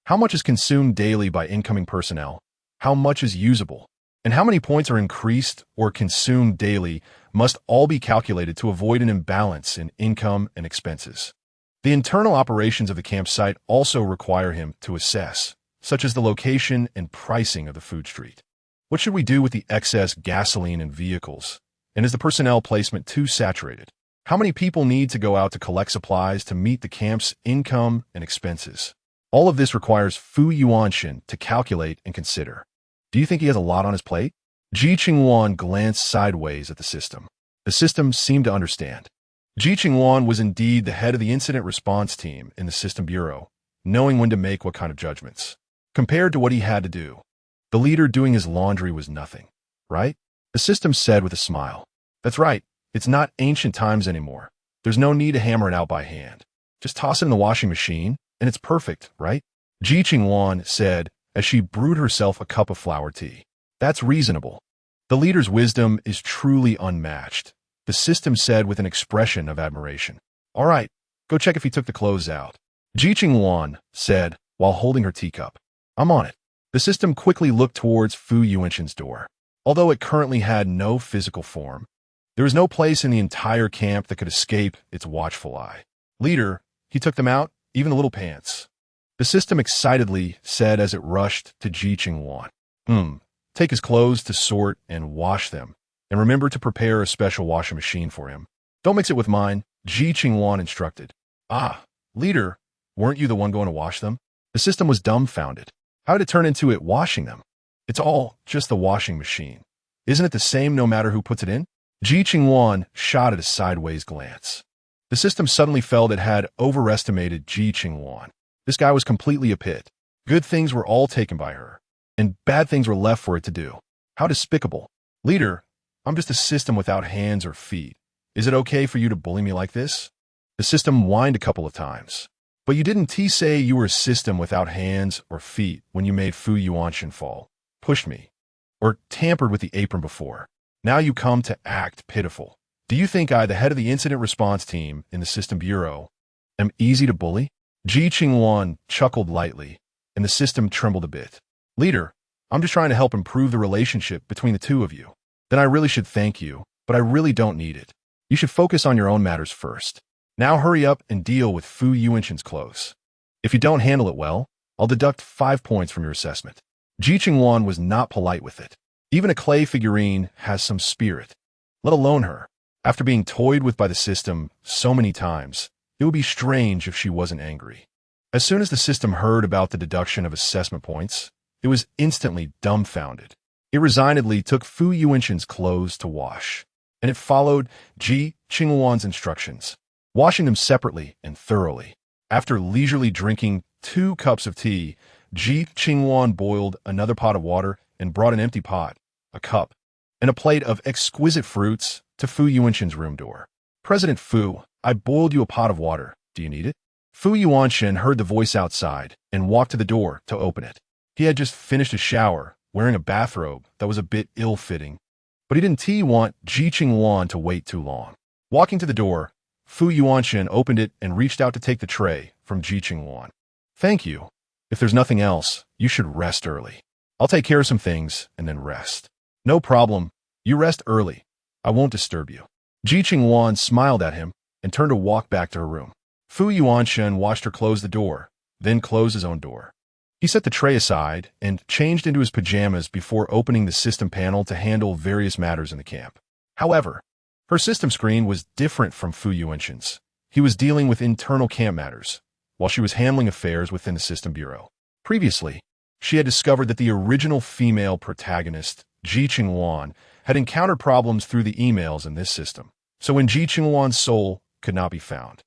how much is consumed daily by incoming personnel, how much is usable, and how many points are increased or consumed daily must all be calculated to avoid an imbalance in income and expenses. The internal operations of the campsite also require him to assess, such as the location and pricing of the food street. What should we do with the excess gasoline and vehicles? And is the personnel placement too saturated? How many people need to go out to collect supplies to meet the camp's income and expenses? All of this requires Fu Yuanshan to calculate and consider. Do you think he has a lot on his plate? Ji Qingluan glanced sideways at the system. The system seemed to understand. Ji Qingluan was indeed the head of the incident response team in the system bureau, knowing when to make what kind of judgments. Compared to what he had to do, the leader doing his laundry was nothing, right? The system said with a smile. That's right, it's not ancient times anymore. There's no need to hammer it out by hand. Just toss it in the washing machine, and it's perfect, right? Ji Qingluan said as she brewed herself a cup of flower tea. That's reasonable. The leader's wisdom is truly unmatched, the system said with an expression of admiration. All right, go check if he took the clothes out. Ji Qingluan said while holding her teacup. I'm on it. The system quickly looked towards Fu Yuanshan's door. Although it currently had no physical form, there was no place in the entire camp that could escape its watchful eye. Leader, he took them out, even the little pants. The system excitedly said as it rushed to Ji Qingluan. Take his clothes to sort and wash them, and remember to prepare a special washing machine for him. Don't mix it with mine, Ji Qingluan instructed. Ah, leader, weren't you the one going to wash them? The system was dumbfounded. How did it turn into it washing them? It's all just the washing machine. Isn't it the same no matter who puts it in? Ji Qingluan shot at a sideways glance. The system suddenly felt it had overestimated Ji Qingluan. This guy was completely a pit. Good things were all taken by her, and bad things were left for it to do. How despicable. Leader, I'm just a system without hands or feet. Is it okay for you to bully me like this? The system whined a couple of times. But you didn't say you were a system without hands or feet when you made Fu Yuanshan fall, pushed me, or tampered with the apron before. Now you come to act pitiful. Do you think I, the head of the incident response team in the system bureau, am easy to bully? Ji Qingluan chuckled lightly, and the system trembled a bit. Leader, I'm just trying to help improve the relationship between the two of you. Then I really should thank you, but I really don't need it. You should focus on your own matters first. Now hurry up and deal with Fu Yuanshan's clothes. If you don't handle it well, I'll deduct 5 points from your assessment. Ji Qingluan was not polite with it. Even a clay figurine has some spirit, let alone her. After being toyed with by the system so many times, it would be strange if she wasn't angry. As soon as the system heard about the deduction of assessment points, it was instantly dumbfounded. It resignedly took Fu Yuanshan's clothes to wash, and it followed Ji Qingluan's instructions, washing them separately and thoroughly. After leisurely drinking 2 cups of tea, Ji Qingluan boiled another pot of water and brought an empty pot, a cup, and a plate of exquisite fruits to Fu Yuanshan's room door. President Fu, I boiled you a pot of water. Do you need it? Fu Yuanshan heard the voice outside and walked to the door to open it. He had just finished a shower, wearing a bathrobe that was a bit ill-fitting, but he didn't want Ji Qingluan to wait too long. Walking to the door, Fu Yuanshan opened it and reached out to take the tray from Ji Qingluan. Thank you. If there's nothing else, you should rest early. I'll take care of some things and then rest. No problem. You rest early. I won't disturb you. Ji Qingluan smiled at him and turned to walk back to her room. Fu Yuanshan watched her close the door, then close his own door. He set the tray aside and changed into his pajamas before opening the system panel to handle various matters in the camp. However, her system screen was different from Fu Yuanshan's. He was dealing with internal camp matters, while she was handling affairs within the system bureau. Previously, she had discovered that the original female protagonist, Ji Qingluan, had encountered problems through the emails in this system. So when Ji Qingluan's soul could not be found,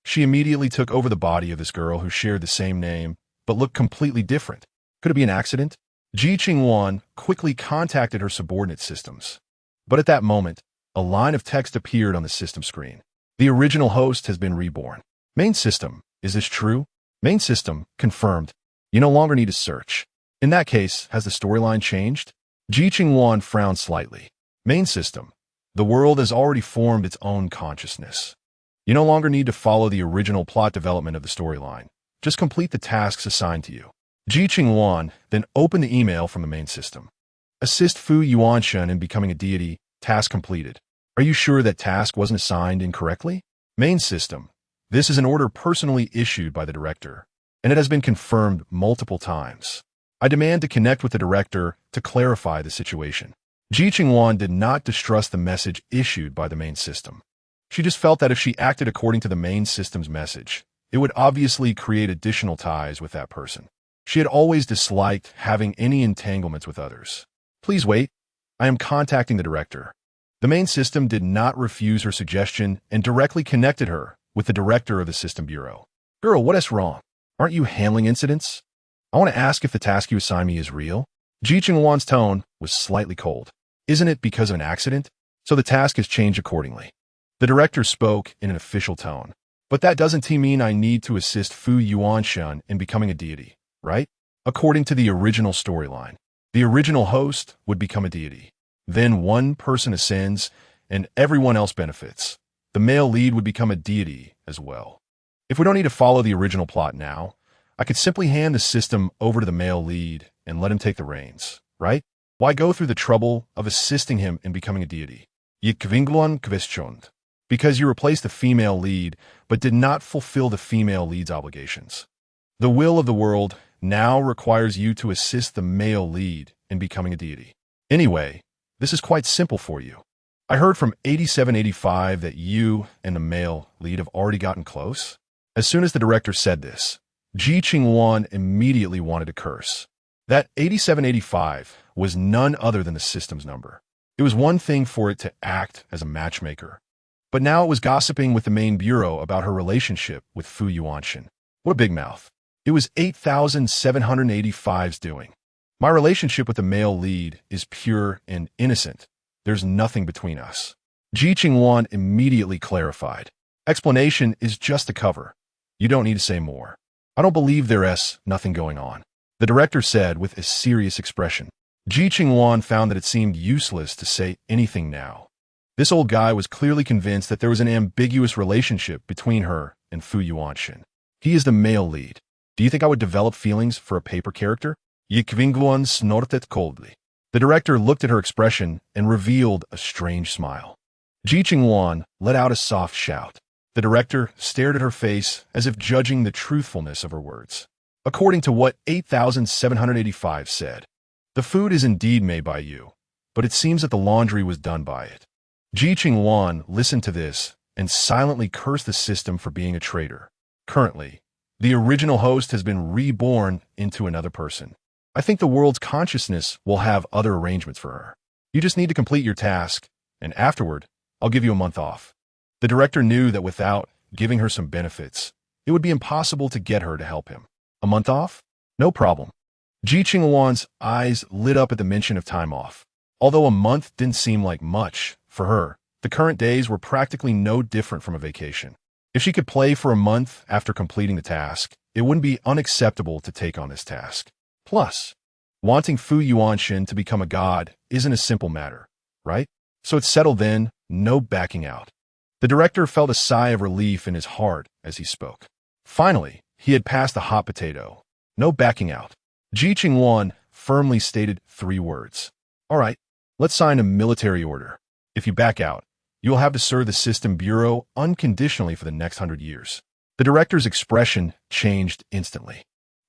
she immediately took over the body of this girl who shared the same name, but looked completely different. Could it be an accident? Ji Qingluan quickly contacted her subordinate systems. But at that moment, a line of text appeared on the system screen. The original host has been reborn. Main system, is this true? Main system, confirmed. You no longer need to search. In that case, has the storyline changed? Ji Qingluan frowned slightly. Main system, the world has already formed its own consciousness. You no longer need to follow the original plot development of the storyline. Just complete the tasks assigned to you. Ji Qingluan then opened the email from the main system. Assist Fu Yuanshan in becoming a deity. Task completed. Are you sure that task wasn't assigned incorrectly? Main system. This is an order personally issued by the director, and it has been confirmed multiple times. I demand to connect with the director to clarify the situation. Ji Qingluan did not distrust the message issued by the main system. She just felt that if she acted according to the main system's message, it would obviously create additional ties with that person. She had always disliked having any entanglements with others. Please wait. I am contacting the director. The main system did not refuse her suggestion and directly connected her with the director of the system bureau. Girl, what is wrong? Aren't you handling incidents? I want to ask if the task you assigned me is real. Ji Qingluan's tone was slightly cold. Isn't it because of an accident? So the task has changed accordingly. The director spoke in an official tone. But that doesn't mean I need to assist Fu Yuanshan in becoming a deity, right? According to the original storyline, the original host would become a deity. Then one person ascends and everyone else benefits. The male lead would become a deity as well. If we don't need to follow the original plot now, I could simply hand the system over to the male lead and let him take the reins, right? Why go through the trouble of assisting him in becoming a deity? Ji Qingluan questioned. Because you replaced the female lead, but did not fulfill the female lead's obligations. The will of the world now requires you to assist the male lead in becoming a deity. Anyway, this is quite simple for you. I heard from 8785 that you and the male lead have already gotten close. As soon as the director said this, Ji Qingluan immediately wanted to curse. That 8785 was none other than the system's number. It was one thing for it to act as a matchmaker, but now it was gossiping with the main bureau about her relationship with Fu Yuanshan. What a big mouth. It was 8785's doing. My relationship with the male lead is pure and innocent. There's nothing between us. Ji Qingluan immediately clarified. Explanation is just a cover. You don't need to say more. I don't believe there's nothing going on, the director said with a serious expression. Ji Qingluan found that it seemed useless to say anything now. This old guy was clearly convinced that there was an ambiguous relationship between her and Fu Yuanshan. He is the male lead. Do you think I would develop feelings for a paper character? Ji Qingluan snorted coldly. The director looked at her expression and revealed a strange smile. Ji Qingluan let out a soft shout. The director stared at her face as if judging the truthfulness of her words. According to what 8785 said, the food is indeed made by you, but it seems that the laundry was done by it. Ji Qingluan listened to this and silently cursed the system for being a traitor. Currently, the original host has been reborn into another person. I think the world's consciousness will have other arrangements for her. You just need to complete your task, and afterward, I'll give you a month off. The director knew that without giving her some benefits, it would be impossible to get her to help him. A month off? No problem. Ji Qingluan's eyes lit up at the mention of time off. Although a month didn't seem like much for her, the current days were practically no different from a vacation. If she could play for a month after completing the task, it wouldn't be unacceptable to take on this task. Plus, wanting Fu Yuanshan to become a god isn't a simple matter, right? So it's settled then, no backing out. The director felt a sigh of relief in his heart as he spoke. Finally, he had passed the hot potato. No backing out. Ji Qingluan firmly stated 3 words. All right, let's sign a military order. If you back out, you will have to serve the System Bureau unconditionally for the next 100 years. The director's expression changed instantly.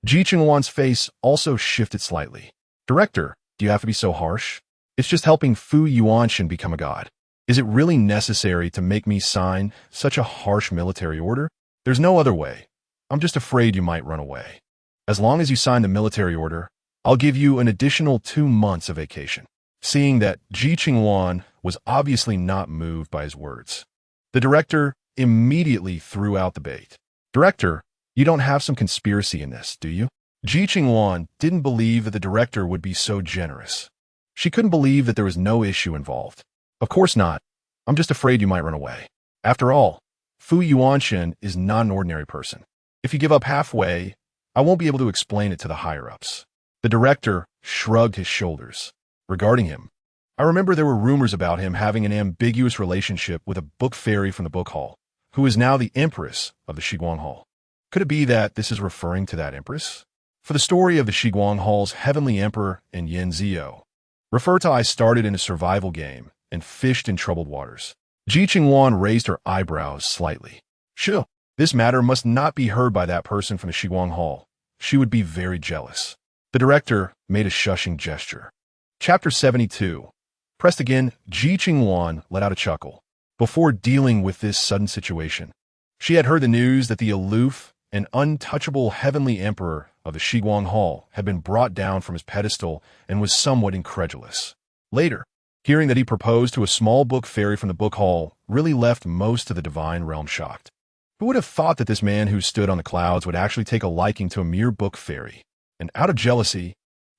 Ji Qingluan's face also shifted slightly. Director, do you have to be so harsh? It's just helping Fu Yuanshan become a god. Is it really necessary to make me sign such a harsh military order? There's no other way. I'm just afraid you might run away. As long as you sign the military order, I'll give you an additional 2 months of vacation. Seeing that Ji Qingluan was obviously not moved by his words, the director immediately threw out the bait. Director, you don't have some conspiracy in this, do you? Ji Qingluan didn't believe that the director would be so generous. She couldn't believe that there was no issue involved. Of course not. I'm just afraid you might run away. After all, Fu Yuanshan is not an ordinary person. If you give up halfway, I won't be able to explain it to the higher-ups. The director shrugged his shoulders. Regarding him, I remember there were rumors about him having an ambiguous relationship with a book fairy from the book hall, who is now the empress of the Shiguang Hall. Could it be that this is referring to that empress? For the story of the Shiguang Hall's heavenly emperor and Yin Zio, refer to I started in a survival game and fished in troubled waters. Ji Qingluan raised her eyebrows slightly. Sure. This matter must not be heard by that person from the Shiguang Hall. She would be very jealous. The director made a shushing gesture. Chapter 72. Pressed again, Ji Qingluan let out a chuckle. Before dealing with this sudden situation, she had heard the news that the aloof and untouchable heavenly emperor of the Shiguang Hall had been brought down from his pedestal and was somewhat incredulous. Later, hearing that he proposed to a small book fairy from the book hall really left most of the divine realm shocked. Who would have thought that this man who stood on the clouds would actually take a liking to a mere book fairy? And out of jealousy,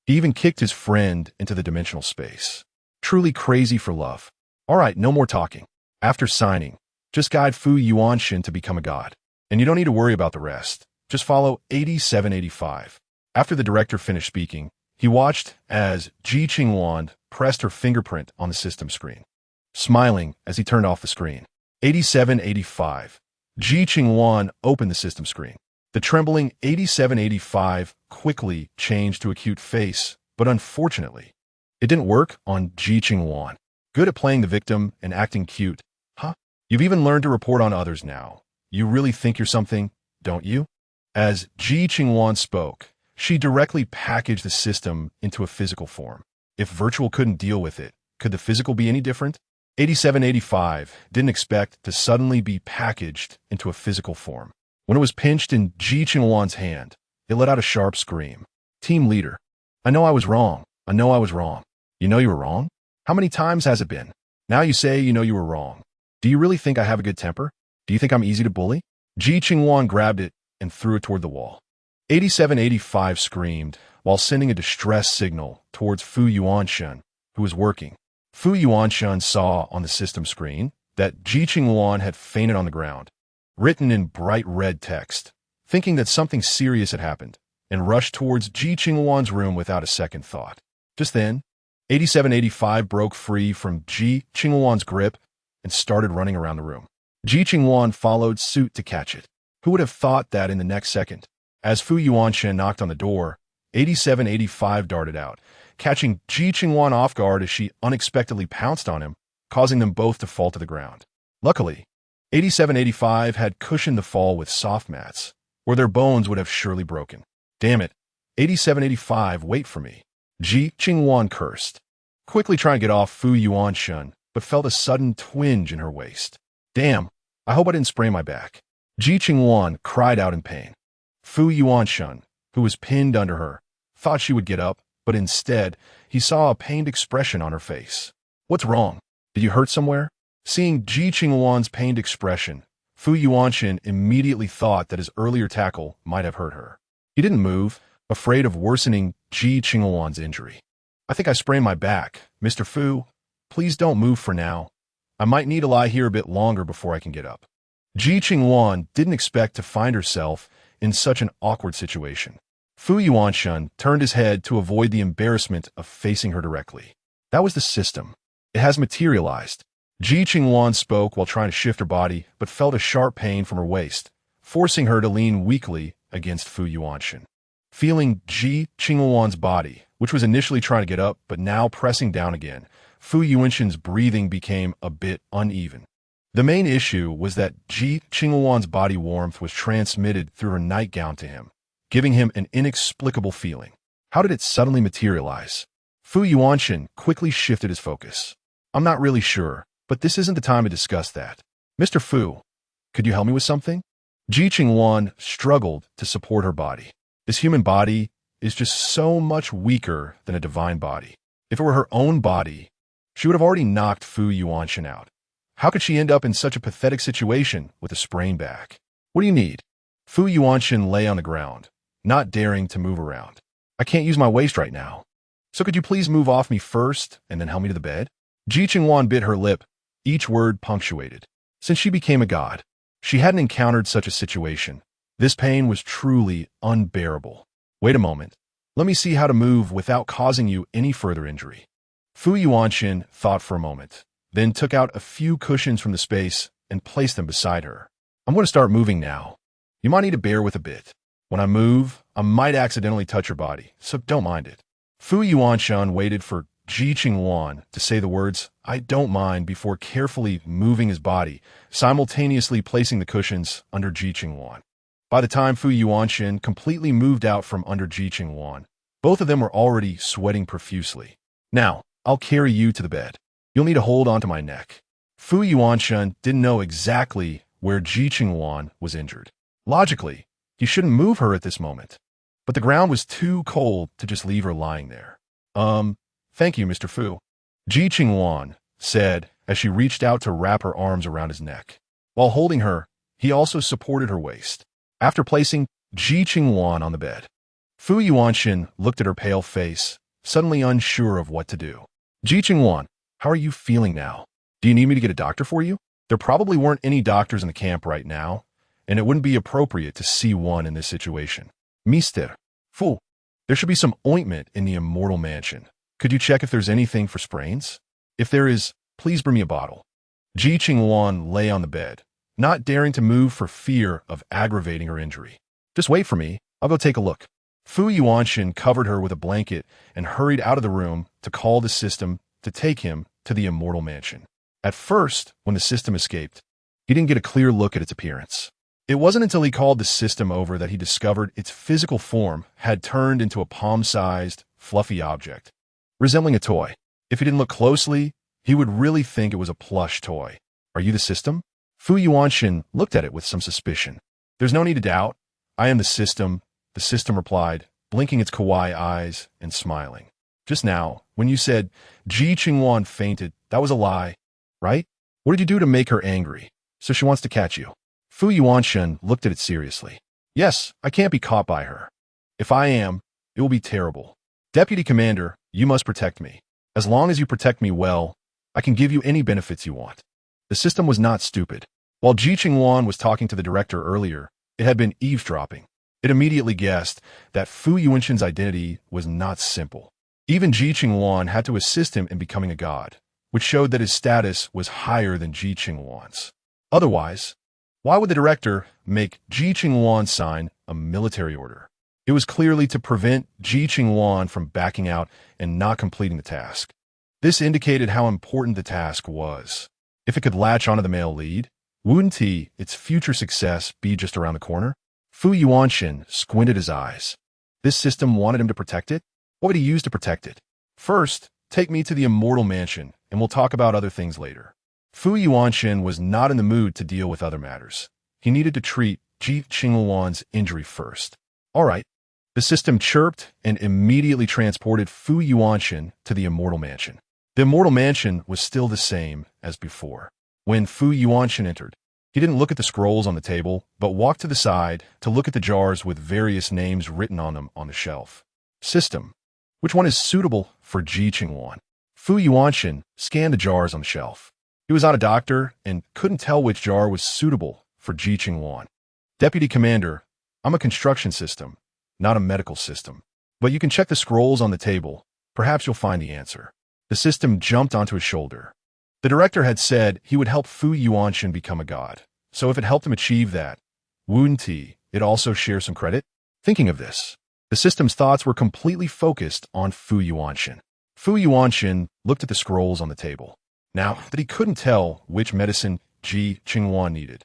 he even kicked his friend into the dimensional space. Truly crazy for love. All right, no more talking. After signing, just guide Fu Yuanshan to become a god. And you don't need to worry about the rest. Just follow 8785. After the director finished speaking, he watched as Ji Qingluan pressed her fingerprint on the system screen, smiling as he turned off the screen. 8785. Ji Qingluan opened the system screen. The trembling 8785 quickly changed to a cute face, but unfortunately, it didn't work on Ji Qingluan. Good at playing the victim and acting cute, huh? You've even learned to report on others now. You really think you're something, don't you? As Ji Qingluan spoke, she directly packaged the system into a physical form. If virtual couldn't deal with it, could the physical be any different? 8785 didn't expect to suddenly be packaged into a physical form. When it was pinched in Ji Qingluan's hand, it let out a sharp scream. Team leader, I know I was wrong. I know I was wrong. You know you were wrong? How many times has it been? Now you say you know you were wrong. Do you really think I have a good temper? Do you think I'm easy to bully? Ji Qingluan grabbed it and threw it toward the wall. 8785 screamed while sending a distress signal towards Fu Yuanshan, who was working. Fu Yuanshan saw on the system screen that Ji Qingluan had fainted on the ground, written in bright red text, thinking that something serious had happened, and rushed towards Ji Qingluan's room without a second thought. Just then, 8785 broke free from Ji Qingluan's grip and started running around the room. Ji Qingluan followed suit to catch it. Who would have thought that in the next second? As Fu Yuanshan knocked on the door, 8785 darted out, catching Ji Qingluan off guard as she unexpectedly pounced on him, causing them both to fall to the ground. Luckily, 8785 had cushioned the fall with soft mats, or their bones would have surely broken. Damn it, 8785, wait for me. Ji Qingluan cursed, quickly trying to get off Fu Yuanshan, but felt a sudden twinge in her waist. Damn, I hope I didn't sprain my back. Ji Qingluan cried out in pain. Fu Yuanshan, who was pinned under her, thought she would get up, but instead, he saw a pained expression on her face. What's wrong? Did you hurt somewhere? Seeing Ji Qingluan's pained expression, Fu Yuanshan immediately thought that his earlier tackle might have hurt her. He didn't move, afraid of worsening Ji Qingluan's injury. I think I sprained my back. Mr. Fu, please don't move for now. I might need to lie here a bit longer before I can get up. Ji Qingluan didn't expect to find herself in such an awkward situation. Fu Yuanshan turned his head to avoid the embarrassment of facing her directly. That was the system. It has materialized. Ji Qingluan spoke while trying to shift her body, but felt a sharp pain from her waist, forcing her to lean weakly against Fu Yuanshan. Feeling Ji Qingluan's body, which was initially trying to get up but now pressing down again, Fu Yuanshan's breathing became a bit uneven. The main issue was that Ji Qingluan's body warmth was transmitted through her nightgown to him, giving him an inexplicable feeling. How did it suddenly materialize? Fu Yuanshan quickly shifted his focus. I'm not really sure, but this isn't the time to discuss that. Mr. Fu, could you help me with something? Ji Qingluan struggled to support her body. This human body is just so much weaker than a divine body. If it were her own body, she would have already knocked Fu Yuanshan out. How could she end up in such a pathetic situation with a sprained back? What do you need? Fu Yuanshan lay on the ground, not daring to move around. I can't use my waist right now. So could you please move off me first and then help me to the bed? Ji Qingluan bit her lip, each word punctuated. Since she became a god, she hadn't encountered such a situation. This pain was truly unbearable. Wait a moment. Let me see how to move without causing you any further injury. Fu Yuanshan thought for a moment, then took out a few cushions from the space and placed them beside her. I'm going to start moving now. You might need to bear with a bit. When I move, I might accidentally touch your body, so don't mind it. Fu Yuanshan waited for Ji Qingluan to say the words, I don't mind, before carefully moving his body, simultaneously placing the cushions under Ji Qingluan. By the time Fu Yuanshan completely moved out from under Ji Qingluan, both of them were already sweating profusely. Now, I'll carry you to the bed. You'll need to hold onto my neck. Fu Yuanshan didn't know exactly where Ji Qingluan was injured. Logically, he shouldn't move her at this moment. But the ground was too cold to just leave her lying there. Thank you, Mr. Fu. Ji Qingluan said as she reached out to wrap her arms around his neck. While holding her, he also supported her waist. After placing Ji Qingluan on the bed, Fu Yuanshan looked at her pale face, suddenly unsure of what to do. Ji Qingluan, how are you feeling now? Do you need me to get a doctor for you? There probably weren't any doctors in the camp right now, and it wouldn't be appropriate to see one in this situation. Mr. Fu, there should be some ointment in the immortal mansion. Could you check if there's anything for sprains? If there is, please bring me a bottle. Ji Qingluan lay on the bed, not daring to move for fear of aggravating her injury. Just wait for me. I'll go take a look. Fu Yuanshan covered her with a blanket and hurried out of the room to call the system to take him to the immortal mansion. At first, when the system escaped, he didn't get a clear look at its appearance. It wasn't until he called the system over that he discovered its physical form had turned into a palm-sized, fluffy object, resembling a toy. If he didn't look closely, he would really think it was a plush toy. Are you the system? Fu Yuanshan looked at it with some suspicion. There's no need to doubt. I am the system replied, blinking its kawaii eyes and smiling. Just now, when you said Ji Qingluan fainted, that was a lie, right? What did you do to make her angry? So she wants to catch you. Fu Yuanshen looked at it seriously. Yes, I can't be caught by her. If I am, it will be terrible. Deputy Commander, you must protect me. As long as you protect me well, I can give you any benefits you want. The system was not stupid. While Ji Qingluan was talking to the director earlier, it had been eavesdropping. It immediately guessed that Fu Yuanshen's identity was not simple. Even Ji Qingluan had to assist him in becoming a god, which showed that his status was higher than Ji Qingluan's. Otherwise, why would the director make Ji Qingluan sign a military order? It was clearly to prevent Ji Qingluan from backing out and not completing the task. This indicated how important the task was. If it could latch onto the male lead, wouldn't its future success be just around the corner? Fu Yuanshen squinted his eyes. This system wanted him to protect it? What would he use to protect it? First, take me to the immortal mansion, and we'll talk about other things later. Fu Yuanshen was not in the mood to deal with other matters. He needed to treat Ji Qingluan's injury first. All right. The system chirped and immediately transported Fu Yuanshen to the immortal mansion. The immortal mansion was still the same as before. When Fu Yuanshen entered, he didn't look at the scrolls on the table, but walked to the side to look at the jars with various names written on them on the shelf. System. Which one is suitable for Ji Qingluan? Fu Yuanshen scanned the jars on the shelf. He was not a doctor and couldn't tell which jar was suitable for Ji Qingluan. Deputy Commander, I'm a construction system, not a medical system. But you can check the scrolls on the table. Perhaps you'll find the answer. The system jumped onto his shoulder. The director had said he would help Fu Yuanshen become a god. So if it helped him achieve that, wouldn't it also share some credit? Thinking of this, the system's thoughts were completely focused on Fu Yuanshen. Fu Yuanshen looked at the scrolls on the table. Now that he couldn't tell which medicine Ji Qingluan needed,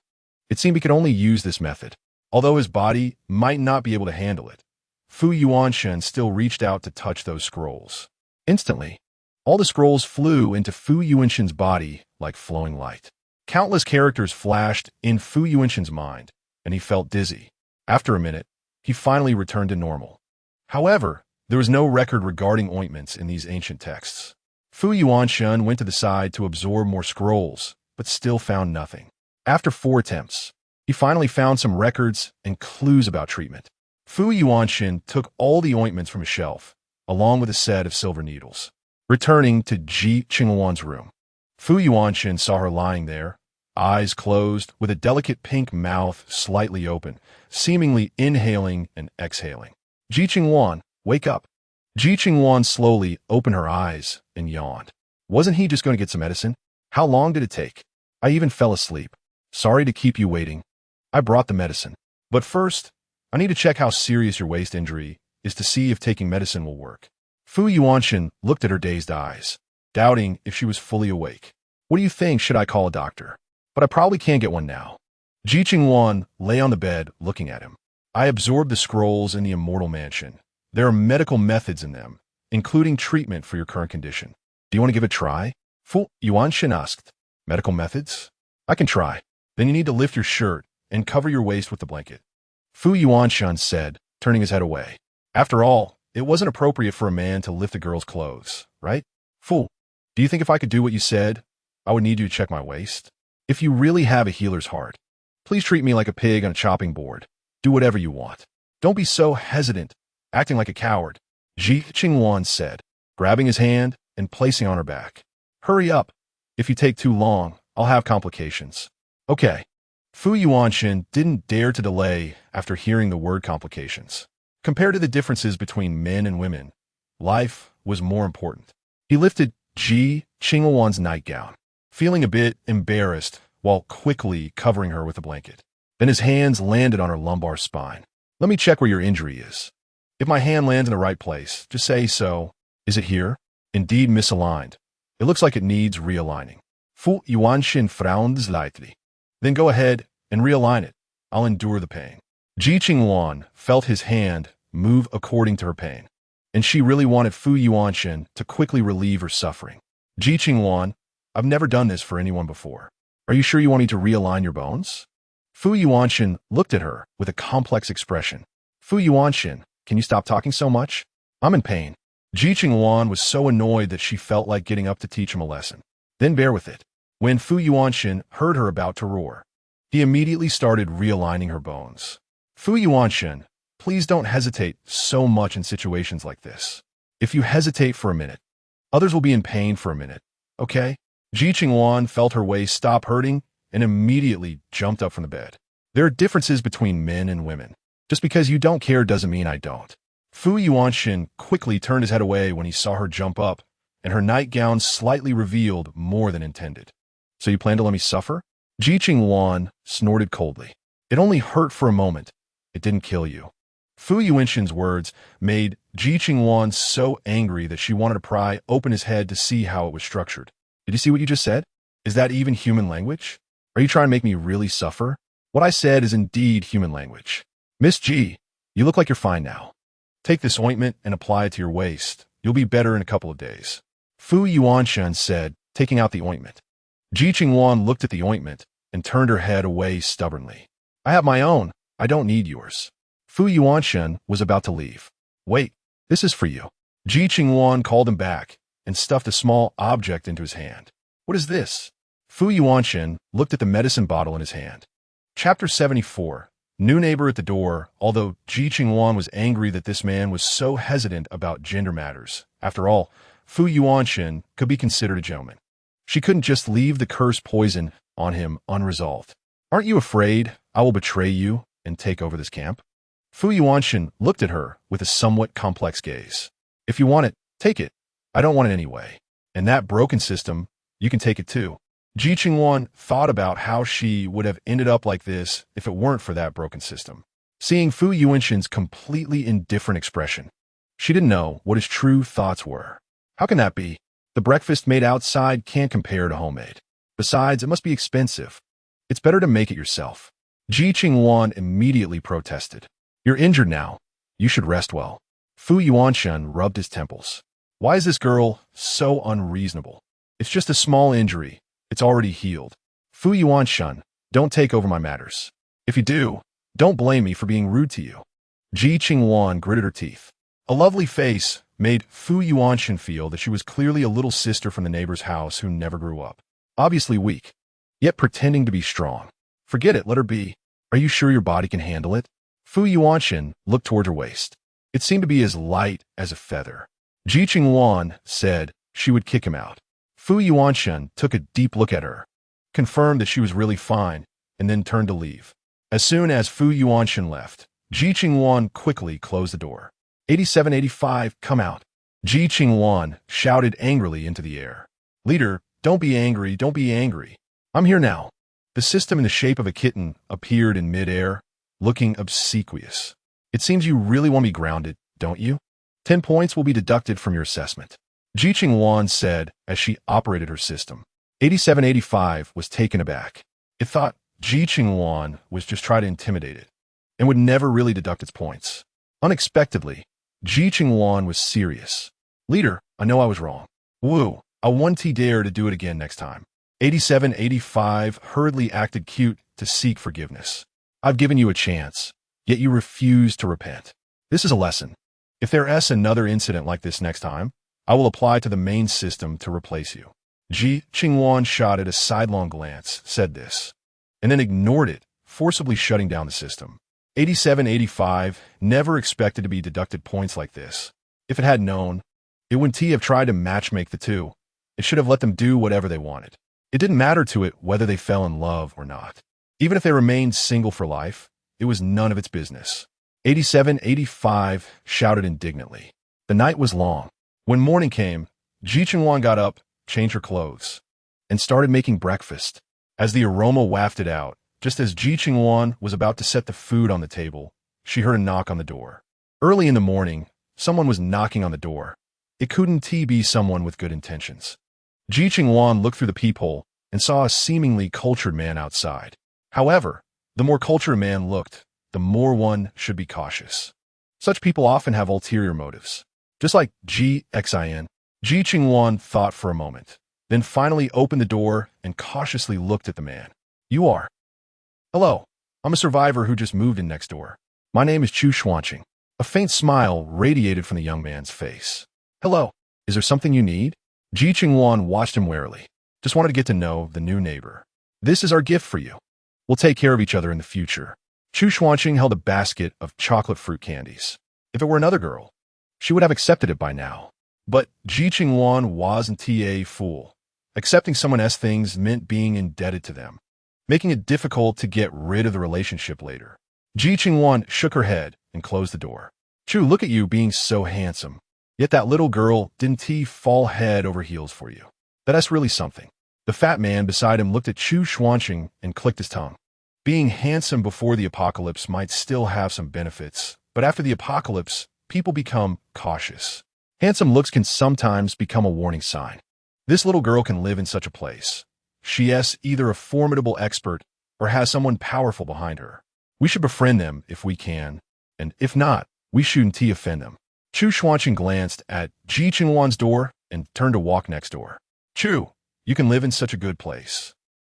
it seemed he could only use this method. Although his body might not be able to handle it, Fu Yuanshen still reached out to touch those scrolls. Instantly, all the scrolls flew into Fu Yuanshen's body like flowing light. Countless characters flashed in Fu Yuanshen's mind, and he felt dizzy. After a minute, he finally returned to normal. However, there was no record regarding ointments in these ancient texts. Fu Yuanshen went to the side to absorb more scrolls, but still found nothing. After 4 attempts, he finally found some records and clues about treatment. Fu Yuanshen took all the ointments from a shelf, along with a set of silver needles. Returning to Ji Qingluan's room, Fu Yuanshen saw her lying there, eyes closed, with a delicate pink mouth slightly open, seemingly inhaling and exhaling. Ji Qingluan, wake up. Ji Qingluan slowly opened her eyes and yawned. Wasn't he just going to get some medicine? How long did it take? I even fell asleep. Sorry to keep you waiting. I brought the medicine. But first, I need to check how serious your waist injury is to see if taking medicine will work. Fu Yuanshen looked at her dazed eyes, doubting if she was fully awake. What do you think? Should I call a doctor? But I probably can't get one now. Ji Qingluan lay on the bed looking at him. I absorbed the scrolls in the immortal mansion. There are medical methods in them, including treatment for your current condition. Do you want to give it a try? Fu Yuanshen asked. Medical methods? I can try. Then you need to lift your shirt and cover your waist with the blanket. Fu Yuanshen said, turning his head away. After all, it wasn't appropriate for a man to lift a girl's clothes, right? Fu, do you think if I could do what you said, I would need you to check my waist? If you really have a healer's heart, please treat me like a pig on a chopping board. Do whatever you want. Don't be so hesitant, acting like a coward, Ji Qingluan said, grabbing his hand and placing on her back. Hurry up. If you take too long, I'll have complications. Okay. Fu Yuanshen didn't dare to delay after hearing the word complications. Compared to the differences between men and women, life was more important. He lifted Ji Qingluan's nightgown, feeling a bit embarrassed while quickly covering her with a blanket. Then his hands landed on her lumbar spine. Let me check where your injury is. If my hand lands in the right place, just say so. Is it here? Indeed misaligned. It looks like it needs realigning. Fu Yuanshen frowned slightly. Then go ahead and realign it. I'll endure the pain. Ji Qingluan felt his hand move according to her pain, and she really wanted Fu Yuanshen to quickly relieve her suffering. Ji Qingluan, I've never done this for anyone before. Are you sure you want me to realign your bones? Fu Yuanshen looked at her with a complex expression. Fu Yuanshen, Can you stop talking so much? I'm in pain. Ji Qingluan was so annoyed that she felt like getting up to teach him a lesson. Then bear with it. When Fu Yuanshan heard her about to roar, he immediately started realigning her bones. Fu Yuanshan, please don't hesitate so much in situations like this. If you hesitate for a minute, others will be in pain for a minute, okay? Ji Qingluan felt her waist stop hurting and immediately jumped up from the bed. There are differences between men and women. Just because you don't care doesn't mean I don't. Fu Yuanshan quickly turned his head away when he saw her jump up, and her nightgown slightly revealed more than intended. So you plan to let me suffer? Ji Qingluan snorted coldly. It only hurt for a moment. It didn't kill you. Fu Yuanshan's words made Ji Qingluan so angry that she wanted to pry open his head to see how it was structured. Did you see what you just said? Is that even human language? Are you trying to make me really suffer? What I said is indeed human language. Miss Ji, you look like you're fine now. Take this ointment and apply it to your waist. You'll be better in a couple of days. Fu Yuanshan said, taking out the ointment. Ji Qingluan looked at the ointment and turned her head away stubbornly. I have my own. I don't need yours. Fu Yuanshan was about to leave. Wait, this is for you. Ji Qingluan called him back and stuffed a small object into his hand. What is this? Fu Yuanshan looked at the medicine bottle in his hand. Chapter 74. New neighbor at the door. Although Ji Qingluan was angry that this man was so hesitant about gender matters. After all, Fu Yuanshan could be considered a gentleman. She couldn't just leave the cursed poison on him unresolved. Aren't you afraid I will betray you and take over this camp? Fu Yuanshan looked at her with a somewhat complex gaze. If you want it, take it. I don't want it anyway. And that broken system, you can take it too. Ji Qingluan thought about how she would have ended up like this if it weren't for that broken system. Seeing Fu Yuanshan's completely indifferent expression, she didn't know what his true thoughts were. How can that be? The breakfast made outside can't compare to homemade. Besides, it must be expensive. It's better to make it yourself. Ji Qingluan immediately protested. You're injured now. You should rest well. Fu Yuanshan rubbed his temples. Why is this girl so unreasonable? It's just a small injury. It's already healed. Fu Yuanshan, don't take over my matters. If you do, don't blame me for being rude to you. Ji Qingluan gritted her teeth. A lovely face made Fu Yuanshan feel that she was clearly a little sister from the neighbor's house who never grew up. Obviously weak, yet pretending to be strong. Forget it, let her be. Are you sure your body can handle it? Fu Yuanshan looked toward her waist. It seemed to be as light as a feather. Ji Qingluan said she would kick him out. Fu Yuanshan took a deep look at her, confirmed that she was really fine, and then turned to leave. As soon as Fu Yuanshan left, Ji Qingluan quickly closed the door. 8785, come out. Ji Qingluan shouted angrily into the air. Leader, don't be angry, don't be angry. I'm here now. The system in the shape of a kitten appeared in midair, looking obsequious. It seems you really want me grounded, don't you? 10 points will be deducted from your assessment. Ji Qingluan said as she operated her system. 8785 was taken aback. It thought Ji Qingluan was just trying to intimidate it and would never really deduct its points. Unexpectedly, Ji Qingluan was serious. Leader, I know I was wrong. Woo, I won't dare to do it again next time. 8785 hurriedly acted cute to seek forgiveness. I've given you a chance, yet you refuse to repent. This is a lesson. If there is another incident like this next time, I will apply to the main system to replace you. Ji Qingluan shot at a sidelong glance, said this, and then ignored it, forcibly shutting down the system. 8785 never expected to be deducted points like this. If it had known, it wouldn't have tried to matchmake the two. It should have let them do whatever they wanted. It didn't matter to it whether they fell in love or not. Even if they remained single for life, it was none of its business. 8785 shouted indignantly. The night was long. When morning came, Ji Qingluan got up, changed her clothes, and started making breakfast. As the aroma wafted out, just as Ji Qingluan was about to set the food on the table, she heard a knock on the door. Early in the morning, someone was knocking on the door. It couldn't be someone with good intentions. Ji Qingluan looked through the peephole and saw a seemingly cultured man outside. However, the more cultured a man looked, the more one should be cautious. Such people often have ulterior motives. Just like Ji Qingluan, Ji Qingluan thought for a moment, then finally opened the door and cautiously looked at the man. You are? Hello, I'm a survivor who just moved in next door. My name is Chu Xuanqing. A faint smile radiated from the young man's face. "Hello. Is there something you need?" Ji Qingluan watched him warily. "Just wanted to get to know the new neighbor. This is our gift for you. We'll take care of each other in the future." Chu Xuanqing held a basket of chocolate fruit candies. If it were another girl, she would have accepted it by now. But Ji Qingluan wasn't a fool. Accepting someone else's things meant being indebted to them, making it difficult to get rid of the relationship later. Ji Qingluan shook her head and closed the door. "Chu, look at you being so handsome. Yet that little girl didn't fall head over heels for you. That's really something." The fat man beside him looked at Chu Xuanqing and clicked his tongue. Being handsome before the apocalypse might still have some benefits, but after the apocalypse, people become cautious. Handsome looks can sometimes become a warning sign. This little girl can live in such a place. She is either a formidable expert or has someone powerful behind her. We should befriend them if we can, and if not, we shouldn't offend them. Chu Xuanqing glanced at Ji Qingluan's door and turned to walk next door. "Chu, you can live in such a good place.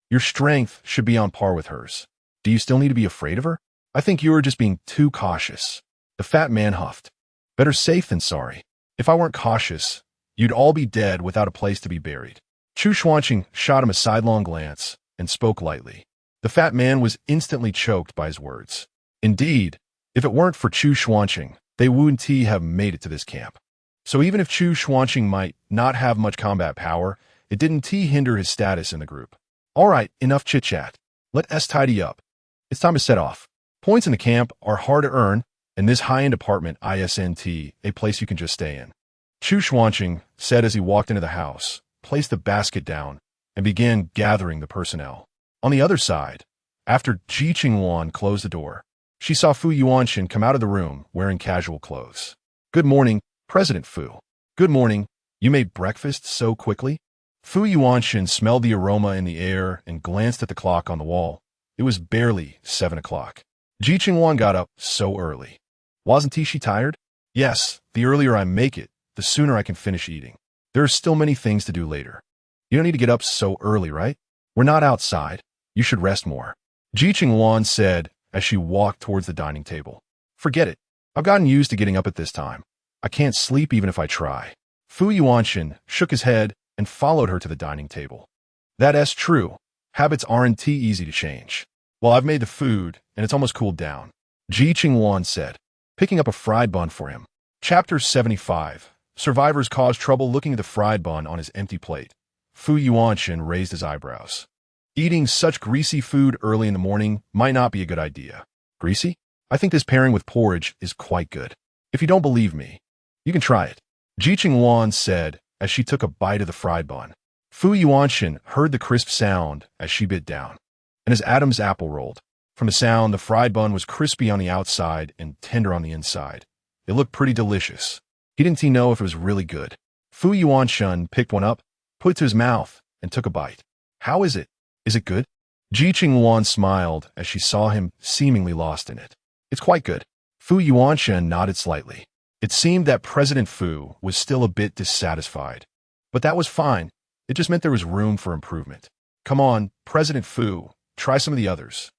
Your strength should be on par with hers. Do you still need to be afraid of her? I think you are just being too cautious." The fat man huffed. "Better safe than sorry. If I weren't cautious, you'd all be dead without a place to be buried." Chu Xuanqing shot him a sidelong glance and spoke lightly. The fat man was instantly choked by his words. Indeed, if it weren't for Chu Xuanqing, they wouldn't have made it to this camp. So even if Chu Xuanqing might not have much combat power, it didn't hinder his status in the group. "All right, enough chit-chat. Let us tidy up. It's time to set off. Points in the camp are hard to earn, and this high-end apartment isn't a place you can just stay in." Chu Xuanqing said as he walked into the house, placed the basket down, and began gathering the personnel. On the other side, after Ji Qingluan closed the door, she saw Fu Yuanshan come out of the room wearing casual clothes. "Good morning, President Fu." "Good morning. You made breakfast so quickly?" Fu Yuanshan smelled the aroma in the air and glanced at the clock on the wall. It was barely 7 o'clock. Ji Qingluan got up so early. Wasn't she tired? "Yes, the earlier I make it, the sooner I can finish eating. There are still many things to do later." "You don't need to get up so early, right? We're not outside. You should rest more," Ji Qingluan said as she walked towards the dining table. "Forget it. I've gotten used to getting up at this time. I can't sleep even if I try." Fu Yuanshan shook his head and followed her to the dining table. "That's true. Habits aren't easy to change." "Well, I've made the food, and it's almost cooled down," Ji Qingluan said, picking up a fried bun for him. Chapter 75. Survivors cause trouble looking at the fried bun on his empty plate. Fu Yuanshan raised his eyebrows. Eating such greasy food early in the morning might not be a good idea. "Greasy? I think this pairing with porridge is quite good. If you don't believe me, you can try it," Ji Qingluan said as she took a bite of the fried bun. Fu Yuanshan heard the crisp sound as she bit down, and as Adam's apple rolled. From the sound, the fried bun was crispy on the outside and tender on the inside. It looked pretty delicious. He didn't know if it was really good. Fu Yuanshan picked one up, put it to his mouth, and took a bite. "How is it? Is it good?" Ji Qingluan smiled as she saw him seemingly lost in it. "It's quite good." Fu Yuanshan nodded slightly. It seemed that President Fu was still a bit dissatisfied. But that was fine. It just meant there was room for improvement. "Come on, President Fu, try some of the others."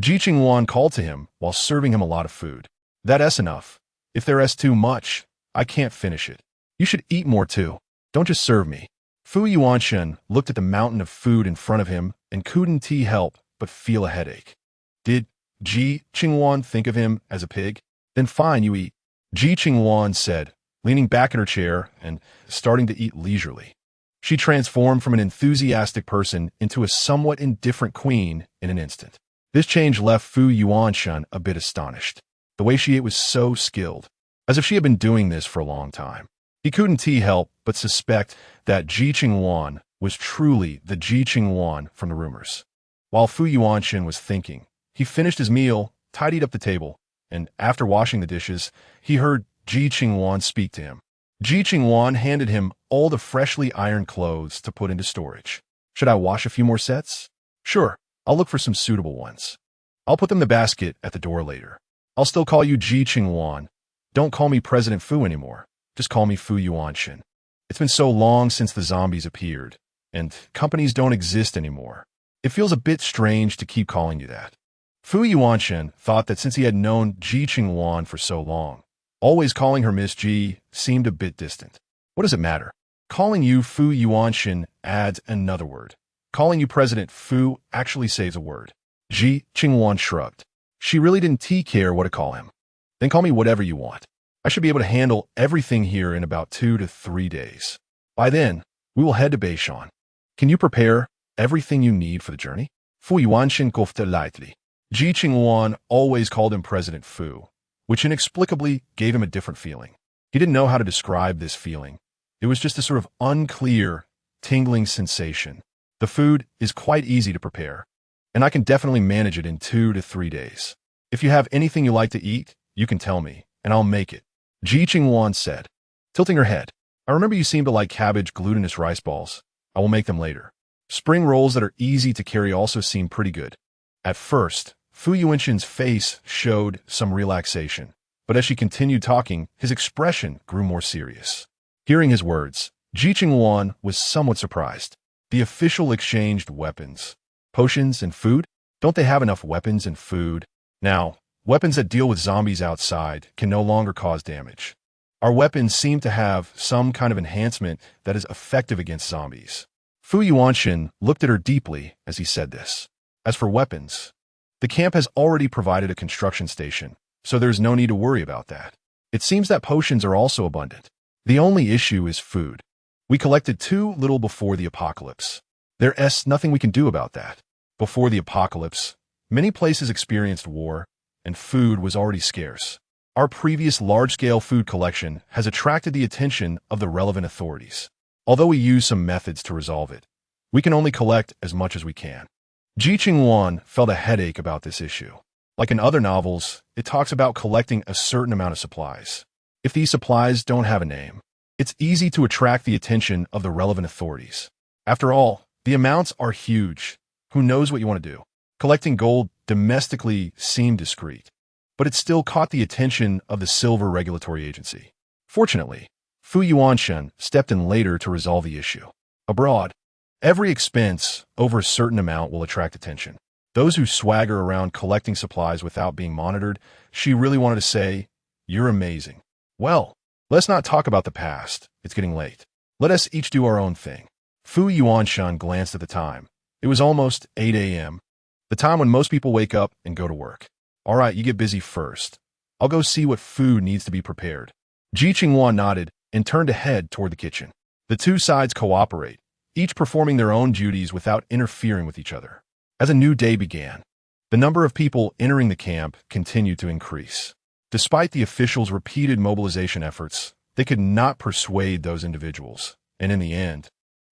Ji Qingluan called to him while serving him a lot of food. "That's enough. If there's too much, I can't finish it. You should eat more too. Don't just serve me." Fu Yuanshan looked at the mountain of food in front of him and couldn't help but feel a headache. Did Ji Qingluan think of him as a pig? "Then fine, you eat," Ji Qingluan said, leaning back in her chair and starting to eat leisurely. She transformed from an enthusiastic person into a somewhat indifferent queen in an instant. This change left Fu Yuanshan a bit astonished. The way she ate was so skilled, as if she had been doing this for a long time. He couldn't help but suspect that Ji Qingluan was truly the Ji Qingluan from the rumors. While Fu Yuanshan was thinking, he finished his meal, tidied up the table, and after washing the dishes, he heard Ji Qingluan speak to him. Ji Qingluan handed him all the freshly ironed clothes to put into storage. "Should I wash a few more sets?" "Sure, I'll look for some suitable ones. I'll put them in the basket at the door later. I'll still call you Ji Qingluan. Don't call me President Fu anymore. Just call me Fu Yuanshan. It's been so long since the zombies appeared, and companies don't exist anymore. It feels a bit strange to keep calling you that." Fu Yuanshan thought that since he had known Ji Qingluan for so long, Always calling her Miss Ji seemed a bit distant. What does it matter? Calling you Fu Yuanshan adds another word. Calling you President Fu actually saves a word. Ji Qingluan shrugged. She really didn't care what to call him. Then call me whatever you want. I should be able to handle everything here in about 2 to 3 days. By then, we will head to Beishan. Can you prepare everything you need for the journey? Fu Yuanshan coughed lightly. Ji Qingluan always called him President Fu, which inexplicably gave him a different feeling. He didn't know how to describe this feeling. It was just a sort of unclear, tingling sensation. The food is quite easy to prepare, and I can definitely manage it in 2 to 3 days. If you have anything you like to eat, you can tell me, and I'll make it. Ji Qingluan said, tilting her head. I remember you seem to like cabbage glutinous rice balls. I will make them later. Spring rolls that are easy to carry also seem pretty good. At first, Fu Yuanshan's face showed some relaxation, but as she continued talking, his expression grew more serious. Hearing his words, Ji Qingluan was somewhat surprised. The official exchanged weapons. Potions and food? Don't they have enough weapons and food? Now, weapons that deal with zombies outside can no longer cause damage. Our weapons seem to have some kind of enhancement that is effective against zombies. Fu Yuanshan looked at her deeply as he said this. As for weapons, the camp has already provided a construction station, so there's no need to worry about that. It seems that potions are also abundant. The only issue is food. We collected too little before the apocalypse. There's nothing we can do about that. Before the apocalypse, many places experienced war, and food was already scarce. Our previous large-scale food collection has attracted the attention of the relevant authorities. Although we use some methods to resolve it, we can only collect as much as we can. Ji Qingluan felt a headache about this issue. Like in other novels, it talks about collecting a certain amount of supplies. If these supplies don't have a name, it's easy to attract the attention of the relevant authorities. After all, the amounts are huge. Who knows what you want to do? Collecting gold domestically seemed discreet, but it still caught the attention of the Silver Regulatory Agency. Fortunately, Fu Yuanshan stepped in later to resolve the issue. Abroad, every expense over a certain amount will attract attention. Those who swagger around collecting supplies without being monitored, she really wanted to say, "You're amazing." Well, let's not talk about the past. It's getting late. Let us each do our own thing. Fu Yuanshan glanced at the time. It was almost 8 a.m., the time when most people wake up and go to work. All right, you get busy first. I'll go see what food needs to be prepared. Ji Qingluan nodded and turned to head toward the kitchen. The two sides cooperate, each performing their own duties without interfering with each other. As a new day began, the number of people entering the camp continued to increase. Despite the officials' repeated mobilization efforts, they could not persuade those individuals, and in the end,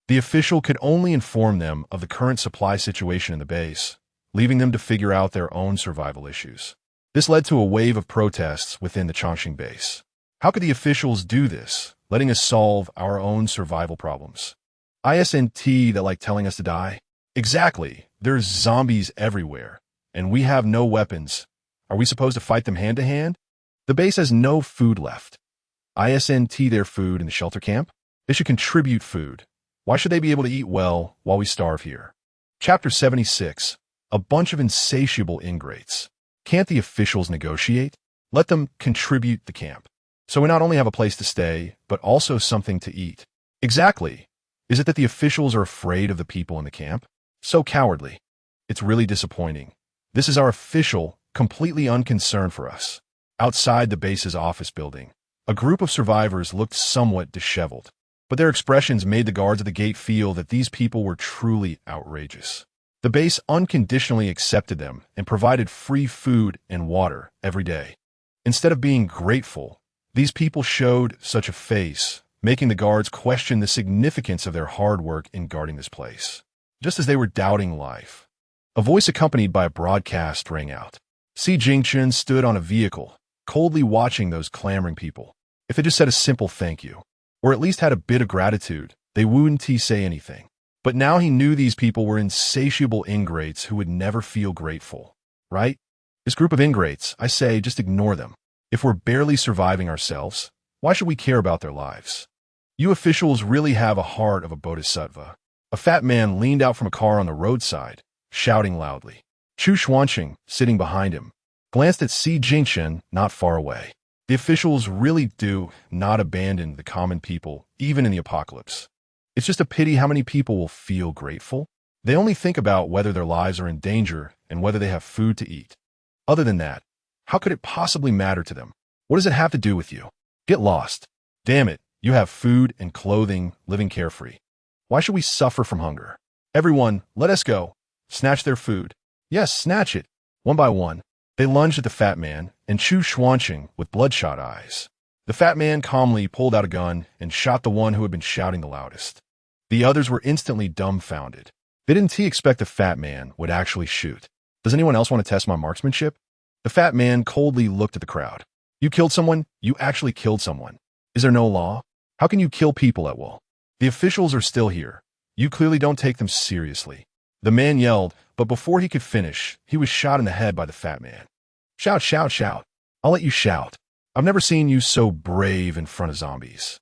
the official could only inform them of the current supply situation in the base, leaving them to figure out their own survival issues. This led to a wave of protests within the Chongqing base. How could the officials do this, letting us solve our own survival problems? Isn't that like telling us to die? Exactly. There's zombies everywhere, and we have no weapons. Are we supposed to fight them hand to hand? The base has no food left. Isn't their food in the shelter camp? They should contribute food. Why should they be able to eat well while we starve here? Chapter 76. A bunch of insatiable ingrates. Can't the officials negotiate? Let them contribute the camp. So we not only have a place to stay, but also something to eat. Exactly. Is it that the officials are afraid of the people in the camp? So cowardly. It's really disappointing. This is our official, completely unconcerned for us. Outside the base's office building, a group of survivors looked somewhat disheveled, but their expressions made the guards at the gate feel that these people were truly outrageous. The base unconditionally accepted them and provided free food and water every day. Instead of being grateful, these people showed such a face, making the guards question the significance of their hard work in guarding this place. Just as they were doubting life, a voice accompanied by a broadcast rang out. Si Jingchen stood on a vehicle, coldly watching those clamoring people. If they just said a simple thank you, or at least had a bit of gratitude, they wouldn't say anything. But now he knew these people were insatiable ingrates who would never feel grateful. Right? This group of ingrates, I say, just ignore them. If we're barely surviving ourselves, why should we care about their lives? You officials really have a heart of a bodhisattva. A fat man leaned out from a car on the roadside, shouting loudly. Chu Xuanqing, sitting behind him, glanced at Si Jingchen not far away. The officials really do not abandon the common people, even in the apocalypse. It's just a pity how many people will feel grateful. They only think about whether their lives are in danger and whether they have food to eat. Other than that, how could it possibly matter to them? What does it have to do with you? Get lost. Damn it, you have food and clothing, living carefree. Why should we suffer from hunger? Everyone, let us go. Snatch their food. Yes, snatch it. One by one, they lunged at the fat man and Chu Xuanqing with bloodshot eyes. The fat man calmly pulled out a gun and shot the one who had been shouting the loudest. The others were instantly dumbfounded. They didn't expect the fat man would actually shoot. Does anyone else want to test my marksmanship? The fat man coldly looked at the crowd. You killed someone? You actually killed someone. Is there no law? How can you kill people at will? The officials are still here. You clearly don't take them seriously. The man yelled, but before he could finish, he was shot in the head by the fat man. Shout, shout, shout. I'll let you shout. I've never seen you so brave in front of zombies.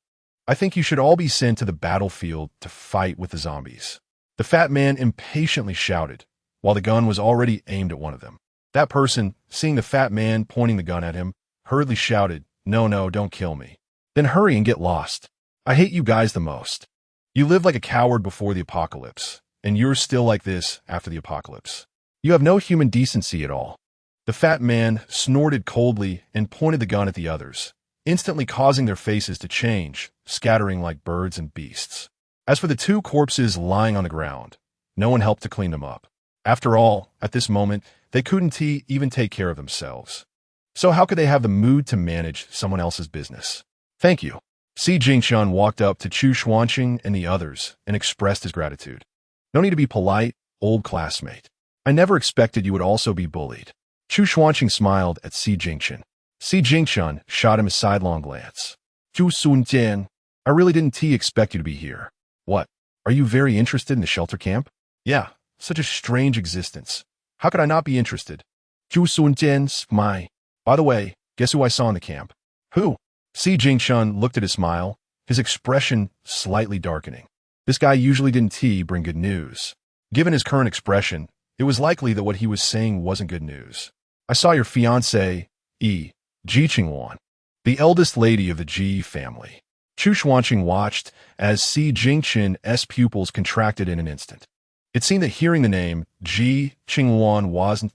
I think you should all be sent to the battlefield to fight with the zombies. The fat man impatiently shouted, while the gun was already aimed at one of them. That person, seeing the fat man pointing the gun at him, hurriedly shouted, No, don't kill me. Then hurry and get lost. I hate you guys the most. You lived like a coward before the apocalypse, and you're still like this after the apocalypse. You have no human decency at all. The fat man snorted coldly and pointed the gun at the others, instantly causing their faces to change, scattering like birds and beasts. As for the two corpses lying on the ground, no one helped to clean them up. After all, at this moment, they couldn't even take care of themselves. So how could they have the mood to manage someone else's business? Thank you. Ji Qingluan walked up to Chu Xuanqing and the others and expressed his gratitude. No need to be polite, old classmate. I never expected you would also be bullied. Chu Xuanqing smiled at Ji Qingluan. Ji Qingluan shot him a sidelong glance. Chu Sunjian, I really didn't expect you to be here. What? Are you very interested in the shelter camp? Yeah, such a strange existence. How could I not be interested? Chu Sunjian, my. By the way, guess who I saw in the camp? Who? Ji Qingluan looked at his smile, his expression slightly darkening. This guy usually didn't bring good news. Given his current expression, it was likely that what he was saying wasn't good news. I saw your fiancée, Ji Qingluan, the eldest lady of the Ji family. Chu Xuanqing watched as Ji Qingluan's pupils contracted in an instant. It seemed that hearing the name Ji Qingluan wasn't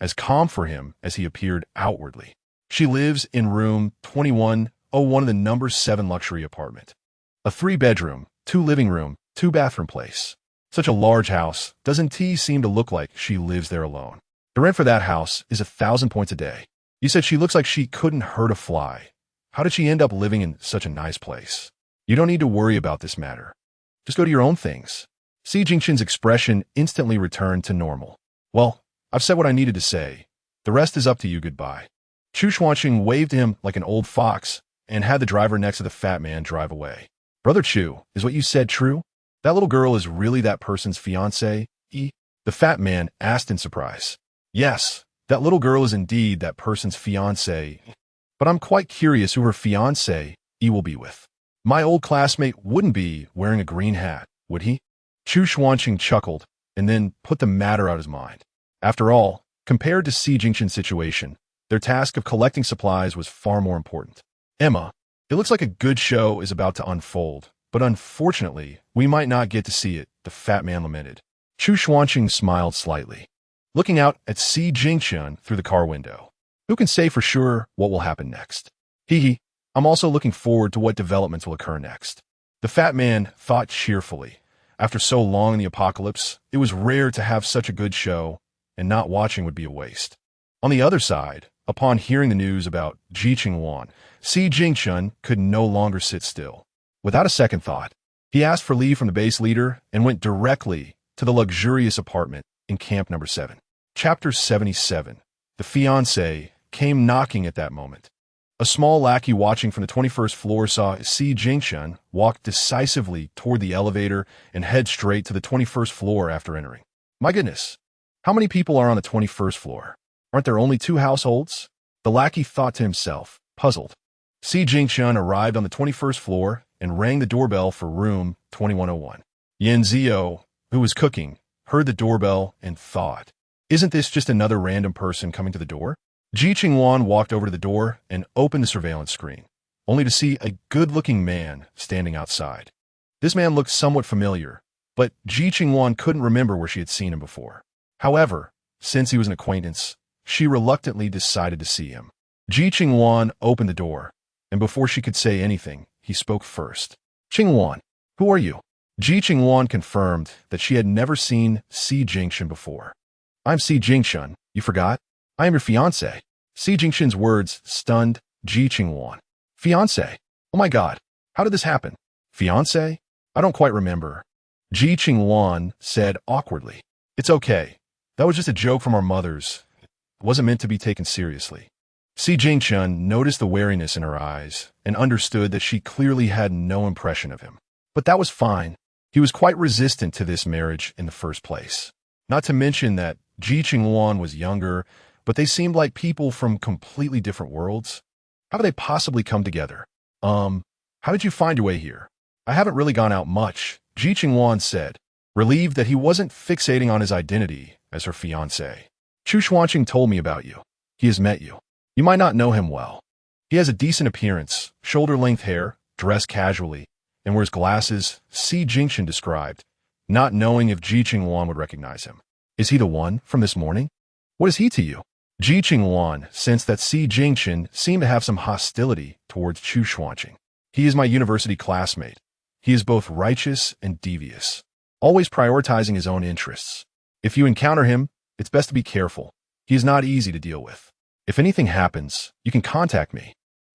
as calm for him as he appeared outwardly. She lives in room 2101 of the number 7 luxury apartment. A 3-bedroom, 2 living room, 2 bathroom place. Such a large house doesn't seem to look like she lives there alone. The rent for that house is 1,000 points a day. You said she looks like she couldn't hurt a fly. How did she end up living in such a nice place? You don't need to worry about this matter. Just go to your own things. Ji Qingluan's expression instantly returned to normal. Well, I've said what I needed to say. The rest is up to you. Goodbye. Chu Xuanqing waved to him like an old fox and had the driver next to the fat man drive away. Brother Chu, is what you said true? That little girl is really that person's fiancée? The fat man asked in surprise. Yes, that little girl is indeed that person's fiancée. But I'm quite curious who her fiancé will be with. My old classmate wouldn't be wearing a green hat, would he? Chu Xuanqing chuckled and then put the matter out of his mind. After all, compared to Ji Qingluan's situation, their task of collecting supplies was far more important. Emma, it looks like a good show is about to unfold, but unfortunately, we might not get to see it, the fat man lamented. Chu Xuanqing smiled slightly, looking out at Ji Qingluan through the car window. Who can say for sure what will happen next? I'm also looking forward to what developments will occur next. The fat man thought cheerfully. After so long in the apocalypse, it was rare to have such a good show, and not watching would be a waste. On the other side, upon hearing the news about Ji Qingluan, Ji Qingluan could no longer sit still. Without a second thought, he asked for leave from the base leader and went directly to the luxurious apartment in Camp No. 7. Chapter 77. The fiancé came knocking at that moment. A small lackey watching from the 21st floor saw Ji Qingluan walk decisively toward the elevator and head straight to the 21st floor after entering. My goodness, how many people are on the 21st floor? Aren't there only 2 households? The lackey thought to himself, puzzled. Ji Qingluan arrived on the 21st floor and rang the doorbell for room 2101. Yan Zio, who was cooking, heard the doorbell and thought, isn't this just another random person coming to the door? Ji Qingluan walked over to the door and opened the surveillance screen, only to see a good-looking man standing outside. This man looked somewhat familiar, but Ji Qingluan couldn't remember where she had seen him before. However, since he was an acquaintance, she reluctantly decided to see him. Ji Qingluan opened the door, and before she could say anything, he spoke first. "Qingluan, who are you?" Ji Qingluan confirmed that she had never seen Si Jingxun before. "I'm Si Jingxun, you forgot? I am your fiancé." Si Jingxun's words stunned Ji Qingluan. "Fiancé? Oh my god, how did this happen? Fiancé? I don't quite remember." Ji Qingluan said awkwardly. "It's okay. That was just a joke from our mothers. It wasn't meant to be taken seriously." Si Jingxun noticed the wariness in her eyes and understood that she clearly had no impression of him. But that was fine. He was quite resistant to this marriage in the first place. Not to mention that Ji Qingluan was younger, but they seemed like people from completely different worlds. How could they possibly come together? How did you find your way here?" "I haven't really gone out much," Ji Qingluan said, relieved that he wasn't fixating on his identity as her fiancé. "Chu Xuanqing told me about you. He has met you. You might not know him well. He has a decent appearance, shoulder-length hair, dressed casually, and wears glasses," Si Jingxun described, not knowing if Ji Qingluan would recognize him. "Is he the one from this morning? What is he to you?" Ji Qingluan sensed that Si Jingxun seemed to have some hostility towards Chu Xuanqing. "He is my university classmate. He is both righteous and devious, always prioritizing his own interests. If you encounter him, it's best to be careful. He is not easy to deal with. If anything happens, you can contact me,"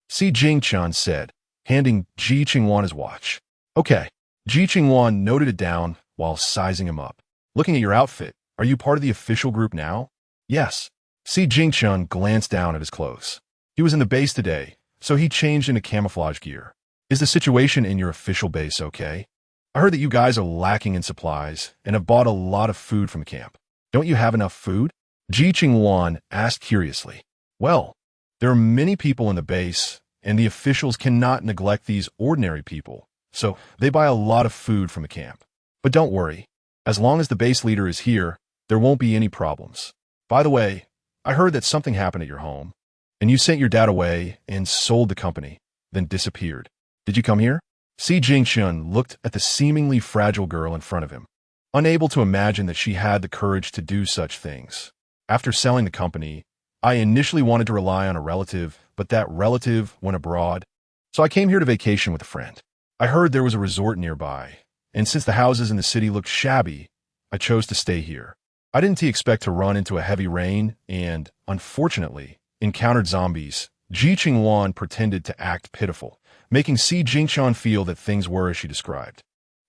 Si Jingxun said, handing Ji Qingluan his watch. "Okay." Ji Qingluan noted it down while sizing him up. "Looking at your outfit, are you part of the official group now?" "Yes." Si Jingxun glanced down at his clothes. He was in the base today, so he changed into camouflage gear. "Is the situation in your official base okay? I heard that you guys are lacking in supplies and have bought a lot of food from the camp. Don't you have enough food?" Ji Qingluan asked curiously. "Well, there are many people in the base, and the officials cannot neglect these ordinary people, so they buy a lot of food from the camp. But don't worry, as long as the base leader is here, there won't be any problems. By the way, I heard that something happened at your home, and you sent your dad away and sold the company, then disappeared. Did you come here?" Si Jingxun looked at the seemingly fragile girl in front of him, unable to imagine that she had the courage to do such things. "After selling the company, I initially wanted to rely on a relative, but that relative went abroad, so I came here to vacation with a friend. I heard there was a resort nearby, and since the houses in the city looked shabby, I chose to stay here. I didn't expect to run into a heavy rain and, unfortunately, encountered zombies." Ji Qingluan pretended to act pitiful, making Si Jingxun feel that things were as she described.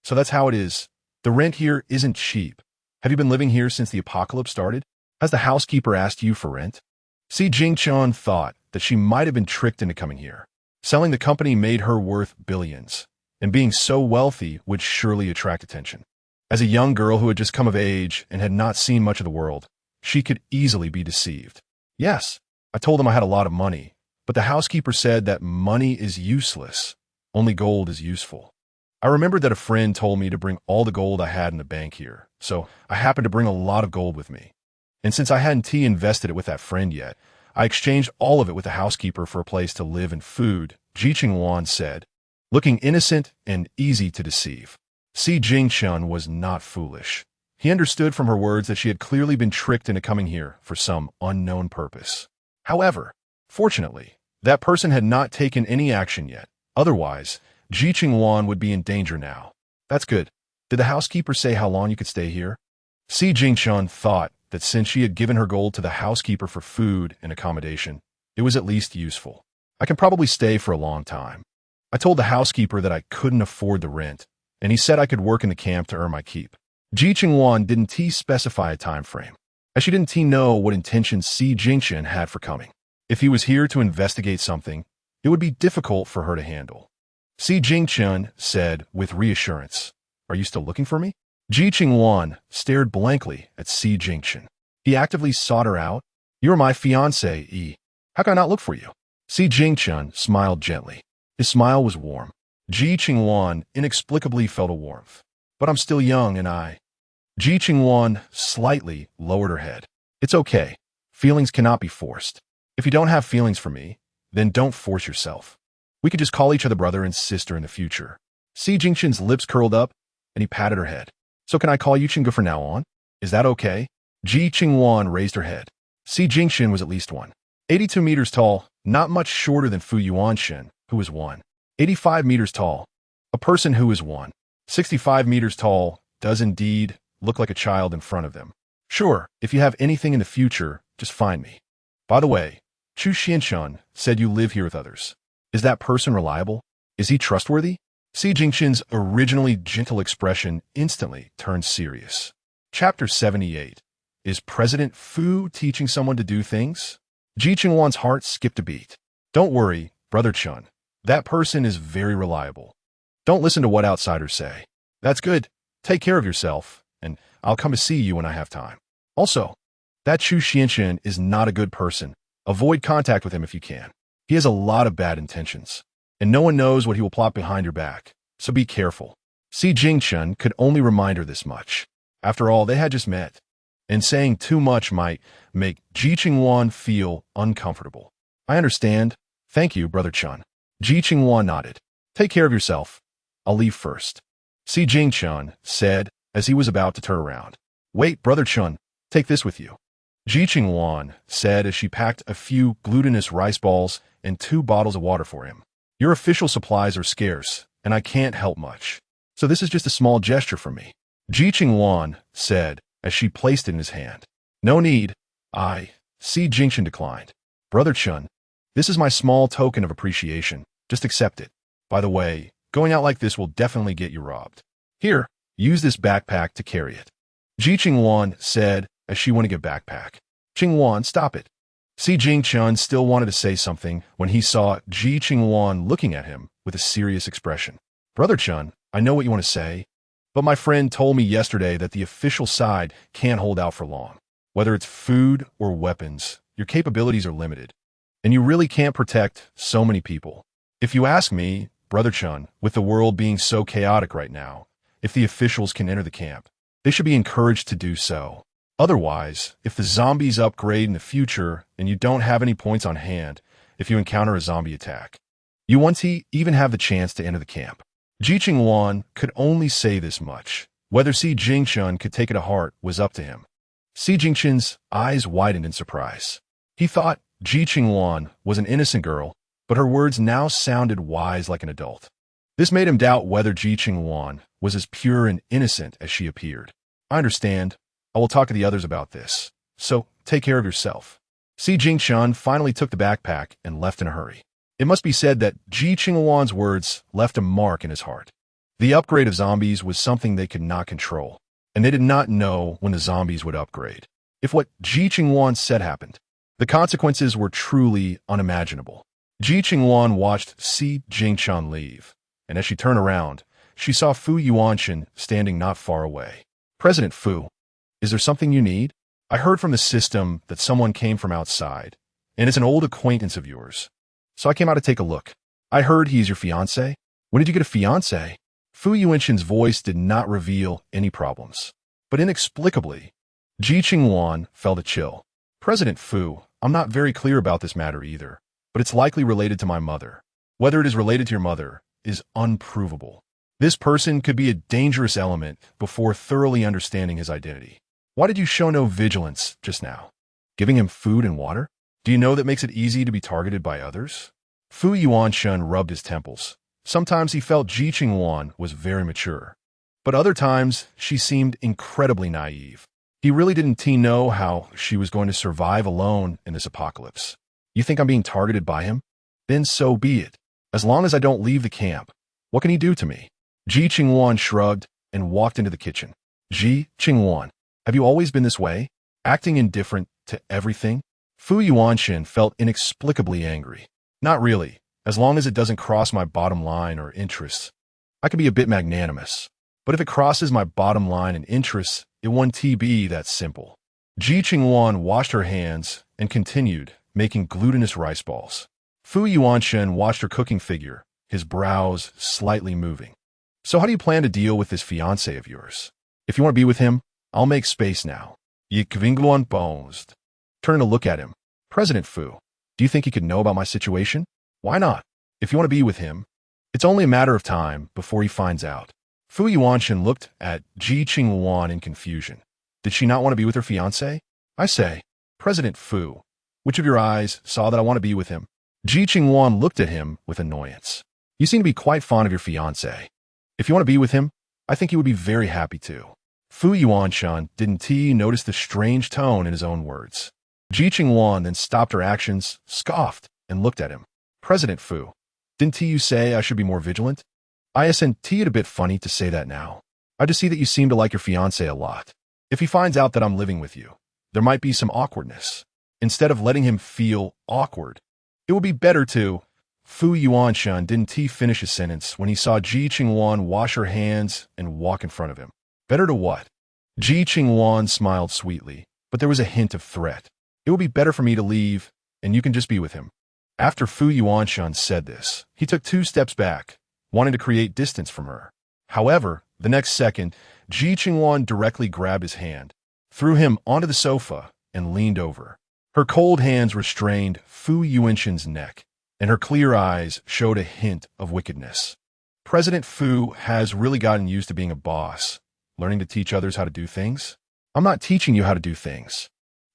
"So that's how it is. The rent here isn't cheap. Have you been living here since the apocalypse started? Has the housekeeper asked you for rent?" Si Jingxun thought that she might have been tricked into coming here. Selling the company made her worth billions, and being so wealthy would surely attract attention. As a young girl who had just come of age and had not seen much of the world, she could easily be deceived. "Yes, I told them I had a lot of money, but the housekeeper said that money is useless. Only gold is useful. I remembered that a friend told me to bring all the gold I had in the bank here, so I happened to bring a lot of gold with me. And since I hadn't invested it with that friend yet, I exchanged all of it with the housekeeper for a place to live and food," Ji Qingluan said, looking innocent and easy to deceive. Si Jingxun was not foolish. He understood from her words that she had clearly been tricked into coming here for some unknown purpose. However, fortunately, that person had not taken any action yet. Otherwise, Ji Qingluan would be in danger now. "That's good. Did the housekeeper say how long you could stay here?" Si Jingxun thought that since she had given her gold to the housekeeper for food and accommodation, it was at least useful. "I can probably stay for a long time. I told the housekeeper that I couldn't afford the rent, and he said I could work in the camp to earn my keep." Ji Qingluan didn't specify a time frame, as she didn't know what intentions Si Jingxun had for coming. If he was here to investigate something, it would be difficult for her to handle. Si Jingxun said with reassurance, "Are you still looking for me?" Ji Qingluan stared blankly at Si Jingxun. He actively sought her out. "You are my fiancé. How can I not look for you?" Si Jingxun smiled gently. His smile was warm. Ji Qingluan inexplicably felt a warmth. "But I'm still young and I—" Ji Qingluan slightly lowered her head. "It's okay. Feelings cannot be forced. If you don't have feelings for me, then don't force yourself. We could just call each other brother and sister in the future. Ji Qingluan's lips curled up, and he patted her head. So can I call you Qinggu from now on? Is that okay? Ji Qingluan raised her head. Ji Qingluan was at least 1.82 meters tall, not much shorter than Fu Yuanshen, who was 1.85 meters tall. A person who is 1.65 meters tall does indeed look like a child in front of them. Sure, if you have anything in the future, just find me. By the way, Chu Xianshun said you live here with others. Is that person reliable? Is he trustworthy? Ji Qingluan's originally gentle expression instantly turned serious. Chapter 78. Is President Fu teaching someone to do things? Ji Qingluan's heart skipped a beat. Don't worry, Brother Chun. That person is very reliable. Don't listen to what outsiders say. That's good. Take care of yourself, and I'll come to see you when I have time. Also, that Chu Xianshun is not a good person. Avoid contact with him if you can. He has a lot of bad intentions, and no one knows what he will plot behind your back, so be careful. Ji Qingluan could only remind her this much. After all, they had just met, and saying too much might make Ji Qingluan feel uncomfortable. I understand. Thank you, Brother Chun. Ji Qingluan nodded. Take care of yourself. I'll leave first. Ji Qingluan said as he was about to turn around. Wait, Brother Chun, take this with you. Ji Qingluan said as she packed a few glutinous rice balls and 2 bottles of water for him. Your official supplies are scarce, and I can't help much. So this is just a small gesture from me. Ji Qingluan said as she placed it in his hand. No need. Ji Qingluan declined. Brother Chun, this is my small token of appreciation. Just accept it. By the way, going out like this will definitely get you robbed. Here, use this backpack to carry it. Ji Qingluan said as she went to get backpack. Qingluan, stop it. Ji Qingluan still wanted to say something when he saw Ji Qingluan looking at him with a serious expression. Brother Chun, I know what you want to say, but my friend told me yesterday that the official side can't hold out for long. Whether it's food or weapons, your capabilities are limited, and you really can't protect so many people. If you ask me, Brother Chun, with the world being so chaotic right now, if the officials can enter the camp, they should be encouraged to do so. Otherwise, if the zombies upgrade in the future and you don't have any points on hand, if you encounter a zombie attack, you won't even have the chance to enter the camp. Ji Qingluan could only say this much. Whether Ji Qingluan could take it to heart was up to him. Ji Qingluan's eyes widened in surprise. He thought Ji Qingluan was an innocent girl, but her words now sounded wise like an adult. This made him doubt whether Ji Qingluan was as pure and innocent as she appeared. I understand. I will talk to the others about this. So, take care of yourself. Ji Qingluan finally took the backpack and left in a hurry. It must be said that Ji Qingluan's words left a mark in his heart. The upgrade of zombies was something they could not control, and they did not know when the zombies would upgrade. If what Ji Qingluan said happened, the consequences were truly unimaginable. Ji Qingluan watched Ji Qingluan leave, and as she turned around, she saw Fu Yuanshen standing not far away. President Fu, is there something you need? I heard from the system that someone came from outside, and it's an old acquaintance of yours. So I came out to take a look. I heard he's your fiancé. When did you get a fiancé? Fu Yuanshen's voice did not reveal any problems. But inexplicably, Ji Qingluan felt a chill. President Fu, I'm not very clear about this matter either, but it's likely related to my mother. Whether it is related to your mother is unprovable. This person could be a dangerous element before thoroughly understanding his identity. Why did you show no vigilance just now? Giving him food and water? Do you know that makes it easy to be targeted by others? Fu Yuanshen rubbed his temples. Sometimes he felt Ji Qingluan was very mature, but other times she seemed incredibly naive. He really didn't know how she was going to survive alone in this apocalypse. You think I'm being targeted by him? Then so be it. As long as I don't leave the camp, what can he do to me? Ji Qingluan shrugged and walked into the kitchen. Ji Qingluan, have you always been this way? Acting indifferent to everything? Fu Yuanshen felt inexplicably angry. Not really, as long as it doesn't cross my bottom line or interests. I can be a bit magnanimous, but if it crosses my bottom line and interests, it won't be that simple. Ji Qingluan washed her hands and continued making glutinous rice balls. Fu Yuanshen watched her cooking figure, his brows slightly moving. So how do you plan to deal with this fiancé of yours? If you want to be with him, I'll make space now. Ji Qingluan paused. Turning to look at him. President Fu, Do you think he could know about my situation? Why not? If you want to be with him, it's only a matter of time before he finds out. Fu Yuanshan looked at Ji Qingluan in confusion. Did she not want to be with her fiancé? I say, President Fu, which of your eyes saw that I want to be with him? Ji Qingluan looked at him with annoyance. You seem to be quite fond of your fiancé. If you want to be with him, I think he would be very happy to. Fu Yuanshan didn't notice the strange tone in his own words. Ji Qingluan then stopped her actions, scoffed, and looked at him. President Fu, didn't you say I should be more vigilant? Isn't it a bit funny to say that now? I just see that you seem to like your fiancé a lot. If he finds out that I'm living with you, there might be some awkwardness. Instead of letting him feel awkward, it would be better to... Fu Yuanshan didn't finish his sentence when he saw Ji Qingluan wash her hands and walk in front of him. Better to what? Ji Qingluan smiled sweetly, but there was a hint of threat. It will be better for me to leave, and you can just be with him. After Fu Yuanshan said this, he took 2 steps back, wanting to create distance from her. However, the next second, Ji Qingluan directly grabbed his hand, threw him onto the sofa, and leaned over. Her cold hands restrained Fu Yuanshan's neck, and her clear eyes showed a hint of wickedness. President Fu has really gotten used to being a boss, learning to teach others how to do things. I'm not teaching you how to do things.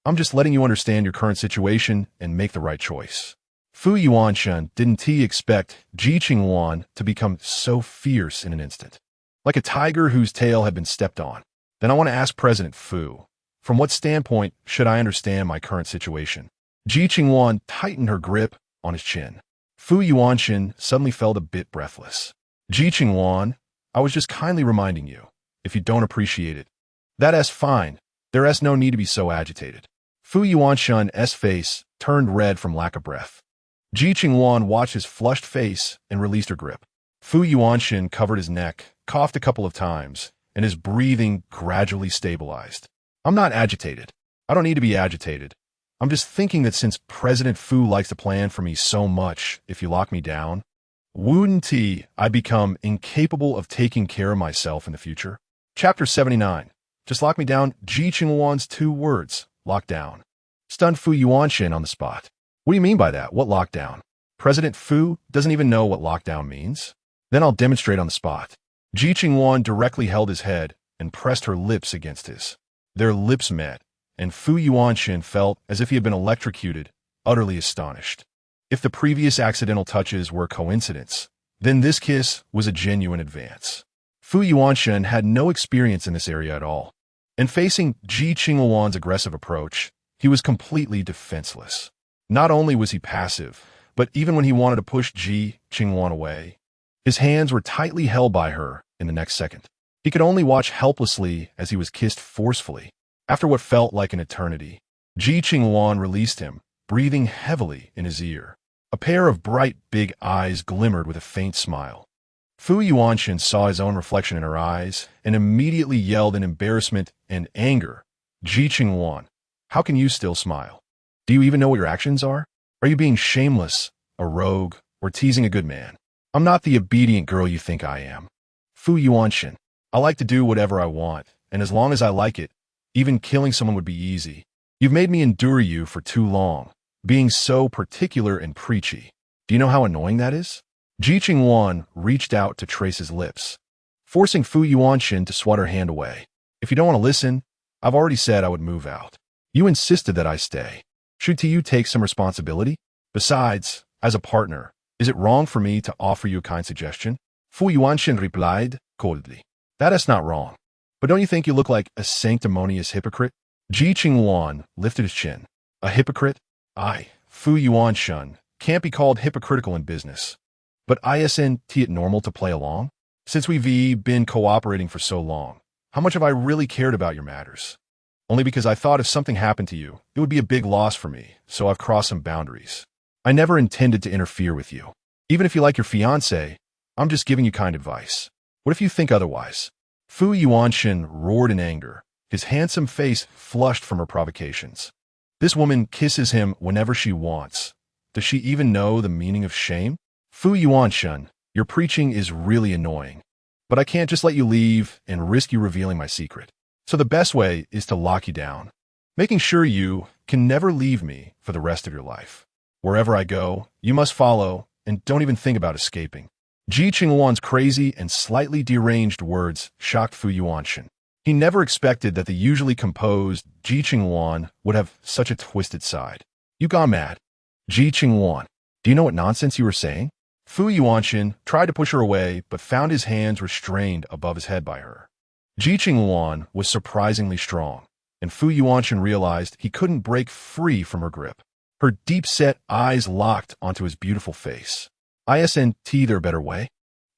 I'm just letting you understand your current situation and make the right choice. Fu Yuanshan didn't expect Ji Qingluan to become so fierce in an instant, like a tiger whose tail had been stepped on. Then I want to ask President Fu, from what standpoint should I understand my current situation? Ji Qingluan tightened her grip on his chin. Fu Yuanshan suddenly felt a bit breathless. Ji Qingluan, I was just kindly reminding you. If you don't appreciate it, that's fine. There's no need to be so agitated. Fu Yuanshan's face turned red from lack of breath. Ji Qingluan watched his flushed face and released her grip. Fu Yuanshan covered his neck, coughed a couple of times, and his breathing gradually stabilized. I'm not agitated. I don't need to be agitated. I'm just thinking that since President Fu likes to plan for me so much, if you lock me down, wouldn't I become incapable of taking care of myself in the future? Chapter 79. Just lock me down. Ji Qingluan's 2 words, lockdown, stunned Fu Yuanshan on the spot. What do you mean by that? What lockdown? President Fu doesn't even know what lockdown means? Then I'll demonstrate on the spot. Ji Qingluan directly held his head and pressed her lips against his. Their lips met, and Fu Yuanshan felt as if he had been electrocuted, utterly astonished. If the previous accidental touches were coincidence, then this kiss was a genuine advance. Fu Yuanshan had no experience in this area at all, and facing Ji Qingluan's aggressive approach, he was completely defenseless. Not only was he passive, but even when he wanted to push Ji Qingluan away, his hands were tightly held by her in the next second. He could only watch helplessly as he was kissed forcefully. After what felt like an eternity, Ji Qingluan released him, breathing heavily in his ear. A pair of bright, big eyes glimmered with a faint smile. Fu Yuanshan saw his own reflection in her eyes and immediately yelled in embarrassment and anger. Ji Qingluan, how can you still smile? Do you even know what your actions are? Are you being shameless, a rogue, or teasing a good man? I'm not the obedient girl you think I am. Fu Yuanshan, I like to do whatever I want, and as long as I like it, even killing someone would be easy. You've made me endure you for too long, being so particular and preachy. Do you know how annoying that is? Ji Qingluan reached out to trace his lips, forcing Fu Yuanshan to swat her hand away. If you don't want to listen, I've already said I would move out. You insisted that I stay. Should you take some responsibility? Besides, as a partner, is it wrong for me to offer you a kind suggestion? Fu Yuanshan replied coldly. That is not wrong. But don't you think you look like a sanctimonious hypocrite? Ji Qingluan lifted his chin. A hypocrite? Fu Yuanshan, can't be called hypocritical in business. But isn't it normal to play along? Since we've been cooperating for so long, how much have I really cared about your matters? Only because I thought if something happened to you, it would be a big loss for me, so I've crossed some boundaries. I never intended to interfere with you. Even if you like your fiancé, I'm just giving you kind advice. What if you think otherwise? Fu Yuanshan roared in anger, his handsome face flushed from her provocations. This woman kisses him whenever she wants. Does she even know the meaning of shame? Fu Yuanshan, your preaching is really annoying. But I can't just let you leave and risk you revealing my secret. So the best way is to lock you down, making sure you can never leave me for the rest of your life. Wherever I go, you must follow, and don't even think about escaping. Ji Qingluan's crazy and slightly deranged words shocked Fu Yuanshan. He never expected that the usually composed Ji Qingluan would have such a twisted side. You gone mad. Ji Qingluan, do you know what nonsense you were saying? Fu Yuanshan tried to push her away, but found his hands restrained above his head by her. Ji Qingluan was surprisingly strong, and Fu Yuanshan realized he couldn't break free from her grip. Her deep-set eyes locked onto his beautiful face. Isn't there a better way?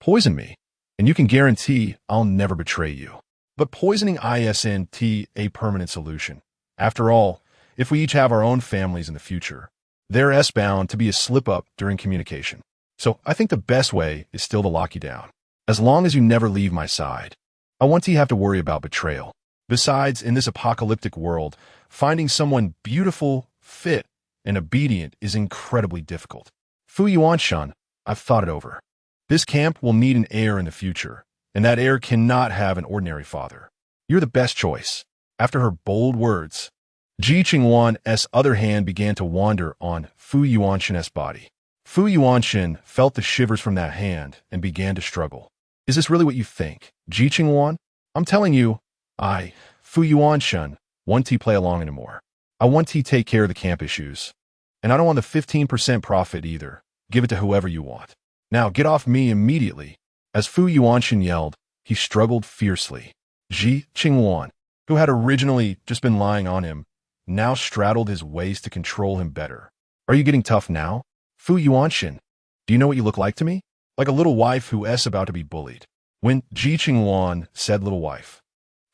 Poison me, and you can guarantee I'll never betray you. But poisoning isn't a permanent solution. After all, if we each have our own families in the future, there's bound to be a slip-up during communication. So I think the best way is still to lock you down. As long as you never leave my side, I won't have to worry about betrayal. Besides, in this apocalyptic world, finding someone beautiful, fit, and obedient is incredibly difficult. Fu Yuanshan, I've thought it over. This camp will need an heir in the future, and that heir cannot have an ordinary father. You're the best choice. After her bold words, Ji Qingluan's other hand began to wander on Fu Yuanshan's body. Fu Yuanshan felt the shivers from that hand and began to struggle. Is this really what you think, Ji Qingluan? I'm telling you, Fu Yuanshan, won't play along anymore. I want to take care of the camp issues. And I don't want the 15% profit either. Give it to whoever you want. Now get off me immediately. As Fu Yuanshan yelled, he struggled fiercely. Ji Qingluan, who had originally just been lying on him, now straddled his waist to control him better. Are you getting tough now? Fu Yuanshan, do you know what you look like to me? Like a little wife who's about to be bullied. When Ji Qingluan said little wife,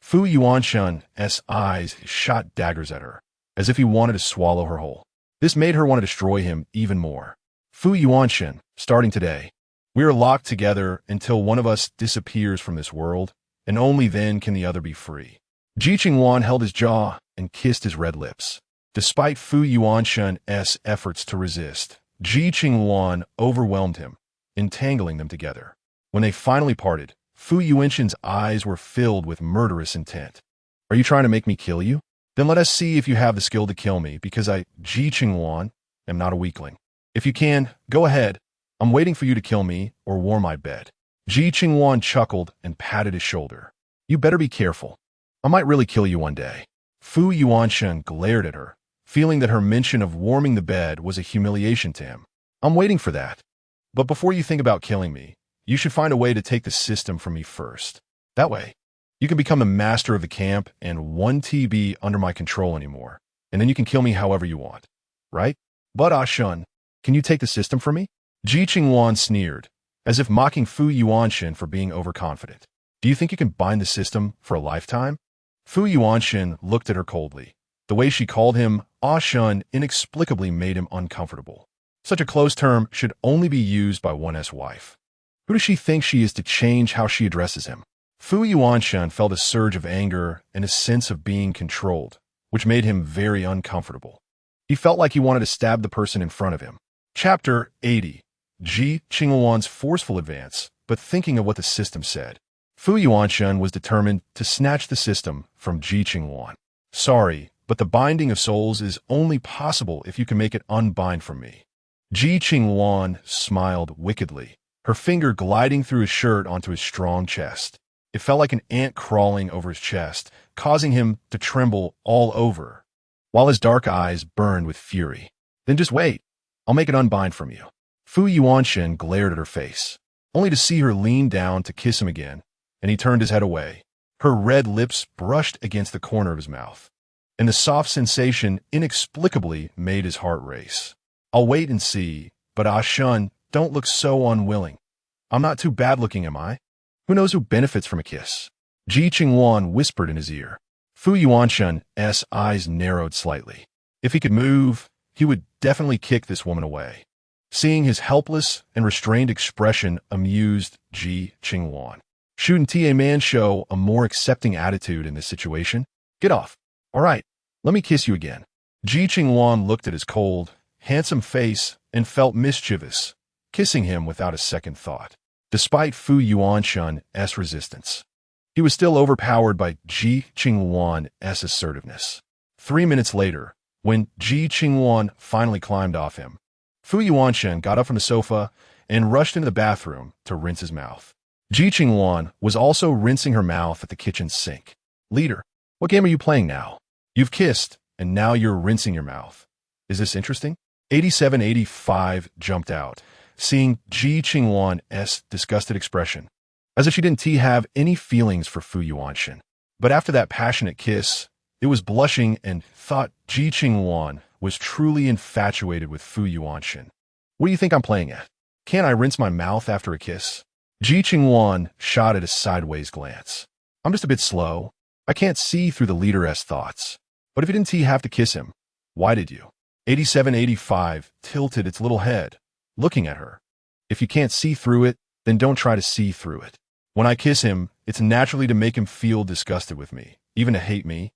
Fu Yuanshan's eyes shot daggers at her, as if he wanted to swallow her whole. This made her want to destroy him even more. Fu Yuanshan, starting today, we are locked together until one of us disappears from this world, and only then can the other be free. Ji Qingluan held his jaw and kissed his red lips. Despite Fu Yuanshan's efforts to resist, Ji Qingluan overwhelmed him, entangling them together. When they finally parted, Fu Yuanshan's eyes were filled with murderous intent. Are you trying to make me kill you? Then let us see if you have the skill to kill me, because Ji Qingluan, am not a weakling. If you can, go ahead. I'm waiting for you to kill me or warm my bed. Ji Qingluan chuckled and patted his shoulder. You better be careful. I might really kill you one day. Fu Yuanshan glared at her, feeling that her mention of warming the bed was a humiliation to him. I'm waiting for that. But before you think about killing me, you should find a way to take the system from me first. That way, you can become the master of the camp and won't be under my control anymore. And then you can kill me however you want. Right? But Shun, can you take the system from me? Ji Qingluan sneered, as if mocking Fu Yuanshan for being overconfident. Do you think you can bind the system for a lifetime? Fu Yuanshan looked at her coldly. The way she called him Shun inexplicably made him uncomfortable. Such a close term should only be used by one's wife. Who does she think she is to change how she addresses him? Fu Yuanshan felt a surge of anger and a sense of being controlled, which made him very uncomfortable. He felt like he wanted to stab the person in front of him. Chapter 80. Ji Qingluan's forceful advance, but thinking of what the system said. Fu Yuanshan was determined to snatch the system from Ji Qingluan. Sorry, but the binding of souls is only possible if you can make it unbind from me. Ji Qingluan smiled wickedly, her finger gliding through his shirt onto his strong chest. It felt like an ant crawling over his chest, causing him to tremble all over, while his dark eyes burned with fury. Then just wait. I'll make it unbind from you. Fu Yuanshan glared at her face, only to see her lean down to kiss him again, and he turned his head away. Her red lips brushed against the corner of his mouth, and the soft sensation inexplicably made his heart race. I'll wait and see, but Shun, don't look so unwilling. I'm not too bad-looking, am I? Who knows who benefits from a kiss? Ji Qingluan whispered in his ear. Fu Yuanshan's eyes narrowed slightly. If he could move, he would definitely kick this woman away. Seeing his helpless and restrained expression amused Ji Qingluan. Shouldn't a man show a more accepting attitude in this situation? Get off. All right, let me kiss you again. Ji Qingluan looked at his cold, handsome face and felt mischievous, kissing him without a second thought. Despite Fu Yuanshan's resistance, he was still overpowered by Ji Qingluan's assertiveness. 3 minutes later, when Ji Qingluan finally climbed off him, Fu Yuanshen got up from the sofa and rushed into the bathroom to rinse his mouth. Ji Qingluan was also rinsing her mouth at the kitchen sink. Leader, what game are you playing now? You've kissed, and now you're rinsing your mouth. Is this interesting? 8785 jumped out, seeing Ji Qingluan's disgusted expression, as if she didn't have any feelings for Fu Yuanshen. But after that passionate kiss, it was blushing and thought Ji Qingluan was truly infatuated with Fu Yuanshen. What do you think I'm playing at? Can't I rinse my mouth after a kiss? Ji Qingluan shot at a sideways glance. I'm just a bit slow. I can't see through the leader's thoughts. But if you didn't have to kiss him, why did you? 8785 tilted its little head, looking at her. If you can't see through it, then don't try to see through it. When I kiss him, it's naturally to make him feel disgusted with me, even to hate me,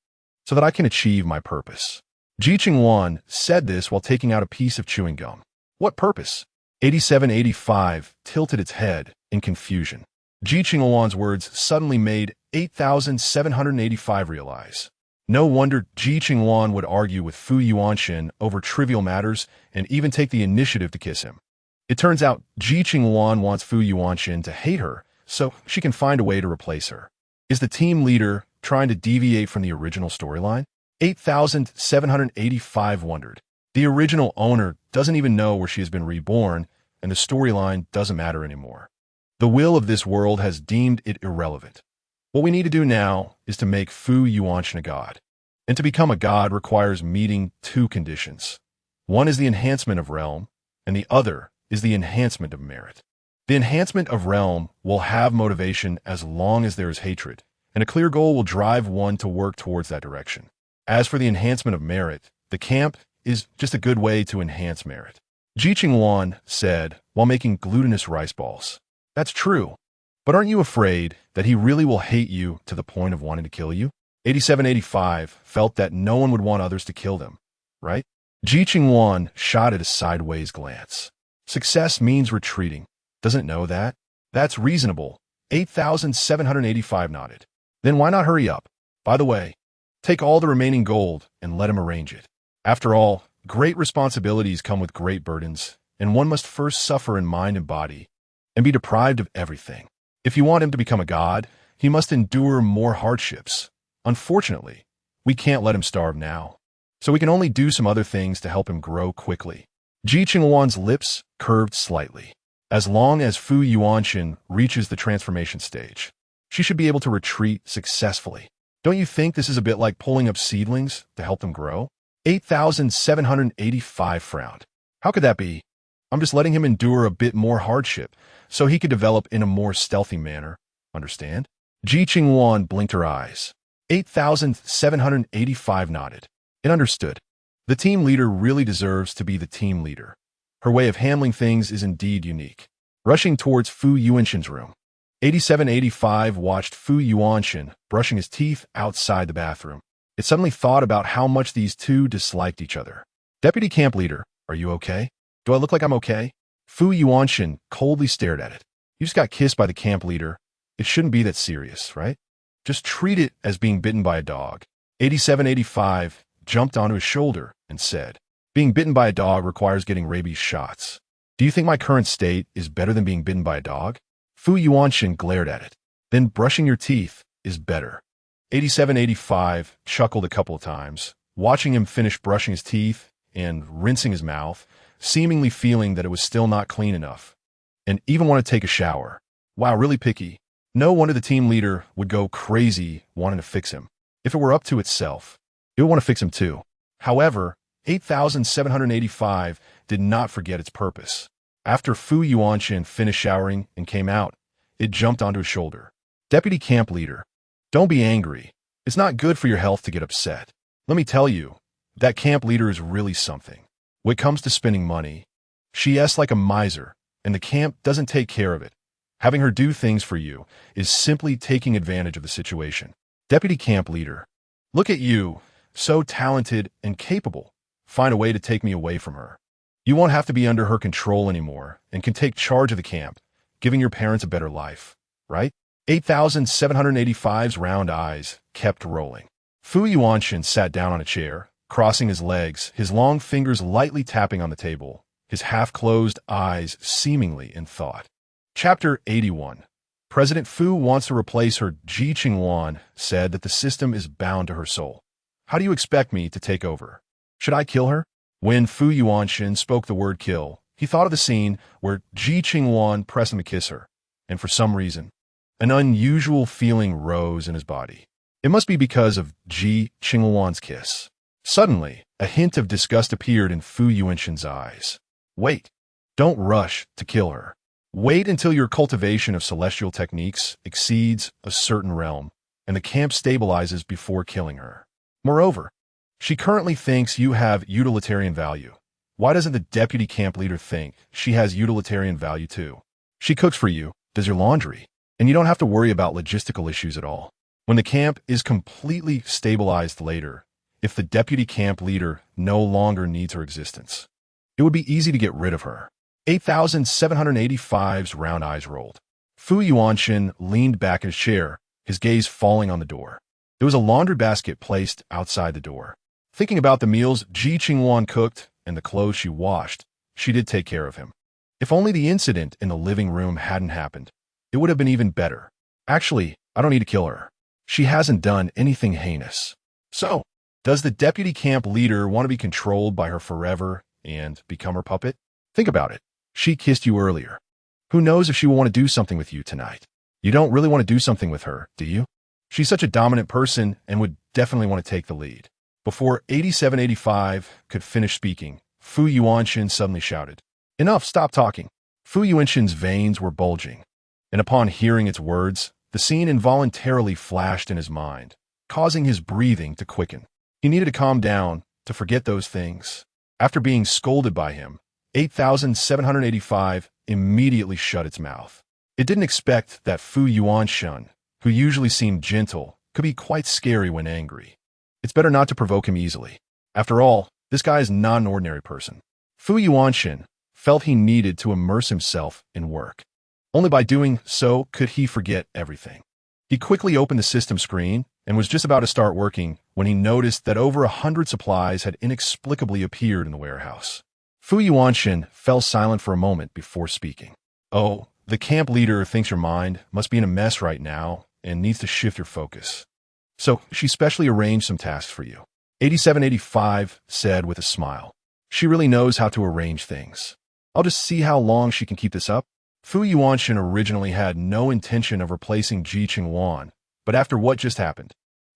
so that I can achieve my purpose. Ji Qingluan said this while taking out a piece of chewing gum. What purpose? 8785 tilted its head in confusion. Ji Qingluan's words suddenly made 8785 realize. No wonder Ji Qingluan would argue with Fu Yuanshen over trivial matters and even take the initiative to kiss him. It turns out Ji Qingluan wants Fu Yuanshen to hate her so she can find a way to replace her. Is the team leader trying to deviate from the original storyline? 8785 wondered. The original owner doesn't even know where she has been reborn, and the storyline doesn't matter anymore. The will of this world has deemed it irrelevant. What we need to do now is to make Fu Yuanshen a god. And to become a god requires meeting two conditions. One is the enhancement of realm, and the other is the enhancement of merit. The enhancement of realm will have motivation as long as there is hatred, and a clear goal will drive one to work towards that direction. As for the enhancement of merit, the camp is just a good way to enhance merit. Ji Qingluan said while making glutinous rice balls. That's true, but aren't you afraid that he really will hate you to the point of wanting to kill you? 8785 felt that no one would want others to kill them, right? Ji Qingluan shot at a sideways glance. Success means retreating. Doesn't it know that? That's reasonable. 8785 nodded. Then why not hurry up? By the way, take all the remaining gold and let him arrange it. After all, great responsibilities come with great burdens, and one must first suffer in mind and body, and be deprived of everything. If you want him to become a god, he must endure more hardships. Unfortunately, we can't let him starve now, so we can only do some other things to help him grow quickly. Ji Qingluan's lips curved slightly. As long as Fu Yuanshen reaches the transformation stage, she should be able to retreat successfully. Don't you think this is a bit like pulling up seedlings to help them grow? 8785 frowned. How could that be? I'm just letting him endure a bit more hardship so he could develop in a more stealthy manner. Understand? Ji Qingluan blinked her eyes. 8785 nodded. It understood. The team leader really deserves to be the team leader. Her way of handling things is indeed unique. Rushing towards Fu Yuanshen's room, 8785 watched Fu Yuanshen brushing his teeth outside the bathroom. It suddenly thought about how much these two disliked each other. Deputy camp leader, are you okay? Do I look like I'm okay? Fu Yuanshen coldly stared at it. You just got kissed by the camp leader. It shouldn't be that serious, right? Just treat it as being bitten by a dog. 8785 jumped onto his shoulder and said, being bitten by a dog requires getting rabies shots. Do you think my current state is better than being bitten by a dog? Fu Yuanshen glared at it. Then brushing your teeth is better. 8785 chuckled a couple of times, watching him finish brushing his teeth and rinsing his mouth, seemingly feeling that it was still not clean enough, and even want to take a shower. Wow, really picky. No wonder the team leader would go crazy wanting to fix him. If it were up to itself, it would want to fix him too. However, 8785 did not forget its purpose. After Fu Yuanshen finished showering and came out, it jumped onto his shoulder. Deputy camp leader, don't be angry. It's not good for your health to get upset. Let me tell you, that camp leader is really something. When it comes to spending money, she is like a miser, and the camp doesn't take care of it. Having her do things for you is simply taking advantage of the situation. Deputy camp leader, look at you, so talented and capable. Find a way to take me away from her. You won't have to be under her control anymore and can take charge of the camp, giving your parents a better life, right? 8785's round eyes kept rolling. Fu Yuanshen sat down on a chair, crossing his legs, his long fingers lightly tapping on the table, his half-closed eyes seemingly in thought. Chapter 81. President Fu wants to replace her. Ji Qingluan said that the system is bound to her soul. How do you expect me to take over? Should I kill her? When Fu Yuanshan spoke the word kill, he thought of the scene where Ji Qingluan pressed him to kiss her, and for some reason, an unusual feeling rose in his body. It must be because of Ji Qingluan's kiss. Suddenly, a hint of disgust appeared in Fu Yuanshan's eyes. Wait. Don't rush to kill her. Wait until your cultivation of celestial techniques exceeds a certain realm, and the camp stabilizes before killing her. Moreover, she currently thinks you have utilitarian value. Why doesn't the deputy camp leader think she has utilitarian value too? She cooks for you, does your laundry, and you don't have to worry about logistical issues at all. When the camp is completely stabilized later, if the deputy camp leader no longer needs her existence, it would be easy to get rid of her. 8,785's round eyes rolled. Fu Yuanshan leaned back in his chair, his gaze falling on the door. There was a laundry basket placed outside the door. Thinking about the meals Ji Qingluan cooked and the clothes she washed, she did take care of him. If only the incident in the living room hadn't happened, it would have been even better. Actually, I don't need to kill her. She hasn't done anything heinous. So, does the deputy camp leader want to be controlled by her forever and become her puppet? Think about it. She kissed you earlier. Who knows if she will want to do something with you tonight? You don't really want to do something with her, do you? She's such a dominant person and would definitely want to take the lead. Before 8785 could finish speaking, Fu Yuanshan suddenly shouted, "Enough, stop talking." Fu Yuanshan's veins were bulging, and upon hearing its words, the scene involuntarily flashed in his mind, causing his breathing to quicken. He needed to calm down, to forget those things. After being scolded by him, 8,785 immediately shut its mouth. It didn't expect that Fu Yuanshan, who usually seemed gentle, could be quite scary when angry. It's better not to provoke him easily. After all, this guy is not an ordinary person. Fu Yuanshan felt he needed to immerse himself in work. Only by doing so could he forget everything. He quickly opened the system screen and was just about to start working when he noticed that over 100 supplies had inexplicably appeared in the warehouse. Fu Yuanshan fell silent for a moment before speaking. Oh, the camp leader thinks your mind must be in a mess right now and needs to shift your focus. So she specially arranged some tasks for you. 8785 said with a smile. She really knows how to arrange things. I'll just see how long she can keep this up. Fu Yuanshan originally had no intention of replacing Ji Qingluan, but after what just happened,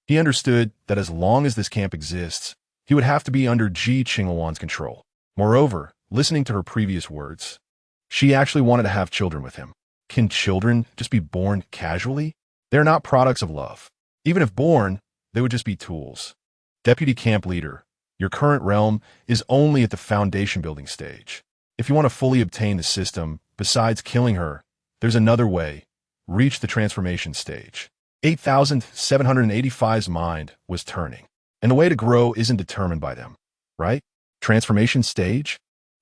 he understood that as long as this camp exists, he would have to be under Ji Qingluan's control. Moreover, listening to her previous words, she actually wanted to have children with him. Can children just be born casually? They're not products of love. Even if born, they would just be tools. Deputy camp leader, your current realm is only at the foundation building stage. If you want to fully obtain the system, besides killing her, there's another way. Reach the transformation stage. 8,785's mind was turning. And the way to grow isn't determined by them, right? Transformation stage?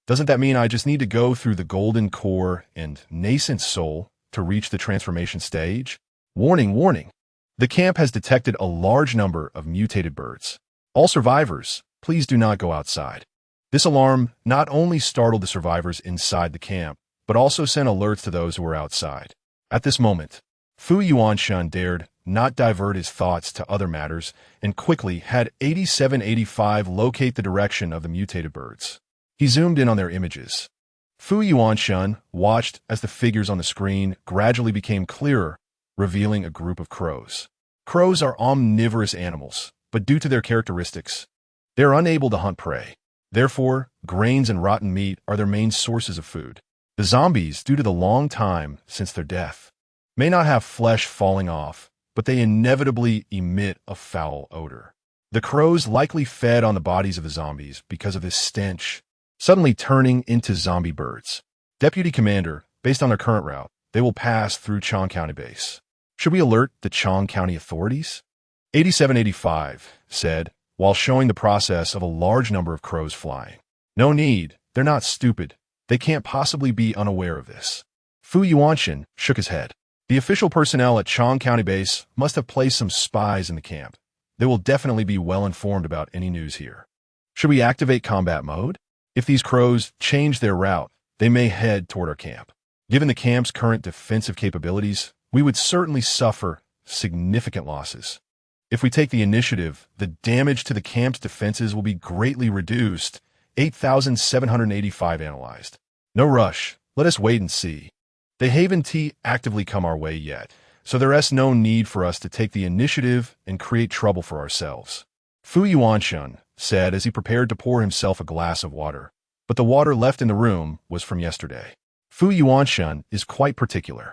Doesn't that mean I just need to go through the golden core and nascent soul to reach the transformation stage? Warning, warning. The camp has detected a large number of mutated birds. All survivors, please do not go outside. This alarm not only startled the survivors inside the camp, but also sent alerts to those who were outside. At this moment, Fu Yuanshan dared not divert his thoughts to other matters and quickly had 8785 locate the direction of the mutated birds. He zoomed in on their images. Fu Yuanshan watched as the figures on the screen gradually became clearer, revealing a group of crows. Crows are omnivorous animals, but due to their characteristics, they are unable to hunt prey. Therefore, grains and rotten meat are their main sources of food. The zombies, due to the long time since their death, may not have flesh falling off, but they inevitably emit a foul odor. The crows likely fed on the bodies of the zombies because of this stench, suddenly turning into zombie birds. Deputy Commander, based on their current route, they will pass through Chong County Base. Should we alert the Chong County authorities? 8785 said, while showing the process of a large number of crows flying. No need, they're not stupid. They can't possibly be unaware of this. Fu Yuanshan shook his head. The official personnel at Chong County Base must have placed some spies in the camp. They will definitely be well informed about any news here. Should we activate combat mode? If these crows change their route, they may head toward our camp. Given the camp's current defensive capabilities, we would certainly suffer significant losses. If we take the initiative, the damage to the camp's defenses will be greatly reduced. 8,785 analyzed. No rush. Let us wait and see. They haven't actively come our way yet, so there's no need for us to take the initiative and create trouble for ourselves. Fu Yuanshun said as he prepared to pour himself a glass of water, but the water left in the room was from yesterday. Fu Yuanshun is quite particular.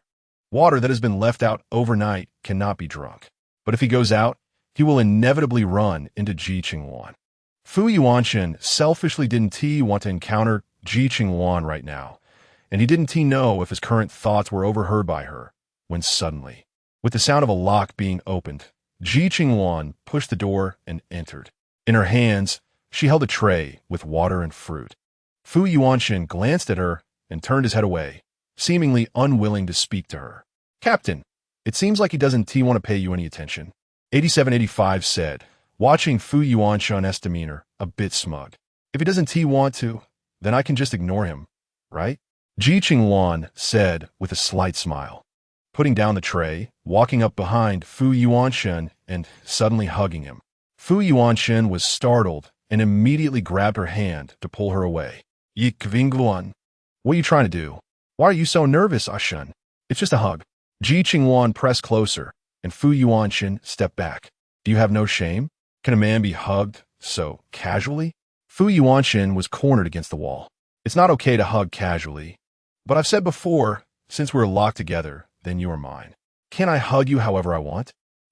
Water that has been left out overnight cannot be drunk. But if he goes out, he will inevitably run into Ji Qingluan. Fu Yuanshun selfishly didn't want to encounter Ji Qingluan right now, and he didn't know if his current thoughts were overheard by her, when suddenly, with the sound of a lock being opened, Ji Qingluan pushed the door and entered. In her hands, she held a tray with water and fruit. Fu Yuanshun glanced at her and turned his head away, seemingly unwilling to speak to her. "Captain, it seems like he doesn't want to pay you any attention," 8785 said, watching Fu Yuanshun's demeanor a bit smug. "If he doesn't want to, then I can just ignore him, right?" Ji Qingluan said with a slight smile, putting down the tray, walking up behind Fu Yuanshun and suddenly hugging him. Fu Yuanshun was startled and immediately grabbed her hand to pull her away. "Ji Qingluan, what are you trying to do? Why are you so nervous, Ashun? It's just a hug." Ji Qingluan pressed closer, and Fu Yuanshun stepped back. "Do you have no shame? Can a man be hugged so casually?" Fu Yuanshun was cornered against the wall. "It's not okay to hug casually. But I've said before, since we're locked together, then you are mine. Can I hug you however I want?"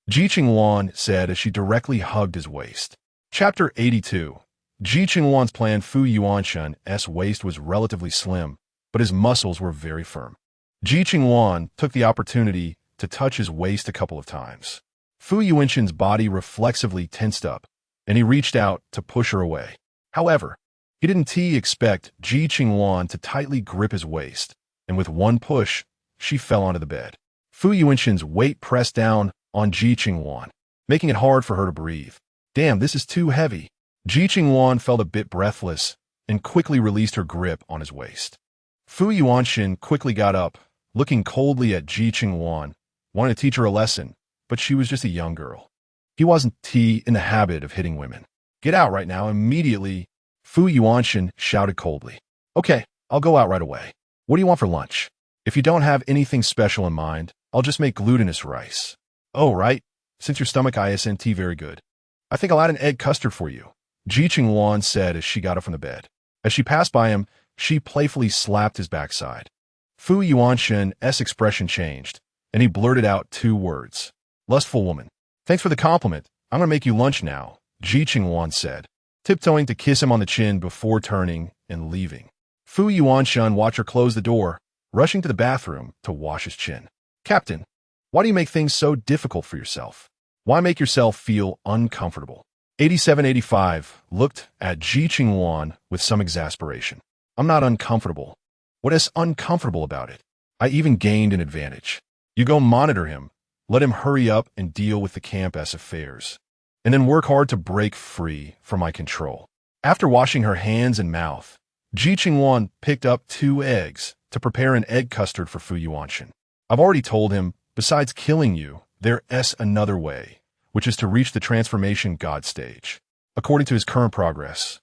Ji Qingluan said as she directly hugged his waist. Chapter 82. Ji Qingluan's plan. Fu Yuanshun's waist was relatively slim, but his muscles were very firm. Ji Qingluan took the opportunity to touch his waist a couple of times. Fu Yuanshun's body reflexively tensed up, and he reached out to push her away. However, he didn't expect Ji Qingluan to tightly grip his waist, and with one push, she fell onto the bed. Fu Yuanshun's weight pressed down on Ji Qingluan, making it hard for her to breathe. "Damn, this is too heavy." Ji Qingluan felt a bit breathless and quickly released her grip on his waist. Fu Yuanshun quickly got up, looking coldly at Ji Qingluan, wanted to teach her a lesson, but she was just a young girl. He wasn't in the habit of hitting women. "Get out right now, immediately," Fu Yuanshun shouted coldly. "Okay, I'll go out right away. What do you want for lunch? If you don't have anything special in mind, I'll just make glutinous rice." "Oh, right, since your stomach isn't very good. I think I'll add an egg custard for you," Ji Qingluan said as she got up from the bed. As she passed by him, she playfully slapped his backside. Fu Yuanshun's expression changed, and he blurted out two words. "Lustful woman." "Thanks for the compliment. I'm going to make you lunch now," Ji Qingluan said, tiptoeing to kiss him on the chin before turning and leaving. Fu Yuanshun watched her close the door, rushing to the bathroom to wash his chin. "Captain, why do you make things so difficult for yourself? Why make yourself feel uncomfortable?" 8785 looked at Ji Qingluan with some exasperation. "I'm not uncomfortable. What is uncomfortable about it? I even gained an advantage. You go monitor him, let him hurry up and deal with the camp's affairs, and then work hard to break free from my control." After washing her hands and mouth, Ji Qingluan picked up 2 eggs to prepare an egg custard for Fu Yuanshun. "I've already told him, besides killing you, there's another way, which is to reach the transformation God stage. According to his current progress,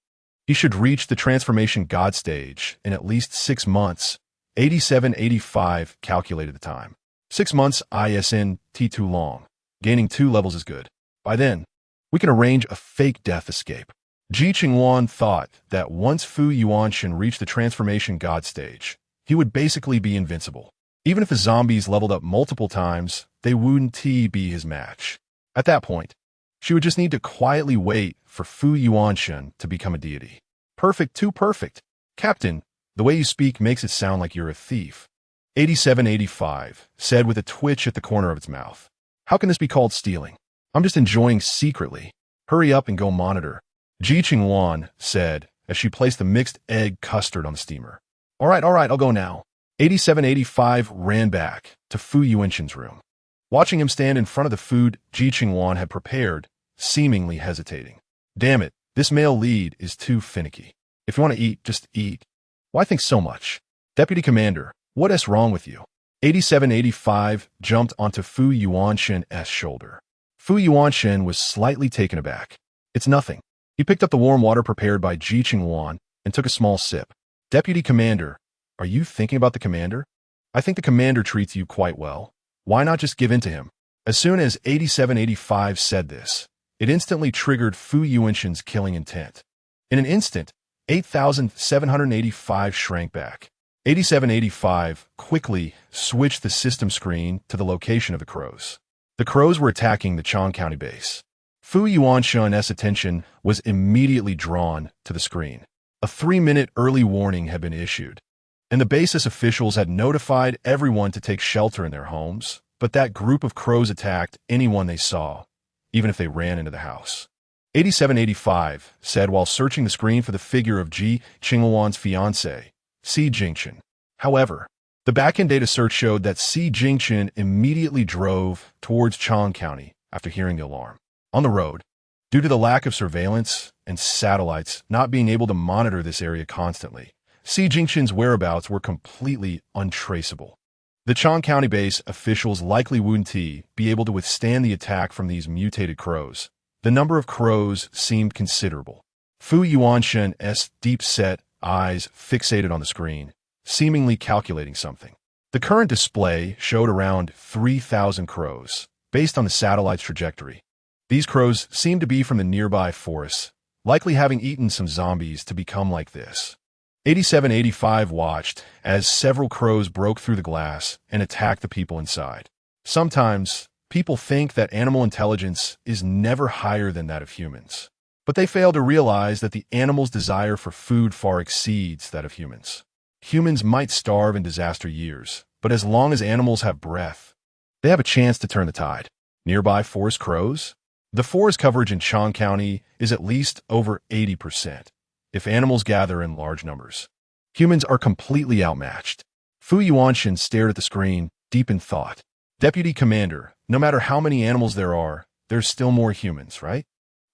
he should reach the transformation God stage in at least 6 months. 8785 calculated the time. 6 months isn't too long. Gaining 2 levels is good. By then, we can arrange a fake death escape." Ji Qingluan thought that once Fu Yuanshun reached the transformation God stage, he would basically be invincible. Even if the zombies leveled up multiple times, they wouldn't be his match. At that point, she would just need to quietly wait for Fu Yuanshun to become a deity. "Perfect, too perfect. Captain, the way you speak makes it sound like you're a thief," 8785 said with a twitch at the corner of its mouth. "How can this be called stealing? I'm just enjoying secretly. Hurry up and go monitor," Ji Qingluan said as she placed the mixed egg custard on the steamer. All right, I'll go now." 8785 ran back to Fu Yuanshun's room. Watching him stand in front of the food Ji Qingluan had prepared, seemingly hesitating. "Damn it, this male lead is too finicky. If you want to eat, just eat. Why think so much? Deputy Commander, what is wrong with you? 8785 jumped onto Fu Yuanshen's shoulder. Fu Yuanshen was slightly taken aback. It's nothing. He picked up the warm water prepared by Ji Qingluan and took a small sip. Deputy Commander, are you thinking about the commander? I think the commander treats you quite well. Why not just give in to him? As soon as 8785 said this, it instantly triggered Fu Yuanshen's killing intent. In an instant, 8785 shrank back. 8785 quickly switched the system screen to the location of the crows. The crows were attacking the Chang County base. Fu Yuanshen's attention was immediately drawn to the screen. A 3-minute early warning had been issued, and the base's officials had notified everyone to take shelter in their homes, but that group of crows attacked anyone they saw, even if they ran into the house. 8785 said while searching the screen for the figure of Ji Qingluan's fiancée, Si Jingchen. However, the backend data search showed that Si Jingchen immediately drove towards Chang County after hearing the alarm. On the road, due to the lack of surveillance and satellites not being able to monitor this area constantly, Si Jingchen's whereabouts were completely untraceable. The Chang County base officials likely wouldn't be able to withstand the attack from these mutated crows. The number of crows seemed considerable. Fu Yuanshen's deep-set eyes fixated on the screen, seemingly calculating something. The current display showed around 3,000 crows, based on the satellite's trajectory. These crows seemed to be from the nearby forests, likely having eaten some zombies to become like this. 8785 watched as several crows broke through the glass and attacked the people inside. Sometimes, people think that animal intelligence is never higher than that of humans. But they fail to realize that the animal's desire for food far exceeds that of humans. Humans might starve in disaster years, but as long as animals have breath, they have a chance to turn the tide. Nearby forest crows? The forest coverage in Chang County is at least over 80%, if animals gather in large numbers. Humans are completely outmatched. Fu Yuanshen stared at the screen, deep in thought. Deputy Commander, no matter how many animals there are, there's still more humans, right?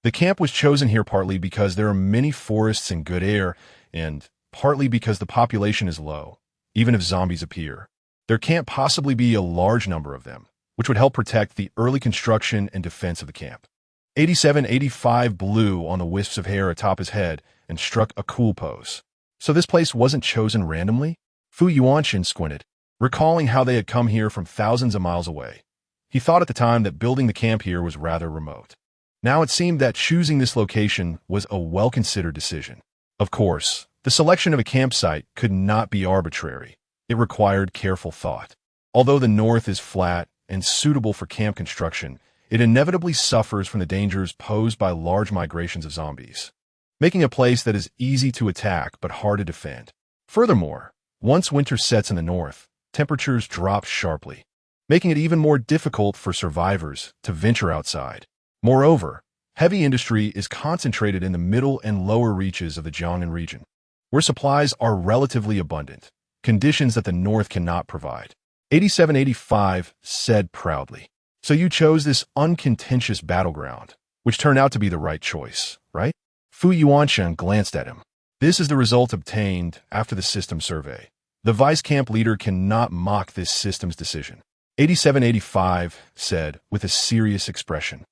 The camp was chosen here partly because there are many forests and good air, and partly because the population is low, even if zombies appear. There can't possibly be a large number of them, which would help protect the early construction and defense of the camp. 8785 blew on the wisps of hair atop his head and struck a cool pose. So this place wasn't chosen randomly? Fu Yuanshen squinted, recalling how they had come here from thousands of miles away. He thought at the time that building the camp here was rather remote. Now it seemed that choosing this location was a well-considered decision. Of course, the selection of a campsite could not be arbitrary. It required careful thought. Although the north is flat and suitable for camp construction, it inevitably suffers from the dangers posed by large migrations of zombies, making a place that is easy to attack but hard to defend. Furthermore, once winter sets in the north, temperatures drop sharply, making it even more difficult for survivors to venture outside. Moreover, heavy industry is concentrated in the middle and lower reaches of the Jiangnan region, where supplies are relatively abundant, conditions that the north cannot provide. 8785 said proudly. So you chose this uncontentious battleground, which turned out to be the right choice, right? Fu Yuanshen glanced at him. This is the result obtained after the system survey. The vice camp leader cannot mock this system's decision. 8785 said with a serious expression.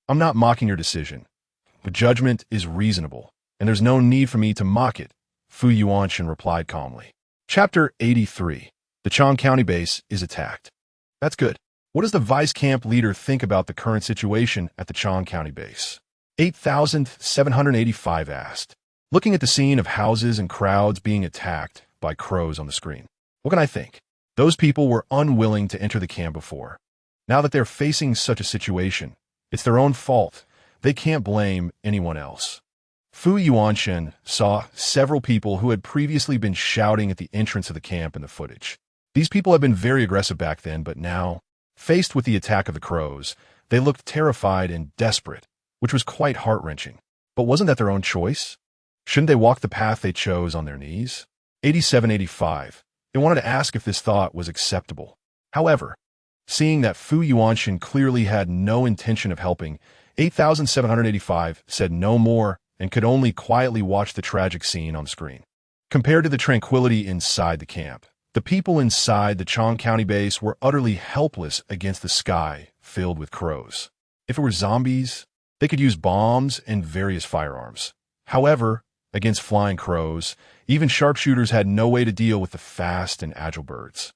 I'm not mocking your decision. The judgment is reasonable, and there's no need for me to mock it, Fu Yuanshen replied calmly. Chapter 83. The Chang County base is attacked. That's good. What does the vice camp leader think about the current situation at the Chang County base? 8785 asked, looking at the scene of houses and crowds being attacked by crows on the screen. What can I think? Those people were unwilling to enter the camp before. Now that they're facing such a situation, it's their own fault. They can't blame anyone else. Fu Yuanshen saw several people who had previously been shouting at the entrance of the camp in the footage. These people had been very aggressive back then, but now, faced with the attack of the crows, they looked terrified and desperate, which was quite heart-wrenching. But wasn't that their own choice? Shouldn't they walk the path they chose on their knees? 8785. They wanted to ask if this thought was acceptable. However, seeing that Fu Yuanshen clearly had no intention of helping, 8785 said no more and could only quietly watch the tragic scene on screen. Compared to the tranquility inside the camp, the people inside the Chong County base were utterly helpless against the sky filled with crows. If it were zombies, they could use bombs and various firearms. However, against flying crows, even sharpshooters had no way to deal with the fast and agile birds.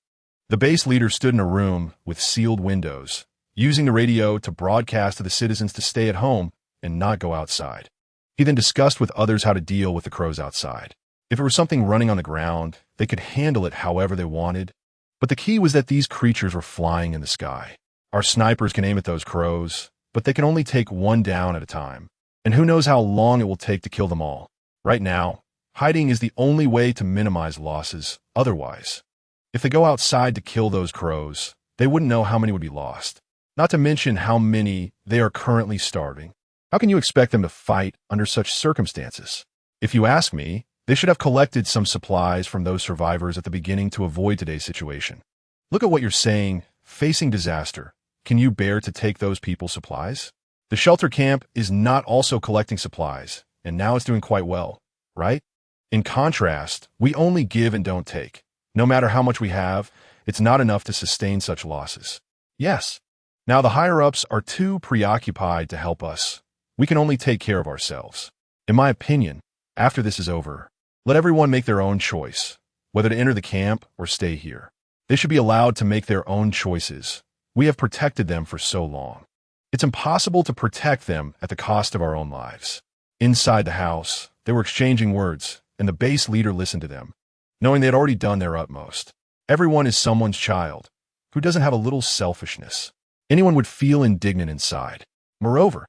The base leader stood in a room with sealed windows, using the radio to broadcast to the citizens to stay at home and not go outside. He then discussed with others how to deal with the crows outside. If it were something running on the ground, they could handle it however they wanted. But the key was that these creatures were flying in the sky. Our snipers can aim at those crows, but they can only take one down at a time. And who knows how long it will take to kill them all. Right now, hiding is the only way to minimize losses. Otherwise, if they go outside to kill those crows, they wouldn't know how many would be lost. Not to mention how many they are currently starving. How can you expect them to fight under such circumstances? If you ask me, they should have collected some supplies from those survivors at the beginning to avoid today's situation. Look at what you're saying, facing disaster. Can you bear to take those people's supplies? The shelter camp is not also collecting supplies, and now it's doing quite well, right? In contrast, we only give and don't take. No matter how much we have, it's not enough to sustain such losses. Yes. Now the higher-ups are too preoccupied to help us. We can only take care of ourselves. In my opinion, after this is over, let everyone make their own choice, whether to enter the camp or stay here. They should be allowed to make their own choices. We have protected them for so long. It's impossible to protect them at the cost of our own lives. Inside the house, they were exchanging words, and the base leader listened to them, knowing they had already done their utmost. Everyone is someone's child. Who doesn't have a little selfishness? Anyone would feel indignant inside. Moreover,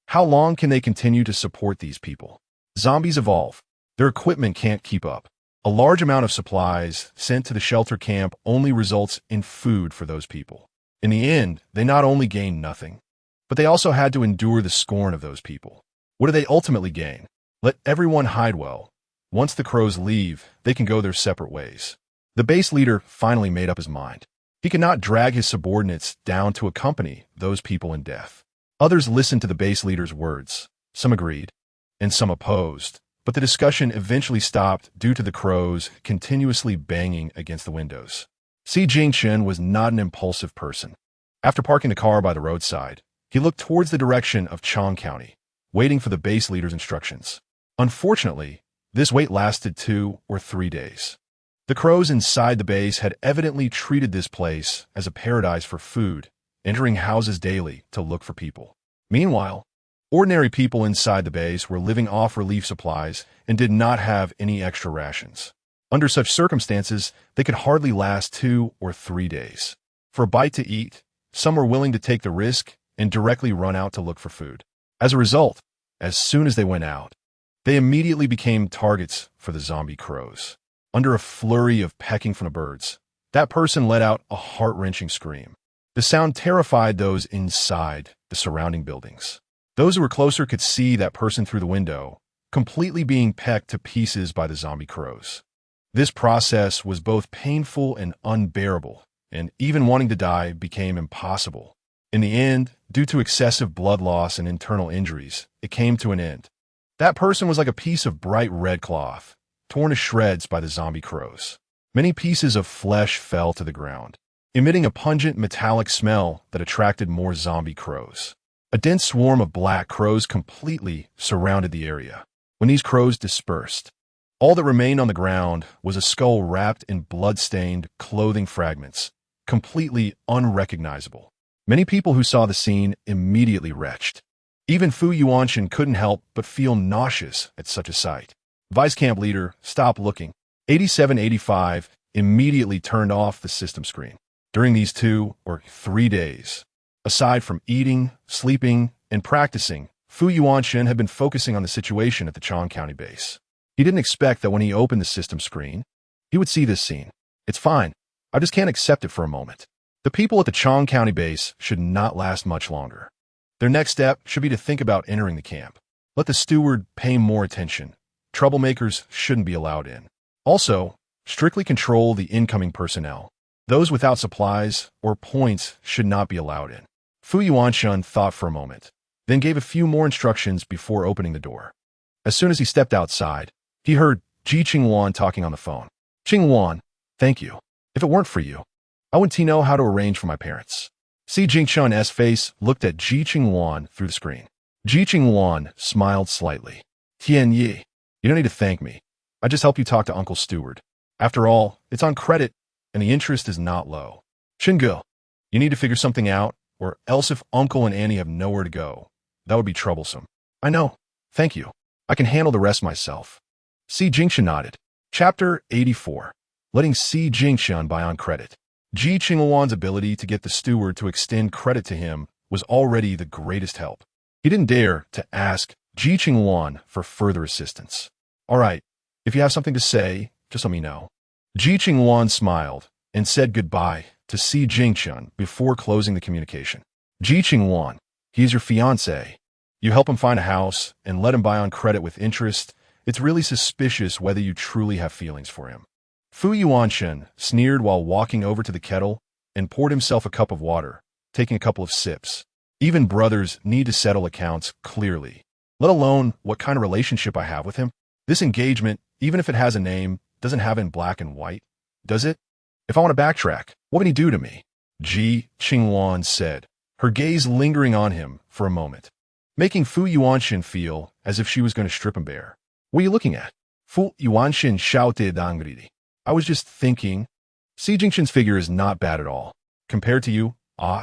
how long can they continue to support these people? Zombies evolve. Their equipment can't keep up. A large amount of supplies sent to the shelter camp only results in food for those people. In the end, they not only gained nothing, but they also had to endure the scorn of those people. What do they ultimately gain? Let everyone hide well. Once the crows leave, they can go their separate ways. The base leader finally made up his mind. He could not drag his subordinates down to accompany those people in death. Others listened to the base leader's words. Some agreed, and some opposed, but the discussion eventually stopped due to the crows continuously banging against the windows. Ji Qingluan was not an impulsive person. After parking the car by the roadside, he looked towards the direction of Chong County, waiting for the base leader's instructions. Unfortunately, this wait lasted 2 or 3 days. The crows inside the base had evidently treated this place as a paradise for food, entering houses daily to look for people. Meanwhile, ordinary people inside the base were living off relief supplies and did not have any extra rations. Under such circumstances, they could hardly last 2 or 3 days. For a bite to eat, some were willing to take the risk and directly run out to look for food. As a result, as soon as they went out, they immediately became targets for the zombie crows. Under a flurry of pecking from the birds, that person let out a heart-wrenching scream. The sound terrified those inside the surrounding buildings. Those who were closer could see that person through the window, completely being pecked to pieces by the zombie crows. This process was both painful and unbearable, and even wanting to die became impossible. In the end, due to excessive blood loss and internal injuries, it came to an end. That person was like a piece of bright red cloth, torn to shreds by the zombie crows. Many pieces of flesh fell to the ground, emitting a pungent metallic smell that attracted more zombie crows. A dense swarm of black crows completely surrounded the area. When these crows dispersed, all that remained on the ground was a skull wrapped in blood-stained clothing fragments, completely unrecognizable. Many people who saw the scene immediately retched. Even Fu Yuanshan couldn't help but feel nauseous at such a sight. Vice Camp Leader, stop looking. 8785 immediately turned off the system screen. During these 2 or 3 days, aside from eating, sleeping, and practicing, Fu Yuanshan had been focusing on the situation at the Chong County base. He didn't expect that when he opened the system screen, he would see this scene. It's fine. I just can't accept it for a moment. The people at the Chong County base should not last much longer. Their next step should be to think about entering the camp. Let the steward pay more attention. Troublemakers shouldn't be allowed in. Also, strictly control the incoming personnel. Those without supplies or points should not be allowed in. Fu Yuanshan thought for a moment, then gave a few more instructions before opening the door. As soon as he stepped outside, he heard Ji Qingluan talking on the phone. Qingluan, thank you. If it weren't for you, I wouldn't know how to arrange for my parents. Si Jingshun's face looked at Ji Qingluan through the screen. Ji Qingluan smiled slightly. Tian Yi, you don't need to thank me. I just help you talk to Uncle Steward. After all, it's on credit, and the interest is not low. Xingu, you need to figure something out, or else if Uncle and Annie have nowhere to go, that would be troublesome. I know. Thank you. I can handle the rest myself. Si Jingshun nodded. Chapter 84. Letting Si Jingshun buy on credit. Ji Qingluan's ability to get the steward to extend credit to him was already the greatest help. He didn't dare to ask Ji Qingluan for further assistance. All right, if you have something to say, just let me know. Ji Qingluan smiled and said goodbye to Si Jingshun before closing the communication. Ji Qingluan, he's your fiancé. You help him find a house and let him buy on credit with interest. It's really suspicious whether you truly have feelings for him. Fu Yuanshen sneered while walking over to the kettle and poured himself a cup of water, taking a couple of sips. Even brothers need to settle accounts clearly, let alone what kind of relationship I have with him. This engagement, even if it has a name, doesn't have it in black and white, does it? If I want to backtrack, what can he do to me? Ji Qingluan said, her gaze lingering on him for a moment, making Fu Yuanshen feel as if she was going to strip him bare. What are you looking at? Fu Yuanshen shouted angrily. I was just thinking. Si Jingshun's figure is not bad at all. Compared to you,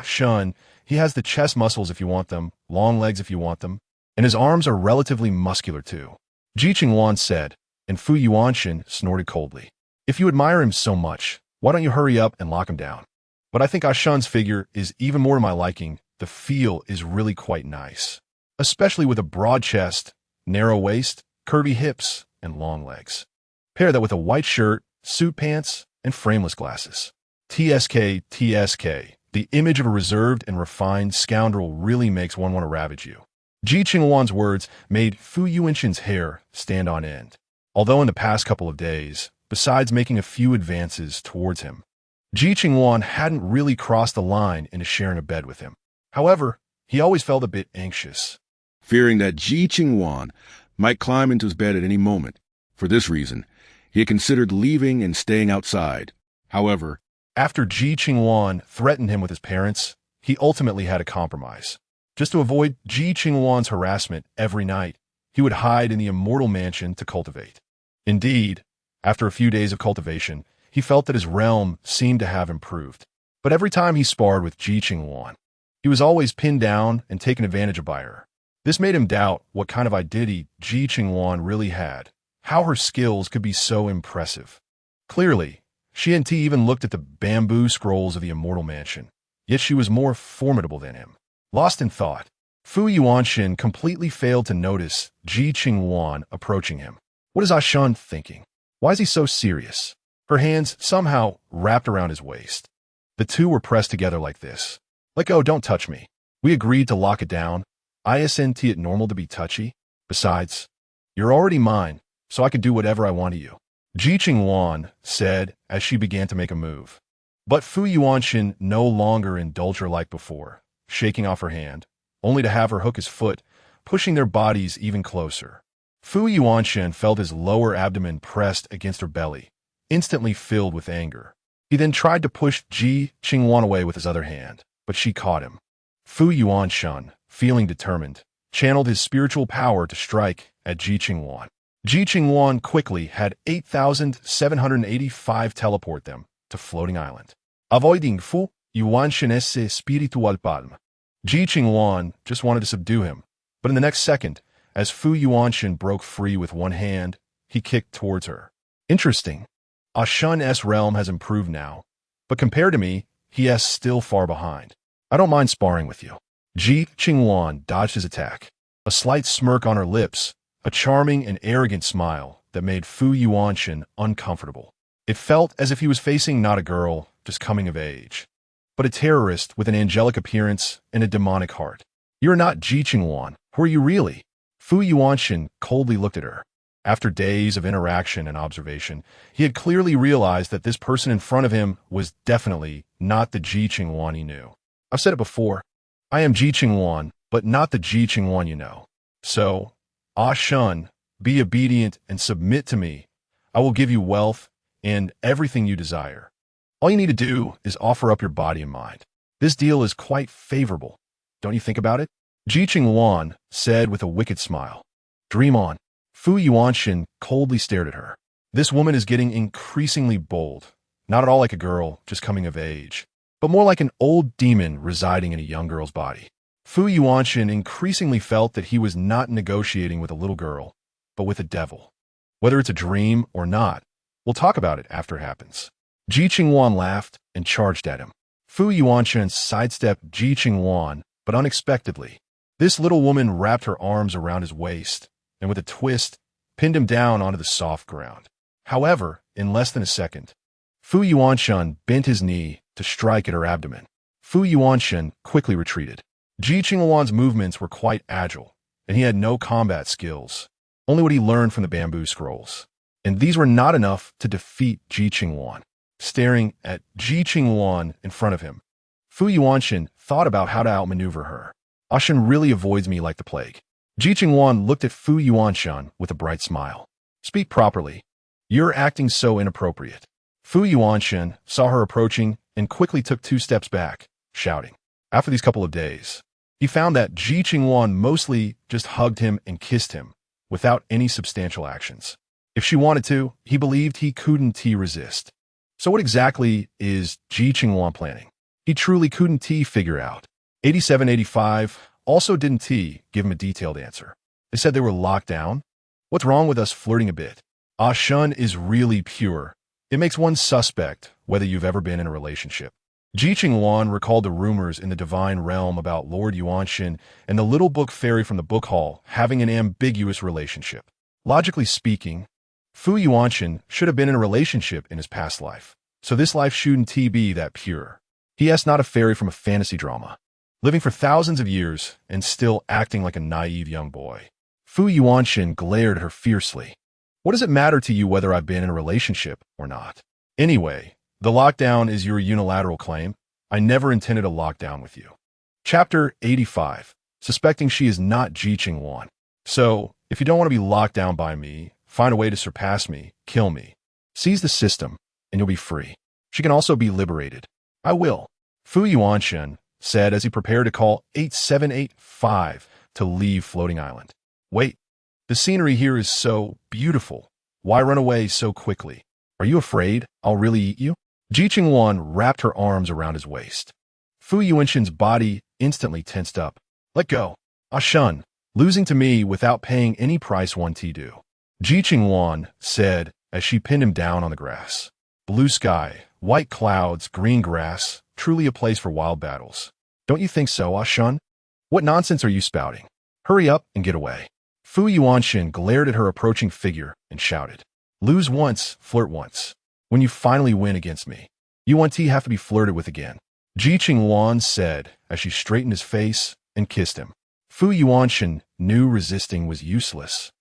Shun, he has the chest muscles if you want them, long legs if you want them, and his arms are relatively muscular too. Ji Qingluan said, and Fu Yuanshen snorted coldly. If you admire him so much, why don't you hurry up and lock him down? But I think Shun's figure is even more to my liking. The feel is really quite nice, especially with a broad chest, narrow waist, curvy hips, and long legs. Pair that with a white shirt, suit pants, and frameless glasses. TSK, the image of a reserved and refined scoundrel really makes one want to ravage you. Ji Qingluan's words made Fu Yuanshen's hair stand on end. Although in the past couple of days, besides making a few advances towards him, Ji Qingluan hadn't really crossed the line into sharing a bed with him. However, he always felt a bit anxious, fearing that Ji Qingluan might climb into his bed at any moment. For this reason, he had considered leaving and staying outside. However, after Ji Qingluan threatened him with his parents, he ultimately had a compromise. Just to avoid Ji Qingluan's harassment every night, he would hide in the immortal mansion to cultivate. Indeed, after a few days of cultivation, he felt that his realm seemed to have improved. But every time he sparred with Ji Qingluan, he was always pinned down and taken advantage of by her. This made him doubt what kind of identity Ji Qingluan really had, how her skills could be so impressive. Clearly, she and T even looked at the bamboo scrolls of the immortal mansion, yet she was more formidable than him. Lost in thought, Fu Yuanshen completely failed to notice Ji Qingluan approaching him. What is Shun thinking? Why is he so serious? Her hands somehow wrapped around his waist. The two were pressed together like this. Let go, don't touch me. We agreed to lock it down. Isn't it normal to be touchy? Besides, you're already mine, so I can do whatever I want to you. Ji Qingluan said as she began to make a move. But Fu Yuanshen no longer indulged her like before, shaking off her hand, only to have her hook his foot, pushing their bodies even closer. Fu Yuanshen felt his lower abdomen pressed against her belly, instantly filled with anger. He then tried to push Ji Qingluan away with his other hand, but she caught him. Fu Yuanshen, feeling determined, channeled his spiritual power to strike at Ji Qingluan. Ji Qingluan quickly had 8,785 teleport them to Floating Island. Avoiding Fu Yuanshen's spiritual palm. Ji Qingluan just wanted to subdue him, but in the next second, as Fu Yuanshen broke free with one hand, he kicked towards her. Interesting. Shun's realm has improved now, but compared to me, he is still far behind. I don't mind sparring with you. Ji Qingluan dodged his attack, a slight smirk on her lips, a charming and arrogant smile that made Fu Yuanshen uncomfortable. It felt as if he was facing not a girl, just coming of age, but a terrorist with an angelic appearance and a demonic heart. You're not Ji Qingluan. Who are you really? Fu Yuanshen coldly looked at her. After days of interaction and observation, he had clearly realized that this person in front of him was definitely not the Ji Qingluan he knew. I've said it before. I am Ji Qingluan, but not the Ji Qingluan you know. So, Shun, Be obedient and submit to me. I will give you wealth and everything you desire. All you need to do is offer up your body and mind. This deal is quite favorable. Don't you think about it? Ji Qingluan said with a wicked smile. Dream on. Fu Yuanshan coldly stared at her. This woman is getting increasingly bold, not at all like a girl just coming of age, but more like an old demon residing in a young girl's body. Fu Yuanshan increasingly felt that he was not negotiating with a little girl, but with a devil. Whether it's a dream or not, we'll talk about it after it happens. Ji Qingluan laughed and charged at him. Fu Yuanshan sidestepped Ji Qingluan, but unexpectedly. This little woman wrapped her arms around his waist, and with a twist, pinned him down onto the soft ground. However, in less than a second, Fu Yuanshan bent his knee to strike at her abdomen. Fu Yuanshan quickly retreated. Ji Qingluan's movements were quite agile, and he had no combat skills, only what he learned from the bamboo scrolls. And these were not enough to defeat Ji Qingluan. Staring at Ji Qingluan in front of him, Fu Yuanshan thought about how to outmaneuver her. Ashan really avoids me like the plague. Ji Qingluan looked at Fu Yuanshan with a bright smile. Speak properly. You're acting so inappropriate. Fu Yuanshan saw her approaching and quickly took 2 steps back, shouting. After these couple of days, he found that Ji Qingluan mostly just hugged him and kissed him, without any substantial actions. If she wanted to, he believed he couldn't resist. So what exactly is Ji Qingluan planning? He truly couldn't figure out. 8785 also didn't give him a detailed answer. They said they were locked down. What's wrong with us flirting a bit? Shun is really pure. It makes one suspect whether you've ever been in a relationship. Ji Qingluan recalled the rumors in the divine realm about Lord Yuanshan and the little book fairy from the book hall having an ambiguous relationship. Logically speaking, Fu Yuanshan should have been in a relationship in his past life, so this life shouldn't be that pure. He is not a fairy from a fantasy drama, living for thousands of years and still acting like a naive young boy. Fu Yuanshan glared at her fiercely. What does it matter to you whether I've been in a relationship or not? Anyway, the lockdown is your unilateral claim. I never intended a lockdown with you. Chapter 85. Suspecting she is not Ji Qingluan. So, if you don't want to be locked down by me, find a way to surpass me, kill me. Seize the system, and you'll be free. She can also be liberated. I will. Fu Yuanshan said as he prepared to call 8785 to leave Floating Island. Wait, the scenery here is so beautiful. Why run away so quickly? Are you afraid I'll really eat you? Ji Qingluan wrapped her arms around his waist. Fu Yuanshan's body instantly tensed up. Let go. Shun, losing to me without paying any price one do. Ji Qingluan said as she pinned him down on the grass. Blue sky, white clouds, green grass, truly a place for wild battles. Don't you think so, Shun? What nonsense are you spouting? Hurry up and get away. Fu Yuanshan glared at her approaching figure and shouted. Lose once, flirt once. When you finally win against me, you have to be flirted with again. Ji Qingluan said as she straightened his face and kissed him. Fu Yuanshan knew resisting was useless,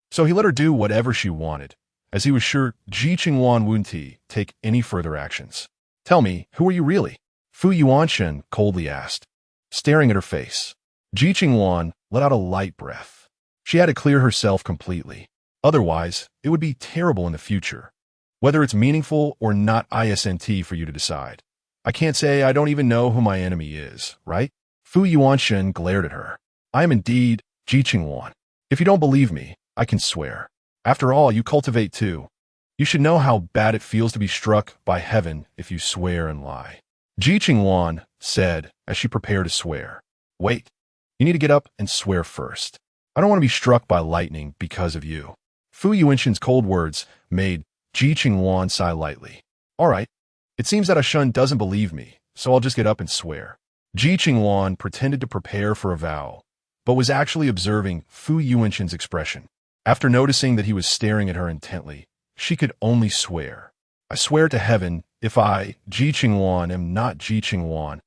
so he let her do whatever she wanted, as he was sure Ji Qingluan wouldn't take any further actions. Tell me, who are you really? Fu Yuanshan coldly asked, staring at her face. Ji Qingluan let out a light breath. She had to clear herself completely. Otherwise, it would be terrible in the future. Whether it's meaningful or not isn't for you to decide. I can't say I don't even know who my enemy is, right? Fu Yuanshan glared at her. I am indeed Ji Qingluan. If you don't believe me, I can swear. After all, you cultivate too. You should know how bad it feels to be struck by heaven if you swear and lie. Ji Qingluan said as she prepared to swear. Wait, you need to get up and swear first. I don't want to be struck by lightning because of you. Fu Yuanshan's cold words made Ji Qingluan sigh lightly. All right, it seems that Shun doesn't believe me, so I'll just get up and swear. Ji Qingluan pretended to prepare for a vow, but was actually observing Fu Yuanshan's expression. After noticing that he was staring at her intently, she could only swear. I swear to heaven, if I, Ji Qingluan, am not Ji Qingluan,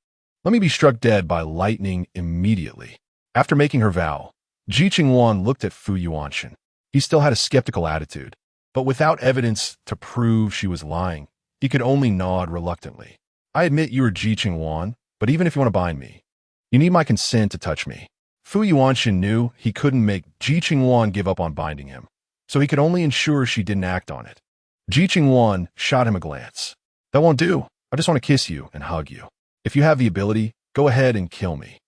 let me be struck dead by lightning immediately. After making her vow, Ji Qingluan looked at Fu Yuanshan. He still had a skeptical attitude, but without evidence to prove she was lying, he could only nod reluctantly. I admit you are Ji Qingluan, but even if you want to bind me, you need my consent to touch me. Fu Yuanshan knew he couldn't make Ji Qingluan give up on binding him, so he could only ensure she didn't act on it. Ji Qingluan shot him a glance. That won't do. I just want to kiss you and hug you. If you have the ability, go ahead and kill me.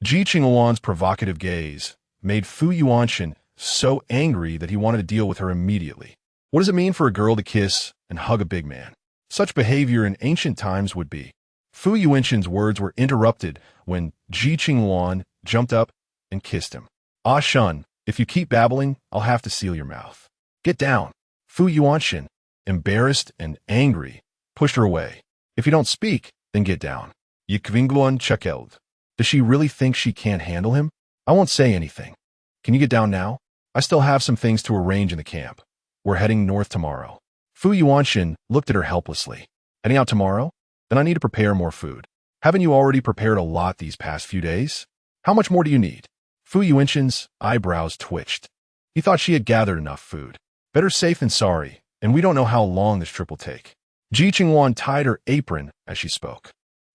Ji Qingluan's provocative gaze made Fu Yuanshan so angry that he wanted to deal with her immediately. What does it mean for a girl to kiss and hug a big man? Such behavior in ancient times would be. Fu Yuanshan's words were interrupted when Ji Qingluan jumped up and kissed him. Ah Shun, if you keep babbling, I'll have to seal your mouth. Get down. Fu Yuanshan, embarrassed and angry, pushed her away. If you don't speak, then get down. Ji Qingluan chuckled. Does she really think she can't handle him? I won't say anything. Can you get down now? I still have some things to arrange in the camp. We're heading north tomorrow. Fu Yuanshan looked at her helplessly. Heading out tomorrow? Then I need to prepare more food. Haven't you already prepared a lot these past few days? How much more do you need? Fu Yuanshan's eyebrows twitched. He thought she had gathered enough food. Better safe than sorry, and we don't know how long this trip will take. Ji Qingluan tied her apron as she spoke.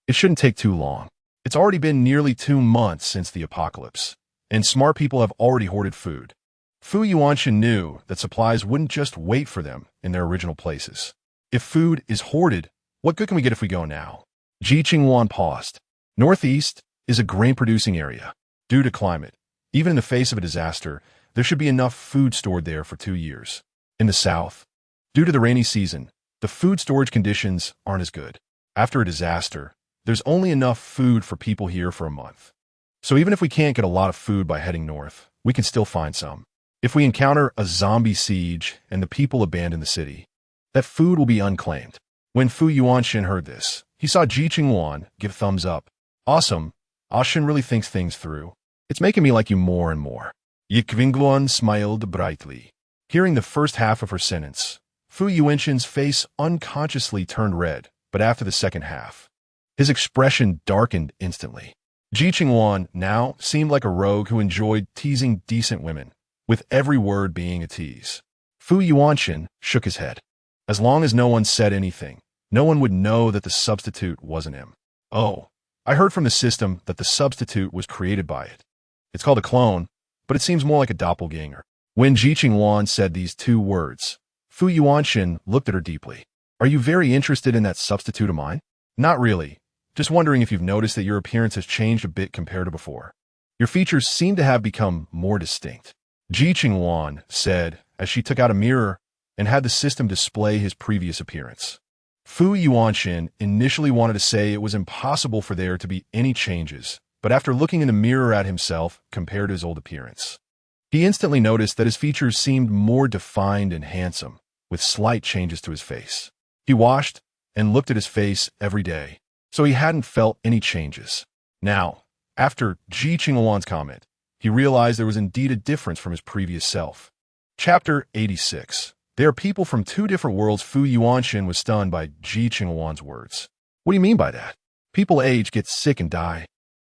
It shouldn't take too long. It's already been nearly 2 months since the apocalypse, and smart people have already hoarded food. Fu Yuanshan knew that supplies wouldn't just wait for them in their original places. If food is hoarded, what good can we get if we go now? Ji Qingluan paused. Northeast is a grain-producing area. Due to climate, even in the face of a disaster, there should be enough food stored there for 2 years. In the south, due to the rainy season, the food storage conditions aren't as good. After a disaster, there's only enough food for people here for a month. So even if we can't get a lot of food by heading north, we can still find some. If we encounter a zombie siege and the people abandon the city, that food will be unclaimed. When Fu Yuanshan heard this, he saw Ji Qingluan give thumbs up. Awesome. Ashin really thinks things through. It's making me like you more and more. Ji Qingluan smiled brightly. Hearing the first half of her sentence, Fu Yuanshan's face unconsciously turned red, but after the second half, his expression darkened instantly. Ji Qingluan now seemed like a rogue who enjoyed teasing decent women, with every word being a tease. Fu Yuanshan shook his head. As long as no one said anything, no one would know that the substitute wasn't him. Oh, I heard from the system that the substitute was created by it. It's called a clone, but it seems more like a doppelganger. When Ji Qingluan said these 2 words, Fu Yuanshan looked at her deeply. Are you very interested in that substitute of mine? Not really. Just wondering if you've noticed that your appearance has changed a bit compared to before. Your features seem to have become more distinct. Ji Qingluan said as she took out a mirror and had the system display his previous appearance. Fu Yuanshan initially wanted to say it was impossible for there to be any changes, but after looking in the mirror at himself compared to his old appearance, he instantly noticed that his features seemed more defined and handsome, with slight changes to his face. He washed and looked at his face every day, so he hadn't felt any changes. Now, after Ji Qingluan's comment, he realized there was indeed a difference from his previous self. Chapter 86. There are people from 2 different worlds. Fu Yuanshan was stunned by Ji Qingluan's words. What do you mean by that? People age, get sick, and die,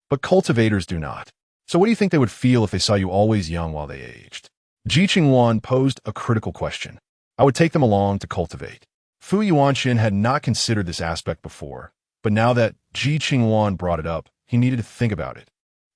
but cultivators do not. So what do you think they would feel if they saw you always young while they aged? Ji Qingluan posed a critical question. I would take them along to cultivate. Fu Yuanshan had not considered this aspect before, but now that Ji Qingluan brought it up, he needed to think about it.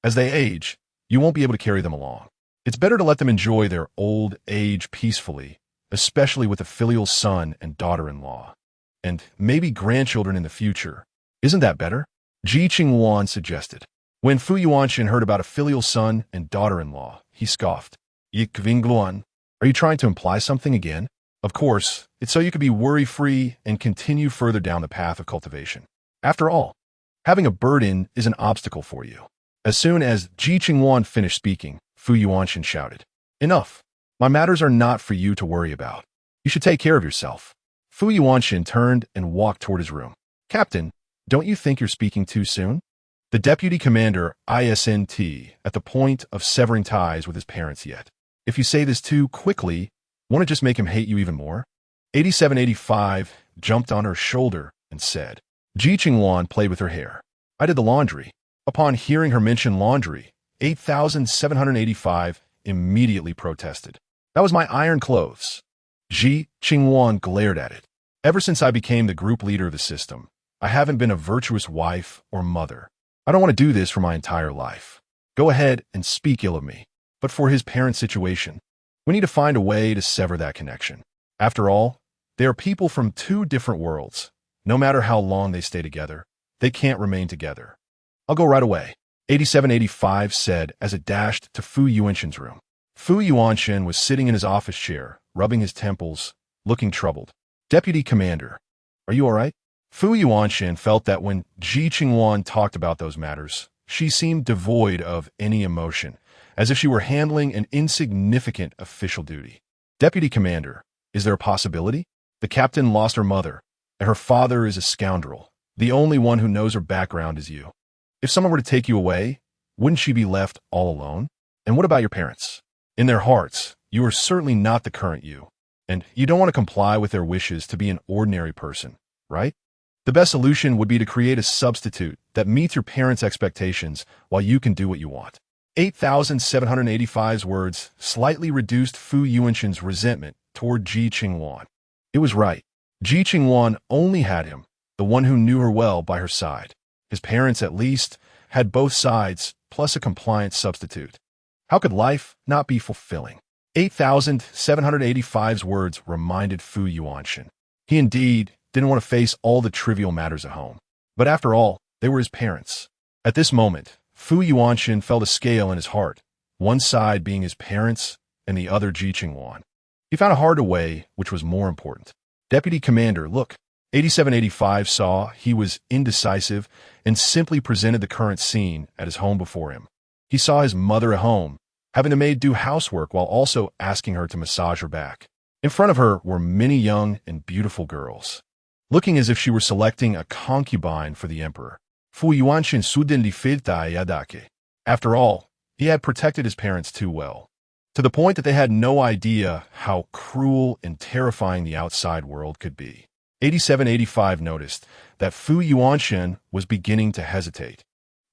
As they age, you won't be able to carry them along. It's better to let them enjoy their old age peacefully, especially with a filial son and daughter-in-law, and maybe grandchildren in the future. Isn't that better? Ji Qingluan suggested. When Fu Yuanshan heard about a filial son and daughter-in-law, he scoffed. Ji Qingluan, are you trying to imply something again? Of course, it's so you could be worry-free and continue further down the path of cultivation. After all, having a burden is an obstacle for you. As soon as Ji Qingluan finished speaking, Fu Yuanshan shouted, Enough! My matters are not for you to worry about. You should take care of yourself. Fu Yuanshan turned and walked toward his room. Captain, don't you think you're speaking too soon? The deputy commander, isn't at the point of severing ties with his parents yet. If you say this too quickly, won't it just make him hate you even more? 8785 jumped on her shoulder and said. Ji Qingluan played with her hair. I did the laundry. Upon hearing her mention laundry, 8785 immediately protested. That was my iron clothes. Ji Qingluan glared at it. Ever since I became the group leader of the system, I haven't been a virtuous wife or mother. I don't want to do this for my entire life. Go ahead and speak ill of me. But for his parent situation, We need to find a way to sever that connection. After all, they are people from two different worlds. No matter how long they stay together, they can't remain together. I'll go right away, 8785 said as it dashed to Fu Yuanshan's room. Fu Yuanshan was sitting in his office chair, rubbing his temples, looking troubled. Deputy Commander, are you all right? Fu Yuanshan felt that when Ji Qingluan talked about those matters, she seemed devoid of any emotion, as if she were handling an insignificant official duty. Deputy Commander, is there a possibility? The captain lost her mother, and her father is a scoundrel. The only one who knows her background is you. If someone were to take you away, wouldn't she be left all alone? And what about your parents? In their hearts, you are certainly not the current you, and you don't want to comply with their wishes to be an ordinary person, right? The best solution would be to create a substitute that meets your parents' expectations while you can do what you want. 8785's words slightly reduced Fu Yuanshan's resentment toward Ji Qingluan. It was right. Ji Qingluan only had him, the one who knew her well, by her side. His parents, at least, had both sides, plus a compliant substitute. How could life not be fulfilling? 8785's words reminded Fu Yuanshan. He indeed didn't want to face all the trivial matters at home. But after all, they were his parents. At this moment, Fu Yuanshan felt a scale in his heart, one side being his parents and the other Ji Qingluan. He found it hard to weigh which was more important. Deputy Commander, look. 8785 saw he was indecisive and simply presented the current scene at his home before him. He saw his mother at home, having the maid do housework while also asking her to massage her back. In front of her were many young and beautiful girls, looking as if she were selecting a concubine for the emperor. Fu Yuanshan suddenly felt yadake. After all, he had protected his parents too well, to the point that they had no idea how cruel and terrifying the outside world could be. 8785 noticed that Fu Yuanshan was beginning to hesitate,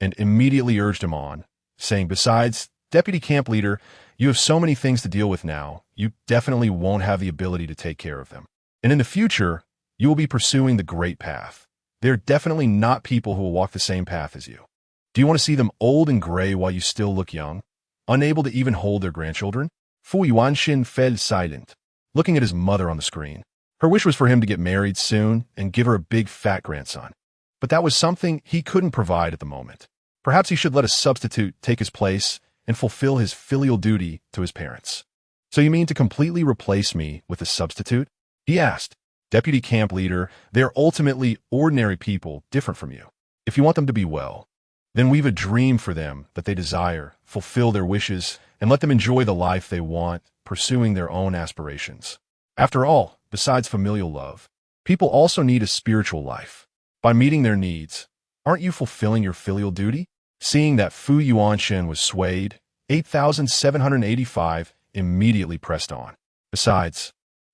and immediately urged him on, saying, besides, Deputy Camp Leader, you have so many things to deal with now, you definitely won't have the ability to take care of them. And in the future, you will be pursuing the great path. They're definitely not people who will walk the same path as you. Do you want to see them old and gray while you still look young, unable to even hold their grandchildren? Fu Yuanshan fell silent, looking at his mother on the screen. Her wish was for him to get married soon and give her a big fat grandson. But that was something he couldn't provide at the moment. Perhaps he should let a substitute take his place and fulfill his filial duty to his parents. So you mean to completely replace me with a substitute? He asked. Deputy Camp Leader, they are ultimately ordinary people different from you. If you want them to be well, then weave a dream for them that they desire, fulfill their wishes, and let them enjoy the life they want, pursuing their own aspirations. After all, besides familial love, people also need a spiritual life. By meeting their needs, aren't you fulfilling your filial duty? Seeing that Fu Yuanshan was swayed, 8785 immediately pressed on. Besides,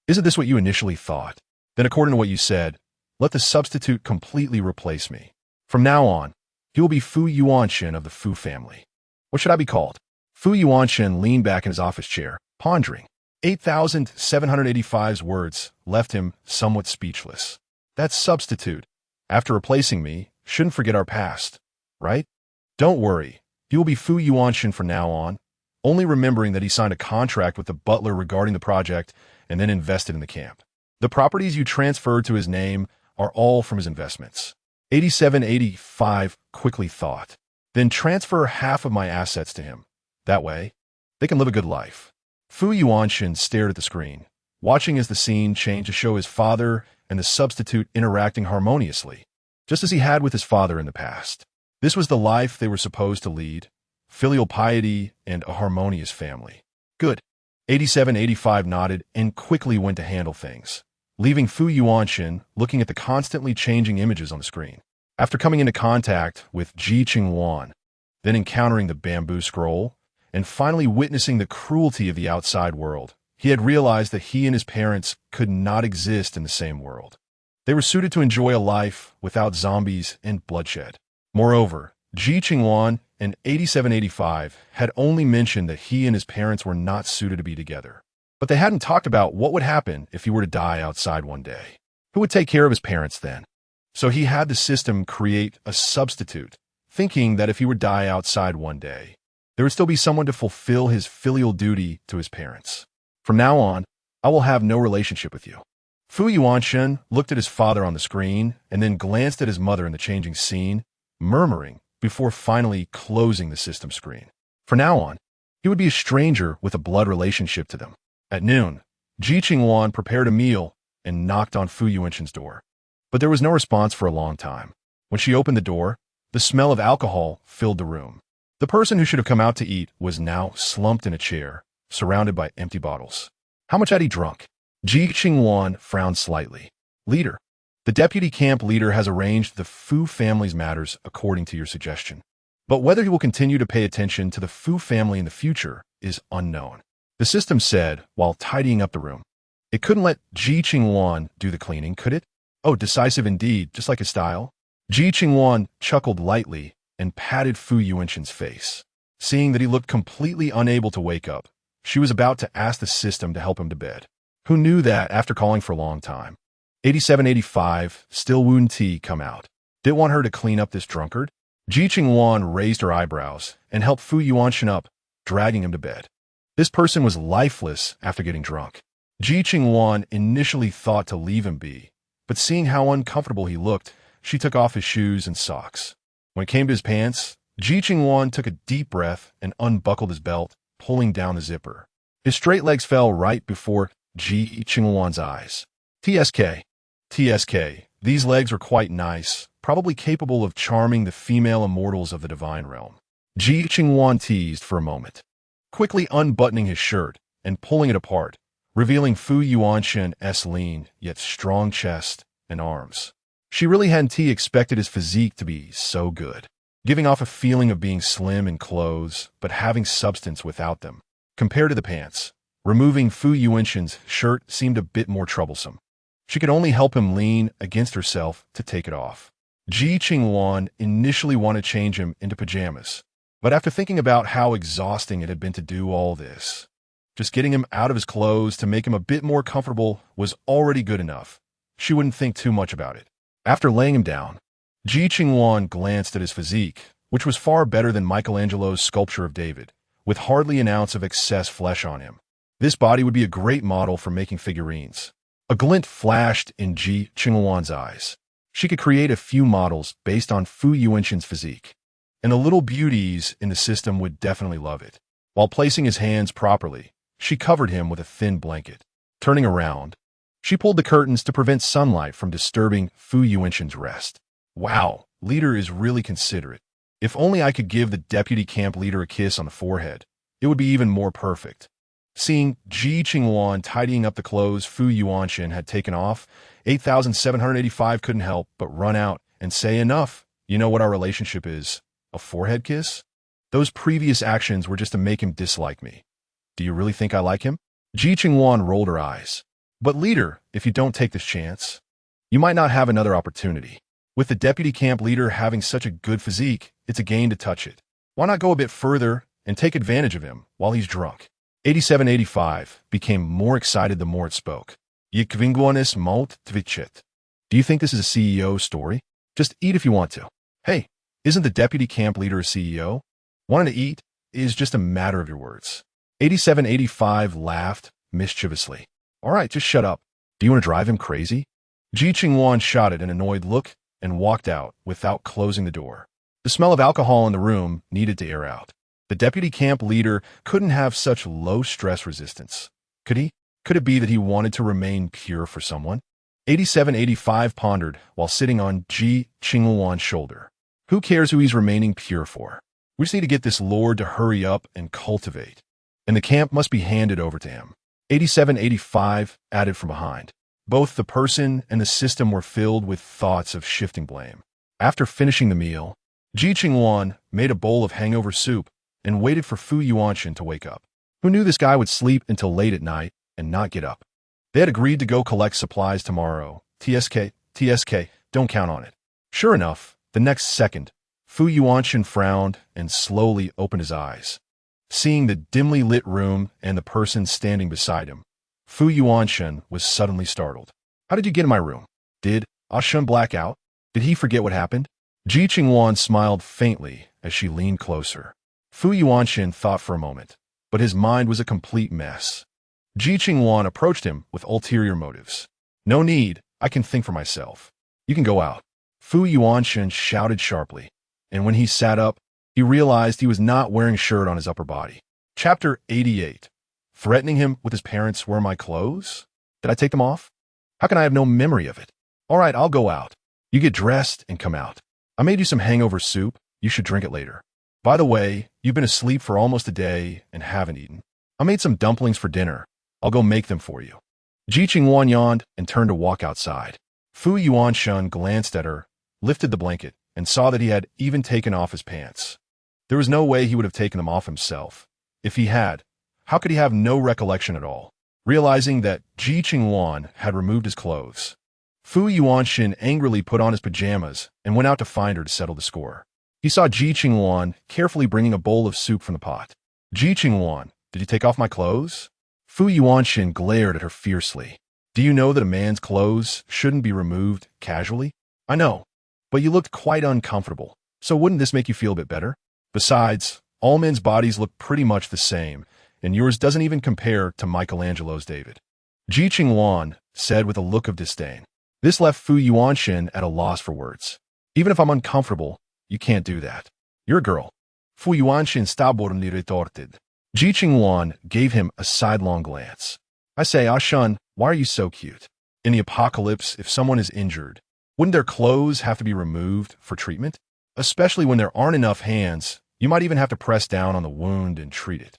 isn't this what you initially thought? Then according to what you said, let the substitute completely replace me. From now on, he will be Fu Yuanshan of the Fu family. What should I be called? Fu Yuanshan leaned back in his office chair, pondering. 8785's words left him somewhat speechless. That substitute, after replacing me, shouldn't forget our past, right? Don't worry, he will be Fu Yuanshan from now on, only remembering that he signed a contract with the butler regarding the project and then invested in the camp. The properties you transferred to his name are all from his investments. 8785 quickly thought. Then transfer half of my assets to him. That way, they can live a good life. Fu Yuanshan stared at the screen, watching as the scene changed to show his father and the substitute interacting harmoniously, just as he had with his father in the past. This was the life they were supposed to lead, filial piety and a harmonious family. Good. 8785 nodded and quickly went to handle things, leaving Fu Yuanshan looking at the constantly changing images on the screen. After coming into contact with Ji Qingluan, then encountering the bamboo scroll, and finally witnessing the cruelty of the outside world, he had realized that he and his parents could not exist in the same world. They were suited to enjoy a life without zombies and bloodshed. Moreover, Ji Qingluan and 8785 had only mentioned that he and his parents were not suited to be together. But they hadn't talked about what would happen if he were to die outside one day. Who would take care of his parents then? So he had the system create a substitute, thinking that if he would die outside one day, there would still be someone to fulfill his filial duty to his parents. From now on, I will have no relationship with you. Fu Yuanshen looked at his father on the screen and then glanced at his mother in the changing scene, murmuring before finally closing the system screen. From now on, he would be a stranger with a blood relationship to them. At noon, Ji Qingluan prepared a meal and knocked on Fu Yuanshen's door. But there was no response for a long time. When she opened the door, the smell of alcohol filled the room. The person who should have come out to eat was now slumped in a chair, surrounded by empty bottles. How much had he drunk? Ji Qingluan frowned slightly. Leader, the deputy camp leader has arranged the Fu family's matters according to your suggestion. But whether he will continue to pay attention to the Fu family in the future is unknown. The system said while tidying up the room. It couldn't let Ji Qingluan do the cleaning, could it? Oh, decisive indeed, just like his style. Ji Qingluan chuckled lightly and patted Fu Yuanshen's face. Seeing that he looked completely unable to wake up, she was about to ask the system to help him to bed. Who knew that after calling for a long time? 8785, still wound tea come out. Didn't want her to clean up this drunkard? Ji Qingluan raised her eyebrows and helped Fu Yuanshen up, dragging him to bed. This person was lifeless after getting drunk. Ji Qingluan initially thought to leave him be, but seeing how uncomfortable he looked, she took off his shoes and socks. When it came to his pants, Ji Qingluan took a deep breath and unbuckled his belt, pulling down the zipper. His straight legs fell right before Ji Qingluan's eyes. TSK, these legs are quite nice, probably capable of charming the female immortals of the divine realm. Ji Qingluan teased for a moment, quickly unbuttoning his shirt and pulling it apart, revealing Fu Yuanshen's lean yet strong chest and arms. She really hadn't expected his physique to be so good, giving off a feeling of being slim in clothes but having substance without them. Compared to the pants, removing Fu Yuanshen's shirt seemed a bit more troublesome. She could only help him lean against herself to take it off. Ji Qingluan initially wanted to change him into pajamas, but after thinking about how exhausting it had been to do all this, just getting him out of his clothes to make him a bit more comfortable was already good enough. She wouldn't think too much about it. After laying him down, Ji Qingluan glanced at his physique, which was far better than Michelangelo's sculpture of David, with hardly an ounce of excess flesh on him. This body would be a great model for making figurines. A glint flashed in Ji Qingluan's eyes. She could create a few models based on Fu Yuanshen's physique, and the little beauties in the system would definitely love it. While placing his hands properly, she covered him with a thin blanket. Turning around, she pulled the curtains to prevent sunlight from disturbing Fu Yuanshen's rest. Wow, leader is really considerate. If only I could give the deputy camp leader a kiss on the forehead, it would be even more perfect. Seeing Ji Qingluan tidying up the clothes Fu Yuanshen had taken off, 8785 couldn't help but run out and say, enough. You know what our relationship is? A forehead kiss? Those previous actions were just to make him dislike me. Do you really think I like him? Ji Qingluan rolled her eyes. But leader, if you don't take this chance, you might not have another opportunity. With the deputy camp leader having such a good physique, it's a gain to touch it. Why not go a bit further and take advantage of him while he's drunk? 8785 became more excited the more it spoke. Ji Qingluan molt tvichet. Do you think this is a CEO story? Just eat if you want to. Hey, isn't the deputy camp leader a CEO? Wanting to eat is just a matter of your words. 8785 laughed mischievously. All right, just shut up. Do you want to drive him crazy? Ji Qingluan shot an annoyed look and walked out without closing the door. The smell of alcohol in the room needed to air out. The deputy camp leader couldn't have such low stress resistance. Could he? Could it be that he wanted to remain pure for someone? 8785 pondered while sitting on Ji Qingluan's shoulder. Who cares who he's remaining pure for? We just need to get this lord to hurry up and cultivate. And the camp must be handed over to him. 8785 added from behind. Both the person and the system were filled with thoughts of shifting blame. After finishing the meal, Ji Qingluan made a bowl of hangover soup and waited for Fu Yuanshen to wake up. Who knew this guy would sleep until late at night and not get up? They had agreed to go collect supplies tomorrow. TSK, don't count on it. Sure enough, the next second, Fu Yuanshen frowned and slowly opened his eyes. Seeing the dimly lit room and the person standing beside him, Fu Yuanshen was suddenly startled. How did you get in my room? Did Ashun black out? Did he forget what happened? Ji Qingluan smiled faintly as she leaned closer. Fu Yuanshen thought for a moment, but his mind was a complete mess. Ji Qingluan approached him with ulterior motives. No need, I can think for myself. You can go out. Fu Yuanshan shouted sharply, and when he sat up, he realized he was not wearing a shirt on his upper body. Chapter 88. Threatening him with his parents were my clothes? Did I take them off? How can I have no memory of it? All right, I'll go out. You get dressed and come out. I made you some hangover soup. You should drink it later. By the way, you've been asleep for almost a day and haven't eaten. I made some dumplings for dinner. I'll go make them for you. Ji Qingluan yawned and turned to walk outside. Fu Yuanshan glanced at her, lifted the blanket, and saw that he had even taken off his pants. There was no way he would have taken them off himself. If he had, how could he have no recollection at all? Realizing that Ji Qingluan had removed his clothes, Fu Yuanshan angrily put on his pajamas and went out to find her to settle the score. He saw Ji Qingluan carefully bringing a bowl of soup from the pot. Ji Qingluan, did you take off my clothes? Fu Yuanshan glared at her fiercely. Do you know that a man's clothes shouldn't be removed casually? I know, but you looked quite uncomfortable, so wouldn't this make you feel a bit better? Besides, all men's bodies look pretty much the same, and yours doesn't even compare to Michelangelo's David. Ji Qingluan said with a look of disdain. This left Fu Yuanshan at a loss for words. Even if I'm uncomfortable, you can't do that. You're a girl. Fu Yuanshan stubbornly retorted. Ji Qingluan gave him a sidelong glance. I say, Shun, why are you so cute? In the apocalypse, if someone is injured, wouldn't their clothes have to be removed for treatment? Especially when there aren't enough hands, you might even have to press down on the wound and treat it.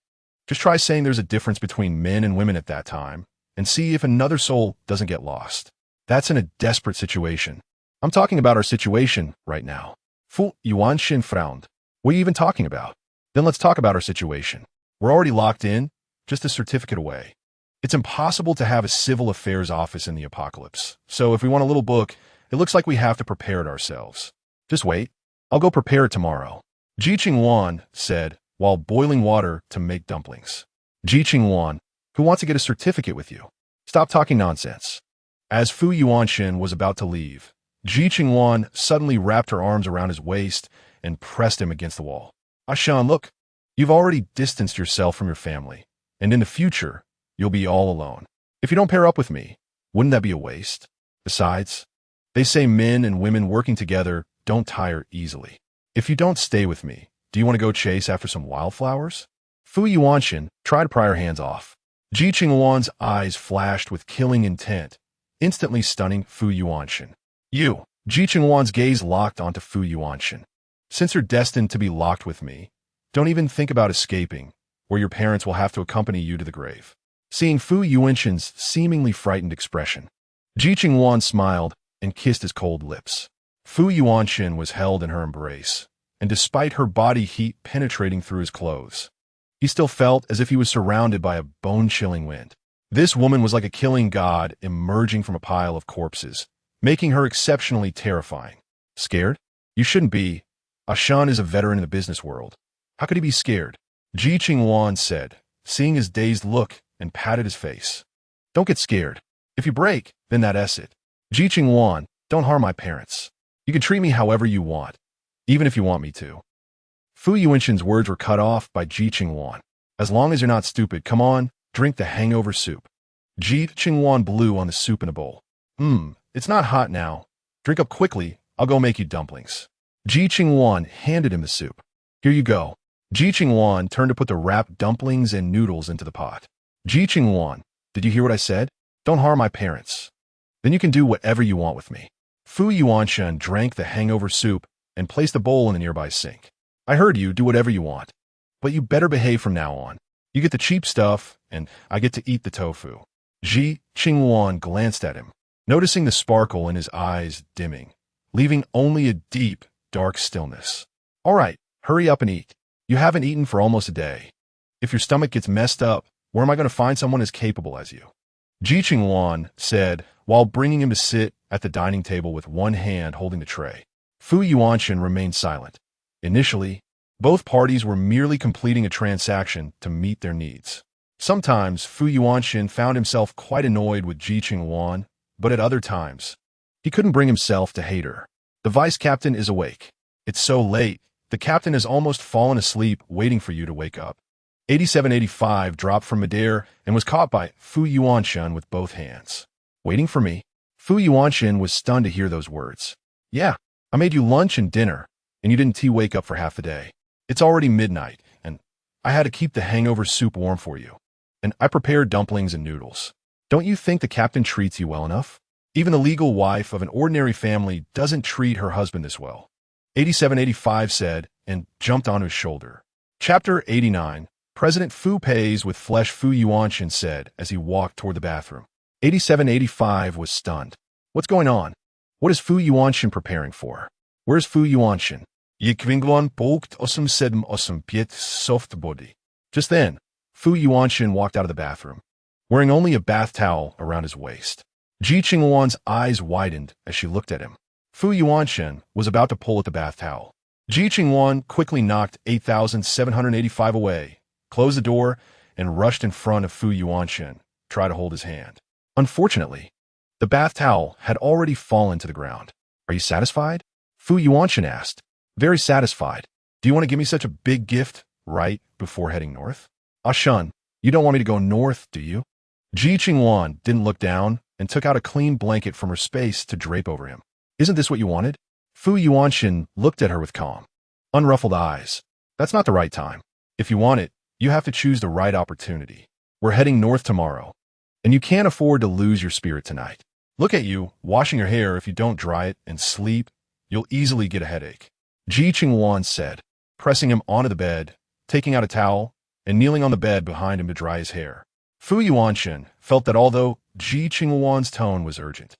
Just try saying there's a difference between men and women at that time, and see if another soul doesn't get lost. That's in a desperate situation. I'm talking about our situation right now. Fu Yuanshan frowned. What are you even talking about? Then let's talk about our situation. We're already locked in, just a certificate away. It's impossible to have a civil affairs office in the apocalypse, so if we want a little book, it looks like we have to prepare it ourselves. Just wait. I'll go prepare it tomorrow. Ji Qingluan said, while boiling water to make dumplings. Ji Qingluan, who wants to get a certificate with you? Stop talking nonsense. As Fu Yuanshan was about to leave, Ji Qingluan suddenly wrapped her arms around his waist and pressed him against the wall. Shan, look, you've already distanced yourself from your family, and in the future, you'll be all alone. If you don't pair up with me, wouldn't that be a waste? Besides, they say men and women working together don't tire easily. If you don't stay with me, do you want to go chase after some wildflowers? Fu Yuanshan tried to pry her hands off. Ji Qingluan's eyes flashed with killing intent, instantly stunning Fu Yuanshan. You! Ji Qingluan's gaze locked onto Fu Yuanshan. Since you're destined to be locked with me, don't even think about escaping, or your parents will have to accompany you to the grave. Seeing Fu Yuanshan's seemingly frightened expression, Ji Qingluan smiled and kissed his cold lips. Fu Yuanshan was held in her embrace, and despite her body heat penetrating through his clothes, he still felt as if he was surrounded by a bone-chilling wind. This woman was like a killing god emerging from a pile of corpses, making her exceptionally terrifying. Scared? You shouldn't be. Shan is a veteran in the business world. How could he be scared? Ji Qingluan said, seeing his dazed look, and patted his face. Don't get scared. If you break, then that's it. Ji Qingluan, don't harm my parents. You can treat me however you want, even if you want me to. Fu Yuanshan's words were cut off by Ji Qingluan. As long as you're not stupid, come on, drink the hangover soup. Ji Qingluan blew on the soup in a bowl. It's not hot now. Drink up quickly, I'll go make you dumplings. Ji Qingluan handed him the soup. Here you go. Ji Qingluan turned to put the wrapped dumplings and noodles into the pot. Ji Qingluan, did you hear what I said? Don't harm my parents. Then you can do whatever you want with me. Fu Yuanshan drank the hangover soup and placed the bowl in the nearby sink. I heard you, do whatever you want. But you better behave from now on. You get the cheap stuff, and I get to eat the tofu. Ji Qingluan glanced at him, noticing the sparkle in his eyes dimming, leaving only a deep, dark stillness. All right, hurry up and eat. You haven't eaten for almost a day. If your stomach gets messed up, where am I going to find someone as capable as you? Ji Qingluan said, while bringing him to sit at the dining table with one hand holding the tray. Fu Yuanshan remained silent. Initially, both parties were merely completing a transaction to meet their needs. Sometimes, Fu Yuanshan found himself quite annoyed with Ji Qingluan, but at other times, he couldn't bring himself to hate her. The vice captain is awake. It's so late, the captain has almost fallen asleep waiting for you to wake up. 8785 dropped from midair and was caught by Fu Yuanshan with both hands. Waiting for me? Fu Yuanshan was stunned to hear those words. Yeah, I made you lunch and dinner, and you didn't wake up for half the day. It's already midnight, and I had to keep the hangover soup warm for you. And I prepared dumplings and noodles. Don't you think the captain treats you well enough? Even the legal wife of an ordinary family doesn't treat her husband this well. 8785 said, and jumped on his shoulder. Chapter 89. President Fu pays with flesh, Fu Yuanshan said as he walked toward the bathroom. 8785 was stunned. What's going on? What is Fu Yuanshan preparing for? Where's Fu Yuanshan? Ji Qingluan poked osum piet soft body. Just then, Fu Yuanshan walked out of the bathroom, wearing only a bath towel around his waist. Ji Qingluan's eyes widened as she looked at him. Fu Yuanshan was about to pull at the bath towel. Ji Qingluan quickly knocked 8785 away, closed the door, and rushed in front of Fu Yuanshan, tried to hold his hand. Unfortunately, the bath towel had already fallen to the ground. Are you satisfied? Fu Yuanshan asked. Very satisfied. Do you want to give me such a big gift right before heading north? Ah Shun, you don't want me to go north, do you? Ji Qingluan didn't look down and took out a clean blanket from her space to drape over him. Isn't this what you wanted? Fu Yuanshan looked at her with calm, unruffled eyes. That's not the right time. If you want it, you have to choose the right opportunity. We're heading north tomorrow, and you can't afford to lose your spirit tonight. Look at you, washing your hair. If you don't dry it and sleep, you'll easily get a headache. Ji Qingluan said, pressing him onto the bed, taking out a towel, and kneeling on the bed behind him to dry his hair. Fu Yuanshan felt that although Ji Qingluan's tone was urgent,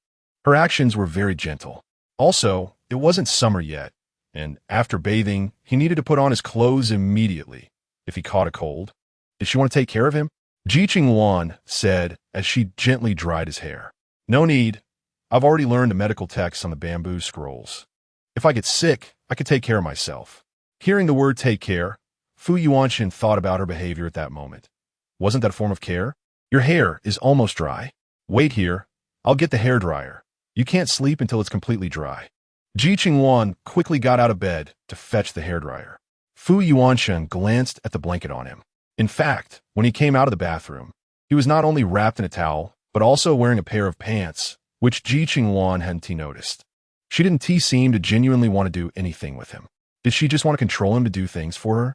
her actions were very gentle. Also, it wasn't summer yet, and after bathing, he needed to put on his clothes immediately if he caught a cold. Did she want to take care of him? Ji Qingluan said as she gently dried his hair. No need. I've already learned the medical texts on the bamboo scrolls. If I get sick, I could take care of myself. Hearing the word take care, Fu Yuanshan thought about her behavior at that moment. Wasn't that a form of care? Your hair is almost dry. Wait here. I'll get the hairdryer. You can't sleep until it's completely dry. Ji Qingluan quickly got out of bed to fetch the hairdryer. Fu Yuanshan glanced at the blanket on him. In fact, when he came out of the bathroom, he was not only wrapped in a towel, but also wearing a pair of pants, which Ji Qingluan hadn't noticed. She didn't seem to genuinely want to do anything with him. Did she just want to control him to do things for her?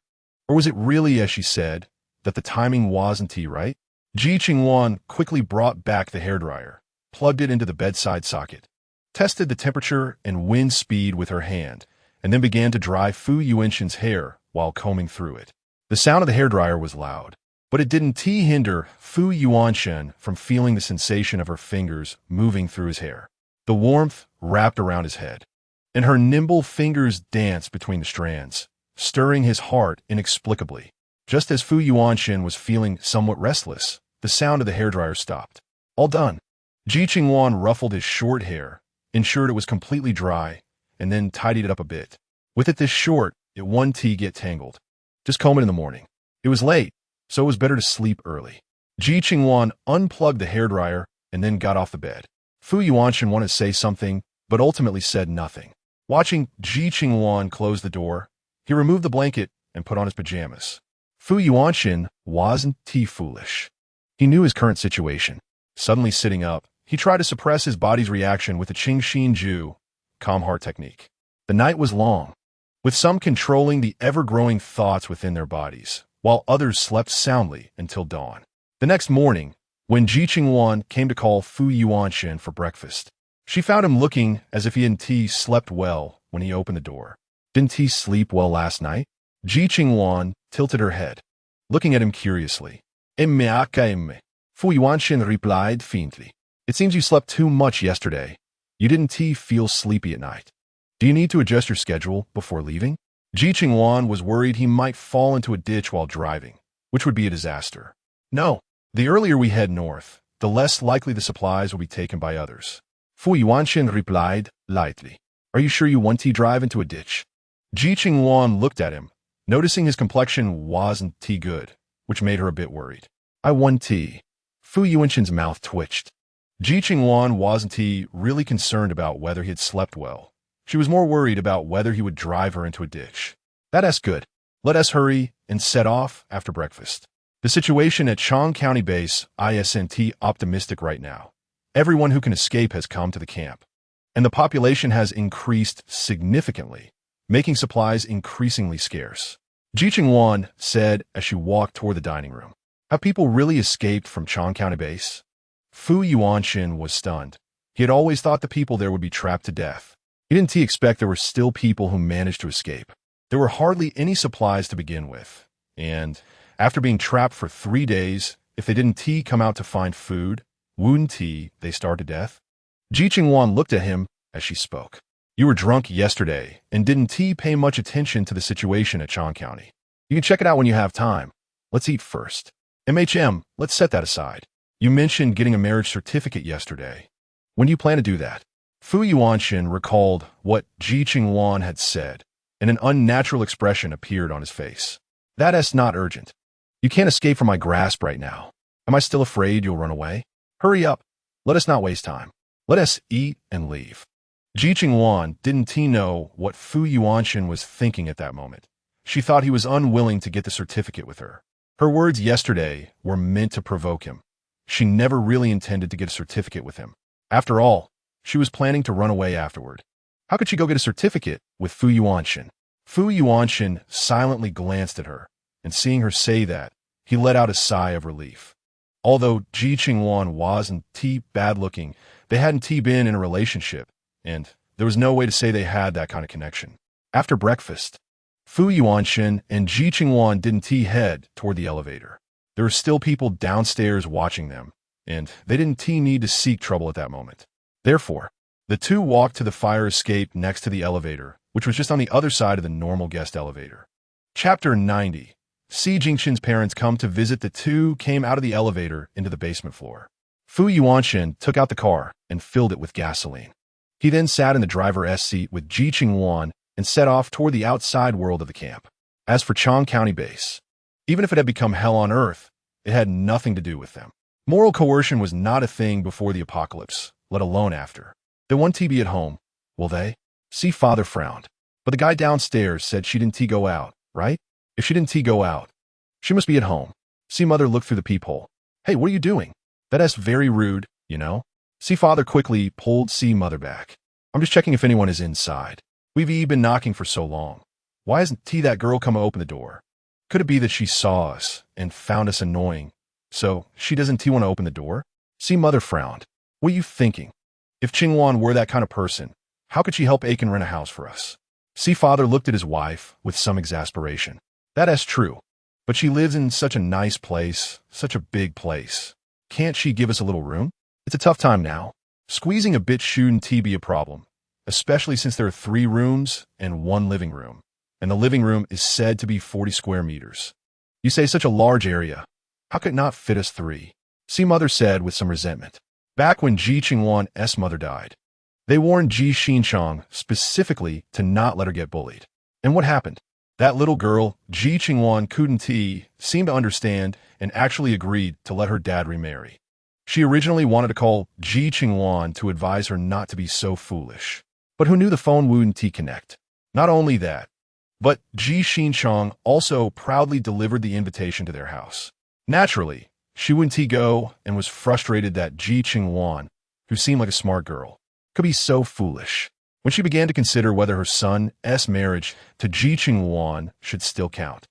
Or was it really, as she said, that the timing wasn't right? Ji Qingluan quickly brought back the hairdryer, plugged it into the bedside socket, tested the temperature and wind speed with her hand, and then began to dry Fu Yuanshan's hair while combing through it. The sound of the hairdryer was loud, but it didn't hinder Fu Yuanshan from feeling the sensation of her fingers moving through his hair. The warmth wrapped around his head, and her nimble fingers danced between the strands, stirring his heart inexplicably. Just as Fu Yuanshan was feeling somewhat restless, the sound of the hairdryer stopped. All done. Ji Qingluan ruffled his short hair, ensured it was completely dry, and then tidied it up a bit. With it this short, it wouldn't get tangled. Just comb it in the morning. It was late, so it was better to sleep early. Ji Qingluan unplugged the hairdryer and then got off the bed. Fu Yuanshan wanted to say something, but ultimately said nothing. Watching Ji Qingluan close the door, he removed the blanket and put on his pajamas. Fu Yuanshan wasn't foolish. He knew his current situation. Suddenly sitting up, he tried to suppress his body's reaction with the Qing Xin Ju, calm heart technique. The night was long, with some controlling the ever-growing thoughts within their bodies, while others slept soundly until dawn. The next morning, when Ji Qingluan came to call Fu Yuanshan for breakfast, she found him looking as if he hadn't slept well when he opened the door. Didn't he sleep well last night? Ji Qingluan tilted her head, looking at him curiously. Fu Yuanshan replied faintly. It seems you slept too much yesterday. You didn't feel sleepy at night. Do you need to adjust your schedule before leaving? Ji Qingluan was worried he might fall into a ditch while driving, which would be a disaster. No, the earlier we head north, the less likely the supplies will be taken by others. Fu Yuanshan replied lightly. Are you sure you want to drive into a ditch? Ji Qingluan looked at him, noticing his complexion wasn't good, which made her a bit worried. I want tea. Fu Yuanshan's mouth twitched. Ji Qingluan wasn't really concerned about whether he had slept well. She was more worried about whether he would drive her into a ditch. That's good. Let us hurry and set off after breakfast. The situation at Chong County Base isn't optimistic right now. Everyone who can escape has come to the camp, and the population has increased significantly, making supplies increasingly scarce. Ji Qingluan said as she walked toward the dining room. Have people really escaped from Chong County Base? Fu Yuanshin was stunned. He had always thought the people there would be trapped to death. He didn't expect there were still people who managed to escape. There were hardly any supplies to begin with, and after being trapped for 3 days, if they didn't come out to find food, wouldn't they starve to death? Ji Qingluan looked at him as she spoke. You were drunk yesterday and didn't pay much attention to the situation at Chong County. You can check it out when you have time. Let's eat first. Let's set that aside. You mentioned getting a marriage certificate yesterday. When do you plan to do that? Fu Yuanshin recalled what Ji Qingluan had said, and an unnatural expression appeared on his face. That's not urgent. You can't escape from my grasp right now. Am I still afraid you'll run away? Hurry up. Let us not waste time. Let us eat and leave. Ji Qingluan didn't know what Fu Yuanshin was thinking at that moment. She thought he was unwilling to get the certificate with her. Her words yesterday were meant to provoke him. She never really intended to get a certificate with him. After all, she was planning to run away afterward. How could she go get a certificate with Fu Yuanshin? Fu Yuanshin silently glanced at her, and seeing her say that, he let out a sigh of relief. Although Ji Qingluan wasn't bad-looking, they hadn't been in a relationship, and there was no way to say they had that kind of connection. After breakfast, Fu Yuanshin and Ji Qingluan didn't head toward the elevator. There were still people downstairs watching them, and they didn't need to seek trouble at that moment. Therefore, the two walked to the fire escape next to the elevator, which was just on the other side of the normal guest elevator. Chapter 90. Si Jingxin's parents come to visit. The two came out of the elevator into the basement floor. Fu Yuanshin took out the car and filled it with gasoline. He then sat in the driver's seat with Ji Qingluan and set off toward the outside world of the camp. As for Chong County Base, even if it had become hell on earth, it had nothing to do with them. Moral coercion was not a thing before the apocalypse, let alone after. They won't be at home, will they? See, father frowned. But the guy downstairs said she didn't go out, right? If she didn't go out, she must be at home. See, mother looked through the peephole. Hey, what are you doing? That's very rude, you know? See, father quickly pulled see mother back. I'm just checking if anyone is inside. We've been knocking for so long. Why hasn't that girl come open the door? Could it be that she saw us and found us annoying, so she doesn't want to open the door? See, mother frowned. What are you thinking? If Qingluan were that kind of person, how could she help Aiken rent a house for us? See, father looked at his wife with some exasperation. That's true, but she lives in such a nice place, such a big place. Can't she give us a little room? It's a tough time now. Squeezing a bit shouldn't be a problem, especially since there are 3 rooms and 1 living room, and the living room is said to be 40 square meters. You say such a large area. How could it not fit us 3? See, mother said with some resentment. Back when Ji Qingluan's mother died, they warned Ji Xinchang specifically to not let her get bullied. And what happened? That little girl, Ji Qingluan, couldn't seem to understand and actually agreed to let her dad remarry. She originally wanted to call Ji Qingluan to advise her not to be so foolish. But who knew the phone wouldn't connect? Not only that, but Ji Xinchang also proudly delivered the invitation to their house. Naturally, she wouldn't go and was frustrated that Ji Qingluan, who seemed like a smart girl, could be so foolish. When she began to consider whether her son's marriage to Ji Qingluan should still count,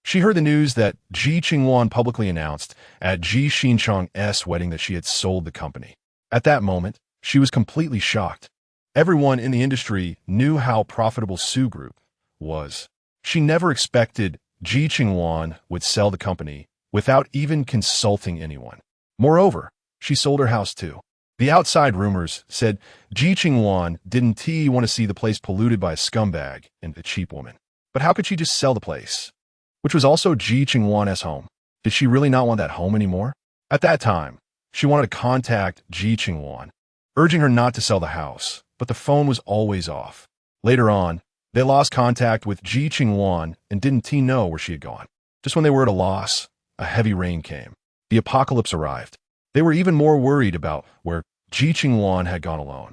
she heard the news that Ji Qingluan publicly announced at Ji Xinchang's wedding that she had sold the company. At that moment, she was completely shocked. Everyone in the industry knew how profitable Su Group was. She never expected Ji Qingluan would sell the company without even consulting anyone. Moreover, she sold her house too. The outside rumors said Ji Qingluan didn't want to see the place polluted by a scumbag and a cheap woman. But how could she just sell the place, which was also Ji Qingluan's home? Did she really not want that home anymore? At that time, she wanted to contact Ji Qingluan, urging her not to sell the house, but the phone was always off. Later on, they lost contact with Ji Qingluan and didn't know where she had gone. Just when they were at a loss, a heavy rain came. The apocalypse arrived. They were even more worried about where Ji Qingluan had gone alone.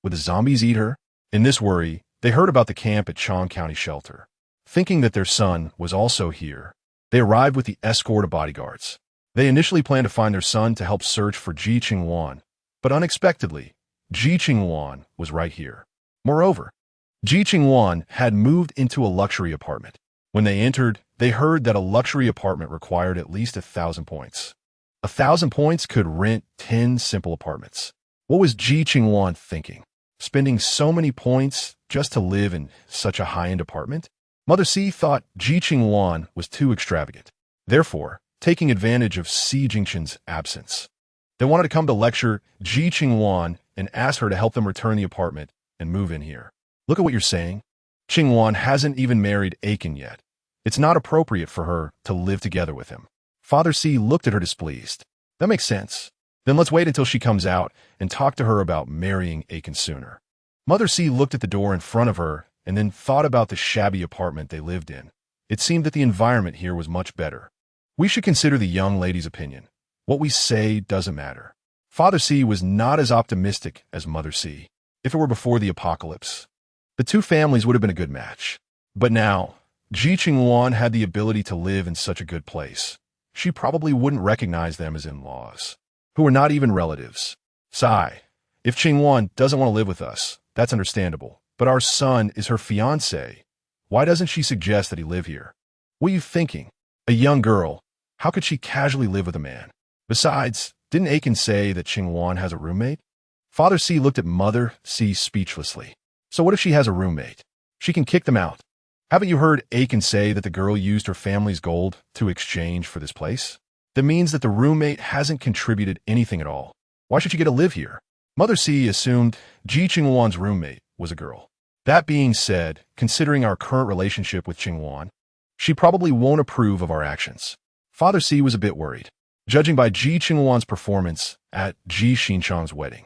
Would the zombies eat her? In this worry, they heard about the camp at Chong County Shelter. Thinking that their son was also here, they arrived with the escort of bodyguards. They initially planned to find their son to help search for Ji Qingluan, but unexpectedly, Ji Qingluan was right here. Moreover, Ji Qingluan had moved into a luxury apartment. When they entered, they heard that a luxury apartment required at least 1,000 points. 1,000 points could rent 10 simple apartments. What was Ji Qingluan thinking? Spending so many points just to live in such a high-end apartment? Mother C thought Ji Qingluan was too extravagant. Therefore, taking advantage of Si Jingqian's absence, they wanted to come to lecture Ji Qingluan and ask her to help them return the apartment and move in here. Look at what you're saying. Qingluan hasn't even married Aiken yet. It's not appropriate for her to live together with him. Father C looked at her displeased. That makes sense. Then let's wait until she comes out and talk to her about marrying Aiken sooner. Mother C looked at the door in front of her and then thought about the shabby apartment they lived in. It seemed that the environment here was much better. We should consider the young lady's opinion. What we say doesn't matter. Father C was not as optimistic as Mother C. If it were before the apocalypse, the two families would have been a good match. But now, Ji Qingluan had the ability to live in such a good place. She probably wouldn't recognize them as in-laws, who are not even relatives. Sigh. If Qingluan doesn't want to live with us, that's understandable. But our son is her fiancé. Why doesn't she suggest that he live here? What are you thinking? A young girl. How could she casually live with a man? Besides, didn't Aiken say that Qingluan has a roommate? Father C looked at Mother C speechlessly. So what if she has a roommate? She can kick them out. Haven't you heard Aiken say that the girl used her family's gold to exchange for this place? That means that the roommate hasn't contributed anything at all. Why should she get to live here? Mother C assumed Ji Qingluan's roommate was a girl. That being said, considering our current relationship with Qingluan, she probably won't approve of our actions. Father C was a bit worried. Judging by Ji Qingluan's performance at Ji Xinchang's wedding,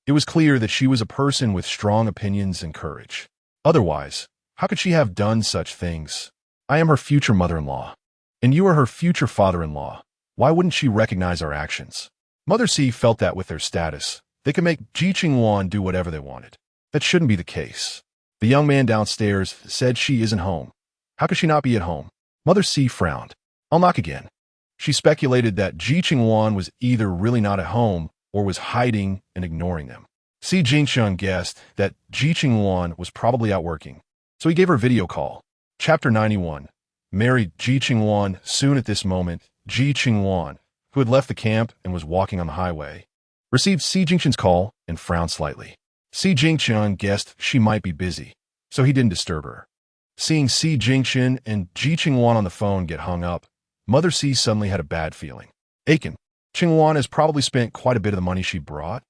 it was clear that she was a person with strong opinions and courage. Otherwise, how could she have done such things? I am her future mother-in-law, and you are her future father-in-law. Why wouldn't she recognize our actions? Mother C felt that with their status, they could make Ji Qingluan do whatever they wanted. That shouldn't be the case. The young man downstairs said she isn't home. How could she not be at home? Mother C frowned. I'll knock again. She speculated that Ji Qingluan was either really not at home or was hiding and ignoring them. Si Jingqian guessed that Ji Qingluan was probably out working, so he gave her a video call. Chapter 91. Married Ji Qingluan. Soon at this moment, Ji Qingluan, who had left the camp and was walking on the highway, received Si Jingqian's call and frowned slightly. Si Jingqian guessed she might be busy, so he didn't disturb her. Seeing Si Jingqian and Ji Qingluan on the phone get hung up, Mother C suddenly had a bad feeling. Aiken, Qingluan has probably spent quite a bit of the money she brought.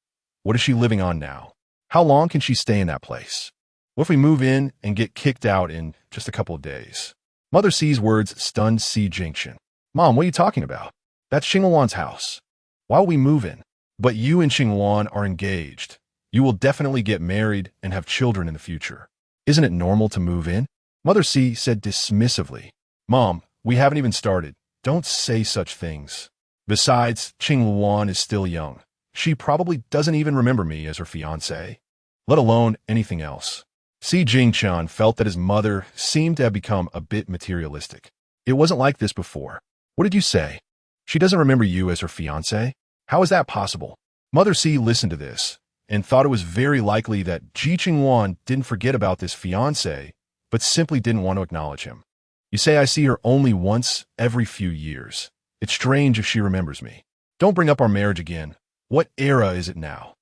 What is she living on now? How long can she stay in that place? What if we move in and get kicked out in just a couple of days? Mother C's words stunned Si Jingqian. Mom, what are you talking about? That's Qingluan's house. Why will we move in? But you and Qingluan are engaged. You will definitely get married and have children in the future. Isn't it normal to move in? Mother C said dismissively. Mom, we haven't even started. Don't say such things. Besides, Qingluan is still young. She probably doesn't even remember me as her fiancé, let alone anything else. Si Jingqian felt that his mother seemed to have become a bit materialistic. It wasn't like this before. What did you say? She doesn't remember you as her fiancé? How is that possible? Mother C listened to this and thought it was very likely that Ji Qingluan didn't forget about this fiancé, but simply didn't want to acknowledge him. You say I see her only once every few years. It's strange if she remembers me. Don't bring up our marriage again. What era is it now?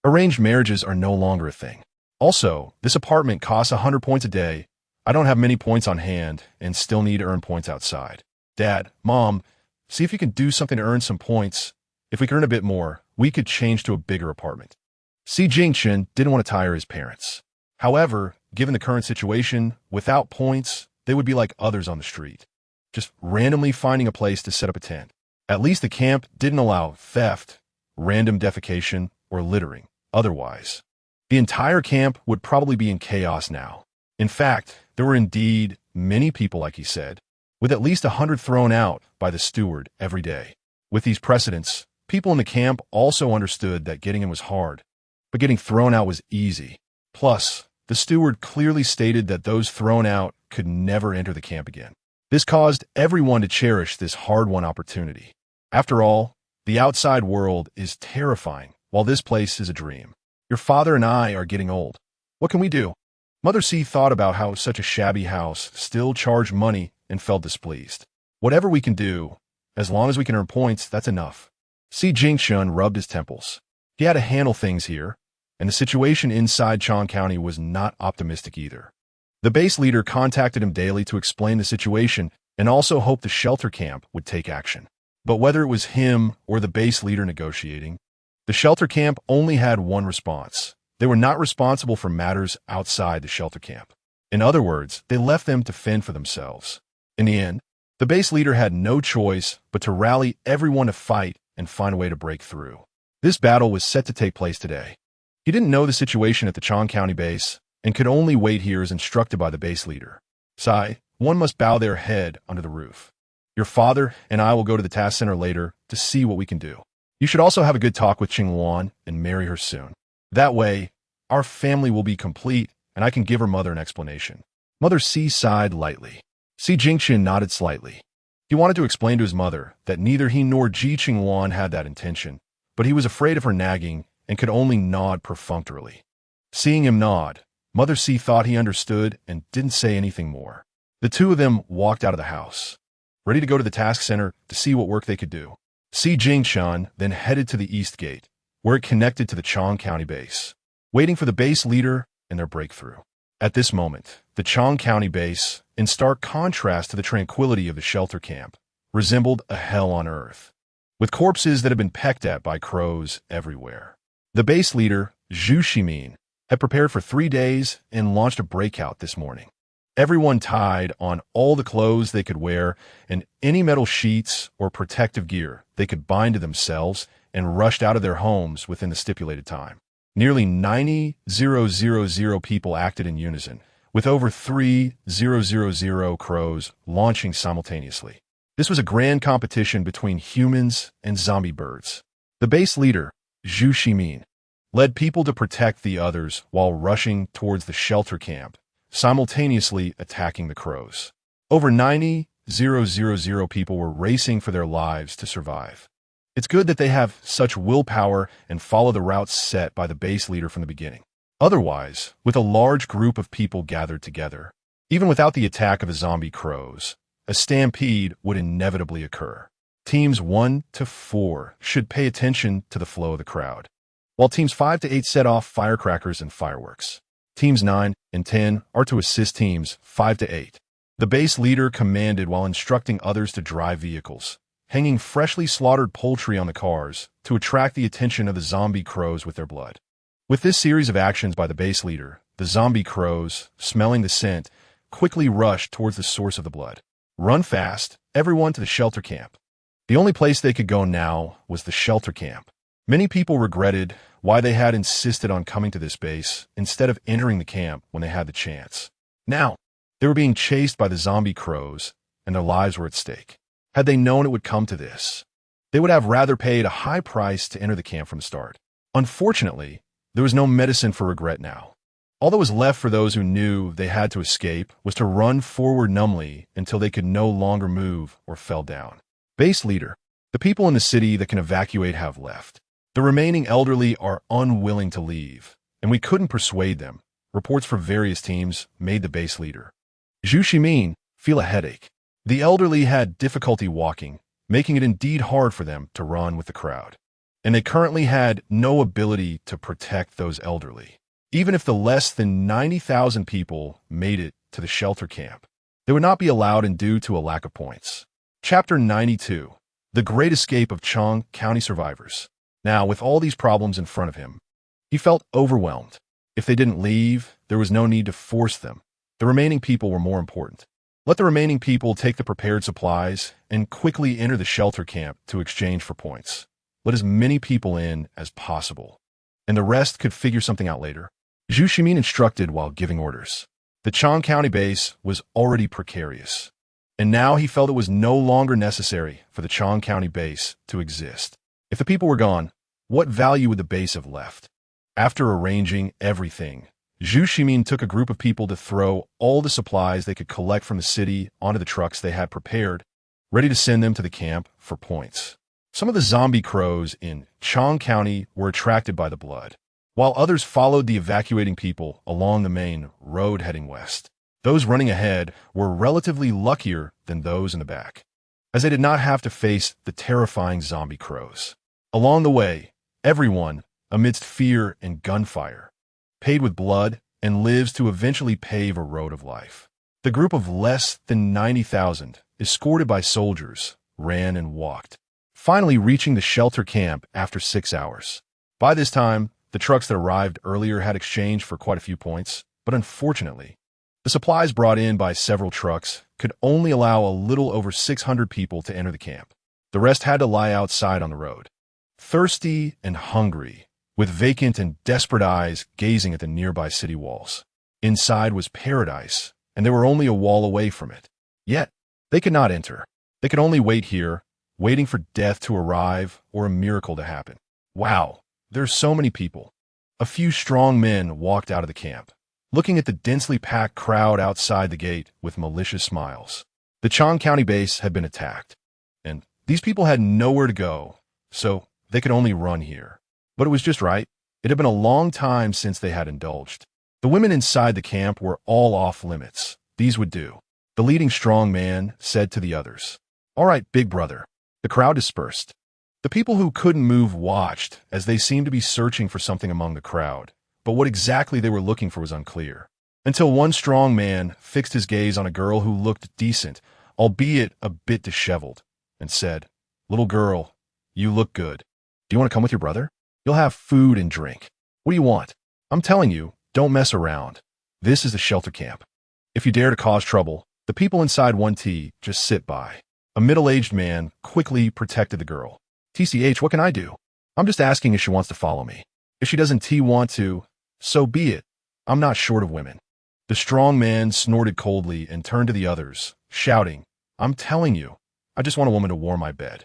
Arranged marriages are no longer a thing. Also, this apartment costs 100 points a day. I don't have many points on hand and still need to earn points outside. Dad, Mom, see if you can do something to earn some points. If we could earn a bit more, we could change to a bigger apartment. Si Jingqian didn't want to tire his parents. However, given the current situation, without points, they would be like others on the street, just randomly finding a place to set up a tent. At least the camp didn't allow theft, random defecation, or littering. Otherwise, the entire camp would probably be in chaos now. In fact, there were indeed many people, like he said, with at least 100 thrown out by the steward every day. With these precedents, people in the camp also understood that getting in was hard, but getting thrown out was easy. Plus, the steward clearly stated that those thrown out could never enter the camp again. This caused everyone to cherish this hard-won opportunity. After all, the outside world is terrifying, while this place is a dream. Your father and I are getting old. What can we do? Mother C thought about how such a shabby house still charged money and felt displeased. Whatever we can do, as long as we can earn points, that's enough. Ji Qingluan rubbed his temples. He had to handle things here, and the situation inside Chang County was not optimistic either. The base leader contacted him daily to explain the situation and also hoped the shelter camp would take action. But whether it was him or the base leader negotiating, the shelter camp only had one response. They were not responsible for matters outside the shelter camp. In other words, they left them to fend for themselves. In the end, the base leader had no choice but to rally everyone to fight and find a way to break through. This battle was set to take place today. He didn't know the situation at the Chang County base and could only wait here as instructed by the base leader. Sai, one must bow their head under the roof. Your father and I will go to the task center later to see what we can do. You should also have a good talk with Qingluan and marry her soon. That way, our family will be complete and I can give her mother an explanation. Mother C sighed lightly. Ji Qingluan nodded slightly. He wanted to explain to his mother that neither he nor Ji Qingluan had that intention, but he was afraid of her nagging and could only nod perfunctorily. Seeing him nod, Mother C thought he understood and didn't say anything more. The two of them walked out of the house, ready to go to the task center to see what work they could do. Ji Qingluan then headed to the east gate, where it connected to the Chang County base, waiting for the base leader and their breakthrough. At this moment, the Chang County base, in stark contrast to the tranquility of the shelter camp, resembled a hell on earth, with corpses that had been pecked at by crows everywhere. The base leader, Ji Qingluan, had prepared for 3 days and launched a breakout this morning. Everyone tied on all the clothes they could wear and any metal sheets or protective gear they could bind to themselves and rushed out of their homes within the stipulated time. Nearly 90,000 people acted in unison, with over 3,000 crows launching simultaneously. This was a grand competition between humans and zombie birds. The base leader, Ji Qingluan, led people to protect the others while rushing towards the shelter camp, simultaneously attacking the crows. Over 90,000 people were racing for their lives to survive. It's good that they have such willpower and follow the routes set by the base leader from the beginning. Otherwise, with a large group of people gathered together, even without the attack of the zombie crows, a stampede would inevitably occur. Teams 1 to 4 should pay attention to the flow of the crowd, while teams 5 to 8 set off firecrackers and fireworks. Teams 9 and 10 are to assist teams 5 to 8. The base leader commanded while instructing others to drive vehicles, hanging freshly slaughtered poultry on the cars to attract the attention of the zombie crows with their blood. With this series of actions by the base leader, the zombie crows, smelling the scent, quickly rushed towards the source of the blood. Run fast, everyone to the shelter camp. The only place they could go now was the shelter camp. Many people regretted why they had insisted on coming to this base instead of entering the camp when they had the chance. Now, they were being chased by the zombie crows, and their lives were at stake. Had they known it would come to this, they would have rather paid a high price to enter the camp from the start. Unfortunately, there was no medicine for regret now. All that was left for those who knew they had to escape was to run forward numbly until they could no longer move or fell down. Base leader, the people in the city that can evacuate have left. The remaining elderly are unwilling to leave, and we couldn't persuade them. Reports from various teams made the base leader, Ji Qingluan, feel a headache. The elderly had difficulty walking, making it indeed hard for them to run with the crowd. And they currently had no ability to protect those elderly. Even if the less than 90,000 people made it to the shelter camp, they would not be allowed in due to a lack of points. Chapter 92. The Great Escape of Chang County Survivors. Now, with all these problems in front of him, he felt overwhelmed. If they didn't leave, there was no need to force them. The remaining people were more important. Let the remaining people take the prepared supplies and quickly enter the shelter camp to exchange for points. Let as many people in as possible, and the rest could figure something out later. Ji Qingluan instructed while giving orders. The Chang County base was already precarious, and now he felt it was no longer necessary for the Chang County base to exist. If the people were gone, what value would the base have left? After arranging everything, Zhu Ximin took a group of people to throw all the supplies they could collect from the city onto the trucks they had prepared, ready to send them to the camp for points. Some of the zombie crows in Chang County were attracted by the blood, while others followed the evacuating people along the main road heading west. Those running ahead were relatively luckier than those in the back, as they did not have to face the terrifying zombie crows. Along the way, everyone, amidst fear and gunfire, paid with blood and lives to eventually pave a road of life. The group of less than 90,000, escorted by soldiers, ran and walked, finally reaching the shelter camp after 6 hours. By this time, the trucks that arrived earlier had exchanged for quite a few points, but unfortunately, the supplies brought in by several trucks could only allow a little over 600 people to enter the camp. The rest had to lie outside on the road, thirsty and hungry, with vacant and desperate eyes gazing at the nearby city walls. Inside was paradise, and they were only a wall away from it. Yet, they could not enter. They could only wait here, waiting for death to arrive or a miracle to happen. Wow, there's so many people. A few strong men walked out of the camp, looking at the densely packed crowd outside the gate with malicious smiles. The Chang County base had been attacked, and these people had nowhere to go, so they could only run here. But it was just right. It had been a long time since they had indulged. The women inside the camp were all off limits. These would do. The leading strong man said to the others, "All right, big brother." The crowd dispersed. The people who couldn't move watched as they seemed to be searching for something among the crowd, but what exactly they were looking for was unclear. Until one strong man fixed his gaze on a girl who looked decent, albeit a bit disheveled, and said, "Little girl, you look good. Do you want to come with your brother? You'll have food and drink. What do you want? I'm telling you, don't mess around. This is the shelter camp. If you dare to cause trouble, the people inside 1T just sit by." A middle-aged man quickly protected the girl. "TCH, what can I do? I'm just asking if she wants to follow me. If she doesn't want to, so be it. I'm not short of women." The strong man snorted coldly and turned to the others, shouting, "I'm telling you, I just want a woman to warm my bed.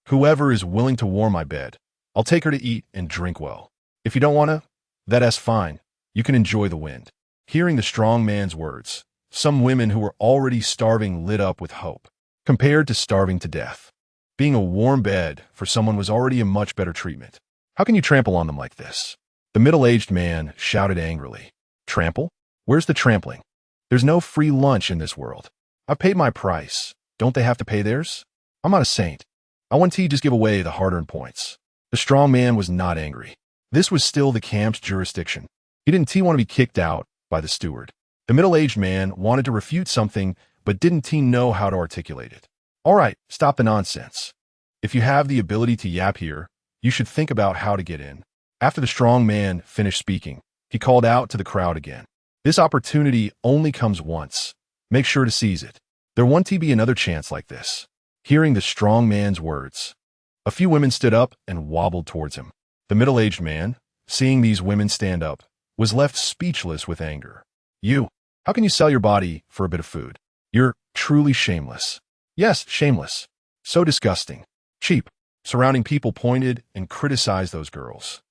Whoever is willing to warm my bed, I'll take her to eat and drink well. If you don't want to, that's fine. You can enjoy the wind." Hearing the strong man's words, some women who were already starving lit up with hope. Compared to starving to death, being a warm bed for someone was already a much better treatment. "How can you trample on them like this?" The middle-aged man shouted angrily. "Trample? Where's the trampling? There's no free lunch in this world. I've paid my price. Don't they have to pay theirs? I'm not a saint. I want to just give away the hard-earned points." The strong man was not angry. This was still the camp's jurisdiction. He didn't want to be kicked out by the steward. The middle-aged man wanted to refute something, but didn't know how to articulate it. "All right, stop the nonsense. If you have the ability to yap here, you should think about how to get in." After the strong man finished speaking, he called out to the crowd again. "This opportunity only comes once. Make sure to seize it. There won't be another chance like this." Hearing the strong man's words, a few women stood up and wobbled towards him. The middle-aged man, seeing these women stand up, was left speechless with anger. "You, how can you sell your body for a bit of food? You're truly shameless." "Yes, shameless. So disgusting. Cheap." Surrounding people pointed and criticized those girls.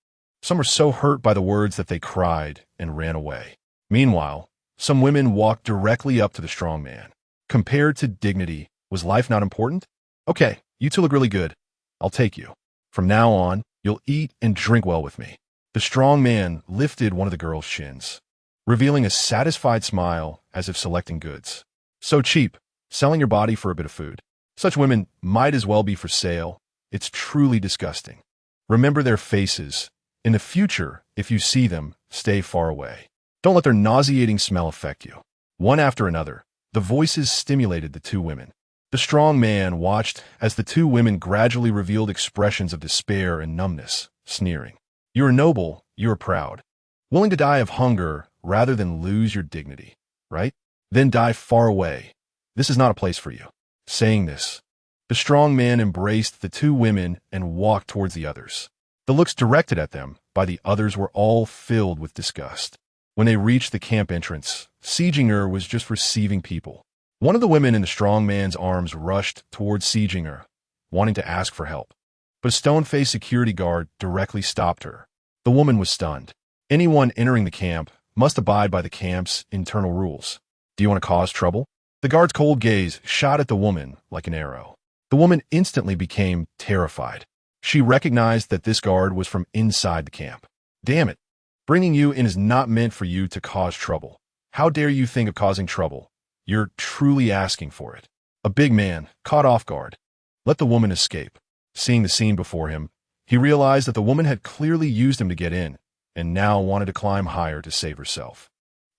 Some were so hurt by the words that they cried and ran away. Meanwhile, some women walked directly up to the strong man. Compared to dignity, was life not important? "Okay, you two look really good. I'll take you. From now on, you'll eat and drink well with me." The strong man lifted one of the girl's shins, revealing a satisfied smile as if selecting goods. "So cheap, selling your body for a bit of food. Such women might as well be for sale. It's truly disgusting. Remember their faces. In the future, if you see them, stay far away. Don't let their nauseating smell affect you." One after another, the voices stimulated the two women. The strong man watched as the two women gradually revealed expressions of despair and numbness, sneering. "You're noble, you're proud. Willing to die of hunger rather than lose your dignity, right? Then die far away. This is not a place for you." Saying this, the strong man embraced the two women and walked towards the others. The looks directed at them by the others were all filled with disgust. When they reached the camp entrance, Sieginger was just receiving people. One of the women in the strong man's arms rushed towards Sieginger, wanting to ask for help. But a stone-faced security guard directly stopped her. The woman was stunned. Anyone entering the camp must abide by the camp's internal rules. Do you want to cause trouble? The guard's cold gaze shot at the woman like an arrow. The woman instantly became terrified. She recognized that this guard was from inside the camp. Damn it! Bringing you in is not meant for you to cause trouble. How dare you think of causing trouble? You're truly asking for it. A big man, caught off guard, let the woman escape. Seeing the scene before him, he realized that the woman had clearly used him to get in, and now wanted to climb higher to save herself.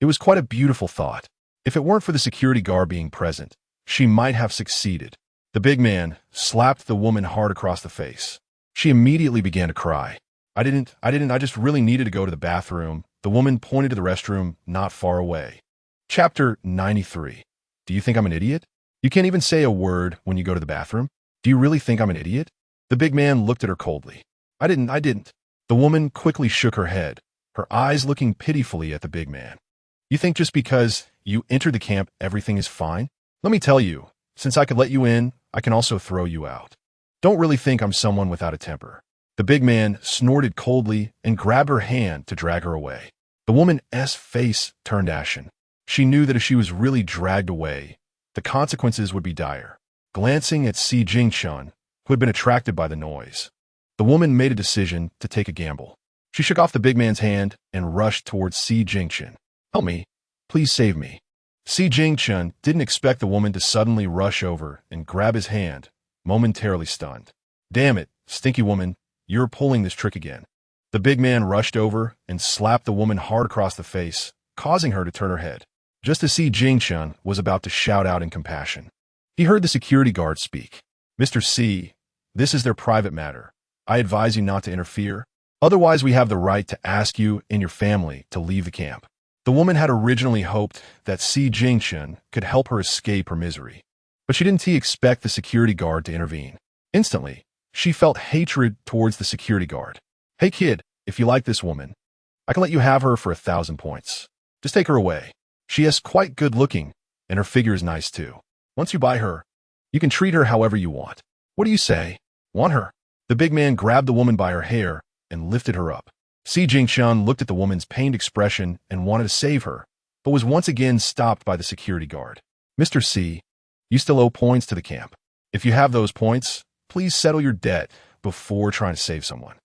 It was quite a beautiful thought. If it weren't for the security guard being present, she might have succeeded. The big man slapped the woman hard across the face. She immediately began to cry. I just really needed to go to the bathroom. The woman pointed to the restroom not far away. Chapter 93. Do you think I'm an idiot? You can't even say a word when you go to the bathroom? Do you really think I'm an idiot? The big man looked at her coldly. I didn't. The woman quickly shook her head, her eyes looking pitifully at the big man. You think just because you entered the camp everything is fine? Let me tell you, since I could let you in, I can also throw you out. Don't really think I'm someone without a temper. The big man snorted coldly and grabbed her hand to drag her away. The woman's face turned ashen. She knew that if she was really dragged away, the consequences would be dire. Glancing at Ji Qingluan, who had been attracted by the noise, the woman made a decision to take a gamble. She shook off the big man's hand and rushed towards Ji Qingluan. Help me. Please save me. Ji Qingluan didn't expect the woman to suddenly rush over and grab his hand, momentarily stunned. Damn it, stinky woman, you're pulling this trick again. The big man rushed over and slapped the woman hard across the face, causing her to turn her head. Just as Ji Qingluan was about to shout out in compassion, he heard the security guard speak. Mr. C, this is their private matter. I advise you not to interfere. Otherwise, we have the right to ask you and your family to leave the camp. The woman had originally hoped that Ji Qingluan could help her escape her misery, but she didn't expect the security guard to intervene. Instantly, she felt hatred towards the security guard. Hey kid, if you like this woman, I can let you have her for 1,000 points. Just take her away. She is quite good looking, and her figure is nice too. Once you buy her, you can treat her however you want. What do you say? Want her? The big man grabbed the woman by her hair and lifted her up. Ji Qingluan looked at the woman's pained expression and wanted to save her, but was once again stopped by the security guard. Mr. C, you still owe points to the camp. If you have those points, please settle your debt before trying to save someone.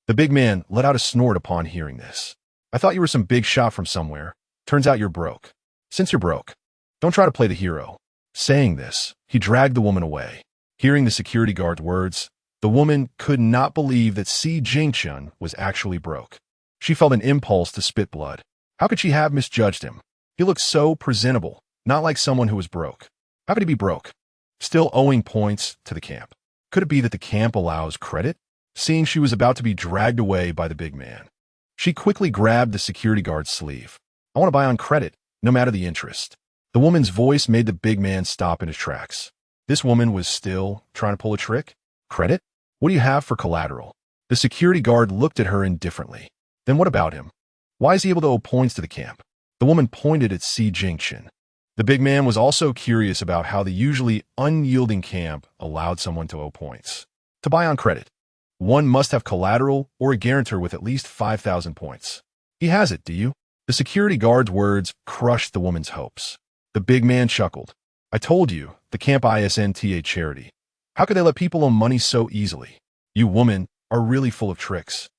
The big man let out a snort upon hearing this. I thought you were some big shot from somewhere. Turns out you're broke. Since you're broke, don't try to play the hero. Saying this, he dragged the woman away. Hearing the security guard's words, the woman could not believe that Ji Qingluan was actually broke. She felt an impulse to spit blood. How could she have misjudged him? He looked so presentable, not like someone who was broke. How could he be broke? Still owing points to the camp. Could it be that the camp allows credit? Seeing she was about to be dragged away by the big man, she quickly grabbed the security guard's sleeve. I want to buy on credit, no matter the interest. The woman's voice made the big man stop in his tracks. This woman was still trying to pull a trick? Credit? What do you have for collateral? The security guard looked at her indifferently. Then what about him? Why is he able to owe points to the camp? The woman pointed at Ji Qingluan. The big man was also curious about how the usually unyielding camp allowed someone to owe points. To buy on credit, one must have collateral or a guarantor with at least 5,000 points. He has it, do you? The security guard's words crushed the woman's hopes. The big man chuckled. I told you, the camp isn't a charity. How could they let people owe money so easily? You woman are really full of tricks.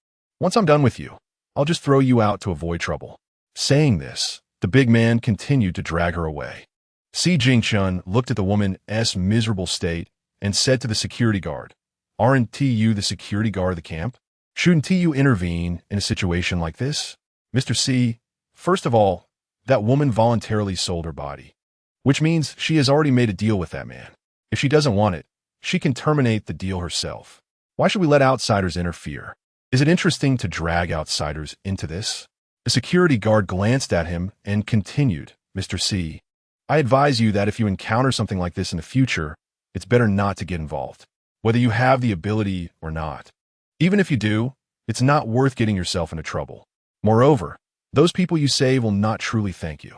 Once I'm done with you, I'll just throw you out to avoid trouble. Saying this, the big man continued to drag her away. Ji Qingluan looked at the woman's miserable state and said to the security guard, Aren't you the security guard of the camp? Shouldn't you intervene in a situation like this? Mr. C, first of all, that woman voluntarily sold her body, which means she has already made a deal with that man. If she doesn't want it, she can terminate the deal herself. Why should we let outsiders interfere? Is it interesting to drag outsiders into this? The security guard glanced at him and continued, Mr. C, I advise you that if you encounter something like this in the future, it's better not to get involved, whether you have the ability or not. Even if you do, it's not worth getting yourself into trouble. Moreover, those people you save will not truly thank you.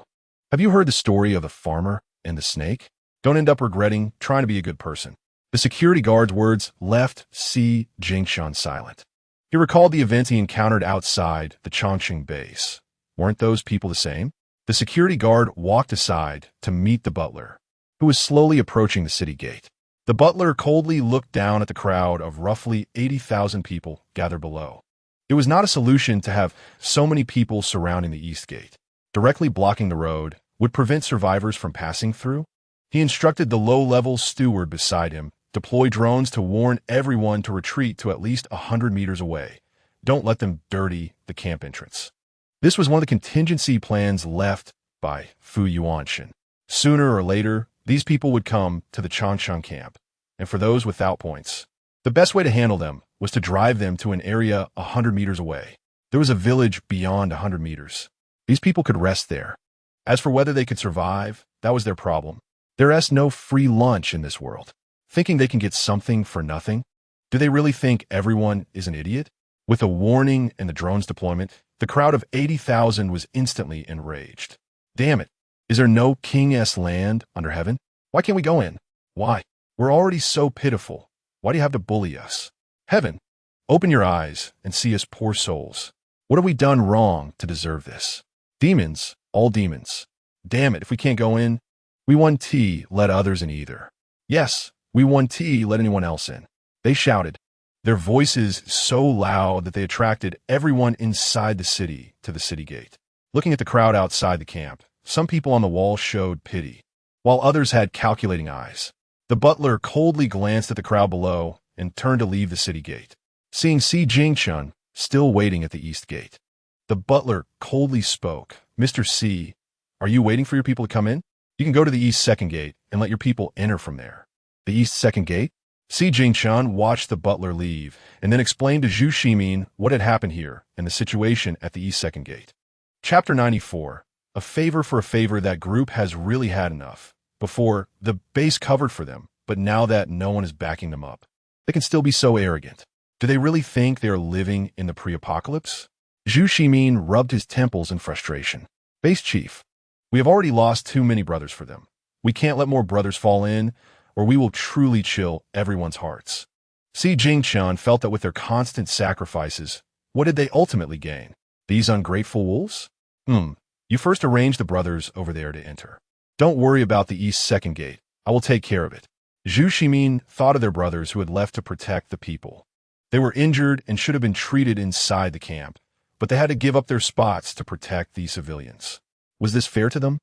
Have you heard the story of the farmer and the snake? Don't end up regretting trying to be a good person. The security guard's words left Ji Qingluan silent. He recalled the events he encountered outside the Chongqing base. Weren't those people the same? The security guard walked aside to meet the butler, who was slowly approaching the city gate. The butler coldly looked down at the crowd of roughly 80,000 people gathered below. It was not a solution to have so many people surrounding the east gate. Directly blocking the road would prevent survivors from passing through. He instructed the low-level steward beside him, deploy drones to warn everyone to retreat to at least 100 meters away. Don't let them dirty the camp entrance. This was one of the contingency plans left by Fu Yuanshan. Sooner or later, these people would come to the Changchun camp, and for those without points, the best way to handle them was to drive them to an area 100 meters away. There was a village beyond 100 meters. These people could rest there. As for whether they could survive, that was their problem. There is no free lunch in this world. Thinking they can get something for nothing? Do they really think everyone is an idiot? With a warning and the drone's deployment, the crowd of 80,000 was instantly enraged. Damn it. Is there no king-s land under heaven? Why can't we go in? Why? We're already so pitiful. Why do you have to bully us? Heaven, open your eyes and see us poor souls. What have we done wrong to deserve this? Demons, all demons. Damn it, if we can't go in, we want tea, let others in either. Yes, we want tea, let anyone else in. They shouted, their voices so loud that they attracted everyone inside the city to the city gate. Looking at the crowd outside the camp, some people on the wall showed pity, while others had calculating eyes. The butler coldly glanced at the crowd below and turned to leave the city gate, seeing Ji Qingluan still waiting at the east gate. The butler coldly spoke, Mr. C, are you waiting for your people to come in? You can go to the east second gate and let your people enter from there. The east second gate? Ji Qingluan watched the butler leave and then explained to Zhu Ximin what had happened here and the situation at the east second gate. Chapter 94. A favor for a favor. That group has really had enough. Before, the base covered for them, but now that no one is backing them up, they can still be so arrogant. Do they really think they are living in the pre-apocalypse? Zhu Ximin rubbed his temples in frustration. Base chief, we have already lost too many brothers for them. We can't let more brothers fall in, or we will truly chill everyone's hearts. Ji Qingluan felt that with their constant sacrifices, what did they ultimately gain? These ungrateful wolves? You first arrange the brothers over there to enter. Don't worry about the east second gate. I will take care of it. Zhu Ximin thought of their brothers who had left to protect the people. They were injured and should have been treated inside the camp, but they had to give up their spots to protect these civilians. Was this fair to them?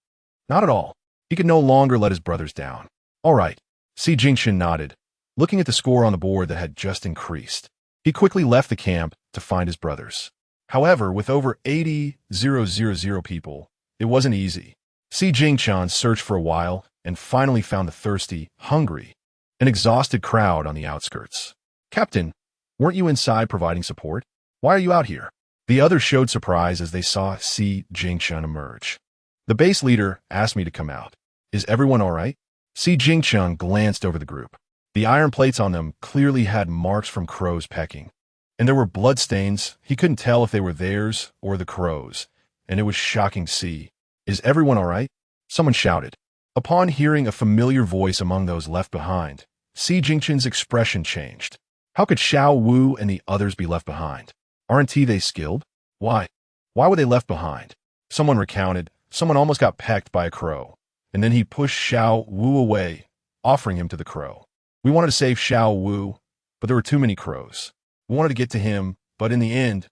Not at all. He could no longer let his brothers down. All right. Ji Qingluan nodded, looking at the score on the board that had just increased. He quickly left the camp to find his brothers. However, with over 80,000 people, it wasn't easy. Ji Qingluan searched for a while and finally found the thirsty, hungry, and exhausted crowd on the outskirts. Captain, weren't you inside providing support? Why are you out here? The others showed surprise as they saw Ji Qingluan emerge. The base leader asked me to come out. Is everyone all right? Ji Qingluan glanced over the group. The iron plates on them clearly had marks from crows pecking, and there were bloodstains. He couldn't tell if they were theirs or the crows, and it was shocking to see. Is everyone all right? Someone shouted. Upon hearing a familiar voice among those left behind, Ji Qingluan's expression changed. How could Xiao Wu and the others be left behind? Aren't they skilled? Why? Why were they left behind? Someone recounted, someone almost got pecked by a crow, and then he pushed Xiao Wu away, offering him to the crow. We wanted to save Xiao Wu, but there were too many crows. We wanted to get to him, but in the end,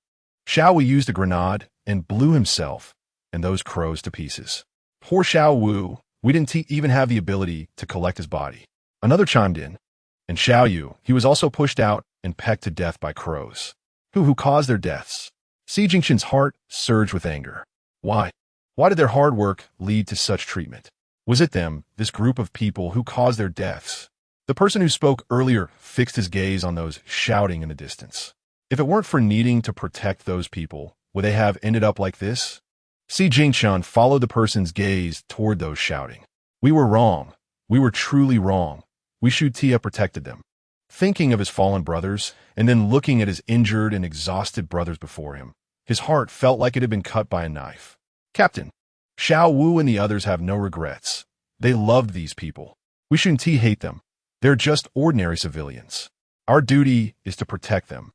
Xiao Wu used a grenade and blew himself and those crows to pieces. Poor Xiao Wu, we didn't even have the ability to collect his body. Another chimed in, and Xiao Yu, he was also pushed out and pecked to death by crows. Who caused their deaths? Ji Qingluan's heart surged with anger. Why? Why did their hard work lead to such treatment? Was it them, this group of people, who caused their deaths? The person who spoke earlier fixed his gaze on those shouting in the distance. If it weren't for needing to protect those people, would they have ended up like this? Ji Qingluan followed the person's gaze toward those shouting. We were wrong. We were truly wrong. We should have protected them. Thinking of his fallen brothers, and then looking at his injured and exhausted brothers before him, his heart felt like it had been cut by a knife. Captain, Xiao Wu and the others have no regrets. They loved these people. We shouldn't hate them. They're just ordinary civilians. Our duty is to protect them.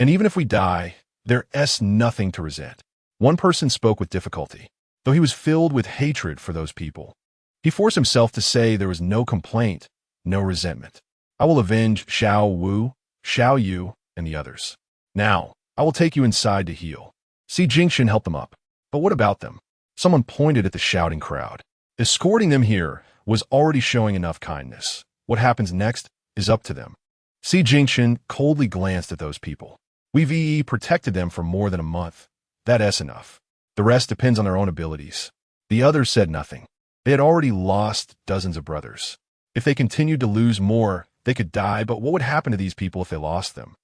And even if we die, there is nothing to resent. One person spoke with difficulty, though he was filled with hatred for those people. He forced himself to say there was no complaint, no resentment. I will avenge Xiao Wu, Xiao Yu, and the others. Now, I will take you inside to heal. Si Jingxin helped them up. But what about them? Someone pointed at the shouting crowd. Escorting them here was already showing enough kindness. What happens next is up to them. Si Jingxin coldly glanced at those people. We've protected them for more than a month. That's enough. The rest depends on their own abilities. The others said nothing. They had already lost dozens of brothers. If they continued to lose more, they could die, but what would happen to these people if they lost them?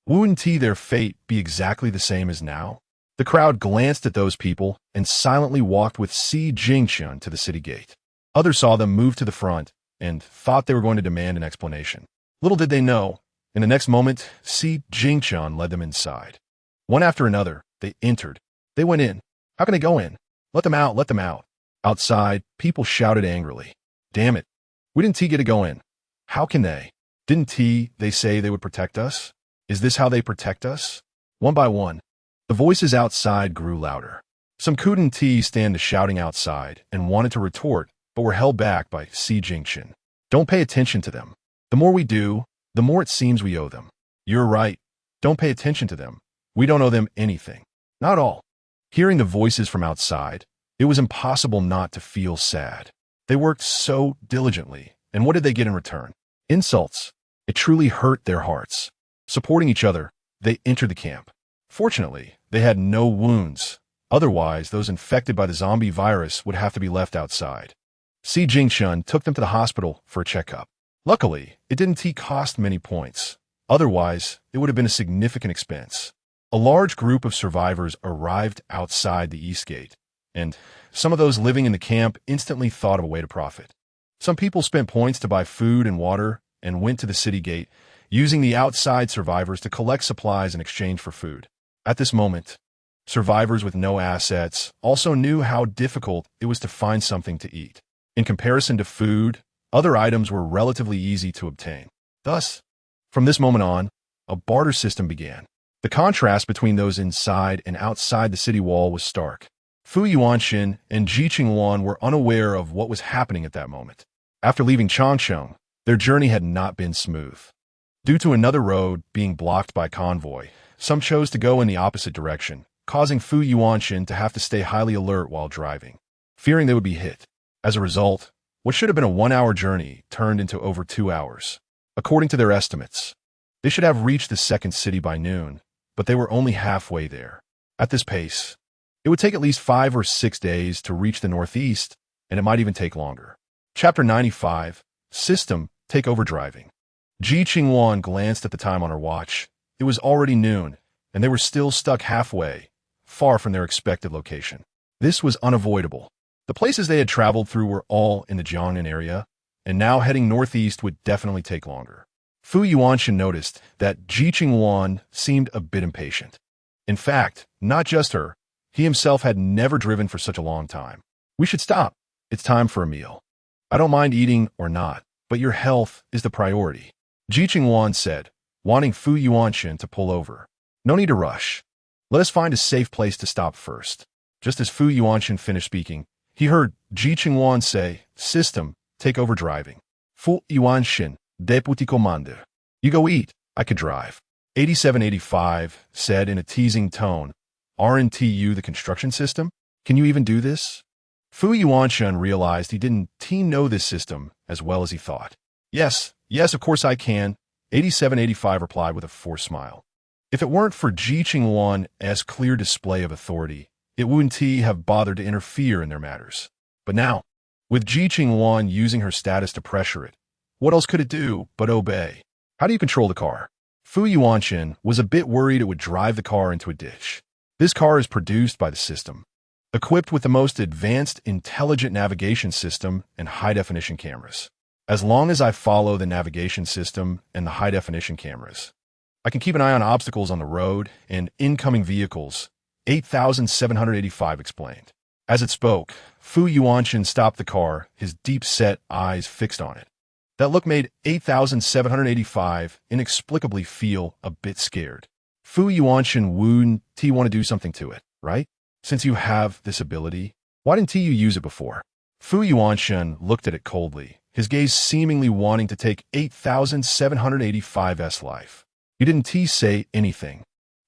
Wouldn't their fate be exactly the same as now? The crowd glanced at those people and silently walked with Si Jingxin to the city gate. Others saw them move to the front and thought they were going to demand an explanation. Little did they know, in the next moment, Si Jingxin led them inside. One after another, they entered. They went in. How can they go in? Let them out, let them out. Outside, people shouted angrily. Damn it. We didn't get to go in. How can they? Didn't they say they would protect us? Is this how they protect us? One by one, the voices outside grew louder. Some couldn't stand the shouting outside and wanted to retort, but were held back by Si Jingxin. Don't pay attention to them. The more we do, the more it seems we owe them. You're right. Don't pay attention to them. We don't owe them anything. Not all. Hearing the voices from outside, it was impossible not to feel sad. They worked so diligently, and what did they get in return? Insults. It truly hurt their hearts. Supporting each other, they entered the camp. Fortunately, they had no wounds. Otherwise, those infected by the zombie virus would have to be left outside. Si Jingxin took them to the hospital for a checkup. Luckily, it didn't cost many points. Otherwise, it would have been a significant expense. A large group of survivors arrived outside the east gate, and some of those living in the camp instantly thought of a way to profit. Some people spent points to buy food and water and went to the city gate, using the outside survivors to collect supplies in exchange for food. At this moment, survivors with no assets also knew how difficult it was to find something to eat. In comparison to food, other items were relatively easy to obtain. Thus, from this moment on, a barter system began. The contrast between those inside and outside the city wall was stark. Fu Yuanxin and Ji Qingluan were unaware of what was happening at that moment. After leaving Changcheng, their journey had not been smooth. Due to another road being blocked by convoy, some chose to go in the opposite direction, causing Fu Yuanxin to have to stay highly alert while driving, fearing they would be hit. As a result, what should have been a 1-hour journey turned into over 2 hours. According to their estimates, they should have reached the second city by noon, but they were only halfway there. At this pace, it would take at least 5 or 6 days to reach the northeast, and it might even take longer. Chapter 95, System, Take Over Driving. Ji Qingluan glanced at the time on her watch. It was already noon, and they were still stuck halfway, far from their expected location. This was unavoidable. The places they had traveled through were all in the Jiangnan area, and now heading northeast would definitely take longer. Fu Yuanxin noticed that Ji Qingluan seemed a bit impatient. In fact, not just her, he himself had never driven for such a long time. We should stop. It's time for a meal. I don't mind eating or not, but your health is the priority, Ji Qingluan said, wanting Fu Yuanxin to pull over. No need to rush. Let us find a safe place to stop first. Just as Fu Yuanxin finished speaking, he heard Ji Qingluan say, System, take over driving. Fu Yuanxin, Deputy Commander. You go eat, I could drive. 8785 said in a teasing tone, Aren't you the construction system? Can you even do this? Fu Yuanxin realized he didn't know this system as well as he thought. Yes, of course I can, 8785 replied with a forced smile. If it weren't for Ji Qingluan's clear display of authority, it wouldn't have bothered to interfere in their matters. But now, with Ji Qingluan using her status to pressure it, what else could it do but obey? How do you control the car? Fu Yuanxin was a bit worried it would drive the car into a ditch. This car is produced by the system, equipped with the most advanced intelligent navigation system and high-definition cameras. As long as I follow the navigation system and the high-definition cameras, I can keep an eye on obstacles on the road and incoming vehicles, 8785 explained. As it spoke, Fu Yuanxin stopped the car, his deep-set eyes fixed on it. That look made 8785 inexplicably feel a bit scared. Fu Yuanxin wouldn't want to do something to it, right? Since you have this ability, why didn't you use it before? Fu Yuanshen looked at it coldly, his gaze seemingly wanting to take 8,785's life. You didn't say anything.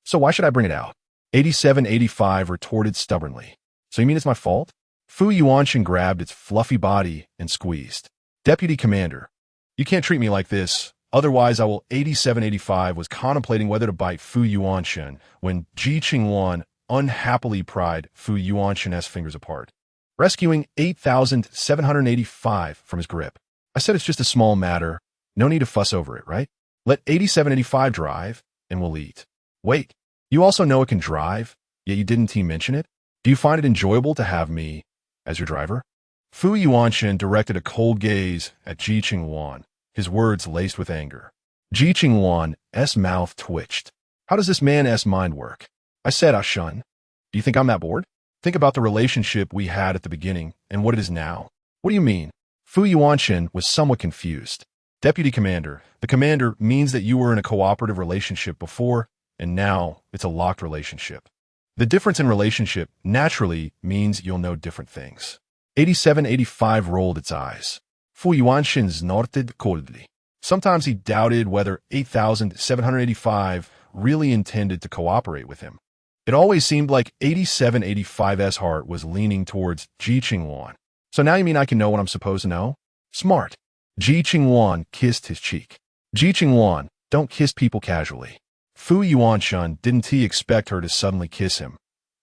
So why should I bring it out? 8785 retorted stubbornly. So you mean it's my fault? Fu Yuanshen grabbed its fluffy body and squeezed. Deputy Commander, you can't treat me like this, otherwise I will. 8785 was contemplating whether to bite Fu Yuanshen when Ji Qingluan unhappily pried Fu Yuanshen's fingers apart, rescuing 8,785 from his grip. I said it's just a small matter, no need to fuss over it, right? Let 8785 drive, and we'll eat. Wait, you also know it can drive, yet you didn't mention it? Do you find it enjoyable to have me as your driver? Fu Yuanshen directed a cold gaze at Ji Qingluan, his words laced with anger. Ji Qingluan's mouth twitched. How does this man's mind work? I said, Shun. Do you think I'm that bored? Think about the relationship we had at the beginning and what it is now. What do you mean? Fu Yuanshen was somewhat confused. Deputy Commander, the commander means that you were in a cooperative relationship before, and now it's a locked relationship. The difference in relationship naturally means you'll know different things. 8785 rolled its eyes. Fu Yuanshen snorted coldly. Sometimes he doubted whether 8,785 really intended to cooperate with him. It always seemed like 8785's heart was leaning towards Ji Qingluan. So now you mean I can know what I'm supposed to know? Smart. Ji Qingluan kissed his cheek. Ji Qingluan, don't kiss people casually. Fu Yuanshen didn't expect her to suddenly kiss him,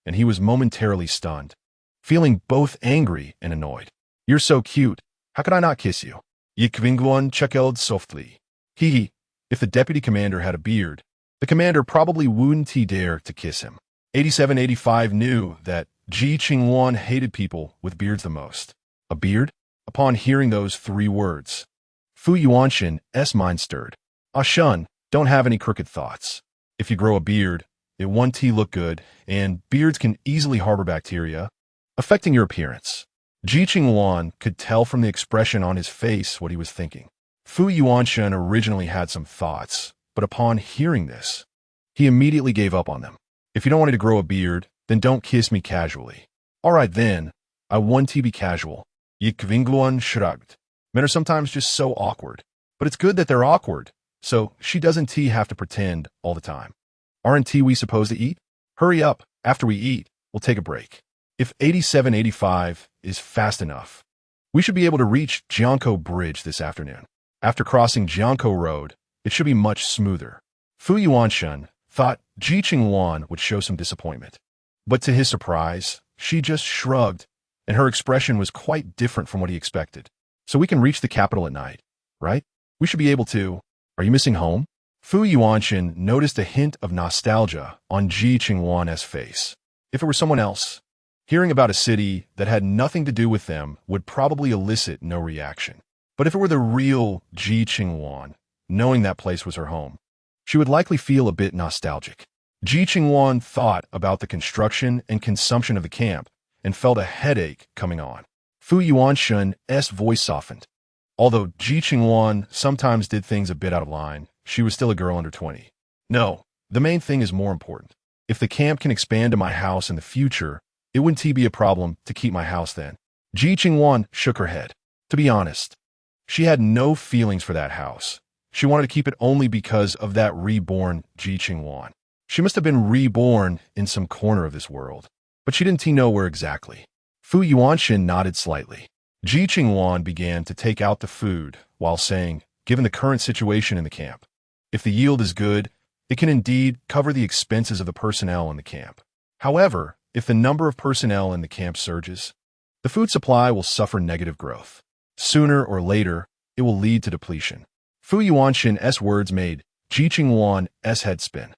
and he was momentarily stunned, feeling both angry and annoyed. You're so cute. How could I not kiss you? Ji Qingluan chuckled softly. Hee. If the deputy commander had a beard, the commander probably wouldn't dare to kiss him. 8785 knew that Ji Qingluan hated people with beards the most. A beard? Upon hearing those 3 words, Fu Yuanshen's mind stirred. Shun, don't have any crooked thoughts. If you grow a beard, it won't look good, and beards can easily harbor bacteria, affecting your appearance. Ji Qingluan could tell from the expression on his face what he was thinking. Fu Yuanshen originally had some thoughts, but upon hearing this, he immediately gave up on them. If you don't want to grow a beard, then don't kiss me casually. All right then, I want to be casual. Ji Qingluan shrugged. Men are sometimes just so awkward, but it's good that they're awkward, so she doesn't have to pretend all the time. Aren't we supposed to eat? Hurry up, after we eat, we'll take a break. If 8785 is fast enough, we should be able to reach Jiangkou Bridge this afternoon. After crossing Jiangkou Road, it should be much smoother. Fu Yuanshen thought Ji Qingluan would show some disappointment. But to his surprise, she just shrugged, and her expression was quite different from what he expected. So we can reach the capital at night, right? We should be able to. Are you missing home? Fu Yuanshen noticed a hint of nostalgia on Ji Qingluan's face. If it were someone else, hearing about a city that had nothing to do with them would probably elicit no reaction. But if it were the real Ji Qingluan, knowing that place was her home, she would likely feel a bit nostalgic. Ji Qingluan thought about the construction and consumption of the camp and felt a headache coming on. Fu Yuanshen's voice softened. Although Ji Qingluan sometimes did things a bit out of line, she was still a girl under 20. No, the main thing is more important. If the camp can expand to my house in the future, it wouldn't be a problem to keep my house then. Ji Qingluan shook her head. To be honest, she had no feelings for that house. She wanted to keep it only because of that reborn Ji Qingluan. She must have been reborn in some corner of this world, but she didn't know where exactly. Fu Yuanshen nodded slightly. Ji Qingluan began to take out the food while saying, given the current situation in the camp, if the yield is good, it can indeed cover the expenses of the personnel in the camp. However, if the number of personnel in the camp surges, the food supply will suffer negative growth. Sooner or later, it will lead to depletion. Fu Yuanshen's words made Ji Qingluan's head spin.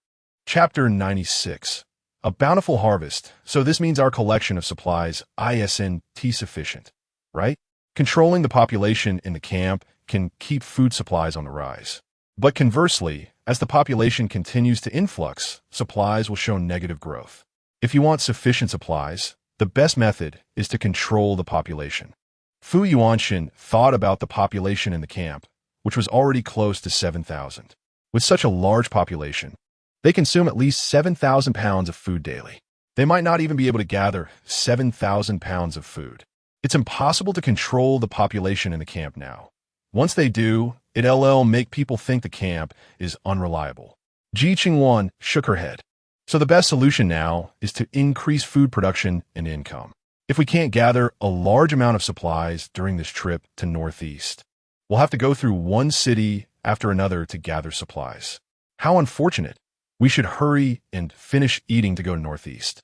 Chapter 96. A bountiful harvest, so this means our collection of supplies isn't sufficient, right? Controlling the population in the camp can keep food supplies on the rise. But conversely, as the population continues to influx, supplies will show negative growth. If you want sufficient supplies, the best method is to control the population. Fu Yuanshen thought about the population in the camp, which was already close to 7,000. With such a large population, they consume at least 7,000 pounds of food daily. They might not even be able to gather 7,000 pounds of food. It's impossible to control the population in the camp now. Once they do, it'll make people think the camp is unreliable. Ji Qingluan shook her head. So the best solution now is to increase food production and income. If we can't gather a large amount of supplies during this trip to Northeast, we'll have to go through one city after another to gather supplies. How unfortunate. We should hurry and finish eating to go to Northeast.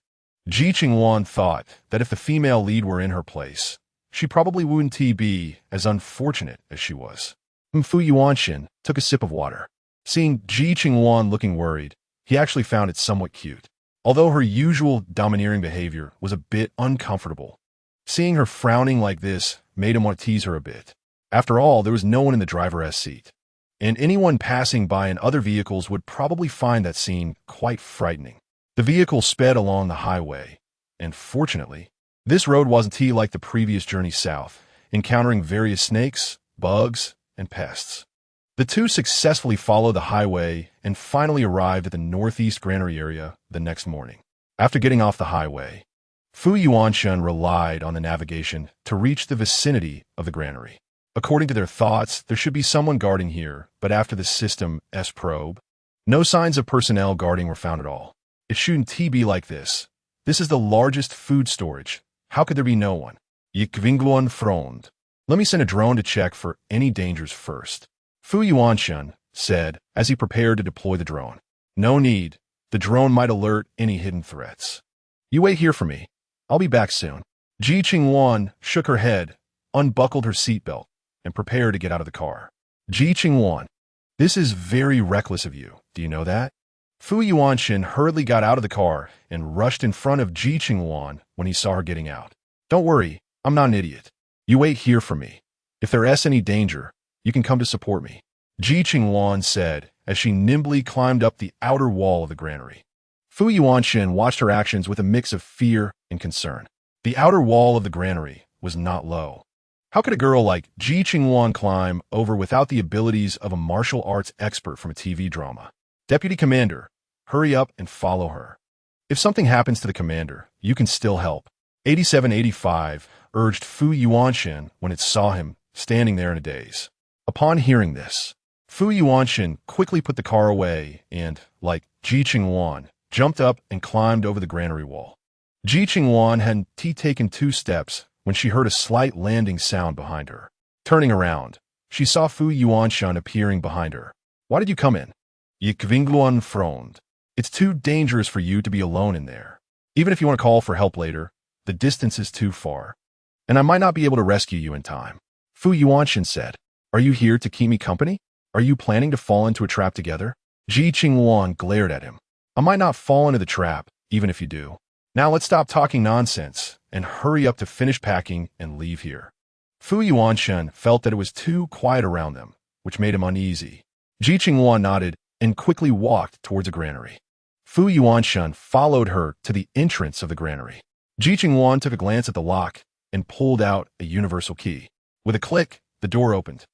Ji Qingluan thought that if the female lead were in her place, she probably wouldn't be as unfortunate as she was. Fu Yuanxin took a sip of water. Seeing Ji Qingluan looking worried, he actually found it somewhat cute. Although her usual domineering behavior was a bit uncomfortable, seeing her frowning like this made him want to tease her a bit. After all, there was no one in the driver's seat, and anyone passing by in other vehicles would probably find that scene quite frightening. The vehicle sped along the highway, and fortunately, this road wasn't like the previous journey south, encountering various snakes, bugs, and pests. The two successfully followed the highway and finally arrived at the Northeast Granary area the next morning. After getting off the highway, Fu Yuanxin relied on the navigation to reach the vicinity of the granary. According to their thoughts, there should be someone guarding here, but after the system's probe, no signs of personnel guarding were found at all. It shouldn't be like this. This is the largest food storage. How could there be no one? Ji Qingluan frowned. Let me send a drone to check for any dangers first. Fu Yuanxin said as he prepared to deploy the drone. No need. The drone might alert any hidden threats. You wait here for me. I'll be back soon. Ji Qingluan shook her head, unbuckled her seatbelt, and prepared to get out of the car. Ji Qingluan, this is very reckless of you. Do you know that? Fu Yuanxin hurriedly got out of the car and rushed in front of Ji Qingluan when he saw her getting out. Don't worry, I'm not an idiot. You wait here for me. If there's any danger, you can come to support me, Ji Qingluan said as she nimbly climbed up the outer wall of the granary. Fu Yuanxin watched her actions with a mix of fear and concern. The outer wall of the granary was not low. How could a girl like Ji Qingluan climb over without the abilities of a martial arts expert from a TV drama? Deputy Commander, hurry up and follow her. If something happens to the commander, you can still help. 8785 urged Fu Yuanxin when it saw him standing there in a daze. Upon hearing this, Fu Yuanxin quickly put the car away and, like Ji Qingluan, jumped up and climbed over the granary wall. Ji Qingluan hadn't taken 2 steps when she heard a slight landing sound behind her. Turning around, she saw Fu Yuanxin appearing behind her. Why did you come in? Ji Qingluan frowned. It's too dangerous for you to be alone in there. Even if you want to call for help later, the distance is too far, and I might not be able to rescue you in time. Fu Yuanxin said. Are you here to keep me company? Are you planning to fall into a trap together? Ji Qingluan glared at him. I might not fall into the trap, even if you do. Now let's stop talking nonsense and hurry up to finish packing and leave here. Fu Yuanxin felt that it was too quiet around them, which made him uneasy. Ji Qingluan nodded and quickly walked towards a granary. Fu Yuanxin followed her to the entrance of the granary. Ji Qingluan took a glance at the lock and pulled out a universal key. With a click, the door opened,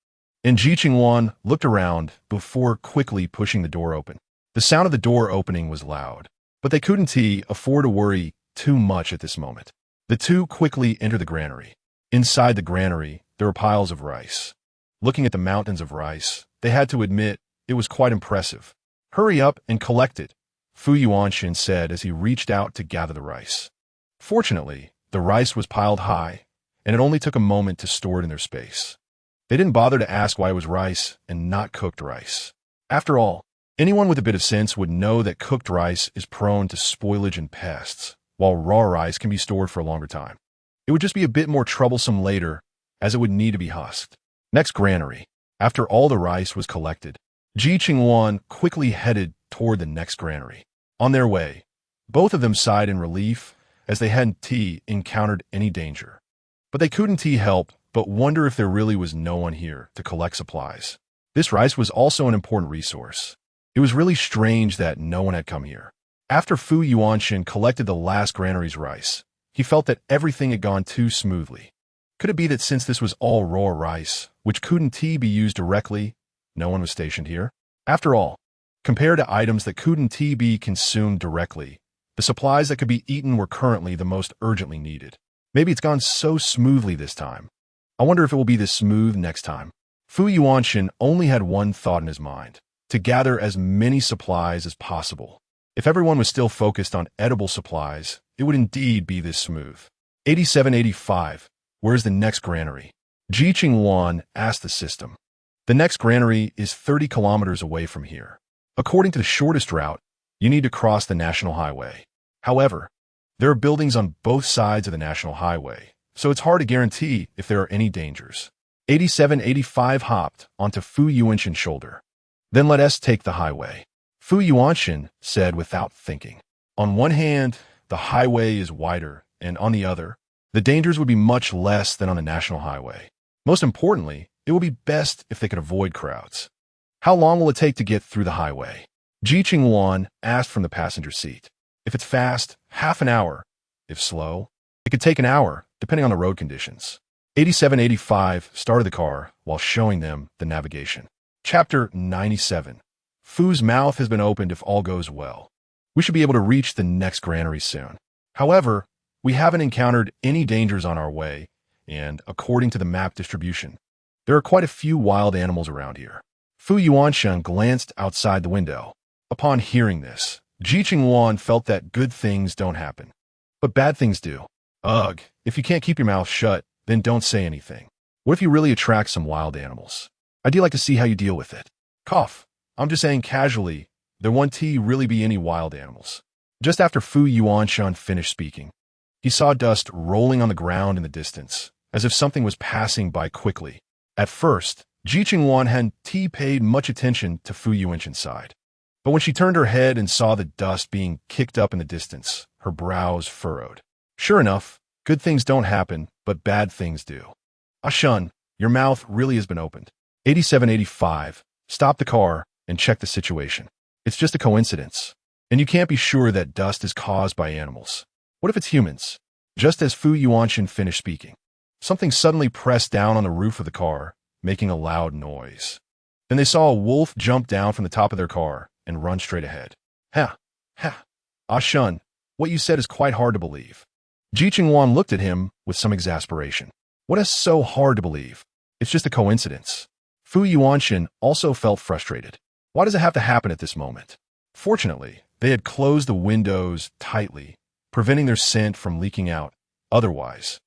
and Ji Qingluan looked around before quickly pushing the door open. The sound of the door opening was loud, but they couldn't afford to worry too much at this moment. The two quickly entered the granary. Inside the granary, there were piles of rice. Looking at the mountains of rice, they had to admit it was quite impressive. Hurry up and collect it, Fu Yuanxin said as he reached out to gather the rice. Fortunately, the rice was piled high, and it only took a moment to store it in their space. They didn't bother to ask why it was rice and not cooked rice. After all, anyone with a bit of sense would know that cooked rice is prone to spoilage and pests, while raw rice can be stored for a longer time. It would just be a bit more troublesome later, as it would need to be husked. Next granary. After all the rice was collected, Ji Qingluan quickly headed toward the next granary. On their way, both of them sighed in relief as they hadn't encountered any danger. But they couldn't help but wonder if there really was no one here to collect supplies. This rice was also an important resource. It was really strange that no one had come here. After Fu Yuanxin collected the last granary's rice, he felt that everything had gone too smoothly. Could it be that since this was all raw rice, which couldn't be used directly, no one was stationed here? After all, compared to items that couldn't be consumed directly, The supplies that could be eaten were currently the most urgently needed. Maybe it's gone so smoothly this time. I wonder if it will be this smooth next time. Fu Yuanshan only had one thought in his mind: to gather as many supplies as possible. If everyone was still focused on edible supplies, it would indeed be this smooth. 8785. Where's the next granary? Ji Qingluan asked the system. The next granary is 30 kilometers away from here. According to the shortest route, you need to cross the national highway. However, there are buildings on both sides of the national highway, so it's hard to guarantee if there are any dangers. 8785 hopped onto Fu Yuanshan's shoulder. Then let us take the highway. Fu Yuanshan said without thinking. On one hand, the highway is wider, and on the other, the dangers would be much less than on the national highway. Most importantly, it would be best if they could avoid crowds. How long will it take to get through the highway? Ji Qingluan asked from the passenger seat. If it's fast, half an hour. If slow, it could take an hour, depending on the road conditions. 8785 started the car while showing them the navigation. Chapter 97. Fu's mouth has been opened if all goes well. We should be able to reach the next granary soon. However, we haven't encountered any dangers on our way, and according to the map distribution, there are quite a few wild animals around here. Fu Yuanshan glanced outside the window. Upon hearing this, Ji Qingluan felt that good things don't happen, but bad things do. Ugh, if you can't keep your mouth shut, then don't say anything. What if you really attract some wild animals? I'd like to see how you deal with it. Cough. I'm just saying casually, there won't really be any wild animals. Just after Fu Yuanshan finished speaking, he saw dust rolling on the ground in the distance, as if something was passing by quickly. At first, Ji Qingluan hadn't paid much attention to Fu Yuanshan's side. But when she turned her head and saw the dust being kicked up in the distance, her brows furrowed. Sure enough, good things don't happen, but bad things do. Ashun, your mouth really has been opened. 8785. Stop the car and check the situation. It's just a coincidence. And you can't be sure that dust is caused by animals. What if it's humans? Just as Fu Yuanshan finished speaking, something suddenly pressed down on the roof of the car, making a loud noise. Then they saw a wolf jump down from the top of their car and run straight ahead. Ha! Ashun, what you said is quite hard to believe. Ji Qingluan looked at him with some exasperation. What is so hard to believe? It's just a coincidence. Fu Yuanshan also felt frustrated. Why does it have to happen at this moment? Fortunately, they had closed the windows tightly, preventing their scent from leaking out. Otherwise,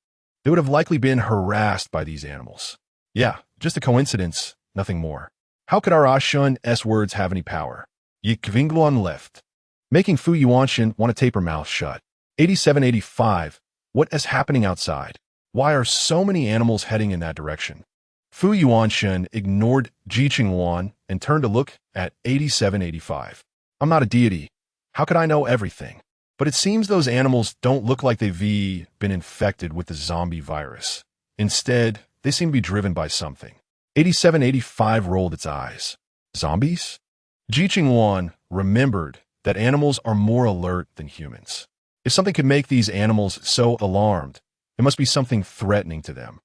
they would have likely been harassed by these animals. Yeah, just a coincidence, nothing more. How could our Ashun's words have any power? Ji Qingluan left, making Fu Yuanshan want to tape her mouth shut. 8785. What is happening outside? Why are so many animals heading in that direction? Fu Yuanshan ignored Ji Qingluan and turned to look at 8785. I'm not a deity. How could I know everything? But it seems those animals don't look like they've been infected with the zombie virus. Instead, they seem to be driven by something. 8785 rolled its eyes. Zombies? Ji Qingluan remembered that animals are more alert than humans. If something could make these animals so alarmed, it must be something threatening to them.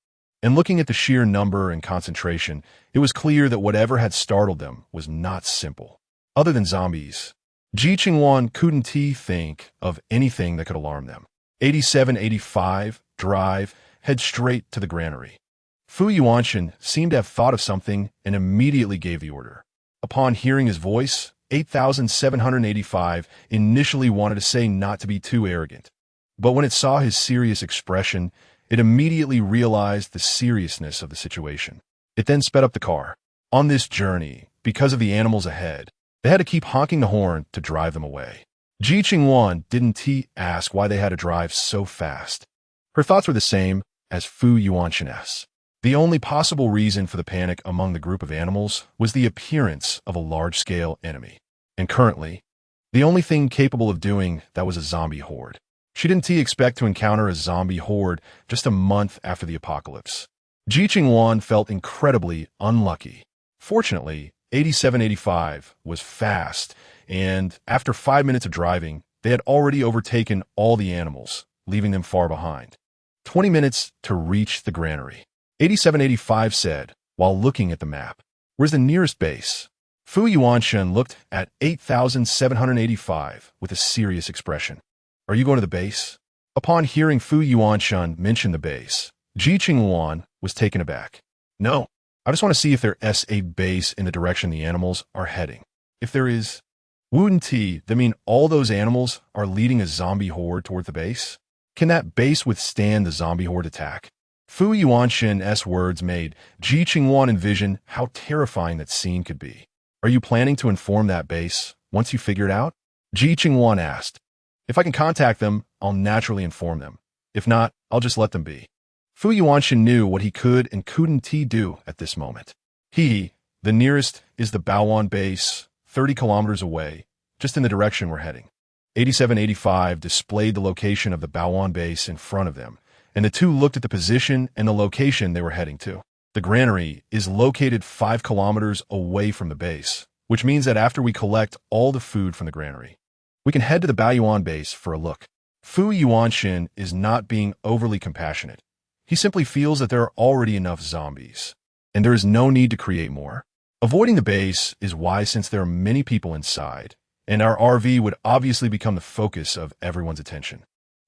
And looking at the sheer number and concentration, it was clear that whatever had startled them was not simple. Other than zombies, Ji Qingluan couldn't think of anything that could alarm them. 8785, drive, head straight to the granary. Fu Yuanshan seemed to have thought of something and immediately gave the order. Upon hearing his voice, 8785 initially wanted to say not to be too arrogant. But when it saw his serious expression, it immediately realized the seriousness of the situation. It then sped up the car. On this journey, because of the animals ahead, they had to keep honking the horn to drive them away. Ji Qingluan didn't ask why they had to drive so fast. Her thoughts were the same as Fu Yuanshan's. The only possible reason for the panic among the group of animals was the appearance of a large-scale enemy. And currently, the only thing capable of doing that was a zombie horde. She didn't expect to encounter a zombie horde just a month after the apocalypse. Ji Qingluan felt incredibly unlucky. Fortunately, 8785 was fast, and after 5 minutes of driving, they had already overtaken all the animals, leaving them far behind. 20 minutes to reach the granary. 8785 said, while looking at the map. Where's the nearest base? Fu Yuanshan looked at 8785 with a serious expression. Are you going to the base? Upon hearing Fu Yuanshan mention the base, Ji Qingluan was taken aback. No, I just want to see if there's a base in the direction the animals are heading. If there is, wouldn't that mean all those animals are leading a zombie horde toward the base? Can that base withstand the zombie horde attack? Fu Yuanshan's words made Ji Qingluan envision how terrifying that scene could be. Are you planning to inform that base once you figure it out? Ji Qingluan asked. If I can contact them, I'll naturally inform them. If not, I'll just let them be. Fu Yuanshan knew what he could and couldn't do at this moment. The nearest is the Baoan base, 30 kilometers away, just in the direction we're heading. 8785 displayed the location of the Baoan base in front of them, and the two looked at the position and the location they were heading to. The granary is located 5 kilometers away from the base, which means that after we collect all the food from the granary, we can head to the Baoan base for a look. Fu Yuanshan is not being overly compassionate. He simply feels that there are already enough zombies, and there is no need to create more. Avoiding the base is wise since there are many people inside, and our RV would obviously become the focus of everyone's attention.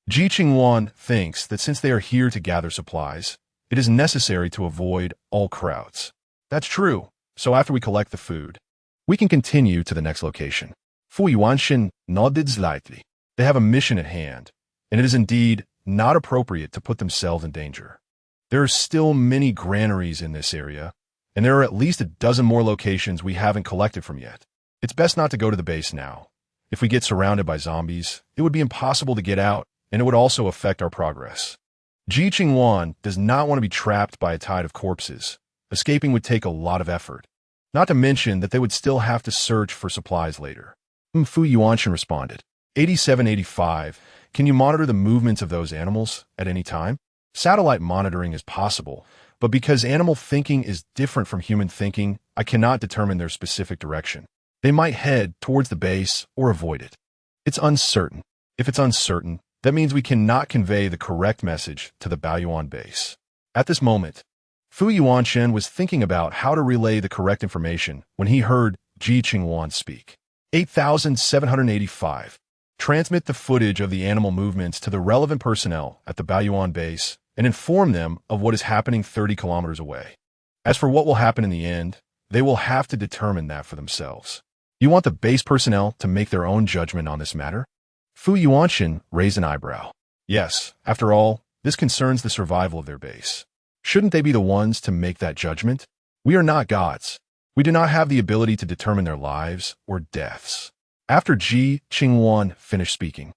Ji Qingluan thinks that since they are here to gather supplies, it is necessary to avoid all crowds. That's true, so after we collect the food, we can continue to the next location. Fu Yuanshan nodded slightly. They have a mission at hand, and it is indeed not appropriate to put themselves in danger. There are still many granaries in this area, and there are at least a dozen more locations we haven't collected from yet. It's best not to go to the base now. If we get surrounded by zombies, it would be impossible to get out, and it would also affect our progress. Ji Qingluan does not want to be trapped by a tide of corpses. Escaping would take a lot of effort, not to mention that they would still have to search for supplies later. Fu Yuanshan responded. 8785, can you monitor the movements of those animals at any time? Satellite monitoring is possible, but because animal thinking is different from human thinking, I cannot determine their specific direction. They might head towards the base or avoid it. It's uncertain. If it's uncertain, that means we cannot convey the correct message to the Baoan base. At this moment, Fu Yuanshan was thinking about how to relay the correct information when he heard Ji Qingluan speak. 8785. Transmit the footage of the animal movements to the relevant personnel at the Baoan base and inform them of what is happening 30 kilometers away. As for what will happen in the end, they will have to determine that for themselves. You want the base personnel to make their own judgment on this matter? Fu Yuanshan raised an eyebrow. Yes, after all, this concerns the survival of their base. Shouldn't they be the ones to make that judgment? We are not gods. We do not have the ability to determine their lives or deaths. After Ji Qingluan finished speaking,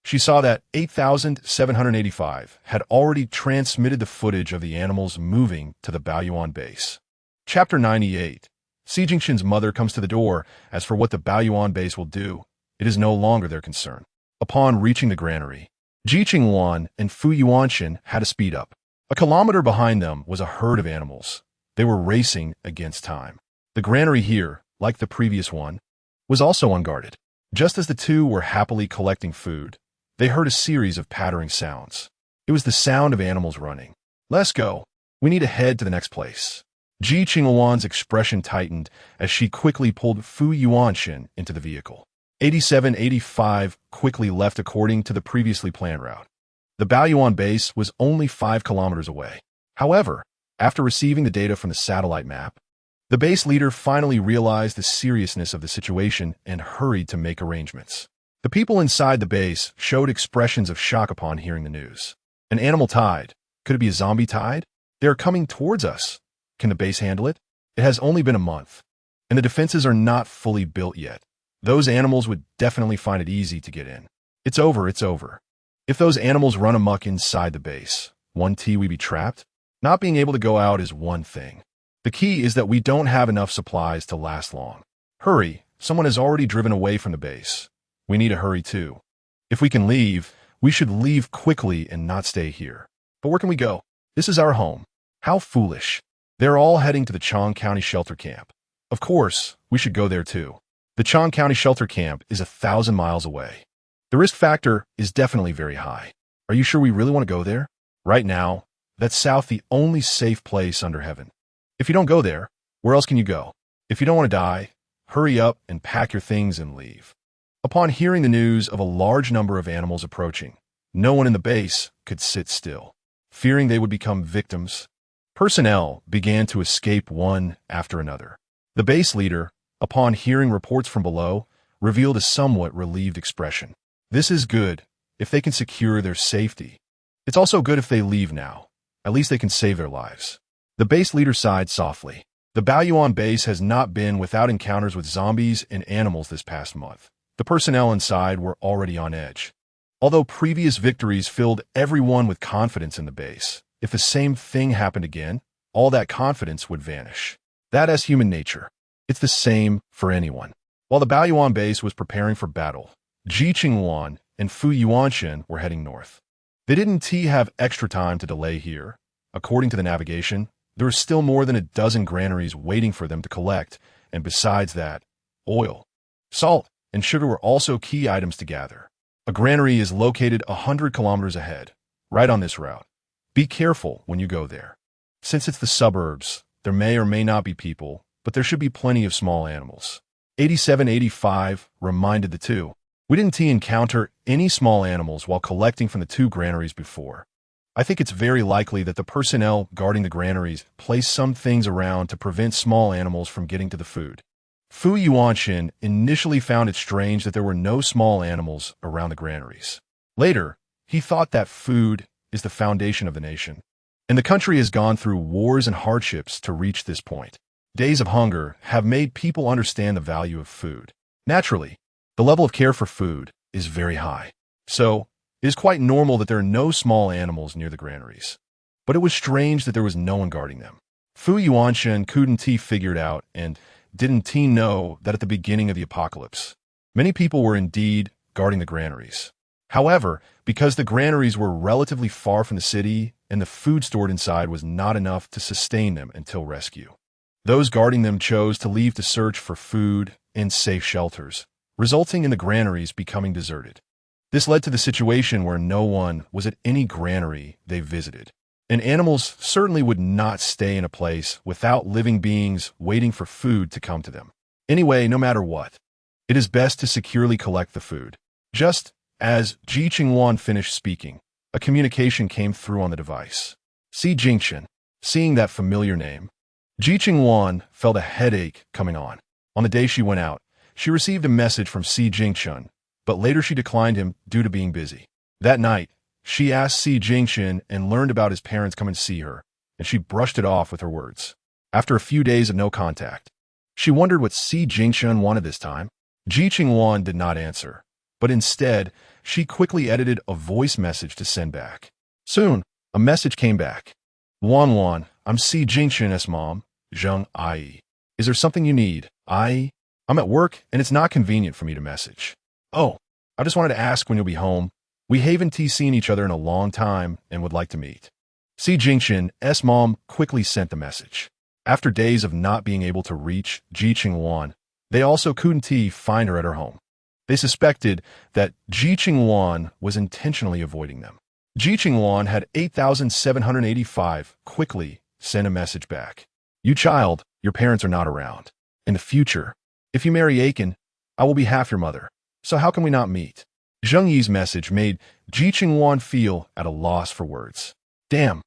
she saw that 8785 had already transmitted the footage of the animals moving to the Baoan base. Chapter 98. Ji Jingshan's mother comes to the door. As for what the Baoan base will do, it is no longer their concern. Upon reaching the granary, Ji Qingluan and Fu Yuanshan had to speed up. A kilometer behind them was a herd of animals. They were racing against time. The granary here, like the previous one, was also unguarded. Just as the two were happily collecting food, they heard a series of pattering sounds. It was the sound of animals running. Let's go. We need to head to the next place. Ji Qingluan's expression tightened as she quickly pulled Fu Yuanshan into the vehicle. 8785 quickly left according to the previously planned route. The Baoan base was only 5 kilometers away. However, after receiving the data from the satellite map, the base leader finally realized the seriousness of the situation and hurried to make arrangements. The people inside the base showed expressions of shock upon hearing the news. An animal tide. Could it be a zombie tide? They are coming towards us. Can the base handle it? It has only been a month, and the defenses are not fully built yet. Those animals would definitely find it easy to get in. It's over, it's over. If those animals run amok inside the base, we be trapped? Not being able to go out is one thing. The key is that we don't have enough supplies to last long. Hurry, someone has already driven away from the base. We need to hurry too. If we can leave, we should leave quickly and not stay here. But where can we go? This is our home. How foolish. They're all heading to the Chong County shelter camp. Of course, we should go there too. The Chong County shelter camp is 1,000 miles away. The risk factor is definitely very high. Are you sure we really want to go there? Right now, that's south the only safe place under heaven. If you don't go there, where else can you go? If you don't want to die, hurry up and pack your things and leave. Upon hearing the news of a large number of animals approaching, no one in the base could sit still. Fearing they would become victims, personnel began to escape one after another. The base leader, upon hearing reports from below, revealed a somewhat relieved expression. This is good, if they can secure their safety. It's also good if they leave now. At least they can save their lives. The base leader sighed softly. The Baoyuan base has not been without encounters with zombies and animals this past month. The personnel inside were already on edge. Although previous victories filled everyone with confidence in the base, if the same thing happened again, all that confidence would vanish. That's human nature. It's the same for anyone. While the Baoyuan base was preparing for battle, Ji Qingluan and Fu Yuanshan were heading north. They didn't have extra time to delay here. According to the navigation, there were still more than a dozen granaries waiting for them to collect, and besides that, oil, salt, and sugar were also key items to gather. A granary is located 100 kilometers ahead, right on this route. Be careful when you go there. Since it's the suburbs, there may or may not be people, but there should be plenty of small animals. 8785 reminded the two. We didn't encounter any small animals while collecting from the two granaries before. I think it's very likely that the personnel guarding the granaries placed some things around to prevent small animals from getting to the food. Fu Yuanshan initially found it strange that there were no small animals around the granaries. Later, he thought that food is the foundation of the nation, and the country has gone through wars and hardships to reach this point. Days of hunger have made people understand the value of food. Naturally, the level of care for food is very high, so it is quite normal that there are no small animals near the granaries. But it was strange that there was no one guarding them. Fu Yuanshan couldn't figure it out and didn't know that at the beginning of the apocalypse, many people were indeed guarding the granaries. However, because the granaries were relatively far from the city and the food stored inside was not enough to sustain them until rescue, those guarding them chose to leave to search for food and safe shelters, resulting in the granaries becoming deserted. This led to the situation where no one was at any granary they visited, and animals certainly would not stay in a place without living beings waiting for food to come to them. Anyway, no matter what, it is best to securely collect the food. Just as Ji Qingluan finished speaking, a communication came through on the device. Si Jingchen. Seeing that familiar name, Ji Qingluan felt a headache coming on. On the day she went out, she received a message from Si Jingchen, but later she declined him due to being busy. That night, she asked Si Jingchen and learned about his parents coming to see her, and she brushed it off with her words. After a few days of no contact, she wondered what Si Jingchen wanted this time. Ji Qingluan did not answer, but instead, she quickly edited a voice message to send back. Soon, a message came back. Wan, I'm Si Jingchen's mom, Zheng Ai. Is there something you need? I'm at work, and it's not convenient for me to message. Oh, I just wanted to ask when you'll be home. We haven't seen each other in a long time and would like to meet. Si Jingchen's mom quickly sent the message. After days of not being able to reach Ji Qingluan, they also couldn't find her at her home. They suspected that Ji Qingluan was intentionally avoiding them. Ji Qingluan had 8785 quickly sent a message back. You child, your parents are not around. In the future, if you marry Aiken, I will be half your mother. So how can we not meet? Zheng Yi's message made Ji Qingluan feel at a loss for words. Damn,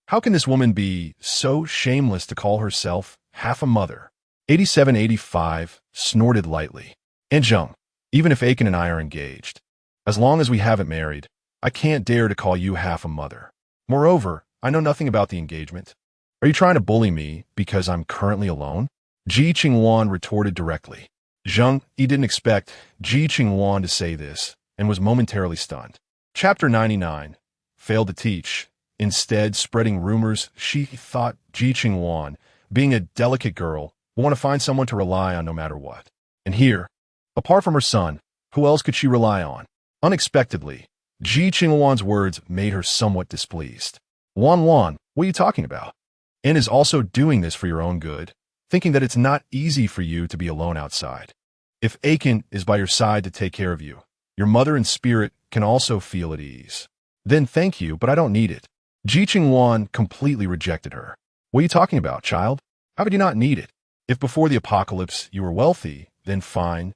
how can this woman be so shameless to call herself half a mother? 8785 snorted lightly. And Zheng, even if Aiken and I are engaged, as long as we haven't married, I can't dare to call you half a mother. Moreover, I know nothing about the engagement. Are you trying to bully me because I'm currently alone? Ji Qingluan retorted directly. Zheng Yi didn't expect Ji Qingluan to say this and was momentarily stunned. Chapter 99. Failed to teach. Instead, spreading rumors, she thought Ji Qingluan, being a delicate girl, would want to find someone to rely on no matter what. And here, apart from her son, who else could she rely on? Unexpectedly, Ji Qingluan's words made her somewhat displeased. Wan, what are you talking about? And is also doing this for your own good, thinking that it's not easy for you to be alone outside. If Aiken is by your side to take care of you, your mother and spirit can also feel at ease. Then thank you, but I don't need it. Ji Qingluan completely rejected her. What are you talking about, child? How could you not need it? If before the apocalypse you were wealthy, then fine.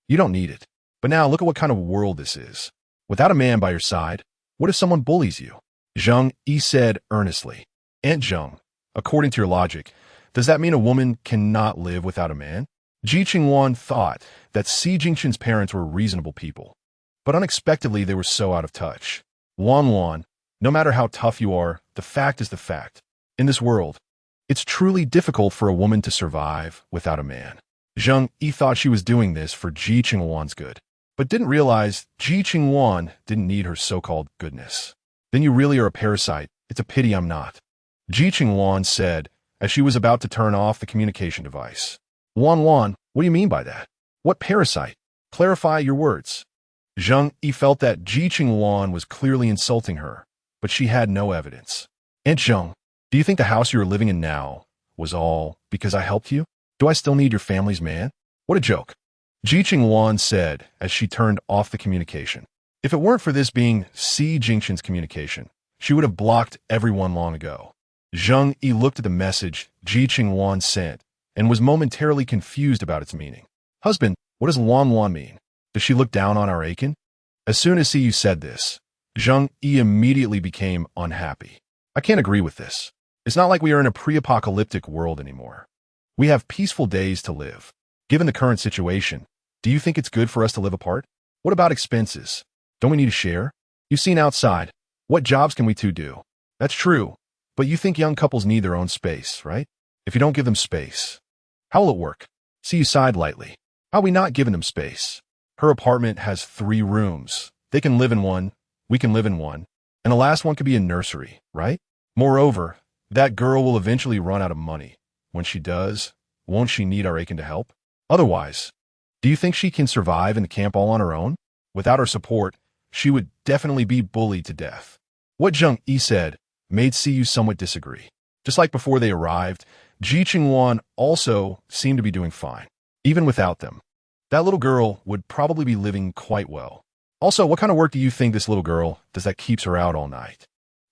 You don't need it. But now look at what kind of world this is. Without a man by your side, what if someone bullies you? Zheng Yi said earnestly. Aunt Zheng, according to your logic, does that mean a woman cannot live without a man? Ji Qingluan thought that Si Jingqian's parents were reasonable people, but unexpectedly they were so out of touch. Wan, no matter how tough you are, the fact is the fact. In this world, it's truly difficult for a woman to survive without a man. Zheng Yi thought she was doing this for Ji Qingluan's good, but didn't realize Ji Qingluan didn't need her so-called goodness. Then you really are a parasite. It's a pity I'm not. Ji Qingluan said as she was about to turn off the communication device. Wan, what do you mean by that? What parasite? Clarify your words. Zheng Yi felt that Ji Qingluan was clearly insulting her, but she had no evidence. Aunt Zheng, do you think the house you are living in now was all because I helped you? Do I still need your family's man? What a joke. Ji Qingluan said as she turned off the communication. If it weren't for this being Si Jingqian's communication, she would have blocked everyone long ago. Zheng Yi looked at the message Ji Qingluan sent and was momentarily confused about its meaning. Husband, what does Wan mean? Does she look down on our Aiken? As soon as Si said this, Zheng Yi immediately became unhappy. I can't agree with this. It's not like we are in a pre-apocalyptic world anymore. We have peaceful days to live. Given the current situation, do you think it's good for us to live apart? What about expenses? Don't we need to share? You've seen outside. What jobs can we two do? That's true, but you think young couples need their own space, right? If you don't give them space, how will it work? Si sighed lightly. How are we not giving them space? Her apartment has 3 rooms. They can live in one, we can live in one, and the last one could be a nursery, right? Moreover, that girl will eventually run out of money. When she does, won't she need our Aiken to help? Otherwise, do you think she can survive in the camp all on her own? Without our support, she would definitely be bullied to death. What Zheng Yi said made Si somewhat disagree. Just like before they arrived, Ji Qingluan also seemed to be doing fine. Even without them, that little girl would probably be living quite well. Also, what kind of work do you think this little girl does that keeps her out all night?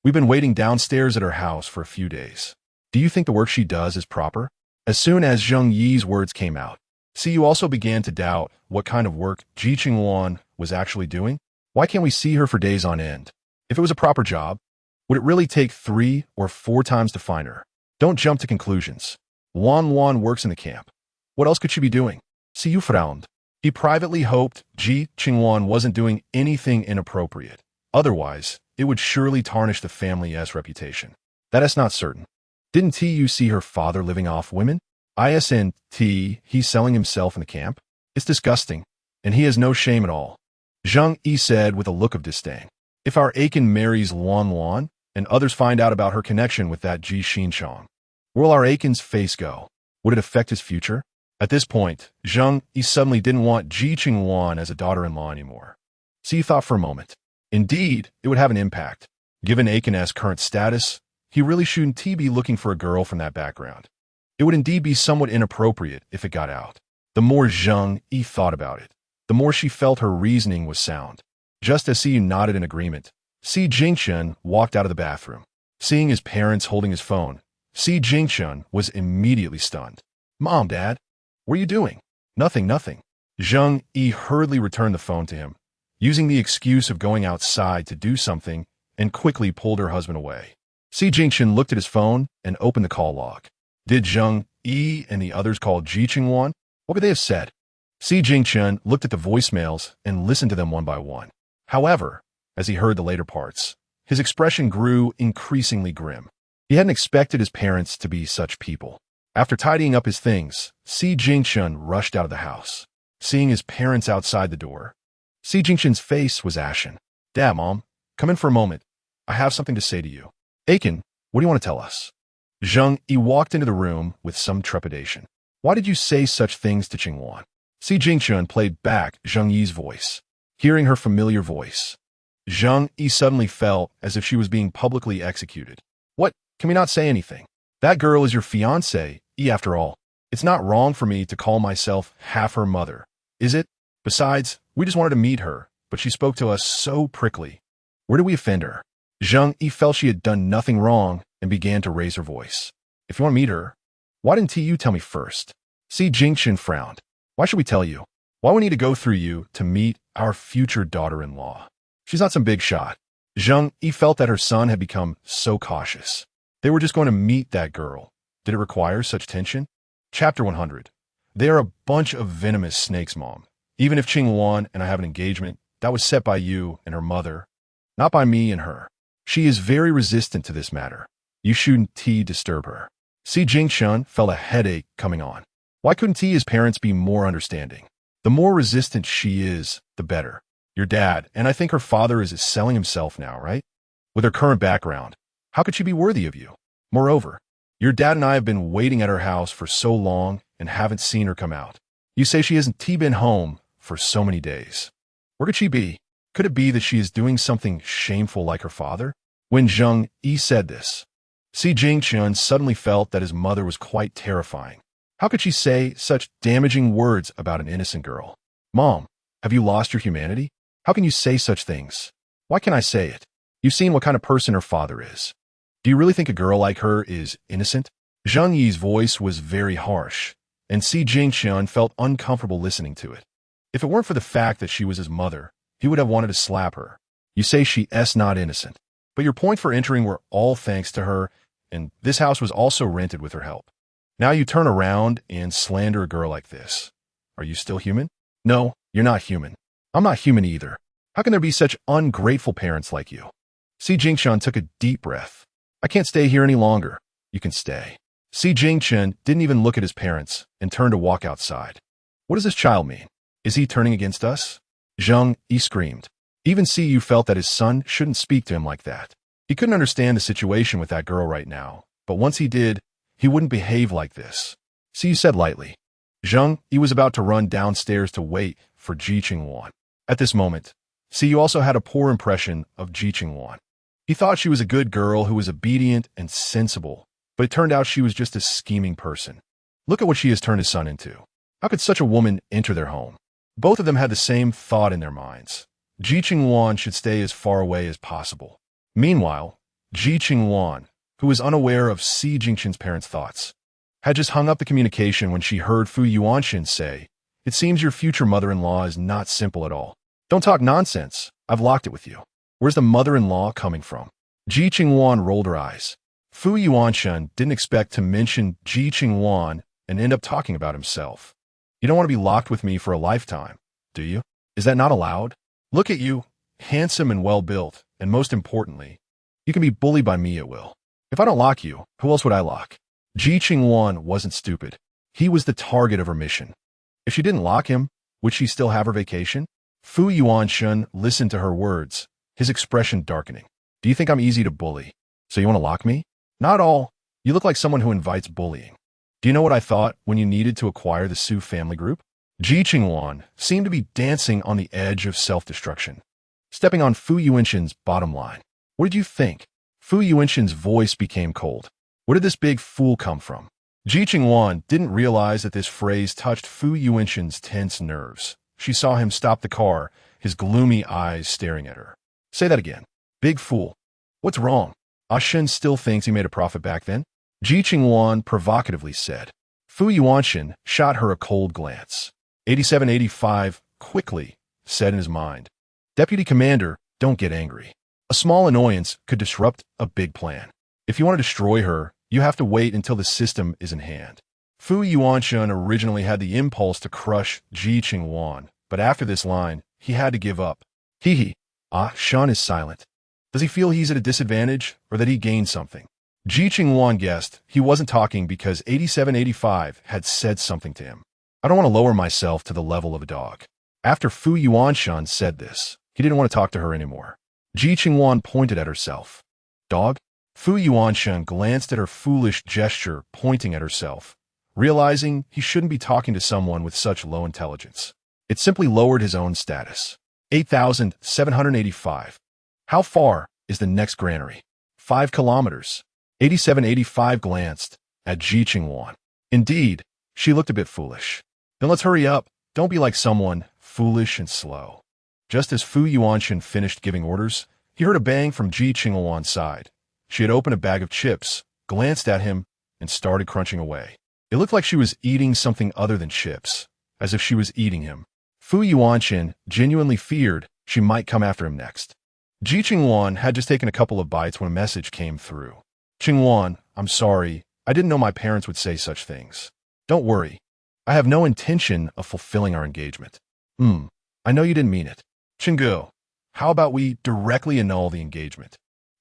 We've been waiting downstairs at her house for a few days. Do you think the work she does is proper? As soon as Zheng Yi's words came out, Si also began to doubt what kind of work Ji Qingluan was actually doing. Why can't we see her for days on end? If it was a proper job, would it really take 3 or 4 times to find her? Don't jump to conclusions. Wan works in the camp. What else could she be doing? Si frowned. He privately hoped Ji Qingluan wasn't doing anything inappropriate. Otherwise, it would surely tarnish the family's reputation. That is not certain. Didn't Tu see her father living off women? Isn't he's selling himself in the camp? It's disgusting, and he has no shame at all. Zheng Yi said with a look of disdain. If our Aiken marries Wan and others find out about her connection with that Ji Xinchong, where will our Aiken's face go? Would it affect his future? At this point, Zheng Yi suddenly didn't want Ji Qingluan as a daughter-in-law anymore. Si thought for a moment. Indeed, it would have an impact. Given Aiken's current status, he really shouldn't be looking for a girl from that background. It would indeed be somewhat inappropriate if it got out. The more Zheng Yi thought about it, the more she felt her reasoning was sound. Just as Si nodded in agreement, Si Jingqian walked out of the bathroom. Seeing his parents holding his phone, Si Jingqian was immediately stunned. Mom, Dad, what are you doing? Nothing. Zheng Yi hurriedly returned the phone to him, using the excuse of going outside to do something, and quickly pulled her husband away. Si Jingqian looked at his phone and opened the call log. Did Zheng Yi and the others call Ji Qingluan? What could they have said? Si Jingqian looked at the voicemails and listened to them one by one. However, as he heard the later parts, his expression grew increasingly grim. He hadn't expected his parents to be such people. After tidying up his things, Si Jingqian rushed out of the house. Seeing his parents outside the door, Si Jingqian's face was ashen. Dad, Mom, come in for a moment. I have something to say to you. Aiken, what do you want to tell us? Zheng Yi walked into the room with some trepidation. Why did you say such things to Qingluan? Si Jingqian played back Zheng Yi's voice. Hearing her familiar voice, Zheng Yi suddenly felt as if she was being publicly executed. What? Can we not say anything? That girl is your fiancée, after all. It's not wrong for me to call myself half her mother, is it? Besides, we just wanted to meet her, but she spoke to us so prickly. Where did we offend her? Zheng Yi felt she had done nothing wrong and began to raise her voice. If you want to meet her, why didn't you tell me first? Si Jingqian frowned. Why should we tell you? Why we need to go through you to meet our future daughter-in-law? She's not some big shot. Zheng Yi felt that her son had become so cautious. They were just going to meet that girl. Did it require such tension? Chapter 100. They are a bunch of venomous snakes, Mom. Even if Qingluan and I have an engagement, that was set by you and her mother, not by me and her. She is very resistant to this matter. You shouldn't disturb her. Si Jingshun felt a headache coming on. Why couldn't Ti's parents be more understanding? The more resistant she is, the better. Your dad, and I think her father is selling himself now, right? With her current background, how could she be worthy of you? Moreover, your dad and I have been waiting at her house for so long and haven't seen her come out. You say she hasn't been home for so many days. Where could she be? Could it be that she is doing something shameful like her father? When Zheng Yi said this, Si Jingshun suddenly felt that his mother was quite terrifying. How could she say such damaging words about an innocent girl? Mom, have you lost your humanity? How can you say such things? Why can't I say it? You've seen what kind of person her father is. Do you really think a girl like her is innocent? Zheng Yi's voice was very harsh, and Si Jingshun felt uncomfortable listening to it. If it weren't for the fact that she was his mother, he would have wanted to slap her. You say she is not innocent, but your point for entering were all thanks to her, and this house was also rented with her help. Now you turn around and slander a girl like this. Are you still human? No, you're not human. I'm not human either. How can there be such ungrateful parents like you? Si Jingshun took a deep breath. I can't stay here any longer. You can stay. Si Jingshun didn't even look at his parents and turned to walk outside. What does this child mean? Is he turning against us? Zheng Yi screamed. Even Si Yu felt that his son shouldn't speak to him like that. He couldn't understand the situation with that girl right now, but once he did, he wouldn't behave like this. Si Yu said lightly. Zheng Yi was about to run downstairs to wait for Ji Qingluan. At this moment, Si Yu also had a poor impression of Ji Qingluan. He thought she was a good girl who was obedient and sensible, but it turned out she was just a scheming person. Look at what she has turned his son into. How could such a woman enter their home? Both of them had the same thought in their minds. Ji Qingluan should stay as far away as possible. Meanwhile, Ji Qingluan, who was unaware of Si Jingshun's parents' thoughts, had just hung up the communication when she heard Fu Yuanshin say, "It seems your future mother-in-law is not simple at all. Don't talk nonsense. I've locked it with you. Where's the mother-in-law coming from?" Ji Qingluan rolled her eyes. Fu Yuanshin didn't expect to mention Ji Qingluan and end up talking about himself. You don't want to be locked with me for a lifetime, do you? Is that not allowed? Look at you, handsome and well-built, and most importantly, you can be bullied by me at will. If I don't lock you, who else would I lock? Ji Qingluan wasn't stupid. He was the target of her mission. If she didn't lock him, would she still have her vacation? Fu Yuanshin listened to her words, his expression darkening. Do you think I'm easy to bully? So you want to lock me? Not all. You look like someone who invites bullying. Do you know what I thought when you needed to acquire the Su family group? Ji Qingluan seemed to be dancing on the edge of self-destruction, stepping on Fu Yuanshin's bottom line. What did you think? Fu Yuanshin's voice became cold. Where did this big fool come from? Ji Qingluan didn't realize that this phrase touched Fu Yuanshin's tense nerves. She saw him stop the car, his gloomy eyes staring at her. Say that again. Big fool. What's wrong? Shen still thinks he made a profit back then? Ji Qingluan provocatively said. Fu Yuanshin shot her a cold glance. 8785, quickly, said in his mind. Deputy Commander, don't get angry. A small annoyance could disrupt a big plan. If you want to destroy her, you have to wait until the system is in hand. Fu Yuanshin originally had the impulse to crush Ji Qingluan, but after this line, he had to give up. Shen is silent. Does he feel he's at a disadvantage, or that he gained something? Ji Qingluan guessed he wasn't talking because 8785 had said something to him. I don't want to lower myself to the level of a dog. After Fu Yuanshin said this, he didn't want to talk to her anymore. Ji Qingluan pointed at herself. Dog? Fu Yuanshin glanced at her foolish gesture pointing at herself, realizing he shouldn't be talking to someone with such low intelligence. It simply lowered his own status. 8785. How far is the next granary? 5 kilometers. 8785 glanced at Ji Qingluan. Indeed, she looked a bit foolish. Then let's hurry up. Don't be like someone foolish and slow. Just as Fu Yuanshin finished giving orders, he heard a bang from Ji Qingluan's side. She had opened a bag of chips, glanced at him, and started crunching away. It looked like she was eating something other than chips, as if she was eating him. Fu Yuanqin genuinely feared she might come after him next. Ji Qingluan had just taken a couple of bites when a message came through. Qingluan, I'm sorry. I didn't know my parents would say such things. Don't worry. I have no intention of fulfilling our engagement. I know you didn't mean it. Qinggu, how about we directly annul the engagement?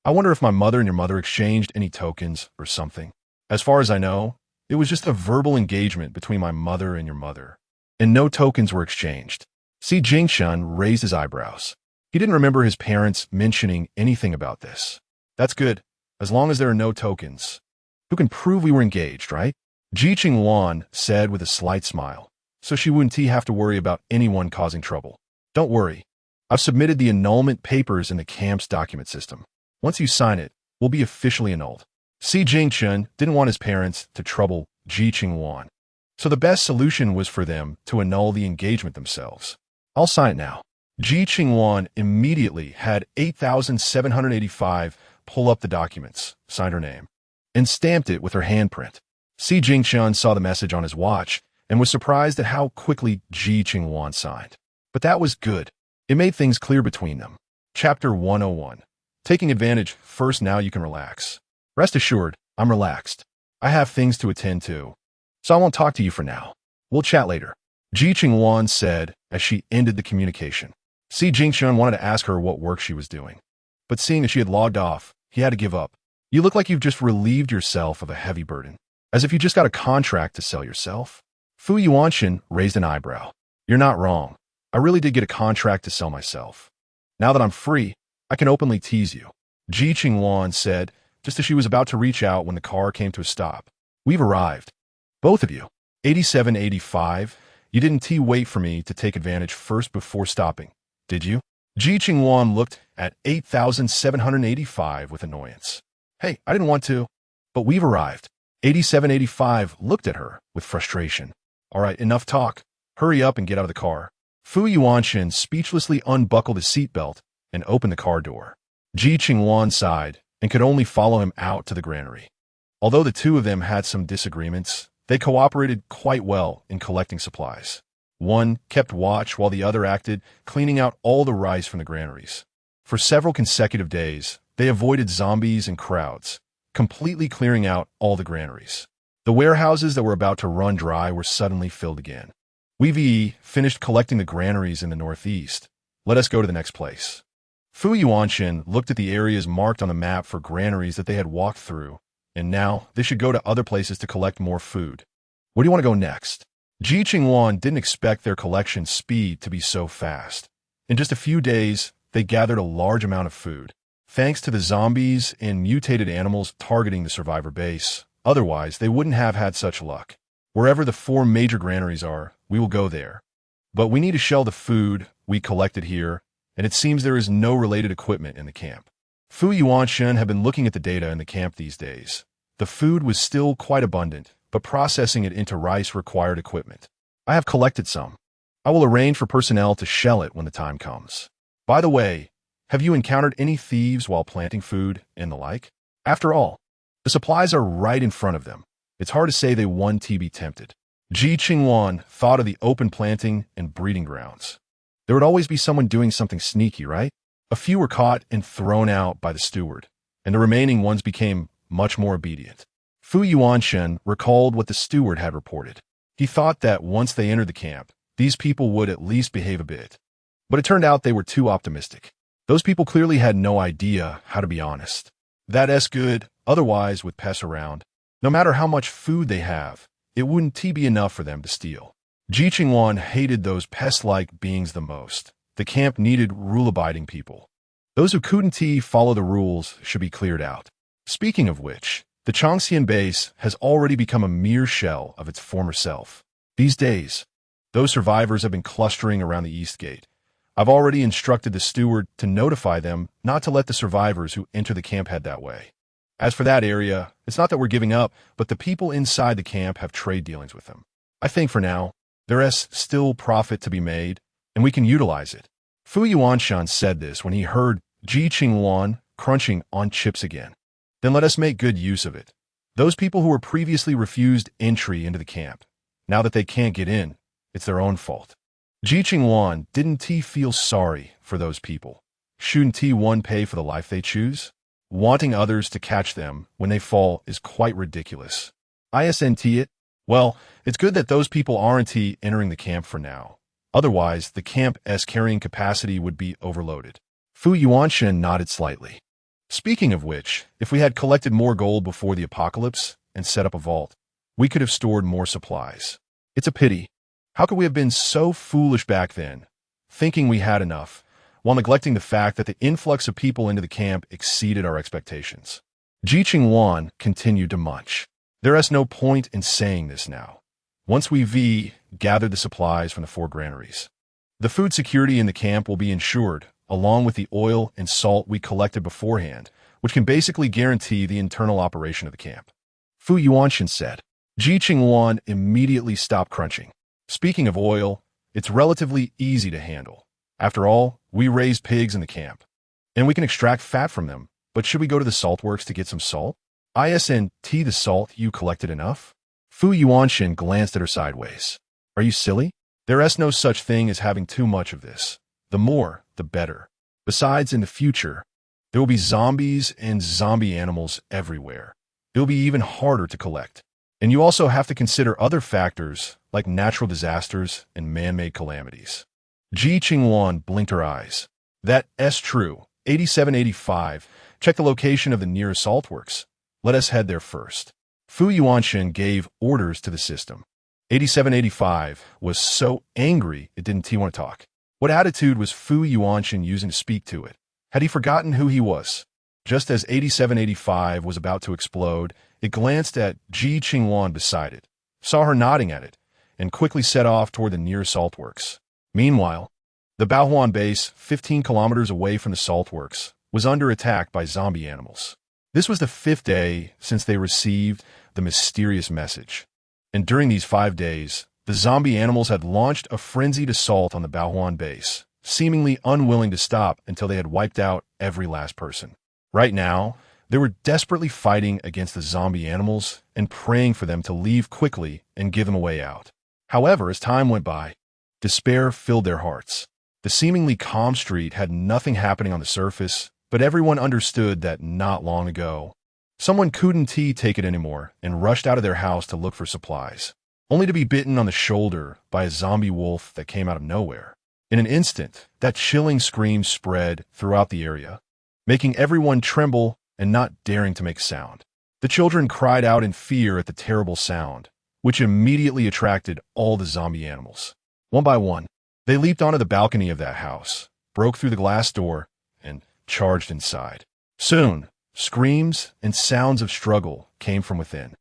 I wonder if my mother and your mother exchanged any tokens or something. As far as I know, it was just a verbal engagement between my mother and your mother, and no tokens were exchanged. Si Jingshun raised his eyebrows. He didn't remember his parents mentioning anything about this. That's good, as long as there are no tokens. Who can prove we were engaged, right? Ji Qingluan said with a slight smile, so she wouldn't have to worry about anyone causing trouble. Don't worry. I've submitted the annulment papers in the camp's document system. Once you sign it, we'll be officially annulled. Si Jingshun didn't want his parents to trouble Ji Qingluan, so the best solution was for them to annul the engagement themselves. I'll sign it now. Ji Qingluan immediately had 8,785 pull up the documents, signed her name, and stamped it with her handprint. Si Jingshun saw the message on his watch and was surprised at how quickly Ji Qingluan signed. But that was good. It made things clear between them. Chapter 101. Taking advantage. First, now you can relax. Rest assured, I'm relaxed. I have things to attend to, so I won't talk to you for now. We'll chat later. Ji Qingluan said as she ended the communication. Si Jingshun wanted to ask her what work she was doing, but seeing as she had logged off, he had to give up. You look like you've just relieved yourself of a heavy burden, as if you just got a contract to sell yourself. Fu Yuanqin raised an eyebrow. You're not wrong. I really did get a contract to sell myself. Now that I'm free, I can openly tease you. Ji Qingluan said, just as she was about to reach out when the car came to a stop. We've arrived. Both of you. 8785. You didn't wait for me to take advantage first before stopping, did you? Ji Qingluan looked at 8,785 with annoyance. Hey, I didn't want to, but we've arrived. 8785 looked at her with frustration. All right, enough talk. Hurry up and get out of the car. Fu Yuanqin speechlessly unbuckled his seatbelt and opened the car door. Ji Qingluan sighed and could only follow him out to the granary. Although the two of them had some disagreements, they cooperated quite well in collecting supplies. One kept watch while the other acted, cleaning out all the rice from the granaries. For several consecutive days, they avoided zombies and crowds, completely clearing out all the granaries. The warehouses that were about to run dry were suddenly filled again. We've finished collecting the granaries in the northeast. Let us go to the next place. Fu Yuanqin looked at the areas marked on the map for granaries that they had walked through, and now they should go to other places to collect more food. Where do you want to go next? Ji Qingluan didn't expect their collection speed to be so fast. In just a few days, they gathered a large amount of food, thanks to the zombies and mutated animals targeting the survivor base. Otherwise, they wouldn't have had such luck. Wherever the 4 major granaries are, we will go there. But we need to shell the food we collected here, and it seems there is no related equipment in the camp. Fu Yuanqin had been looking at the data in the camp these days. The food was still quite abundant, but processing it into rice required equipment. I have collected some. I will arrange for personnel to shell it when the time comes. By the way, have you encountered any thieves while planting food and the like? After all, the supplies are right in front of them. It's hard to say they won't be tempted. Ji Qingluan thought of the open planting and breeding grounds. There would always be someone doing something sneaky, right? A few were caught and thrown out by the steward, and the remaining ones became much more obedient. Fu Yuanqin recalled what the steward had reported. He thought that once they entered the camp, these people would at least behave a bit. But it turned out they were too optimistic. Those people clearly had no idea how to be honest. That's good, otherwise with pests around, no matter how much food they have, it wouldn't be enough for them to steal. Ji Qingluan hated those pest-like beings the most. The camp needed rule-abiding people. Those who couldn't follow the rules should be cleared out. Speaking of which, the Changxian base has already become a mere shell of its former self. These days, those survivors have been clustering around the east gate. I've already instructed the steward to notify them not to let the survivors who enter the camp head that way. As for that area, it's not that we're giving up, but the people inside the camp have trade dealings with them. I think for now, there is still profit to be made, and we can utilize it. Fu Yuanqin said this when he heard Ji Qingluan crunching on chips again. Then let us make good use of it. Those people who were previously refused entry into the camp, now that they can't get in, it's their own fault. Ji Qingluan, didn't he feel sorry for those people? Shouldn't he one pay for the life they choose? Wanting others to catch them when they fall is quite ridiculous. Isn't it? Well, it's good that those people aren't entering the camp for now. Otherwise, the camp's carrying capacity would be overloaded. Fu Yuanshan nodded slightly. Speaking of which, if we had collected more gold before the apocalypse and set up a vault, we could have stored more supplies. It's a pity. How could we have been so foolish back then, thinking we had enough, while neglecting the fact that the influx of people into the camp exceeded our expectations? Ji Qingluan continued to munch. There is no point in saying this now. Once we've gathered the supplies from the 4 granaries, the food security in the camp will be ensured, along with the oil and salt we collected beforehand, which can basically guarantee the internal operation of the camp. Fu Yuanshan said. Ji Qingluan immediately stopped crunching. Speaking of oil, it's relatively easy to handle. After all, we raise pigs in the camp, and we can extract fat from them. But should we go to the salt works to get some salt? Isn't the salt you collected enough? Fu Yuanshan glanced at her sideways. Are you silly? There is no such thing as having too much of this. The more, the better. Besides, in the future, there will be zombies and zombie animals everywhere. It will be even harder to collect. And you also have to consider other factors like natural disasters and man-made calamities. Ji Qingluan blinked her eyes. That's true. 8785. Check the location of the nearest salt works. Let us head there first. Fu Yuanshan gave orders to the system. 8785 was so angry it didn't want to talk. What attitude was Fu Yuanshan using to speak to it? Had he forgotten who he was? Just as 8785 was about to explode, it glanced at Ji Qingluan beside it, saw her nodding at it, and quickly set off toward the nearest salt works. Meanwhile, the Baohuan base, 15 kilometers away from the salt works, was under attack by zombie animals. This was the 5th day since they received the mysterious message. And during these 5 days, the zombie animals had launched a frenzied assault on the Baohuan base, seemingly unwilling to stop until they had wiped out every last person. Right now, they were desperately fighting against the zombie animals and praying for them to leave quickly and give them a way out. However, as time went by, despair filled their hearts. The seemingly calm street had nothing happening on the surface, but everyone understood that not long ago, someone couldn't take it anymore and rushed out of their house to look for supplies, only to be bitten on the shoulder by a zombie wolf that came out of nowhere. In an instant, that chilling scream spread throughout the area, making everyone tremble and not daring to make sound. The children cried out in fear at the terrible sound, which immediately attracted all the zombie animals. One by one, they leaped onto the balcony of that house, broke through the glass door, and charged inside. Soon, screams and sounds of struggle came from within.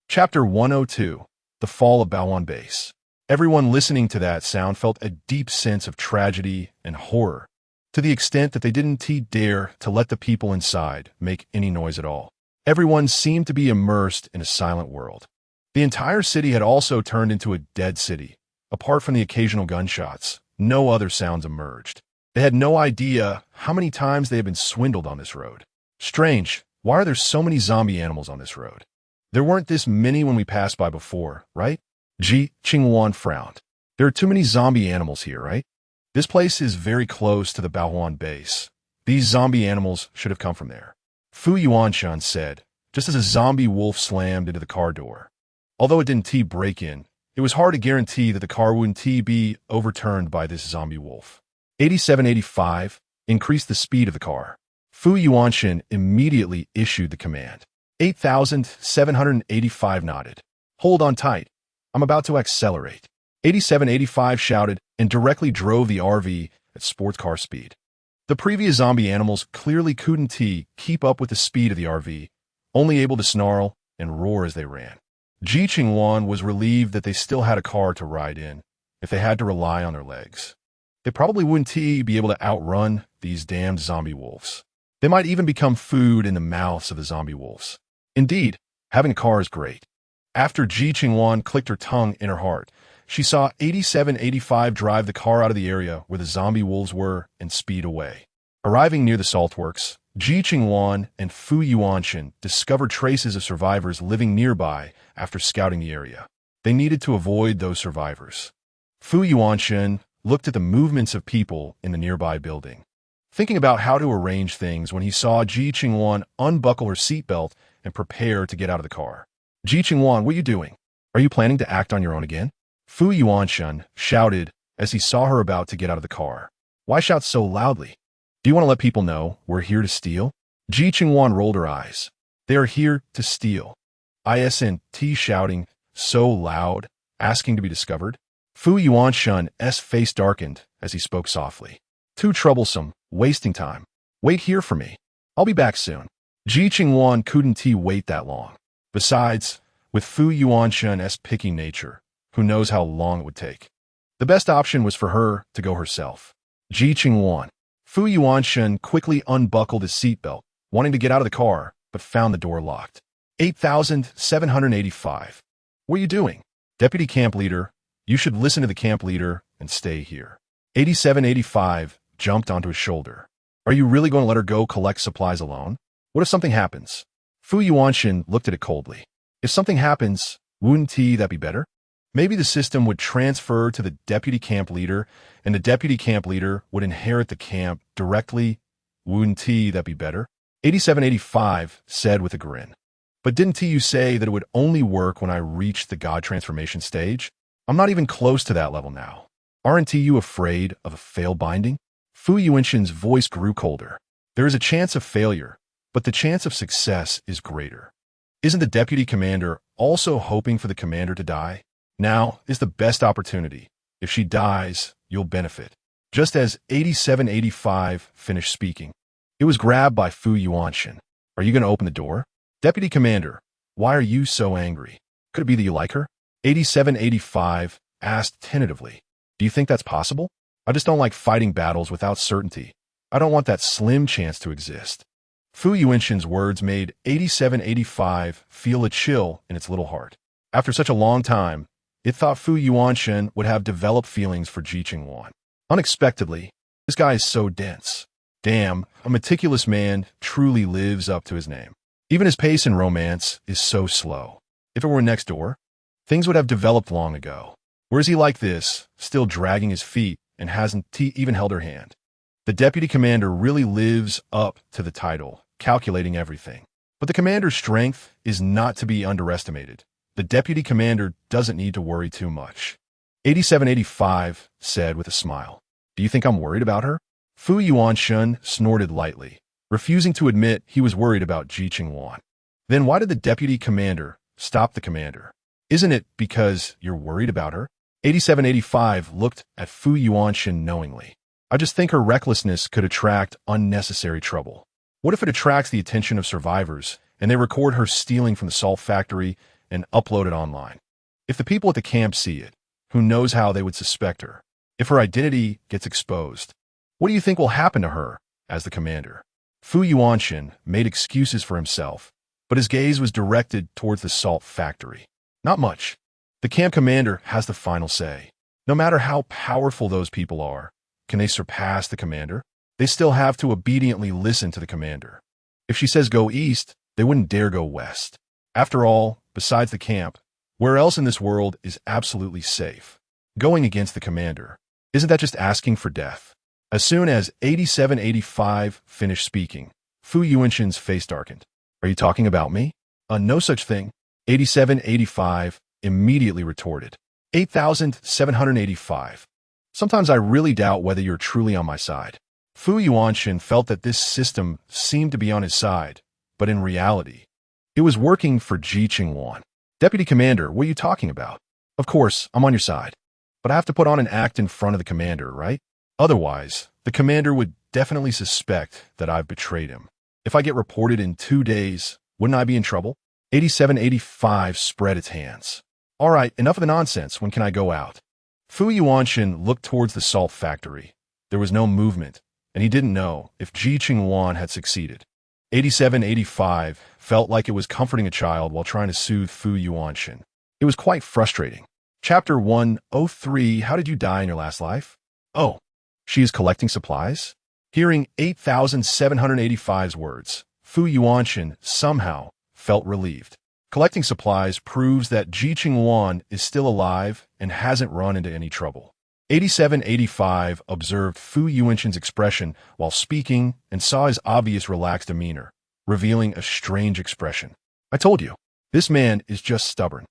Chapter 102, The Fall of Baohuan Base. Everyone listening to that sound felt a deep sense of tragedy and horror, to the extent that they didn't dare to let the people inside make any noise at all. Everyone seemed to be immersed in a silent world. The entire city had also turned into a dead city. Apart from the occasional gunshots, no other sounds emerged. They had no idea how many times they had been swindled on this road. Strange, why are there so many zombie animals on this road? There weren't this many when we passed by before, right? Ji Qingluan frowned. There are too many zombie animals here, right? This place is very close to the Baohuan base. These zombie animals should have come from there. Fu Yuanshan said, just as a zombie wolf slammed into the car door. Although it didn't break in, it was hard to guarantee that the car wouldn't be overturned by this zombie wolf. 8785 increased the speed of the car. Fu Yuanshan immediately issued the command. 8785 nodded. Hold on tight. I'm about to accelerate. 8785 shouted and directly drove the RV at sports car speed. The previous zombie animals clearly couldn't keep up with the speed of the RV, only able to snarl and roar as they ran. Ji Qingluan was relieved that they still had a car to ride in if they had to rely on their legs. They probably wouldn't be able to outrun these damned zombie wolves. They might even become food in the mouths of the zombie wolves. Indeed, having a car is great. After Ji Qingluan clicked her tongue in her heart, she saw 8785 drive the car out of the area where the zombie wolves were and speed away. Arriving near the salt works, Ji Qingluan and Fu Yuanshan discovered traces of survivors living nearby after scouting the area. They needed to avoid those survivors. Fu Yuanshan looked at the movements of people in the nearby building, thinking about how to arrange things when he saw Ji Qingluan unbuckle her seatbelt and prepare to get out of the car. Ji Qingluan, what are you doing? Are you planning to act on your own again? Fu Yuanshan shouted as he saw her about to get out of the car. Why shout so loudly? Do you want to let people know we're here to steal? Ji Qingluan rolled her eyes. They are here to steal. Isn't shouting so loud, asking to be discovered? Fu Yuanshan's face darkened as he spoke softly. Too troublesome, wasting time. Wait here for me. I'll be back soon. Ji Qingluan couldn't wait that long. Besides, with Fu Yuanshan's picky nature, who knows how long it would take? The best option was for her to go herself. Ji Qingluan. Fu Yuanshan quickly unbuckled his seatbelt, wanting to get out of the car, but found the door locked. 8,785. What are you doing? Deputy camp leader, you should listen to the camp leader and stay here. 8785 jumped onto his shoulder. Are you really going to let her go collect supplies alone? What if something happens? Fu Yuanshan looked at it coldly. If something happens, wouldn't that be better? Maybe the system would transfer to the deputy camp leader, and the deputy camp leader would inherit the camp directly. Wouldn't that be better? 8785 said with a grin. But didn't you say that it would only work when I reached the God transformation stage? I'm not even close to that level now. Aren't you afraid of a fail binding? Fu Yuanshan's voice grew colder. There is a chance of failure, but the chance of success is greater. Isn't the deputy commander also hoping for the commander to die? Now is the best opportunity. If she dies, you'll benefit. Just as 8785 finished speaking, it was grabbed by Fu Yuanshan. Are you going to open the door? Deputy commander, why are you so angry? Could it be that you like her? 8785 asked tentatively. Do you think that's possible? I just don't like fighting battles without certainty. I don't want that slim chance to exist. Fu Yuanshan's words made 8785 feel a chill in its little heart. After such a long time, it thought Fu Yuanshan would have developed feelings for Ji Qingluan. Unexpectedly, this guy is so dense. Damn, a meticulous man truly lives up to his name. Even his pace in romance is so slow. If it were next door, things would have developed long ago. Where is he like this, still dragging his feet and hasn't even held her hand? The deputy commander really lives up to the title, calculating everything. But the commander's strength is not to be underestimated. The deputy commander doesn't need to worry too much. 8785 said with a smile. Do you think I'm worried about her? Fu Yuanshan snorted lightly, refusing to admit he was worried about Ji Qingluan. Then why did the deputy commander stop the commander? Isn't it because you're worried about her? 8785 looked at Fu Yuanshan knowingly. I just think her recklessness could attract unnecessary trouble. What if it attracts the attention of survivors and they record her stealing from the salt factory and upload it online? If the people at the camp see it, who knows how they would suspect her? If her identity gets exposed, what do you think will happen to her as the commander? Fu Yuanshan made excuses for himself, but his gaze was directed towards the salt factory. Not much. The camp commander has the final say. No matter how powerful those people are, can they surpass the commander? They still have to obediently listen to the commander. If she says go east, they wouldn't dare go west. After all, besides the camp, where else in this world is absolutely safe? Going against the commander, isn't that just asking for death? As soon as 8785 finished speaking, Fu Yuanshan's face darkened. Are you talking about me? No such thing. 8785 immediately retorted. 8,785. Sometimes I really doubt whether you're truly on my side. Fu Yuanshan felt that this system seemed to be on his side, but in reality, it was working for Ji Qingluan. Deputy Commander, what are you talking about? Of course, I'm on your side. But I have to put on an act in front of the commander, right? Otherwise, the commander would definitely suspect that I've betrayed him. If I get reported in 2 days, wouldn't I be in trouble? 8785 spread its hands. All right, enough of the nonsense. When can I go out? Fu Yuanshan looked towards the salt factory. There was no movement, and he didn't know if Ji Qingluan had succeeded. 8785 felt like it was comforting a child while trying to soothe Fu Yuanshan. It was quite frustrating. Chapter 103, How did you die in your last life? Oh, she is collecting supplies? Hearing 8,785's words, Fu Yuanshan somehow felt relieved. Collecting supplies proves that Ji Qingluan is still alive and hasn't run into any trouble. 8785 observed Fu Yuanshan's expression while speaking and saw his obvious relaxed demeanor, revealing a strange expression. I told you, this man is just stubborn.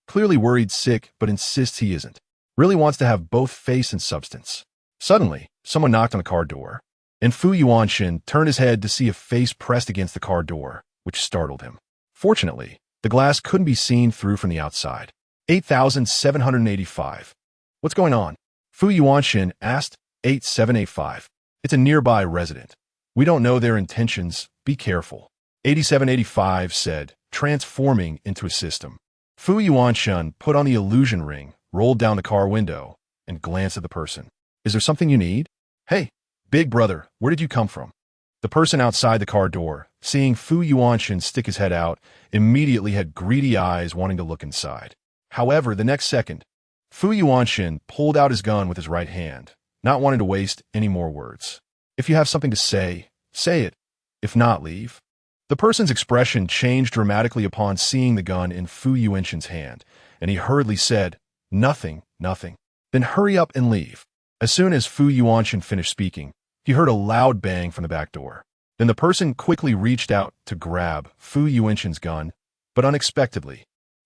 Clearly worried sick, but insists he isn't. Really wants to have both face and substance. Suddenly, someone knocked on the car door, and Fu Yuanshan turned his head to see a face pressed against the car door, which startled him. Fortunately, the glass couldn't be seen through from the outside. 8785. What's going on? Fu Yuanshan asked. 8785. It's a nearby resident. We don't know their intentions. Be careful. 8785 said, transforming into a system. Fu Yuanshan put on the illusion ring, rolled down the car window, and glanced at the person. Is there something you need? Hey, big brother, where did you come from? The person outside the car door, seeing Fu Yuanshan stick his head out, immediately had greedy eyes wanting to look inside. However, the next second, Fu Yuanshan pulled out his gun with his right hand, not wanting to waste any more words. If you have something to say it. If not, leave. The person's expression changed dramatically upon seeing the gun in Fu Yuanshan's hand, and he hurriedly said, Nothing. Then hurry up and leave. As soon as Fu Yuanshan finished speaking, he heard a loud bang from the back door. Then the person quickly reached out to grab Fu Yuanshan's gun, but unexpectedly,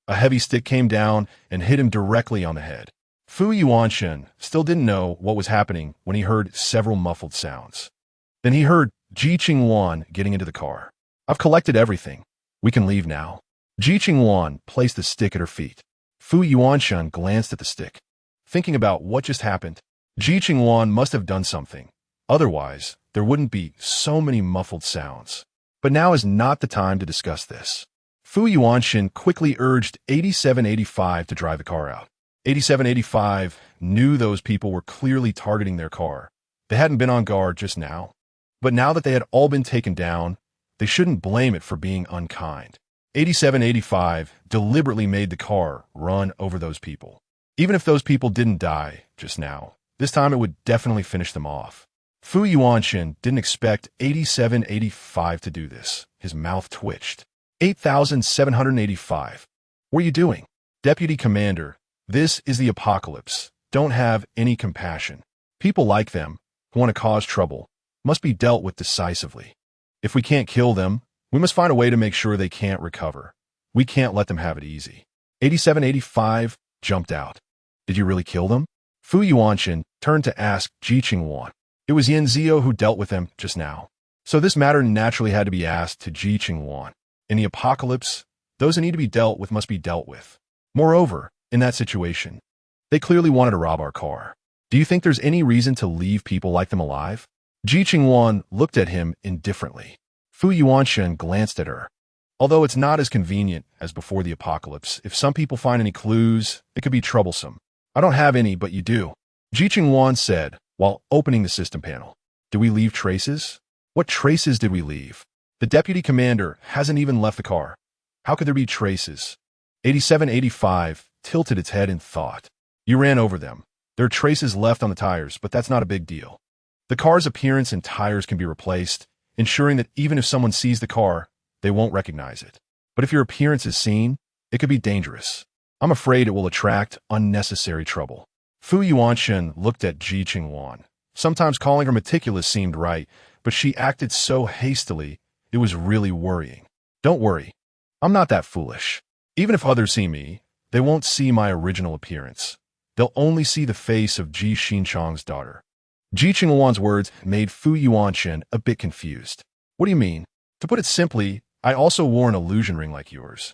a heavy stick came down and hit him directly on the head. Fu Yuanshan still didn't know what was happening when he heard several muffled sounds. Then he heard Ji Qingluan getting into the car. I've collected everything. We can leave now. Ji Qingluan placed the stick at her feet. Fu Yuanshan glanced at the stick. Thinking about what just happened, Ji Qingluan must have done something. Otherwise, there wouldn't be so many muffled sounds. But now is not the time to discuss this. Fu Yuanshan quickly urged 8785 to drive the car out. 8785 knew those people were clearly targeting their car. They hadn't been on guard just now. But now that they had all been taken down, they shouldn't blame it for being unkind. 8785 deliberately made the car run over those people. Even if those people didn't die just now, this time it would definitely finish them off. Fu Yuanshan didn't expect 8785 to do this. His mouth twitched. 8785. What are you doing? Deputy Commander, this is the apocalypse. Don't have any compassion. People like them, who want to cause trouble, must be dealt with decisively. If we can't kill them, we must find a way to make sure they can't recover. We can't let them have it easy. 8785 jumped out. Did you really kill them? Fu Yuanshan turned to ask Ji Qingluan. It was Yin Zio who dealt with them just now. So this matter naturally had to be asked to Ji Qingluan. In the apocalypse, those who need to be dealt with must be dealt with. Moreover, in that situation, they clearly wanted to rob our car. Do you think there's any reason to leave people like them alive? Ji Qingluan looked at him indifferently. Fu Yuanshan glanced at her. Although it's not as convenient as before the apocalypse, if some people find any clues, it could be troublesome. I don't have any, but you do. Ji Qingluan said, while opening the system panel. Did we leave traces? What traces did we leave? The deputy commander hasn't even left the car. How could there be traces? 8785 tilted its head in thought. You ran over them. There are traces left on the tires, but that's not a big deal. The car's appearance and tires can be replaced, ensuring that even if someone sees the car, they won't recognize it. But if your appearance is seen, it could be dangerous. I'm afraid it will attract unnecessary trouble. Fu Yuanshan looked at Ji Qingluan. Sometimes calling her meticulous seemed right, but she acted so hastily, it was really worrying. Don't worry. I'm not that foolish. Even if others see me, they won't see my original appearance. They'll only see the face of Ji Xinchang's daughter. Ji Qingluan's words made Fu Yuanshan a bit confused. What do you mean? To put it simply, I also wore an illusion ring like yours.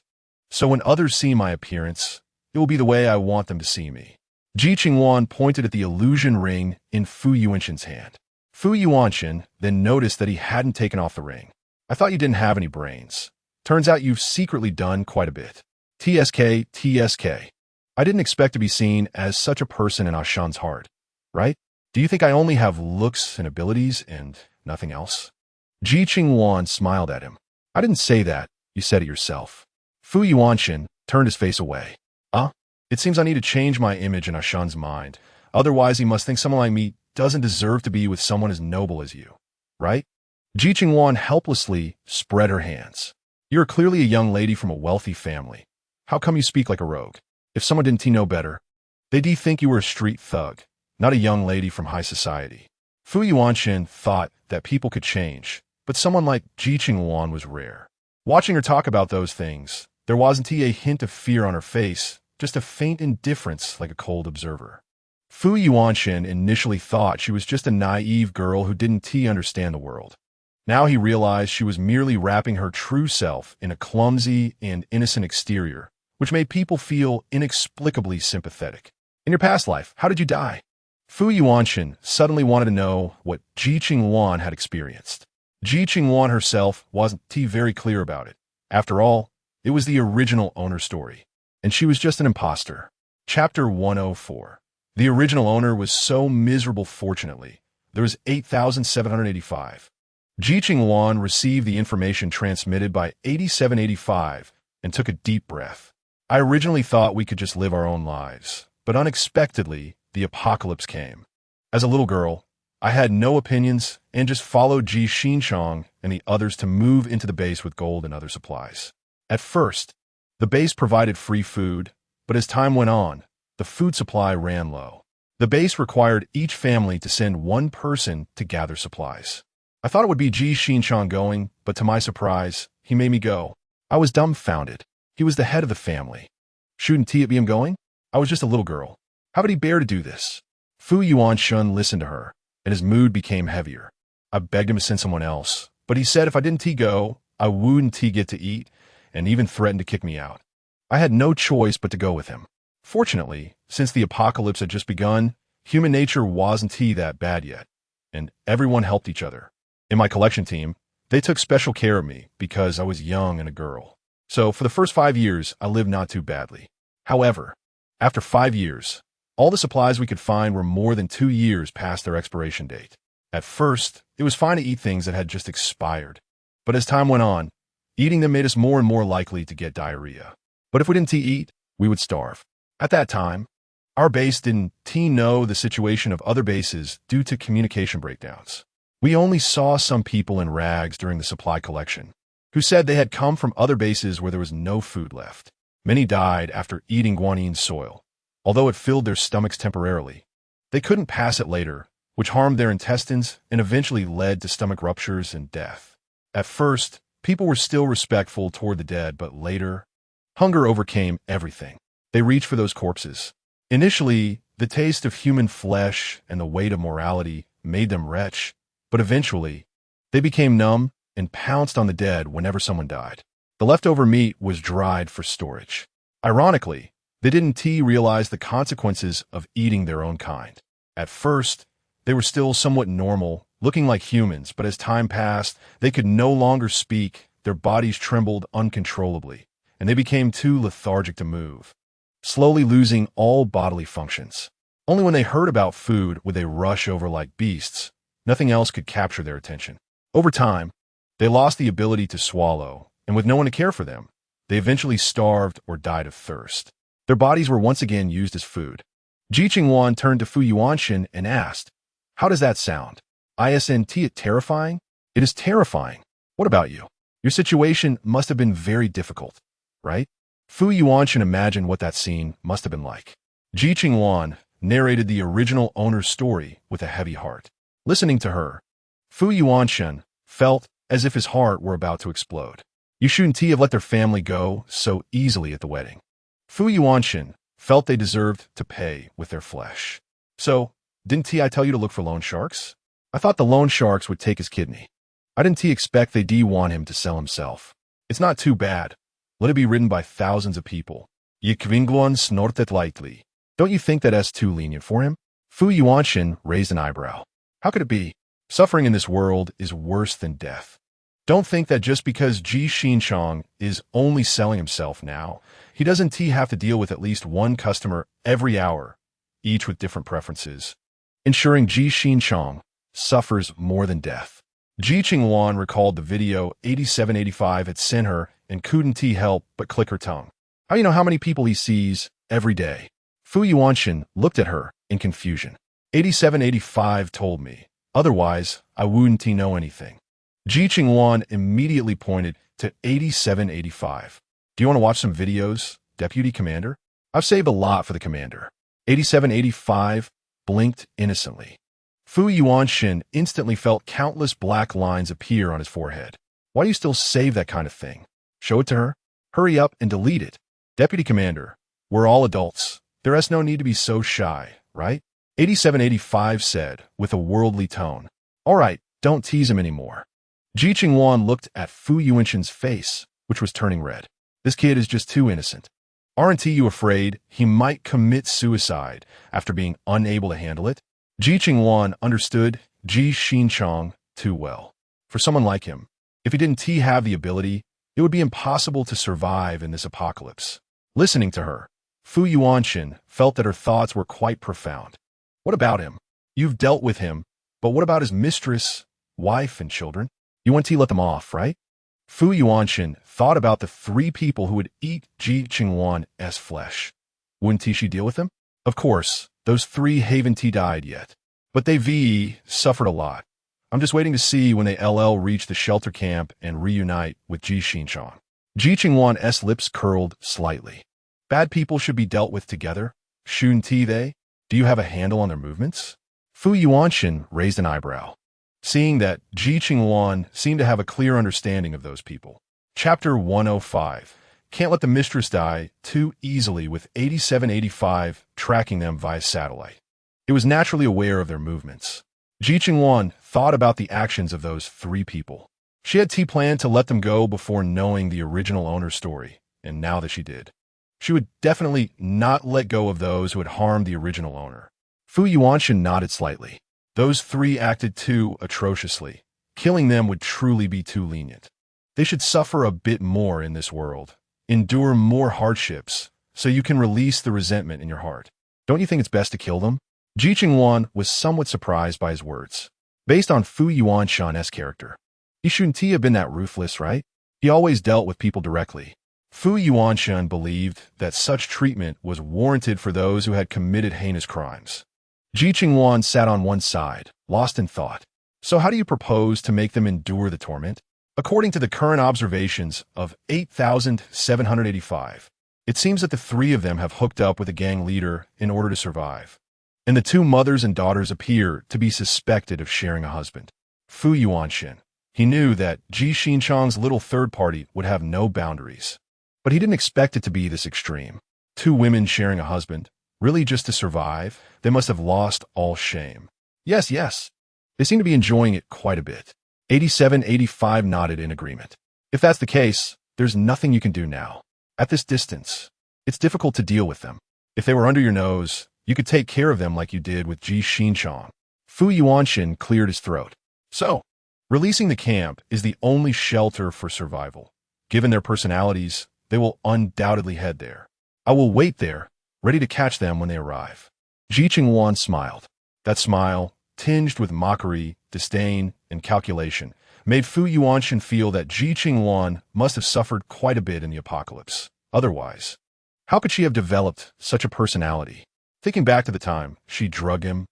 So when others see my appearance, it will be the way I want them to see me. Ji Qingluan pointed at the illusion ring in Fu Yuanshan's hand. Fu Yuanshan then noticed that he hadn't taken off the ring. I thought you didn't have any brains. Turns out you've secretly done quite a bit. TSK. I didn't expect to be seen as such a person in Ashan's heart, right? Do you think I only have looks and abilities and nothing else? Ji Qingluan smiled at him. I didn't say that. You said it yourself. Fu Yuanshan turned his face away. It seems I need to change my image in Ashan's mind. Otherwise, he must think someone like me doesn't deserve to be with someone as noble as you, right? Ji Qingluan helplessly spread her hands. You're clearly a young lady from a wealthy family. How come you speak like a rogue? If someone didn't know better, they'd think you were a street thug. not a young lady from high society. Fu Yuanshan thought that people could change, but someone like Ji Qingluan was rare. Watching her talk about those things, there wasn't a hint of fear on her face, just a faint indifference like a cold observer. Fu Yuanshan initially thought she was just a naive girl who didn't understand the world. Now he realized she was merely wrapping her true self in a clumsy and innocent exterior, which made people feel inexplicably sympathetic. In your past life, how did you die? Fu Yuanshan suddenly wanted to know what Ji Qingluan had experienced. Ji Qingluan herself wasn't very clear about it. After all, it was the original owner's story, and she was just an imposter. Chapter 104. The original owner was so miserable. Fortunately, there was 8,785. Ji Qingluan received the information transmitted by 8785 and took a deep breath. I originally thought we could just live our own lives, but unexpectedly, the apocalypse came. As a little girl, I had no opinions and just followed Ji Qingluan and the others to move into the base with gold and other supplies. At first, the base provided free food, but as time went on, the food supply ran low. The base required each family to send one person to gather supplies. I thought it would be Ji Qingluan going, but to my surprise, he made me go. I was dumbfounded. He was the head of the family. Shouldn't it be him going? I was just a little girl. How could he bear to do this? Fu Yuanshan listened to her, and his mood became heavier. I begged him to send someone else, but he said if I didn't go, I wouldn't get to eat, and even threatened to kick me out. I had no choice but to go with him. Fortunately, since the apocalypse had just begun, human nature wasn't that bad yet, and everyone helped each other. In my collection team, they took special care of me because I was young and a girl. So for the first 5 years, I lived not too badly. However, after 5 years, all the supplies we could find were more than 2 years past their expiration date. At first, it was fine to eat things that had just expired. But as time went on, eating them made us more and more likely to get diarrhea. But if we didn't eat, we would starve. At that time, our base didn't know the situation of other bases due to communication breakdowns. We only saw some people in rags during the supply collection, who said they had come from other bases where there was no food left. Many died after eating guanyin soil. Although it filled their stomachs temporarily, they couldn't pass it later, which harmed their intestines and eventually led to stomach ruptures and death. At first, people were still respectful toward the dead, but later, hunger overcame everything. They reached for those corpses. Initially, the taste of human flesh and the weight of morality made them retch, but eventually, they became numb and pounced on the dead whenever someone died. The leftover meat was dried for storage. Ironically, they didn't realize the consequences of eating their own kind. At first, they were still somewhat normal, looking like humans, but as time passed, they could no longer speak, their bodies trembled uncontrollably, and they became too lethargic to move, slowly losing all bodily functions. Only when they heard about food would they rush over like beasts. Nothing else could capture their attention. Over time, they lost the ability to swallow, and with no one to care for them, they eventually starved or died of thirst. Their bodies were once again used as food. Ji Qingluan turned to Fu Yuanshan and asked, "How does that sound? Isn't it terrifying?" "It is terrifying. What about you? Your situation must have been very difficult, right?" Fu Yuanshan imagined what that scene must have been like. Ji Qingluan narrated the original owner's story with a heavy heart. Listening to her, Fu Yuanshan felt as if his heart were about to explode. You shouldn't have let their family go so easily at the wedding. Fu Yuanshan felt they deserved to pay with their flesh. So, didn't I tell you to look for loan sharks? I thought the loan sharks would take his kidney. I didn't expect they'd want him to sell himself. It's not too bad. Let it be ridden by thousands of people. Ji Qingluan snorted lightly. Don't you think that's too lenient for him? Fu Yuanshan raised an eyebrow. How could it be? Suffering in this world is worse than death. Don't think that just because Ji Qingluan is only selling himself now, he doesn't have to deal with at least one customer every hour, each with different preferences. Ensuring Ji Qingluan suffers more than death. Ji Qingluan recalled the video 8785 had sent her and couldn't help but click her tongue. How do you know how many people he sees every day? Fu Yuanshan looked at her in confusion. 8785 told me. Otherwise, I wouldn't know anything. Ji Qingluan immediately pointed to 8785. Do you want to watch some videos, Deputy Commander? I've saved a lot for the commander. 8785 blinked innocently. Fu Yuanshin instantly felt countless black lines appear on his forehead. Why do you still save that kind of thing? Show it to her. Hurry up and delete it. Deputy Commander, we're all adults. There's no need to be so shy, right? 8785 said, with a worldly tone. All right, don't tease him anymore. Ji Qingluan looked at Fu Yuanshin's face, which was turning red. This kid is just too innocent. Aren't you afraid he might commit suicide after being unable to handle it? Ji Qingluan understood Ji Xinchong too well. For someone like him, if he didn't have the ability, it would be impossible to survive in this apocalypse. Listening to her, Fu Yuanshin felt that her thoughts were quite profound. What about him? You've dealt with him, but what about his mistress, wife, and children? You want to let them off, right? Fu Yuanshin thought about the 3 people who would eat Ji Qingluan's flesh. Wouldn't she deal with them? Of course, those 3 haven't died yet. But they suffered a lot. I'm just waiting to see when they reach the shelter camp and reunite with Ji Xinchong. Ji Qingluan's lips curled slightly. Bad people should be dealt with together. Shouldn't they? Do you have a handle on their movements? Fu Yuanshin raised an eyebrow, seeing that Ji Qingluan seemed to have a clear understanding of those people. Chapter 105. Can't let the mistress die too easily with 8785 tracking them via satellite. It was naturally aware of their movements. Ji Qingluan thought about the actions of those 3 people. She had planned to let them go before knowing the original owner's story, and now that she did, she would definitely not let go of those who had harmed the original owner. Fu Yuanshin nodded slightly. Those 3 acted too atrociously. Killing them would truly be too lenient. They should suffer a bit more in this world, endure more hardships, so you can release the resentment in your heart. Don't you think it's best to kill them? Ji Qingluan was somewhat surprised by his words. Based on Fu Yuanshan's character, he shouldn't have been that ruthless, right? He always dealt with people directly. Fu Yuanshan believed that such treatment was warranted for those who had committed heinous crimes. Ji Qingluan sat on one side, lost in thought. So how do you propose to make them endure the torment? According to the current observations of 8,785, it seems that the 3 of them have hooked up with a gang leader in order to survive. And the 2 mothers and daughters appear to be suspected of sharing a husband. Fu Yuanshin. He knew that Ji Xinchong's little third party would have no boundaries. But he didn't expect it to be this extreme. 2 women sharing a husband. Really just to survive? They must have lost all shame. Yes. They seem to be enjoying it quite a bit. 8785 nodded in agreement. If that's the case, there's nothing you can do now. At this distance, it's difficult to deal with them. If they were under your nose, you could take care of them like you did with Ji Xinchong. Fu Yuanshin cleared his throat. So, releasing the camp is the only shelter for survival. Given their personalities, they will undoubtedly head there. I will wait there, ready to catch them when they arrive. Ji Qingluan smiled. That smile, tinged with mockery, disdain, and calculation, made Fu Yuanshin feel that Ji Qingluan must have suffered quite a bit in the apocalypse. Otherwise, how could she have developed such a personality? Thinking back to the time she drugged him,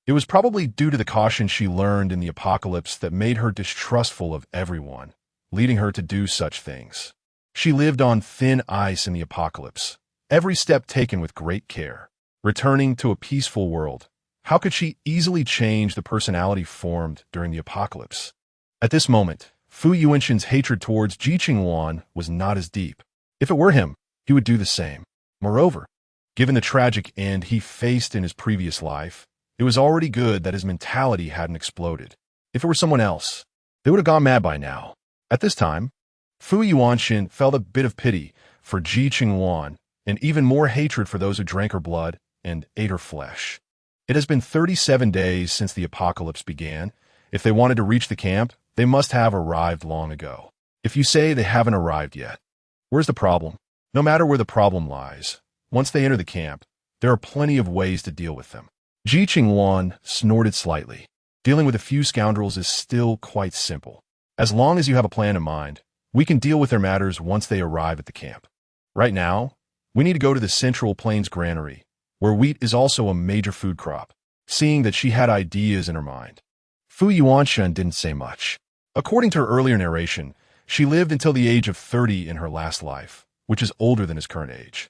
it was probably due to the caution she learned in the apocalypse that made her distrustful of everyone, leading her to do such things. She lived on thin ice in the apocalypse, every step taken with great care. Returning to a peaceful world, how could she easily change the personality formed during the apocalypse? At this moment, Fu Yuanshin's hatred towards Ji Qingluan was not as deep. If it were him, he would do the same. Moreover, given the tragic end he faced in his previous life, it was already good that his mentality hadn't exploded. If it were someone else, they would have gone mad by now. At this time, Fu Yuanshin felt a bit of pity for Ji Qingluan and even more hatred for those who drank her blood and ate her flesh. It has been 37 days since the apocalypse began. If they wanted to reach the camp, they must have arrived long ago. If you say they haven't arrived yet, where's the problem? No matter where the problem lies, once they enter the camp, there are plenty of ways to deal with them. Ji Qingluan snorted slightly. Dealing with a few scoundrels is still quite simple. As long as you have a plan in mind, we can deal with their matters once they arrive at the camp. Right now, we need to go to the Central Plains granary, where wheat is also a major food crop. Seeing that she had ideas in her mind, Fu Yuanshan didn't say much. According to her earlier narration, she lived until the age of 30 in her last life, which is older than his current age.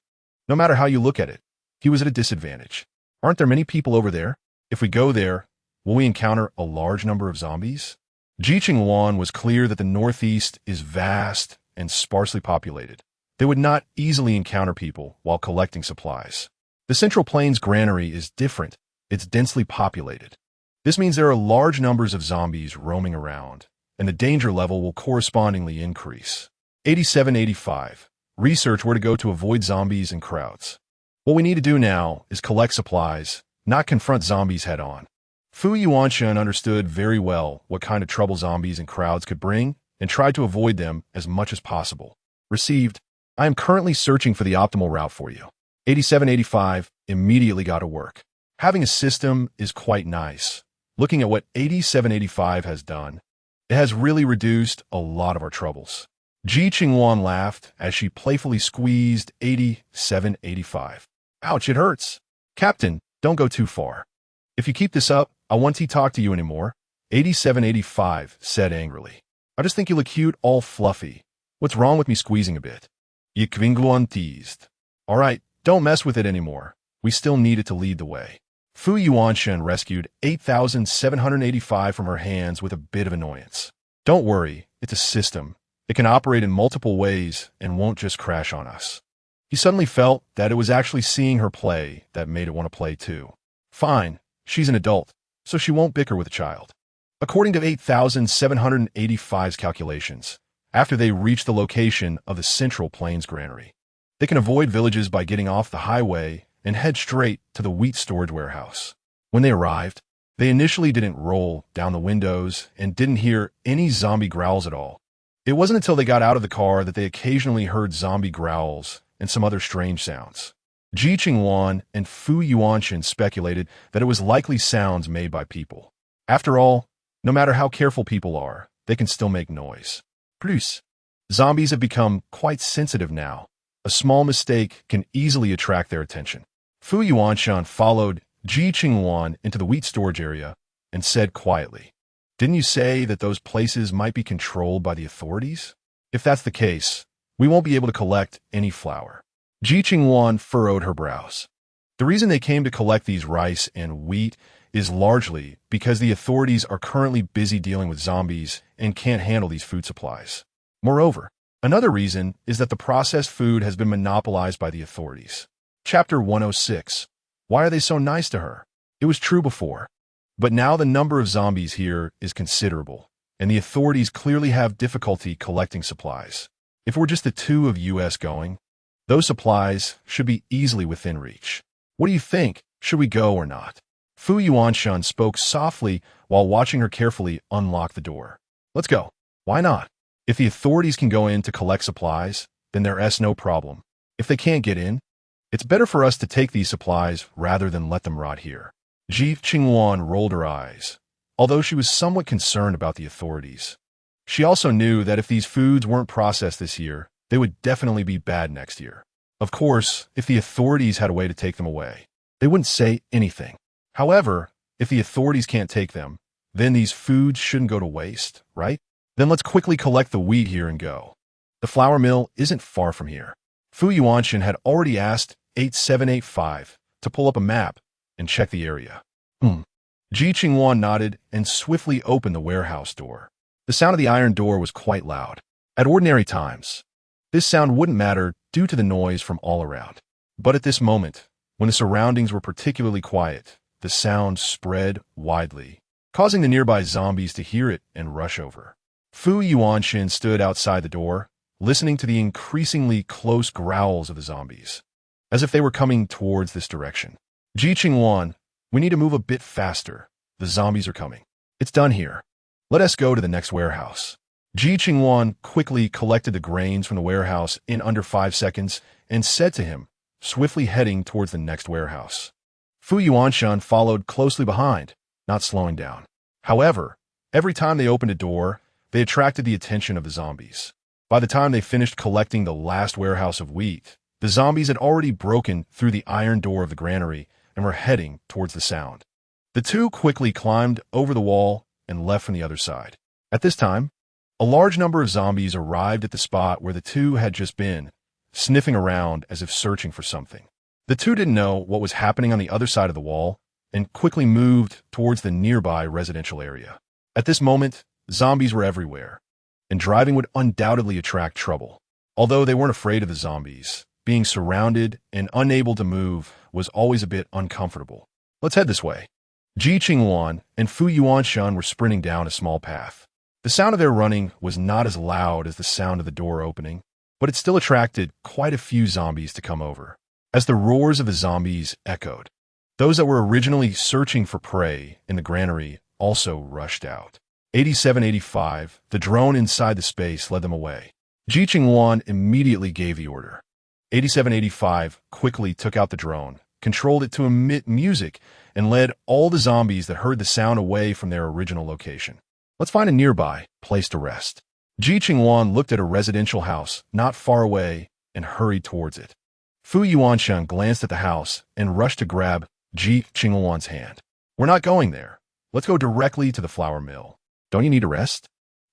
No matter how you look at it, he was at a disadvantage. Aren't there many people over there? If we go there, will we encounter a large number of zombies? Ji Qingluan was clear that the northeast is vast and sparsely populated. They would not easily encounter people while collecting supplies. The Central Plains granary is different. It's densely populated. This means there are large numbers of zombies roaming around, and the danger level will correspondingly increase. 8785. Research where to go to avoid zombies and crowds. What we need to do now is collect supplies, not confront zombies head-on. Fu Yuanshan understood very well what kind of trouble zombies and crowds could bring and tried to avoid them as much as possible. Received. I am currently searching for the optimal route for you. 8785 immediately got to work. Having a system is quite nice. Looking at what 8785 has done, it has really reduced a lot of our troubles. Ji Qingluan laughed as she playfully squeezed 8785. Ouch, it hurts. Captain, don't go too far. If you keep this up, I won't talk to you anymore. 8785 said angrily. I just think you look cute all fluffy. What's wrong with me squeezing a bit? Ji Qingluan teased. All right, don't mess with it anymore. We still need it to lead the way. Fu Yuanshan rescued 8785 from her hands with a bit of annoyance. Don't worry, it's a system. It can operate in multiple ways and won't just crash on us. He suddenly felt that it was actually seeing her play that made it want to play too. Fine, she's an adult, so she won't bicker with a child. According to 8785's calculations, after they reach the location of the Central Plains granary, they can avoid villages by getting off the highway and head straight to the wheat storage warehouse. When they arrived, they initially didn't roll down the windows and didn't hear any zombie growls at all. It wasn't until they got out of the car that they occasionally heard zombie growls and some other strange sounds. Ji Qingluan and Fu Yuanshan speculated that it was likely sounds made by people. After all, no matter how careful people are, they can still make noise. Plus, zombies have become quite sensitive now. A small mistake can easily attract their attention. Fu Yuanshan followed Ji Qingluan into the wheat storage area and said quietly, "Didn't you say that those places might be controlled by the authorities? If that's the case, we won't be able to collect any flour." Ji Qingluan furrowed her brows. The reason they came to collect these rice and wheat is largely because the authorities are currently busy dealing with zombies and can't handle these food supplies. Moreover, another reason is that the processed food has been monopolized by the authorities. Chapter 106. Why are they so nice to her? It was true before, but now the number of zombies here is considerable, and the authorities clearly have difficulty collecting supplies. If it were just the two of us going, those supplies should be easily within reach. What do you think? Should we go or not? Fu Yuanshan spoke softly while watching her carefully unlock the door. Let's go. Why not? If the authorities can go in to collect supplies, then there's no problem. If they can't get in, it's better for us to take these supplies rather than let them rot here. Ji Qingluan rolled her eyes, although she was somewhat concerned about the authorities. She also knew that if these foods weren't processed this year, they would definitely be bad next year. Of course, if the authorities had a way to take them away, they wouldn't say anything. However, if the authorities can't take them, then these foods shouldn't go to waste, right? Then let's quickly collect the wheat here and go. The flour mill isn't far from here. Fu Yuanshan had already asked 8785 to pull up a map and check the area. Ji Qingluan nodded and swiftly opened the warehouse door. The sound of the iron door was quite loud. At ordinary times, this sound wouldn't matter due to the noise from all around. But at this moment, when the surroundings were particularly quiet, the sound spread widely, causing the nearby zombies to hear it and rush over. Fu Yuanshan stood outside the door, listening to the increasingly close growls of the zombies, as if they were coming towards this direction. Ji Qingluan, we need to move a bit faster. The zombies are coming. It's done here. Let us go to the next warehouse. Ji Qingluan quickly collected the grains from the warehouse in under 5 seconds and said to him, swiftly heading towards the next warehouse. Fu Yuanshan followed closely behind, not slowing down. However, every time they opened a door, they attracted the attention of the zombies. By the time they finished collecting the last warehouse of wheat, the zombies had already broken through the iron door of the granary and were heading towards the sound. The two quickly climbed over the wall and left from the other side. At this time, a large number of zombies arrived at the spot where the two had just been, sniffing around as if searching for something. The two didn't know what was happening on the other side of the wall, and quickly moved towards the nearby residential area. At this moment, zombies were everywhere, and driving would undoubtedly attract trouble. Although they weren't afraid of the zombies, being surrounded and unable to move was always a bit uncomfortable. Let's head this way. Ji Qingluan and Fu Yuanshan were sprinting down a small path. The sound of their running was not as loud as the sound of the door opening, but it still attracted quite a few zombies to come over. As the roars of the zombies echoed, those that were originally searching for prey in the granary also rushed out. 8785, the drone inside the space led them away. Ji Qingluan immediately gave the order. 8785 quickly took out the drone, controlled it to emit music, and led all the zombies that heard the sound away from their original location. Let's find a nearby place to rest. Ji Qingluan looked at a residential house not far away and hurried towards it. Fu Yuanshan glanced at the house and rushed to grab Ji Qingluan's hand. We're not going there. Let's go directly to the flour mill. Don't you need a rest?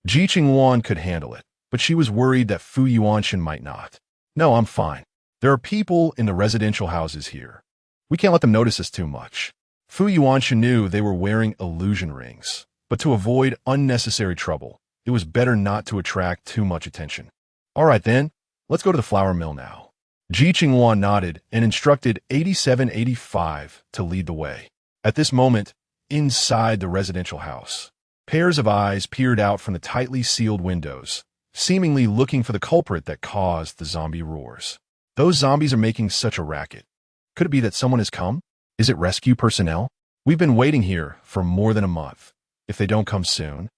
Ji Qingluan could handle it, but she was worried that Fu Yuanshan might not. No, I'm fine. There are people in the residential houses here. We can't let them notice us too much. Fu Yuanshan knew they were wearing illusion rings, but to avoid unnecessary trouble, it was better not to attract too much attention. All right then, let's go to the flour mill now. Ji Qingluan nodded and instructed 8785 to lead the way. At this moment, inside the residential house, pairs of eyes peered out from the tightly sealed windows, seemingly looking for the culprit that caused the zombie roars. Those zombies are making such a racket. Could it be that someone has come? Is it rescue personnel? We've been waiting here for more than a month. If they don't come soon,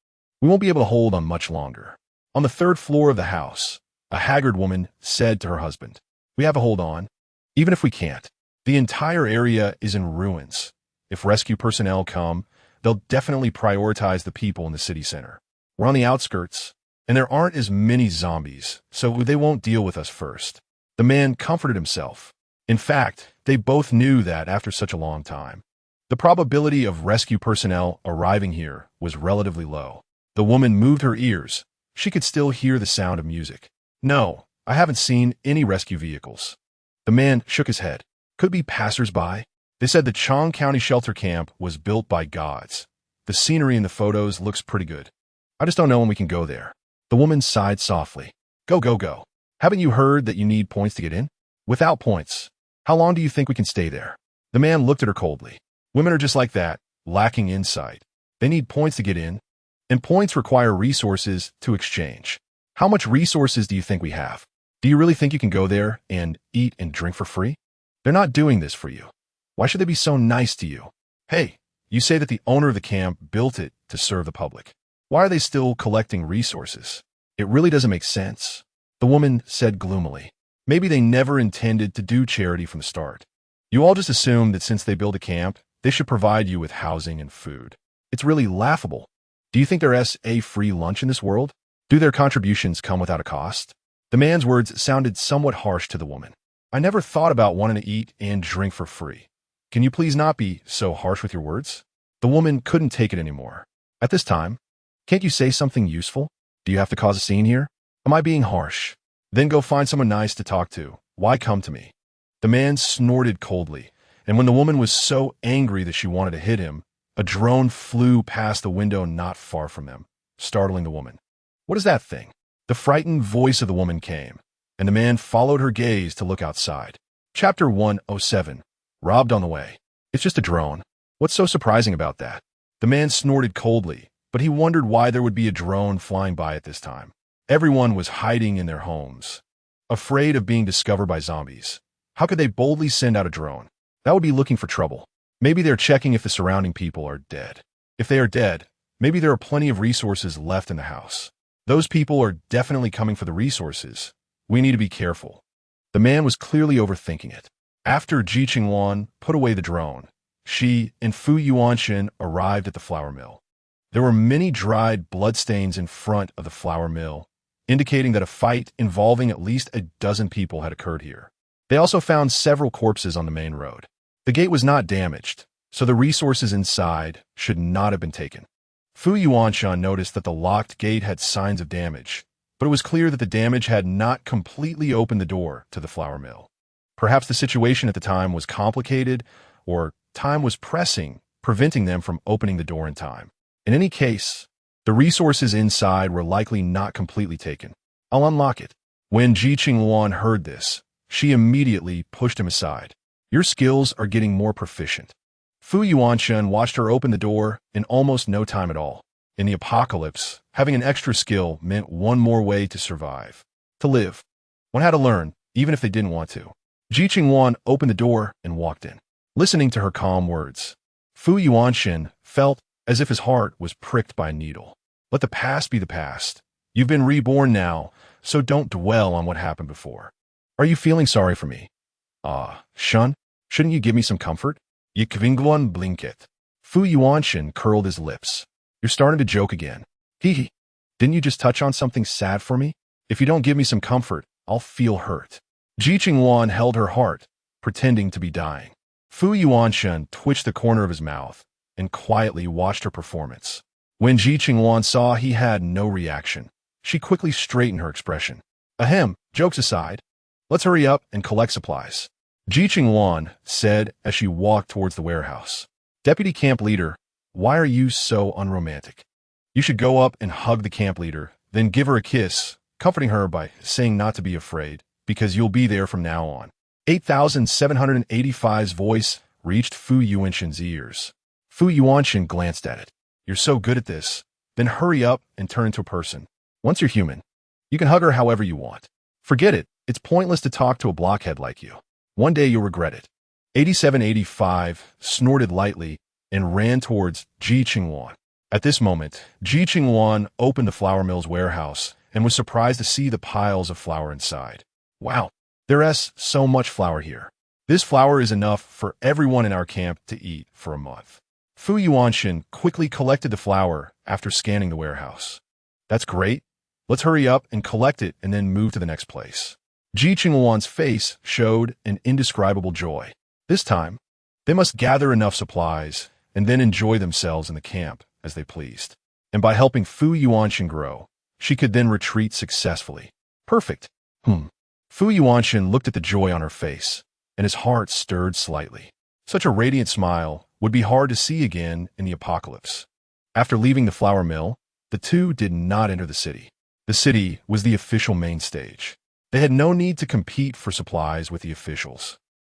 we won't be able to hold on much longer. On the third floor of the house, a haggard woman said to her husband, "We have to hold on, even if we can't. The entire area is in ruins. If rescue personnel come, they'll definitely prioritize the people in the city center. We're on the outskirts, and there aren't as many zombies, so they won't deal with us first." The man comforted himself. In fact, they both knew that after such a long time, the probability of rescue personnel arriving here was relatively low. The woman moved her ears. She could still hear the sound of music. "No, I haven't seen any rescue vehicles." The man shook his head. Could it be passers-by? They said the Chong County shelter camp was built by gods. The scenery in the photos looks pretty good. I just don't know when we can go there. The woman sighed softly. Go, go, go. Haven't you heard that you need points to get in? Without points, how long do you think we can stay there? The man looked at her coldly. Women are just like that, lacking insight. They need points to get in, and points require resources to exchange. How much resources do you think we have? Do you really think you can go there and eat and drink for free? They're not doing this for you. Why should they be so nice to you? Hey, you say that the owner of the camp built it to serve the public. Why are they still collecting resources? It really doesn't make sense. The woman said gloomily. Maybe they never intended to do charity from the start. You all just assume that since they build a camp, they should provide you with housing and food. It's really laughable. Do you think there's a free lunch in this world? Do their contributions come without a cost? The man's words sounded somewhat harsh to the woman. I never thought about wanting to eat and drink for free. Can you please not be so harsh with your words? The woman couldn't take it anymore. At this time, can't you say something useful? Do you have to cause a scene here? Am I being harsh? Then go find someone nice to talk to. Why come to me? The man snorted coldly, and when the woman was so angry that she wanted to hit him, a drone flew past the window not far from them, startling the woman. What is that thing? The frightened voice of the woman came, and the man followed her gaze to look outside. Chapter 107. Robbed on the way. It's just a drone. What's so surprising about that? The man snorted coldly, but he wondered why there would be a drone flying by at this time. Everyone was hiding in their homes, afraid of being discovered by zombies. How could they boldly send out a drone? That would be looking for trouble. Maybe they're checking if the surrounding people are dead. If they are dead, maybe there are plenty of resources left in the house. Those people are definitely coming for the resources. We need to be careful. The man was clearly overthinking it. After Ji Qingluan put away the drone, she and Fu Yuanshan arrived at the flour mill. There were many dried bloodstains in front of the flour mill, indicating that a fight involving at least a dozen people had occurred here. They also found several corpses on the main road. The gate was not damaged, so the resources inside should not have been taken. Fu Yuanshan noticed that the locked gate had signs of damage, but it was clear that the damage had not completely opened the door to the flour mill. Perhaps the situation at the time was complicated or time was pressing, preventing them from opening the door in time. In any case, the resources inside were likely not completely taken. I'll unlock it. When Ji Qingluan heard this, she immediately pushed him aside. Your skills are getting more proficient. Fu Yuanshan watched her open the door in almost no time at all. In the apocalypse, having an extra skill meant one more way to survive. To live. One had to learn, even if they didn't want to. Ji Qingluan opened the door and walked in. Listening to her calm words, Fu Yuanshan felt as if his heart was pricked by a needle. Let the past be the past. You've been reborn now, so don't dwell on what happened before. Are you feeling sorry for me? Shun, shouldn't you give me some comfort? Ji Qingluan blinked. Fu Yuanshan curled his lips. You're starting to joke again. Hee. Didn't you just touch on something sad for me? If you don't give me some comfort, I'll feel hurt. Ji Qingluan held her heart, pretending to be dying. Fu Yuanshan twitched the corner of his mouth and quietly watched her performance. When Ji Qingluan saw he had no reaction, she quickly straightened her expression. Ahem, jokes aside, let's hurry up and collect supplies. Ji Qingluan said as she walked towards the warehouse. Deputy camp leader, why are you so unromantic? You should go up and hug the camp leader, then give her a kiss, comforting her by saying not to be afraid, because you'll be there from now on. 8785's voice reached Fu Yuanshan's ears. Fu Yuanshan glanced at it. You're so good at this. Then hurry up and turn into a person. Once you're human, you can hug her however you want. Forget it. It's pointless to talk to a blockhead like you. One day you'll regret it. 8785 snorted lightly and ran towards Ji Qingluan. At this moment, Ji Qingluan opened the flour mill's warehouse and was surprised to see the piles of flour inside. Wow, there's so much flour here. This flour is enough for everyone in our camp to eat for a month. Fu Yuanshan quickly collected the flour after scanning the warehouse. That's great. Let's hurry up and collect it and then move to the next place. Ji Qingluan's face showed an indescribable joy. This time, they must gather enough supplies and then enjoy themselves in the camp as they pleased. And by helping Fu Yuanshan grow, she could then retreat successfully. Perfect. Fu Yuanshan looked at the joy on her face, and his heart stirred slightly. Such a radiant smile would be hard to see again in the apocalypse. After leaving the flour mill, the two did not enter the city. The city was the official main stage. They had no need to compete for supplies with the officials.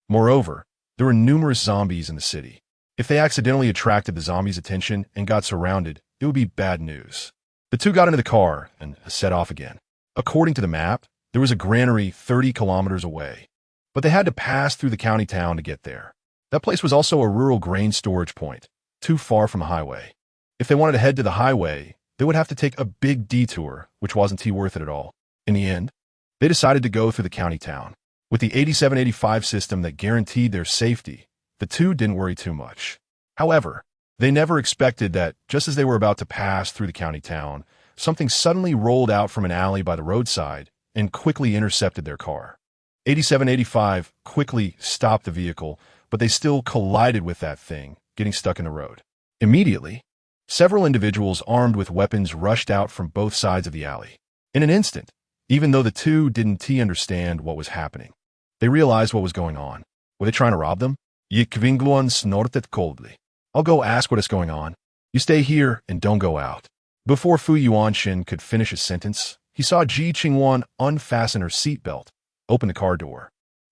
Moreover, there were numerous zombies in the city. If they accidentally attracted the zombies' attention and got surrounded, it would be bad news. The two got into the car and set off again. According to the map, there was a granary 30 kilometers away, but they had to pass through the county town to get there. That place was also a rural grain storage point, too far from a highway. If they wanted to head to the highway, they would have to take a big detour, which wasn't worth it at all. In the end, they decided to go through the county town. With the 8785 system that guaranteed their safety, the two didn't worry too much. However, they never expected that, just as they were about to pass through the county town, something suddenly rolled out from an alley by the roadside and quickly intercepted their car. 8785 quickly stopped the vehicle, but they still collided with that thing, getting stuck in the road. Immediately, several individuals armed with weapons rushed out from both sides of the alley. In an instant, even though the two didn't understand what was happening, they realized what was going on. Were they trying to rob them? Ji Qingluan snorted coldly. I'll go ask what is going on. You stay here and don't go out. Before Fu Yuanshan could finish his sentence, he saw Ji Qingluan unfasten her seatbelt, open the car door,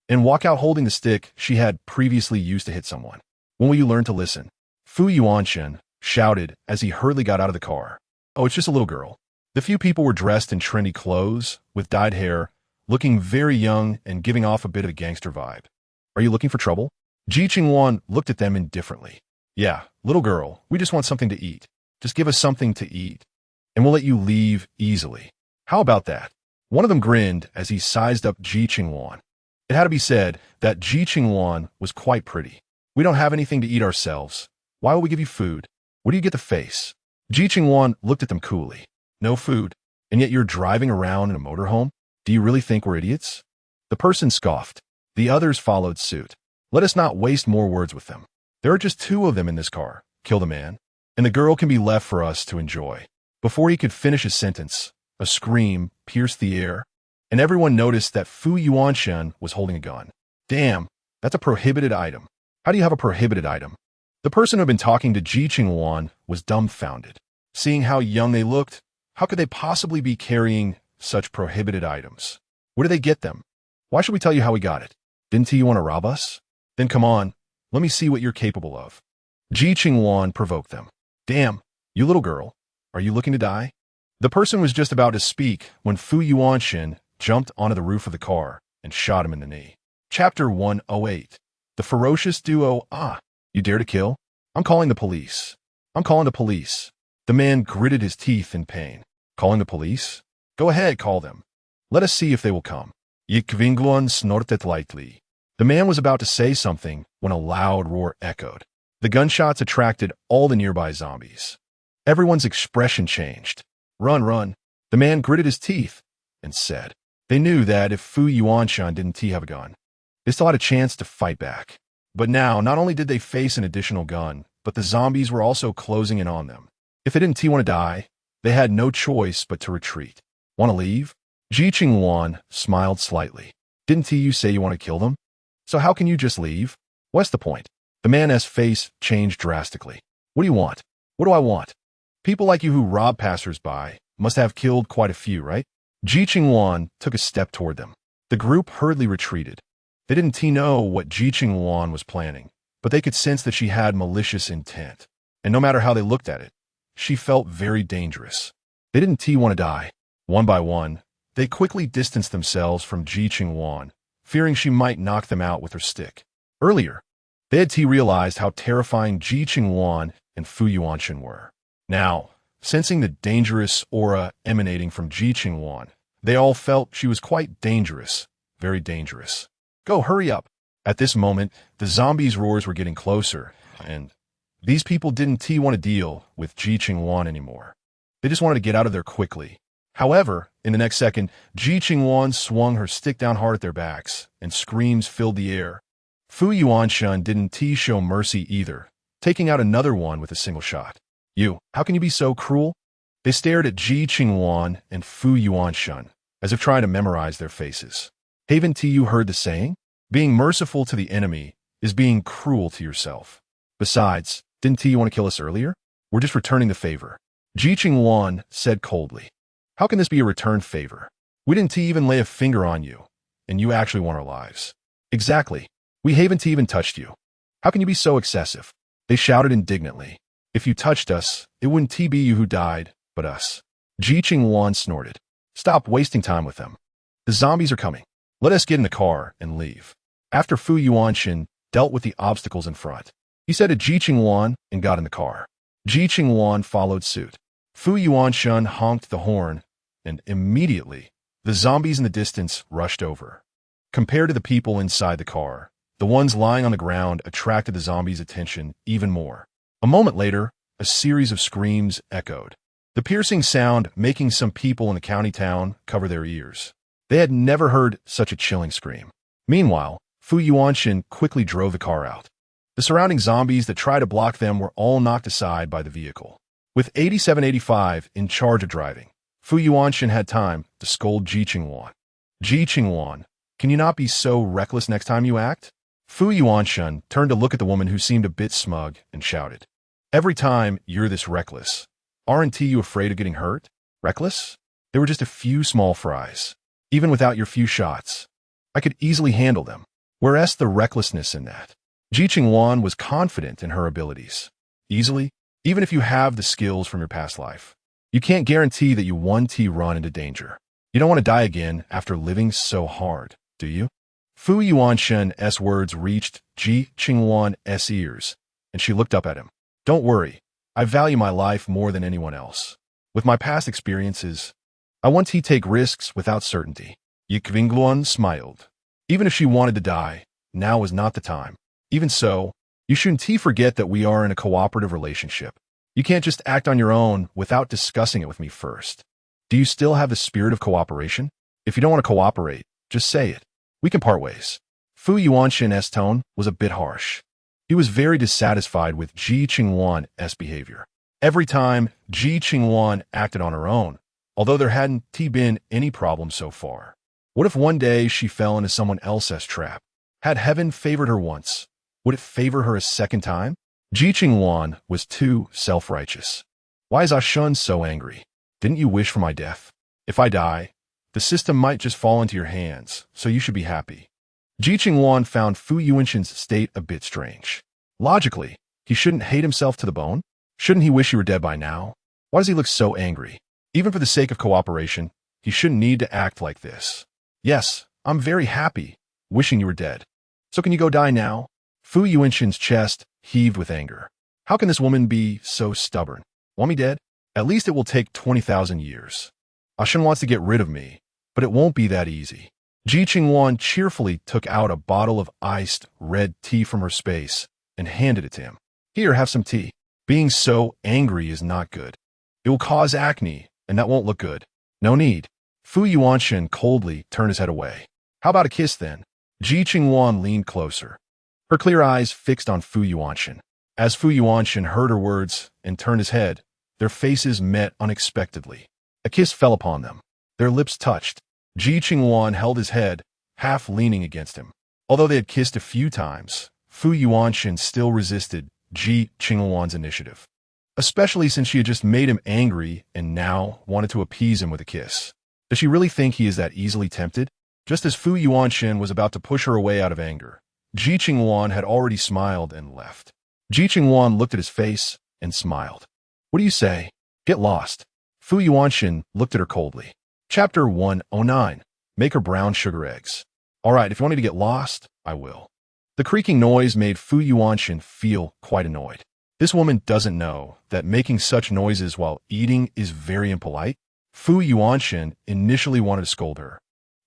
and walk out holding the stick she had previously used to hit someone. When will you learn to listen? Fu Yuanshan shouted as he hurriedly got out of the car. Oh, it's just a little girl. The few people were dressed in trendy clothes, with dyed hair, looking very young and giving off a bit of a gangster vibe. Are you looking for trouble? Ji Qingluan looked at them indifferently. Yeah, little girl, we just want something to eat. Just give us something to eat, and we'll let you leave easily. How about that? One of them grinned as he sized up Ji Qingluan. It had to be said that Ji Qingluan was quite pretty. We don't have anything to eat ourselves. Why will we give you food? Where do you get the face? Ji Qingluan looked at them coolly. No food, and yet you're driving around in a motorhome? Do you really think we're idiots? The person scoffed. The others followed suit. Let us not waste more words with them. There are just two of them in this car. Kill the man, and the girl can be left for us to enjoy. Before he could finish his sentence, a scream pierced the air, and everyone noticed that Fu Yuanshan was holding a gun. Damn, that's a prohibited item. How do you have a prohibited item? The person who had been talking to Ji Qingluan was dumbfounded. Seeing how young they looked, how could they possibly be carrying such prohibited items? Where did they get them? Why should we tell you how we got it? Didn't you want to rob us? Then come on, let me see what you're capable of. Ji Qingluan provoked them. Damn, you little girl, are you looking to die? The person was just about to speak when Fu Yuanshan jumped onto the roof of the car and shot him in the knee. Chapter 108. The ferocious duo. You dare to kill? I'm calling the police. I'm calling the police. The man gritted his teeth in pain. Calling the police? Go ahead, call them. Let us see if they will come. Ji Qingluan snorted lightly. The man was about to say something when a loud roar echoed. The gunshots attracted all the nearby zombies. Everyone's expression changed. Run, run. The man gritted his teeth and said. They knew that if Fu Yuanshan didn't have a gun, they still had a chance to fight back. But now, not only did they face an additional gun, but the zombies were also closing in on them. If they didn't want to die, they had no choice but to retreat. Want to leave? Ji Qingluan smiled slightly. Didn't you say you want to kill them? So how can you just leave? What's the point? The man's face changed drastically. What do you want? What do I want? People like you who rob passers-by must have killed quite a few, right? Ji Qingluan took a step toward them. The group hurriedly retreated. They didn't know what Ji Qingluan was planning, but they could sense that she had malicious intent. And no matter how they looked at it, she felt very dangerous. They didn't want to die. One by one, they quickly distanced themselves from Ji Qingluan, fearing she might knock them out with her stick. Earlier, they had realized how terrifying Ji Qingluan and Fu Yuanshan were. Now, sensing the dangerous aura emanating from Ji Qingluan, they all felt she was quite dangerous, very dangerous. Go, hurry up. At this moment, the zombies' roars were getting closer, and these people didn't want to deal with Ji Qingluan anymore. They just wanted to get out of there quickly. However, in the next second, Ji Qingluan swung her stick down hard at their backs, and screams filled the air. Fu Yuanshan didn't show mercy either, taking out another one with a single shot. You, how can you be so cruel? They stared at Ji Qingluan and Fu Yuanshan, as if trying to memorize their faces. Haven't you heard the saying? Being merciful to the enemy is being cruel to yourself. Besides, didn't you want to kill us earlier? We're just returning the favor. Ji Qingluan said coldly. How can this be a return favor? We didn't even lay a finger on you, and you actually want our lives. Exactly. We haven't even touched you. How can you be so excessive? They shouted indignantly. If you touched us, it wouldn't be you who died, but us. Ji Qingluan snorted. Stop wasting time with them. The zombies are coming. Let us get in the car and leave. After Fu Yuanshan dealt with the obstacles in front, he said to Ji Qingluan and got in the car. Ji Qingluan followed suit. Fu Yuanshan honked the horn, and immediately, the zombies in the distance rushed over. Compared to the people inside the car, the ones lying on the ground attracted the zombies' attention even more. A moment later, a series of screams echoed, the piercing sound making some people in the county town cover their ears. They had never heard such a chilling scream. Meanwhile, Fu Yuanshan quickly drove the car out. The surrounding zombies that tried to block them were all knocked aside by the vehicle. With 8785 in charge of driving, Fu Yuanshan had time to scold Ji Qingluan. Ji Qingluan, can you not be so reckless next time you act? Fu Yuanshan turned to look at the woman who seemed a bit smug and shouted. Every time you're this reckless, aren't you afraid of getting hurt? Reckless? There were just a few small fries. Even without your few shots, I could easily handle them. Whereas the recklessness in that? Ji Qingluan was confident in her abilities. Easily, even if you have the skills from your past life. You can't guarantee that you won't run into danger. You don't want to die again after living so hard, do you? Fu Yuanshan's words reached Ji Qingluan's ears, and she looked up at him. Don't worry, I value my life more than anyone else. With my past experiences, I want to take risks without certainty. Ji Qingluan smiled. Even if she wanted to die, now was not the time. Even so, you shouldn't forget that we are in a cooperative relationship. You can't just act on your own without discussing it with me first. Do you still have the spirit of cooperation? If you don't want to cooperate, just say it. We can part ways. Fu Yuanshan's tone was a bit harsh. He was very dissatisfied with Ji Qingluan's behavior. Every time, Ji Qingluan acted on her own, although there hadn't been any problem so far. What if one day she fell into someone else's trap? Had heaven favored her once? Would it favor her a second time? Ji Qingluan was too self-righteous. Why is Shun so angry? Didn't you wish for my death? If I die, the system might just fall into your hands, so you should be happy. Ji Qingluan found Fu Yuanxin's state a bit strange. Logically, he shouldn't hate himself to the bone? Shouldn't he wish he were dead by now? Why does he look so angry? Even for the sake of cooperation, he shouldn't need to act like this. Yes, I'm very happy, wishing you were dead. So can you go die now? Fu Yuanxin's chest heaved with anger. How can this woman be so stubborn? Want me dead? At least it will take 20,000 years. Shun wants to get rid of me, but it won't be that easy. Ji Qingluan cheerfully took out a bottle of iced red tea from her space and handed it to him. Here, have some tea. Being so angry is not good. It will cause acne, and that won't look good. No need. Fu Yuanxin coldly turned his head away. How about a kiss then? Ji Qingluan leaned closer, her clear eyes fixed on Fu Yuanxin. As Fu Yuanxin heard her words and turned his head, their faces met unexpectedly. A kiss fell upon them. Their lips touched. Ji Qingluan held his head, half leaning against him. Although they had kissed a few times, Fu Yuanxin still resisted Ji Qingluan's initiative, especially since she had just made him angry and now wanted to appease him with a kiss. Does she really think he is that easily tempted? Just as Fu Yuanxin was about to push her away out of anger, Ji Qingluan had already smiled and left. Ji Qingluan looked at his face and smiled. What do you say? Get lost. Fu Yuanxin looked at her coldly. Chapter 109. Make her brown sugar eggs. All right, if you want me to get lost, I will. The creaking noise made Fu Yuanxin feel quite annoyed. This woman doesn't know that making such noises while eating is very impolite. Fu Yuanxin initially wanted to scold her,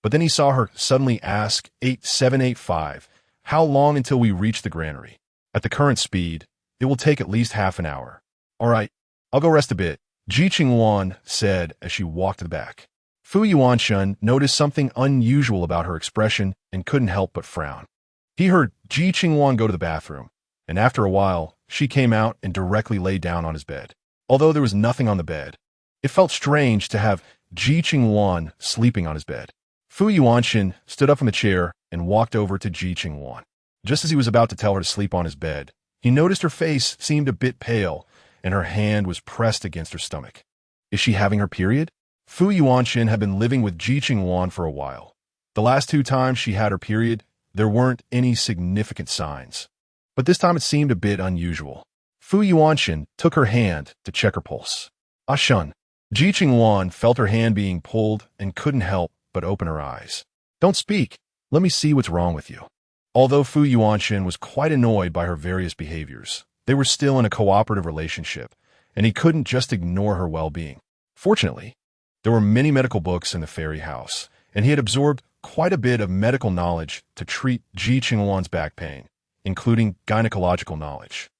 but then he saw her suddenly ask 8785, how long until we reach the granary? At the current speed, it will take at least half an hour. All right, I'll go rest a bit, Ji Qingluan said as she walked to the back. Fu Yuanxin noticed something unusual about her expression and couldn't help but frown. He heard Ji Qingluan go to the bathroom, and after a while, she came out and directly lay down on his bed. Although there was nothing on the bed, it felt strange to have Ji Qingluan sleeping on his bed. Fu Yuanxin stood up from the chair and walked over to Ji Qingluan. Just as he was about to tell her to sleep on his bed, he noticed her face seemed a bit pale, and her hand was pressed against her stomach. Is she having her period? Fu Yuanxin had been living with Ji Qingluan for a while. The last 2 times she had her period, there weren't any significant signs. But this time it seemed a bit unusual. Fu Yuanxin took her hand to check her pulse. Shun. Ji Qingluan felt her hand being pulled and couldn't help but open her eyes. Don't speak. Let me see what's wrong with you. Although Fu Yuanxin was quite annoyed by her various behaviors, they were still in a cooperative relationship, and he couldn't just ignore her well-being. Fortunately, there were many medical books in the fairy house, and he had absorbed quite a bit of medical knowledge to treat Ji Qingluan's back pain, including gynecological knowledge.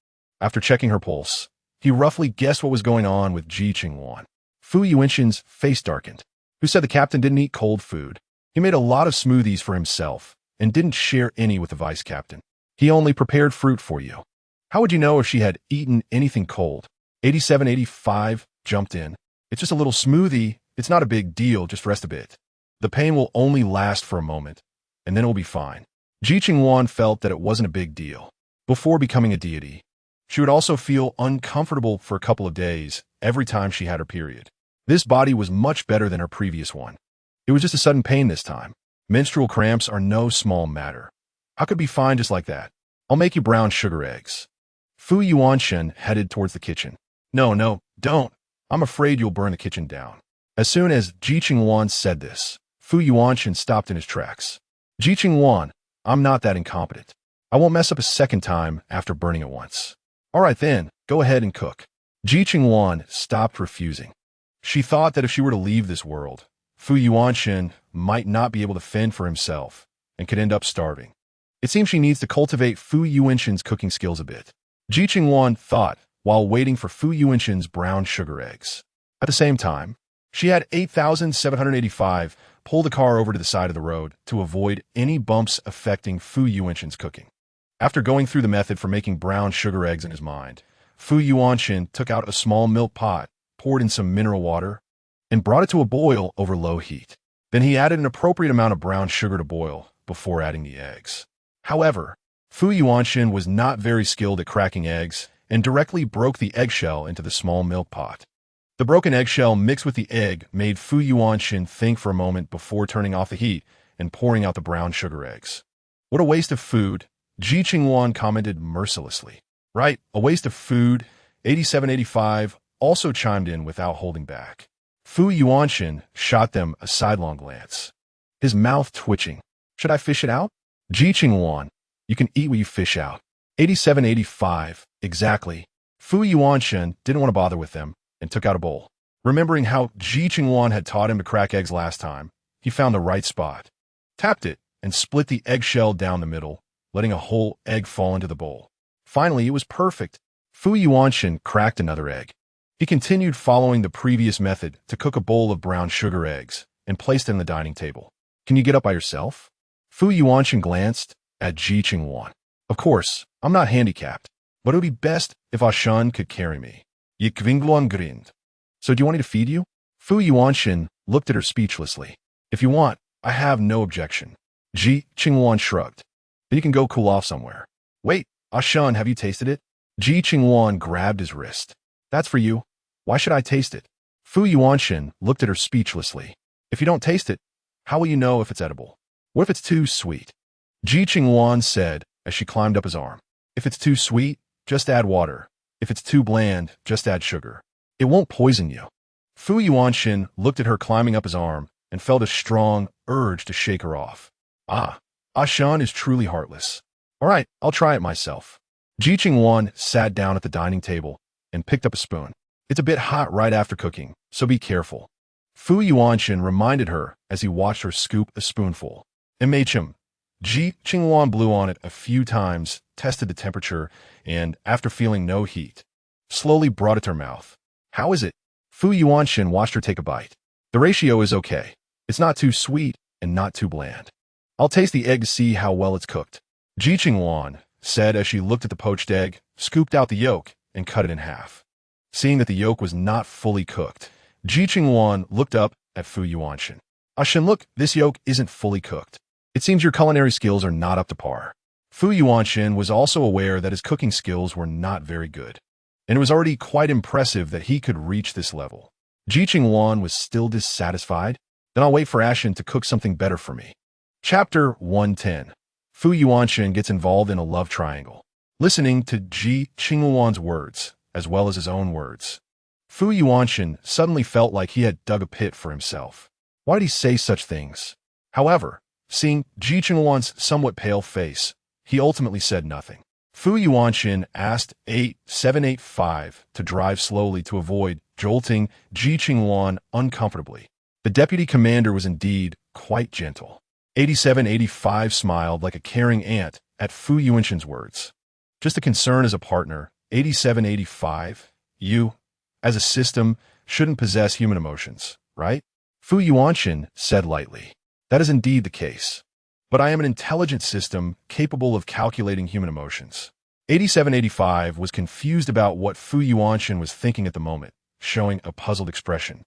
After checking her pulse, he roughly guessed what was going on with Ji Qingluan. Fu Yuanxin's face darkened. Who said the captain didn't eat cold food? He made a lot of smoothies for himself and didn't share any with the vice captain. He only prepared fruit for you. How would you know if she had eaten anything cold? 8785 jumped in. It's just a little smoothie. It's not a big deal. Just rest a bit. The pain will only last for a moment, and then it will be fine. Ji Qingluan felt that it wasn't a big deal. Before becoming a deity, she would also feel uncomfortable for a couple of days every time she had her period. This body was much better than her previous one. It was just a sudden pain this time. Menstrual cramps are no small matter. How could it be fine just like that? I'll make you brown sugar eggs. Fu Yuanxin headed towards the kitchen. No, don't. I'm afraid you'll burn the kitchen down. As soon as Ji Qingluan said this, Fu Yuanxin stopped in his tracks. Ji Qingluan, I'm not that incompetent. I won't mess up a second time after burning it once. All right then, go ahead and cook. Ji Qingluan stopped refusing. She thought that if she were to leave this world, Fu Yuanxin might not be able to fend for himself and could end up starving. It seems she needs to cultivate Fu Yuanxin's cooking skills a bit. Ji Qingluan thought while waiting for Fu Yuanxin's brown sugar eggs. At the same time, she had 8785 pull the car over to the side of the road to avoid any bumps affecting Fu Yuanxin's cooking. After going through the method for making brown sugar eggs in his mind, Fu Yuanxin took out a small milk pot, poured in some mineral water, and brought it to a boil over low heat. Then he added an appropriate amount of brown sugar to boil before adding the eggs. However, Fu Yuanshan was not very skilled at cracking eggs and directly broke the eggshell into the small milk pot. The broken eggshell mixed with the egg made Fu Yuanshan think for a moment before turning off the heat and pouring out the brown sugar eggs. What a waste of food, Ji Qingluan commented mercilessly. Right, a waste of food, 8785 also chimed in without holding back. Fu Yuanshan shot them a sidelong glance, his mouth twitching. Should I fish it out? Ji Qingluan, you can eat what you fish out. 8785, exactly. Fu Yuanshan didn't want to bother with them and took out a bowl. Remembering how Ji Qingluan had taught him to crack eggs last time, he found the right spot, tapped it, and split the eggshell down the middle, letting a whole egg fall into the bowl. Finally, it was perfect. Fu Yuanshan cracked another egg. He continued following the previous method to cook a bowl of brown sugar eggs and placed it on the dining table. Can you get up by yourself? Fu Yuanshan glanced at Ji Qingluan. Of course, I'm not handicapped, but it would be best if Ashan could carry me. Ji Qingluan grinned. So do you want me to feed you? Fu Yuanshan looked at her speechlessly. If you want, I have no objection. Ji Qingluan shrugged. Then you can go cool off somewhere. Wait, Ashan, have you tasted it? Ji Qingluan grabbed his wrist. That's for you. Why should I taste it? Fu Yuanshan looked at her speechlessly. If you don't taste it, how will you know if it's edible? What if it's too sweet? Ji Qingluan said as she climbed up his arm. If it's too sweet, just add water. If it's too bland, just add sugar. It won't poison you. Fu Yuanshan looked at her climbing up his arm and felt a strong urge to shake her off. Ah, Ashan is truly heartless. All right, I'll try it myself. Ji Qingluan sat down at the dining table and picked up a spoon. It's a bit hot right after cooking, so be careful. Fu Yuanshan reminded her as he watched her scoop a spoonful. MHM. Ji Qingluan blew on it a few times, tested the temperature, and, after feeling no heat, slowly brought it to her mouth. How is it? Fu Yuanshan watched her take a bite. The ratio is okay. It's not too sweet and not too bland. I'll taste the egg to see how well it's cooked. Ji Qingluan said as she looked at the poached egg, scooped out the yolk, and cut it in half. Seeing that the yolk was not fully cooked, Ji Qingluan looked up at Fu Yuanshan. Ashan, look, this yolk isn't fully cooked. It seems your culinary skills are not up to par. Fu Yuanshan was also aware that his cooking skills were not very good, and it was already quite impressive that he could reach this level. Ji Qingluan was still dissatisfied. Then I'll wait for Ashan to cook something better for me. Chapter 110. Fu Yuanshan gets involved in a love triangle. Listening to Ji Qingluan's words, as well as his own words, Fu Yuanshan suddenly felt like he had dug a pit for himself. Why did he say such things? However, seeing Ji Qingluan's somewhat pale face, he ultimately said nothing. Fu Yuanshan asked 8785 to drive slowly to avoid jolting Ji Qingluan uncomfortably. The deputy commander was indeed quite gentle. 8785 smiled like a caring aunt at Fu Yuanshan's words. Just a concern as a partner, 8785, you, as a system, shouldn't possess human emotions, right? Fu Yuanshan said lightly. That is indeed the case. But I am an intelligent system capable of calculating human emotions. 8785 was confused about what Fu Yuanshan was thinking at the moment, showing a puzzled expression.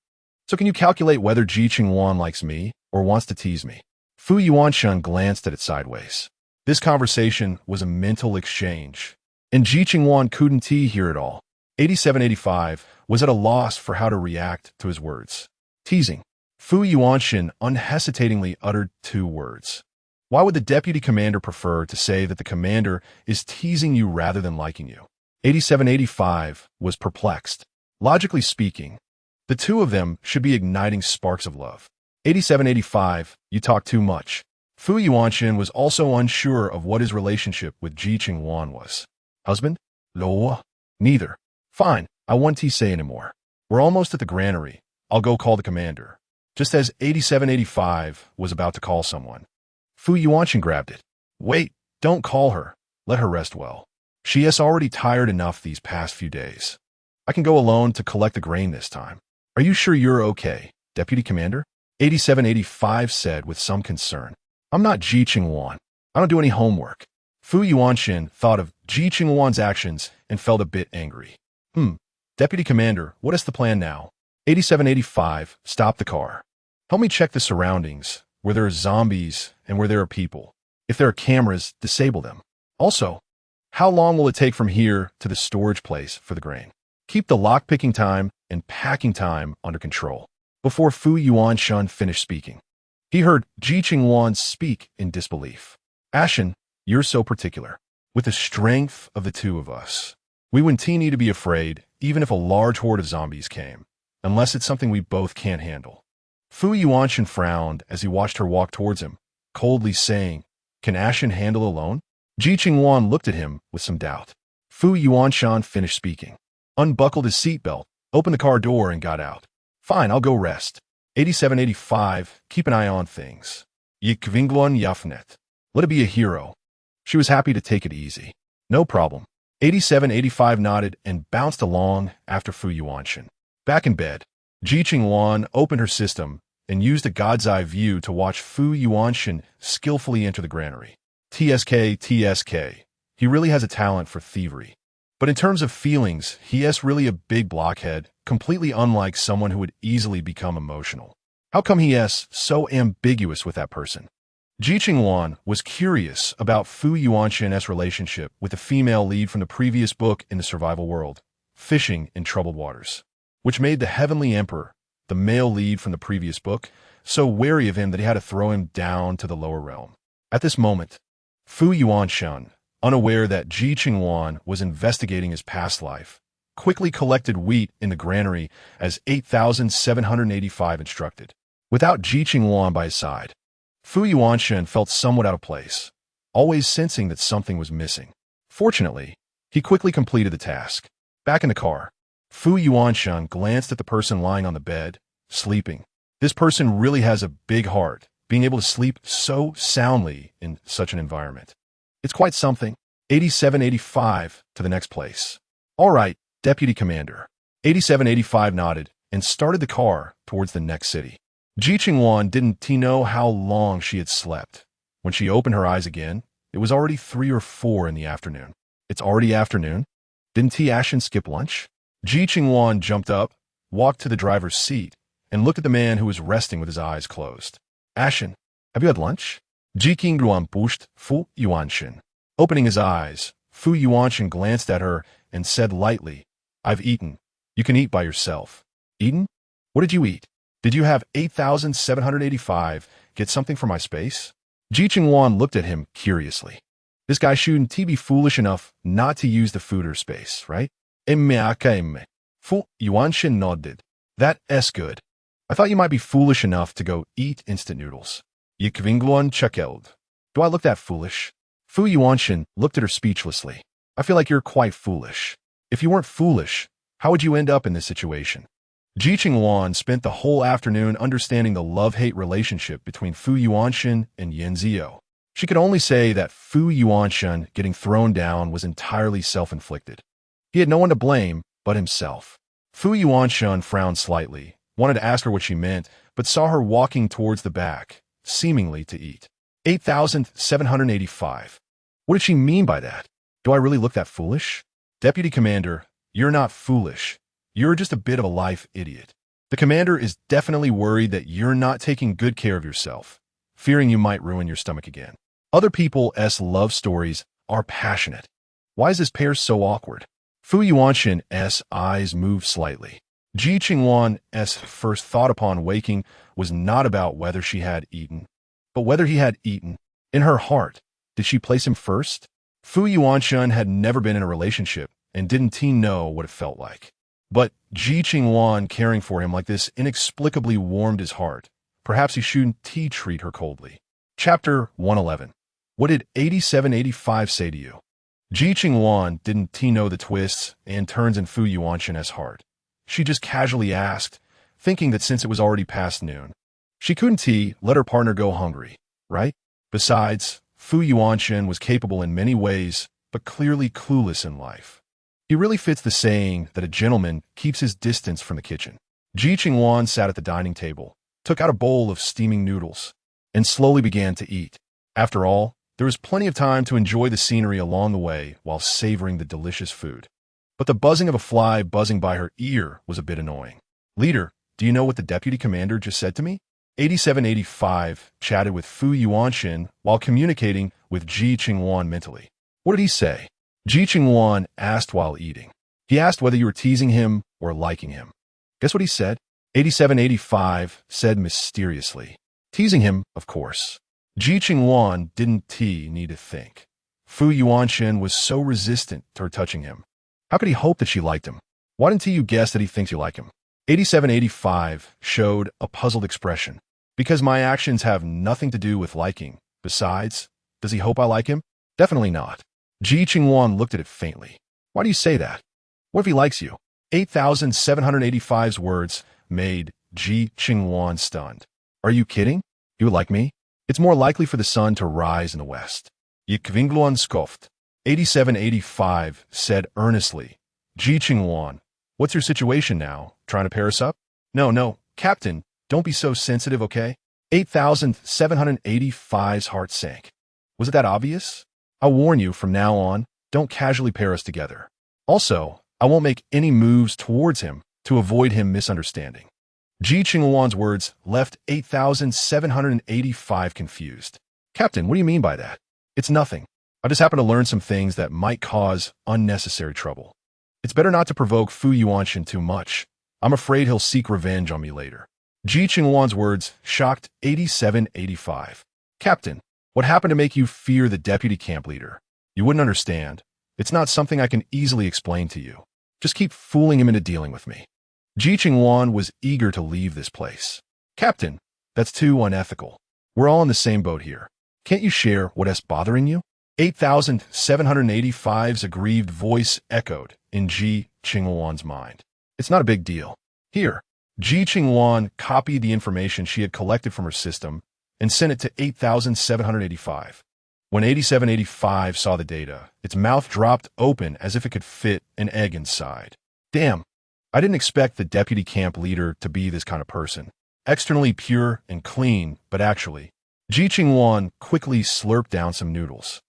So can you calculate whether Ji Qingluan likes me or wants to tease me? Fu Yuanshan glanced at it sideways. This conversation was a mental exchange, and Ji Qingluan couldn't hear it all. 8785 was at a loss for how to react to his words. Teasing. Fu Yuanshan unhesitatingly uttered two words. Why would the deputy commander prefer to say that the commander is teasing you rather than liking you? 8785 was perplexed. Logically speaking, the two of them should be igniting sparks of love. 8785, you talk too much. Fu Yuanshan was also unsure of what his relationship with Ji Qingluan was. Husband? No. Neither. Fine, I won't say anymore. We're almost at the granary. I'll go call the commander. Just as 8785 was about to call someone, Fu Yuanshan grabbed it. Wait, don't call her. Let her rest well. She is already tired enough these past few days. I can go alone to collect the grain this time. Are you sure you're okay, Deputy Commander? 8785 said with some concern. I'm not Ji Qingluan. I don't do any homework. Fu Yuanshan thought of Ji Qingluan's actions and felt a bit angry. Deputy Commander, what is the plan now? 8785, stop the car. Help me check the surroundings, where there are zombies and where there are people. If there are cameras, disable them. Also, how long will it take from here to the storage place for the grain? Keep the lock-picking time and packing time under control. Before Fu Yuanshan finished speaking, he heard Ji Qingluan speak in disbelief. Ashen, you're so particular. With the strength of the two of us, we wouldn't need to be afraid even if a large horde of zombies came, unless it's something we both can't handle. Fu Yuanshan frowned as he watched her walk towards him, coldly saying, "Can Ashen handle alone?" Ji Qingluan looked at him with some doubt. Fu Yuanshan finished speaking, unbuckled his seatbelt, opened the car door, and got out. "Fine, I'll go rest. 8785, keep an eye on things. Ji Qingluan Yafnet. Let it be a hero." She was happy to take it easy. "No problem." 8785 nodded and bounced along after Fu Yuanshan. Back in bed, Ji Qingluan opened her system and used a god's eye view to watch Fu Yuanshan skillfully enter the granary. TSK. He really has a talent for thievery. But in terms of feelings, he is really a big blockhead, completely unlike someone who would easily become emotional. How come he is so ambiguous with that person? Ji Qingluan was curious about Fu Yuanshan's relationship with the female lead from the previous book in the survival world, Fishing in Troubled Waters, which made the Heavenly Emperor, the male lead from the previous book, so wary of him that he had to throw him down to the lower realm. At this moment, Fu Yuanshan, unaware that Ji Qingluan was investigating his past life, quickly collected wheat in the granary as 8785 instructed. Without Ji Qingluan by his side, Fu Yuanshan felt somewhat out of place, always sensing that something was missing. Fortunately, he quickly completed the task. Back in the car, Fu Yuanshan glanced at the person lying on the bed, sleeping. This person really has a big heart, being able to sleep so soundly in such an environment. It's quite something. 8785 to the next place. All right, Deputy Commander. 8785 nodded and started the car towards the next city. Ji Qingluan didn't know how long she had slept. When she opened her eyes again, it was already 3 or 4 in the afternoon. It's already afternoon? Didn't Ashen skip lunch? Ji Qingluan jumped up, walked to the driver's seat, and looked at the man who was resting with his eyes closed. "Ashen, have you had lunch?" Ji Qingluan pushed Fu Yuanshan. Opening his eyes, Fu Yuanshan glanced at her and said lightly, "I've eaten. You can eat by yourself." "Eaten? What did you eat? Did you have 8785 get something for my space?" Ji Qingluan looked at him curiously. This guy shouldn't be foolish enough not to use the food or space, right? Fu Yuanshan nodded. "That's good. I thought you might be foolish enough to go eat instant noodles." Ji Qingluan chuckled. "Do I look that foolish?" Fu Yuanshan looked at her speechlessly. "I feel like you're quite foolish. If you weren't foolish, how would you end up in this situation?" Ji Qingluan spent the whole afternoon understanding the love-hate relationship between Fu Yuanshan and Yin Zio. She could only say that Fu Yuanshan getting thrown down was entirely self-inflicted. He had no one to blame but himself. Fu Yuanshan frowned slightly, wanted to ask her what she meant, but saw her walking towards the back, seemingly to eat. 8785. What did she mean by that? Do I really look that foolish? Deputy Commander, you're not foolish. You're just a bit of a life idiot. The commander is definitely worried that you're not taking good care of yourself, fearing you might ruin your stomach again. Other people's love stories are passionate. Why is this pair so awkward? Fu Yuanshan's eyes moved slightly. Ji Qingluan's first thought upon waking was not about whether she had eaten, but whether he had eaten. In her heart, did she place him first? Fu Yuanshan had never been in a relationship and didn't know what it felt like. But Ji Qingluan caring for him like this inexplicably warmed his heart. Perhaps he shouldn't treat her coldly. Chapter 111. What did 8785 say to you? Ji Qingluan didn't know the twists and turns in Fu Yuanshan's heart. She just casually asked, thinking that since it was already past noon, she couldn't let her partner go hungry, right? Besides, Fu Yuanshan was capable in many ways, but clearly clueless in life. He really fits the saying that a gentleman keeps his distance from the kitchen. Ji Qingluan sat at the dining table, took out a bowl of steaming noodles, and slowly began to eat. After all, there was plenty of time to enjoy the scenery along the way while savoring the delicious food. But the buzzing of a fly buzzing by her ear was a bit annoying. "Leader, do you know what the deputy commander just said to me?" 8785 chatted with Fu Yuanshan while communicating with Ji Qingluan mentally. What did he say? Ji Qingluan asked while eating. He asked whether you were teasing him or liking him. Guess what he said? 8785 said mysteriously. Teasing him, of course. Ji Qingluan didn't need to think. Fu Yuanshan was so resistant to her touching him. How could he hope that she liked him? Why didn't you guess that he thinks you like him? 8785 showed a puzzled expression. Because my actions have nothing to do with liking. Besides, does he hope I like him? Definitely not. Ji Qingluan looked at it faintly. Why do you say that? What if he likes you? 8785's words made Ji Qingluan stunned. Are you kidding? You would like me? It's more likely for the sun to rise in the west. Ji Qingluan scoffed. 8785 said earnestly. Ji Qingluan, what's your situation now? Trying to pair us up? No, Captain, don't be so sensitive, okay? 8785's heart sank. Was it that obvious? I'll warn you from now on, don't casually pair us together. Also, I won't make any moves towards him to avoid him misunderstanding. Ji Qingluan's words left 8785 confused. Captain, what do you mean by that? It's nothing. I just happen to learn some things that might cause unnecessary trouble. It's better not to provoke Fu Yuanshan too much. I'm afraid he'll seek revenge on me later. Ji Qingluan's words shocked 8785. Captain, what happened to make you fear the deputy camp leader? You wouldn't understand. It's not something I can easily explain to you. Just keep fooling him into dealing with me. Ji Qingluan was eager to leave this place. Captain, that's too unethical. We're all in the same boat here. Can't you share what's bothering you? 8785's aggrieved voice echoed in Ji Qingluan's mind. It's not a big deal. Here, Ji Qingluan copied the information she had collected from her system and sent it to 8785. When 8785 saw the data, its mouth dropped open as if it could fit an egg inside. Damn, I didn't expect the deputy camp leader to be this kind of person. Externally pure and clean, but actually. Ji Qingluan quickly slurped down some noodles.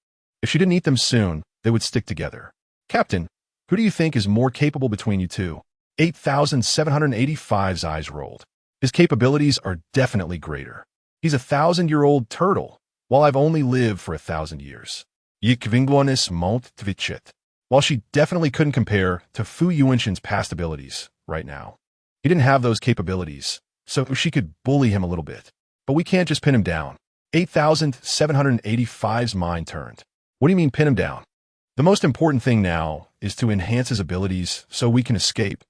If she didn't eat them soon, they would stick together. Captain, who do you think is more capable between you two? 8785's eyes rolled. His capabilities are definitely greater. He's a 1,000-year-old turtle, while I've only lived for 1,000 years. Ji Qingluanis mont tvichet. While she definitely couldn't compare to Fu Yuanshan's past abilities right now. He didn't have those capabilities, so she could bully him a little bit. But we can't just pin him down. 8785's mind turned. What do you mean pin him down? The most important thing now is to enhance his abilities so we can escape.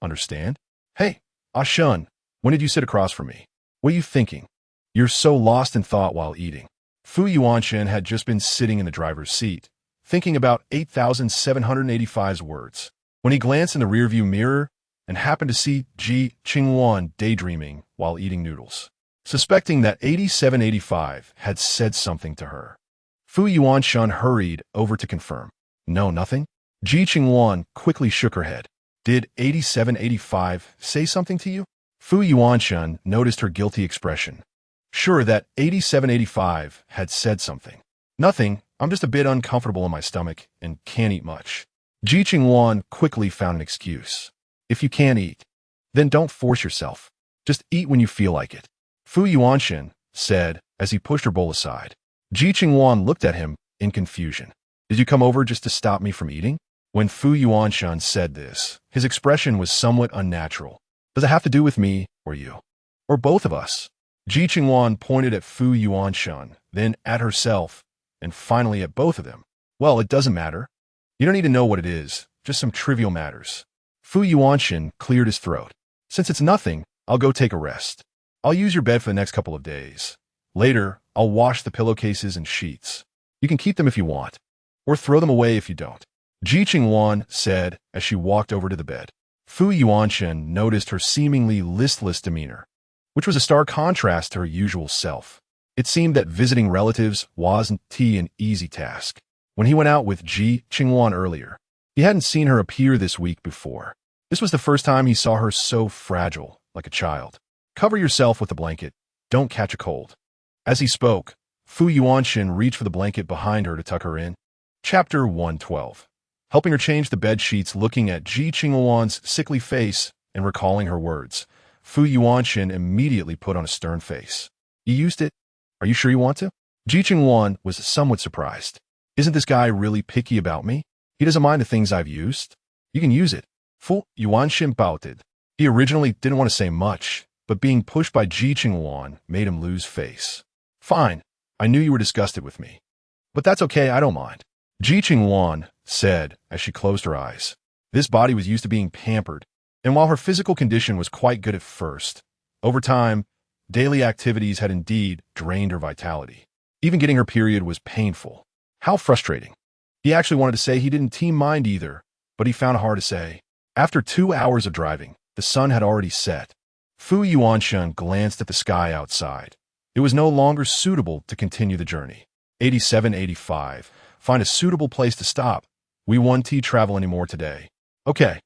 Understand? Hey, Ashun, when did you sit across from me? What are you thinking? You're so lost in thought while eating. Fu Yuanshan had just been sitting in the driver's seat, thinking about 8785's words, when he glanced in the rearview mirror and happened to see Ji Qingluan daydreaming while eating noodles. Suspecting that 8785 had said something to her, Fu Yuanshan hurried over to confirm. No, nothing? Ji Qingluan quickly shook her head. Did 8785 say something to you? Fu Yuanshan noticed her guilty expression. Sure that 8785 had said something. Nothing, I'm just a bit uncomfortable in my stomach and can't eat much. Ji Qingluan quickly found an excuse. If you can't eat, then don't force yourself. Just eat when you feel like it. Fu Yuanshan said as he pushed her bowl aside. Ji Qingluan looked at him in confusion. Did you come over just to stop me from eating? When Fu Yuanshan said this, his expression was somewhat unnatural. Does it have to do with me or you? Or both of us? Ji Qingluan pointed at Fu Yuanshan, then at herself, and finally at both of them. Well, it doesn't matter. You don't need to know what it is, just some trivial matters. Fu Yuanshan cleared his throat. Since it's nothing, I'll go take a rest. I'll use your bed for the next couple of days. Later, I'll wash the pillowcases and sheets. You can keep them if you want, or throw them away if you don't. Ji Qingluan said as she walked over to the bed. Fu Yuanshan noticed her seemingly listless demeanor, which was a stark contrast to her usual self. It seemed that visiting relatives wasn't an easy task. When he went out with Ji Qingluan earlier, he hadn't seen her appear this week before. This was the first time he saw her so fragile, like a child. Cover yourself with a blanket. Don't catch a cold. As he spoke, Fu Yuanshan reached for the blanket behind her to tuck her in. Chapter 112. Helping her change the bed sheets, looking at Ji Qingluan's sickly face and recalling her words, Fu Yuanshan immediately put on a stern face. You used it? Are you sure you want to? Ji Qingluan was somewhat surprised. Isn't this guy really picky about me? He doesn't mind the things I've used? You can use it. Fu Yuanshan pouted. He originally didn't want to say much, but being pushed by Ji Qingluan made him lose face. Fine, I knew you were disgusted with me. But that's okay, I don't mind. Ji Qingluan said as she closed her eyes. This body was used to being pampered, and while her physical condition was quite good at first, over time, daily activities had indeed drained her vitality. Even getting her period was painful. How frustrating. He actually wanted to say he didn't team mind either, but he found it hard to say. After 2 hours of driving, the sun had already set. Fu Yuanshan glanced at the sky outside. It was no longer suitable to continue the journey. 8785. Find a suitable place to stop. We won't travel anymore today. Okay.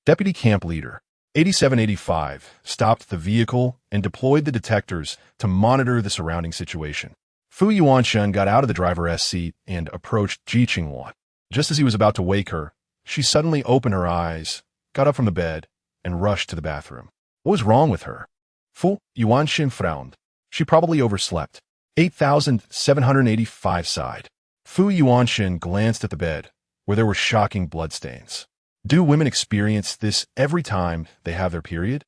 Deputy Camp Leader. 8785 stopped the vehicle and deployed the detectors to monitor the surrounding situation. Fu Yuanshan got out of the driver's seat and approached Ji Qingluan. Just as he was about to wake her, she suddenly opened her eyes, got up from the bed, and rushed to the bathroom. What was wrong with her? Fu Yuanshan frowned. She probably overslept. 8785 sighed. Fu Yuanshan glanced at the bed, where there were shocking bloodstains. Do women experience this every time they have their period?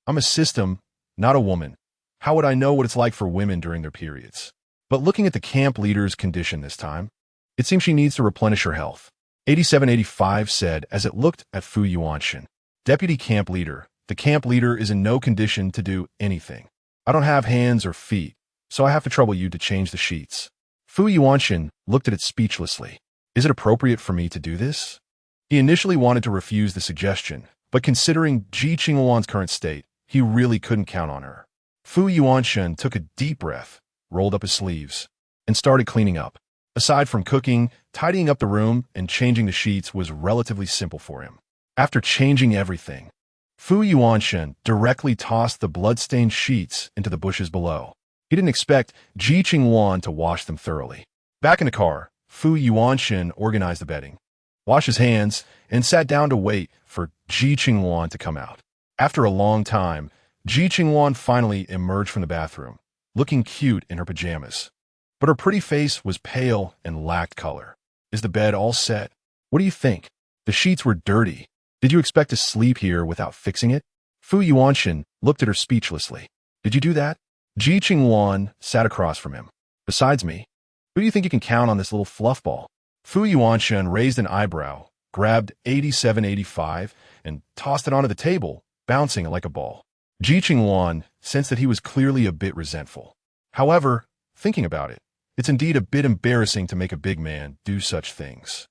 I'm a system, not a woman. How would I know what it's like for women during their periods? But looking at the camp leader's condition this time, it seems she needs to replenish her health. 8785 said as it looked at Fu Yuanshan. Deputy Camp Leader, the camp leader is in no condition to do anything. I don't have hands or feet, so I have to trouble you to change the sheets. Fu Yuanshan looked at it speechlessly. Is it appropriate for me to do this? He initially wanted to refuse the suggestion, but considering Ji Qingluan's current state, he really couldn't count on her. Fu Yuanshan took a deep breath, rolled up his sleeves, and started cleaning up. Aside from cooking, tidying up the room and changing the sheets was relatively simple for him. After changing everything, Fu Yuanshan directly tossed the blood-stained sheets into the bushes below. He didn't expect Ji Qingluan to wash them thoroughly. Back in the car, Fu Yuanshan organized the bedding, washed his hands, and sat down to wait for Ji Qingluan to come out. After a long time, Ji Qingluan finally emerged from the bathroom, looking cute in her pajamas. But her pretty face was pale and lacked color. Is the bed all set? What do you think? The sheets were dirty. Did you expect to sleep here without fixing it? Fu Yuanshan looked at her speechlessly. Did you do that? Ji Qingluan sat across from him. Besides me, who do you think you can count on this little fluffball? Fu Yuanshan raised an eyebrow, grabbed 8785, and tossed it onto the table, bouncing it like a ball. Ji Qingluan sensed that he was clearly a bit resentful. However, thinking about it, it's indeed a bit embarrassing to make a big man do such things.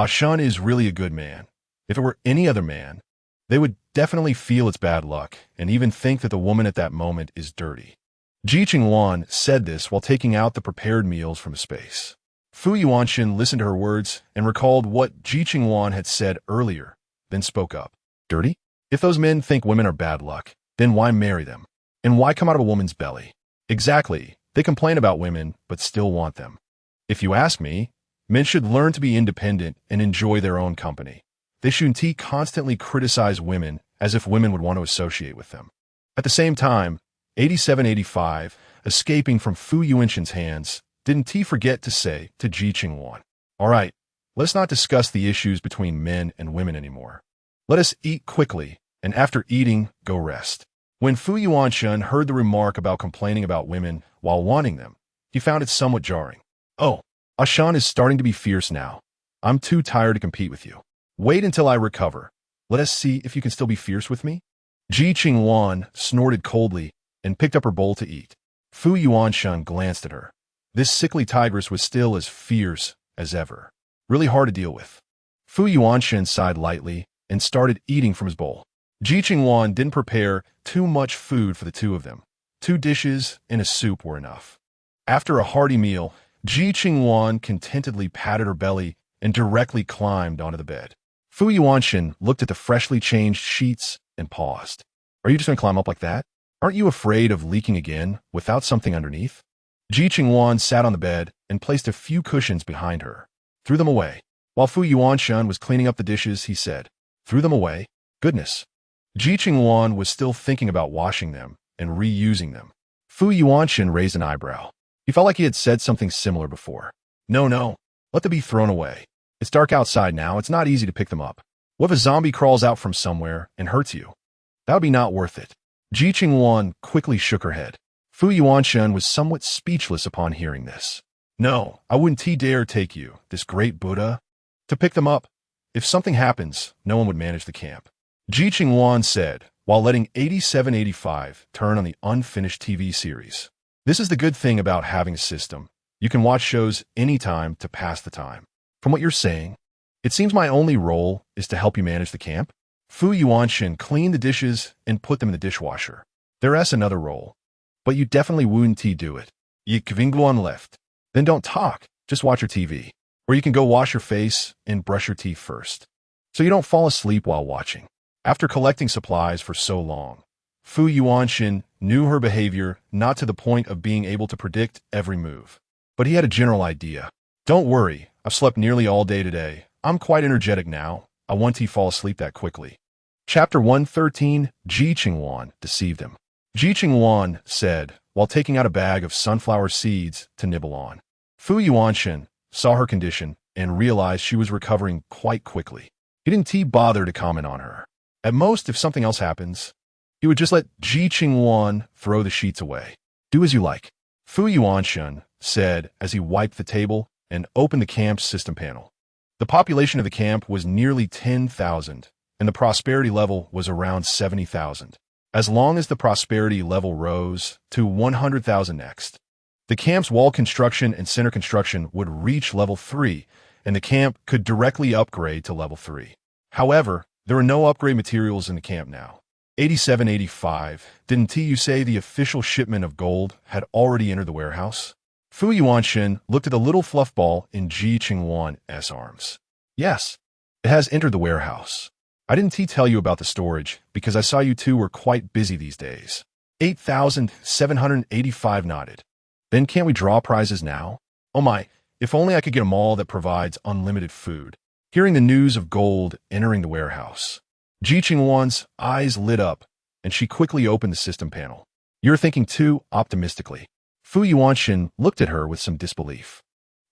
Shun is really a good man. If it were any other man, they would definitely feel it's bad luck and even think that the woman at that moment is dirty. Ji Qingluan said this while taking out the prepared meals from a space. Fu Yuanshan listened to her words and recalled what Ji Qingluan had said earlier, then spoke up. Dirty? If those men think women are bad luck, then why marry them? And why come out of a woman's belly? Exactly. They complain about women, but still want them. If you ask me, men should learn to be independent and enjoy their own company. They shouldn't constantly criticize women as if women would want to associate with them. At the same time, 8785, escaping from Fu Yuanshan's hands, didn't he forget to say to Ji Qingluan, all right, let's not discuss the issues between men and women anymore. Let us eat quickly, and after eating, go rest. When Fu Yuanshan heard the remark about complaining about women while wanting them, he found it somewhat jarring. Oh, Ashan is starting to be fierce now. I'm too tired to compete with you. Wait until I recover. Let us see if you can still be fierce with me. Ji Qingluan snorted coldly and picked up her bowl to eat. Fu Yuanshan glanced at her. This sickly tigress was still as fierce as ever. Really hard to deal with. Fu Yuanshan sighed lightly and started eating from his bowl. Ji Qingluan didn't prepare too much food for the two of them. 2 dishes and a soup were enough. After a hearty meal, Ji Qingluan contentedly patted her belly and directly climbed onto the bed. Fu Yuanshan looked at the freshly changed sheets and paused. Are you just going to climb up like that? Aren't you afraid of leaking again without something underneath? Ji Qingluan sat on the bed and placed a few cushions behind her. Threw them away. While Fu Yuanshan was cleaning up the dishes, he said, Threw them away? Goodness. Ji Qingluan was still thinking about washing them and reusing them. Fu Yuanshan raised an eyebrow. He felt like he had said something similar before. No, Let them be thrown away. It's dark outside now, it's not easy to pick them up. What if a zombie crawls out from somewhere and hurts you? That would be not worth it. Ji Qingluan quickly shook her head. Fu Yuanshen was somewhat speechless upon hearing this. No, I wouldn't dare take you, this great Buddha, to pick them up. If something happens, no one would manage the camp. Ji Qingluan said, while letting 8785 turn on the unfinished TV series. This is the good thing about having a system. You can watch shows anytime to pass the time. From what you're saying, it seems my only role is to help you manage the camp? Fu Yuanshen cleaned the dishes and put them in the dishwasher. There's another role. But you definitely wouldn't do it. Ji Qingluan left. Then don't talk, just watch your TV. Or you can go wash your face and brush your teeth first, so you don't fall asleep while watching. After collecting supplies for so long, Fu Yuanshen knew her behavior, not to the point of being able to predict every move. But he had a general idea. Don't worry, I've slept nearly all day today. I'm quite energetic now. I won't fall asleep that quickly. Chapter 113, Ji Qingluan deceived him. Ji Qingluan said, while taking out a bag of sunflower seeds to nibble on. Fu Yuanshen saw her condition and realized she was recovering quite quickly. He didn't bother to comment on her. At most, if something else happens, he would just let Ji Qingluan throw the sheets away. Do as you like, Fu Yuanshen said as he wiped the table and opened the camp's system panel. The population of the camp was nearly 10,000, and the prosperity level was around 70,000. As long as the prosperity level rose to 100,000 next, the camp's wall construction and center construction would reach level 3, and the camp could directly upgrade to level 3. However, there are no upgrade materials in the camp now. 8785, didn't you say the official shipment of gold had already entered the warehouse? Fu Yuanshen looked at the little fluff ball in Ji Qingluan's arms. Yes, it has entered the warehouse. I didn't tell you about the storage because I saw you two were quite busy these days. 8,785 nodded. Then can't we draw prizes now? Oh my, if only I could get a mall that provides unlimited food. Hearing the news of gold entering the warehouse, Ji Qingluan's eyes lit up, and she quickly opened the system panel. You're thinking too optimistically. Fu Yuanshen looked at her with some disbelief.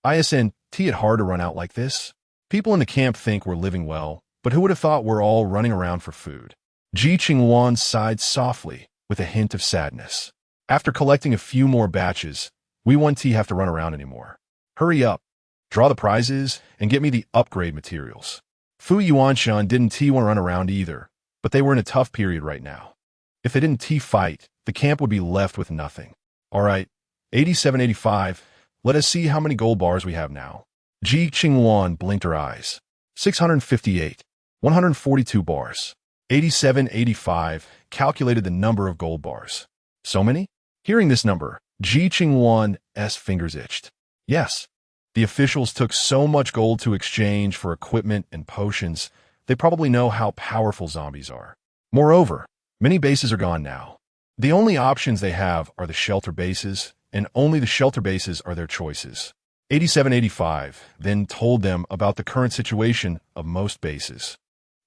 Isn't it hard to run out like this? People in the camp think we're living well, but who would have thought we're all running around for food? Ji Qingluan sighed softly with a hint of sadness. After collecting a few more batches, we won't have to run around anymore. Hurry up, draw the prizes, and get me the upgrade materials. Fu Yuanshen didn't want to run around either, but they were in a tough period right now. If they didn't fight, the camp would be left with nothing. All right, 8785, let us see how many gold bars we have now. Ji Qingluan blinked her eyes. 658, 142 bars. 8785 calculated the number of gold bars. So many? Hearing this number, Ji Qingluan's fingers itched. Yes, the officials took so much gold to exchange for equipment and potions, they probably know how powerful zombies are. Moreover, many bases are gone now. The only options they have are the shelter bases, and only the shelter bases are their choices. 8785 then told them about the current situation of most bases.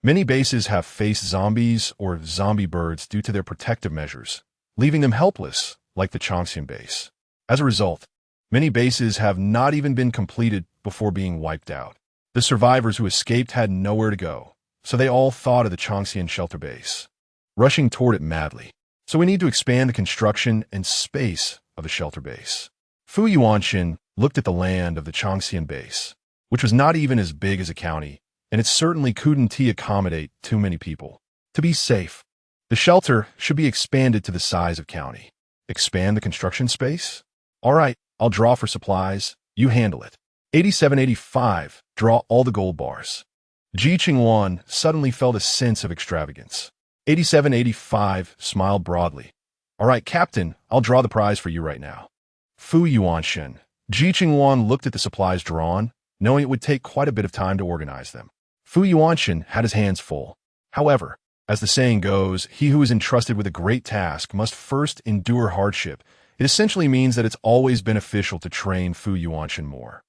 Many bases have faced zombies or zombie birds due to their protective measures, leaving them helpless, like the Chongxian base. As a result, many bases have not even been completed before being wiped out. The survivors who escaped had nowhere to go, so they all thought of the Chongxian shelter base, rushing toward it madly. So we need to expand the construction and space of the shelter base. Fu Yuanshen looked at the land of the Chongxian base, which was not even as big as a county, and it certainly couldn't accommodate too many people. To be safe, the shelter should be expanded to the size of county. Expand the construction space? All right, I'll draw for supplies. You handle it. 8785, draw all the gold bars. Ji Qingluan suddenly felt a sense of extravagance. 8785 smiled broadly. All right, Captain, I'll draw the prize for you right now. Fu Yuanshen. Ji Qingluan looked at the supplies drawn, knowing it would take quite a bit of time to organize them. Fu Yuanshen had his hands full. However, as the saying goes, he who is entrusted with a great task must first endure hardship. It essentially means that it's always beneficial to train Fu Yuanshen more.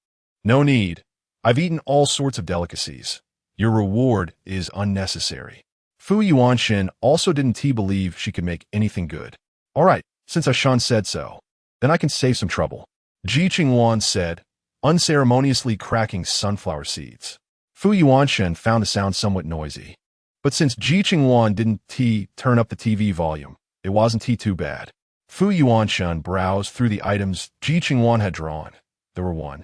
No need. I've eaten all sorts of delicacies. Your reward is unnecessary. Fu Yuanshen also didn't believe she could make anything good. All right, since Ashan said so, then I can save some trouble. Ji Qingluan said, unceremoniously cracking sunflower seeds. Fu Yuanshen found the sound somewhat noisy. But since Ji Qingluan didn't turn up the TV volume, it wasn't too bad. Fu Yuanshen browsed through the items Ji Qingluan had drawn. There were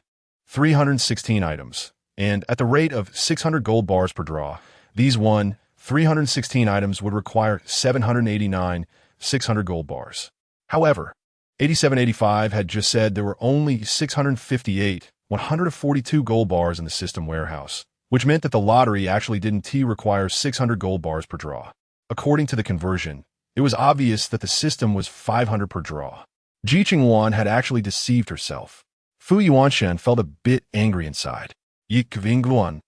316 items, and at the rate of 600 gold bars per draw, these 316 items would require 789 600 gold bars. However, 8785 had just said there were only 658 142 gold bars in the system warehouse, which meant that the lottery actually didn't require 600 gold bars per draw. According to the conversion, it was obvious that the system was 500 per draw. Ji Qingluan had actually deceived herself. Fu Yuanshen felt a bit angry inside. Ji Qingluan,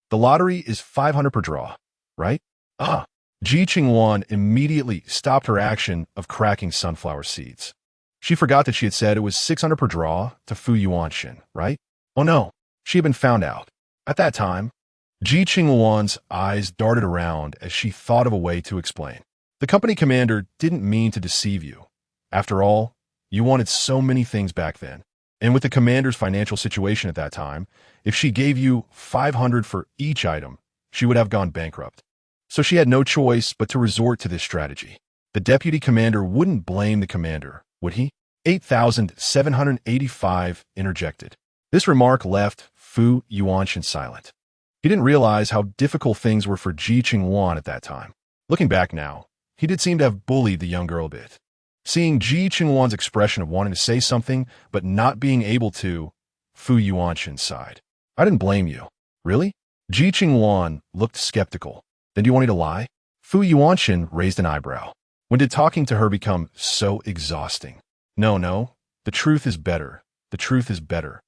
the lottery is 500 per draw, right? Ji Qingluan immediately stopped her action of cracking sunflower seeds. She forgot that she had said it was 600 per draw to Fu Yuanshen, right? Oh no, she had been found out. At that time, Ji Qingluan's eyes darted around as she thought of a way to explain. The company commander didn't mean to deceive you. After all, you wanted so many things back then. And with the commander's financial situation at that time, if she gave you 500 for each item, she would have gone bankrupt. So she had no choice but to resort to this strategy. The deputy commander wouldn't blame the commander, would he? 8,785 interjected. This remark left Fu Yuanshen silent. He didn't realize how difficult things were for Ji Qingluan at that time. Looking back now, he did seem to have bullied the young girl a bit. Seeing Ji Qingluan's expression of wanting to say something but not being able to, Fu Yuanshen sighed. I didn't blame you. Really? Ji Qingluan looked skeptical. Then do you want me to lie? Fu Yuanshen raised an eyebrow. When did talking to her become so exhausting? No, the truth is better. The truth is better.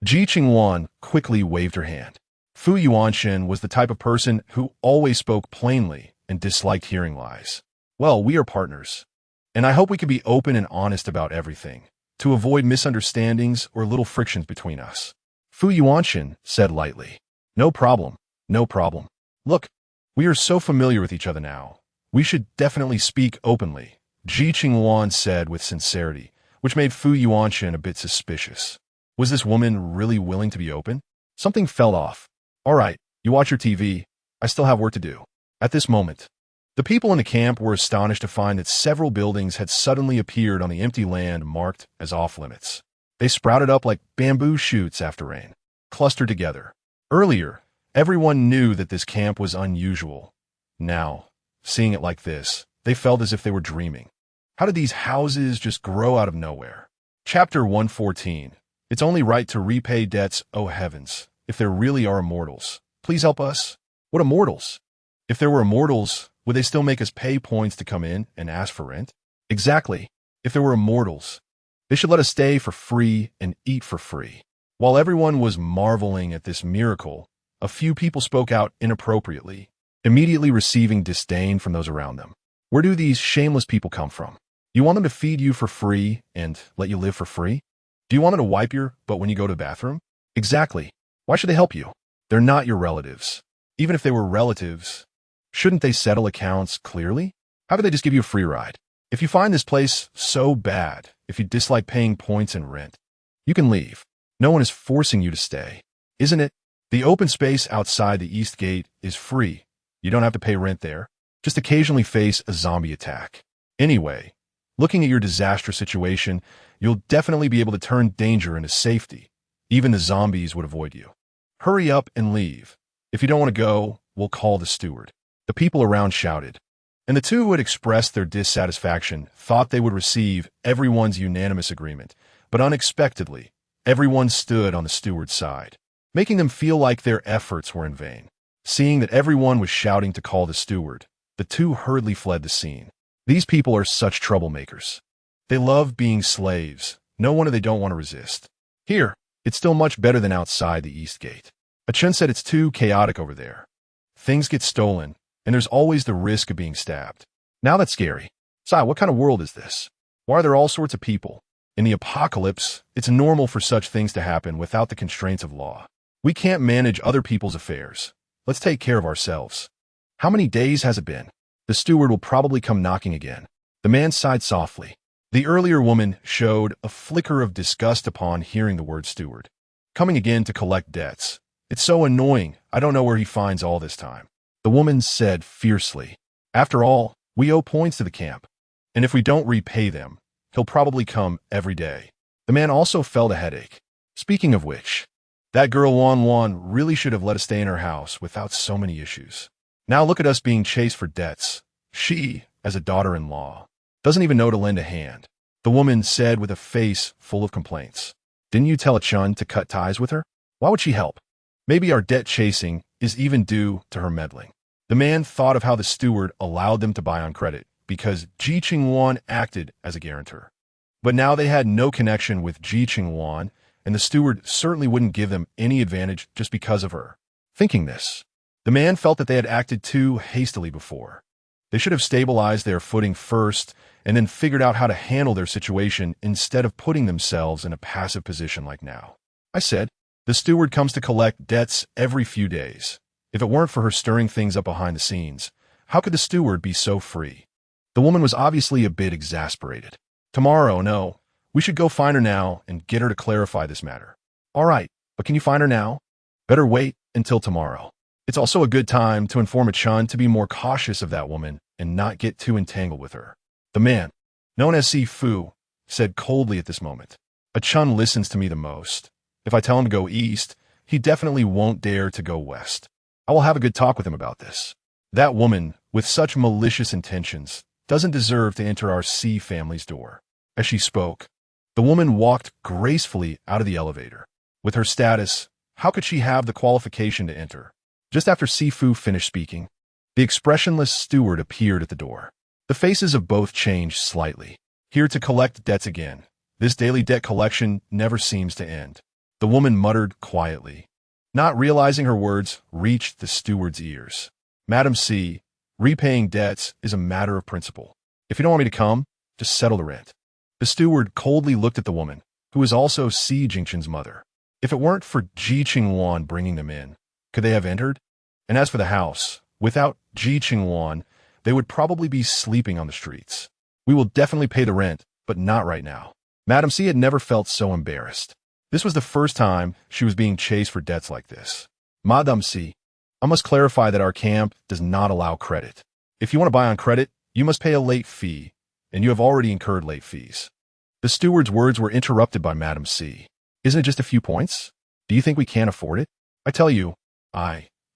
Ji Qingluan quickly waved her hand. Fu Yuanshen was the type of person who always spoke plainly and disliked hearing lies. Well, we are partners, and I hope we can be open and honest about everything, to avoid misunderstandings or little frictions between us. Fu Yuanshen said lightly. No problem. Look, we are so familiar with each other now. We should definitely speak openly, Ji Qingluan said with sincerity, which made Fu Yuanshen a bit suspicious. Was this woman really willing to be open? Something fell off. All right, you watch your TV. I still have work to do. At this moment, the people in the camp were astonished to find that several buildings had suddenly appeared on the empty land marked as off-limits. They sprouted up like bamboo shoots after rain, clustered together. Earlier, everyone knew that this camp was unusual. Now, seeing it like this, they felt as if they were dreaming. How did these houses just grow out of nowhere? Chapter 114. It's only right to repay debts, oh heavens. If there really are immortals, please help us. What immortals? If there were immortals, would they still make us pay points to come in and ask for rent? Exactly. If there were immortals, they should let us stay for free and eat for free. While everyone was marveling at this miracle, a few people spoke out inappropriately, immediately receiving disdain from those around them. Where do these shameless people come from? You want them to feed you for free and let you live for free? Do you want them to wipe your butt when you go to the bathroom? Exactly. Why should they help you? They're not your relatives. Even if they were relatives, shouldn't they settle accounts clearly? How could they just give you a free ride? If you find this place so bad, if you dislike paying points and rent, you can leave. No one is forcing you to stay, isn't it? The open space outside the East Gate is free. You don't have to pay rent there. Just occasionally face a zombie attack. Anyway, looking at your disastrous situation, you'll definitely be able to turn danger into safety. Even the zombies would avoid you. Hurry up and leave. If you don't want to go, we'll call the steward. The people around shouted, and the two who had expressed their dissatisfaction thought they would receive everyone's unanimous agreement, but unexpectedly, everyone stood on the steward's side, making them feel like their efforts were in vain. Seeing that everyone was shouting to call the steward, the two hurriedly fled the scene. These people are such troublemakers. They love being slaves. No wonder they don't want to resist. Here, it's still much better than outside the East Gate. Achun said it's too chaotic over there. Things get stolen, and there's always the risk of being stabbed. Now that's scary. Sai, what kind of world is this? Why are there all sorts of people? In the apocalypse, it's normal for such things to happen without the constraints of law. We can't manage other people's affairs. Let's take care of ourselves. How many days has it been? The steward will probably come knocking again. The man sighed softly. The earlier woman showed a flicker of disgust upon hearing the word steward. coming again to collect debts. It's so annoying. I don't know where he finds all this time. The woman said fiercely. After all, we owe points to the camp, and if we don't repay them, he'll probably come every day. The man also felt a headache. Speaking of which, that girl Wan Wan really should have let us stay in her house without so many issues. Now look at us being chased for debts. She, as a daughter-in-law, doesn't even know to lend a hand. The woman said with a face full of complaints. Didn't you tell Chun to cut ties with her? Why would she help? Maybe our debt chasing is even due to her meddling. The man thought of how the steward allowed them to buy on credit because Ji Qingluan acted as a guarantor. But now they had no connection with Ji Qingluan, and the steward certainly wouldn't give them any advantage just because of her. Thinking this, the man felt that they had acted too hastily before. They should have stabilized their footing first and then figured out how to handle their situation instead of putting themselves in a passive position like now. I said, the steward comes to collect debts every few days. If it weren't for her stirring things up behind the scenes, how could the steward be so free? The woman was obviously a bit exasperated. Tomorrow, no. We should go find her now and get her to clarify this matter. All right, but can you find her now? Better wait until tomorrow. It's also a good time to inform Chun to be more cautious of that woman and not get too entangled with her. The man, known as Si Fu, said coldly at this moment. Chun listens to me the most. If I tell him to go east, he definitely won't dare to go west. I will have a good talk with him about this. That woman, with such malicious intentions, doesn't deserve to enter our Si family's door. As she spoke, the woman walked gracefully out of the elevator. With her status, how could she have the qualification to enter? Just after Si Fu finished speaking, the expressionless steward appeared at the door. The faces of both changed slightly. Here to collect debts again. This daily debt collection never seems to end. The woman muttered quietly. Not realizing her words reached the steward's ears. Madam C, repaying debts is a matter of principle. If you don't want me to come, just settle the rent. The steward coldly looked at the woman, who was also Si Jingchen's mother. If it weren't for Ji Qingluan bringing them in, could they have entered? And as for the house, without Ji Qingluan, they would probably be sleeping on the streets. We will definitely pay the rent, but not right now. Madam C had never felt so embarrassed. This was the first time she was being chased for debts like this. Madame C, I must clarify that our camp does not allow credit. If you want to buy on credit, you must pay a late fee, and you have already incurred late fees. The steward's words were interrupted by Madame C. Isn't it just a few points? Do you think we can't afford it? I tell you,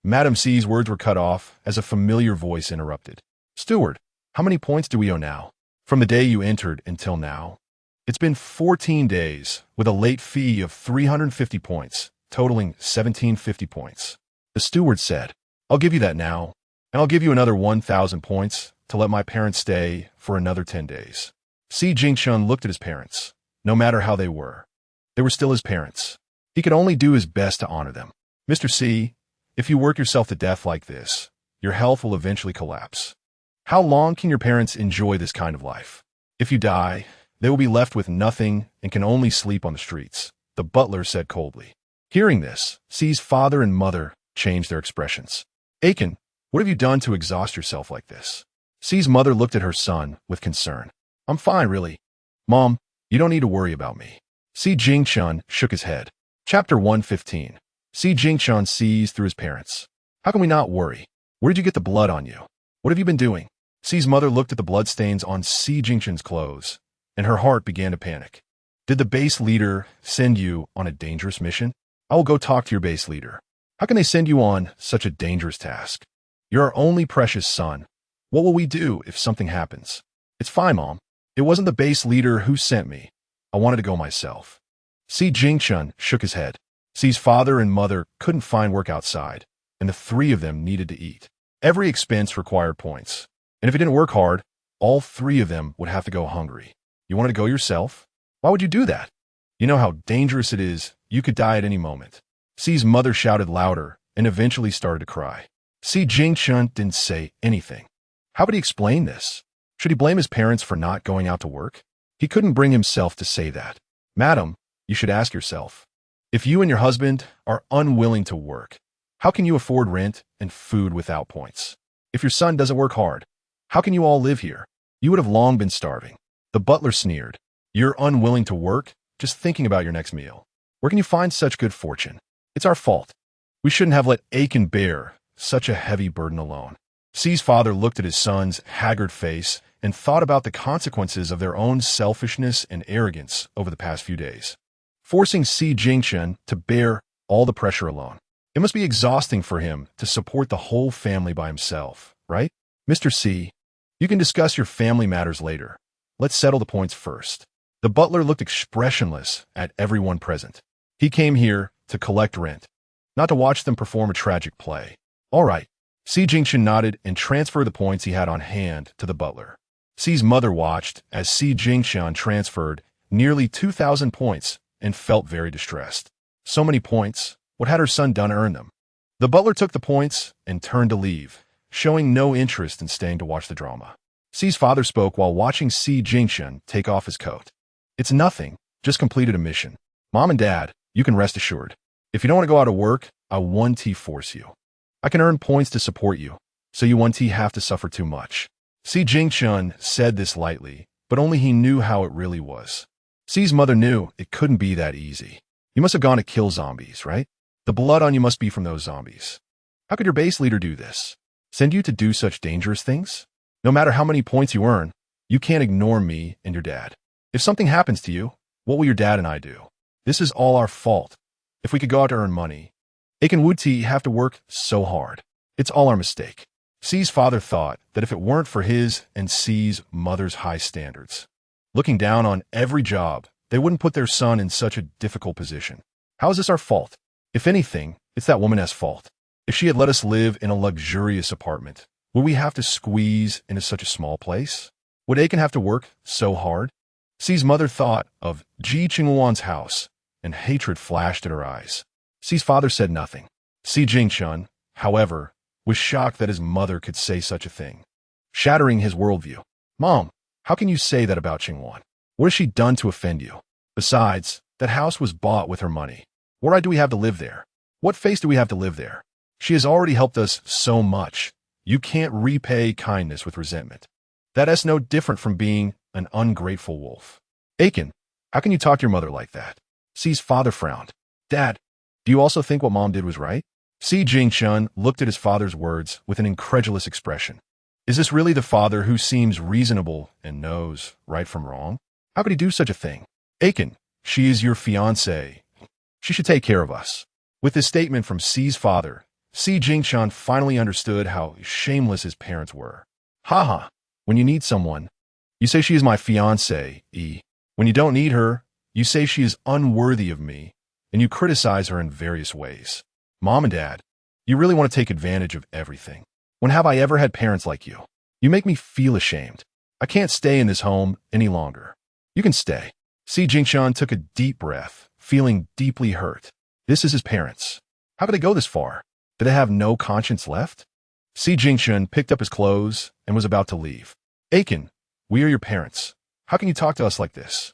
Madame C's words were cut off as a familiar voice interrupted. Steward, how many points do we owe now? From the day you entered until now? It's been 14 days, with a late fee of 350 points, totaling 1750 points. The steward said, I'll give you that now, and I'll give you another 1,000 points to let my parents stay for another 10 days. Si Jingchun looked at his parents. No matter how they were still his parents. He could only do his best to honor them. Mr. C, if you work yourself to death like this, your health will eventually collapse. How long can your parents enjoy this kind of life? If you die, they will be left with nothing and can only sleep on the streets, the butler said coldly. Hearing this, C's father and mother changed their expressions. Aiken, what have you done to exhaust yourself like this? C's mother looked at her son with concern. I'm fine, really. Mom, you don't need to worry about me. Si Jingchun shook his head. Chapter 115. Si Jingchun sees through his parents. How can we not worry? Where did you get the blood on you? What have you been doing? Si's mother looked at the bloodstains on Si Jingchun's clothes, and her heart began to panic. Did the base leader send you on a dangerous mission? I will go talk to your base leader. How can they send you on such a dangerous task? You're our only precious son. What will we do if something happens? It's fine, Mom. It wasn't the base leader who sent me. I wanted to go myself. Si Jingchun shook his head. Si's father and mother couldn't find work outside, and the three of them needed to eat. Every expense required points, and if it didn't work hard, all three of them would have to go hungry. You wanted to go yourself? Why would you do that? You know how dangerous it is. You could die at any moment. Si's mother shouted louder and eventually started to cry. Si Jingchun didn't say anything. How would he explain this? Should he blame his parents for not going out to work? He couldn't bring himself to say that. Madam, you should ask yourself. If you and your husband are unwilling to work, how can you afford rent and food without points? If your son doesn't work hard, how can you all live here? You would have long been starving. The butler sneered. You're unwilling to work? Just thinking about your next meal. Where can you find such good fortune? It's our fault. We shouldn't have let Aiken bear such a heavy burden alone. C's father looked at his son's haggard face and thought about the consequences of their own selfishness and arrogance over the past few days, forcing Ji Qingluan to bear all the pressure alone. It must be exhausting for him to support the whole family by himself, right? Mr. C, you can discuss your family matters later. Let's settle the points first. The butler looked expressionless at everyone present. He came here to collect rent, not to watch them perform a tragic play. All right. Ji Qingluan nodded and transferred the points he had on hand to the butler. C's mother watched as Ji Qingluan transferred nearly 2,000 points and felt very distressed. So many points. What had her son done to earn them? The butler took the points and turned to leave, showing no interest in staying to watch the drama. C's father spoke while watching Ji Qingluan take off his coat. It's nothing. Just completed a mission. Mom and Dad, you can rest assured. If you don't want to go out of work, I won't force you. I can earn points to support you, so you won't have to suffer too much. Ji Qingluan said this lightly, but only he knew how it really was. C's mother knew it couldn't be that easy. You must have gone to kill zombies, right? The blood on you must be from those zombies. How could your base leader do this? Send you to do such dangerous things? No matter how many points you earn, you can't ignore me and your dad. If something happens to you, what will your dad and I do? This is all our fault. If we could go out to earn money, Aiken would have to work so hard. It's all our mistake. C's father thought that if it weren't for his and C's mother's high standards, looking down on every job, they wouldn't put their son in such a difficult position. How is this our fault? If anything, it's that woman's fault. If she had let us live in a luxurious apartment, would we have to squeeze into such a small place? Would Aiken have to work so hard? C's mother thought of Ji Qingluan's house, and hatred flashed in her eyes. C's father said nothing. Ji Qingluan, however, was shocked that his mother could say such a thing, shattering his worldview. Mom, how can you say that about Qingluan? What has she done to offend you? Besides, that house was bought with her money. What right do we have to live there? What face do we have to live there? She has already helped us so much. You can't repay kindness with resentment. That's no different from being an ungrateful wolf. Aiken, how can you talk to your mother like that? C's father frowned. Dad, do you also think what Mom did was right? Ji Qingluan looked at his father's words with an incredulous expression. Is this really the father who seems reasonable and knows right from wrong? How could he do such a thing? Aiken, she is your fiancée. She should take care of us. With this statement from C's father, Ji Qingluan finally understood how shameless his parents were. Haha, when you need someone, you say she is my fiancée. When you don't need her, you say she is unworthy of me, and you criticize her in various ways. Mom and Dad, you really want to take advantage of everything. When have I ever had parents like you? You make me feel ashamed. I can't stay in this home any longer. You can stay. Ji Qingluan took a deep breath, feeling deeply hurt. This is his parents. How could they go this far? Did they have no conscience left? Ji Qingluan picked up his clothes and was about to leave. Aiken, we are your parents. How can you talk to us like this?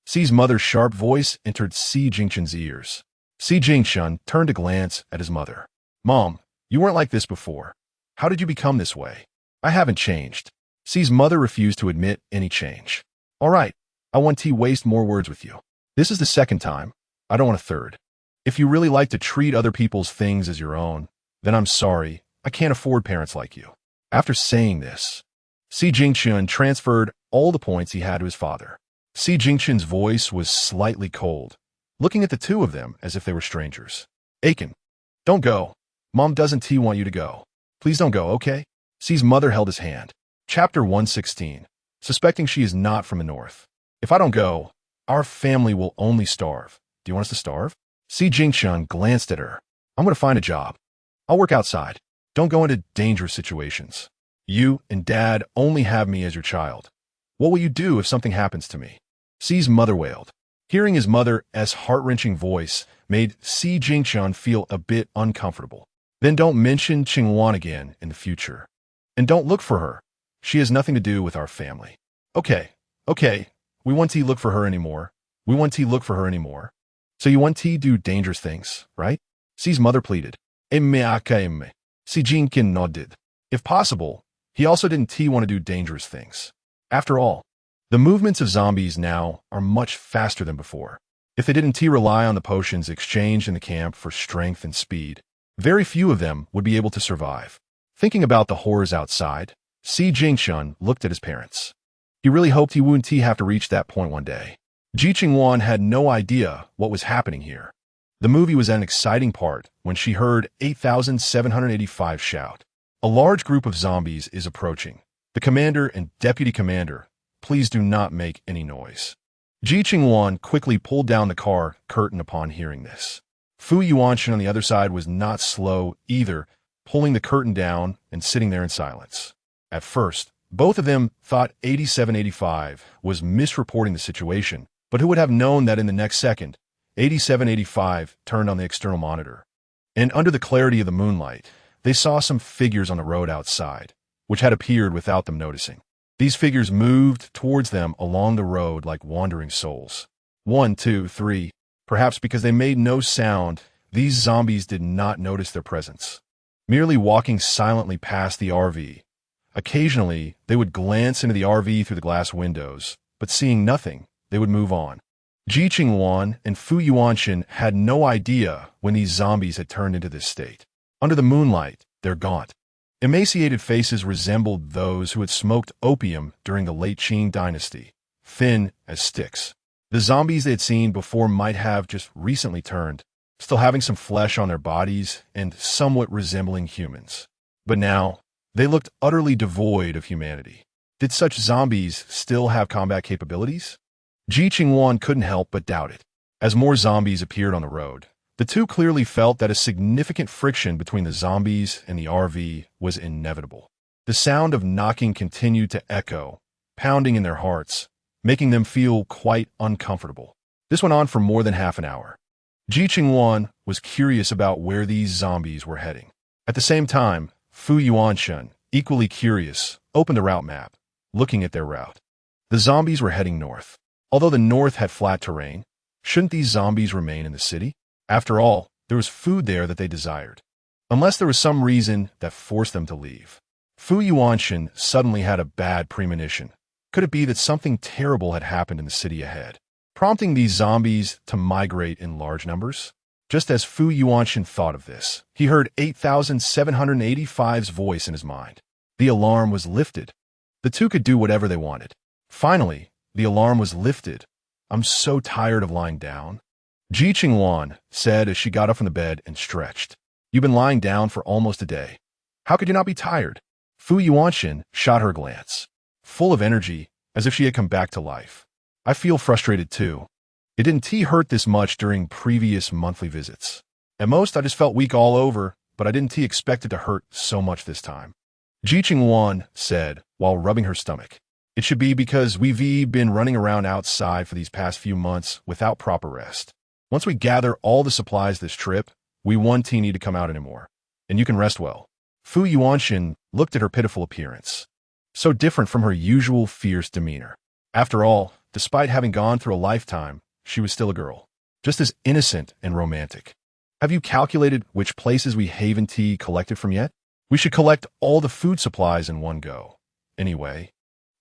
C's mother's sharp voice entered Ji Qingluan's ears. Ji Qingluan turned to glance at his mother. Mom, you weren't like this before. How did you become this way? I haven't changed. C's mother refused to admit any change. All right, I want to waste more words with you. This is the second time. I don't want a third. If you really like to treat other people's things as your own, then I'm sorry, I can't afford parents like you. After saying this, Ji Qingluan transferred all the points he had to his father. Ji Qingluan's voice was slightly cold, looking at the two of them as if they were strangers. Aiken, don't go. Mom doesn't want you to go. Please don't go, okay? C's mother held his hand. Chapter 116. Suspecting she is not from the north. If I don't go, our family will only starve. Do you want us to starve? Ji Qingluan glanced at her. I'm going to find a job. I'll work outside. Don't go into dangerous situations. You and Dad only have me as your child. What will you do if something happens to me? C's mother wailed. Hearing his mother's heart-wrenching voice made Ji Qingluan feel a bit uncomfortable. Then don't mention Qingluan again in the future. And don't look for her. She has nothing to do with our family. Okay. We won't look for her anymore. So you want to do dangerous things, right? C's mother pleaded. Ji Qingluan nodded. If possible, he also didn't want to do dangerous things. After all, the movements of zombies now are much faster than before. If they didn't rely on the potions exchanged in the camp for strength and speed, very few of them would be able to survive. Thinking about the horrors outside, Ji Qingluan looked at his parents. He really hoped he wouldn't have to reach that point one day. Ji Qingluan had no idea what was happening here. The movie was at an exciting part when she heard 8,785 shout. A large group of zombies is approaching. The commander and deputy commander, please do not make any noise. Ji Qingluan quickly pulled down the car curtain upon hearing this. Fu Yuanshan on the other side was not slow either, pulling the curtain down and sitting there in silence. At first, both of them thought 8785 was misreporting the situation, but who would have known that in the next second, 8785 turned on the external monitor. And under the clarity of the moonlight, they saw some figures on the road outside, which had appeared without them noticing. These figures moved towards them along the road like wandering souls. 1, 2, 3. Perhaps because they made no sound, these zombies did not notice their presence. Merely walking silently past the RV. Occasionally, they would glance into the RV through the glass windows, but seeing nothing, they would move on. Ji Qingluan and Fu Yuanshan had no idea when these zombies had turned into this state. Under the moonlight, their gaunt, emaciated faces resembled those who had smoked opium during the late Qing dynasty, thin as sticks. The zombies they had seen before might have just recently turned, still having some flesh on their bodies and somewhat resembling humans. But now, they looked utterly devoid of humanity. Did such zombies still have combat capabilities? Ji Qingluan couldn't help but doubt it. As more zombies appeared on the road, the two clearly felt that a significant friction between the zombies and the RV was inevitable. The sound of knocking continued to echo, pounding in their hearts, making them feel quite uncomfortable. This went on for more than half an hour. Ji Qingluan was curious about where these zombies were heading. At the same time, Fu Yuanshan, equally curious, opened the route map, looking at their route. The zombies were heading north. Although the north had flat terrain, shouldn't these zombies remain in the city? After all, there was food there that they desired. Unless there was some reason that forced them to leave. Fu Yuanshan suddenly had a bad premonition. Could it be that something terrible had happened in the city ahead, prompting these zombies to migrate in large numbers? Just as Fu Yuanshan thought of this, he heard 8,785's voice in his mind. The alarm was lifted. The two could do whatever they wanted. Finally, the alarm was lifted. I'm so tired of lying down. Ji Qingluan said as she got up from the bed and stretched. You've been lying down for almost a day. How could you not be tired? Fu Yuanshan shot her a glance, full of energy, as if she had come back to life. I feel frustrated too. It didn't hurt this much during previous monthly visits. At most, I just felt weak all over, but I didn't expect it to hurt so much this time. Ji Qingluan said while rubbing her stomach. It should be because we've been running around outside for these past few months without proper rest. Once we gather all the supplies this trip, we won't need to come out anymore, and you can rest well. Fu Yuanshan looked at her pitiful appearance, so different from her usual fierce demeanor. After all, despite having gone through a lifetime, she was still a girl, just as innocent and romantic. Have you calculated which places we haven't collected from yet? We should collect all the food supplies in one go. Anyway,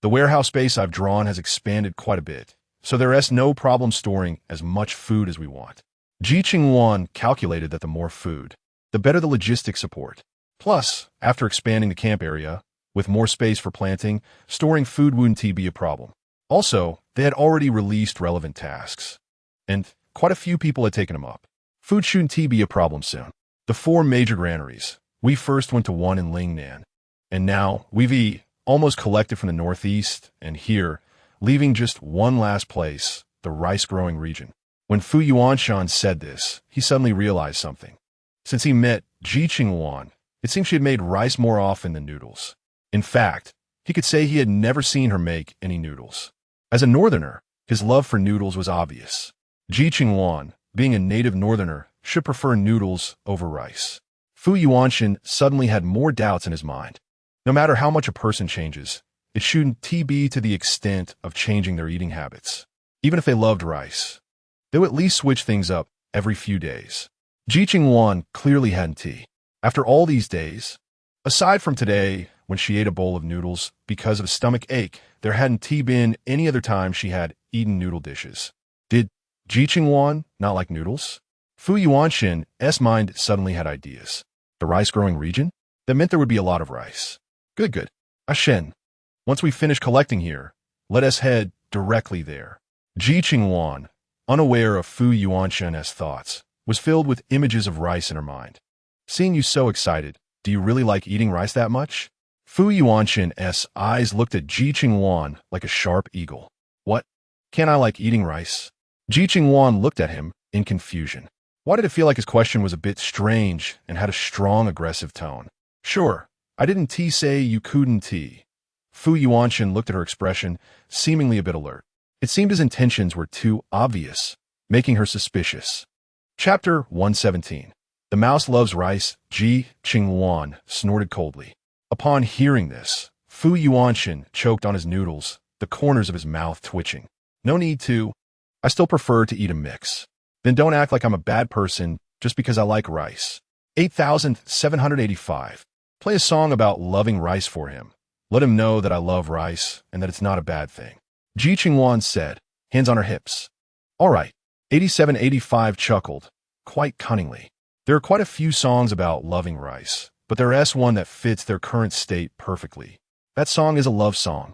the warehouse space I've drawn has expanded quite a bit, so there is no problem storing as much food as we want. Ji Qingluan calculated that the more food, the better the logistics support. Plus, after expanding the camp area, with more space for planting, storing food wouldn't be a problem. Also, they had already released relevant tasks, and quite a few people had taken them up. Food shouldn't be a problem soon. The 4 major granaries. We first went to one in Lingnan, and now we've almost collected from the northeast and here, leaving just one last place, the rice-growing region. When Fu Yuanshan said this, he suddenly realized something. Since he met Ji Qingluan, it seemed she had made rice more often than noodles. In fact, he could say he had never seen her make any noodles. As a northerner, his love for noodles was obvious. Ji Qingluan, being a native northerner, should prefer noodles over rice. Fu Yuanshan suddenly had more doubts in his mind. No matter how much a person changes, it shouldn't be to the extent of changing their eating habits. Even if they loved rice, they would at least switch things up every few days. Ji Qingluan clearly hadn't tea. After all these days, aside from today when she ate a bowl of noodles because of a stomach ache, there hadn't been any other time she had eaten noodle dishes. Did Ji Qingluan, not like noodles? Fu Yuanshin's mind suddenly had ideas. The rice-growing region? That meant there would be a lot of rice. Good, good. Shen. Once we finish collecting here, let us head directly there. Ji Qingluan, unaware of Fu Yuanshin's thoughts, was filled with images of rice in her mind. Seeing you so excited, do you really like eating rice that much? Fu Yuanshin's eyes looked at Ji Qingluan like a sharp eagle. What? Can I like eating rice? Ji Qingluan looked at him in confusion. Why did it feel like his question was a bit strange and had a strong, aggressive tone? Sure, I didn't say you couldn't. Fu Yuanshin looked at her expression, seemingly a bit alert. It seemed his intentions were too obvious, making her suspicious. Chapter 117. The mouse loves rice. Ji Qingluan snorted coldly. Upon hearing this, Fu Yuanshin choked on his noodles, the corners of his mouth twitching. No need to. I still prefer to eat a mix. Then don't act like I'm a bad person just because I like rice. 8785. Play a song about loving rice for him. Let him know that I love rice and that it's not a bad thing. Ji Qingluan said, hands on her hips. All right. 8785 chuckled, quite cunningly. There are quite a few songs about loving rice, but there's one that fits their current state perfectly. That song is a love song.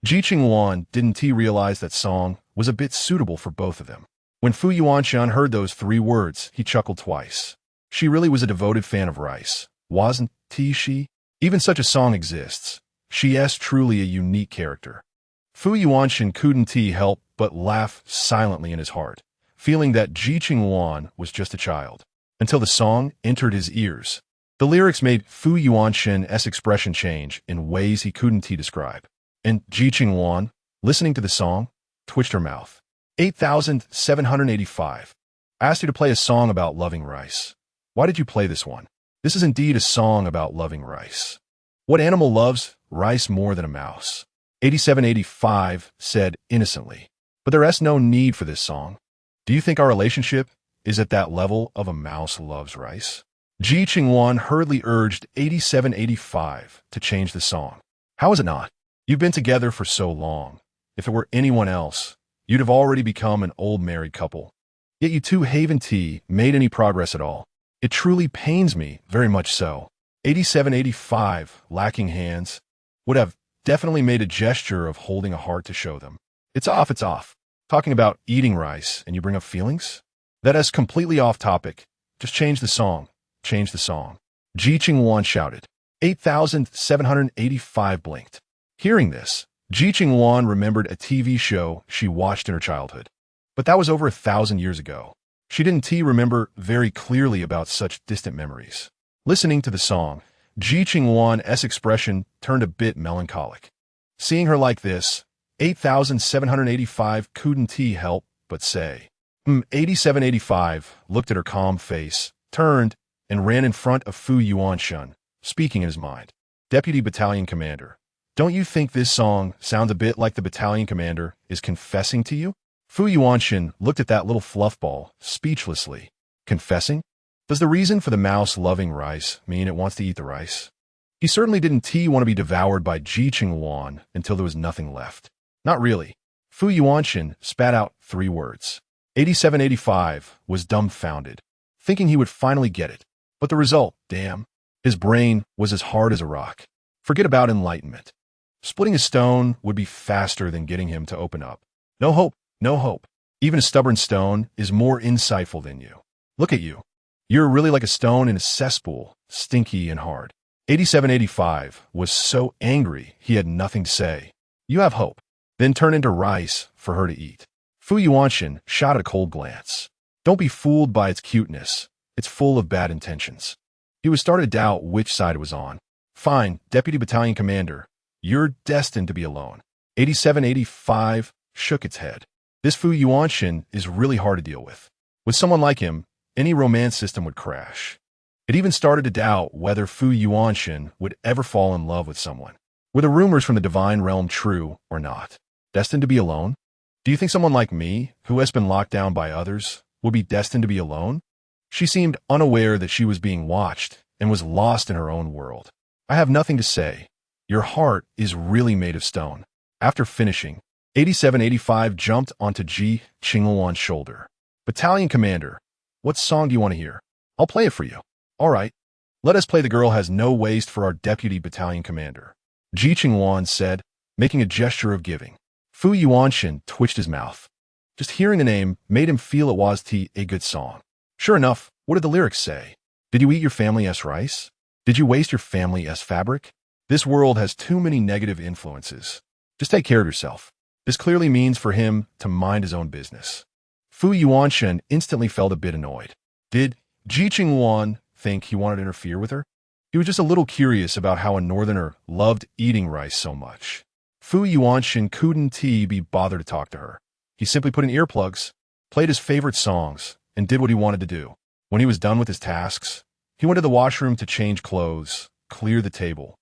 Ji Qingluan didn't realize that song was a bit suitable for both of them. When Fu Yuanshin heard those 3 words, he chuckled twice. She really was a devoted fan of rice, wasn't she? Even such a song exists. She is truly a unique character. Fu Yuanshin couldn't help but laugh silently in his heart, feeling that Ji Qingluan was just a child, until the song entered his ears. The lyrics made Fu Yuanshin's expression change in ways he couldn't describe. And Ji Qingluan, listening to the song, twitched her mouth. 8785. Asked you to play a song about loving rice. Why did you play this one? This is indeed a song about loving rice. What animal loves rice more than a mouse? 8785 said innocently. But there's no need for this song. Do you think our relationship is at that level of a mouse loves rice? Ji Qingluan hurriedly urged 8785 to change the song. How is it not? You've been together for so long. If it were anyone else, you'd have already become an old married couple. Yet you two haven't made any progress at all. It truly pains me, very much so. 8785, lacking hands, would have definitely made a gesture of holding a heart to show them. It's off, it's off. Talking about eating rice and you bring up feelings? That is completely off topic. Just change the song. Change the song. Ji Qingluan shouted. 8785 blinked. Hearing this, Ji Qingluan remembered a TV show she watched in her childhood. But that was over 1,000 years ago. She didn't remember very clearly about such distant memories. Listening to the song, Ji Qingluan's expression turned a bit melancholic. Seeing her like this, 8785 couldn't help but say. 8785 looked at her calm face, turned, and ran in front of Fu Yuanshin, speaking in his mind. Deputy Battalion Commander, don't you think this song sounds a bit like the battalion commander is confessing to you? Fu Yuanshin looked at that little fluffball, speechlessly. Confessing? Does the reason for the mouse loving rice mean it wants to eat the rice? He certainly didn't want to be devoured by Ji Qingluan until there was nothing left. Not really. Fu Yuanshin spat out 3 words. 8785 was dumbfounded, thinking he would finally get it. But the result, damn, his brain was as hard as a rock. Forget about enlightenment. Splitting a stone would be faster than getting him to open up. No hope, no hope. Even a stubborn stone is more insightful than you. Look at you. You're really like a stone in a cesspool, stinky and hard. 8785 was so angry he had nothing to say. You have hope. Then turn into rice for her to eat. Fu Yuanshin shot a cold glance. Don't be fooled by its cuteness. It's full of bad intentions. He was starting to doubt which side it was on. Fine, Deputy Battalion Commander. You're destined to be alone. 8785 shook its head. This Fu Yuanshin is really hard to deal with. With someone like him, any romance system would crash. It even started to doubt whether Fu Yuanshin would ever fall in love with someone. Were the rumors from the divine realm true or not? Destined to be alone? Do you think someone like me, who has been locked down by others, would be destined to be alone? She seemed unaware that she was being watched and was lost in her own world. I have nothing to say. Your heart is really made of stone. After finishing, 8785 jumped onto Ji Qingluan's shoulder. Battalion Commander, what song do you want to hear? I'll play it for you. All right. Let us play The Girl Has No Waist for our Deputy Battalion Commander, Ji Qingluan said, making a gesture of giving. Fu Yuanshan twitched his mouth. Just hearing the name made him feel it was a good song. Sure enough, what did the lyrics say? Did you eat your family-s rice? Did you waste your family-s fabric? This world has too many negative influences. Just take care of yourself. This clearly means for him to mind his own business. Fu Yuanshan instantly felt a bit annoyed. Did Ji Qingluan think he wanted to interfere with her? He was just a little curious about how a northerner loved eating rice so much. Fu Yuanshan couldn't be bothered to talk to her. He simply put in earplugs, played his favorite songs, and did what he wanted to do. When he was done with his tasks, he went to the washroom to change clothes, clear the table,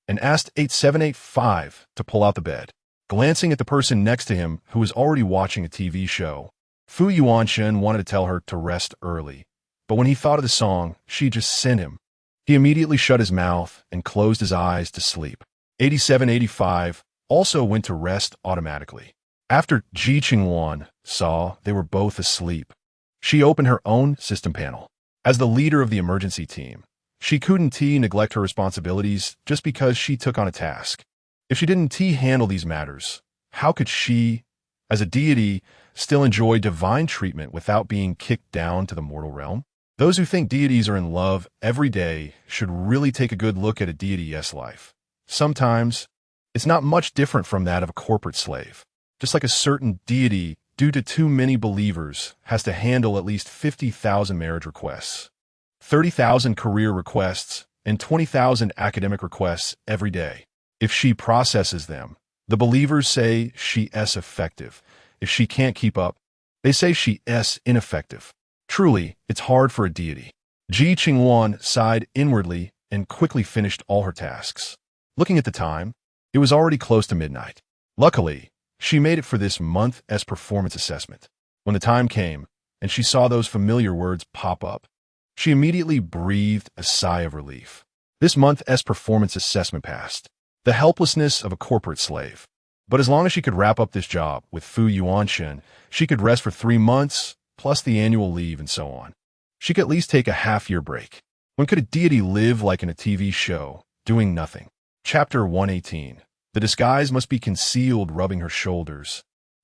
and asked 8785 to pull out the bed. Glancing at the person next to him who was already watching a TV show, Fu Yuanshan wanted to tell her to rest early, but when he thought of the song she just sent him, he immediately shut his mouth and closed his eyes to sleep. 8785 also went to rest automatically. After Ji Qingluan saw they were both asleep, she opened her own system panel. As the leader of the emergency team, she couldn't neglect her responsibilities just because she took on a task. If she didn't handle these matters, how could she, as a deity, still enjoy divine treatment without being kicked down to the mortal realm? Those who think deities are in love every day should really take a good look at a deity's life. Sometimes, it's not much different from that of a corporate slave. Just like a certain deity, due to too many believers, has to handle at least 50,000 marriage requests, 30,000 career requests, and 20,000 academic requests every day. If she processes them, the believers say she is effective. If she can't keep up, they say she is ineffective. Truly, it's hard for a deity. Ji Qingluan sighed inwardly and quickly finished all her tasks. Looking at the time, it was already close to midnight. Luckily, she made it for this month's performance assessment. When the time came, and she saw those familiar words pop up, she immediately breathed a sigh of relief. This month's performance assessment passed. The helplessness of a corporate slave. But as long as she could wrap up this job with Fu Yuanshan, she could rest for 3 months, plus the annual leave and so on. She could at least take a half-year break. When could a deity live like in a TV show, doing nothing? Chapter 118. The disguise must be concealed, rubbing her shoulders.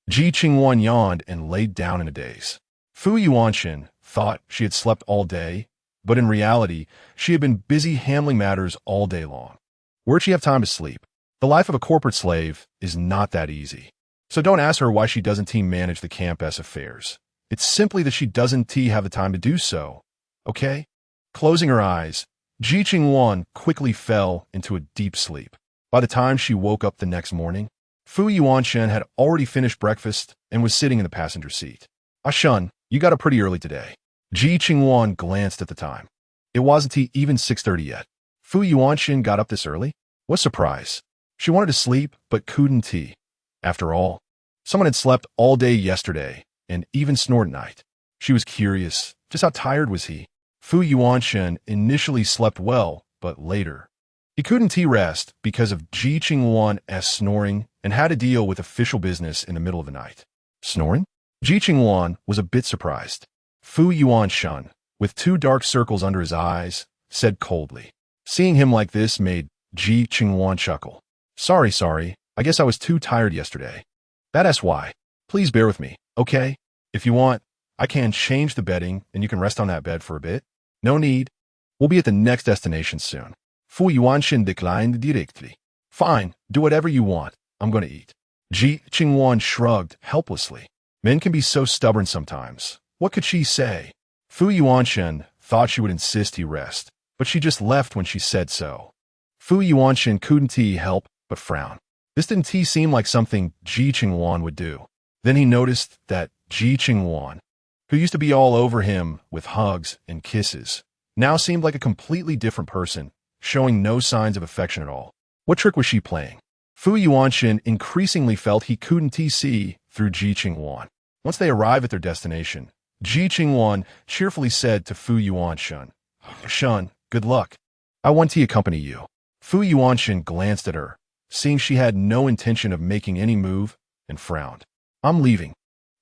Ji Qingluan yawned and laid down in a daze. Fu Yuanshan thought she had slept all day, but in reality, she had been busy handling matters all day long. Where'd she have time to sleep? The life of a corporate slave is not that easy. So don't ask her why she doesn't manage the camp's affairs. It's simply that she doesn't have the time to do so. Okay? Closing her eyes, Ji Qingluan quickly fell into a deep sleep. By the time she woke up the next morning, Fu Yuanshan had already finished breakfast and was sitting in the passenger seat. Shun, you got up pretty early today. Ji Qingluan glanced at the time. It wasn't even 6:30 yet. Fu Yuanshan got up this early? What surprise. She wanted to sleep, but couldn't. After all, someone had slept all day yesterday, and even snored at night. She was curious, just how tired was he? Fu Yuanshan initially slept well, but later, he couldn't rest because of Ji Qingluan's snoring and had to deal with official business in the middle of the night. Snoring? Ji Qingluan was a bit surprised. Fu Yuanshan, with 2 dark circles under his eyes, said coldly. Seeing him like this made Ji Qingluan chuckle. Sorry, I guess I was too tired yesterday. That's why. Please bear with me, okay? If you want, I can change the bedding and you can rest on that bed for a bit. No need. We'll be at the next destination soon. Fu Yuanshan declined directly. Fine, do whatever you want. I'm going to eat. Ji Qingluan shrugged helplessly. Men can be so stubborn sometimes. What could she say? Fu Yuanshan thought she would insist he rest, but she just left when she said so. Fu Yuanshan couldn't help but frown. This didn't seem like something Ji Qingluan would do. Then he noticed that Ji Qingluan, who used to be all over him with hugs and kisses, now seemed like a completely different person, showing no signs of affection at all. What trick was she playing? Fu Yuanshan increasingly felt he couldn't see through Ji Qingluan. Once they arrived at their destination, Ji Qingluan cheerfully said to Fu Yuanshan, Shun, good luck. I want to accompany you. Fu Yuanshan glanced at her, seeing she had no intention of making any move, and frowned. I'm leaving.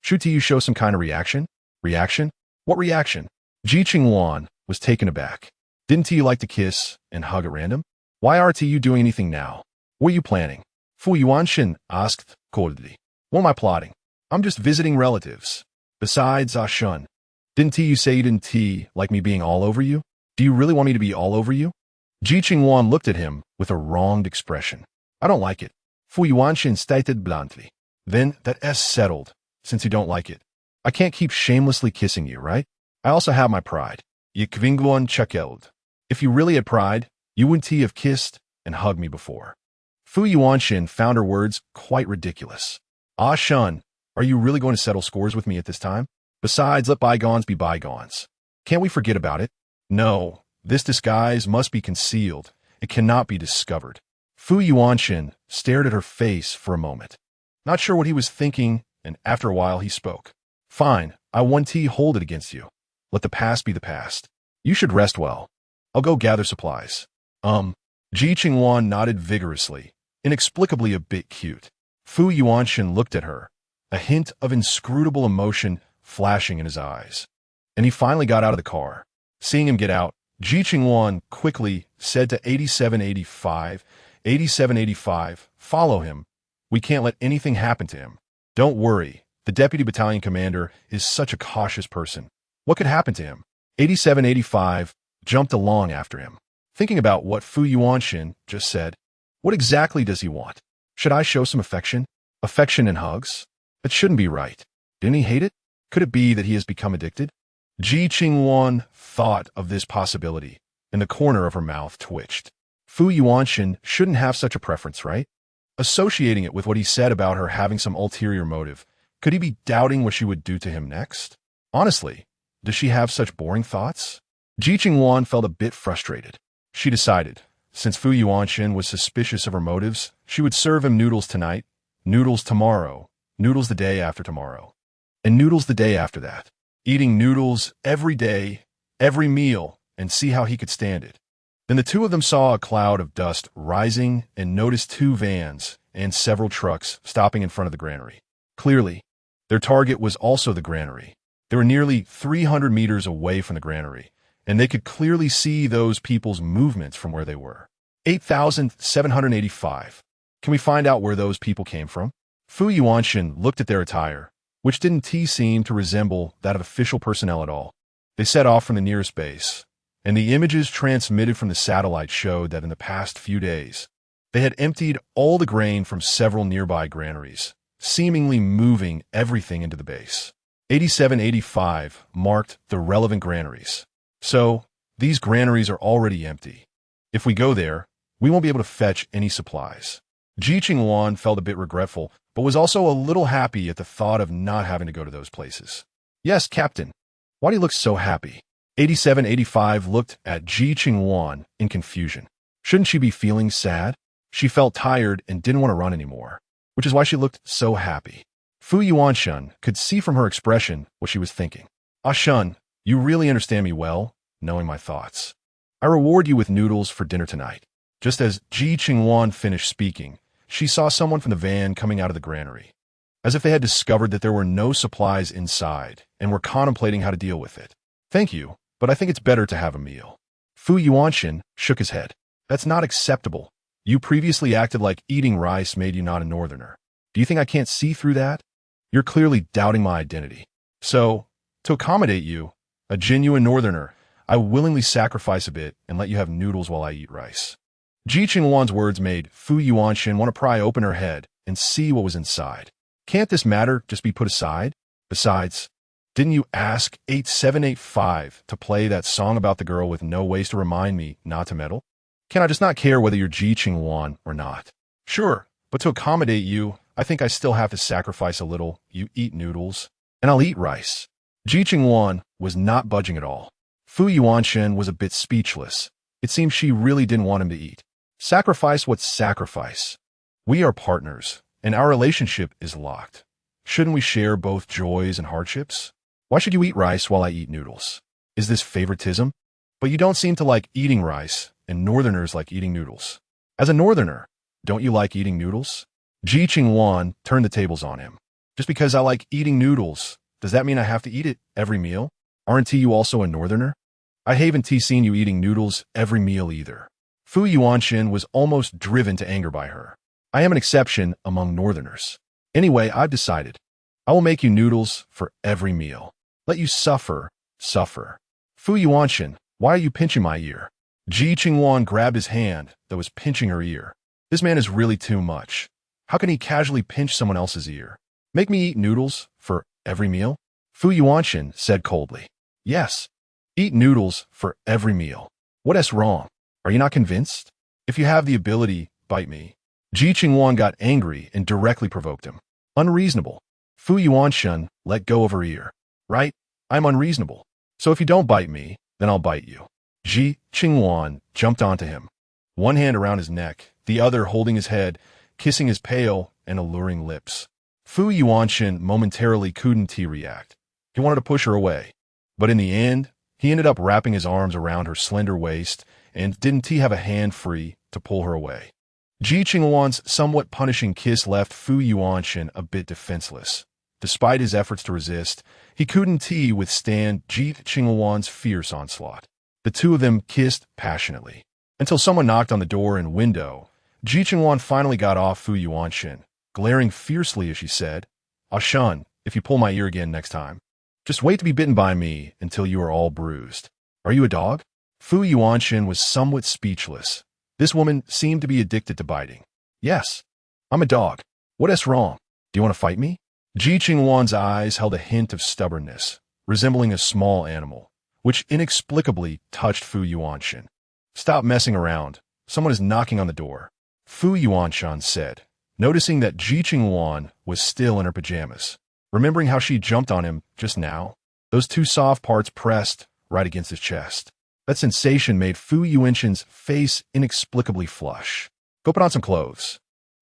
Should you show some kind of reaction? Reaction? What reaction? Ji Qingluan was taken aback. Didn't you like to kiss and hug at random? Why aren't you doing anything now? What are you planning? Fu Yuanshin asked coldly. What am I plotting? I'm just visiting relatives. Besides, Shun, didn't you say you didn't like me being all over you? Do you really want me to be all over you? Ji Qingluan looked at him with a wronged expression. I don't like it. Fu Yuanshin stated bluntly. Then that S settled, since you don't like it. I can't keep shamelessly kissing you, right? I also have my pride. Ji Qingluan chuckled. If you really had pride, you wouldn't have kissed and hugged me before. Fu Yuanshin found her words quite ridiculous. Shun, are you really going to settle scores with me at this time? Besides, let bygones be bygones. Can't we forget about it? No, this disguise must be concealed. It cannot be discovered. Fu Yuanshin stared at her face for a moment. Not sure what he was thinking, and after a while he spoke. Fine, I won't hold it against you. Let the past be the past. You should rest well. I'll go gather supplies. Ji Qingluan nodded vigorously, inexplicably a bit cute. Fu Yuanshin looked at her, a hint of inscrutable emotion flashing in his eyes. And he finally got out of the car. Seeing him get out, Ji Qingluan quickly said to 8785, 8785, follow him. We can't let anything happen to him. Don't worry, the deputy battalion commander is such a cautious person. What could happen to him? 8785 jumped along after him, thinking about what Fu Yuanshin just said. What exactly does he want? Should I show some affection? Affection and hugs? That shouldn't be right. Didn't he hate it? Could it be that he has become addicted? Ji Qingluan thought of this possibility, and the corner of her mouth twitched. Fu Yuanshin shouldn't have such a preference, right? Associating it with what he said about her having some ulterior motive, could he be doubting what she would do to him next? Honestly, does she have such boring thoughts? Ji Qingluan felt a bit frustrated. She decided, since Fu Yuanshin was suspicious of her motives, she would serve him noodles tonight, noodles tomorrow, noodles the day after tomorrow, and noodles the day after that. Eating noodles every day, every meal, and see how he could stand it. Then the two of them saw a cloud of dust rising and noticed two vans and several trucks stopping in front of the granary. Clearly, their target was also the granary. They were nearly 300 meters away from the granary, and they could clearly see those people's movements from where they were. 8785. Can we find out where those people came from? Fu Yuanshin looked at their attire, which didn't seem to resemble that of official personnel at all. They set off from the nearest base, and the images transmitted from the satellite showed that in the past few days, they had emptied all the grain from several nearby granaries, seemingly moving everything into the base. 8785 marked the relevant granaries. So, these granaries are already empty. If we go there, we won't be able to fetch any supplies. Ji Qingluan felt a bit regretful, but was also a little happy at the thought of not having to go to those places. Yes, Captain. Why do you look so happy? 8785 looked at Ji Qingluan in confusion. Shouldn't she be feeling sad? She felt tired and didn't want to run anymore, which is why she looked so happy. Fu Yuanshin could see from her expression what she was thinking. Shun, you really understand me well, knowing my thoughts. I reward you with noodles for dinner tonight. Just as Ji Qingluan finished speaking, she saw someone from the van coming out of the granary, as if they had discovered that there were no supplies inside and were contemplating how to deal with it. Thank you, but I think it's better to have a meal. Fu Yuanshin shook his head. That's not acceptable. You previously acted like eating rice made you not a northerner. Do you think I can't see through that? You're clearly doubting my identity. So, to accommodate you, a genuine northerner, I willingly sacrifice a bit and let you have noodles while I eat rice. Ji Qingluan's words made Fu Yuanshin want to pry open her head and see what was inside. Can't this matter just be put aside? Besides, didn't you ask 8785 to play that song about the girl with no ways to remind me not to meddle? Can I just not care whether you're Ji Qingluan or not? Sure, but to accommodate you, I think I still have to sacrifice a little. You eat noodles, and I'll eat rice. Ji Qingluan was not budging at all. Fu Yuanshin was a bit speechless. It seemed she really didn't want him to eat. Sacrifice what's sacrifice? We are partners, and our relationship is locked. Shouldn't we share both joys and hardships? Why should you eat rice while I eat noodles? Is this favoritism? But you don't seem to like eating rice, and northerners like eating noodles. As a northerner, don't you like eating noodles? Ji Qingluan turned the tables on him. Just because I like eating noodles Does that mean I have to eat it every meal? Aren't you also a northerner? I haven't seen you eating noodles every meal either. Fu Yuanxin was almost driven to anger by her. I am an exception among northerners. Anyway, I've decided. I will make you noodles for every meal. Let you suffer. Fu Yuanxin, why are you pinching my ear? Ji Qingluan grabbed his hand that was pinching her ear. This man is really too much. How can he casually pinch someone else's ear? Make me eat noodles for every meal? Fu Yuanxin said coldly. Yes. Eat noodles for every meal. What is wrong? Are you not convinced? If you have the ability, bite me. Ji Qingluan got angry and directly provoked him. Unreasonable. Fu Yuanxin let go of her ear. Right? I'm unreasonable. So if you don't bite me, then I'll bite you. Ji Qingluan jumped onto him, one hand around his neck, the other holding his head, kissing his pale and alluring lips. Fu Yuanxin momentarily couldn't react. He wanted to push her away. But in the end, he ended up wrapping his arms around her slender waist and didn't he have a hand free to pull her away. Ji Qingluan's somewhat punishing kiss left Fu Yuanxin a bit defenseless. Despite his efforts to resist, he couldn't withstand Ji Qingluan's fierce onslaught. The two of them kissed passionately, until someone knocked on the door and window. Ji Qingluan finally got off Fu Yuanxin, glaring fiercely as she said, I'll shun if you pull my ear again next time. Just wait to be bitten by me until you are all bruised. Are you a dog? Fu Yuanxin was somewhat speechless. This woman seemed to be addicted to biting. Yes, I'm a dog. What is wrong? Do you want to fight me? Ji Qingluan's eyes held a hint of stubbornness, resembling a small animal, which inexplicably touched Fu Yuanxin. Stop messing around. Someone is knocking on the door. Fu Yuanxin said, noticing that Ji Qingluan was still in her pajamas. Remembering how she jumped on him just now, those two soft parts pressed right against his chest. That sensation made Fu Yuanxin's face inexplicably flush. Go put on some clothes.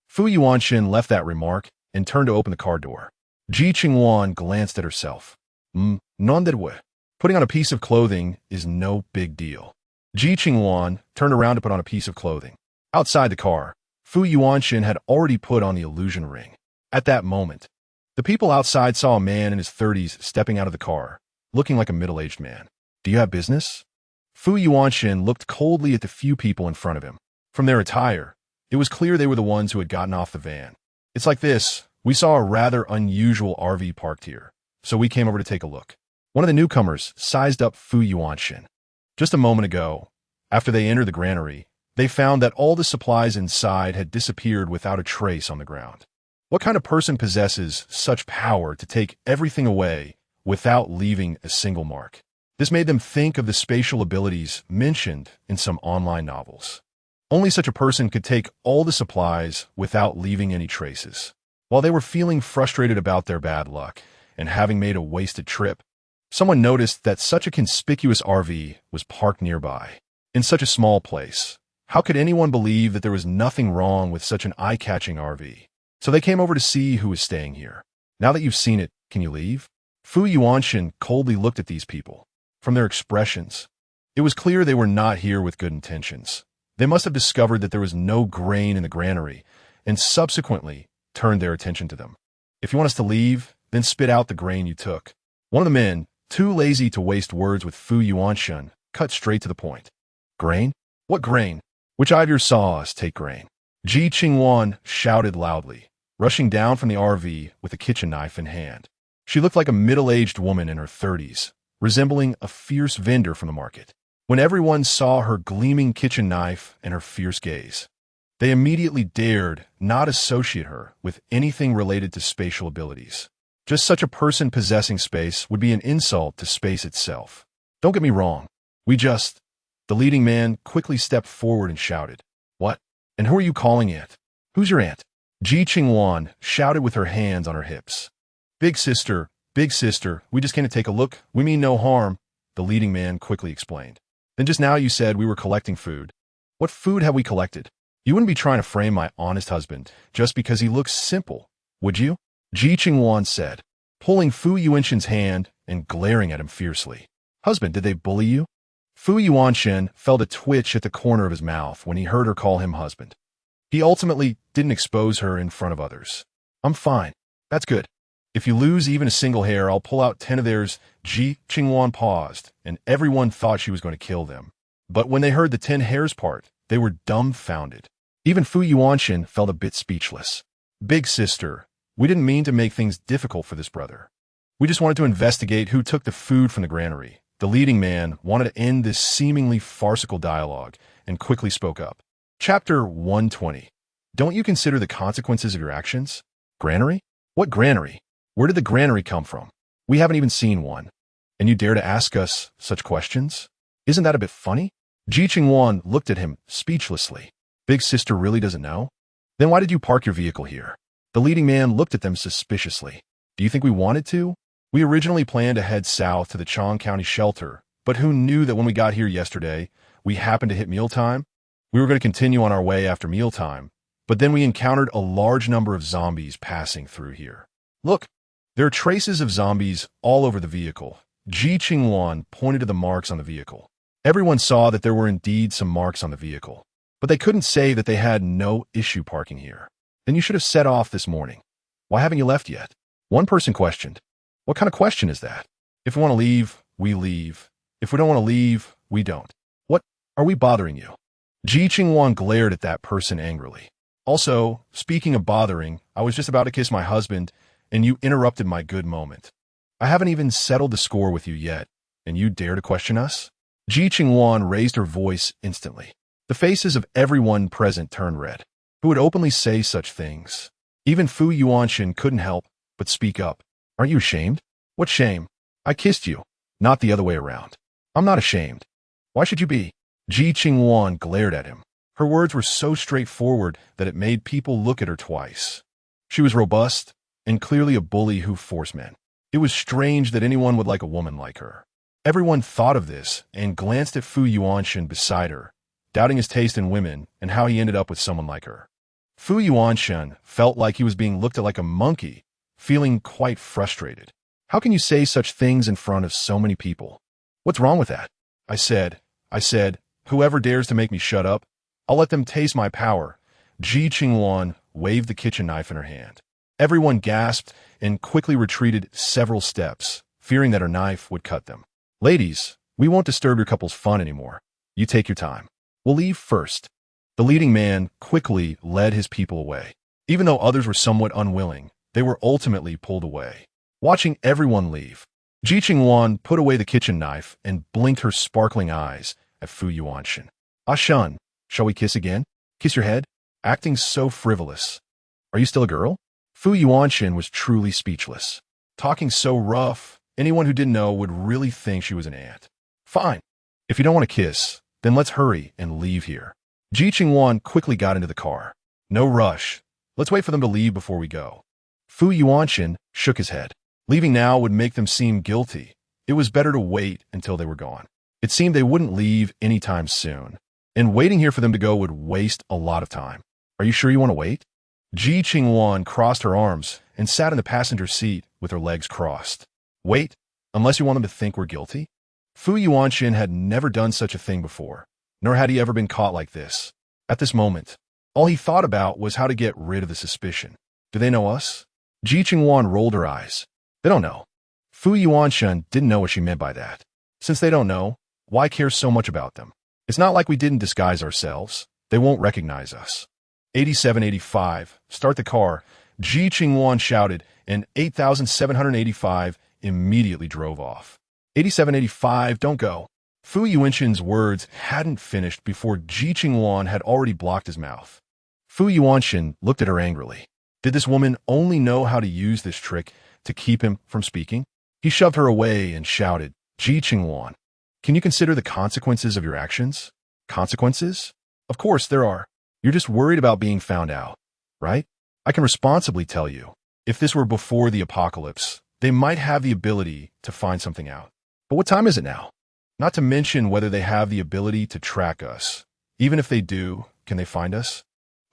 Fu Yuanxin left that remark and turned to open the car door. Ji Qingluan glanced at herself. Non-de-way. Putting on a piece of clothing is no big deal. Ji Qingluan turned around to put on a piece of clothing. Outside the car, Fu Yuanxin had already put on the illusion ring. At that moment, the people outside saw a man in his 30s stepping out of the car, looking like a middle-aged man. Do you have business? Fu Yuanxin looked coldly at the few people in front of him. From their attire, it was clear they were the ones who had gotten off the van. It's like this. We saw a rather unusual RV parked here, so we came over to take a look. One of the newcomers sized up Fu Yuanxin. Just a moment ago, after they entered the granary, they found that all the supplies inside had disappeared without a trace on the ground. What kind of person possesses such power to take everything away without leaving a single mark? This made them think of the spatial abilities mentioned in some online novels. Only such a person could take all the supplies without leaving any traces. While they were feeling frustrated about their bad luck and having made a wasted trip, someone noticed that such a conspicuous RV was parked nearby. In such a small place, how could anyone believe that there was nothing wrong with such an eye-catching RV? So they came over to see who was staying here. Now that you've seen it, can you leave? Fu Yuanxin coldly looked at these people. From their expressions, it was clear they were not here with good intentions. They must have discovered that there was no grain in the granary and subsequently turned their attention to them. If you want us to leave, then spit out the grain you took. One of the men, too lazy to waste words with Fu Yuanxin, cut straight to the point. Grain? What grain? Which either saw us take grain? Ji Qingluan shouted loudly, rushing down from the RV with a kitchen knife in hand. She looked like a middle-aged woman in her 30s, resembling a fierce vendor from the market. When everyone saw her gleaming kitchen knife and her fierce gaze, they immediately dared not associate her with anything related to spatial abilities. Just such a person possessing space would be an insult to space itself. Don't get me wrong. The leading man quickly stepped forward and shouted, What? And who are you calling it? Who's your aunt? Ji Qingluan shouted with her hands on her hips. Big sister, we just came to take a look. We mean no harm, the leading man quickly explained. Then just now you said we were collecting food. What food have we collected? You wouldn't be trying to frame my honest husband just because he looks simple, would you? Ji Qingluan said, pulling Fu Yuanxin's hand and glaring at him fiercely. Husband, did they bully you? Fu Yuanxin felt a twitch at the corner of his mouth when he heard her call him husband. He ultimately didn't expose her in front of others. I'm fine. That's good. If you lose even a single hair, I'll pull out 10 of theirs." Ji Qingluan paused, and everyone thought she was going to kill them. But when they heard the 10 hairs part, they were dumbfounded. Even Fu Yuanshan felt a bit speechless. "Big sister, we didn't mean to make things difficult for this brother. We just wanted to investigate who took the food from the granary." The leading man wanted to end this seemingly farcical dialogue and quickly spoke up. Chapter 120. Don't you consider the consequences of your actions? Granary? What granary? Where did the granary come from? We haven't even seen one. And you dare to ask us such questions? Isn't that a bit funny? Ji Qingluan looked at him speechlessly. Big sister really doesn't know? Then why did you park your vehicle here? The leading man looked at them suspiciously. Do you think we wanted to? We originally planned to head south to the Chong County shelter, but who knew that when we got here yesterday, we happened to hit mealtime? We were going to continue on our way after mealtime, but then we encountered a large number of zombies passing through here. Look, there are traces of zombies all over the vehicle. Ji Qingluan pointed to the marks on the vehicle. Everyone saw that there were indeed some marks on the vehicle, but they couldn't say that they had no issue parking here. Then you should have set off this morning. Why haven't you left yet? One person questioned. What kind of question is that? If we want to leave, we leave. If we don't want to leave, we don't. What are we bothering you? Ji Qingluan glared at that person angrily. Also, speaking of bothering, I was just about to kiss my husband, and you interrupted my good moment. I haven't even settled the score with you yet, and you dare to question us? Ji Qingluan raised her voice instantly. The faces of everyone present turned red. Who would openly say such things? Even Fu Yuanshan couldn't help but speak up. Aren't you ashamed? What shame? I kissed you, not the other way around. I'm not ashamed. Why should you be? Ji Qingluan glared at him. Her words were so straightforward that it made people look at her twice. She was robust and clearly a bully who forced men. It was strange that anyone would like a woman like her. Everyone thought of this and glanced at Fu Yuanshan beside her, doubting his taste in women and how he ended up with someone like her. Fu Yuanshan felt like he was being looked at like a monkey, feeling quite frustrated. How can you say such things in front of so many people? What's wrong with that? I said, whoever dares to make me shut up, I'll let them taste my power. Ji Qingluan waved the kitchen knife in her hand. Everyone gasped and quickly retreated several steps, fearing that her knife would cut them. Ladies, we won't disturb your couple's fun anymore. You take your time. We'll leave first. The leading man quickly led his people away. Even though others were somewhat unwilling, they were ultimately pulled away. Watching everyone leave, Ji Qingluan put away the kitchen knife and blinked her sparkling eyes at Fu Yuanshan. "Ah Shun, shall we kiss again? Kiss your head? Acting so frivolous. Are you still a girl?" Fu Yuanshan was truly speechless. Talking so rough, anyone who didn't know would really think she was an ant. "Fine. If you don't want to kiss, then let's hurry and leave here." Ji Qingluan quickly got into the car. "No rush. Let's wait for them to leave before we go." Fu Yuanshan shook his head. Leaving now would make them seem guilty. It was better to wait until they were gone. It seemed they wouldn't leave anytime soon, and waiting here for them to go would waste a lot of time. "Are you sure you want to wait?" Ji Qingluan crossed her arms and sat in the passenger seat with her legs crossed. "Wait, unless you want them to think we're guilty?" Fu Yuanshan had never done such a thing before, nor had he ever been caught like this. At this moment, all he thought about was how to get rid of the suspicion. Do they know us? Ji Qingluan rolled her eyes. They don't know. Fu Yuanshan didn't know what she meant by that. Since they don't know, why care so much about them? It's not like we didn't disguise ourselves. They won't recognize us. 8785, start the car, Ji Qingluan shouted, and 8785 immediately drove off. 8785, don't go. Fu Yuanshan's words hadn't finished before Ji Qingluan had already blocked his mouth. Fu Yuanshan looked at her angrily. Did this woman only know how to use this trick to keep him from speaking? He shoved her away and shouted, Ji Qingluan, can you consider the consequences of your actions? Consequences? Of course there are. You're just worried about being found out, right? I can responsibly tell you, if this were before the apocalypse, they might have the ability to find something out. But what time is it now? Not to mention whether they have the ability to track us. Even if they do, can they find us?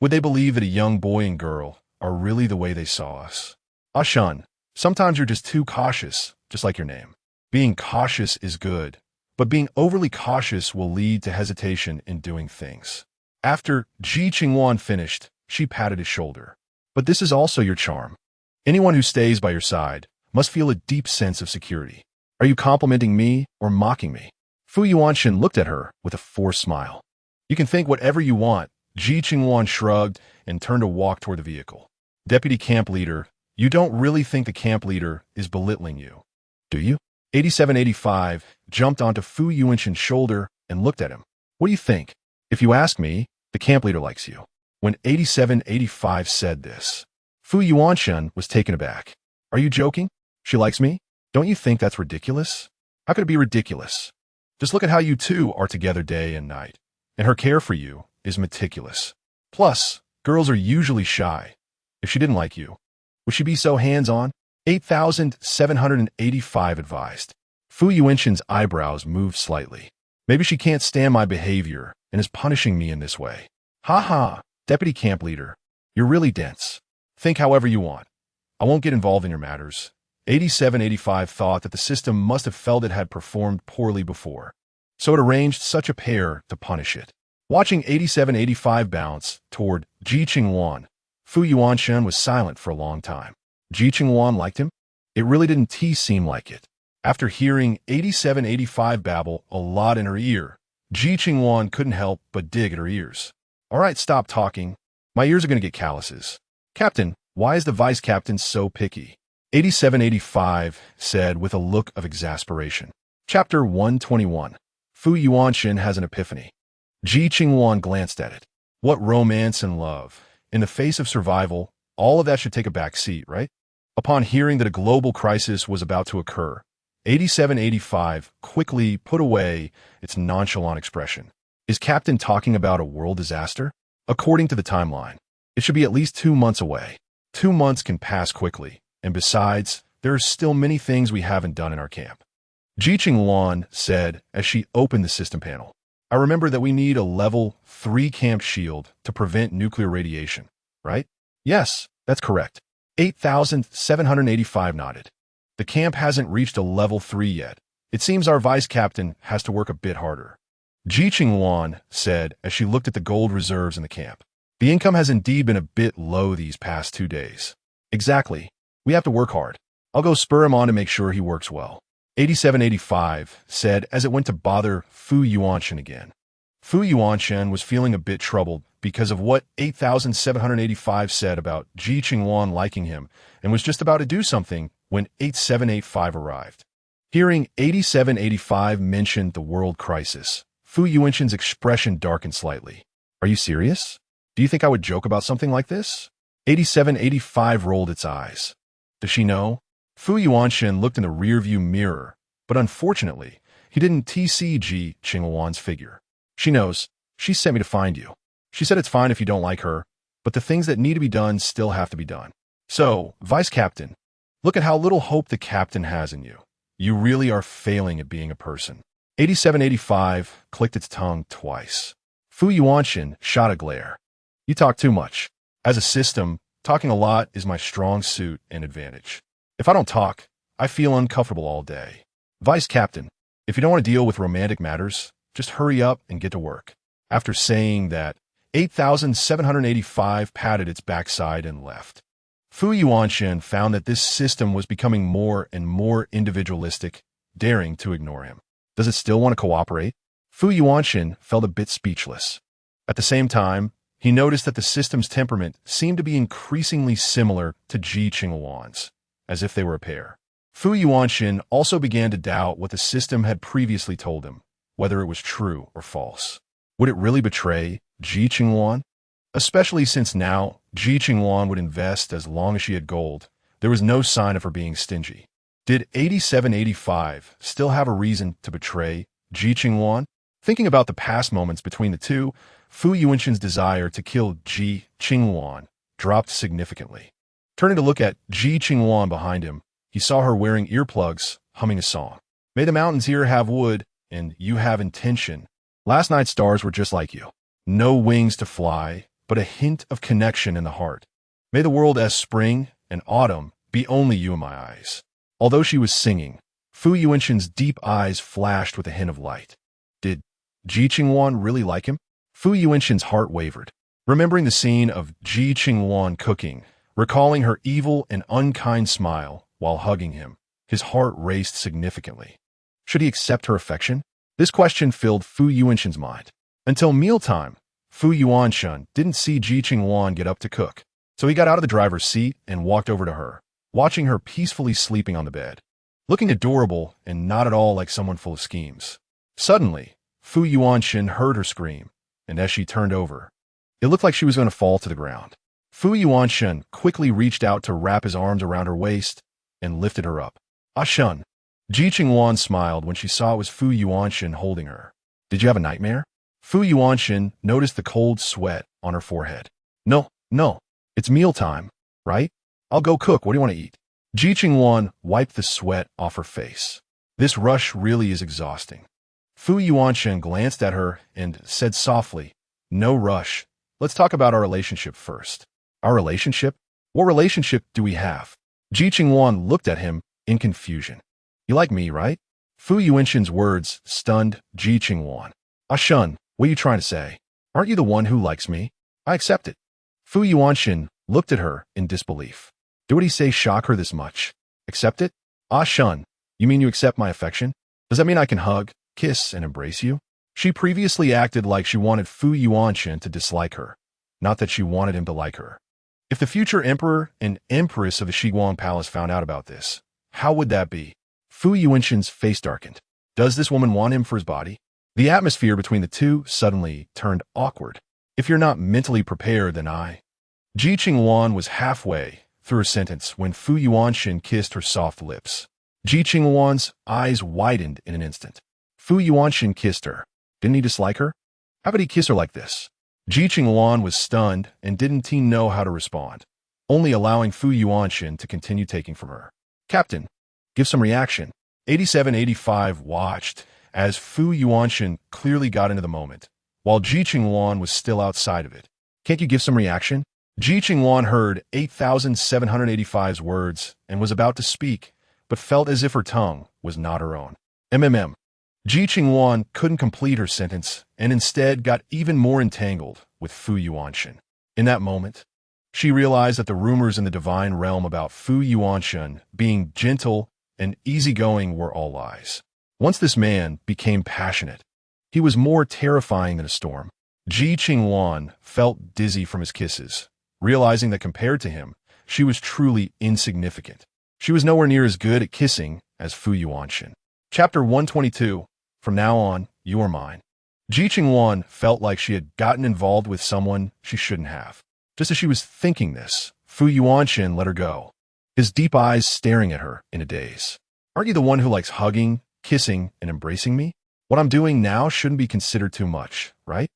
Would they believe that a young boy and girl are really the way they saw us? Ashan, sometimes you're just too cautious, just like your name. Being cautious is good, but being overly cautious will lead to hesitation in doing things. After Ji Qingluan finished, she patted his shoulder. But this is also your charm. Anyone who stays by your side must feel a deep sense of security. Are you complimenting me or mocking me? Fu Yuanshan looked at her with a forced smile. You can think whatever you want. Ji Qingluan shrugged and turned to walk toward the vehicle. Deputy camp leader, you don't really think the camp leader is belittling you, do you? 8785 jumped onto Fu Yuanshan's shoulder and looked at him. What do you think? If you ask me, the camp leader likes you. When 8785 said this, Fu Yuanshan was taken aback. Are you joking? She likes me? Don't you think that's ridiculous? How could it be ridiculous? Just look at how you two are together day and night. And her care for you is meticulous. Plus, girls are usually shy. If she didn't like you, would she be so hands-on? 8785 advised. Fu Yuanshan's eyebrows moved slightly. Maybe she can't stand my behavior and is punishing me in this way. Ha ha, deputy camp leader, you're really dense. Think however you want. I won't get involved in your matters. 8785 thought that the system must have felt it had performed poorly before, so it arranged such a pair to punish it. Watching 8785 bounce toward Ji Qingluan, Fu Yuanshan was silent for a long time. Ji Qingluan liked him? It really didn't seem like it. After hearing 8785 babble a lot in her ear, Ji Qingluan couldn't help but dig at her ears. All right, stop talking. My ears are going to get calluses. Captain, why is the vice captain so picky? 8785 said with a look of exasperation. Chapter 121. Fu Yuanshan has an epiphany. Ji Qingluan glanced at it. What romance and love. In the face of survival, all of that should take a back seat, right? Upon hearing that a global crisis was about to occur, 8785 quickly put away its nonchalant expression. Is Captain talking about a world disaster? According to the timeline, it should be at least 2 months away. 2 months can pass quickly, and besides, there are still many things we haven't done in our camp. Ji Qingluan said as she opened the system panel. I remember that we need a level 3 camp shield to prevent nuclear radiation, right? Yes, that's correct. 8785 nodded. The camp hasn't reached a level 3 yet. It seems our vice captain has to work a bit harder. Ji Qingluan said as she looked at the gold reserves in the camp. The income has indeed been a bit low these past 2 days. Exactly. We have to work hard. I'll go spur him on to make sure he works well. 8785 said as it went to bother Fu Yuanshan again. Fu Yuanshan was feeling a bit troubled because of what 8785 said about Ji Qingluan liking him and was just about to do something when 8785 arrived. Hearing 8785 mention the world crisis, Fu Yuanshan's expression darkened slightly. Are you serious? Do you think I would joke about something like this? 8785 rolled its eyes. Does she know? Fu Yuanshan looked in the rearview mirror, but unfortunately, he didn't see Ji Qingluan's figure. She knows. She sent me to find you. She said it's fine if you don't like her, but the things that need to be done still have to be done. So, Vice Captain, look at how little hope the captain has in you. You really are failing at being a person. 8785 clicked its tongue twice. Fu Yuanshan shot a glare. You talk too much. As a system, talking a lot is my strong suit and advantage. If I don't talk, I feel uncomfortable all day. Vice Captain, if you don't want to deal with romantic matters, just hurry up and get to work. After saying that, 8785 patted its backside and left. Fu Yuanshan found that this system was becoming more and more individualistic, daring to ignore him. Does it still want to cooperate? Fu Yuanshan felt a bit speechless. At the same time, he noticed that the system's temperament seemed to be increasingly similar to Ji Qingluan's, as if they were a pair. Fu Yuanshan also began to doubt what the system had previously told him, whether it was true or false. Would it really betray Ji Qingluan? Especially since now, Ji Qingluan would invest as long as she had gold. There was no sign of her being stingy. Did 8785 still have a reason to betray Ji Qingluan? Thinking about the past moments between the two, Fu Yuanshan's desire to kill Ji Qingluan dropped significantly. Turning to look at Ji Qingluan behind him, he saw her wearing earplugs, humming a song. May the mountains here have wood, and you have intention. Last night's stars were just like you. No wings to fly, but a hint of connection in the heart. May the world as spring and autumn be only you in my eyes. Although she was singing, Fu Yuanshan's deep eyes flashed with a hint of light. Did Ji Qingluan really like him? Fu Yuanshan's heart wavered. Remembering the scene of Ji Qingluan cooking Recalling her evil and unkind smile while hugging him, his heart raced significantly. Should he accept her affection? This question filled Fu Yuanshan's mind. Until mealtime, Fu Yuanshan didn't see Ji Qingluan get up to cook, so he got out of the driver's seat and walked over to her, watching her peacefully sleeping on the bed, looking adorable and not at all like someone full of schemes. Suddenly, Fu Yuanshan heard her scream, and as she turned over, it looked like she was going to fall to the ground. Fu Yuanshan quickly reached out to wrap his arms around her waist and lifted her up. Ah Shun. Ji Qingluan smiled when she saw it was Fu Yuanshan holding her. Did you have a nightmare? Fu Yuanshan noticed the cold sweat on her forehead. No, it's mealtime, right? I'll go cook. What do you want to eat? Ji Qingluan wiped the sweat off her face. This rush really is exhausting. Fu Yuanshan glanced at her and said softly, no rush. Let's talk about our relationship first. Our relationship? What relationship do we have? Ji Qingluan looked at him in confusion. You like me, right? Fu Yuanshan's words stunned Ji Qingluan. Ah Shun, what are you trying to say? Aren't you the one who likes me? I accept it. Fu Yuanshan looked at her in disbelief. Did what he say shock her this much? Accept it? Ah Shun, you mean you accept my affection? Does that mean I can hug, kiss, and embrace you? She previously acted like she wanted Fu Yuanshan to dislike her, not that she wanted him to like her. If the future emperor and empress of the Shiguang Palace found out about this, how would that be? Fu Yuanshan's face darkened. Does this woman want him for his body? The atmosphere between the two suddenly turned awkward. If you're not mentally prepared, then I... Ji Qingluan was halfway through her sentence when Fu Yuanshan kissed her soft lips. Ji Qingluan's eyes widened in an instant. Fu Yuanshan kissed her. Didn't he dislike her? How could he kiss her like this? Ji Qingluan was stunned and didn't know how to respond, only allowing Fu Yuanshan to continue taking from her. Captain, give some reaction. 8785 watched as Fu Yuanshan clearly got into the moment, while Ji Qingluan was still outside of it. Can't you give some reaction? Ji Qingluan heard 8785's words and was about to speak, but felt as if her tongue was not her own. Ji Qingluan couldn't complete her sentence and instead got even more entangled with Fu Yuanshan. In that moment, she realized that the rumors in the divine realm about Fu Yuanshan being gentle and easygoing were all lies. Once this man became passionate, he was more terrifying than a storm. Ji Qingluan felt dizzy from his kisses, realizing that compared to him, she was truly insignificant. She was nowhere near as good at kissing as Fu Yuanshan. Chapter 122. From now on, you are mine. Ji Qingluan felt like she had gotten involved with someone she shouldn't have. Just as she was thinking this, Fu Yuanshan let her go, his deep eyes staring at her in a daze. Aren't you the one who likes hugging, kissing, and embracing me? What I'm doing now shouldn't be considered too much, right?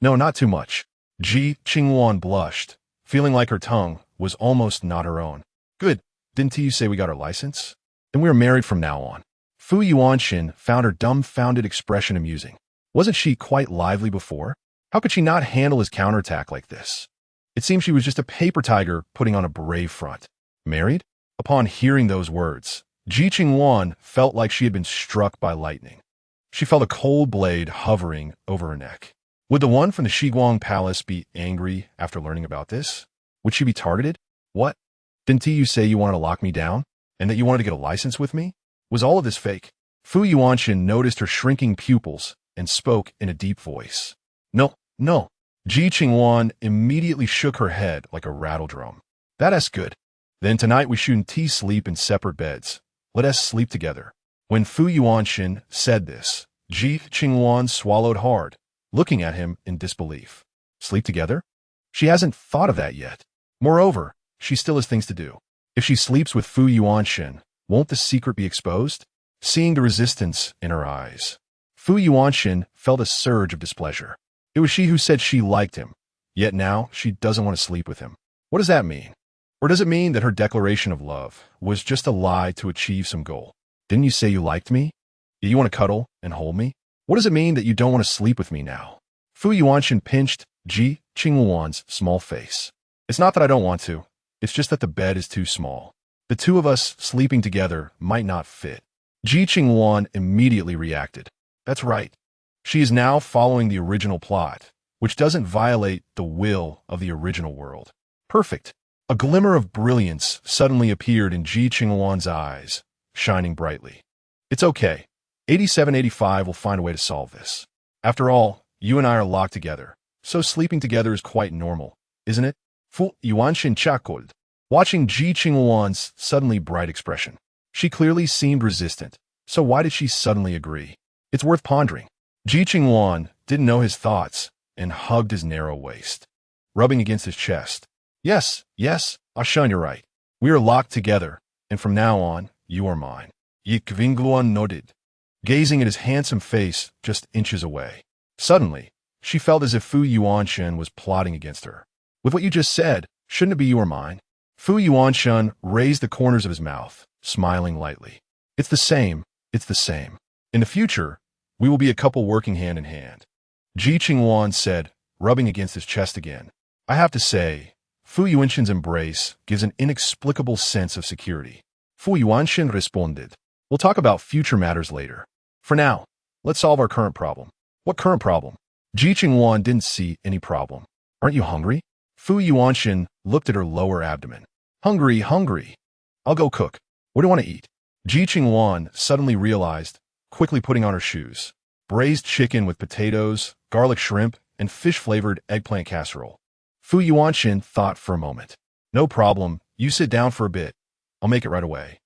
No, not too much. Ji Qingluan blushed, feeling like her tongue was almost not her own. Good. Didn't you say we got our license? Then we are married from now on. Fu Yuanshan found her dumbfounded expression amusing. Wasn't she quite lively before? How could she not handle his counterattack like this? It seemed she was just a paper tiger putting on a brave front. Married? Upon hearing those words, Ji Qingluan felt like she had been struck by lightning. She felt a cold blade hovering over her neck. Would the one from the Shiguang Palace be angry after learning about this? Would she be targeted? What? Didn't you say you wanted to lock me down? And that you wanted to get a license with me? Was all of this fake? Fu Yuanshan noticed her shrinking pupils and spoke in a deep voice. No. Ji Qingluan immediately shook her head like a rattle drum. That's good. Then tonight we shouldn't sleep in separate beds. Let us sleep together. When Fu Yuanshan said this, Ji Qingluan swallowed hard, looking at him in disbelief. Sleep together? She hasn't thought of that yet. Moreover, she still has things to do. If she sleeps with Fu Yuanshan, won't the secret be exposed? Seeing the resistance in her eyes, Fu Yuanshan felt a surge of displeasure. It was she who said she liked him, yet now she doesn't want to sleep with him. What does that mean? Or does it mean that her declaration of love was just a lie to achieve some goal? Didn't you say you liked me? You want to cuddle and hold me? What does it mean that you don't want to sleep with me now? Fu Yuanshan pinched Ji Qingluan's small face. It's not that I don't want to. It's just that the bed is too small. The two of us sleeping together might not fit. Ji Qingluan immediately reacted. That's right. She is now following the original plot, which doesn't violate the will of the original world. Perfect. A glimmer of brilliance suddenly appeared in Ji Qingluan's eyes, shining brightly. It's okay. 8785 will find a way to solve this. After all, you and I are locked together, so sleeping together is quite normal, isn't it? Fu Yuanshin chuckled, watching Ji Qingluan's suddenly bright expression. She clearly seemed resistant, so why did she suddenly agree? It's worth pondering. Ji Qingluan didn't know his thoughts and hugged his narrow waist, rubbing against his chest. Yes, Ashan, you're right. We are locked together, and from now on, you are mine. Ji Qingluan nodded, gazing at his handsome face just inches away. Suddenly, she felt as if Fu Yuanshan was plotting against her. With what you just said, shouldn't it be you or mine? Fu Yuanshan raised the corners of his mouth, smiling lightly. It's the same. In the future, we will be a couple working hand in hand. Ji Qingluan said, rubbing against his chest again. I have to say, Fu Yuanshan's embrace gives an inexplicable sense of security. Fu Yuanshan responded. We'll talk about future matters later. For now, let's solve our current problem. What current problem? Ji Qingluan didn't see any problem. Aren't you hungry? Fu Yuanshan looked at her lower abdomen. Hungry. I'll go cook. What do you want to eat? Ji Qingluan suddenly realized, quickly putting on her shoes. Braised chicken with potatoes, garlic shrimp, and fish-flavored eggplant casserole. Fu Yuanshan thought for a moment. No problem, you sit down for a bit. I'll make it right away.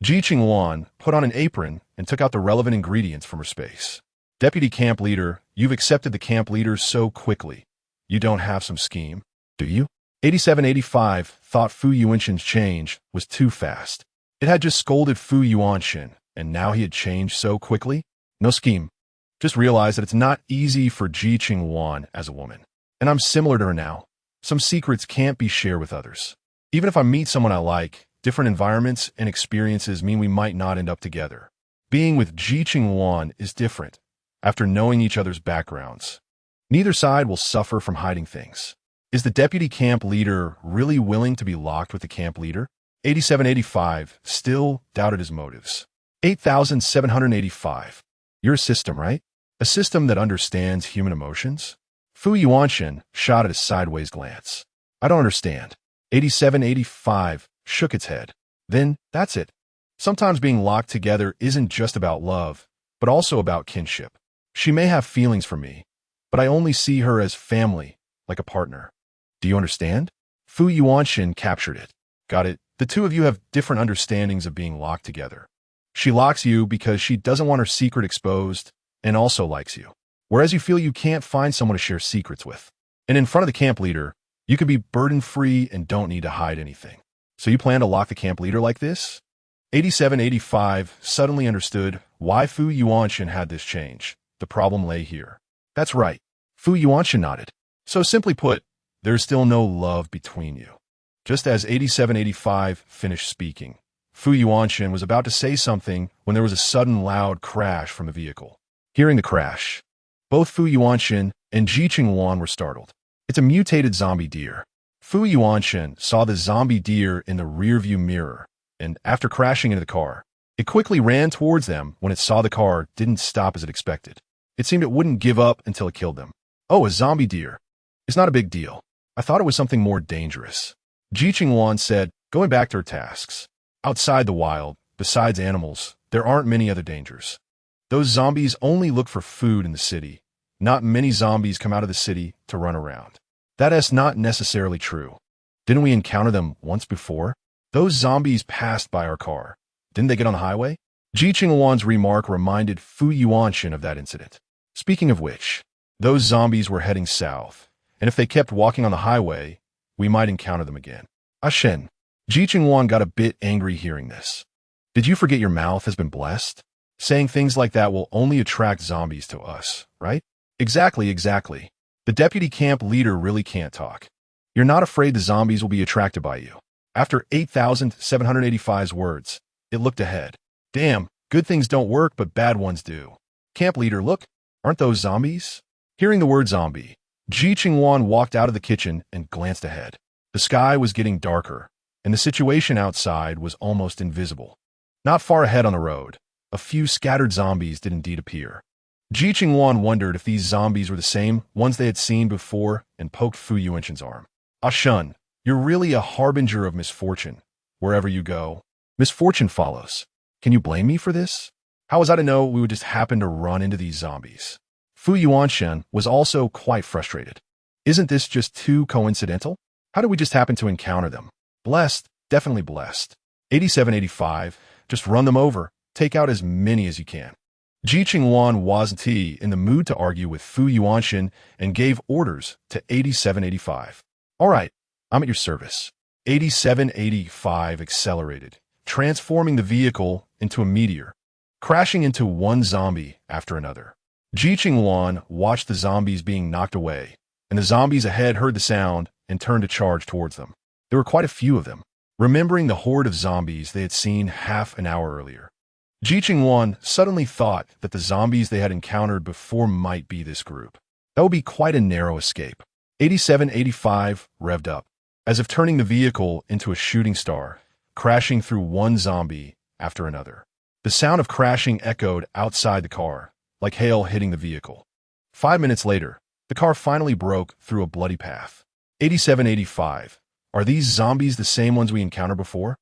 Ji Qingluan put on an apron and took out the relevant ingredients from her space. Deputy camp leader, you've accepted the camp leaders so quickly. You don't have some scheme, do you? 8785 thought Fu Yuanshan's change was too fast. It had just scolded Fu Yuanshan, and now he had changed so quickly? No scheme. Just realize that it's not easy for Ji Qingluan as a woman. And I'm similar to her now. Some secrets can't be shared with others. Even if I meet someone I like, different environments and experiences mean we might not end up together. Being with Ji Qingluan is different, after knowing each other's backgrounds. Neither side will suffer from hiding things. Is the deputy camp leader really willing to be locked with the camp leader? 8785 still doubted his motives. 8785. You're a system, right? A system that understands human emotions? Fu Yuanshan shot at a sideways glance. I don't understand. 8785 shook its head. Then, that's it. Sometimes being locked together isn't just about love, but also about kinship. She may have feelings for me, but I only see her as family, like a partner. Do you understand? Fu Yuanshan captured it. Got it. The two of you have different understandings of being locked together. She locks you because she doesn't want her secret exposed and also likes you. Whereas you feel you can't find someone to share secrets with. And in front of the camp leader, you can be burden-free and don't need to hide anything. So you plan to lock the camp leader like this? 8785 suddenly understood why Fu Yuanshan had this change. The problem lay here. That's right. Fu Yuanshan nodded. So simply put, there's still no love between you. Just as 8785 finished speaking, Fu Yuanshan was about to say something when there was a sudden loud crash from the vehicle. Hearing the crash, both Fu Yuanshan and Ji Qingluan were startled. It's a mutated zombie deer. Fu Yuanshan saw the zombie deer in the rearview mirror, and after crashing into the car, it quickly ran towards them when it saw the car didn't stop as it expected. It seemed it wouldn't give up until it killed them. Oh, a zombie deer. It's not a big deal. I thought it was something more dangerous. Ji Qingluan said, going back to her tasks. Outside the wild, besides animals, there aren't many other dangers. Those zombies only look for food in the city. Not many zombies come out of the city to run around. That is not necessarily true. Didn't we encounter them once before? Those zombies passed by our car. Didn't they get on the highway? Ji Qingluan's remark reminded Fu Yuanshan of that incident. Speaking of which, those zombies were heading south, and if they kept walking on the highway, we might encounter them again. Ashen. Ji Qingluan got a bit angry hearing this. Did you forget your mouth has been blessed? Saying things like that will only attract zombies to us, right? Exactly. The deputy camp leader really can't talk. You're not afraid the zombies will be attracted by you. After 8785's words, it looked ahead. Damn, good things don't work, but bad ones do. Camp leader, look, aren't those zombies? Hearing the word zombie, Ji Qingluan walked out of the kitchen and glanced ahead. The sky was getting darker, and the situation outside was almost invisible. Not far ahead on the road, a few scattered zombies did indeed appear. Ji Qingluan wondered if these zombies were the same ones they had seen before and poked Fu Yuanshan's arm. Ashun, You're really a harbinger of misfortune. Wherever you go, misfortune follows. Can you blame me for this? How was I to know we would just happen to run into these zombies? Fu Yuanshen was also quite frustrated. Isn't this just too coincidental? How did we just happen to encounter them? Blessed, definitely blessed. 8785, just run them over. Take out as many as you can. Ji Qingluan wasn't in the mood to argue with Fu Yuanshen and gave orders to 8785. All right, I'm at your service. 8785 accelerated, transforming the vehicle into a meteor, crashing into one zombie after another. Ji Qingluan watched the zombies being knocked away, and the zombies ahead heard the sound and turned to charge towards them. There were quite a few of them, remembering the horde of zombies they had seen half an hour earlier. Ji Qingluan suddenly thought that the zombies they had encountered before might be this group. That would be quite a narrow escape. 8785 revved up, as if turning the vehicle into a shooting star, crashing through one zombie after another. The sound of crashing echoed outside the car, like hail hitting the vehicle. 5 minutes later, the car finally broke through a bloody path. 8785. Are these zombies the same ones we encountered before?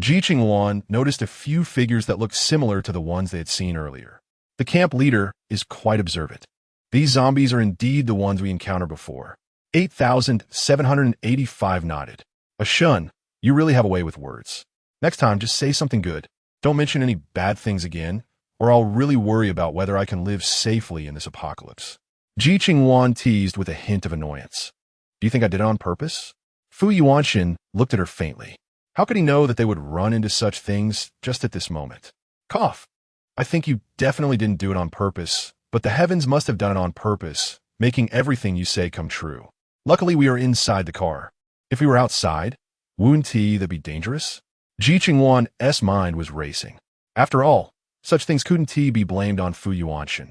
Ji Qingluan noticed a few figures that looked similar to the ones they had seen earlier. The camp leader is quite observant. These zombies are indeed the ones we encountered before. 8785 nodded. Ashun, you really have a way with words. Next time, just say something good. Don't mention any bad things again, or I'll really worry about whether I can live safely in this apocalypse. Ji Qingluan teased with a hint of annoyance. Do you think I did it on purpose? Fu Yuanshen looked at her faintly. How could he know that they would run into such things just at this moment? Cough. I think you definitely didn't do it on purpose, but the heavens must have done it on purpose, making everything you say come true. Luckily, we are inside the car. If we were outside, wouldn't that be dangerous? Ji Qingluan's mind was racing. After all, such things couldn't be blamed on Fu Yuanshen.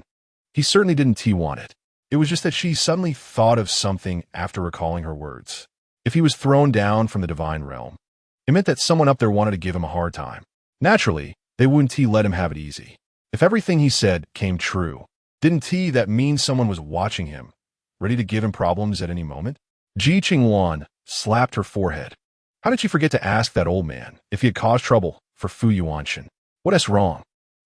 He certainly didn't want it. It was just that she suddenly thought of something after recalling her words. If he was thrown down from the divine realm, it meant that someone up there wanted to give him a hard time. Naturally, they wouldn't let him have it easy. If everything he said came true, didn't that mean someone was watching him, ready to give him problems at any moment? Ji Qingluan slapped her forehead. How did she forget to ask that old man if he had caused trouble for Fu Yuanshen? What is wrong?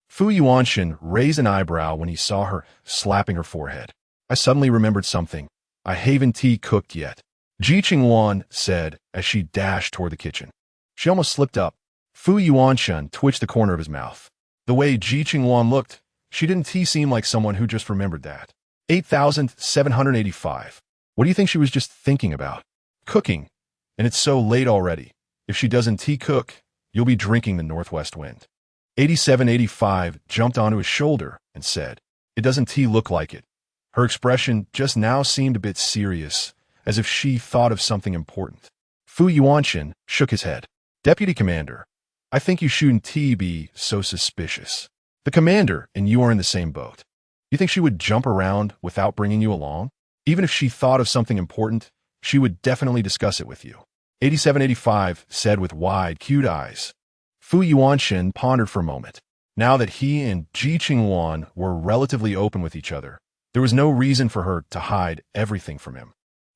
Fu Yuanshen raised an eyebrow when he saw her slapping her forehead. I suddenly remembered something. I haven't cooked yet, Ji Qingluan said as she dashed toward the kitchen. She almost slipped up. Fu Yuanshen twitched the corner of his mouth. The way Ji Qingluan looked, she didn't seem like someone who just remembered that. 8785. What do you think she was just thinking about? Cooking. And it's so late already. If she doesn't cook, you'll be drinking the northwest wind. 8785 jumped onto his shoulder and said, It doesn't look like it. Her expression just now seemed a bit serious, as if she thought of something important. Fu Yuanshen shook his head. Deputy Commander, I think you shouldn't be so suspicious. The commander and you are in the same boat. You think she would jump around without bringing you along? Even if she thought of something important, she would definitely discuss it with you. 8785 said with wide, cute eyes. Fu Yuanshen pondered for a moment. Now that he and Ji Qingluan were relatively open with each other, there was no reason for her to hide everything from him.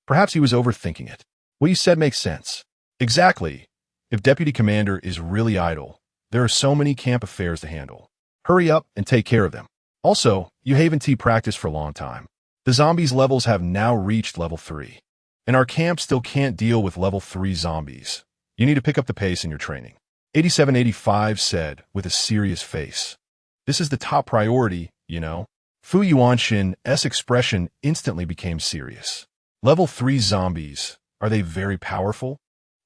Perhaps he was overthinking it. What you said makes sense. Exactly. If Deputy Commander is really idle, there are so many camp affairs to handle. Hurry up and take care of them. Also, you haven't practiced for a long time. The zombies levels have now reached level 3. And our camp still can't deal with level 3 zombies. You need to pick up the pace in your training. 8785 said with a serious face. This is the top priority, you know. Fu Yuanshen's expression instantly became serious. Level 3 zombies, are they very powerful?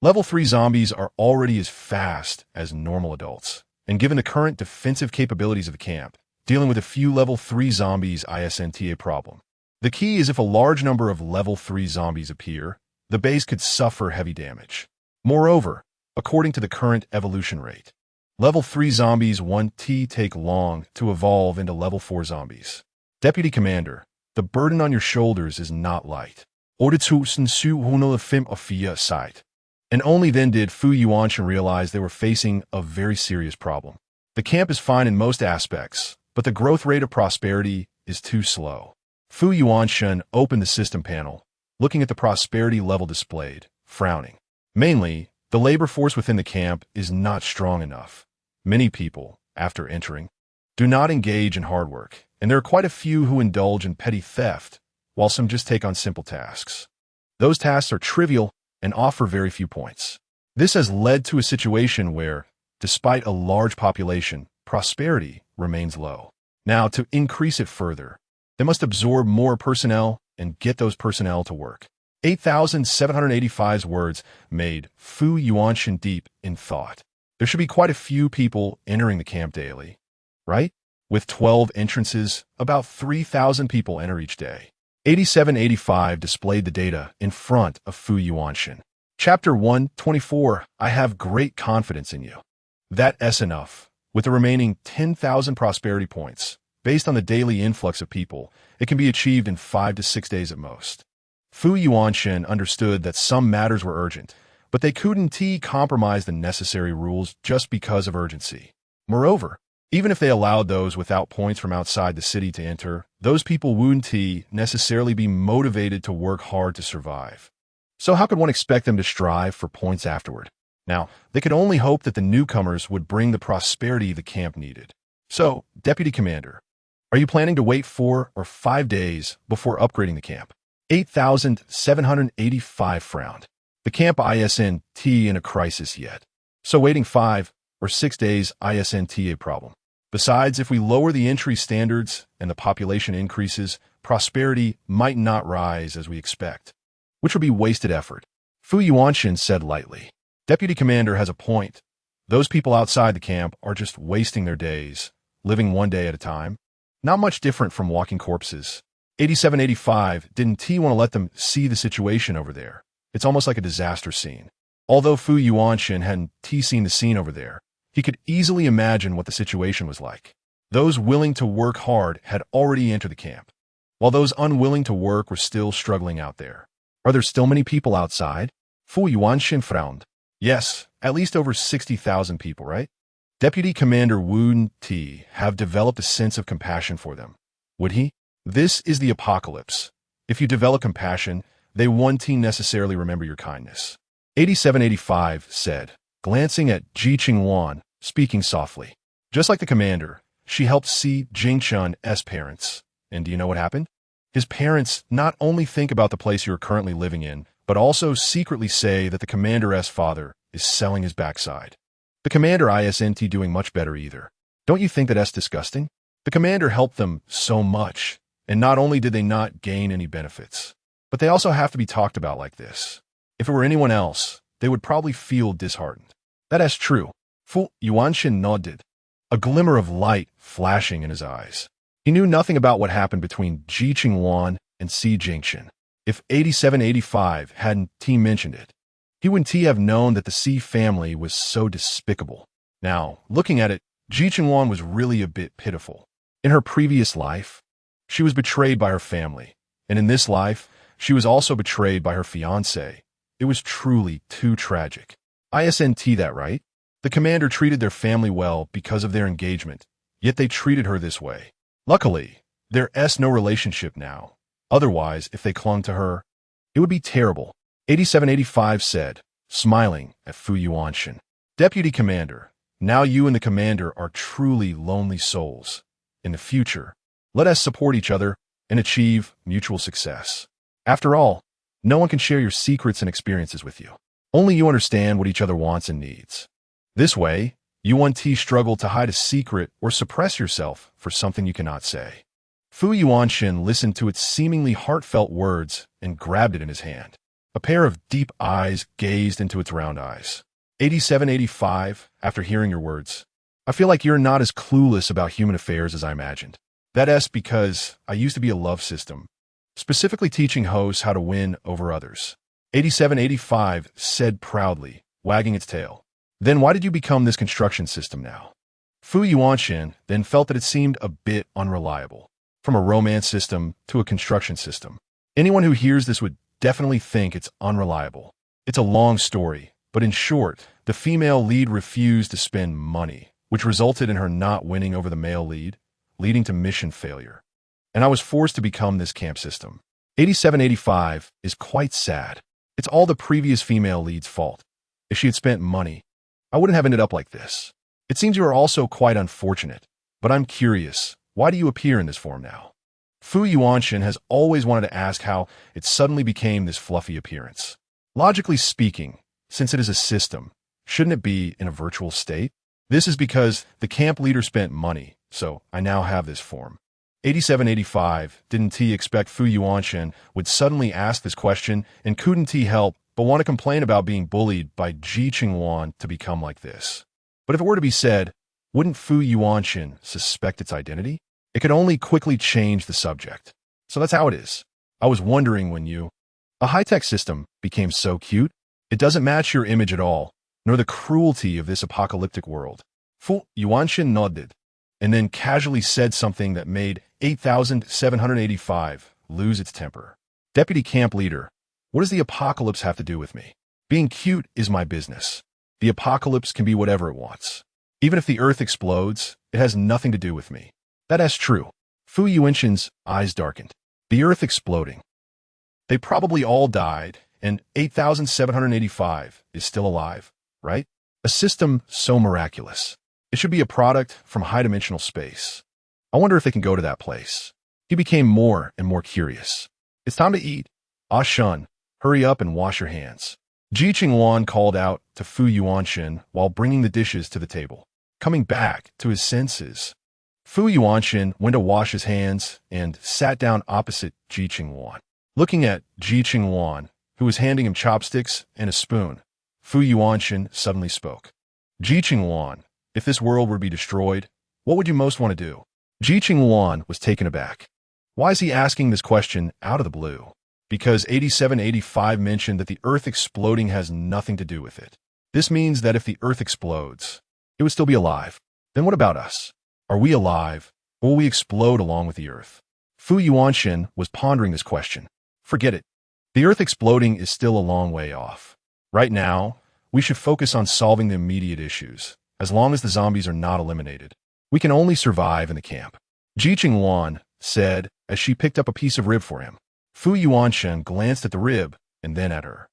Level 3 zombies are already as fast as normal adults, and given the current defensive capabilities of the camp, dealing with a few level 3 zombies isn't a problem. The key is if a large number of level 3 zombies appear, the base could suffer heavy damage. Moreover, according to the current evolution rate, level 3 zombies won't take long to evolve into level 4 zombies. Deputy Commander, the burden on your shoulders is not light. 8785 site. And only then did Fu Yuanshen realize they were facing a very serious problem. The camp is fine in most aspects, but the growth rate of prosperity is too slow. Fu Yuanshen opened the system panel, looking at the prosperity level displayed, frowning. Mainly, the labor force within the camp is not strong enough. Many people, after entering, do not engage in hard work, and there are quite a few who indulge in petty theft, while some just take on simple tasks. Those tasks are trivial and offer very few points. This has led to a situation where, despite a large population, prosperity remains low. Now, to increase it further, they must absorb more personnel and get those personnel to work. 8,785 words made Fu Yuanshan deep in thought. There should be quite a few people entering the camp daily, right? With 12 entrances, about 3,000 people enter each day. 8785 displayed the data in front of Fu Yuanshan. Chapter 124, I have great confidence in you. That's enough. With the remaining 10,000 prosperity points, based on the daily influx of people, it can be achieved in 5 to 6 days at most. Fu Yuanshan understood that some matters were urgent, but they couldn't compromise the necessary rules just because of urgency. Moreover, even if they allowed those without points from outside the city to enter, those people wouldn't necessarily be motivated to work hard to survive. So how could one expect them to strive for points afterward? Now, they could only hope that the newcomers would bring the prosperity the camp needed. So, Deputy Commander, are you planning to wait 4 or 5 days before upgrading the camp? 8,785 frowned. The camp isn't in a crisis yet. So waiting 5 or 6 days isn't a problem. Besides, if we lower the entry standards and the population increases, prosperity might not rise as we expect, which would be wasted effort. Fu Yuanshan said lightly. Deputy Commander has a point. Those people outside the camp are just wasting their days, living one day at a time. Not much different from walking corpses. 8785 didn't want to let them see the situation over there. It's almost like a disaster scene. Although Fu Yuanshan hadn't seen the scene over there, he could easily imagine what the situation was like. Those willing to work hard had already entered the camp, while those unwilling to work were still struggling out there. Are there still many people outside? Fu Yuanshan frowned. Yes, at least over 60,000 people, right? Deputy Commander Wu Ti have developed a sense of compassion for them. Would he? This is the apocalypse. If you develop compassion, they won't necessarily remember your kindness. 8785 said, glancing at Ji Qingluan, speaking softly. Just like the commander, she helped see Jingchun's parents. And do you know what happened? His parents not only think about the place you're currently living in, but also secretly say that the commander's father is selling his backside. The commander isn't doing much better either. Don't you think that's disgusting? The commander helped them so much, and not only did they not gain any benefits, but they also have to be talked about like this. If it were anyone else, they would probably feel disheartened. That's true. Fu Yuanshan nodded, a glimmer of light flashing in his eyes. He knew nothing about what happened between Ji Qingluan and Si Jingchen. If 8785 hadn't mentioned it, he wouldn't have known that the Si family was so despicable. Now, looking at it, Ji Qingluan was really a bit pitiful. In her previous life, she was betrayed by her family, and in this life, she was also betrayed by her fiancé. It was truly too tragic. Isn't that right? The commander treated their family well because of their engagement, yet they treated her this way. Luckily, there's no relationship now. Otherwise, if they clung to her, it would be terrible. 8785 said, smiling at Fu Yuanshan. Deputy Commander, now you and the commander are truly lonely souls. In the future, let us support each other and achieve mutual success. After all, no one can share your secrets and experiences with you. Only you understand what each other wants and needs. This way, you won't struggle to hide a secret or suppress yourself for something you cannot say. Fu Yuanshan listened to its seemingly heartfelt words and grabbed it in his hand. A pair of deep eyes gazed into its round eyes. 8785, after hearing your words, I feel like you're not as clueless about human affairs as I imagined. That's because I used to be a love system, specifically teaching hosts how to win over others. 8785 said proudly, wagging its tail. Then why did you become this construction system now? Fu Yuanshan then felt that it seemed a bit unreliable. From a romance system to a construction system. Anyone who hears this would definitely think it's unreliable. It's a long story, but in short, the female lead refused to spend money, which resulted in her not winning over the male lead, leading to mission failure. And I was forced to become this camp system. 8785 is quite sad. It's all the previous female lead's fault. If she had spent money, I wouldn't have ended up like this. It seems you are also quite unfortunate, but I'm curious, why do you appear in this form now? Fu Yuanshan has always wanted to ask how it suddenly became this fluffy appearance. Logically speaking, since it is a system, shouldn't it be in a virtual state? This is because the camp leader spent money, so I now have this form. 8785, didn't he expect Fu Yuanshan would suddenly ask this question, and couldn't he help but want to complain about being bullied by Ji Qingluan to become like this? But if it were to be said, wouldn't Fu Yuanshan suspect its identity? It could only quickly change the subject. So that's how it is. I was wondering when a high-tech system became so cute, it doesn't match your image at all, nor the cruelty of this apocalyptic world. Fu Yuanshan nodded, and then casually said something that made 8785 lose its temper. Deputy Camp Leader, what does the apocalypse have to do with me? Being cute is my business. The apocalypse can be whatever it wants. Even if the earth explodes, it has nothing to do with me. That's true. Fu Yuanshan's eyes darkened. The earth exploding. They probably all died, and 8785 is still alive, right? A system so miraculous. It should be a product from high-dimensional space. I wonder if they can go to that place. He became more and more curious. It's time to eat. Ah Shun, hurry up and wash your hands. Ji Qingluan called out to Fu Yuanshan while bringing the dishes to the table. Coming back to his senses, Fu Yuanshan went to wash his hands and sat down opposite Ji Qingluan. Looking at Ji Qingluan, who was handing him chopsticks and a spoon, Fu Yuanshan suddenly spoke. Ji Qingluan, if this world were to be destroyed, what would you most want to do? Ji Qingluan was taken aback. Why is he asking this question out of the blue? Because 8785 mentioned that the earth exploding has nothing to do with it. This means that if the earth explodes, it would still be alive. Then what about us? Are we alive, or will we explode along with the earth? Fu Yuanshan was pondering this question. Forget it. The earth exploding is still a long way off. Right now, we should focus on solving the immediate issues. As long as the zombies are not eliminated, we can only survive in the camp. Ji Qingluan said as she picked up a piece of rib for him. Fu Yuanshan glanced at the rib and then at her.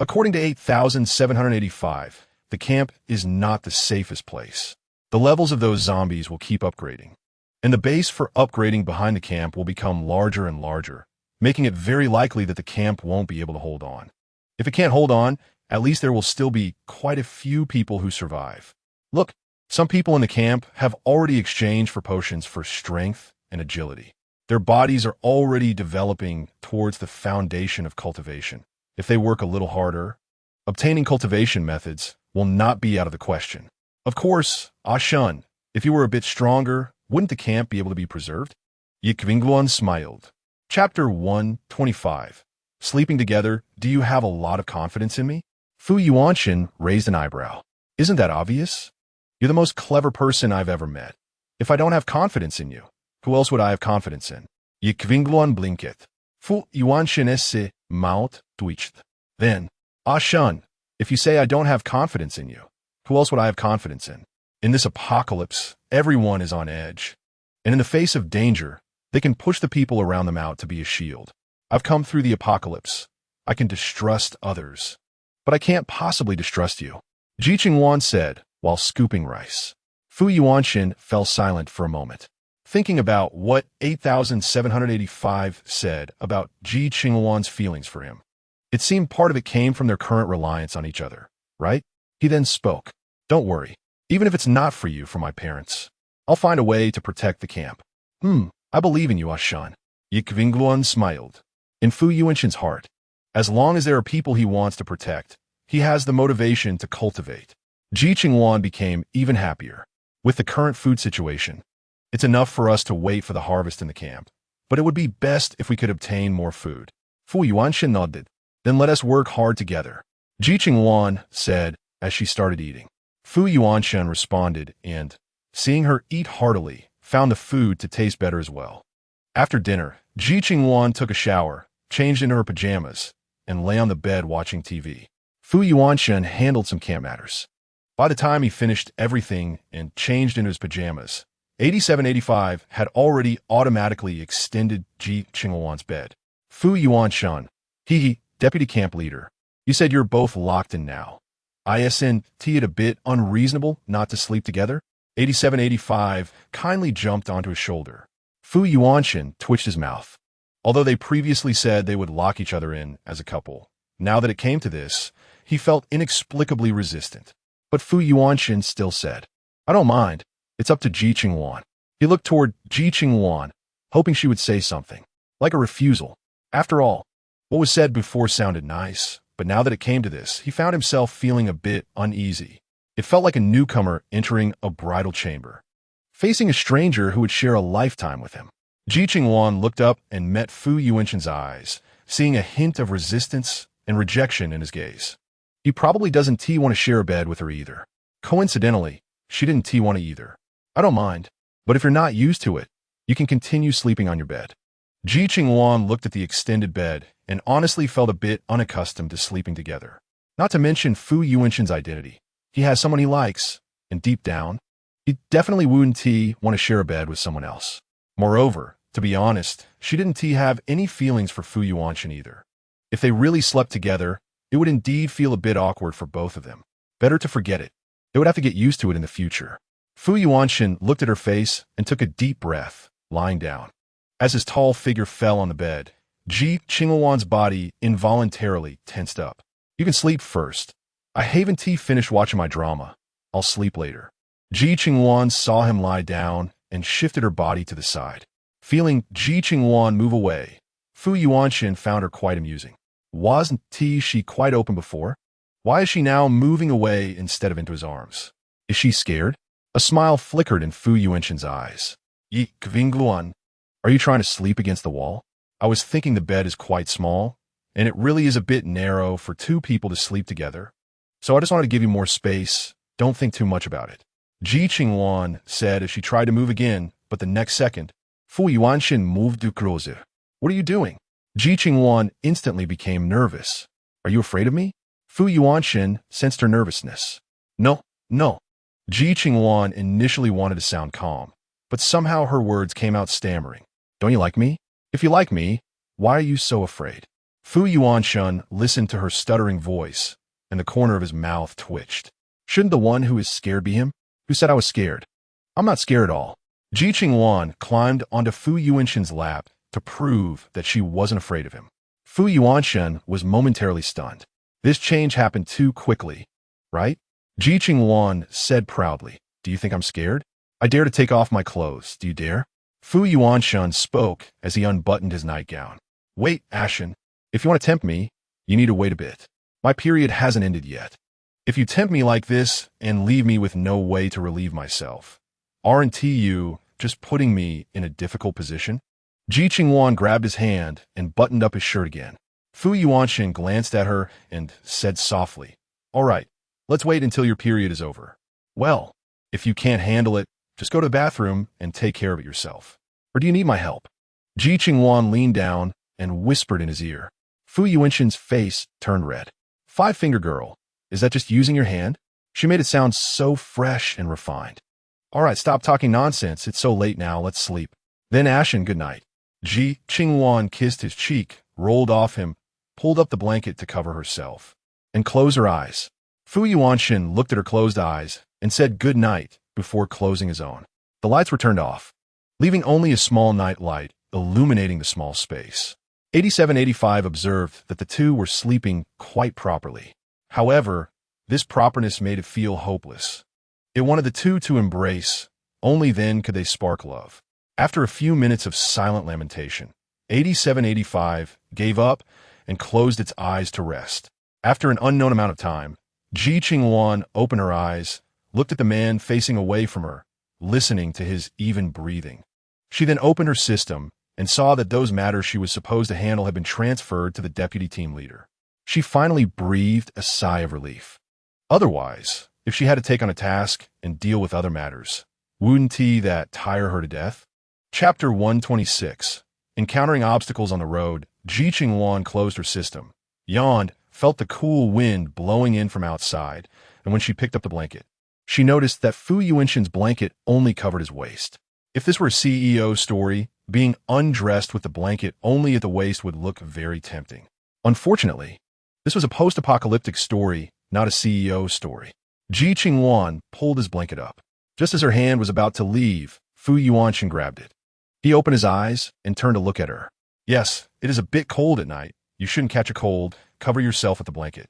According to 8785, the camp is not the safest place. The levels of those zombies will keep upgrading, and the base for upgrading behind the camp will become larger and larger, making it very likely that the camp won't be able to hold on. If it can't hold on, at least there will still be quite a few people who survive. Look, some people in the camp have already exchanged for potions for strength and agility. Their bodies are already developing towards the foundation of cultivation. If they work a little harder, obtaining cultivation methods will not be out of the question. Of course, Ah Shun, if you were a bit stronger, wouldn't the camp be able to be preserved? Ji Qingluan smiled. Chapter 125. Sleeping together, do you have a lot of confidence in me? Fu Yuanshan raised an eyebrow. Isn't that obvious? You're the most clever person I've ever met. If I don't have confidence in you, who else would I have confidence in? Ji Qingluan blinked. Fu Yuanshan's mouth twitched. Then, Ah Shun, if you say I don't have confidence in you, who else would I have confidence in? In this apocalypse, everyone is on edge. And in the face of danger, they can push the people around them out to be a shield. I've come through the apocalypse. I can distrust others. But I can't possibly distrust you. Ji Qingluan said while scooping rice. Fu Yuanshan fell silent for a moment, thinking about what 8785 said about Ji Qingluan's feelings for him. It seemed part of it came from their current reliance on each other, right? He then spoke. Don't worry. Even if it's not for you from my parents, I'll find a way to protect the camp. I believe in you, Ah Shun. Ji Qingluan smiled. In Fu Yuanshan's heart, as long as there are people he wants to protect, he has the motivation to cultivate. Ji Qingluan became even happier. With the current food situation, it's enough for us to wait for the harvest in the camp, but it would be best if we could obtain more food. Fu Yuanshan nodded. Then let us work hard together. Ji Qingluan said as she started eating. Fu Yuanshan responded and, seeing her eat heartily, found the food to taste better as well. After dinner, Ji Qingluan took a shower, changed into her pajamas, and lay on the bed watching TV. Fu Yuanshan handled some camp matters. By the time he finished everything and changed into his pajamas, 8785 had already automatically extended Ji Qingluan's bed. Fu Yuanshan, Deputy Camp Leader, You said you're both locked in now. Isn't it a bit unreasonable not to sleep together? 8785 kindly jumped onto his shoulder. Fu Yuanshan twitched his mouth. Although they previously said they would lock each other in as a couple, now that it came to this, he felt inexplicably resistant. But Fu Yuanshan still said, I don't mind. It's up to Ji Qingluan. He looked toward Ji Qingluan, hoping she would say something, like a refusal. After all, what was said before sounded nice, but now that it came to this, he found himself feeling a bit uneasy. It felt like a newcomer entering a bridal chamber, facing a stranger who would share a lifetime with him. Ji Qingluan looked up and met Fu Yuanshan's eyes, seeing a hint of resistance and rejection in his gaze. He probably doesn't want to share a bed with her either. Coincidentally, she didn't want to either. I don't mind, but if you're not used to it, you can continue sleeping on your bed. Ji Qingluan looked at the extended bed and honestly felt a bit unaccustomed to sleeping together. Not to mention Fu Yuanshan's identity. He has someone he likes, and deep down, he definitely wouldn't want to share a bed with someone else. Moreover, to be honest, she didn't have any feelings for Fu Yuanshan either. If they really slept together, it would indeed feel a bit awkward for both of them. Better to forget it. They would have to get used to it in the future. Fu Yuanshan looked at her face and took a deep breath, lying down. As his tall figure fell on the bed, Ji Qingluan's body involuntarily tensed up. You can sleep first. I haven't finished watching my drama. I'll sleep later. Ji Qingluan saw him lie down and shifted her body to the side. Feeling Ji Qingluan move away, Fu Yuanshan found her quite amusing. Wasn't she quite open before? Why is she now moving away instead of into his arms? Is she scared? A smile flickered in Fu Yuanshan's eyes. Ji Qingluan, are you trying to sleep against the wall? I was thinking the bed is quite small, and it really is a bit narrow for two people to sleep together. So I just wanted to give you more space. Don't think too much about it. Ji Qingluan said as she tried to move again, but the next second, Fu Yuanshan moved closer. What are you doing? Ji Qingluan instantly became nervous. Are you afraid of me? Fu Yuanshan sensed her nervousness. No. Ji Qingluan initially wanted to sound calm, but somehow her words came out stammering. Don't you like me? If you like me, why are you so afraid? Fu Yuanshan listened to her stuttering voice, and the corner of his mouth twitched. Shouldn't the one who is scared be him? Who said I was scared? I'm not scared at all. Ji Qingluan climbed onto Fu Yuanshan's lap to prove that she wasn't afraid of him. Fu Yuanshan was momentarily stunned. This change happened too quickly, right? Ji Qingluan said proudly, Do you think I'm scared? I dare to take off my clothes. Do you dare? Fu Yuanshan spoke as he unbuttoned his nightgown. Wait, Ashen. If you want to tempt me, you need to wait a bit. My period hasn't ended yet. If you tempt me like this and leave me with no way to relieve myself, aren't you just putting me in a difficult position? Ji Qingluan grabbed his hand and buttoned up his shirt again. Fu Yuanshan glanced at her and said softly, All right, let's wait until your period is over. Well, if you can't handle it, just go to the bathroom and take care of it yourself. Or do you need my help? Ji Qingluan leaned down and whispered in his ear. Fu Yuanshan's face turned red. Five-finger girl, is that just using your hand? She made it sound so fresh and refined. All right, stop talking nonsense. It's so late now. Let's sleep. Then Ashen, good night. Ji Qingluan kissed his cheek, rolled off him, pulled up the blanket to cover herself, and closed her eyes. Fu Yuanshan looked at her closed eyes and said good night before closing his own. The lights were turned off, leaving only a small night light illuminating the small space. 8785 observed that the two were sleeping quite properly. However, this properness made it feel hopeless. It wanted the two to embrace. Only then could they spark love. After a few minutes of silent lamentation, 8785 gave up and closed its eyes to rest. After an unknown amount of time, Ji Qingluan opened her eyes, looked at the man facing away from her, listening to his even breathing. She then opened her system and saw that those matters she was supposed to handle had been transferred to the deputy team leader. She finally breathed a sigh of relief. Otherwise, if she had to take on a task and deal with other matters, wouldn't that tire her to death? Chapter 126. Encountering obstacles on the road, Ji Qingluan closed her system, yawned, felt the cool wind blowing in from outside, and when she picked up the blanket, she noticed that Fu Yuanshan's blanket only covered his waist. If this were a CEO story, being undressed with the blanket only at the waist would look very tempting. Unfortunately, This was a post-apocalyptic story, not a CEO story. Ji Qingluan pulled his blanket up. Just as her hand was about to leave, Fu Yuanshan grabbed it. He opened his eyes and turned to look at her. Yes, it is a bit cold at night. You shouldn't catch a cold. Cover yourself with the blanket.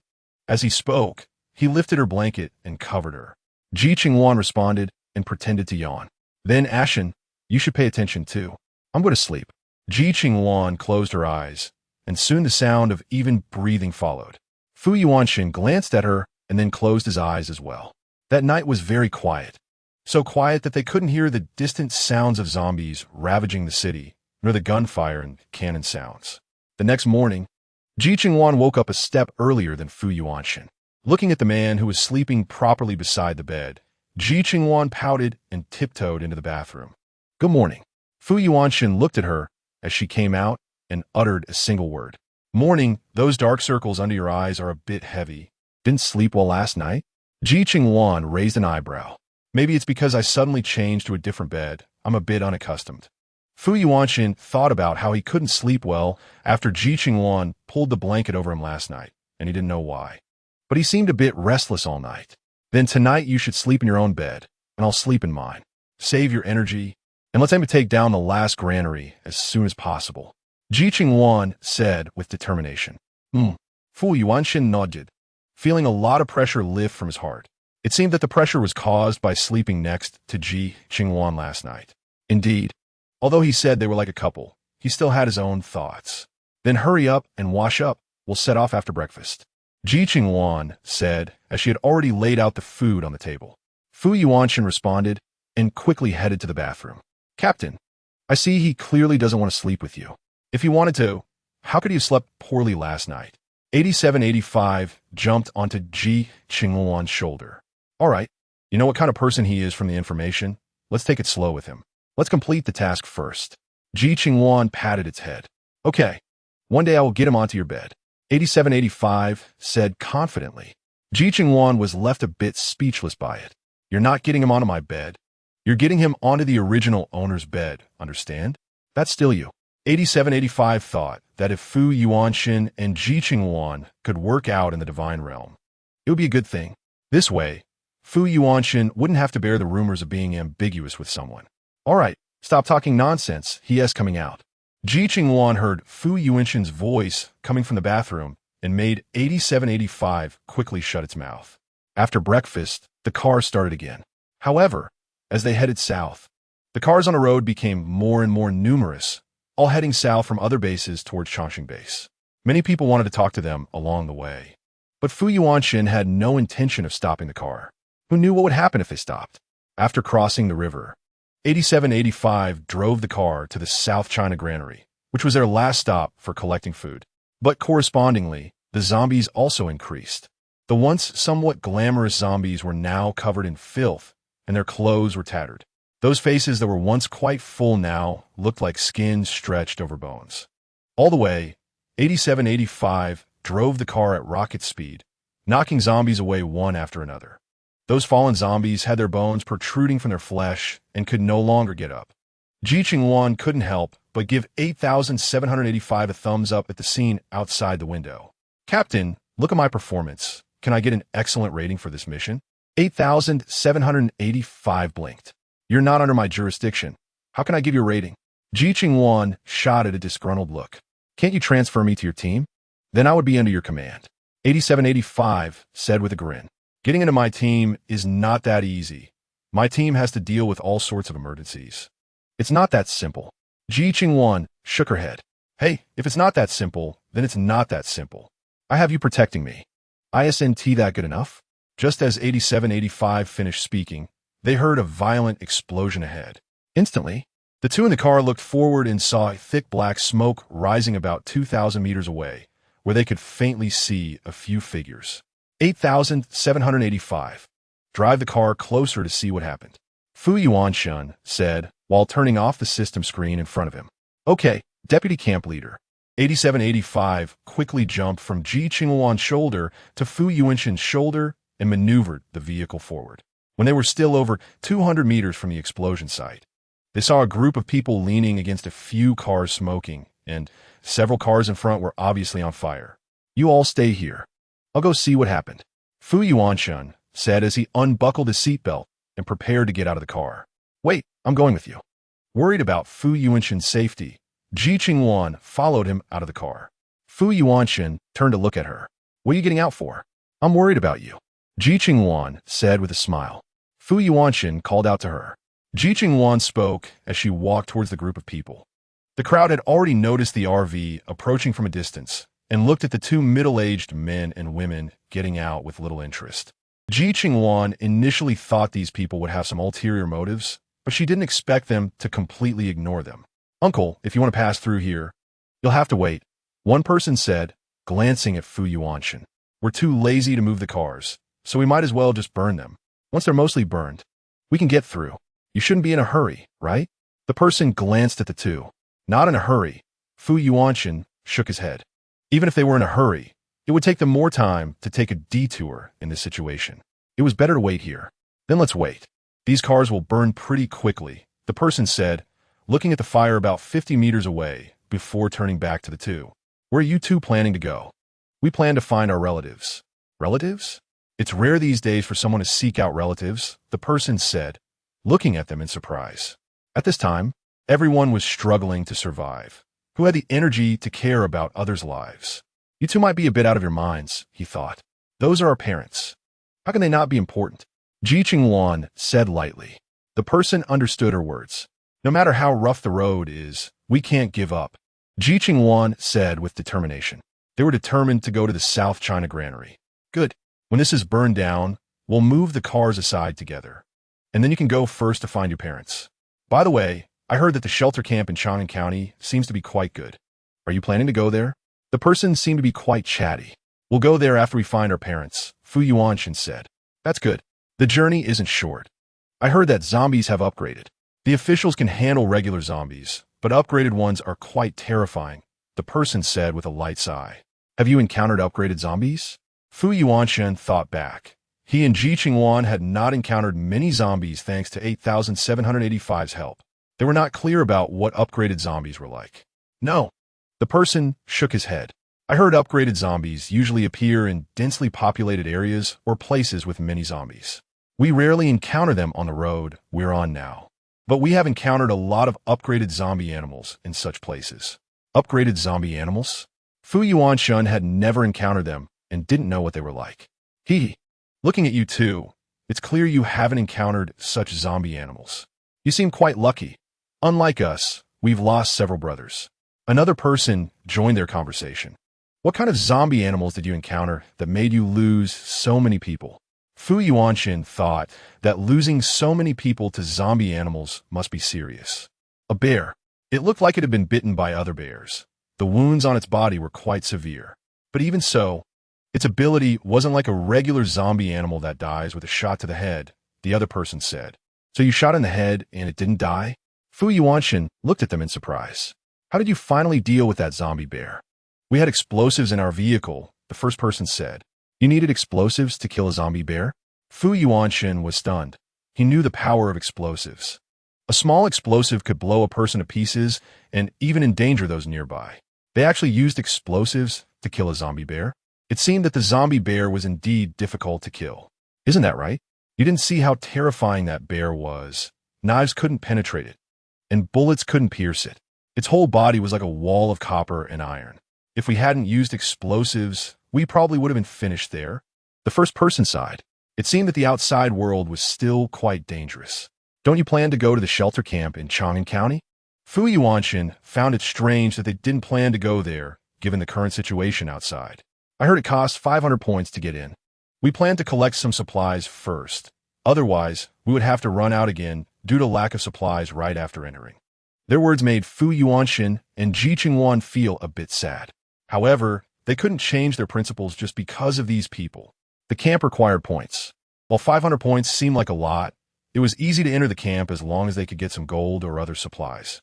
As he spoke, he lifted her blanket and covered her. Ji Qingluan responded and pretended to yawn. Then, Ashen, you should pay attention too. I'm going to sleep. Ji Qingluan closed her eyes, and soon the sound of even breathing followed. Fu Yuanshan glanced at her and then closed his eyes as well. That night was very quiet. So quiet that they couldn't hear the distant sounds of zombies ravaging the city, nor the gunfire and cannon sounds. The next morning, Ji Qingluan woke up a step earlier than Fu Yuanshan. Looking at the man who was sleeping properly beside the bed, Ji Qingluan pouted and tiptoed into the bathroom. Good morning. Fu Yuanshan looked at her as she came out and uttered a single word. Morning, those dark circles under your eyes are a bit heavy. Didn't sleep well last night? Ji Qingluan raised an eyebrow. Maybe it's because I suddenly changed to a different bed. I'm a bit unaccustomed. Fu Yuanshan thought about how he couldn't sleep well after Ji Qingluan pulled the blanket over him last night, and he didn't know why. But he seemed a bit restless all night. Then tonight you should sleep in your own bed, and I'll sleep in mine. Save your energy, and let's aim to take down the last granary as soon as possible. Ji Qingluan said with determination. Fu Yuanshan nodded, feeling a lot of pressure lift from his heart. It seemed that the pressure was caused by sleeping next to Ji Qingluan last night. Indeed, although he said they were like a couple, he still had his own thoughts. Then hurry up and wash up. We'll set off after breakfast. Ji Qingluan said as she had already laid out the food on the table. Fu Yuanshan responded and quickly headed to the bathroom. Captain, I see he clearly doesn't want to sleep with you. If he wanted to, how could he have slept poorly last night? 8785 jumped onto Ji Qingluan's shoulder. All right, you know what kind of person he is from the information. Let's take it slow with him. Let's complete the task first. Ji Qingluan patted its head. Okay, one day I will get him onto your bed. 8785 said confidently. Ji Qingluan was left a bit speechless by it. You're not getting him onto my bed. You're getting him onto the original owner's bed, understand? That's still you. 8785 thought that if Fu Yuanshan and Ji Qingluan could work out in the divine realm, it would be a good thing. This way, Fu Yuanshan wouldn't have to bear the rumors of being ambiguous with someone. All right, stop talking nonsense, he is coming out. Ji Qingluan heard Fu Yuanshan's voice coming from the bathroom and made 8785 quickly shut its mouth. After breakfast, the car started again. However, as they headed south, the cars on the road became more and more numerous, all heading south from other bases towards Chongqing Base. Many people wanted to talk to them along the way. But Fu Yuanshan had no intention of stopping the car. Who knew what would happen if they stopped? After crossing the river, 8785 drove the car to the South China Granary, which was their last stop for collecting food. But correspondingly, the zombies also increased. The once somewhat glamorous zombies were now covered in filth, and their clothes were tattered. Those faces that were once quite full now looked like skin stretched over bones. All the way, 8785 drove the car at rocket speed, knocking zombies away one after another. Those fallen zombies had their bones protruding from their flesh and could no longer get up. Ji Qingluan couldn't help but give 8785 a thumbs up at the scene outside the window. Captain, look at my performance. Can I get an excellent rating for this mission? 8785 blinked. You're not under my jurisdiction. How can I give you a rating? Ji Qingluan shot at a disgruntled look. Can't you transfer me to your team? Then I would be under your command. 8785 said with a grin. Getting into my team is not that easy. My team has to deal with all sorts of emergencies. It's not that simple. Ji Qingluan shook her head. Hey, if it's not that simple, then it's not that simple. I have you protecting me. Isn't that good enough? Just as 8785 finished speaking, they heard a violent explosion ahead. Instantly, the two in the car looked forward and saw thick black smoke rising about 2,000 meters away, where they could faintly see a few figures. 8785. Drive the car closer to see what happened. Fu Yuanshan said, while turning off the system screen in front of him. Okay, Deputy Camp Leader. 8785 quickly jumped from Ji Qingluan's shoulder to Fu Yuanshan's shoulder and maneuvered the vehicle forward. When they were still over 200 meters from the explosion site, they saw a group of people leaning against a few cars smoking, and several cars in front were obviously on fire. You all stay here. I'll go see what happened. Fu Yuanshan said as he unbuckled his seatbelt and prepared to get out of the car. Wait, I'm going with you. Worried about Fu Yuanshan's safety, Ji Qingluan followed him out of the car. Fu Yuanshan turned to look at her. What are you getting out for? I'm worried about you, Ji Qingluan said with a smile. Fu Yuanshan called out to her. Ji Qingluan spoke as she walked towards the group of people. The crowd had already noticed the RV approaching from a distance and looked at the two middle-aged men and women getting out with little interest. Ji Qingluan initially thought these people would have some ulterior motives, but she didn't expect them to completely ignore them. Uncle, if you want to pass through here, you'll have to wait, one person said, glancing at Fu Yuanshan. We're too lazy to move the cars, so we might as well just burn them. Once they're mostly burned, we can get through. You shouldn't be in a hurry, right? The person glanced at the two. Not in a hurry. Fu Yuanshan shook his head. Even if they were in a hurry, it would take them more time to take a detour in this situation. It was better to wait here. Then let's wait. These cars will burn pretty quickly, the person said, looking at the fire about 50 meters away before turning back to the two. Where are you two planning to go? We plan to find our relatives. Relatives? It's rare these days for someone to seek out relatives, the person said, looking at them in surprise. At this time, everyone was struggling to survive. Who had the energy to care about others' lives? You two might be a bit out of your minds, he thought. Those are our parents. How can they not be important? Ji Qingluan said lightly. The person understood her words. No matter how rough the road is, we can't give up, Ji Qingluan said with determination. They were determined to go to the South China Granary. Good. When this is burned down, we'll move the cars aside together. And then you can go first to find your parents. By the way, I heard that the shelter camp in Chang'an County seems to be quite good. Are you planning to go there? The person seemed to be quite chatty. We'll go there after we find our parents, Fu Yuanshan said. That's good. The journey isn't short. I heard that zombies have upgraded. The officials can handle regular zombies, but upgraded ones are quite terrifying, the person said with a light sigh. Have you encountered upgraded zombies? Fu Yuanshan thought back. He and Ji Qingluan had not encountered many zombies thanks to 8785's help. They were not clear about what upgraded zombies were like. No. The person shook his head. I heard upgraded zombies usually appear in densely populated areas or places with many zombies. We rarely encounter them on the road we're on now. But we have encountered a lot of upgraded zombie animals in such places. Upgraded zombie animals? Fu Yuanshan had never encountered them and didn't know what they were like. Looking at you too, it's clear you haven't encountered such zombie animals. You seem quite lucky. Unlike us, we've lost several brothers. Another person joined their conversation. What kind of zombie animals did you encounter that made you lose so many people? Fu Yuanshan thought that losing so many people to zombie animals must be serious. A bear. It looked like it had been bitten by other bears. The wounds on its body were quite severe. But even so, its ability wasn't like a regular zombie animal that dies with a shot to the head, the other person said. So you shot in the head and it didn't die? Fu Yuanshan looked at them in surprise. How did you finally deal with that zombie bear? We had explosives in our vehicle, the first person said. You needed explosives to kill a zombie bear? Fu Yuanshan was stunned. He knew the power of explosives. A small explosive could blow a person to pieces and even endanger those nearby. They actually used explosives to kill a zombie bear. It seemed that the zombie bear was indeed difficult to kill. Isn't that right? You didn't see how terrifying that bear was. Knives couldn't penetrate it, and bullets couldn't pierce it. Its whole body was like a wall of copper and iron. If we hadn't used explosives, we probably would have been finished there. The first person sighed. It seemed that the outside world was still quite dangerous. Don't you plan to go to the shelter camp in Chang'an County? Fu Yuanshan found it strange that they didn't plan to go there, given the current situation outside. I heard it costs 500 points to get in. We plan to collect some supplies first. Otherwise, we would have to run out again due to lack of supplies right after entering. Their words made Fu Yuanshan and Ji Qingluan feel a bit sad. However, they couldn't change their principles just because of these people. The camp required points. While 500 points seemed like a lot, it was easy to enter the camp as long as they could get some gold or other supplies.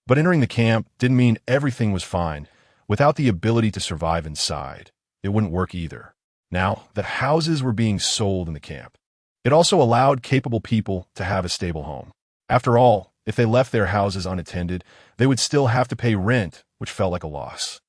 But entering the camp didn't mean everything was fine. Without the ability to survive inside, it wouldn't work either. Now that houses were being sold in the camp, it also allowed capable people to have a stable home. After all, if they left their houses unattended, they would still have to pay rent, which felt like a loss.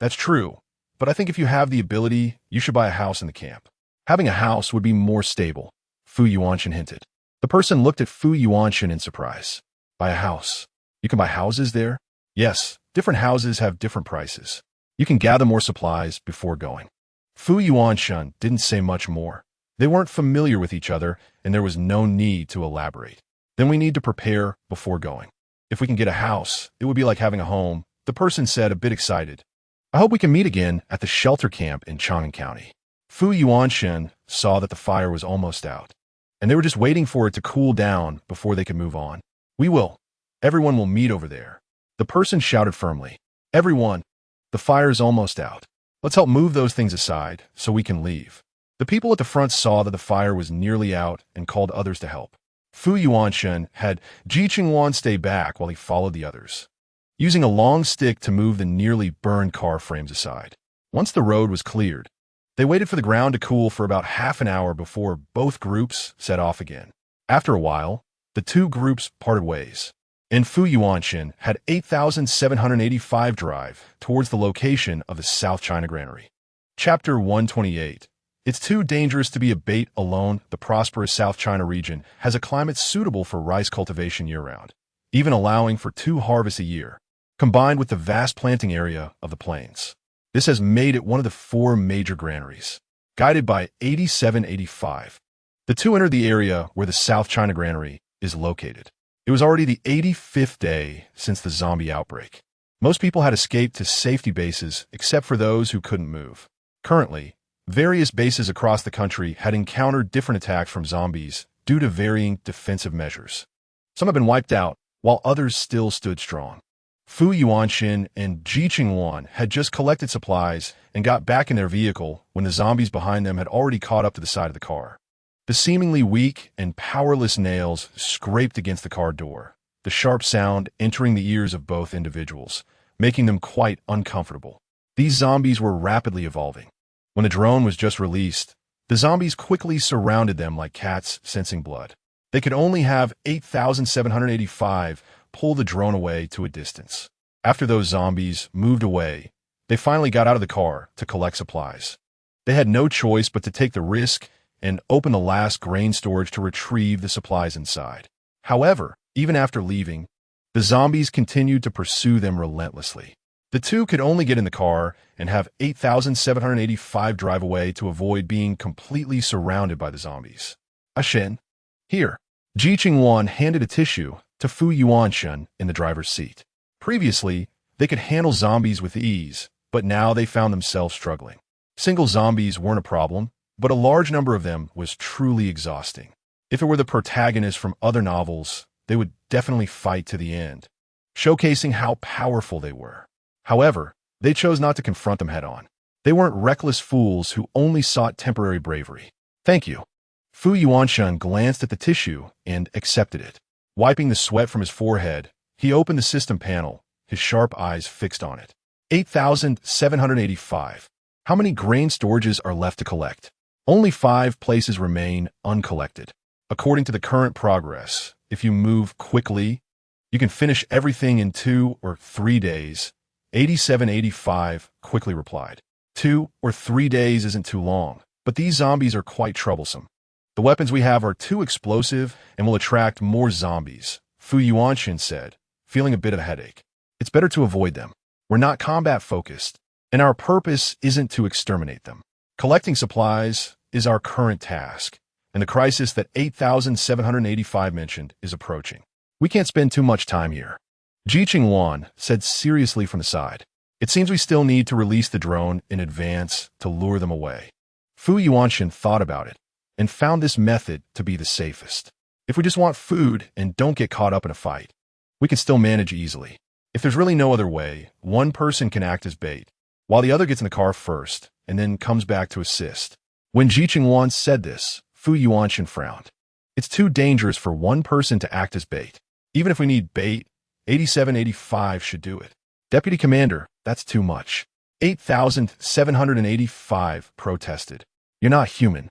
That's true, but I think if you have the ability, you should buy a house in the camp. Having a house would be more stable, Fu Yuanshan hinted. The person looked at Fu Yuanshan in surprise. Buy a house? You can buy houses there? Yes, different houses have different prices. You can gather more supplies before going. Fu Yuanshan didn't say much more. They weren't familiar with each other, and there was no need to elaborate. Then we need to prepare before going. If we can get a house, it would be like having a home, the person said, a bit excited. I hope we can meet again at the shelter camp in Chang'an County. Fu Yuanshan saw that the fire was almost out, and they were just waiting for it to cool down before they could move on. We will. Everyone will meet over there. The person shouted firmly. Everyone, the fire is almost out. Let's help move those things aside so we can leave. The people at the front saw that the fire was nearly out and called others to help. Fu Yuanshan had Ji Qingluan stay back while he followed the others, using a long stick to move the nearly burned car frames aside. Once the road was cleared, they waited for the ground to cool for about half an hour before both groups set off again. After a while, the two groups parted ways, and Fu Yuanshan had 8,785 drive towards the location of the South China Granary. Chapter 128. It's too dangerous to be a bait alone. The prosperous South China region has a climate suitable for rice cultivation year-round, even allowing for 2 harvests a year, combined with the vast planting area of the plains. This has made it one of the 4 major granaries. Guided by 8785, the two entered the area where the South China Granary is located. It was already the 85th day since the zombie outbreak. Most people had escaped to safety bases except for those who couldn't move. Currently, various bases across the country had encountered different attacks from zombies due to varying defensive measures. Some have been wiped out, while others still stood strong. Fu Yuanshan and Ji Qingluan had just collected supplies and got back in their vehicle when the zombies behind them had already caught up to the side of the car. The seemingly weak and powerless nails scraped against the car door, the sharp sound entering the ears of both individuals, making them quite uncomfortable. These zombies were rapidly evolving. When the drone was just released, the zombies quickly surrounded them like cats sensing blood. They could only have 8,785 pull the drone away to a distance. After those zombies moved away, they finally got out of the car to collect supplies. They had no choice but to take the risk and open the last grain storage to retrieve the supplies inside. However, even after leaving, the zombies continued to pursue them relentlessly. The two could only get in the car and have 8,785 drive away to avoid being completely surrounded by the zombies. Ashen, here. Ji Qingluan handed a tissue to Fu Yuanshan in the driver's seat. Previously, they could handle zombies with ease, but now they found themselves struggling. Single zombies weren't a problem, but a large number of them was truly exhausting. If it were the protagonists from other novels, they would definitely fight to the end, showcasing how powerful they were. However, they chose not to confront them head-on. They weren't reckless fools who only sought temporary bravery. Thank you. Fu Yuanshan glanced at the tissue and accepted it. Wiping the sweat from his forehead, he opened the system panel, his sharp eyes fixed on it. 8,785. How many grain storages are left to collect? Only 5 places remain uncollected. According to the current progress, if you move quickly, you can finish everything in 2 or 3 days. 8785 quickly replied. 2 or 3 days isn't too long, but these zombies are quite troublesome. The weapons we have are too explosive and will attract more zombies, Fu Yuanshan said, feeling a bit of a headache. It's better to avoid them. We're not combat-focused, and our purpose isn't to exterminate them. Collecting supplies is our current task, and the crisis that 8,785 mentioned is approaching. We can't spend too much time here. Ji Qingluan said seriously from the side. It seems we still need to release the drone in advance to lure them away. Fu Yuanshan thought about it and found this method to be the safest. If we just want food and don't get caught up in a fight, we can still manage easily. If there's really no other way, one person can act as bait, while the other gets in the car first and then comes back to assist. When Ji Qingluan said this, Fu Yuanshan frowned. It's too dangerous for one person to act as bait. Even if we need bait, 8785 should do it. Deputy Commander, that's too much. 8,785 protested. You're not human.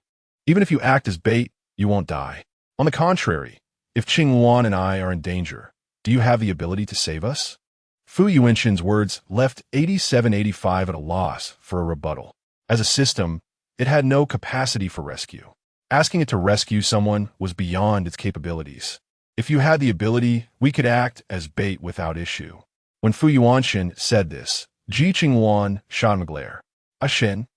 Even if you act as bait, you won't die. On the contrary, if Qingluan and I are in danger, do you have the ability to save us? Fu Yuanshan's words left 8785 at a loss for a rebuttal. As a system, it had no capacity for rescue. Asking it to rescue someone was beyond its capabilities. If you had the ability, we could act as bait without issue. When Fu Yuanshan said this, Ji Qingluan shot him a glare. Shen,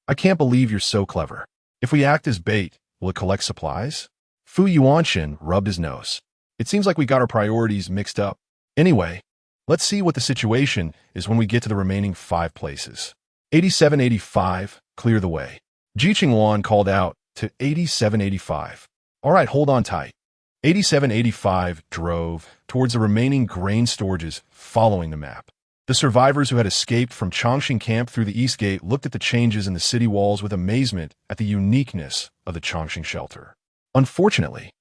I can't believe you're so clever. If we act as bait, will it collect supplies? Fu Yuanshan rubbed his nose. It seems like we got our priorities mixed up. Anyway, let's see what the situation is when we get to the remaining 5 places. 8785, clear the way. Ji Qingluan called out to 8785. All right, hold on tight. 8785 drove towards the remaining grain storages following the map. The survivors who had escaped from Chongqing camp through the East Gate looked at the changes in the city walls with amazement at the uniqueness of the Chongqing shelter. Unfortunately,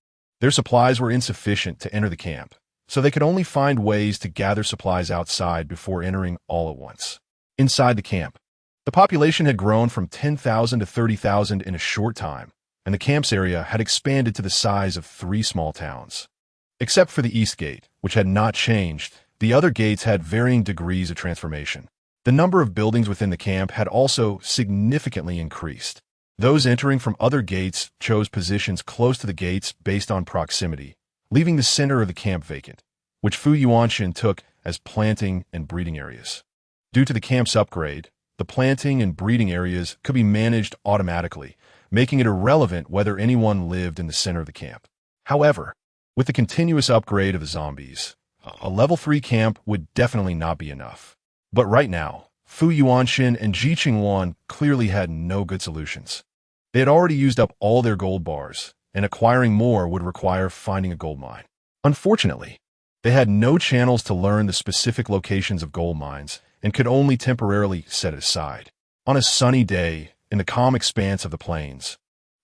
their supplies were insufficient to enter the camp, so they could only find ways to gather supplies outside before entering all at once. Inside the camp, the population had grown from 10,000 to 30,000 in a short time, and the camp's area had expanded to the size of 3 small towns. Except for the East Gate, which had not changed, the other gates had varying degrees of transformation. The number of buildings within the camp had also significantly increased. Those entering from other gates chose positions close to the gates based on proximity, leaving the center of the camp vacant, which Fu Yuanshan took as planting and breeding areas. Due to the camp's upgrade, the planting and breeding areas could be managed automatically, making it irrelevant whether anyone lived in the center of the camp. However, with the continuous upgrade of the zombies, a level 3 camp would definitely not be enough. But right now, Fu Yuanshan and Ji Qingluan clearly had no good solutions. They had already used up all their gold bars, and acquiring more would require finding a gold mine. Unfortunately, they had no channels to learn the specific locations of gold mines and could only temporarily set it aside. On a sunny day, in the calm expanse of the plains,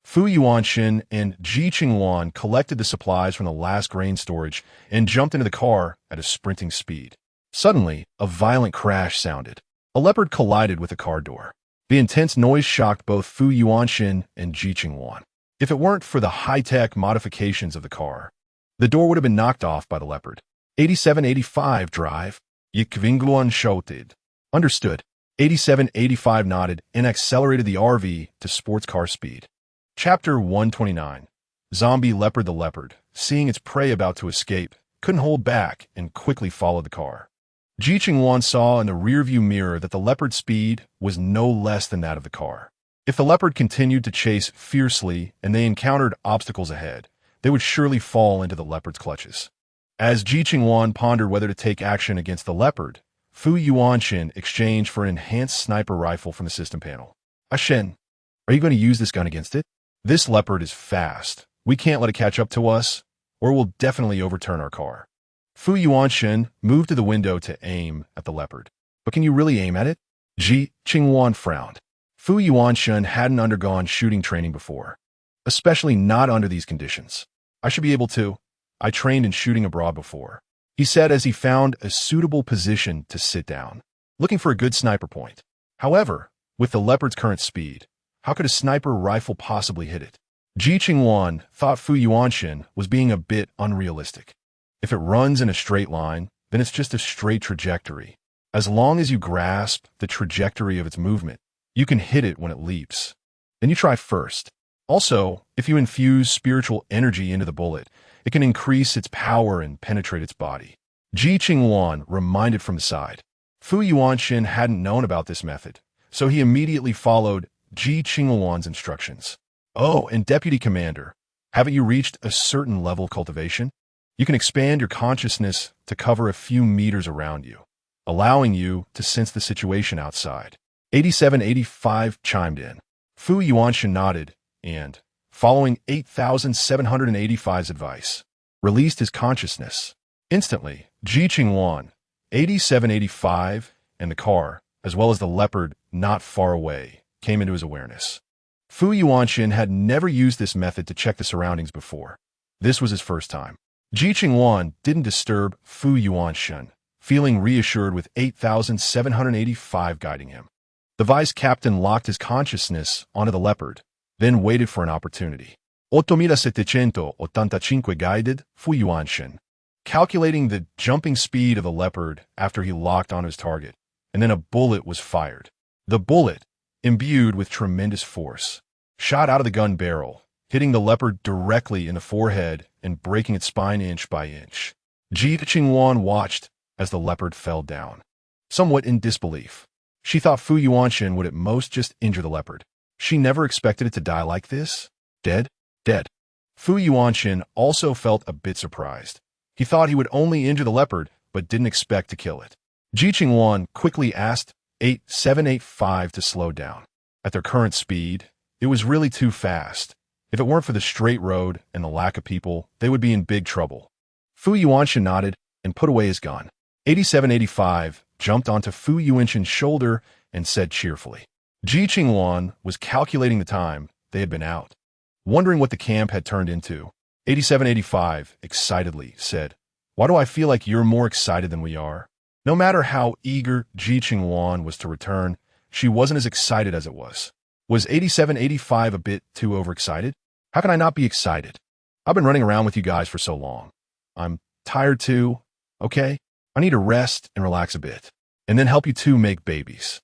Fu Yuanshan and Ji Qingluan collected the supplies from the last grain storage and jumped into the car at a sprinting speed. Suddenly, a violent crash sounded. A leopard collided with the car door. The intense noise shocked both Fu Yuanshan and Ji Qingluan. If it weren't for the high-tech modifications of the car, the door would have been knocked off by the leopard. 8785 drive. Ji Qingluan shouted. Understood. 8785 nodded and accelerated the RV to sports car speed. Chapter 129. Zombie Leopard. The leopard, seeing its prey about to escape, couldn't hold back and quickly followed the car. Ji Qingluan saw in the rearview mirror that the leopard's speed was no less than that of the car. If the leopard continued to chase fiercely and they encountered obstacles ahead, they would surely fall into the leopard's clutches. As Ji Qingluan pondered whether to take action against the leopard, Fu Yuanshan exchanged for an enhanced sniper rifle from the system panel. Shen, are you going to use this gun against it? This leopard is fast. We can't let it catch up to us, or we'll definitely overturn our car. Fu Yuanshan moved to the window to aim at the leopard. But can you really aim at it? Ji Qingluan frowned. Fu Yuanshan hadn't undergone shooting training before, especially not under these conditions. I should be able to. I trained in shooting abroad before, he said as he found a suitable position to sit down, looking for a good sniper point. However, with the leopard's current speed, how could a sniper rifle possibly hit it? Ji Qingluan thought Fu Yuanshan was being a bit unrealistic. If it runs in a straight line, then it's just a straight trajectory. As long as you grasp the trajectory of its movement, you can hit it when it leaps. Then you try first. Also, if you infuse spiritual energy into the bullet, it can increase its power and penetrate its body. Ji Qingluan reminded from the side. Fu Yuanshan hadn't known about this method, so he immediately followed Ji Qingluan's instructions. Oh, and Deputy Commander, haven't you reached a certain level of cultivation? You can expand your consciousness to cover a few meters around you, allowing you to sense the situation outside. 8785 chimed in. Fu Yuanshan nodded and, following 8785's advice, released his consciousness. Instantly, Ji Qingluan, 8785, and the car, as well as the leopard not far away, came into his awareness. Fu Yuanshan had never used this method to check the surroundings before. This was his first time. Ji Qingluan didn't disturb Fu Yuanshan, feeling reassured with 8785 guiding him. The vice captain locked his consciousness onto the leopard, then waited for an opportunity. 8785 guided Fu Yuanshan. calculating the jumping speed of the leopard after he locked on his target, and then a bullet was fired. The bullet, imbued with tremendous force, shot out of the gun barrel, hitting the leopard directly in the forehead and breaking its spine inch by inch. Ji Qingluan watched as the leopard fell down, somewhat in disbelief. She thought Fu Yuanshan would at most just injure the leopard. She never expected it to die like this. Dead? Dead. Fu Yuanshan also felt a bit surprised. He thought he would only injure the leopard, but didn't expect to kill it. Ji Qingluan quickly asked 785 to slow down. At their current speed, it was really too fast. If it weren't for the straight road and the lack of people, they would be in big trouble. Fu Yuanshan nodded and put away his gun. 8785 jumped onto Fu Yuanshan's shoulder and said cheerfully. Ji Qingluan was calculating the time they had been out, wondering what the camp had turned into. 8785 excitedly said, "Why do I feel like you're more excited than we are?" No matter how eager Ji Qingluan was to return, she wasn't as excited as it was. Was 8785 a bit too overexcited? How can I not be excited? I've been running around with you guys for so long. I'm tired too, okay? I need to rest and relax a bit, and then help you two make babies.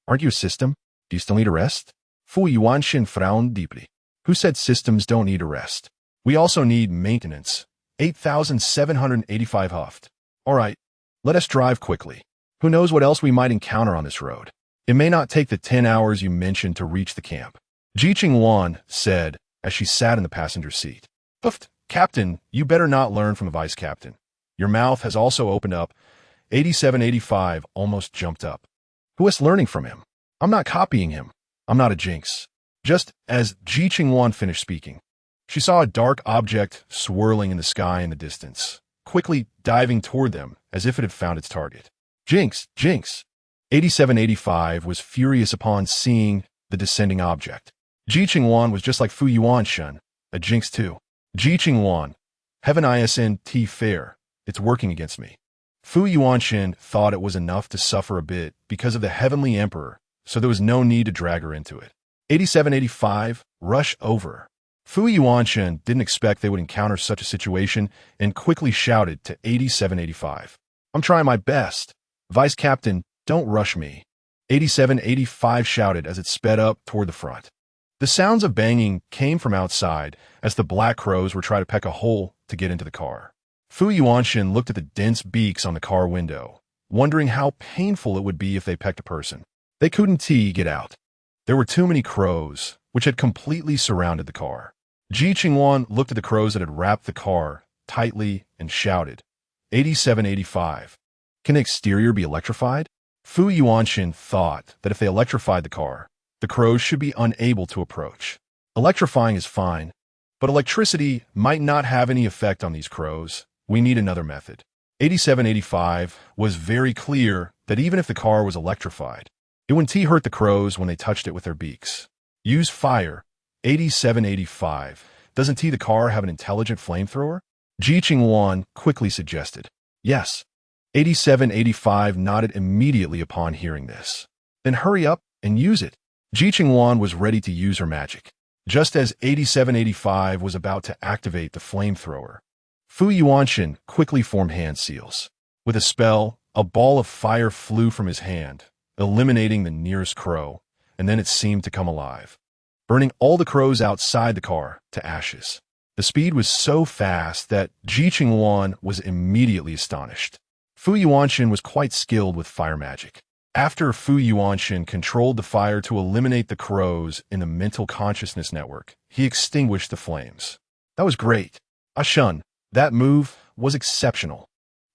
Aren't you a system? Do you still need a rest? Fu Yuanshan frowned deeply. Who said systems don't need a rest? We also need maintenance. 8785 huffed. All right, let us drive quickly. Who knows what else we might encounter on this road? It may not take the 10 hours you mentioned to reach the camp. Ji Qingluan said as she sat in the passenger seat. Puffed, Captain, you better not learn from the vice captain. Your mouth has also opened up. 8785 almost jumped up. Who is learning from him? I'm not copying him. I'm not a jinx. Just as Ji Qingluan finished speaking, she saw a dark object swirling in the sky in the distance, quickly diving toward them as if it had found its target. Jinx! Jinx! 8785 was furious upon seeing the descending object. Ji Qingluan was just like Fu Yuanshan, a jinx too. Ji Qingluan, heaven isn't fair. It's working against me. Fu Yuanshan thought it was enough to suffer a bit because of the heavenly emperor, so there was no need to drag her into it. 8785, rush over. Fu Yuanshan didn't expect they would encounter such a situation and quickly shouted to 8785. I'm trying my best. Vice Captain, don't rush me. 8785 shouted as it sped up toward the front. The sounds of banging came from outside as the black crows were trying to peck a hole to get into the car. Fu Yuanshan looked at the dense beaks on the car window, wondering how painful it would be if they pecked a person. They couldn't get out. There were too many crows, which had completely surrounded the car. Ji Qingluan looked at the crows that had wrapped the car tightly and shouted, 8785. Can the exterior be electrified? Fu Yuanshan thought that if they electrified the car, the crows should be unable to approach. Electrifying is fine, but electricity might not have any effect on these crows. We need another method. 8785 was very clear that even if the car was electrified, it wouldn't hurt the crows when they touched it with their beaks. Use fire. 8785. Doesn't the car have an intelligent flamethrower? Ji Qingluan quickly suggested. Yes. 8785 nodded immediately upon hearing this. Then hurry up and use it. Ji Qingluan was ready to use her magic. Just as 8785 was about to activate the flamethrower, Fu Yuanshan quickly formed hand seals. With a spell, a ball of fire flew from his hand, eliminating the nearest crow, and then it seemed to come alive, burning all the crows outside the car to ashes. The speed was so fast that Ji Qingluan was immediately astonished. Fu Yuanshan was quite skilled with fire magic. After Fu Yuanshan controlled the fire to eliminate the crows in the mental consciousness network, he extinguished the flames. That was great. Ashun, that move was exceptional.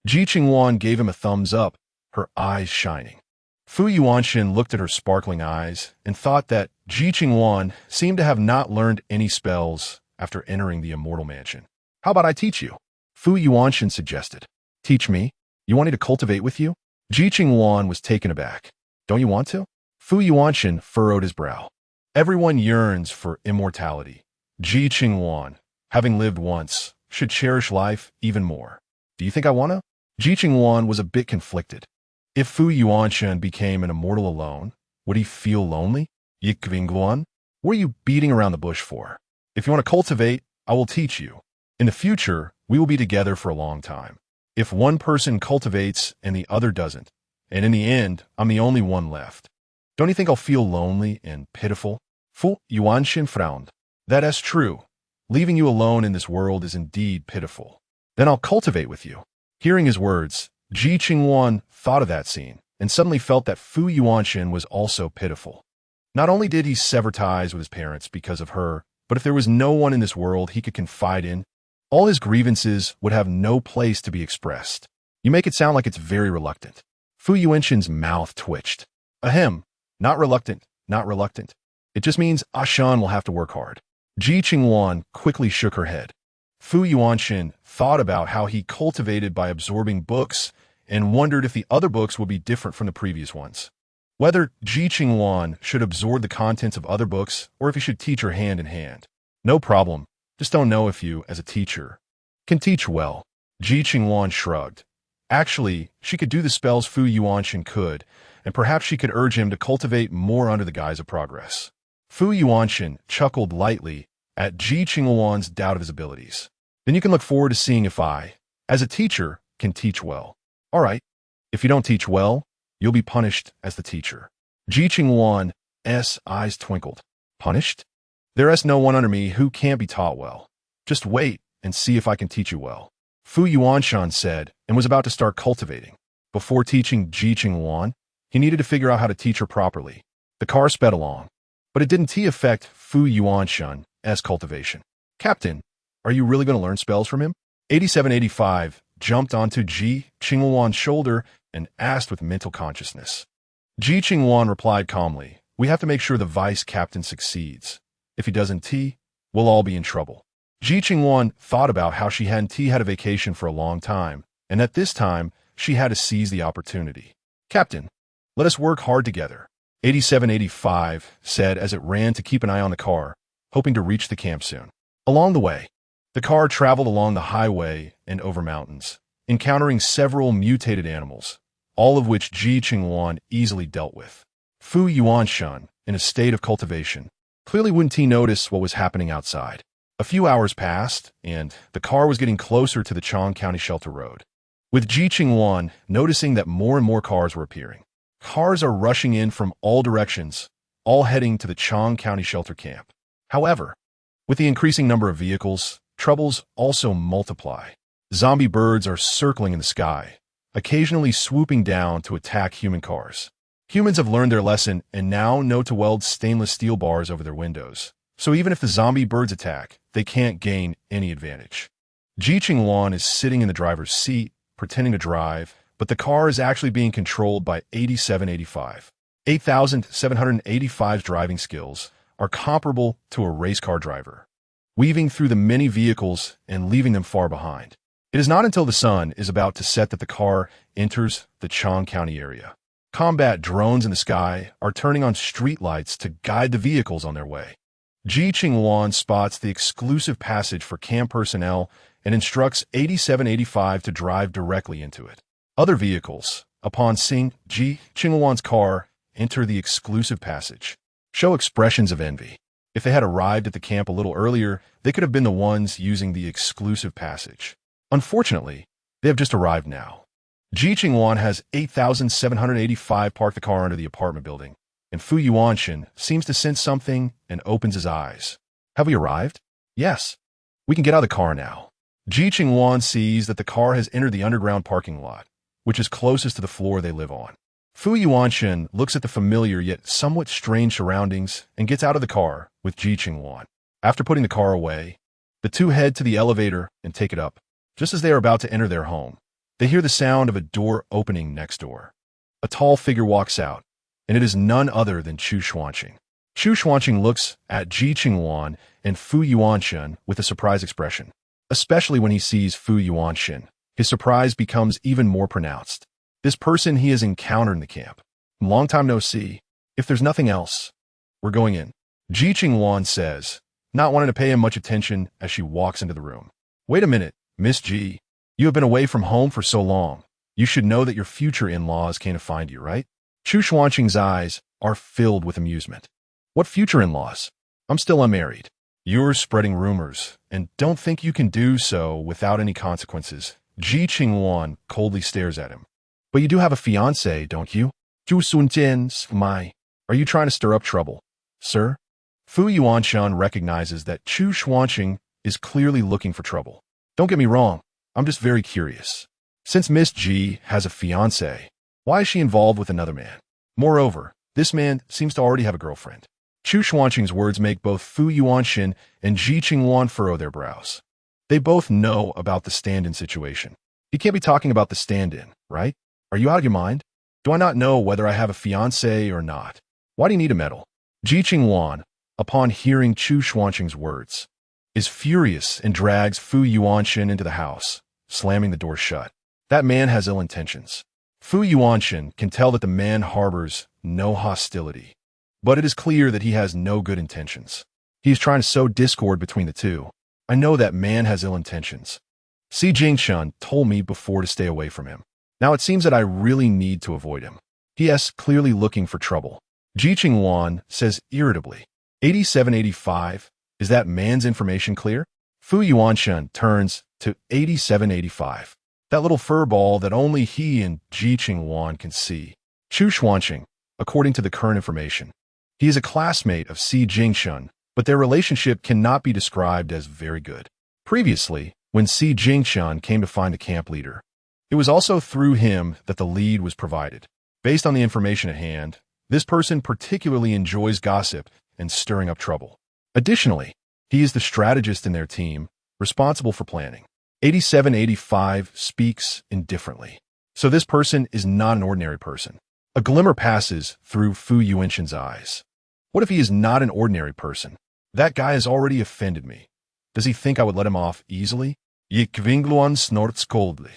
Ji Qingluan gave him a thumbs up, her eyes shining. Fu Yuanshan looked at her sparkling eyes and thought that Ji Qingluan seemed to have not learned any spells after entering the immortal mansion. How about I teach you? Fu Yuanshan suggested. Teach me? You want me to cultivate with you? Ji Qingluan was taken aback. Don't you want to? Fu Yuanshan furrowed his brow. Everyone yearns for immortality. Ji Qingluan, having lived once, should cherish life even more. Do you think I want to? Ji Qingluan was a bit conflicted. If Fu Yuanshan became an immortal alone, would he feel lonely? Ji Qingluan, what are you beating around the bush for? If you want to cultivate, I will teach you. In the future, we will be together for a long time. If one person cultivates and the other doesn't, and in the end, I'm the only one left, don't you think I'll feel lonely and pitiful? Fu Yuanxin frowned. That is true. Leaving you alone in this world is indeed pitiful. Then I'll cultivate with you. Hearing his words, Ji Qingluan thought of that scene and suddenly felt that Fu Yuanxin was also pitiful. Not only did he sever ties with his parents because of her, but if there was no one in this world he could confide in, all his grievances would have no place to be expressed. You make it sound like it's very reluctant. Fu Yuanxin's mouth twitched. Ahem, not reluctant, not reluctant. It just means Ashan will have to work hard. Ji Qingluan quickly shook her head. Fu Yuanxin thought about how he cultivated by absorbing books and wondered if the other books would be different from the previous ones. Whether Ji Qingluan should absorb the contents of other books or if he should teach her hand in hand. No problem, just don't know if you, as a teacher, can teach well. Ji Qingluan shrugged. Actually, she could do the spells Fu Yuanxin could, and perhaps she could urge him to cultivate more under the guise of progress. Fu Yuanxin chuckled lightly at Ji Qingluan's doubt of his abilities. Then you can look forward to seeing if I, as a teacher, can teach well. All right, if you don't teach well, you'll be punished as the teacher. Ji Qingluan's eyes twinkled. Punished? There's no one under me who can't be taught well. Just wait and see if I can teach you well. Fu Yuanxin said and was about to start cultivating. Before teaching Ji Qingluan, he needed to figure out how to teach her properly. The car sped along, but it didn't affect Fu Yuanxin's cultivation. Captain, are you really going to learn spells from him? 8785 jumped onto Ji Qingluan's shoulder and asked with mental consciousness. Ji Qingluan replied calmly, we have to make sure the vice captain succeeds. If he doesn't, we'll all be in trouble. Ji Qingluan thought about how she hadn't had a vacation for a long time, and at this time, she had to seize the opportunity. Captain, let us work hard together. 8785 said as it ran to keep an eye on the car, hoping to reach the camp soon. Along the way, the car traveled along the highway and over mountains, encountering several mutated animals, all of which Ji Qingluan easily dealt with. Fu Yuanxin, in a state of cultivation, clearly wouldn't notice what was happening outside. A few hours passed, and the car was getting closer to the Chang County Shelter Road, with Ji Qingluan noticing that more and more cars were appearing. Cars are rushing in from all directions, all heading to the Chang County Shelter Camp. However, with the increasing number of vehicles, troubles also multiply. Zombie birds are circling in the sky, occasionally swooping down to attack human cars. Humans have learned their lesson and now know to weld stainless steel bars over their windows. So even if the zombie birds attack, they can't gain any advantage. Ji Qingluan is sitting in the driver's seat, pretending to drive, but the car is actually being controlled by 8785. 8785's driving skills are comparable to a race car driver, weaving through the many vehicles and leaving them far behind. It is not until the sun is about to set that the car enters the Chang County area. Combat drones in the sky are turning on street lights to guide the vehicles on their way. Ji Qingluan spots the exclusive passage for camp personnel and instructs 8785 to drive directly into it. Other vehicles, upon seeing Ji Qingluan's car enter the exclusive passage, show expressions of envy. If they had arrived at the camp a little earlier, they could have been the ones using the exclusive passage. Unfortunately, they have just arrived now. Ji Qingluan has 8785 park the car under the apartment building, and Fu Yuanxin seems to sense something and opens his eyes. Have we arrived? Yes. We can get out of the car now. Ji Qingluan sees that the car has entered the underground parking lot, which is closest to the floor they live on. Fu Yuanxin looks at the familiar yet somewhat strange surroundings and gets out of the car with Ji Qingluan. After putting the car away, the two head to the elevator and take it up. Just as they are about to enter their home, they hear the sound of a door opening next door. A tall figure walks out, and it is none other than Chu Xuanqing. Chu Xuanqing looks at Ji Qingluan and Fu Yuanxin with a surprised expression. Especially when he sees Fu Yuanxin, his surprise becomes even more pronounced. This person he has encountered in the camp. Long time no see. If there's nothing else, we're going in. Ji Qingluan says, not wanting to pay him much attention as she walks into the room. Wait a minute, Miss Ji. You have been away from home for so long. You should know that your future in-laws came to find you, right? Chu Xuanqing's eyes are filled with amusement. What future in-laws? I'm still unmarried. You're spreading rumors, and don't think you can do so without any consequences. Ji Qingluan coldly stares at him. But you do have a fiancé, don't you? Zhu Sunjian's my. Are you trying to stir up trouble, sir? Fu Yuanshan recognizes that Chu Xuanqing is clearly looking for trouble. Don't get me wrong, I'm just very curious. Since Miss Ji has a fiancé, why is she involved with another man? Moreover, this man seems to already have a girlfriend. Chu Xuanqing's words make both Fu Yuanshan and Ji Qingluan furrow their brows. They both know about the stand-in situation. You can't be talking about the stand-in, right? Are you out of your mind? Do I not know whether I have a fiancé or not? Why do you need a medal? Ji Qingluan, upon hearing Chu Xuanqing's words, is furious and drags Fu Yuanshan into the house, slamming the door shut. That man has ill intentions. Fu Yuanshan can tell that the man harbors no hostility, but it is clear that he has no good intentions. He is trying to sow discord between the two. I know that man has ill intentions. Si Jingshan told me before to stay away from him. Now it seems that I really need to avoid him. He is clearly looking for trouble. Ji Qingluan says irritably, 8785, is that man's information clear? Fu Yuanshan turns to 8785. That little fur ball that only he and Ji Qingluan can see. Chu Xuanqing, according to the current information. He is a classmate of Si Jingshan, but their relationship cannot be described as very good. Previously, when Si Jingshan came to find the camp leader, it was also through him that the lead was provided. Based on the information at hand, this person particularly enjoys gossip and stirring up trouble. Additionally, he is the strategist in their team, responsible for planning. 8785 speaks indifferently. So this person is not an ordinary person. A glimmer passes through Fu Yuanshan's eyes. What if he is not an ordinary person? That guy has already offended me. Does he think I would let him off easily? Ji Qingluan snorts coldly,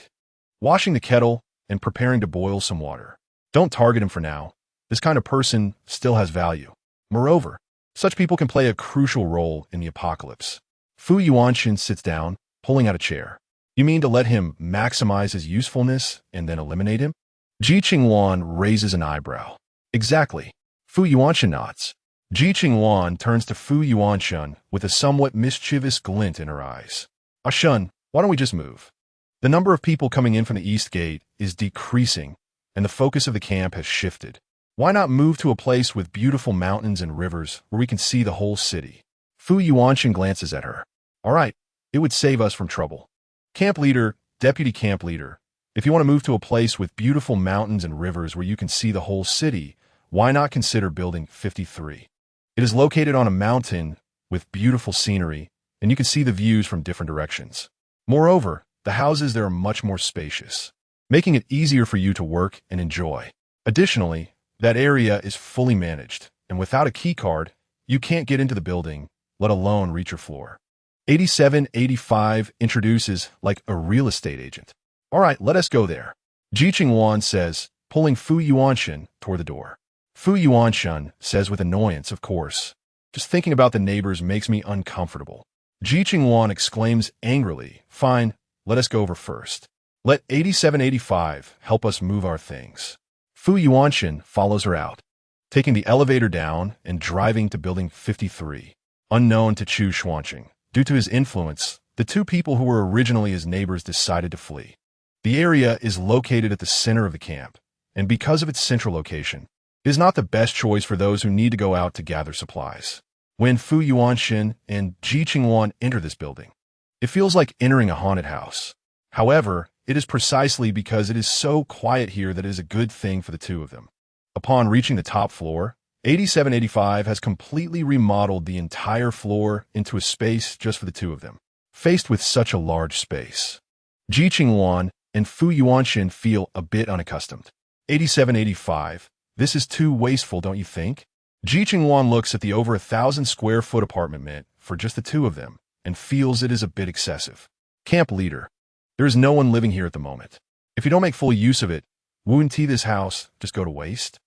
washing the kettle and preparing to boil some water. Don't target him for now. This kind of person still has value. Moreover, such people can play a crucial role in the apocalypse. Fu Yuanshan sits down, pulling out a chair. You mean to let him maximize his usefulness and then eliminate him? Ji Qingluan raises an eyebrow. Exactly. Fu Yuanshan nods. Ji Qingluan turns to Fu Yuanshan with a somewhat mischievous glint in her eyes. Shun, why don't we just move? The number of people coming in from the east gate is decreasing, and the focus of the camp has shifted. Why not move to a place with beautiful mountains and rivers where we can see the whole city? Fu Yuanshan glances at her. All right, it would save us from trouble. Camp leader, deputy camp leader, if you want to move to a place with beautiful mountains and rivers where you can see the whole city, why not consider building 53? It is located on a mountain with beautiful scenery, and you can see the views from different directions. Moreover, the houses there are much more spacious, making it easier for you to work and enjoy. Additionally, that area is fully managed, and without a key card, you can't get into the building, let alone reach your floor. 8785 introduces like a real estate agent. All right, let us go there. Ji Qingluan says, pulling Fu Yuanshan toward the door. Fu Yuanshan says with annoyance, of course. Just thinking about the neighbors makes me uncomfortable. Ji Qingluan exclaims angrily, fine, let us go over first. Let 8785 help us move our things. Fu Yuanshan follows her out, taking the elevator down and driving to building 53. Unknown to Chu Xuanqing, due to his influence, the two people who were originally his neighbors decided to flee. The area is located at the center of the camp, and because of its central location, it is not the best choice for those who need to go out to gather supplies. When Fu Yuanshan and Ji Qingluan enter this building, it feels like entering a haunted house. However, it is precisely because it is so quiet here that it is a good thing for the two of them. Upon reaching the top floor, 8785 has completely remodeled the entire floor into a space just for the two of them. Faced with such a large space, Ji Qingluan and Fu Yuanshan feel a bit unaccustomed. 8785, this is too wasteful, don't you think? Ji Qingluan looks at the over 1,000 square foot apartment meant for just the two of them and feels it is a bit excessive. Camp leader, there is no one living here at the moment. If you don't make full use of it, wouldn't this house just go to waste?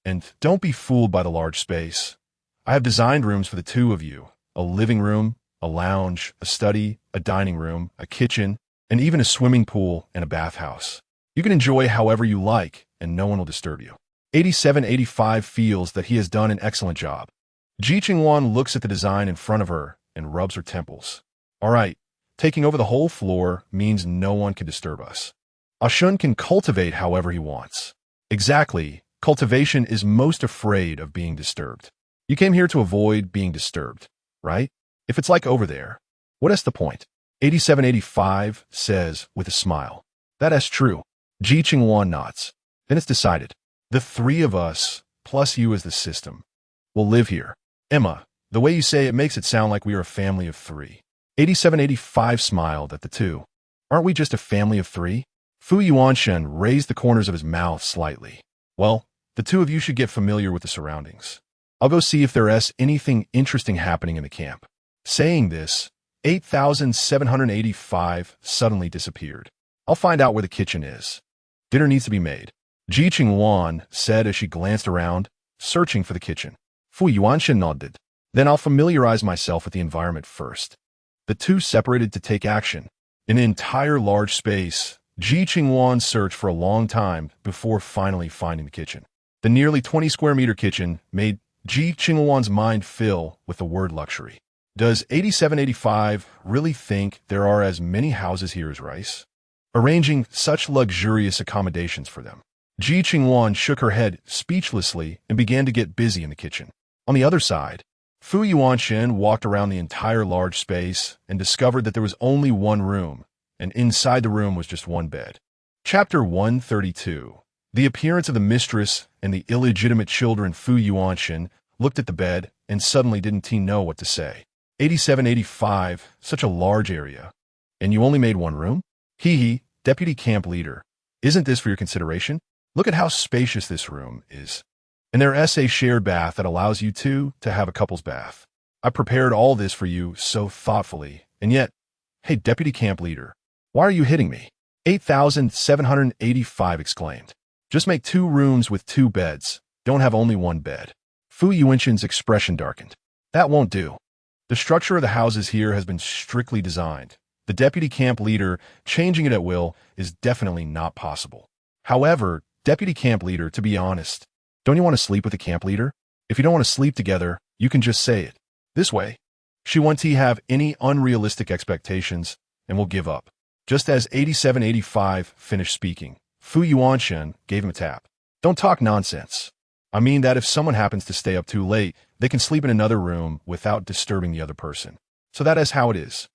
And don't be fooled by the large space. I have designed rooms for the two of you, a living room, a lounge, a study, a dining room, a kitchen, and even a swimming pool and a bathhouse. You can enjoy however you like, and no one will disturb you. 8785 feels that he has done an excellent job. Ji Qingluan looks at the design in front of her and rubs her temples. All right, Taking over the whole floor means no one can disturb us. Ashun can cultivate however he wants. Exactly. Cultivation is most afraid of being disturbed. You came here to avoid being disturbed, right? If it's like over there, what is the point? 8785 says with a smile. That is true. Ji Qingluan nods. Then it's decided. The three of us, plus you as the system, will live here. Emma, the way you say it makes it sound like we are a family of three. 8785 smiled at the two. Aren't we just a family of three? Fu Yuanshen raised the corners of his mouth slightly. Well, the two of you should get familiar with the surroundings. I'll go see if there is anything interesting happening in the camp. Saying this, 8785 suddenly disappeared. I'll find out where the kitchen is. Dinner needs to be made. Ji Qingluan said as she glanced around, searching for the kitchen. Fu Yuanshen nodded. Then I'll familiarize myself with the environment first. The two separated to take action. In an entire large space, Ji Qingluan searched for a long time before finally finding the kitchen. The nearly 20 square meter kitchen made Ji Qingluan's mind fill with the word luxury. Does 8785 really think there are as many houses here as Rice? Arranging such luxurious accommodations for them. Ji Qingluan shook her head speechlessly and began to get busy in the kitchen. On the other side, Fu Yuanshen walked around the entire large space and discovered that there was only one room, and inside the room was just one bed. Chapter 132. The appearance of the mistress and the illegitimate children. Fu Yuanshen looked at the bed and suddenly didn't know what to say. 8785, such a large area. And you only made one room? Hee, deputy camp leader. Isn't this for your consideration? Look at how spacious this room is. And there is a shared bath that allows you two to have a couple's bath. I prepared all this for you so thoughtfully, and yet, hey, deputy camp leader, why are you hitting me? 8785 exclaimed. Just make 2 rooms with 2 beds. Don't have only one bed. Fu Yuanshen's expression darkened. That won't do. The structure of the houses here has been strictly designed. The deputy camp leader changing it at will is definitely not possible. However, deputy camp leader, to be honest, don't you want to sleep with the camp leader? If you don't want to sleep together, you can just say it. This way, she won't have any unrealistic expectations and will give up. Just as 8785 finished speaking, Fu Yuanshen gave him a tap. Don't talk nonsense. I mean that if someone happens to stay up too late, they can sleep in another room without disturbing the other person. So that is how it is.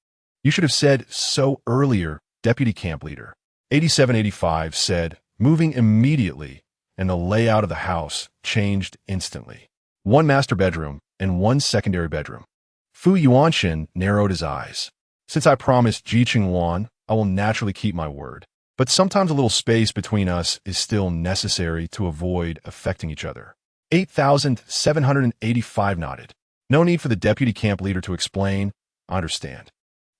You should have said so earlier, deputy camp leader. 8785 said, moving immediately, and the layout of the house changed instantly. 1 master bedroom and 1 secondary bedroom. Fu Yuanshen narrowed his eyes. Since I promised Ji Qingluan, I will naturally keep my word. But sometimes a little space between us is still necessary to avoid affecting each other. 8785 nodded. No need for the deputy camp leader to explain. I understand.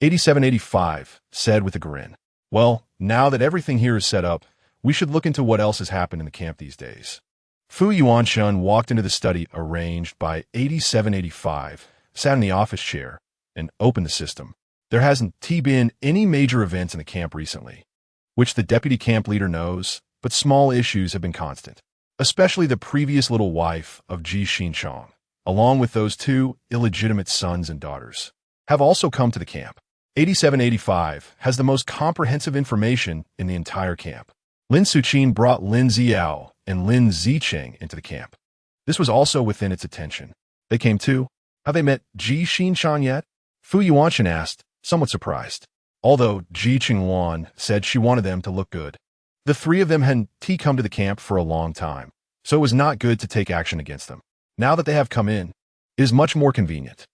8785 said with a grin. Well, now that everything here is set up, we should look into what else has happened in the camp these days. Fu Yuanshen walked into the study arranged by 8785, sat in the office chair, and opened the system. There hasn't been any major events in the camp recently, which the deputy camp leader knows, but small issues have been constant, especially the previous little wife of Ji Qingluan, along with those 2 illegitimate sons and daughters, have also come to the camp. 8785 has the most comprehensive information in the entire camp. Lin Suqin brought Lin Ziao and Lin Zicheng into the camp. This was also within its attention. They came too. Have they met Ji Qingluan yet? Fu Yuanshen asked, somewhat surprised. Although Ji Qingluan said she wanted them to look good. The 3 of them had come to the camp for a long time, so it was not good to take action against them. Now that they have come in, it is much more convenient.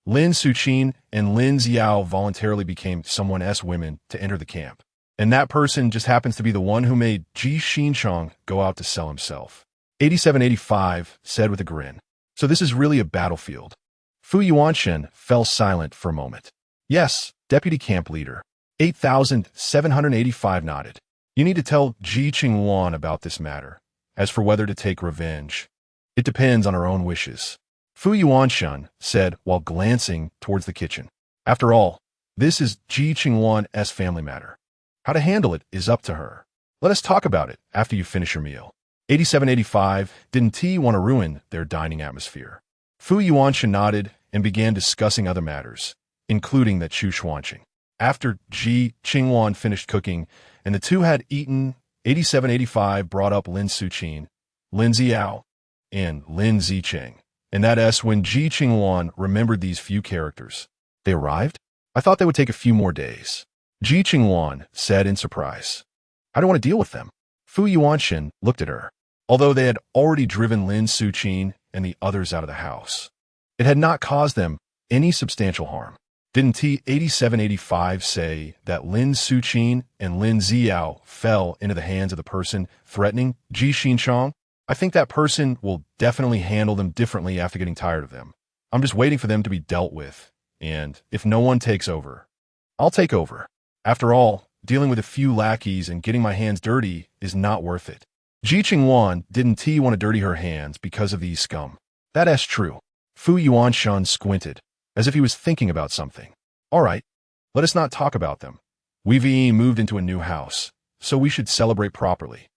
Lin Suqin and Lin Ziao voluntarily became someone's women to enter the camp. And that person just happens to be the one who made Ji Qingluan go out to sell himself. 8785 said with a grin. So this is really a battlefield. Fu Yuanshen fell silent for a moment. Yes, deputy camp leader. 8785 nodded. You need to tell Ji Qingluan about this matter. As for whether to take revenge, it depends on her own wishes. Fu Yuanshen said while glancing towards the kitchen. After all, this is Ji Qingluan's family matter. How to handle it is up to her. Let us talk about it after you finish your meal. 8785 didn't want to ruin their dining atmosphere. Fu Yuanshen nodded and began discussing other matters. including that Chu Xuanqing. After Ji Qingluan finished cooking, and the two had eaten, 8785 brought up Lin Suqin, Lin Ziao, and Lin Zicheng. And that's when Ji Qingluan remembered these few characters. They arrived? I thought they would take a few more days. Ji Qingluan said in surprise. I don't want to deal with them. Fu Yuanxin looked at her. Although they had already driven Lin Suqin and the others out of the house, it had not caused them any substantial harm. Didn't T8785 say that Lin Suqin and Lin Ziao fell into the hands of the person threatening Ji Xinchang? I think that person will definitely handle them differently after getting tired of them. I'm just waiting for them to be dealt with, and if no one takes over, I'll take over. After all, dealing with a few lackeys and getting my hands dirty is not worth it. Ji Qingluan didn't want to dirty her hands because of these scum. That's true. Fu Yuanxin squinted, as if he was thinking about something. All right, let us not talk about them. We've moved into a new house, so we should celebrate properly.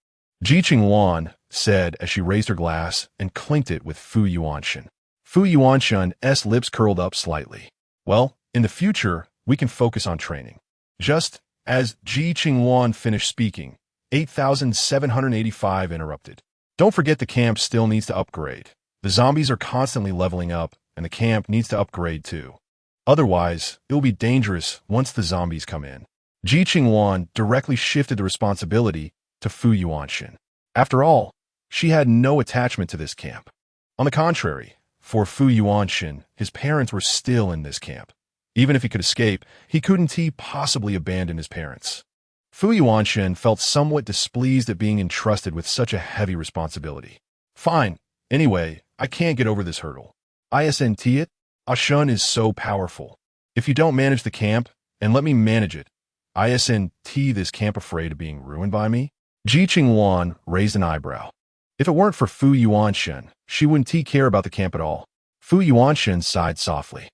Ji Qingluan said as she raised her glass and clinked it with Fu Yuanxin. Fu Yuanxin's lips curled up slightly. Well, in the future, we can focus on training. Just as Ji Qingluan finished speaking, 8785 interrupted. Don't forget the camp still needs to upgrade. The zombies are constantly leveling up, and the camp needs to upgrade too. Otherwise, it will be dangerous once the zombies come in. Ji Qingluan directly shifted the responsibility to Fu Yuanxin. After all, she had no attachment to this camp. On the contrary, for Fu Yuanxin, his parents were still in this camp. Even if he could escape, he couldn't possibly abandon his parents. Fu Yuanxin felt somewhat displeased at being entrusted with such a heavy responsibility. Fine. Anyway, I can't get over this hurdle. Isn't it? Ashun is so powerful. If you don't manage the camp, and let me manage it, isn't this camp afraid of being ruined by me? Ji Qingluan raised an eyebrow. If it weren't for Fu Yuanxin, she wouldn't care about the camp at all. Fu Yuanxin sighed softly.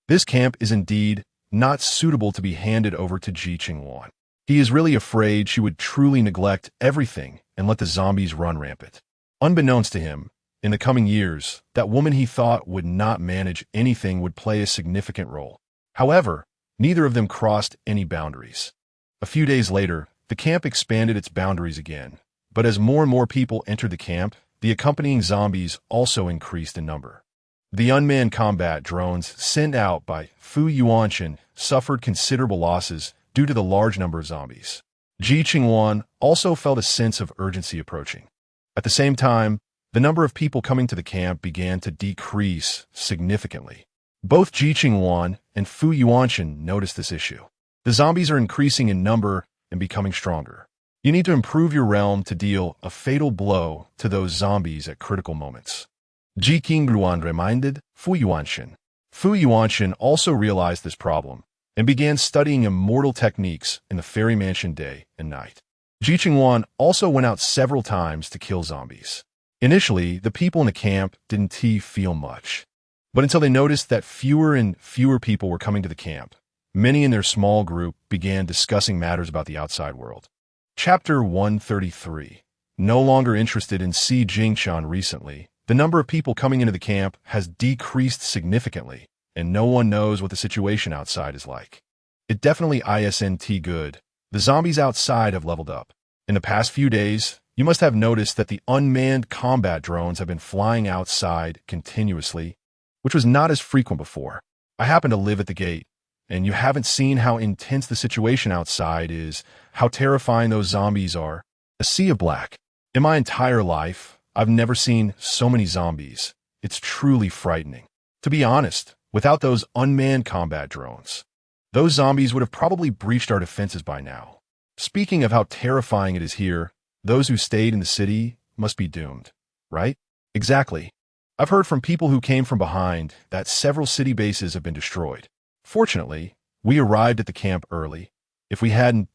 This camp is indeed not suitable to be handed over to Ji Qingluan. He is really afraid she would truly neglect everything and let the zombies run rampant. Unbeknownst to him, in the coming years, that woman he thought would not manage anything would play a significant role. However, neither of them crossed any boundaries. A few days later, the camp expanded its boundaries again, but as more and more people entered the camp, the accompanying zombies also increased in number. The unmanned combat drones sent out by Fu Yuanxin suffered considerable losses due to the large number of zombies. Ji Qingluan also felt a sense of urgency approaching. At the same time, the number of people coming to the camp began to decrease significantly. Both Ji Qingluan and Fu Yuanxin noticed this issue. The zombies are increasing in number and becoming stronger. You need to improve your realm to deal a fatal blow to those zombies at critical moments. Ji Qingluan reminded Fu Yuanxin. Fu Yuanxin also realized this problem and began studying immortal techniques in the fairy mansion day and night. Ji Qingluan also went out several times to kill zombies. Initially, the people in the camp didn't feel much, but until they noticed that fewer and fewer people were coming to the camp, many in their small group began discussing matters about the outside world. Chapter 133. No longer interested in Si Jingchan recently, the number of people coming into the camp has decreased significantly, and no one knows what the situation outside is like. It definitely isn't good. The zombies outside have leveled up. In the past few days, you must have noticed that the unmanned combat drones have been flying outside continuously, which was not as frequent before. I happen to live at the gate, and you haven't seen how intense the situation outside is, how terrifying those zombies are. A sea of black. In my entire life, I've never seen so many zombies. It's truly frightening. To be honest, without those unmanned combat drones, those zombies would have probably breached our defenses by now. Speaking of how terrifying it is here, those who stayed in the city must be doomed, right? Exactly. I've heard from people who came from behind that several city bases have been destroyed. Fortunately, we arrived at the camp early. If we hadn't,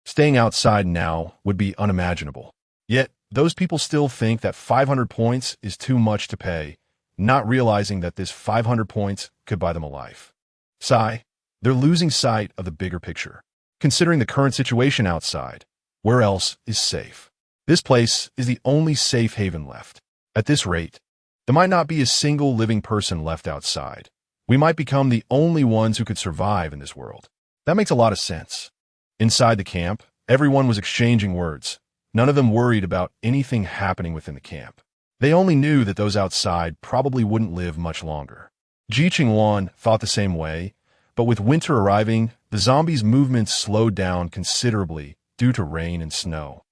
staying outside now would be unimaginable. Yet, those people still think that 500 points is too much to pay, not realizing that this 500 points could buy them a life. Sigh, they're losing sight of the bigger picture. Considering the current situation outside, where else is safe? This place is the only safe haven left. At this rate, there might not be a single living person left outside. We might become the only ones who could survive in this world. That makes a lot of sense. Inside the camp, everyone was exchanging words. None of them worried about anything happening within the camp. They only knew that those outside probably wouldn't live much longer. Ji Qingluan thought the same way, but with winter arriving, the zombies' movements slowed down considerably due to rain and snow.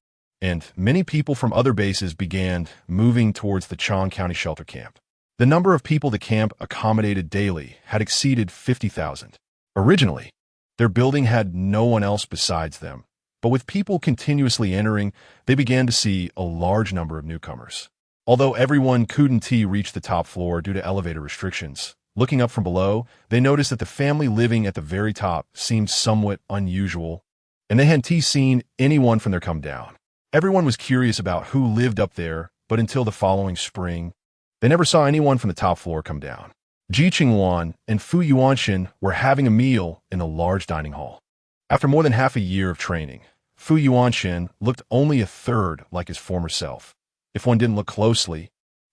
And many people from other bases began moving towards the Chong County shelter camp. The number of people the camp accommodated daily had exceeded 50,000. Originally, their building had no one else besides them, but with people continuously entering, they began to see a large number of newcomers. Although everyone couldn't reach the top floor due to elevator restrictions, looking up from below, they noticed that the family living at the very top seemed somewhat unusual, and they hadn't seen anyone from there come down. Everyone was curious about who lived up there, but until the following spring, they never saw anyone from the top floor come down. Ji Qingluan and Fu Yuanshan were having a meal in a large dining hall. After more than half a year of training, Fu Yuanshan looked only a third like his former self. If one didn't look closely,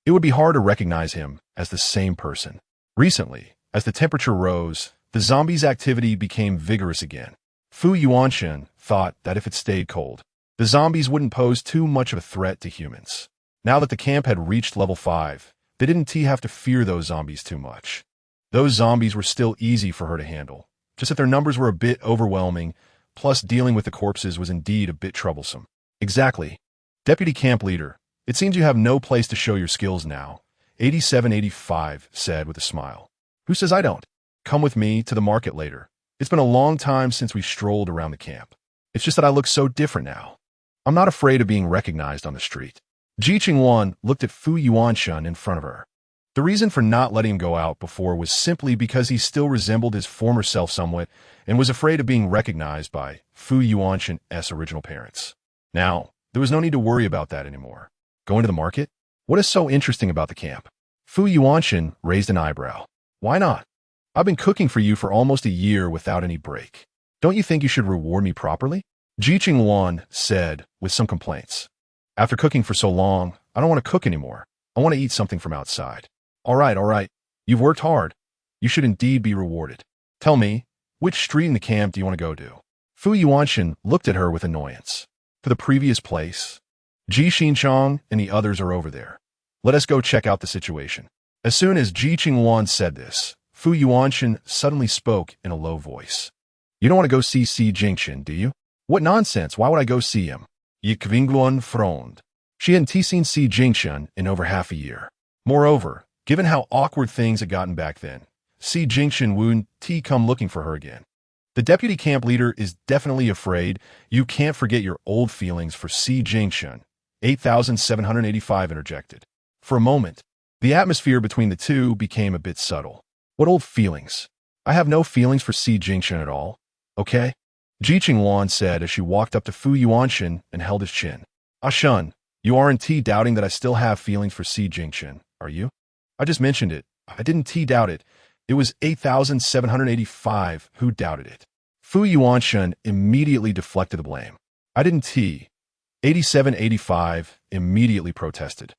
it would be hard to recognize him as the same person. Recently, as the temperature rose, the zombies' activity became vigorous again. Fu Yuanshan thought that if it stayed cold, the zombies wouldn't pose too much of a threat to humans. Now that the camp had reached level 5, they didn't have to fear those zombies too much. Those zombies were still easy for her to handle, just that their numbers were a bit overwhelming, plus dealing with the corpses was indeed a bit troublesome. Exactly. Deputy Camp Leader, it seems you have no place to show your skills now, 8785 said with a smile. Who says I don't? Come with me to the market later. It's been a long time since we strolled around the camp. It's just that I look so different now. I'm not afraid of being recognized on the street. Ji Qingluan looked at Fu Yuanshan in front of her. The reason for not letting him go out before was simply because he still resembled his former self somewhat and was afraid of being recognized by Fu Yuanshan's original parents. Now, there was no need to worry about that anymore. Going to the market? What is so interesting about the camp? Fu Yuanshan raised an eyebrow. Why not? I've been cooking for you for almost a year without any break. Don't you think you should reward me properly? Ji Qingluan said with some complaints. After cooking for so long, I don't want to cook anymore. I want to eat something from outside. All right. You've worked hard. You should indeed be rewarded. Tell me, which street in the camp do you want to go to? Fu Yuanshan looked at her with annoyance. To the previous place. Ji Qingluan and the others are over there. Let us go check out the situation. As soon as Ji Qingluan said this, Fu Yuanshan suddenly spoke in a low voice. You don't want to go see Si Jingchen, do you? What nonsense, why would I go see him? Ji Qingluan frowned. She hadn't seen Si Jingchen in over half a year. Moreover, given how awkward things had gotten back then, Si Jingchen wouldn't come looking for her again. The deputy camp leader is definitely afraid you can't forget your old feelings for Si Jingchen, 8785 interjected. For a moment, the atmosphere between the two became a bit subtle. What old feelings? I have no feelings for Si Jingchen at all. Okay? Ji Qingluan said as she walked up to Fu Yuanshan and held his chin. Shun, you aren't doubting that I still have feelings for Si Jingchen, are you? I just mentioned it. I didn't doubt it. It was 8785 who doubted it. Fu Yuanshan immediately deflected the blame. I didn't 8785 immediately protested.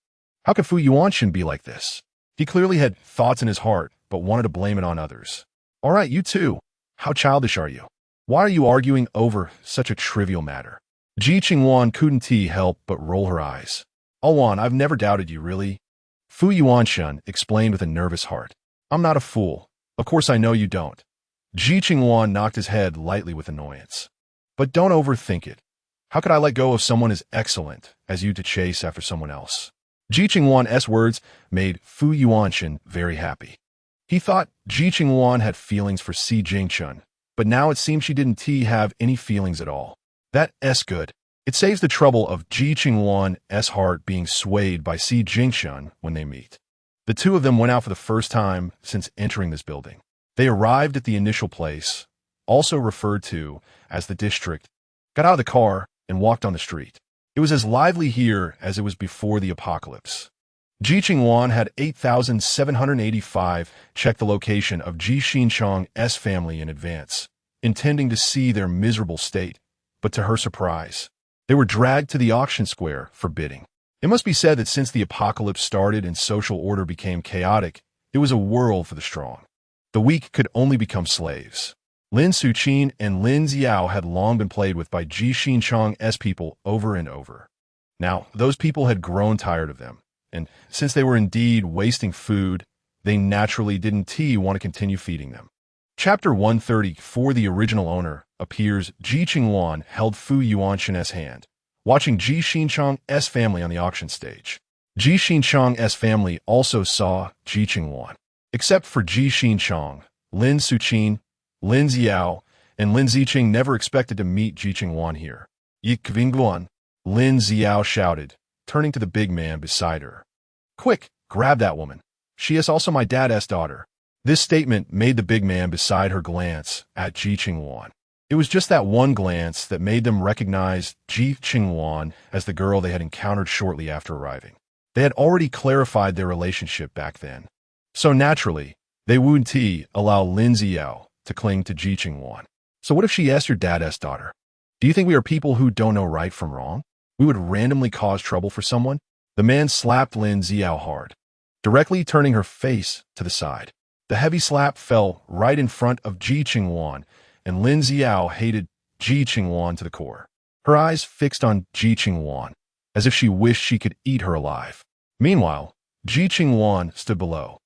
How could Fu Yuanshan be like this? He clearly had thoughts in his heart, but wanted to blame it on others. All right, you too. How childish are you? Why are you arguing over such a trivial matter? Ji Qingluan couldn't help but roll her eyes. Alwan, I've never doubted you, really. Fu Yuanshan explained with a nervous heart. I'm not a fool. Of course I know you don't. Ji Qingluan knocked his head lightly with annoyance. But don't overthink it. How could I let go of someone as excellent as you to chase after someone else? Ji Qingluan's words made Fu Yuanshan very happy. He thought Ji Qingluan had feelings for Si Jingchen, but now it seemed she didn't have any feelings at all. That's good. It saves the trouble of Ji Qingluan's heart being swayed by Si Jingchen when they meet. The two of them went out for the first time since entering this building. They arrived at the initial place, also referred to as the district, got out of the car, and walked on the street. It was as lively here as it was before the apocalypse. Ji Qingluan had 8785 check the location of Ji Qingluan's family in advance, intending to see their miserable state, but to her surprise, they were dragged to the auction square for bidding. It must be said that since the apocalypse started and social order became chaotic, it was a world for the strong. The weak could only become slaves. Lin Suqin and Lin Xiao had long been played with by Ji Qingluan's people over and over. Now, those people had grown tired of them, and since they were indeed wasting food, they naturally didn't want to continue feeding them. Chapter 130. For the original owner appears. Ji Qingluan held Fu Yuanxin's hand, watching Ji Qingluan's family on the auction stage. Ji Qingluan's family also saw Ji Qingluan. Except for Ji Qingluan, Lin Suqin, Lin Xiao, and Lin Ziqing never expected to meet Ji Qingluan here. Ji Qingluan, Lin Xiao shouted, turning to the big man beside her. Quick, grab that woman. She is also my dad's daughter. This statement made the big man beside her glance at Ji Qingluan. It was just that one glance that made them recognize Ji Qingluan as the girl they had encountered shortly after arriving. They had already clarified their relationship back then. So naturally, they wouldn't allow Lin Xiao to cling to Ji Qingluan. So what if she asked your dad's daughter? Do you think we are people who don't know right from wrong? We would randomly cause trouble for someone? The man slapped Lin Xiao hard, directly turning her face to the side. The heavy slap fell right in front of Ji Qingluan, and Lin Xiao hated Ji Qingluan to the core. Her eyes fixed on Ji Qingluan, as if she wished she could eat her alive. Meanwhile, Ji Qingluan stood below,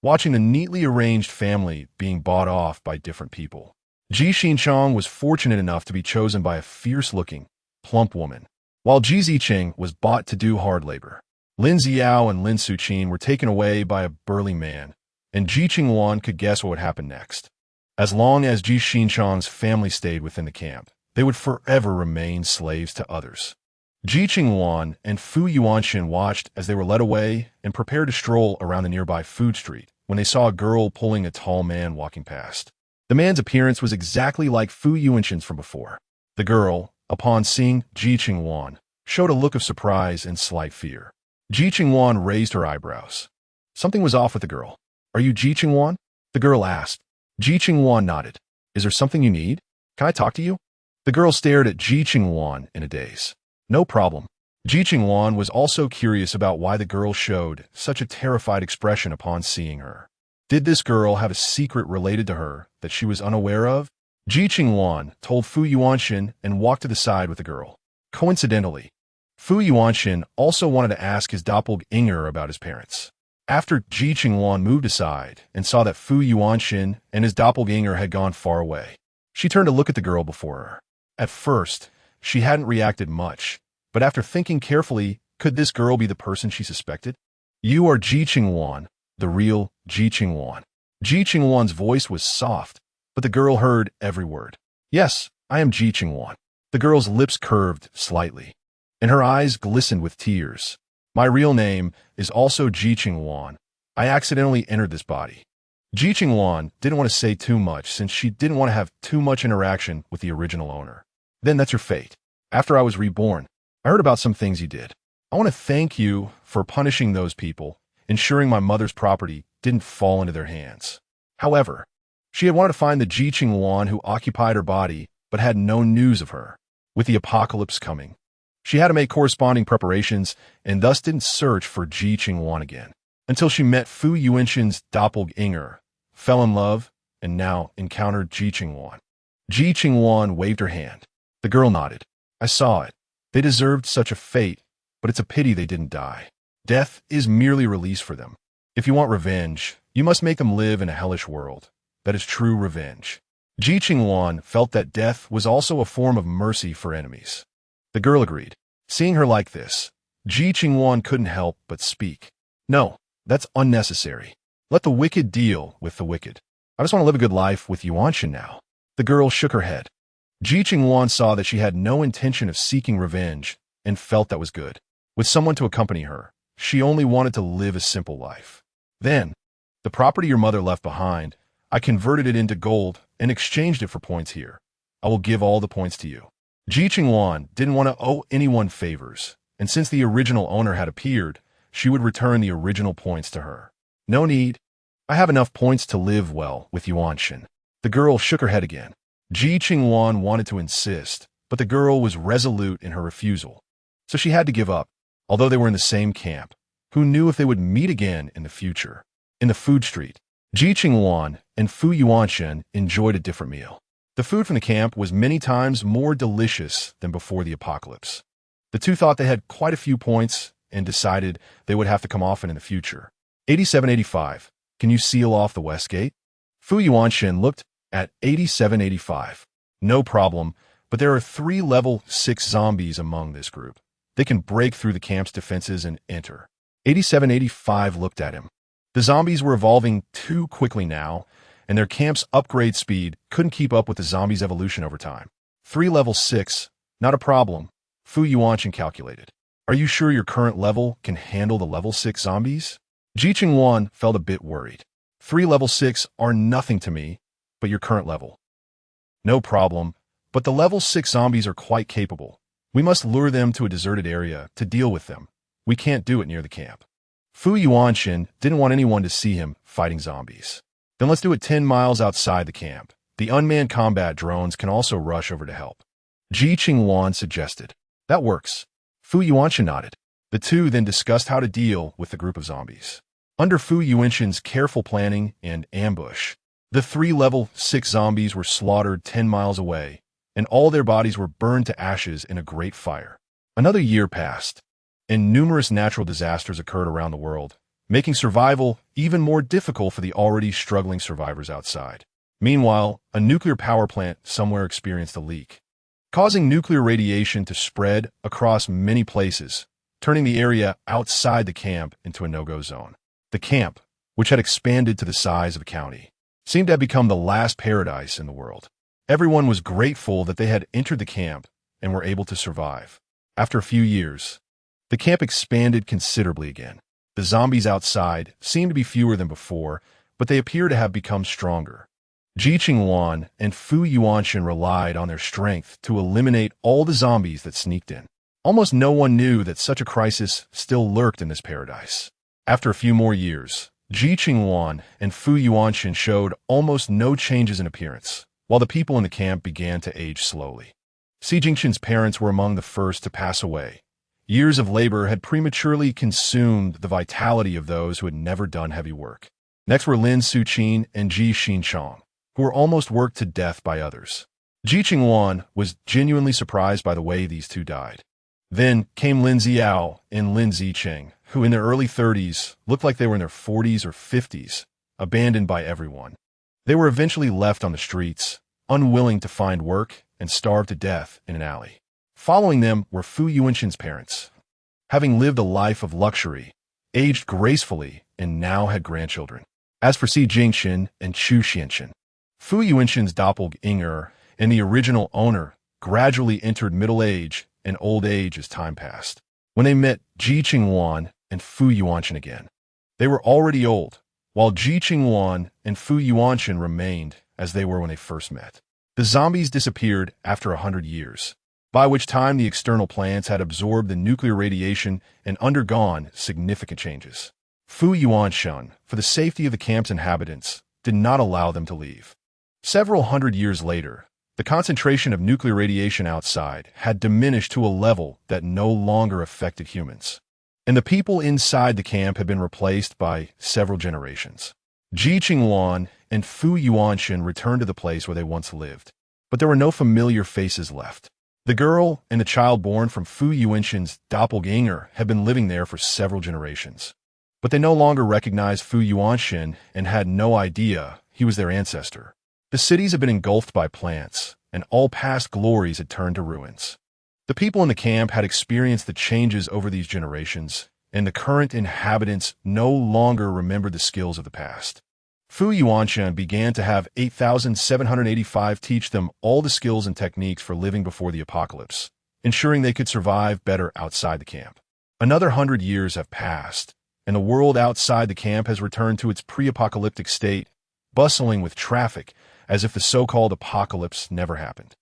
watching the neatly arranged family being bought off by different people. Ji Qingluan was fortunate enough to be chosen by a fierce-looking, plump woman, while Ji Ziqing was bought to do hard labor. Lin Xiao and Lin Suqin were taken away by a burly man, and Ji Qingluan could guess what would happen next. As long as Ji Qingluan's family stayed within the camp, they would forever remain slaves to others. Ji Qingluan and Fu Yuanxin watched as they were led away and prepared to stroll around the nearby food street when they saw a girl pulling a tall man walking past. The man's appearance was exactly like Fu Yuanxin's from before. The girl, upon seeing Ji Qingluan, showed a look of surprise and slight fear. Ji Qingluan raised her eyebrows. Something was off with the girl. Are you Ji Qingluan? The girl asked. Ji Qingluan nodded. Is there something you need? Can I talk to you? The girl stared at Ji Qingluan in a daze. No problem. Ji Qingluan was also curious about why the girl showed such a terrified expression upon seeing her. Did this girl have a secret related to her that she was unaware of? Ji Qingluan told Fu Yuanxin and walked to the side with the girl. Coincidentally, Fu Yuanxin also wanted to ask his doppelganger about his parents. After Ji Qingluan moved aside and saw that Fu Yuanxin and his doppelganger had gone far away, she turned to look at the girl before her. At first, she hadn't reacted much, but after thinking carefully, could this girl be the person she suspected? You are Ji Qingluan, the real Ji Qingluan. Ji Qingluan's voice was soft, but the girl heard every word. Yes, I am Ji Qingluan. The girl's lips curved slightly, and her eyes glistened with tears. My real name is also Ji Qingluan. I accidentally entered this body. Ji Qingluan didn't want to say too much since she didn't want to have too much interaction with the original owner. Then that's your fate. After I was reborn, I heard about some things you did. I want to thank you for punishing those people, ensuring my mother's property didn't fall into their hands. However, she had wanted to find the Ji Qingluan who occupied her body but had no news of her. With the apocalypse coming, she had to make corresponding preparations and thus didn't search for Ji Qingluan again, until she met Fu Yuanxin's doppelganger, fell in love, and now encountered Ji Qingluan. Ji Qingluan waved her hand. The girl nodded. I saw it. They deserved such a fate, but it's a pity they didn't die. Death is merely release for them. If you want revenge, you must make them live in a hellish world. That is true revenge. Ji Qingluan felt that death was also a form of mercy for enemies. The girl agreed. Seeing her like this, Ji Qingluan couldn't help but speak. No, that's unnecessary. Let the wicked deal with the wicked. I just want to live a good life with Yuanxin now. The girl shook her head. Ji Qingluan saw that she had no intention of seeking revenge and felt that was good. With someone to accompany her, she only wanted to live a simple life. Then, the property your mother left behind, I converted it into gold and exchanged it for points here. I will give all the points to you. Ji Qingluan didn't want to owe anyone favors, and since the original owner had appeared, she would return the original points to her. No need. I have enough points to live well with Yuanxin. The girl shook her head again. Ji Qingluan wanted to insist, but the girl was resolute in her refusal. So she had to give up, although they were in the same camp. Who knew if they would meet again in the future? In the food street, Ji Qingluan and Fu Yuanshen enjoyed a different meal. The food from the camp was many times more delicious than before the apocalypse. The two thought they had quite a few points and decided they would have to come often in the future. 8785. Can you seal off the west gate? Fu Yuanshen looked at 8785. No problem, but there are 3 level 6 zombies among this group. They can break through the camp's defenses and enter. 8785 looked at him. The zombies were evolving too quickly now, and their camp's upgrade speed couldn't keep up with the zombies' evolution over time. 3 level 6, not a problem, Fu Yuanshen calculated. Are you sure your current level can handle the level 6 zombies? Ji Qingluan felt a bit worried. 3 level 6 are nothing to me, but your current level. No problem, but the level 6 zombies are quite capable. We must lure them to a deserted area to deal with them. We can't do it near the camp. Fu Yuanshen didn't want anyone to see him fighting zombies. Then let's do it 10 miles outside the camp. The unmanned combat drones can also rush over to help. Ji Qingluan suggested. That works. Fu Yuanshen nodded. The two then discussed how to deal with the group of zombies. Under Fu Yuanshen's careful planning and ambush, the 3 level 6 zombies were slaughtered 10 miles away, and all their bodies were burned to ashes in a great fire. Another year passed, and numerous natural disasters occurred around the world, making survival even more difficult for the already struggling survivors outside. Meanwhile, a nuclear power plant somewhere experienced a leak, causing nuclear radiation to spread across many places, turning the area outside the camp into a no-go zone. The camp, which had expanded to the size of a county, seemed to have become the last paradise in the world. Everyone was grateful that they had entered the camp and were able to survive. After a few years, the camp expanded considerably again. The zombies outside seemed to be fewer than before, but they appear to have become stronger. Ji Qingluan and Fu Yuanshen relied on their strength to eliminate all the zombies that sneaked in. Almost no one knew that such a crisis still lurked in this paradise. After a few more years, Ji Qingluan and Fu Yuanshen showed almost no changes in appearance, while the people in the camp began to age slowly. Si Jingqin's parents were among the first to pass away. Years of labor had prematurely consumed the vitality of those who had never done heavy work. Next were Lin Suqin and Ji Xinchong, who were almost worked to death by others. Ji Qingluan was genuinely surprised by the way these two died. Then came Lin Xiao and Lin Zicheng, who in their early 30s looked like they were in their 40s or 50s, abandoned by everyone. They were eventually left on the streets, unwilling to find work, and starved to death in an alley. Following them were Fu Yuanshen's parents, having lived a life of luxury, aged gracefully, and now had grandchildren. As for Si Jingqin and Chu Xianchen, Fu Yuanshen's doppelganger and the original owner gradually entered middle age and old age as time passed. When they met Ji Qingluan and Fu Yuanshen again, they were already old, while Ji Qingluan and Fu Yuanshen remained as they were when they first met. The zombies disappeared after 100 years, by which time the external plants had absorbed the nuclear radiation and undergone significant changes. Fu Yuanshen, for the safety of the camp's inhabitants, did not allow them to leave. Several hundred years later, the concentration of nuclear radiation outside had diminished to a level that no longer affected humans, and the people inside the camp had been replaced by several generations. Ji Qingluan and Fu Yuanshen returned to the place where they once lived, but there were no familiar faces left. The girl and the child born from Fu Yuanshen's doppelganger had been living there for several generations, but they no longer recognized Fu Yuanshen and had no idea he was their ancestor. The cities had been engulfed by plants, and all past glories had turned to ruins. The people in the camp had experienced the changes over these generations, and the current inhabitants no longer remembered the skills of the past. Fu Yuanshen began to have 8,785 teach them all the skills and techniques for living before the apocalypse, ensuring they could survive better outside the camp. Another 100 years have passed, and the world outside the camp has returned to its pre-apocalyptic state, bustling with traffic as if the so-called apocalypse never happened.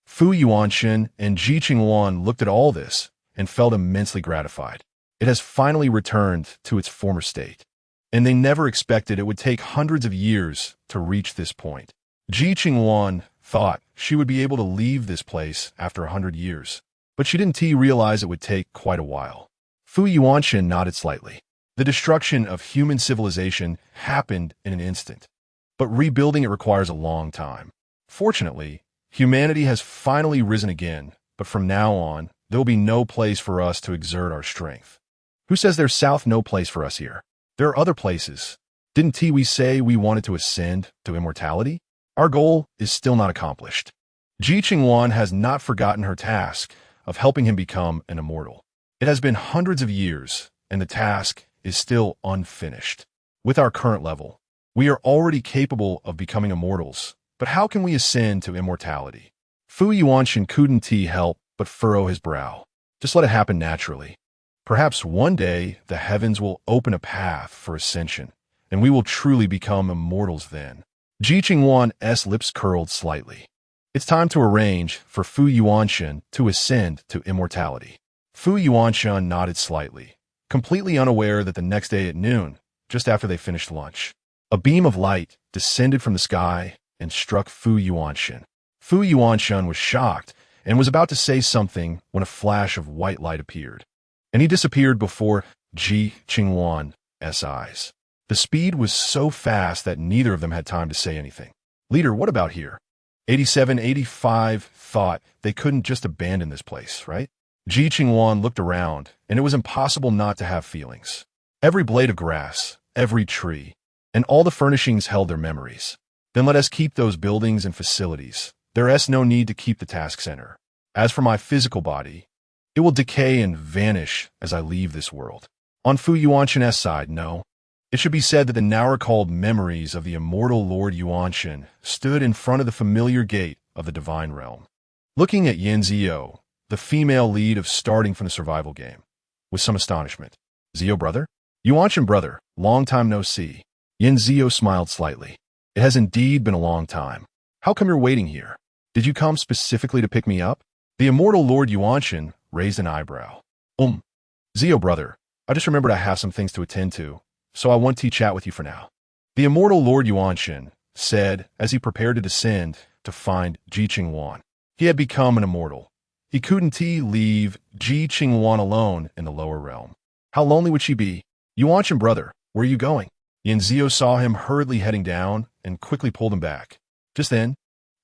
Fu Yuanshen and Ji Qingluan looked at all this and felt immensely gratified. It has finally returned to its former state, and they never expected it would take hundreds of years to reach this point. Ji Qingluan thought she would be able to leave this place after 100 years, but she didn't realize it would take quite a while. Fu Yuanshen nodded slightly. The destruction of human civilization happened in an instant. but rebuilding it requires a long time. Fortunately, humanity has finally risen again, but from now on, there will be no place for us to exert our strength. Who says there's no place for us here? There are other places. Didn't we say we wanted to ascend to immortality? Our goal is still not accomplished. Ji Qingluan has not forgotten her task of helping him become an immortal. It has been hundreds of years, and the task is still unfinished. With our current level, we are already capable of becoming immortals, but how can we ascend to immortality? Fu Yuanshan couldn't help but furrow his brow. Just let it happen naturally. Perhaps one day the heavens will open a path for ascension, and we will truly become immortals then. Ji Qingluan's lips curled slightly. It's time to arrange for Fu Yuanshan to ascend to immortality. Fu Yuanshan nodded slightly, completely unaware that the next day at noon, just after they finished lunch, a beam of light descended from the sky and struck Fu Yuanshan. Fu Yuanshan was shocked and was about to say something when a flash of white light appeared, and he disappeared before Ji Qingluan's eyes. The speed was so fast that neither of them had time to say anything. Leader, what about here? 85 thought they couldn't just abandon this place, right? Ji Qingluan looked around, and it was impossible not to have feelings. Every blade of grass, every tree, and all the furnishings held their memories. Then let us keep those buildings and facilities. There's no need to keep the task center. As for my physical body, it will decay and vanish as I leave this world. On Fu Yuanshan's side, no. It should be said that the now recalled memories of the immortal Lord Yuanshan stood in front of the familiar gate of the divine realm. Looking at Yan Zio, the female lead of starting from the survival game, with some astonishment. Zio brother? Yuanshan brother, long time no see. Yan Zio smiled slightly. It has indeed been a long time. How come you're waiting here? Did you come specifically to pick me up? The immortal Lord Yuanshan raised an eyebrow. Zio brother, I just remembered I have some things to attend to, so I want to chat with you for now. The immortal Lord Yuanshan said as he prepared to descend to find Ji Qingluan. He had become an immortal. He couldn't leave Ji Qingluan alone in the lower realm. How lonely would she be? Yuanshan brother, where are you going? Yan Zio saw him hurriedly heading down and quickly pulled him back. Just then,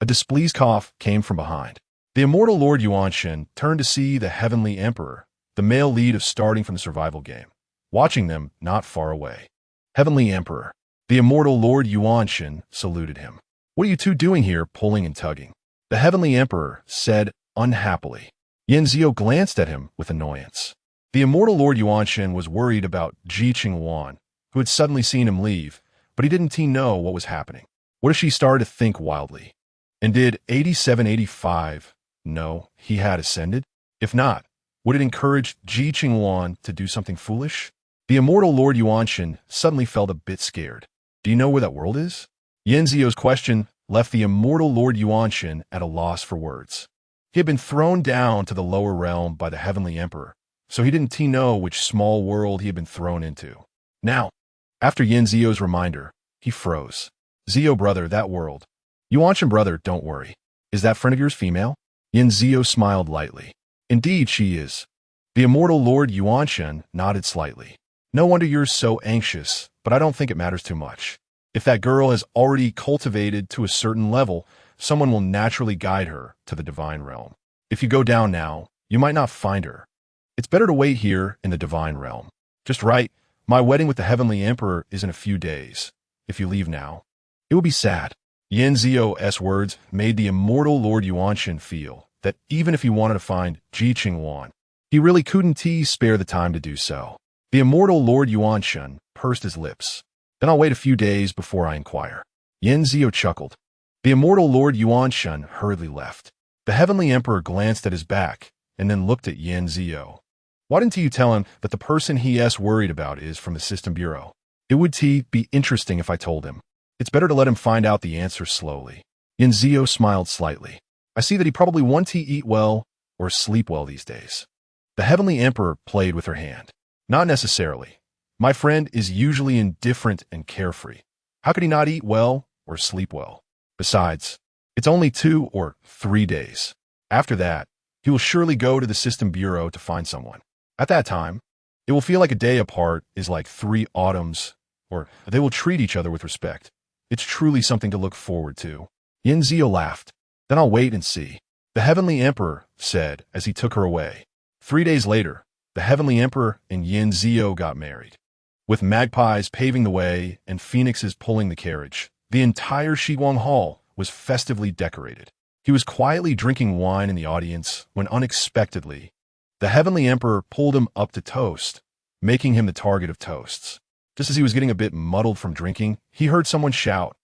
a displeased cough came from behind. The immortal Lord Yuanshan turned to see the heavenly emperor, the male lead of starting from the survival game, watching them not far away. Heavenly Emperor, the immortal Lord Yuanshan saluted him. What are you two doing here, pulling and tugging? The Heavenly Emperor said unhappily. Yan Zio glanced at him with annoyance. The immortal Lord Yuanshan was worried about Ji Qingluan, who had suddenly seen him leave, but he didn't know what was happening. What if she started to think wildly? And did 85 know he had ascended? If not, would it encourage Ji Qingluan to do something foolish? The immortal Lord Yuanshan suddenly felt a bit scared. Do you know where that world is? Yan Zio's question left the immortal Lord Yuanshan at a loss for words. He had been thrown down to the lower realm by the Heavenly Emperor, so he didn't know which small world he had been thrown into. Now, after Yan Zio's reminder, he froze. Zio brother, that world. Yuanshan brother, don't worry. Is that friend of yours female? Yan Zio smiled lightly. Indeed, she is. The immortal Lord Yuanshan nodded slightly. No wonder you're so anxious, but I don't think it matters too much. If that girl has already cultivated to a certain level, someone will naturally guide her to the divine realm. If you go down now, you might not find her. It's better to wait here in the divine realm. Just right, my wedding with the Heavenly Emperor is in a few days. If you leave now, it will be sad. Yan Zio's words made the immortal Lord Yuanshan feel that even if he wanted to find Ji Qingluan, he really couldn't spare the time to do so. The immortal Lord Yuanshan pursed his lips. Then I'll wait a few days before I inquire. Yan Zio chuckled. The immortal Lord Yuanshan hurriedly left. The Heavenly Emperor glanced at his back and then looked at Yan Zio. Why didn't you tell him that the person he's worried about is from the System Bureau? It would be interesting if I told him. It's better to let him find out the answer slowly. Yan Zio smiled slightly. I see that he probably wants to eat well or sleep well these days. The Heavenly Emperor played with her hand. Not necessarily. My friend is usually indifferent and carefree. How could he not eat well or sleep well? Besides, it's only 2 or 3 days. After that, he will surely go to the System Bureau to find someone. At that time, it will feel like a day apart is like 3 autumns, or they will treat each other with respect. It's truly something to look forward to. Yin Zio laughed. Then I'll wait and see. The Heavenly Emperor said as he took her away. 3 days later, the Heavenly Emperor and Yin Zio got married. With magpies paving the way and phoenixes pulling the carriage, the entire Shiguang Hall was festively decorated. He was quietly drinking wine in the audience when unexpectedly, the Heavenly Emperor pulled him up to toast, making him the target of toasts. Just as he was getting a bit muddled from drinking, he heard someone shout,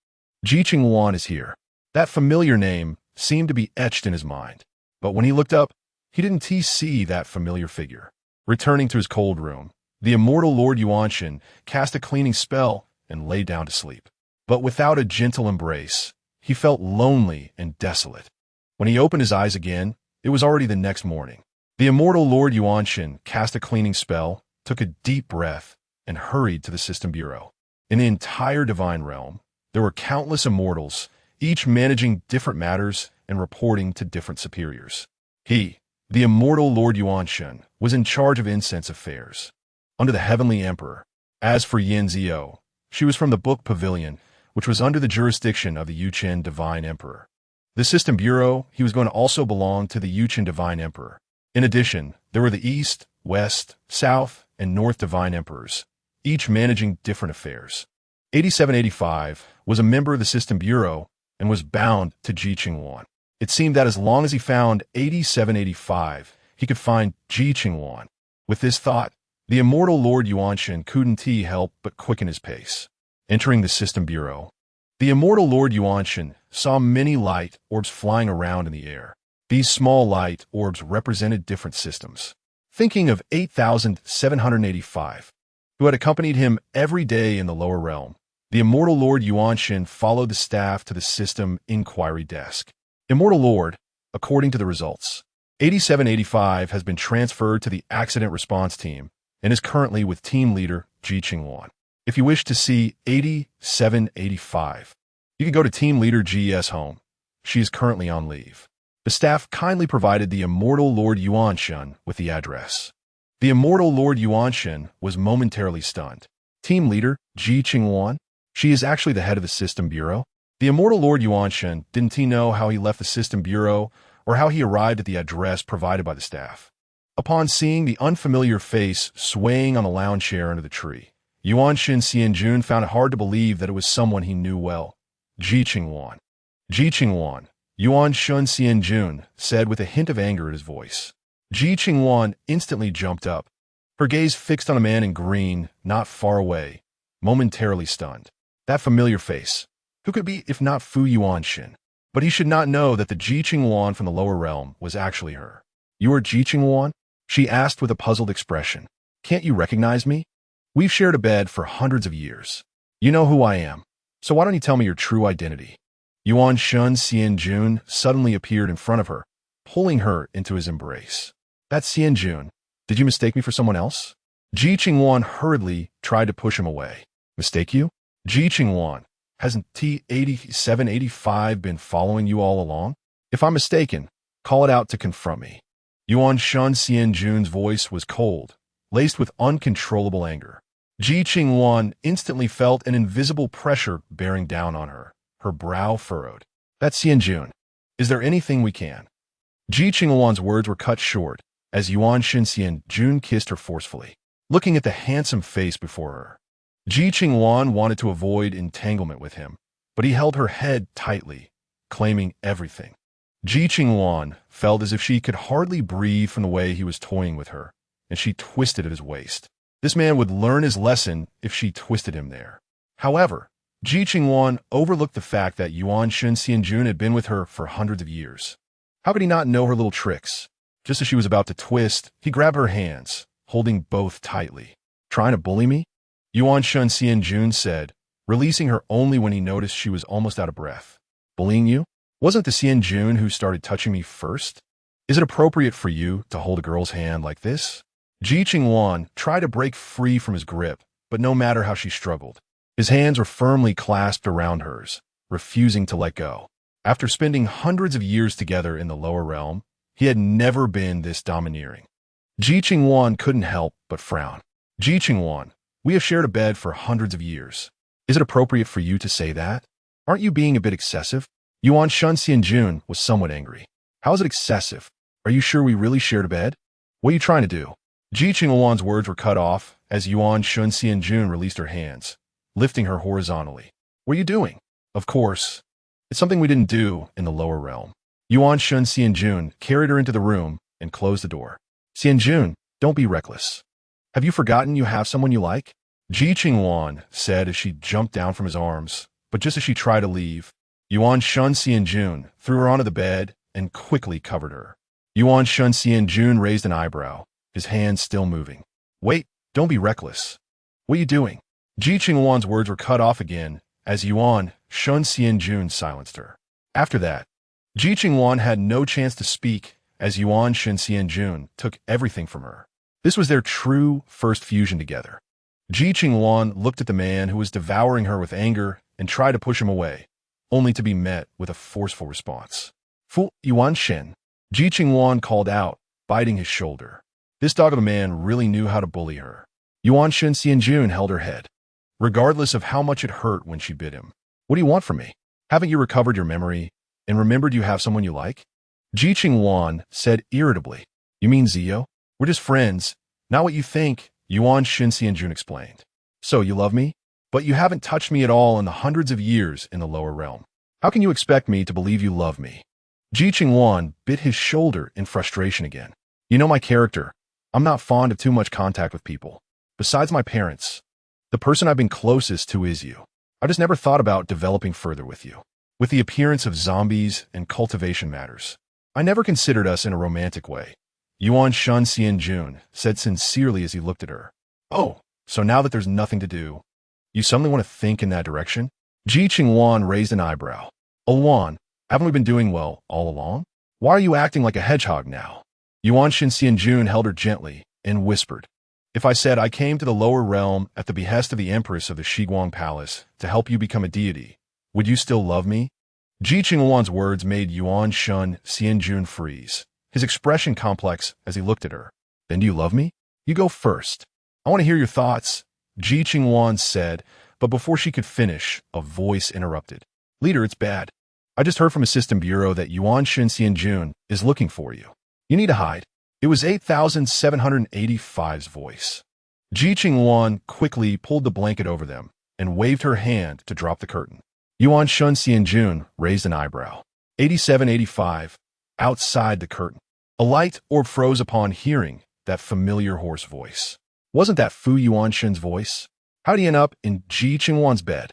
"Ji Qingluan is here." That familiar name seemed to be etched in his mind. But when he looked up, he didn't see that familiar figure. Returning to his cold room, the immortal Lord Yuanshan cast a cleaning spell and lay down to sleep. But without a gentle embrace, he felt lonely and desolate. When he opened his eyes again, it was already the next morning. The immortal Lord Yuanshan cast a cleaning spell, took a deep breath, and hurried to the system bureau. In the entire divine realm, there were countless immortals, each managing different matters and reporting to different superiors. He, the immortal Lord Yuanshan, was in charge of incense affairs, under the Heavenly Emperor. As for Yin Zio, she was from the Book Pavilion, which was under the jurisdiction of the Yuchen Divine Emperor. The System Bureau, he was going to also belong to the Yuchen Divine Emperor. In addition, there were the East, West, South, and North Divine Emperors, each managing different affairs. 8785 was a member of the System Bureau and was bound to Ji Qingluan. It seemed that as long as he found 8785, he could find Ji Qingluan. With this thought, the immortal Lord Yuanshan couldn't help but quicken his pace. Entering the System Bureau, the immortal Lord Yuanshan saw many light orbs flying around in the air. These small light orbs represented different systems. Thinking of 8785, who had accompanied him every day in the lower realm, the immortal Lord Yuanshan followed the staff to the system inquiry desk. Immortal Lord, according to the results, 8785 has been transferred to the accident response team and is currently with team leader Ji Qingluan. If you wish to see 8785, you can go to Team Leader G's home. She is currently on leave. The staff kindly provided the immortal Lord Yuanshan with the address. The immortal Lord Yuanshan was momentarily stunned. Team Leader Ji Qingluan? She is actually the head of the System Bureau. The immortal Lord Yuanshan didn't he know how he left the System Bureau or how he arrived at the address provided by the staff. Upon seeing the unfamiliar face swaying on the lounge chair under the tree, Yuanshan Xianjun found it hard to believe that it was someone he knew well. Ji Qingluan. Ji Qingluan, Yuanshan Xianjun said with a hint of anger in his voice. Ji Qingluan instantly jumped up, her gaze fixed on a man in green, not far away, momentarily stunned. That familiar face. Who could be if not Fu Yuanshan? But he should not know that the Ji Qingluan from the lower realm was actually her. You are Ji Qingluan? She asked with a puzzled expression. Can't you recognize me? We've shared a bed for hundreds of years. You know who I am. So why don't you tell me your true identity? Yuanshan Xianjun suddenly appeared in front of her, pulling her into his embrace. That's Xianjun. Did you mistake me for someone else? Ji Qingluan hurriedly tried to push him away. Mistake you? Ji Qingluan, hasn't T8785 been following you all along? If I'm mistaken, call it out to confront me. Yuanshan Xianjun's voice was cold, laced with uncontrollable anger. Ji Qingluan instantly felt an invisible pressure bearing down on her, her brow furrowed. That's Xianjun. Is there anything we can? Ji Qingluan's words were cut short as Yuanshan Xianjun kissed her forcefully, looking at the handsome face before her. Ji Qingluan wanted to avoid entanglement with him, but he held her head tightly, claiming everything. Ji Qingluan felt as if she could hardly breathe from the way he was toying with her, and she twisted at his waist. This man would learn his lesson if she twisted him there. However, Ji Qingluan overlooked the fact that Yuanshan Xianjun had been with her for hundreds of years. How could he not know her little tricks? Just as she was about to twist, he grabbed her hands, holding both tightly. Trying to bully me? Yuanshan Xianjun said, releasing her only when he noticed she was almost out of breath. Bullying you? Wasn't the Xianjun who started touching me first? Is it appropriate for you to hold a girl's hand like this? Ji Qingluan tried to break free from his grip, but no matter how she struggled, his hands were firmly clasped around hers, refusing to let go. After spending hundreds of years together in the lower realm, he had never been this domineering. Ji Qingluan couldn't help but frown. Ji Qingluan, we have shared a bed for hundreds of years. Is it appropriate for you to say that? Aren't you being a bit excessive? Yuan Shun Xianjun was somewhat angry. How is it excessive? Are you sure we really shared a bed? What are you trying to do? Ji Qingluan's words were cut off as Yuan Shun Xianjun released her hands, lifting her horizontally. What are you doing? Of course. It's something we didn't do in the lower realm. Yuan Shun Xianjun carried her into the room and closed the door. Xianjun, don't be reckless. Have you forgotten you have someone you like? Ji Qingluan said as she jumped down from his arms, but just as she tried to leave, Yuan Shun Xianjun threw her onto the bed and quickly covered her. Yuan Shun Xianjun raised an eyebrow, his hands still moving. Wait, don't be reckless. What are you doing? Ji Qingluan's words were cut off again as Yuan Shun Xianjun silenced her. After that, Ji Qingluan had no chance to speak as Yuan Shun Xianjun took everything from her. This was their true first fusion together. Ji Qingluan looked at the man who was devouring her with anger and tried to push him away, only to be met with a forceful response. Fu Yuan Shen, Ji Qingluan called out, biting his shoulder. This dog of a man really knew how to bully her. Yuan Shun Xianjun held her head, regardless of how much it hurt when she bit him. What do you want from me? Haven't you recovered your memory and remembered you have someone you like? Ji Qingluan said irritably. You mean Zio? We're just friends, not what you think, Yuan Shun Xianjun explained. So you love me? But you haven't touched me at all in the hundreds of years in the lower realm. How can you expect me to believe you love me? Ji Qingluan bit his shoulder in frustration again. You know my character. I'm not fond of too much contact with people. Besides my parents, the person I've been closest to is you. I just never thought about developing further with you. With the appearance of zombies and cultivation matters, I never considered us in a romantic way. Yuan Shun Xianjun said sincerely as he looked at her. Oh, so now that there's nothing to do, you suddenly want to think in that direction? Ji Qingluan raised an eyebrow. Yuan, haven't we been doing well all along? Why are you acting like a hedgehog now? Yuan Shun Xianjun held her gently and whispered. If I said I came to the lower realm at the behest of the Empress of the Shiguang Palace to help you become a deity, would you still love me? Ji Qingluan's words made Yuan Shun Xianjun freeze, his expression complex as he looked at her. Then do you love me? You go first. I want to hear your thoughts, Ji Qingluan said, but before she could finish, a voice interrupted. Leader, it's bad. I just heard from a system bureau that Yuan Shun Xianjun is looking for you. You need to hide. It was 8785's voice. Ji Qingluan quickly pulled the blanket over them and waved her hand to drop the curtain. Yuan Shun Xianjun raised an eyebrow. 8785, outside the curtain. A light orb froze upon hearing that familiar hoarse voice. Wasn't that Fu Yuanshun's voice? How'd he end up in Ji Qingluan's bed?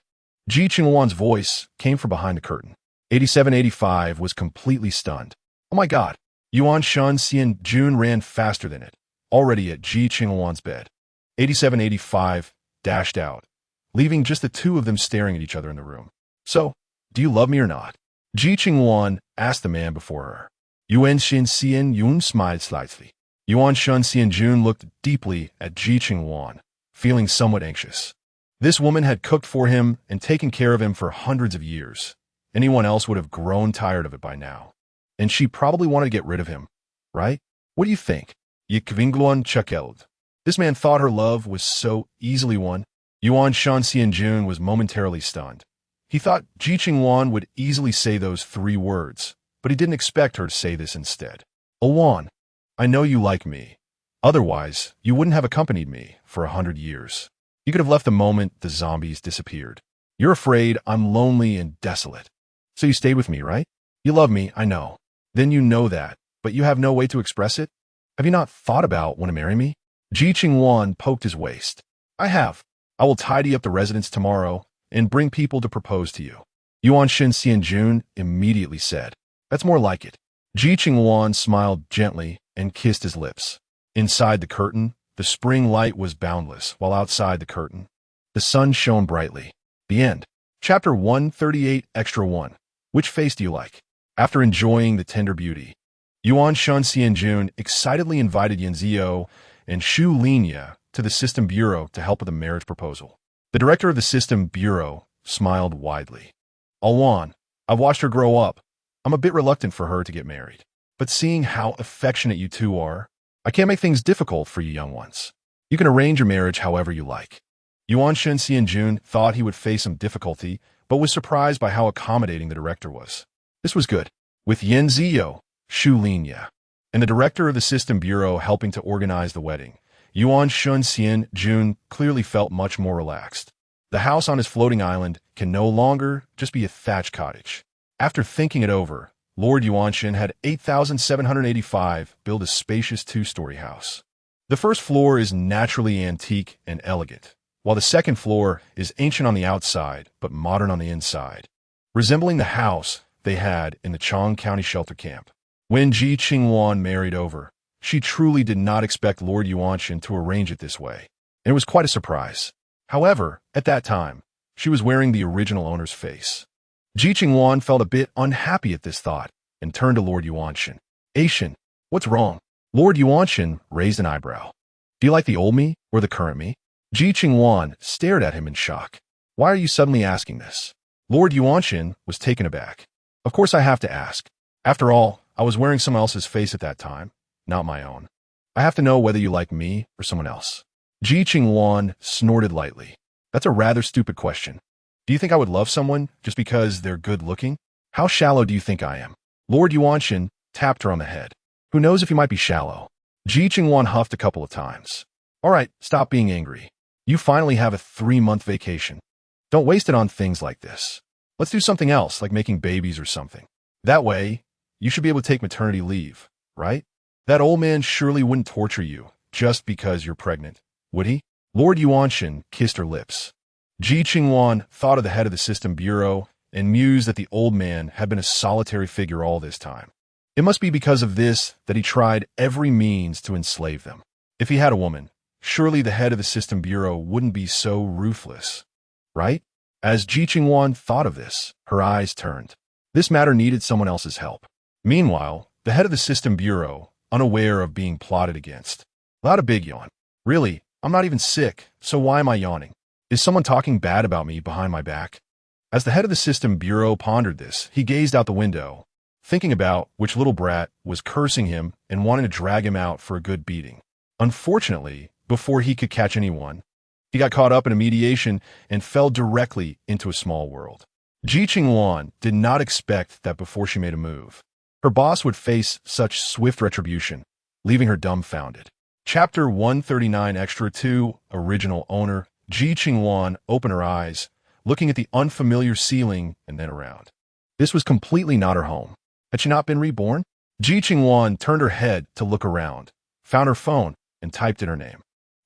Ji Qingluan's voice came from behind the curtain. 8785 was completely stunned. Oh my god. Yuan Shun Xianjun ran faster than it, already at Ji Qingluan's bed. 8785 dashed out, leaving just the two of them staring at each other in the room. So, do you love me or not? Ji Qingluan asked the man before her. Yuan Shun Xianjun smiled slightly. Yuan Shun Xianjun looked deeply at Ji Qingluan, feeling somewhat anxious. This woman had cooked for him and taken care of him for hundreds of years. Anyone else would have grown tired of it by now. And she probably wanted to get rid of him, right? What do you think? Ji Qingluan chuckled. This man thought her love was so easily won. Yuan Shun Xianjun was momentarily stunned. He thought Ji Qingluan would easily say those three words, but he didn't expect her to say this instead. Yuan, I know you like me. Otherwise, you wouldn't have accompanied me for 100 years. You could have left the moment the zombies disappeared. You're afraid I'm lonely and desolate. So you stayed with me, right? You love me, I know. Then you know that, but you have no way to express it? Have you not thought about want to marry me? Ji Qingluan poked his waist. I have. I will tidy up the residence tomorrow and bring people to propose to you. Yuan Shun Xianjun immediately said. That's more like it. Ji Qingluan smiled gently and kissed his lips. Inside the curtain, the spring light was boundless, while outside the curtain, the sun shone brightly. The end. Chapter 138 Extra 1. Which face do you like? After enjoying the tender beauty, Yuan Shun Xianjun excitedly invited Yan Zio and Shu Linya to the System Bureau to help with the marriage proposal. The director of the System Bureau smiled widely. Yuan, I've watched her grow up. I'm a bit reluctant for her to get married. But seeing how affectionate you two are, I can't make things difficult for you young ones. You can arrange your marriage however you like. Yuan Shun Xianjun thought he would face some difficulty, but was surprised by how accommodating the director was. This was good. With Yin Ziyo, Shu Linya, and the director of the System Bureau helping to organize the wedding, Yuan Shun Xian Jun clearly felt much more relaxed. The house on his floating island can no longer just be a thatched cottage. After thinking it over, Lord Yuanshin had 8,785 build a spacious two-story house. The first floor is naturally antique and elegant, while the second floor is ancient on the outside but modern on the inside, resembling the house they had in the Chong County shelter camp. When Ji Qingluan married over, she truly did not expect Lord Yuanshin to arrange it this way, and it was quite a surprise. However, at that time, she was wearing the original owner's face. Ji Qingluan felt a bit unhappy at this thought and turned to Lord Yuanshin. "Aishin, what's wrong?" Lord Yuanshin raised an eyebrow. "Do you like the old me or the current me?" Ji Qingluan stared at him in shock. "Why are you suddenly asking this?" Lord Yuanshin was taken aback. "Of course I have to ask. After all, I was wearing someone else's face at that time, not my own. I have to know whether you like me or someone else." Ji Qingluan snorted lightly. "That's a rather stupid question. Do you think I would love someone just because they're good-looking? How shallow do you think I am?" Lord Yuanshin tapped her on the head. "Who knows if you might be shallow?" Ji Qingluan huffed a couple of times. "All right, stop being angry. You finally have a 3-month vacation. Don't waste it on things like this. Let's do something else, like making babies or something. That way, you should be able to take maternity leave, right? That old man surely wouldn't torture you just because you're pregnant, would he?" Lord Yuanshin kissed her lips. Ji Qingluan thought of the head of the System Bureau and mused that the old man had been a solitary figure all this time. It must be because of this that he tried every means to enslave them. If he had a woman, surely the head of the System Bureau wouldn't be so ruthless, right? As Ji Qingluan thought of this, her eyes turned. This matter needed someone else's help. Meanwhile, the head of the System Bureau, unaware of being plotted against, allowed a big yawn. "Really, I'm not even sick, so why am I yawning? Is someone talking bad about me behind my back?" As the head of the System Bureau pondered this, he gazed out the window, thinking about which little brat was cursing him and wanting to drag him out for a good beating. Unfortunately, before he could catch anyone, he got caught up in a mediation and fell directly into a small world. Ji Qingluan did not expect that before she made a move, her boss would face such swift retribution, leaving her dumbfounded. Chapter 139 Extra 2 Original Owner. Ji Qingluan opened her eyes, looking at the unfamiliar ceiling and then around. This was completely not her home. Had she not been reborn? Ji Qingluan turned her head to look around, found her phone, and typed in her name.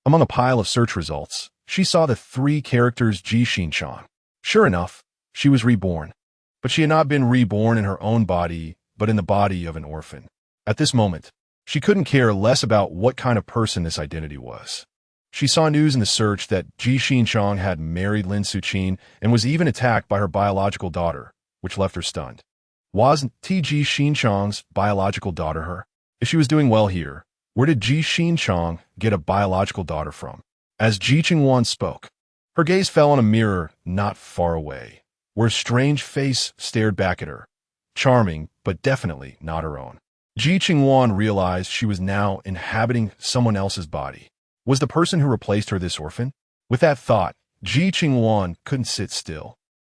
Among a pile of search results, she saw the 3 characters Ji Xinchang. Sure enough, she was reborn. But she had not been reborn in her own body, but in the body of an orphan. At this moment, she couldn't care less about what kind of person this identity was. She saw news in the search that Ji Xinchang had married Lin Suqin and was even attacked by her biological daughter, which left her stunned. Wasn't Ji Xinchang's biological daughter her? If she was doing well here, where did Ji Xinchang get a biological daughter from? As Ji Qingluan spoke, her gaze fell on a mirror not far away, where a strange face stared back at her, charming but definitely not her own. Ji Qingluan realized she was now inhabiting someone else's body. Was the person who replaced her this orphan? With that thought, Ji Qingluan couldn't sit still.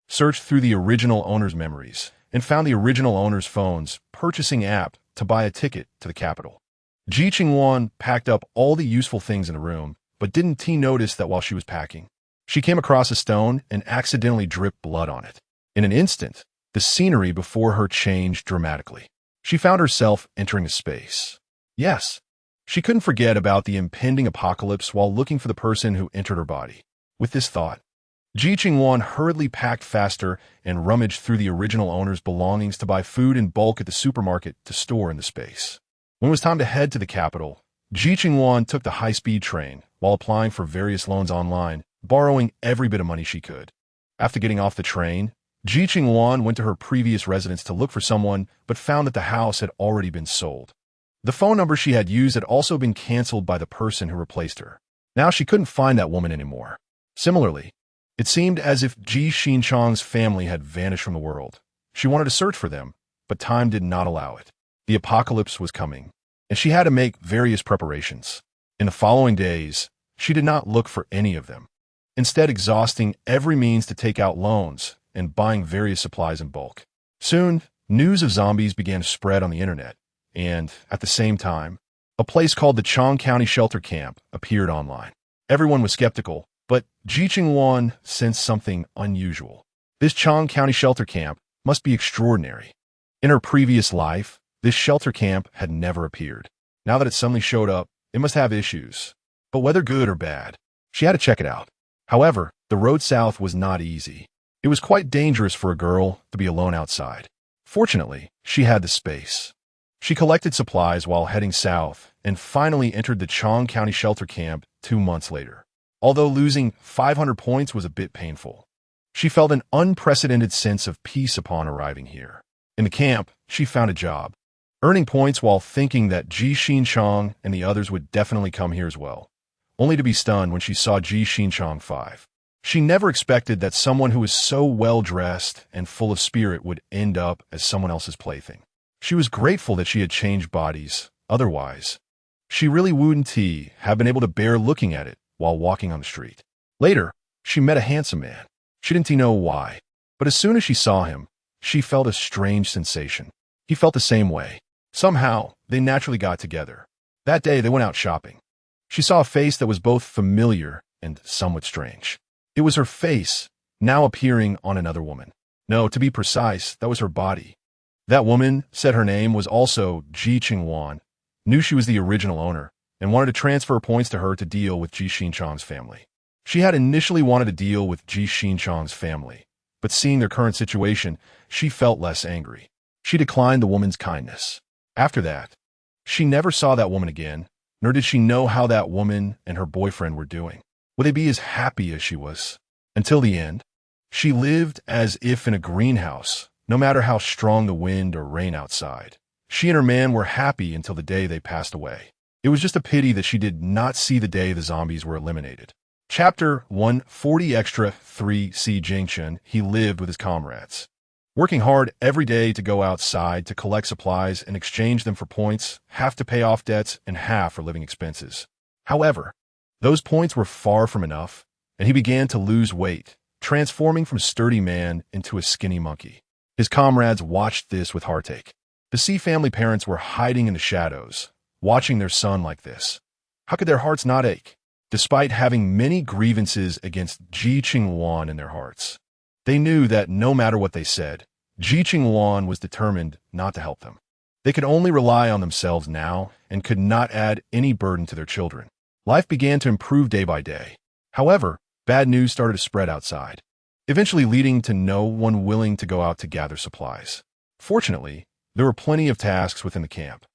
Searched through the original owner's memories and found the original owner's phone's purchasing app to buy a ticket to the capital. Ji Qingluan packed up all the useful things in the room, but didn't notice that while she was packing, she came across a stone and accidentally dripped blood on it. In an instant, the scenery before her changed dramatically. She found herself entering a space. Yes, she couldn't forget about the impending apocalypse while looking for the person who entered her body. With this thought, Ji Qingluan hurriedly packed faster and rummaged through the original owner's belongings to buy food in bulk at the supermarket to store in the space. When it was time to head to the capital, Ji Qingluan took the high-speed train while applying for various loans online, borrowing every bit of money she could. After getting off the train, Ji Qingluan went to her previous residence to look for someone, but found that the house had already been sold. The phone number she had used had also been canceled by the person who replaced her. Now she couldn't find that woman anymore. Similarly, it seemed as if Ji Xinchang's family had vanished from the world. She wanted to search for them, but time did not allow it. The apocalypse was coming, and she had to make various preparations. In the following days, she did not look for any of them, instead exhausting every means to take out loans and buying various supplies in bulk. Soon, news of zombies began to spread on the internet, and, at the same time, a place called the Chong County Shelter Camp appeared online. Everyone was skeptical, but Ji Qingluan sensed something unusual. This Chong County Shelter Camp must be extraordinary. In her previous life, this shelter camp had never appeared. Now that it suddenly showed up, it must have issues. But whether good or bad, she had to check it out. However, the road south was not easy. It was quite dangerous for a girl to be alone outside. Fortunately, she had the space. She collected supplies while heading south and finally entered the Chong County Shelter Camp 2 months later. Although losing 500 points was a bit painful, she felt an unprecedented sense of peace upon arriving here. In the camp, she found a job, earning points while thinking that Ji Qingluan and the others would definitely come here as well, only to be stunned when she saw Ji Qingluan 5. She never expected that someone who was so well-dressed and full of spirit would end up as someone else's plaything. She was grateful that she had changed bodies, otherwise, she really wouldn't have been able to bear looking at it while walking on the street. Later, she met a handsome man. She didn't know why, but as soon as she saw him, she felt a strange sensation. He felt the same way. Somehow, they naturally got together. That day, they went out shopping. She saw a face that was both familiar and somewhat strange. It was her face, now appearing on another woman. No, to be precise, that was her body. That woman, said her name was also Ji Qingluan, knew she was the original owner, and wanted to transfer points to her to deal with Ji Qingluan's family. She had initially wanted to deal with Ji Qingluan's family, but seeing their current situation, she felt less angry. She declined the woman's kindness. After that, she never saw that woman again, nor did she know how that woman and her boyfriend were doing. Would they be as happy as she was? Until the end, she lived as if in a greenhouse, no matter how strong the wind or rain outside. She and her man were happy until the day they passed away. It was just a pity that she did not see the day the zombies were eliminated. Chapter 140 Extra 3 Ji Qingluan, he lived with his comrades, working hard every day to go outside to collect supplies and exchange them for points, half to pay off debts and half for living expenses. However, those points were far from enough, and he began to lose weight, transforming from a sturdy man into a skinny monkey. His comrades watched this with heartache. The C family parents were hiding in the shadows, watching their son like this. How could their hearts not ache? Despite having many grievances against Ji Qingluan in their hearts, they knew that no matter what they said, Ji Qingluan was determined not to help them. They could only rely on themselves now and could not add any burden to their children. Life began to improve day by day. However, bad news started to spread outside, eventually leading to no one willing to go out to gather supplies. Fortunately, there were plenty of tasks within the camp,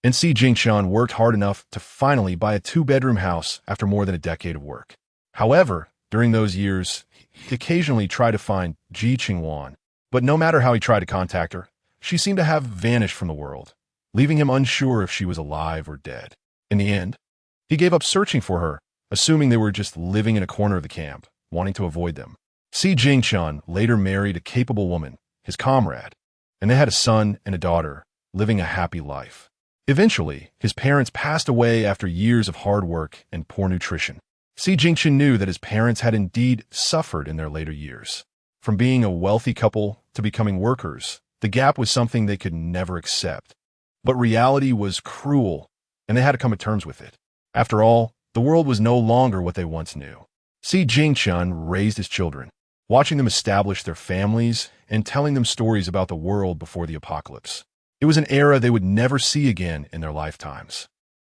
and Ji Qingluan worked hard enough to finally buy a 2-bedroom house after more than a decade of work. However, during those years, he occasionally tried to find Ji Qingluan, but no matter how he tried to contact her, she seemed to have vanished from the world, leaving him unsure if she was alive or dead. In the end, he gave up searching for her, assuming they were just living in a corner of the camp, wanting to avoid them. Ji Qingluan later married a capable woman, his comrade, and they had a son and a daughter, living a happy life. Eventually, his parents passed away after years of hard work and poor nutrition. Ji Qingluan knew that his parents had indeed suffered in their later years. From being a wealthy couple to becoming workers, the gap was something they could never accept. But reality was cruel, and they had to come to terms with it. After all, the world was no longer what they once knew. Ji Qingluan raised his children, watching them establish their families and telling them stories about the world before the apocalypse. It was an era they would never see again in their lifetimes.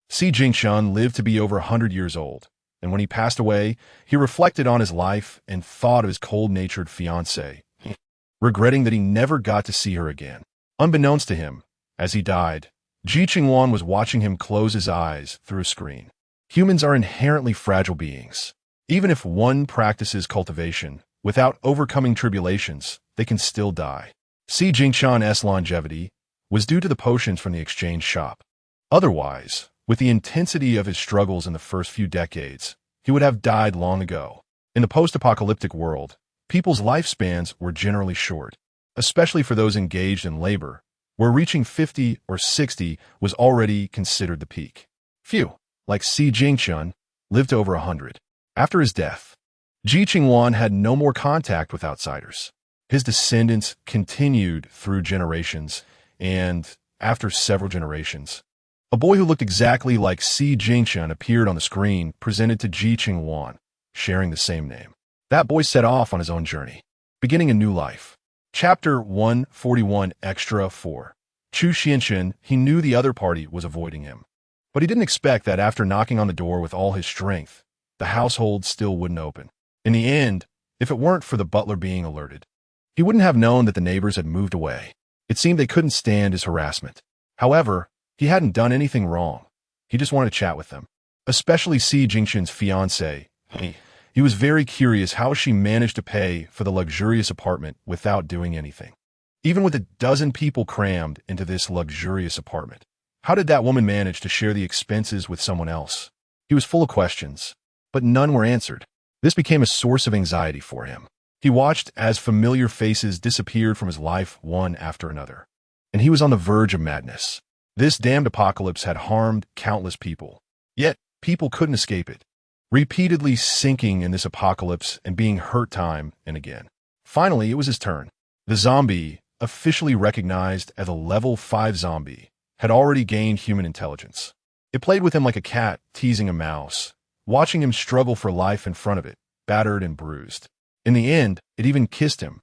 Ji Qingluan lived to be over 100 years old, and when he passed away, he reflected on his life and thought of his cold-natured fiancée, regretting that he never got to see her again. Unbeknownst to him, as he died, Ji Qingluan was watching him close his eyes through a screen. Humans are inherently fragile beings. Even if one practices cultivation, without overcoming tribulations, they can still die. Ji Qingluan's longevity was due to the potions from the exchange shop. Otherwise, with the intensity of his struggles in the first few decades, he would have died long ago. In the post-apocalyptic world, people's lifespans were generally short, especially for those engaged in labor, where reaching 50 or 60 was already considered the peak. Few, like Ji Qingluan, lived to over 100. After his death, Ji Qingluan had no more contact with outsiders. His descendants continued through generations, and after several generations, a boy who looked exactly like Ji Qingluan appeared on the screen, presented to Ji Qingluan, sharing the same name. That boy set off on his own journey, beginning a new life. Chapter 141 Extra 4. Chu Xianxun, he knew the other party was avoiding him. But he didn't expect that after knocking on the door with all his strength, the household still wouldn't open. In the end, if it weren't for the butler being alerted, he wouldn't have known that the neighbors had moved away. It seemed they couldn't stand his harassment. However, he hadn't done anything wrong. He just wanted to chat with them, especially Ji Qingluan's fiancée. He was very curious how she managed to pay for the luxurious apartment without doing anything. Even with a dozen people crammed into this luxurious apartment, how did that woman manage to share the expenses with someone else? He was full of questions, but none were answered. This became a source of anxiety for him. He watched as familiar faces disappeared from his life one after another, and he was on the verge of madness. This damned apocalypse had harmed countless people, yet people couldn't escape it, repeatedly sinking in this apocalypse and being hurt time and again. Finally, it was his turn. The zombie, officially recognized as a level 5 zombie, had already gained human intelligence. It played with him like a cat teasing a mouse, watching him struggle for life in front of it, battered and bruised. In the end, it even kissed him.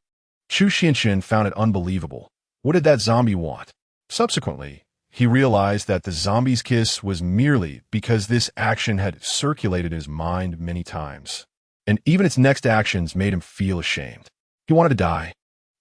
Chu Xianxun found it unbelievable. What did that zombie want? Subsequently, he realized that the zombie's kiss was merely because this action had circulated in his mind many times, and even its next actions made him feel ashamed. He wanted to die,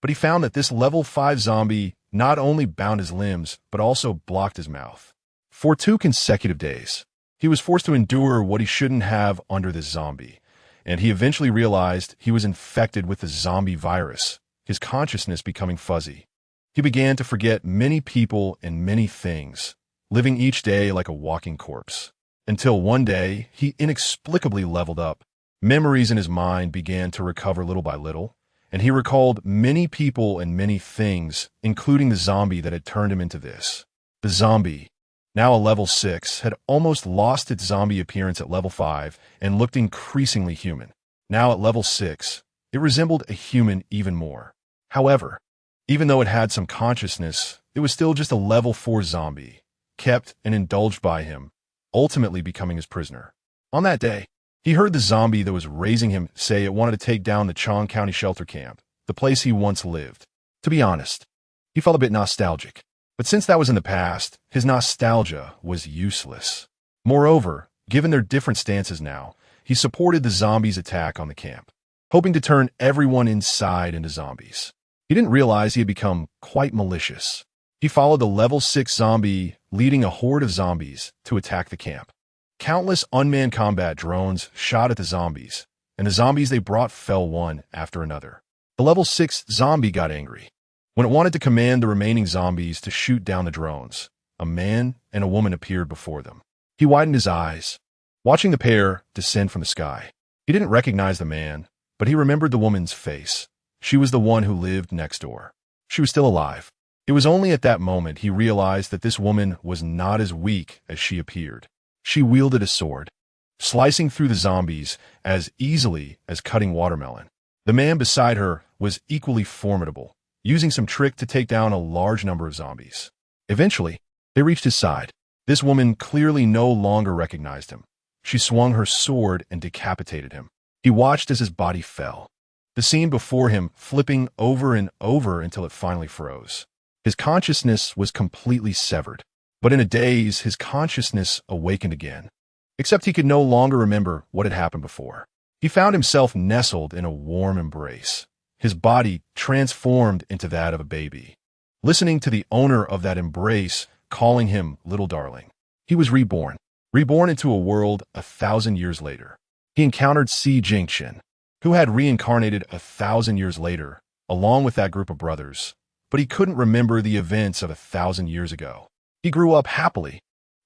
but he found that this level 5 zombie not only bound his limbs, but also blocked his mouth. For 2 consecutive days, he was forced to endure what he shouldn't have under this zombie, and he eventually realized he was infected with the zombie virus, his consciousness becoming fuzzy. He began to forget many people and many things, living each day like a walking corpse. Until one day, he inexplicably leveled up. Memories in his mind began to recover little by little, and he recalled many people and many things, including the zombie that had turned him into this. The zombie, now a level 6, had almost lost its zombie appearance at level 5 and looked increasingly human. Now at level 6, it resembled a human even more. However, even though it had some consciousness, it was still just a level 4 zombie, kept and indulged by him, ultimately becoming his prisoner. On that day, he heard the zombie that was raising him say it wanted to take down the Chong County shelter camp, the place he once lived. To be honest, he felt a bit nostalgic. But since that was in the past, his nostalgia was useless. Moreover, given their different stances now, he supported the zombies' attack on the camp, hoping to turn everyone inside into zombies. He didn't realize he had become quite malicious. He followed the level 6 zombie, leading a horde of zombies to attack the camp. Countless unmanned combat drones shot at the zombies, and the zombies they brought fell one after another. The level 6 zombie got angry. When it wanted to command the remaining zombies to shoot down the drones, a man and a woman appeared before them. He widened his eyes, watching the pair descend from the sky. He didn't recognize the man, but he remembered the woman's face. She was the one who lived next door. She was still alive. It was only at that moment he realized that this woman was not as weak as she appeared. She wielded a sword, slicing through the zombies as easily as cutting watermelon. The man beside her was equally formidable, using some trick to take down a large number of zombies. Eventually, they reached his side. This woman clearly no longer recognized him. She swung her sword and decapitated him. He watched as his body fell, the scene before him flipping over and over until it finally froze. His consciousness was completely severed, but in a daze, his consciousness awakened again. Except he could no longer remember what had happened before. He found himself nestled in a warm embrace, his body transformed into that of a baby, listening to the owner of that embrace calling him little darling. He was reborn into a world 1,000 years later. He encountered Ji Qingluan, who had reincarnated 1,000 years later, along with that group of brothers, but he couldn't remember the events of 1,000 years ago. He grew up happily,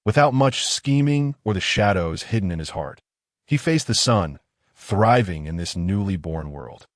without much scheming or the shadows hidden in his heart. He faced the sun, thriving in this newly born world.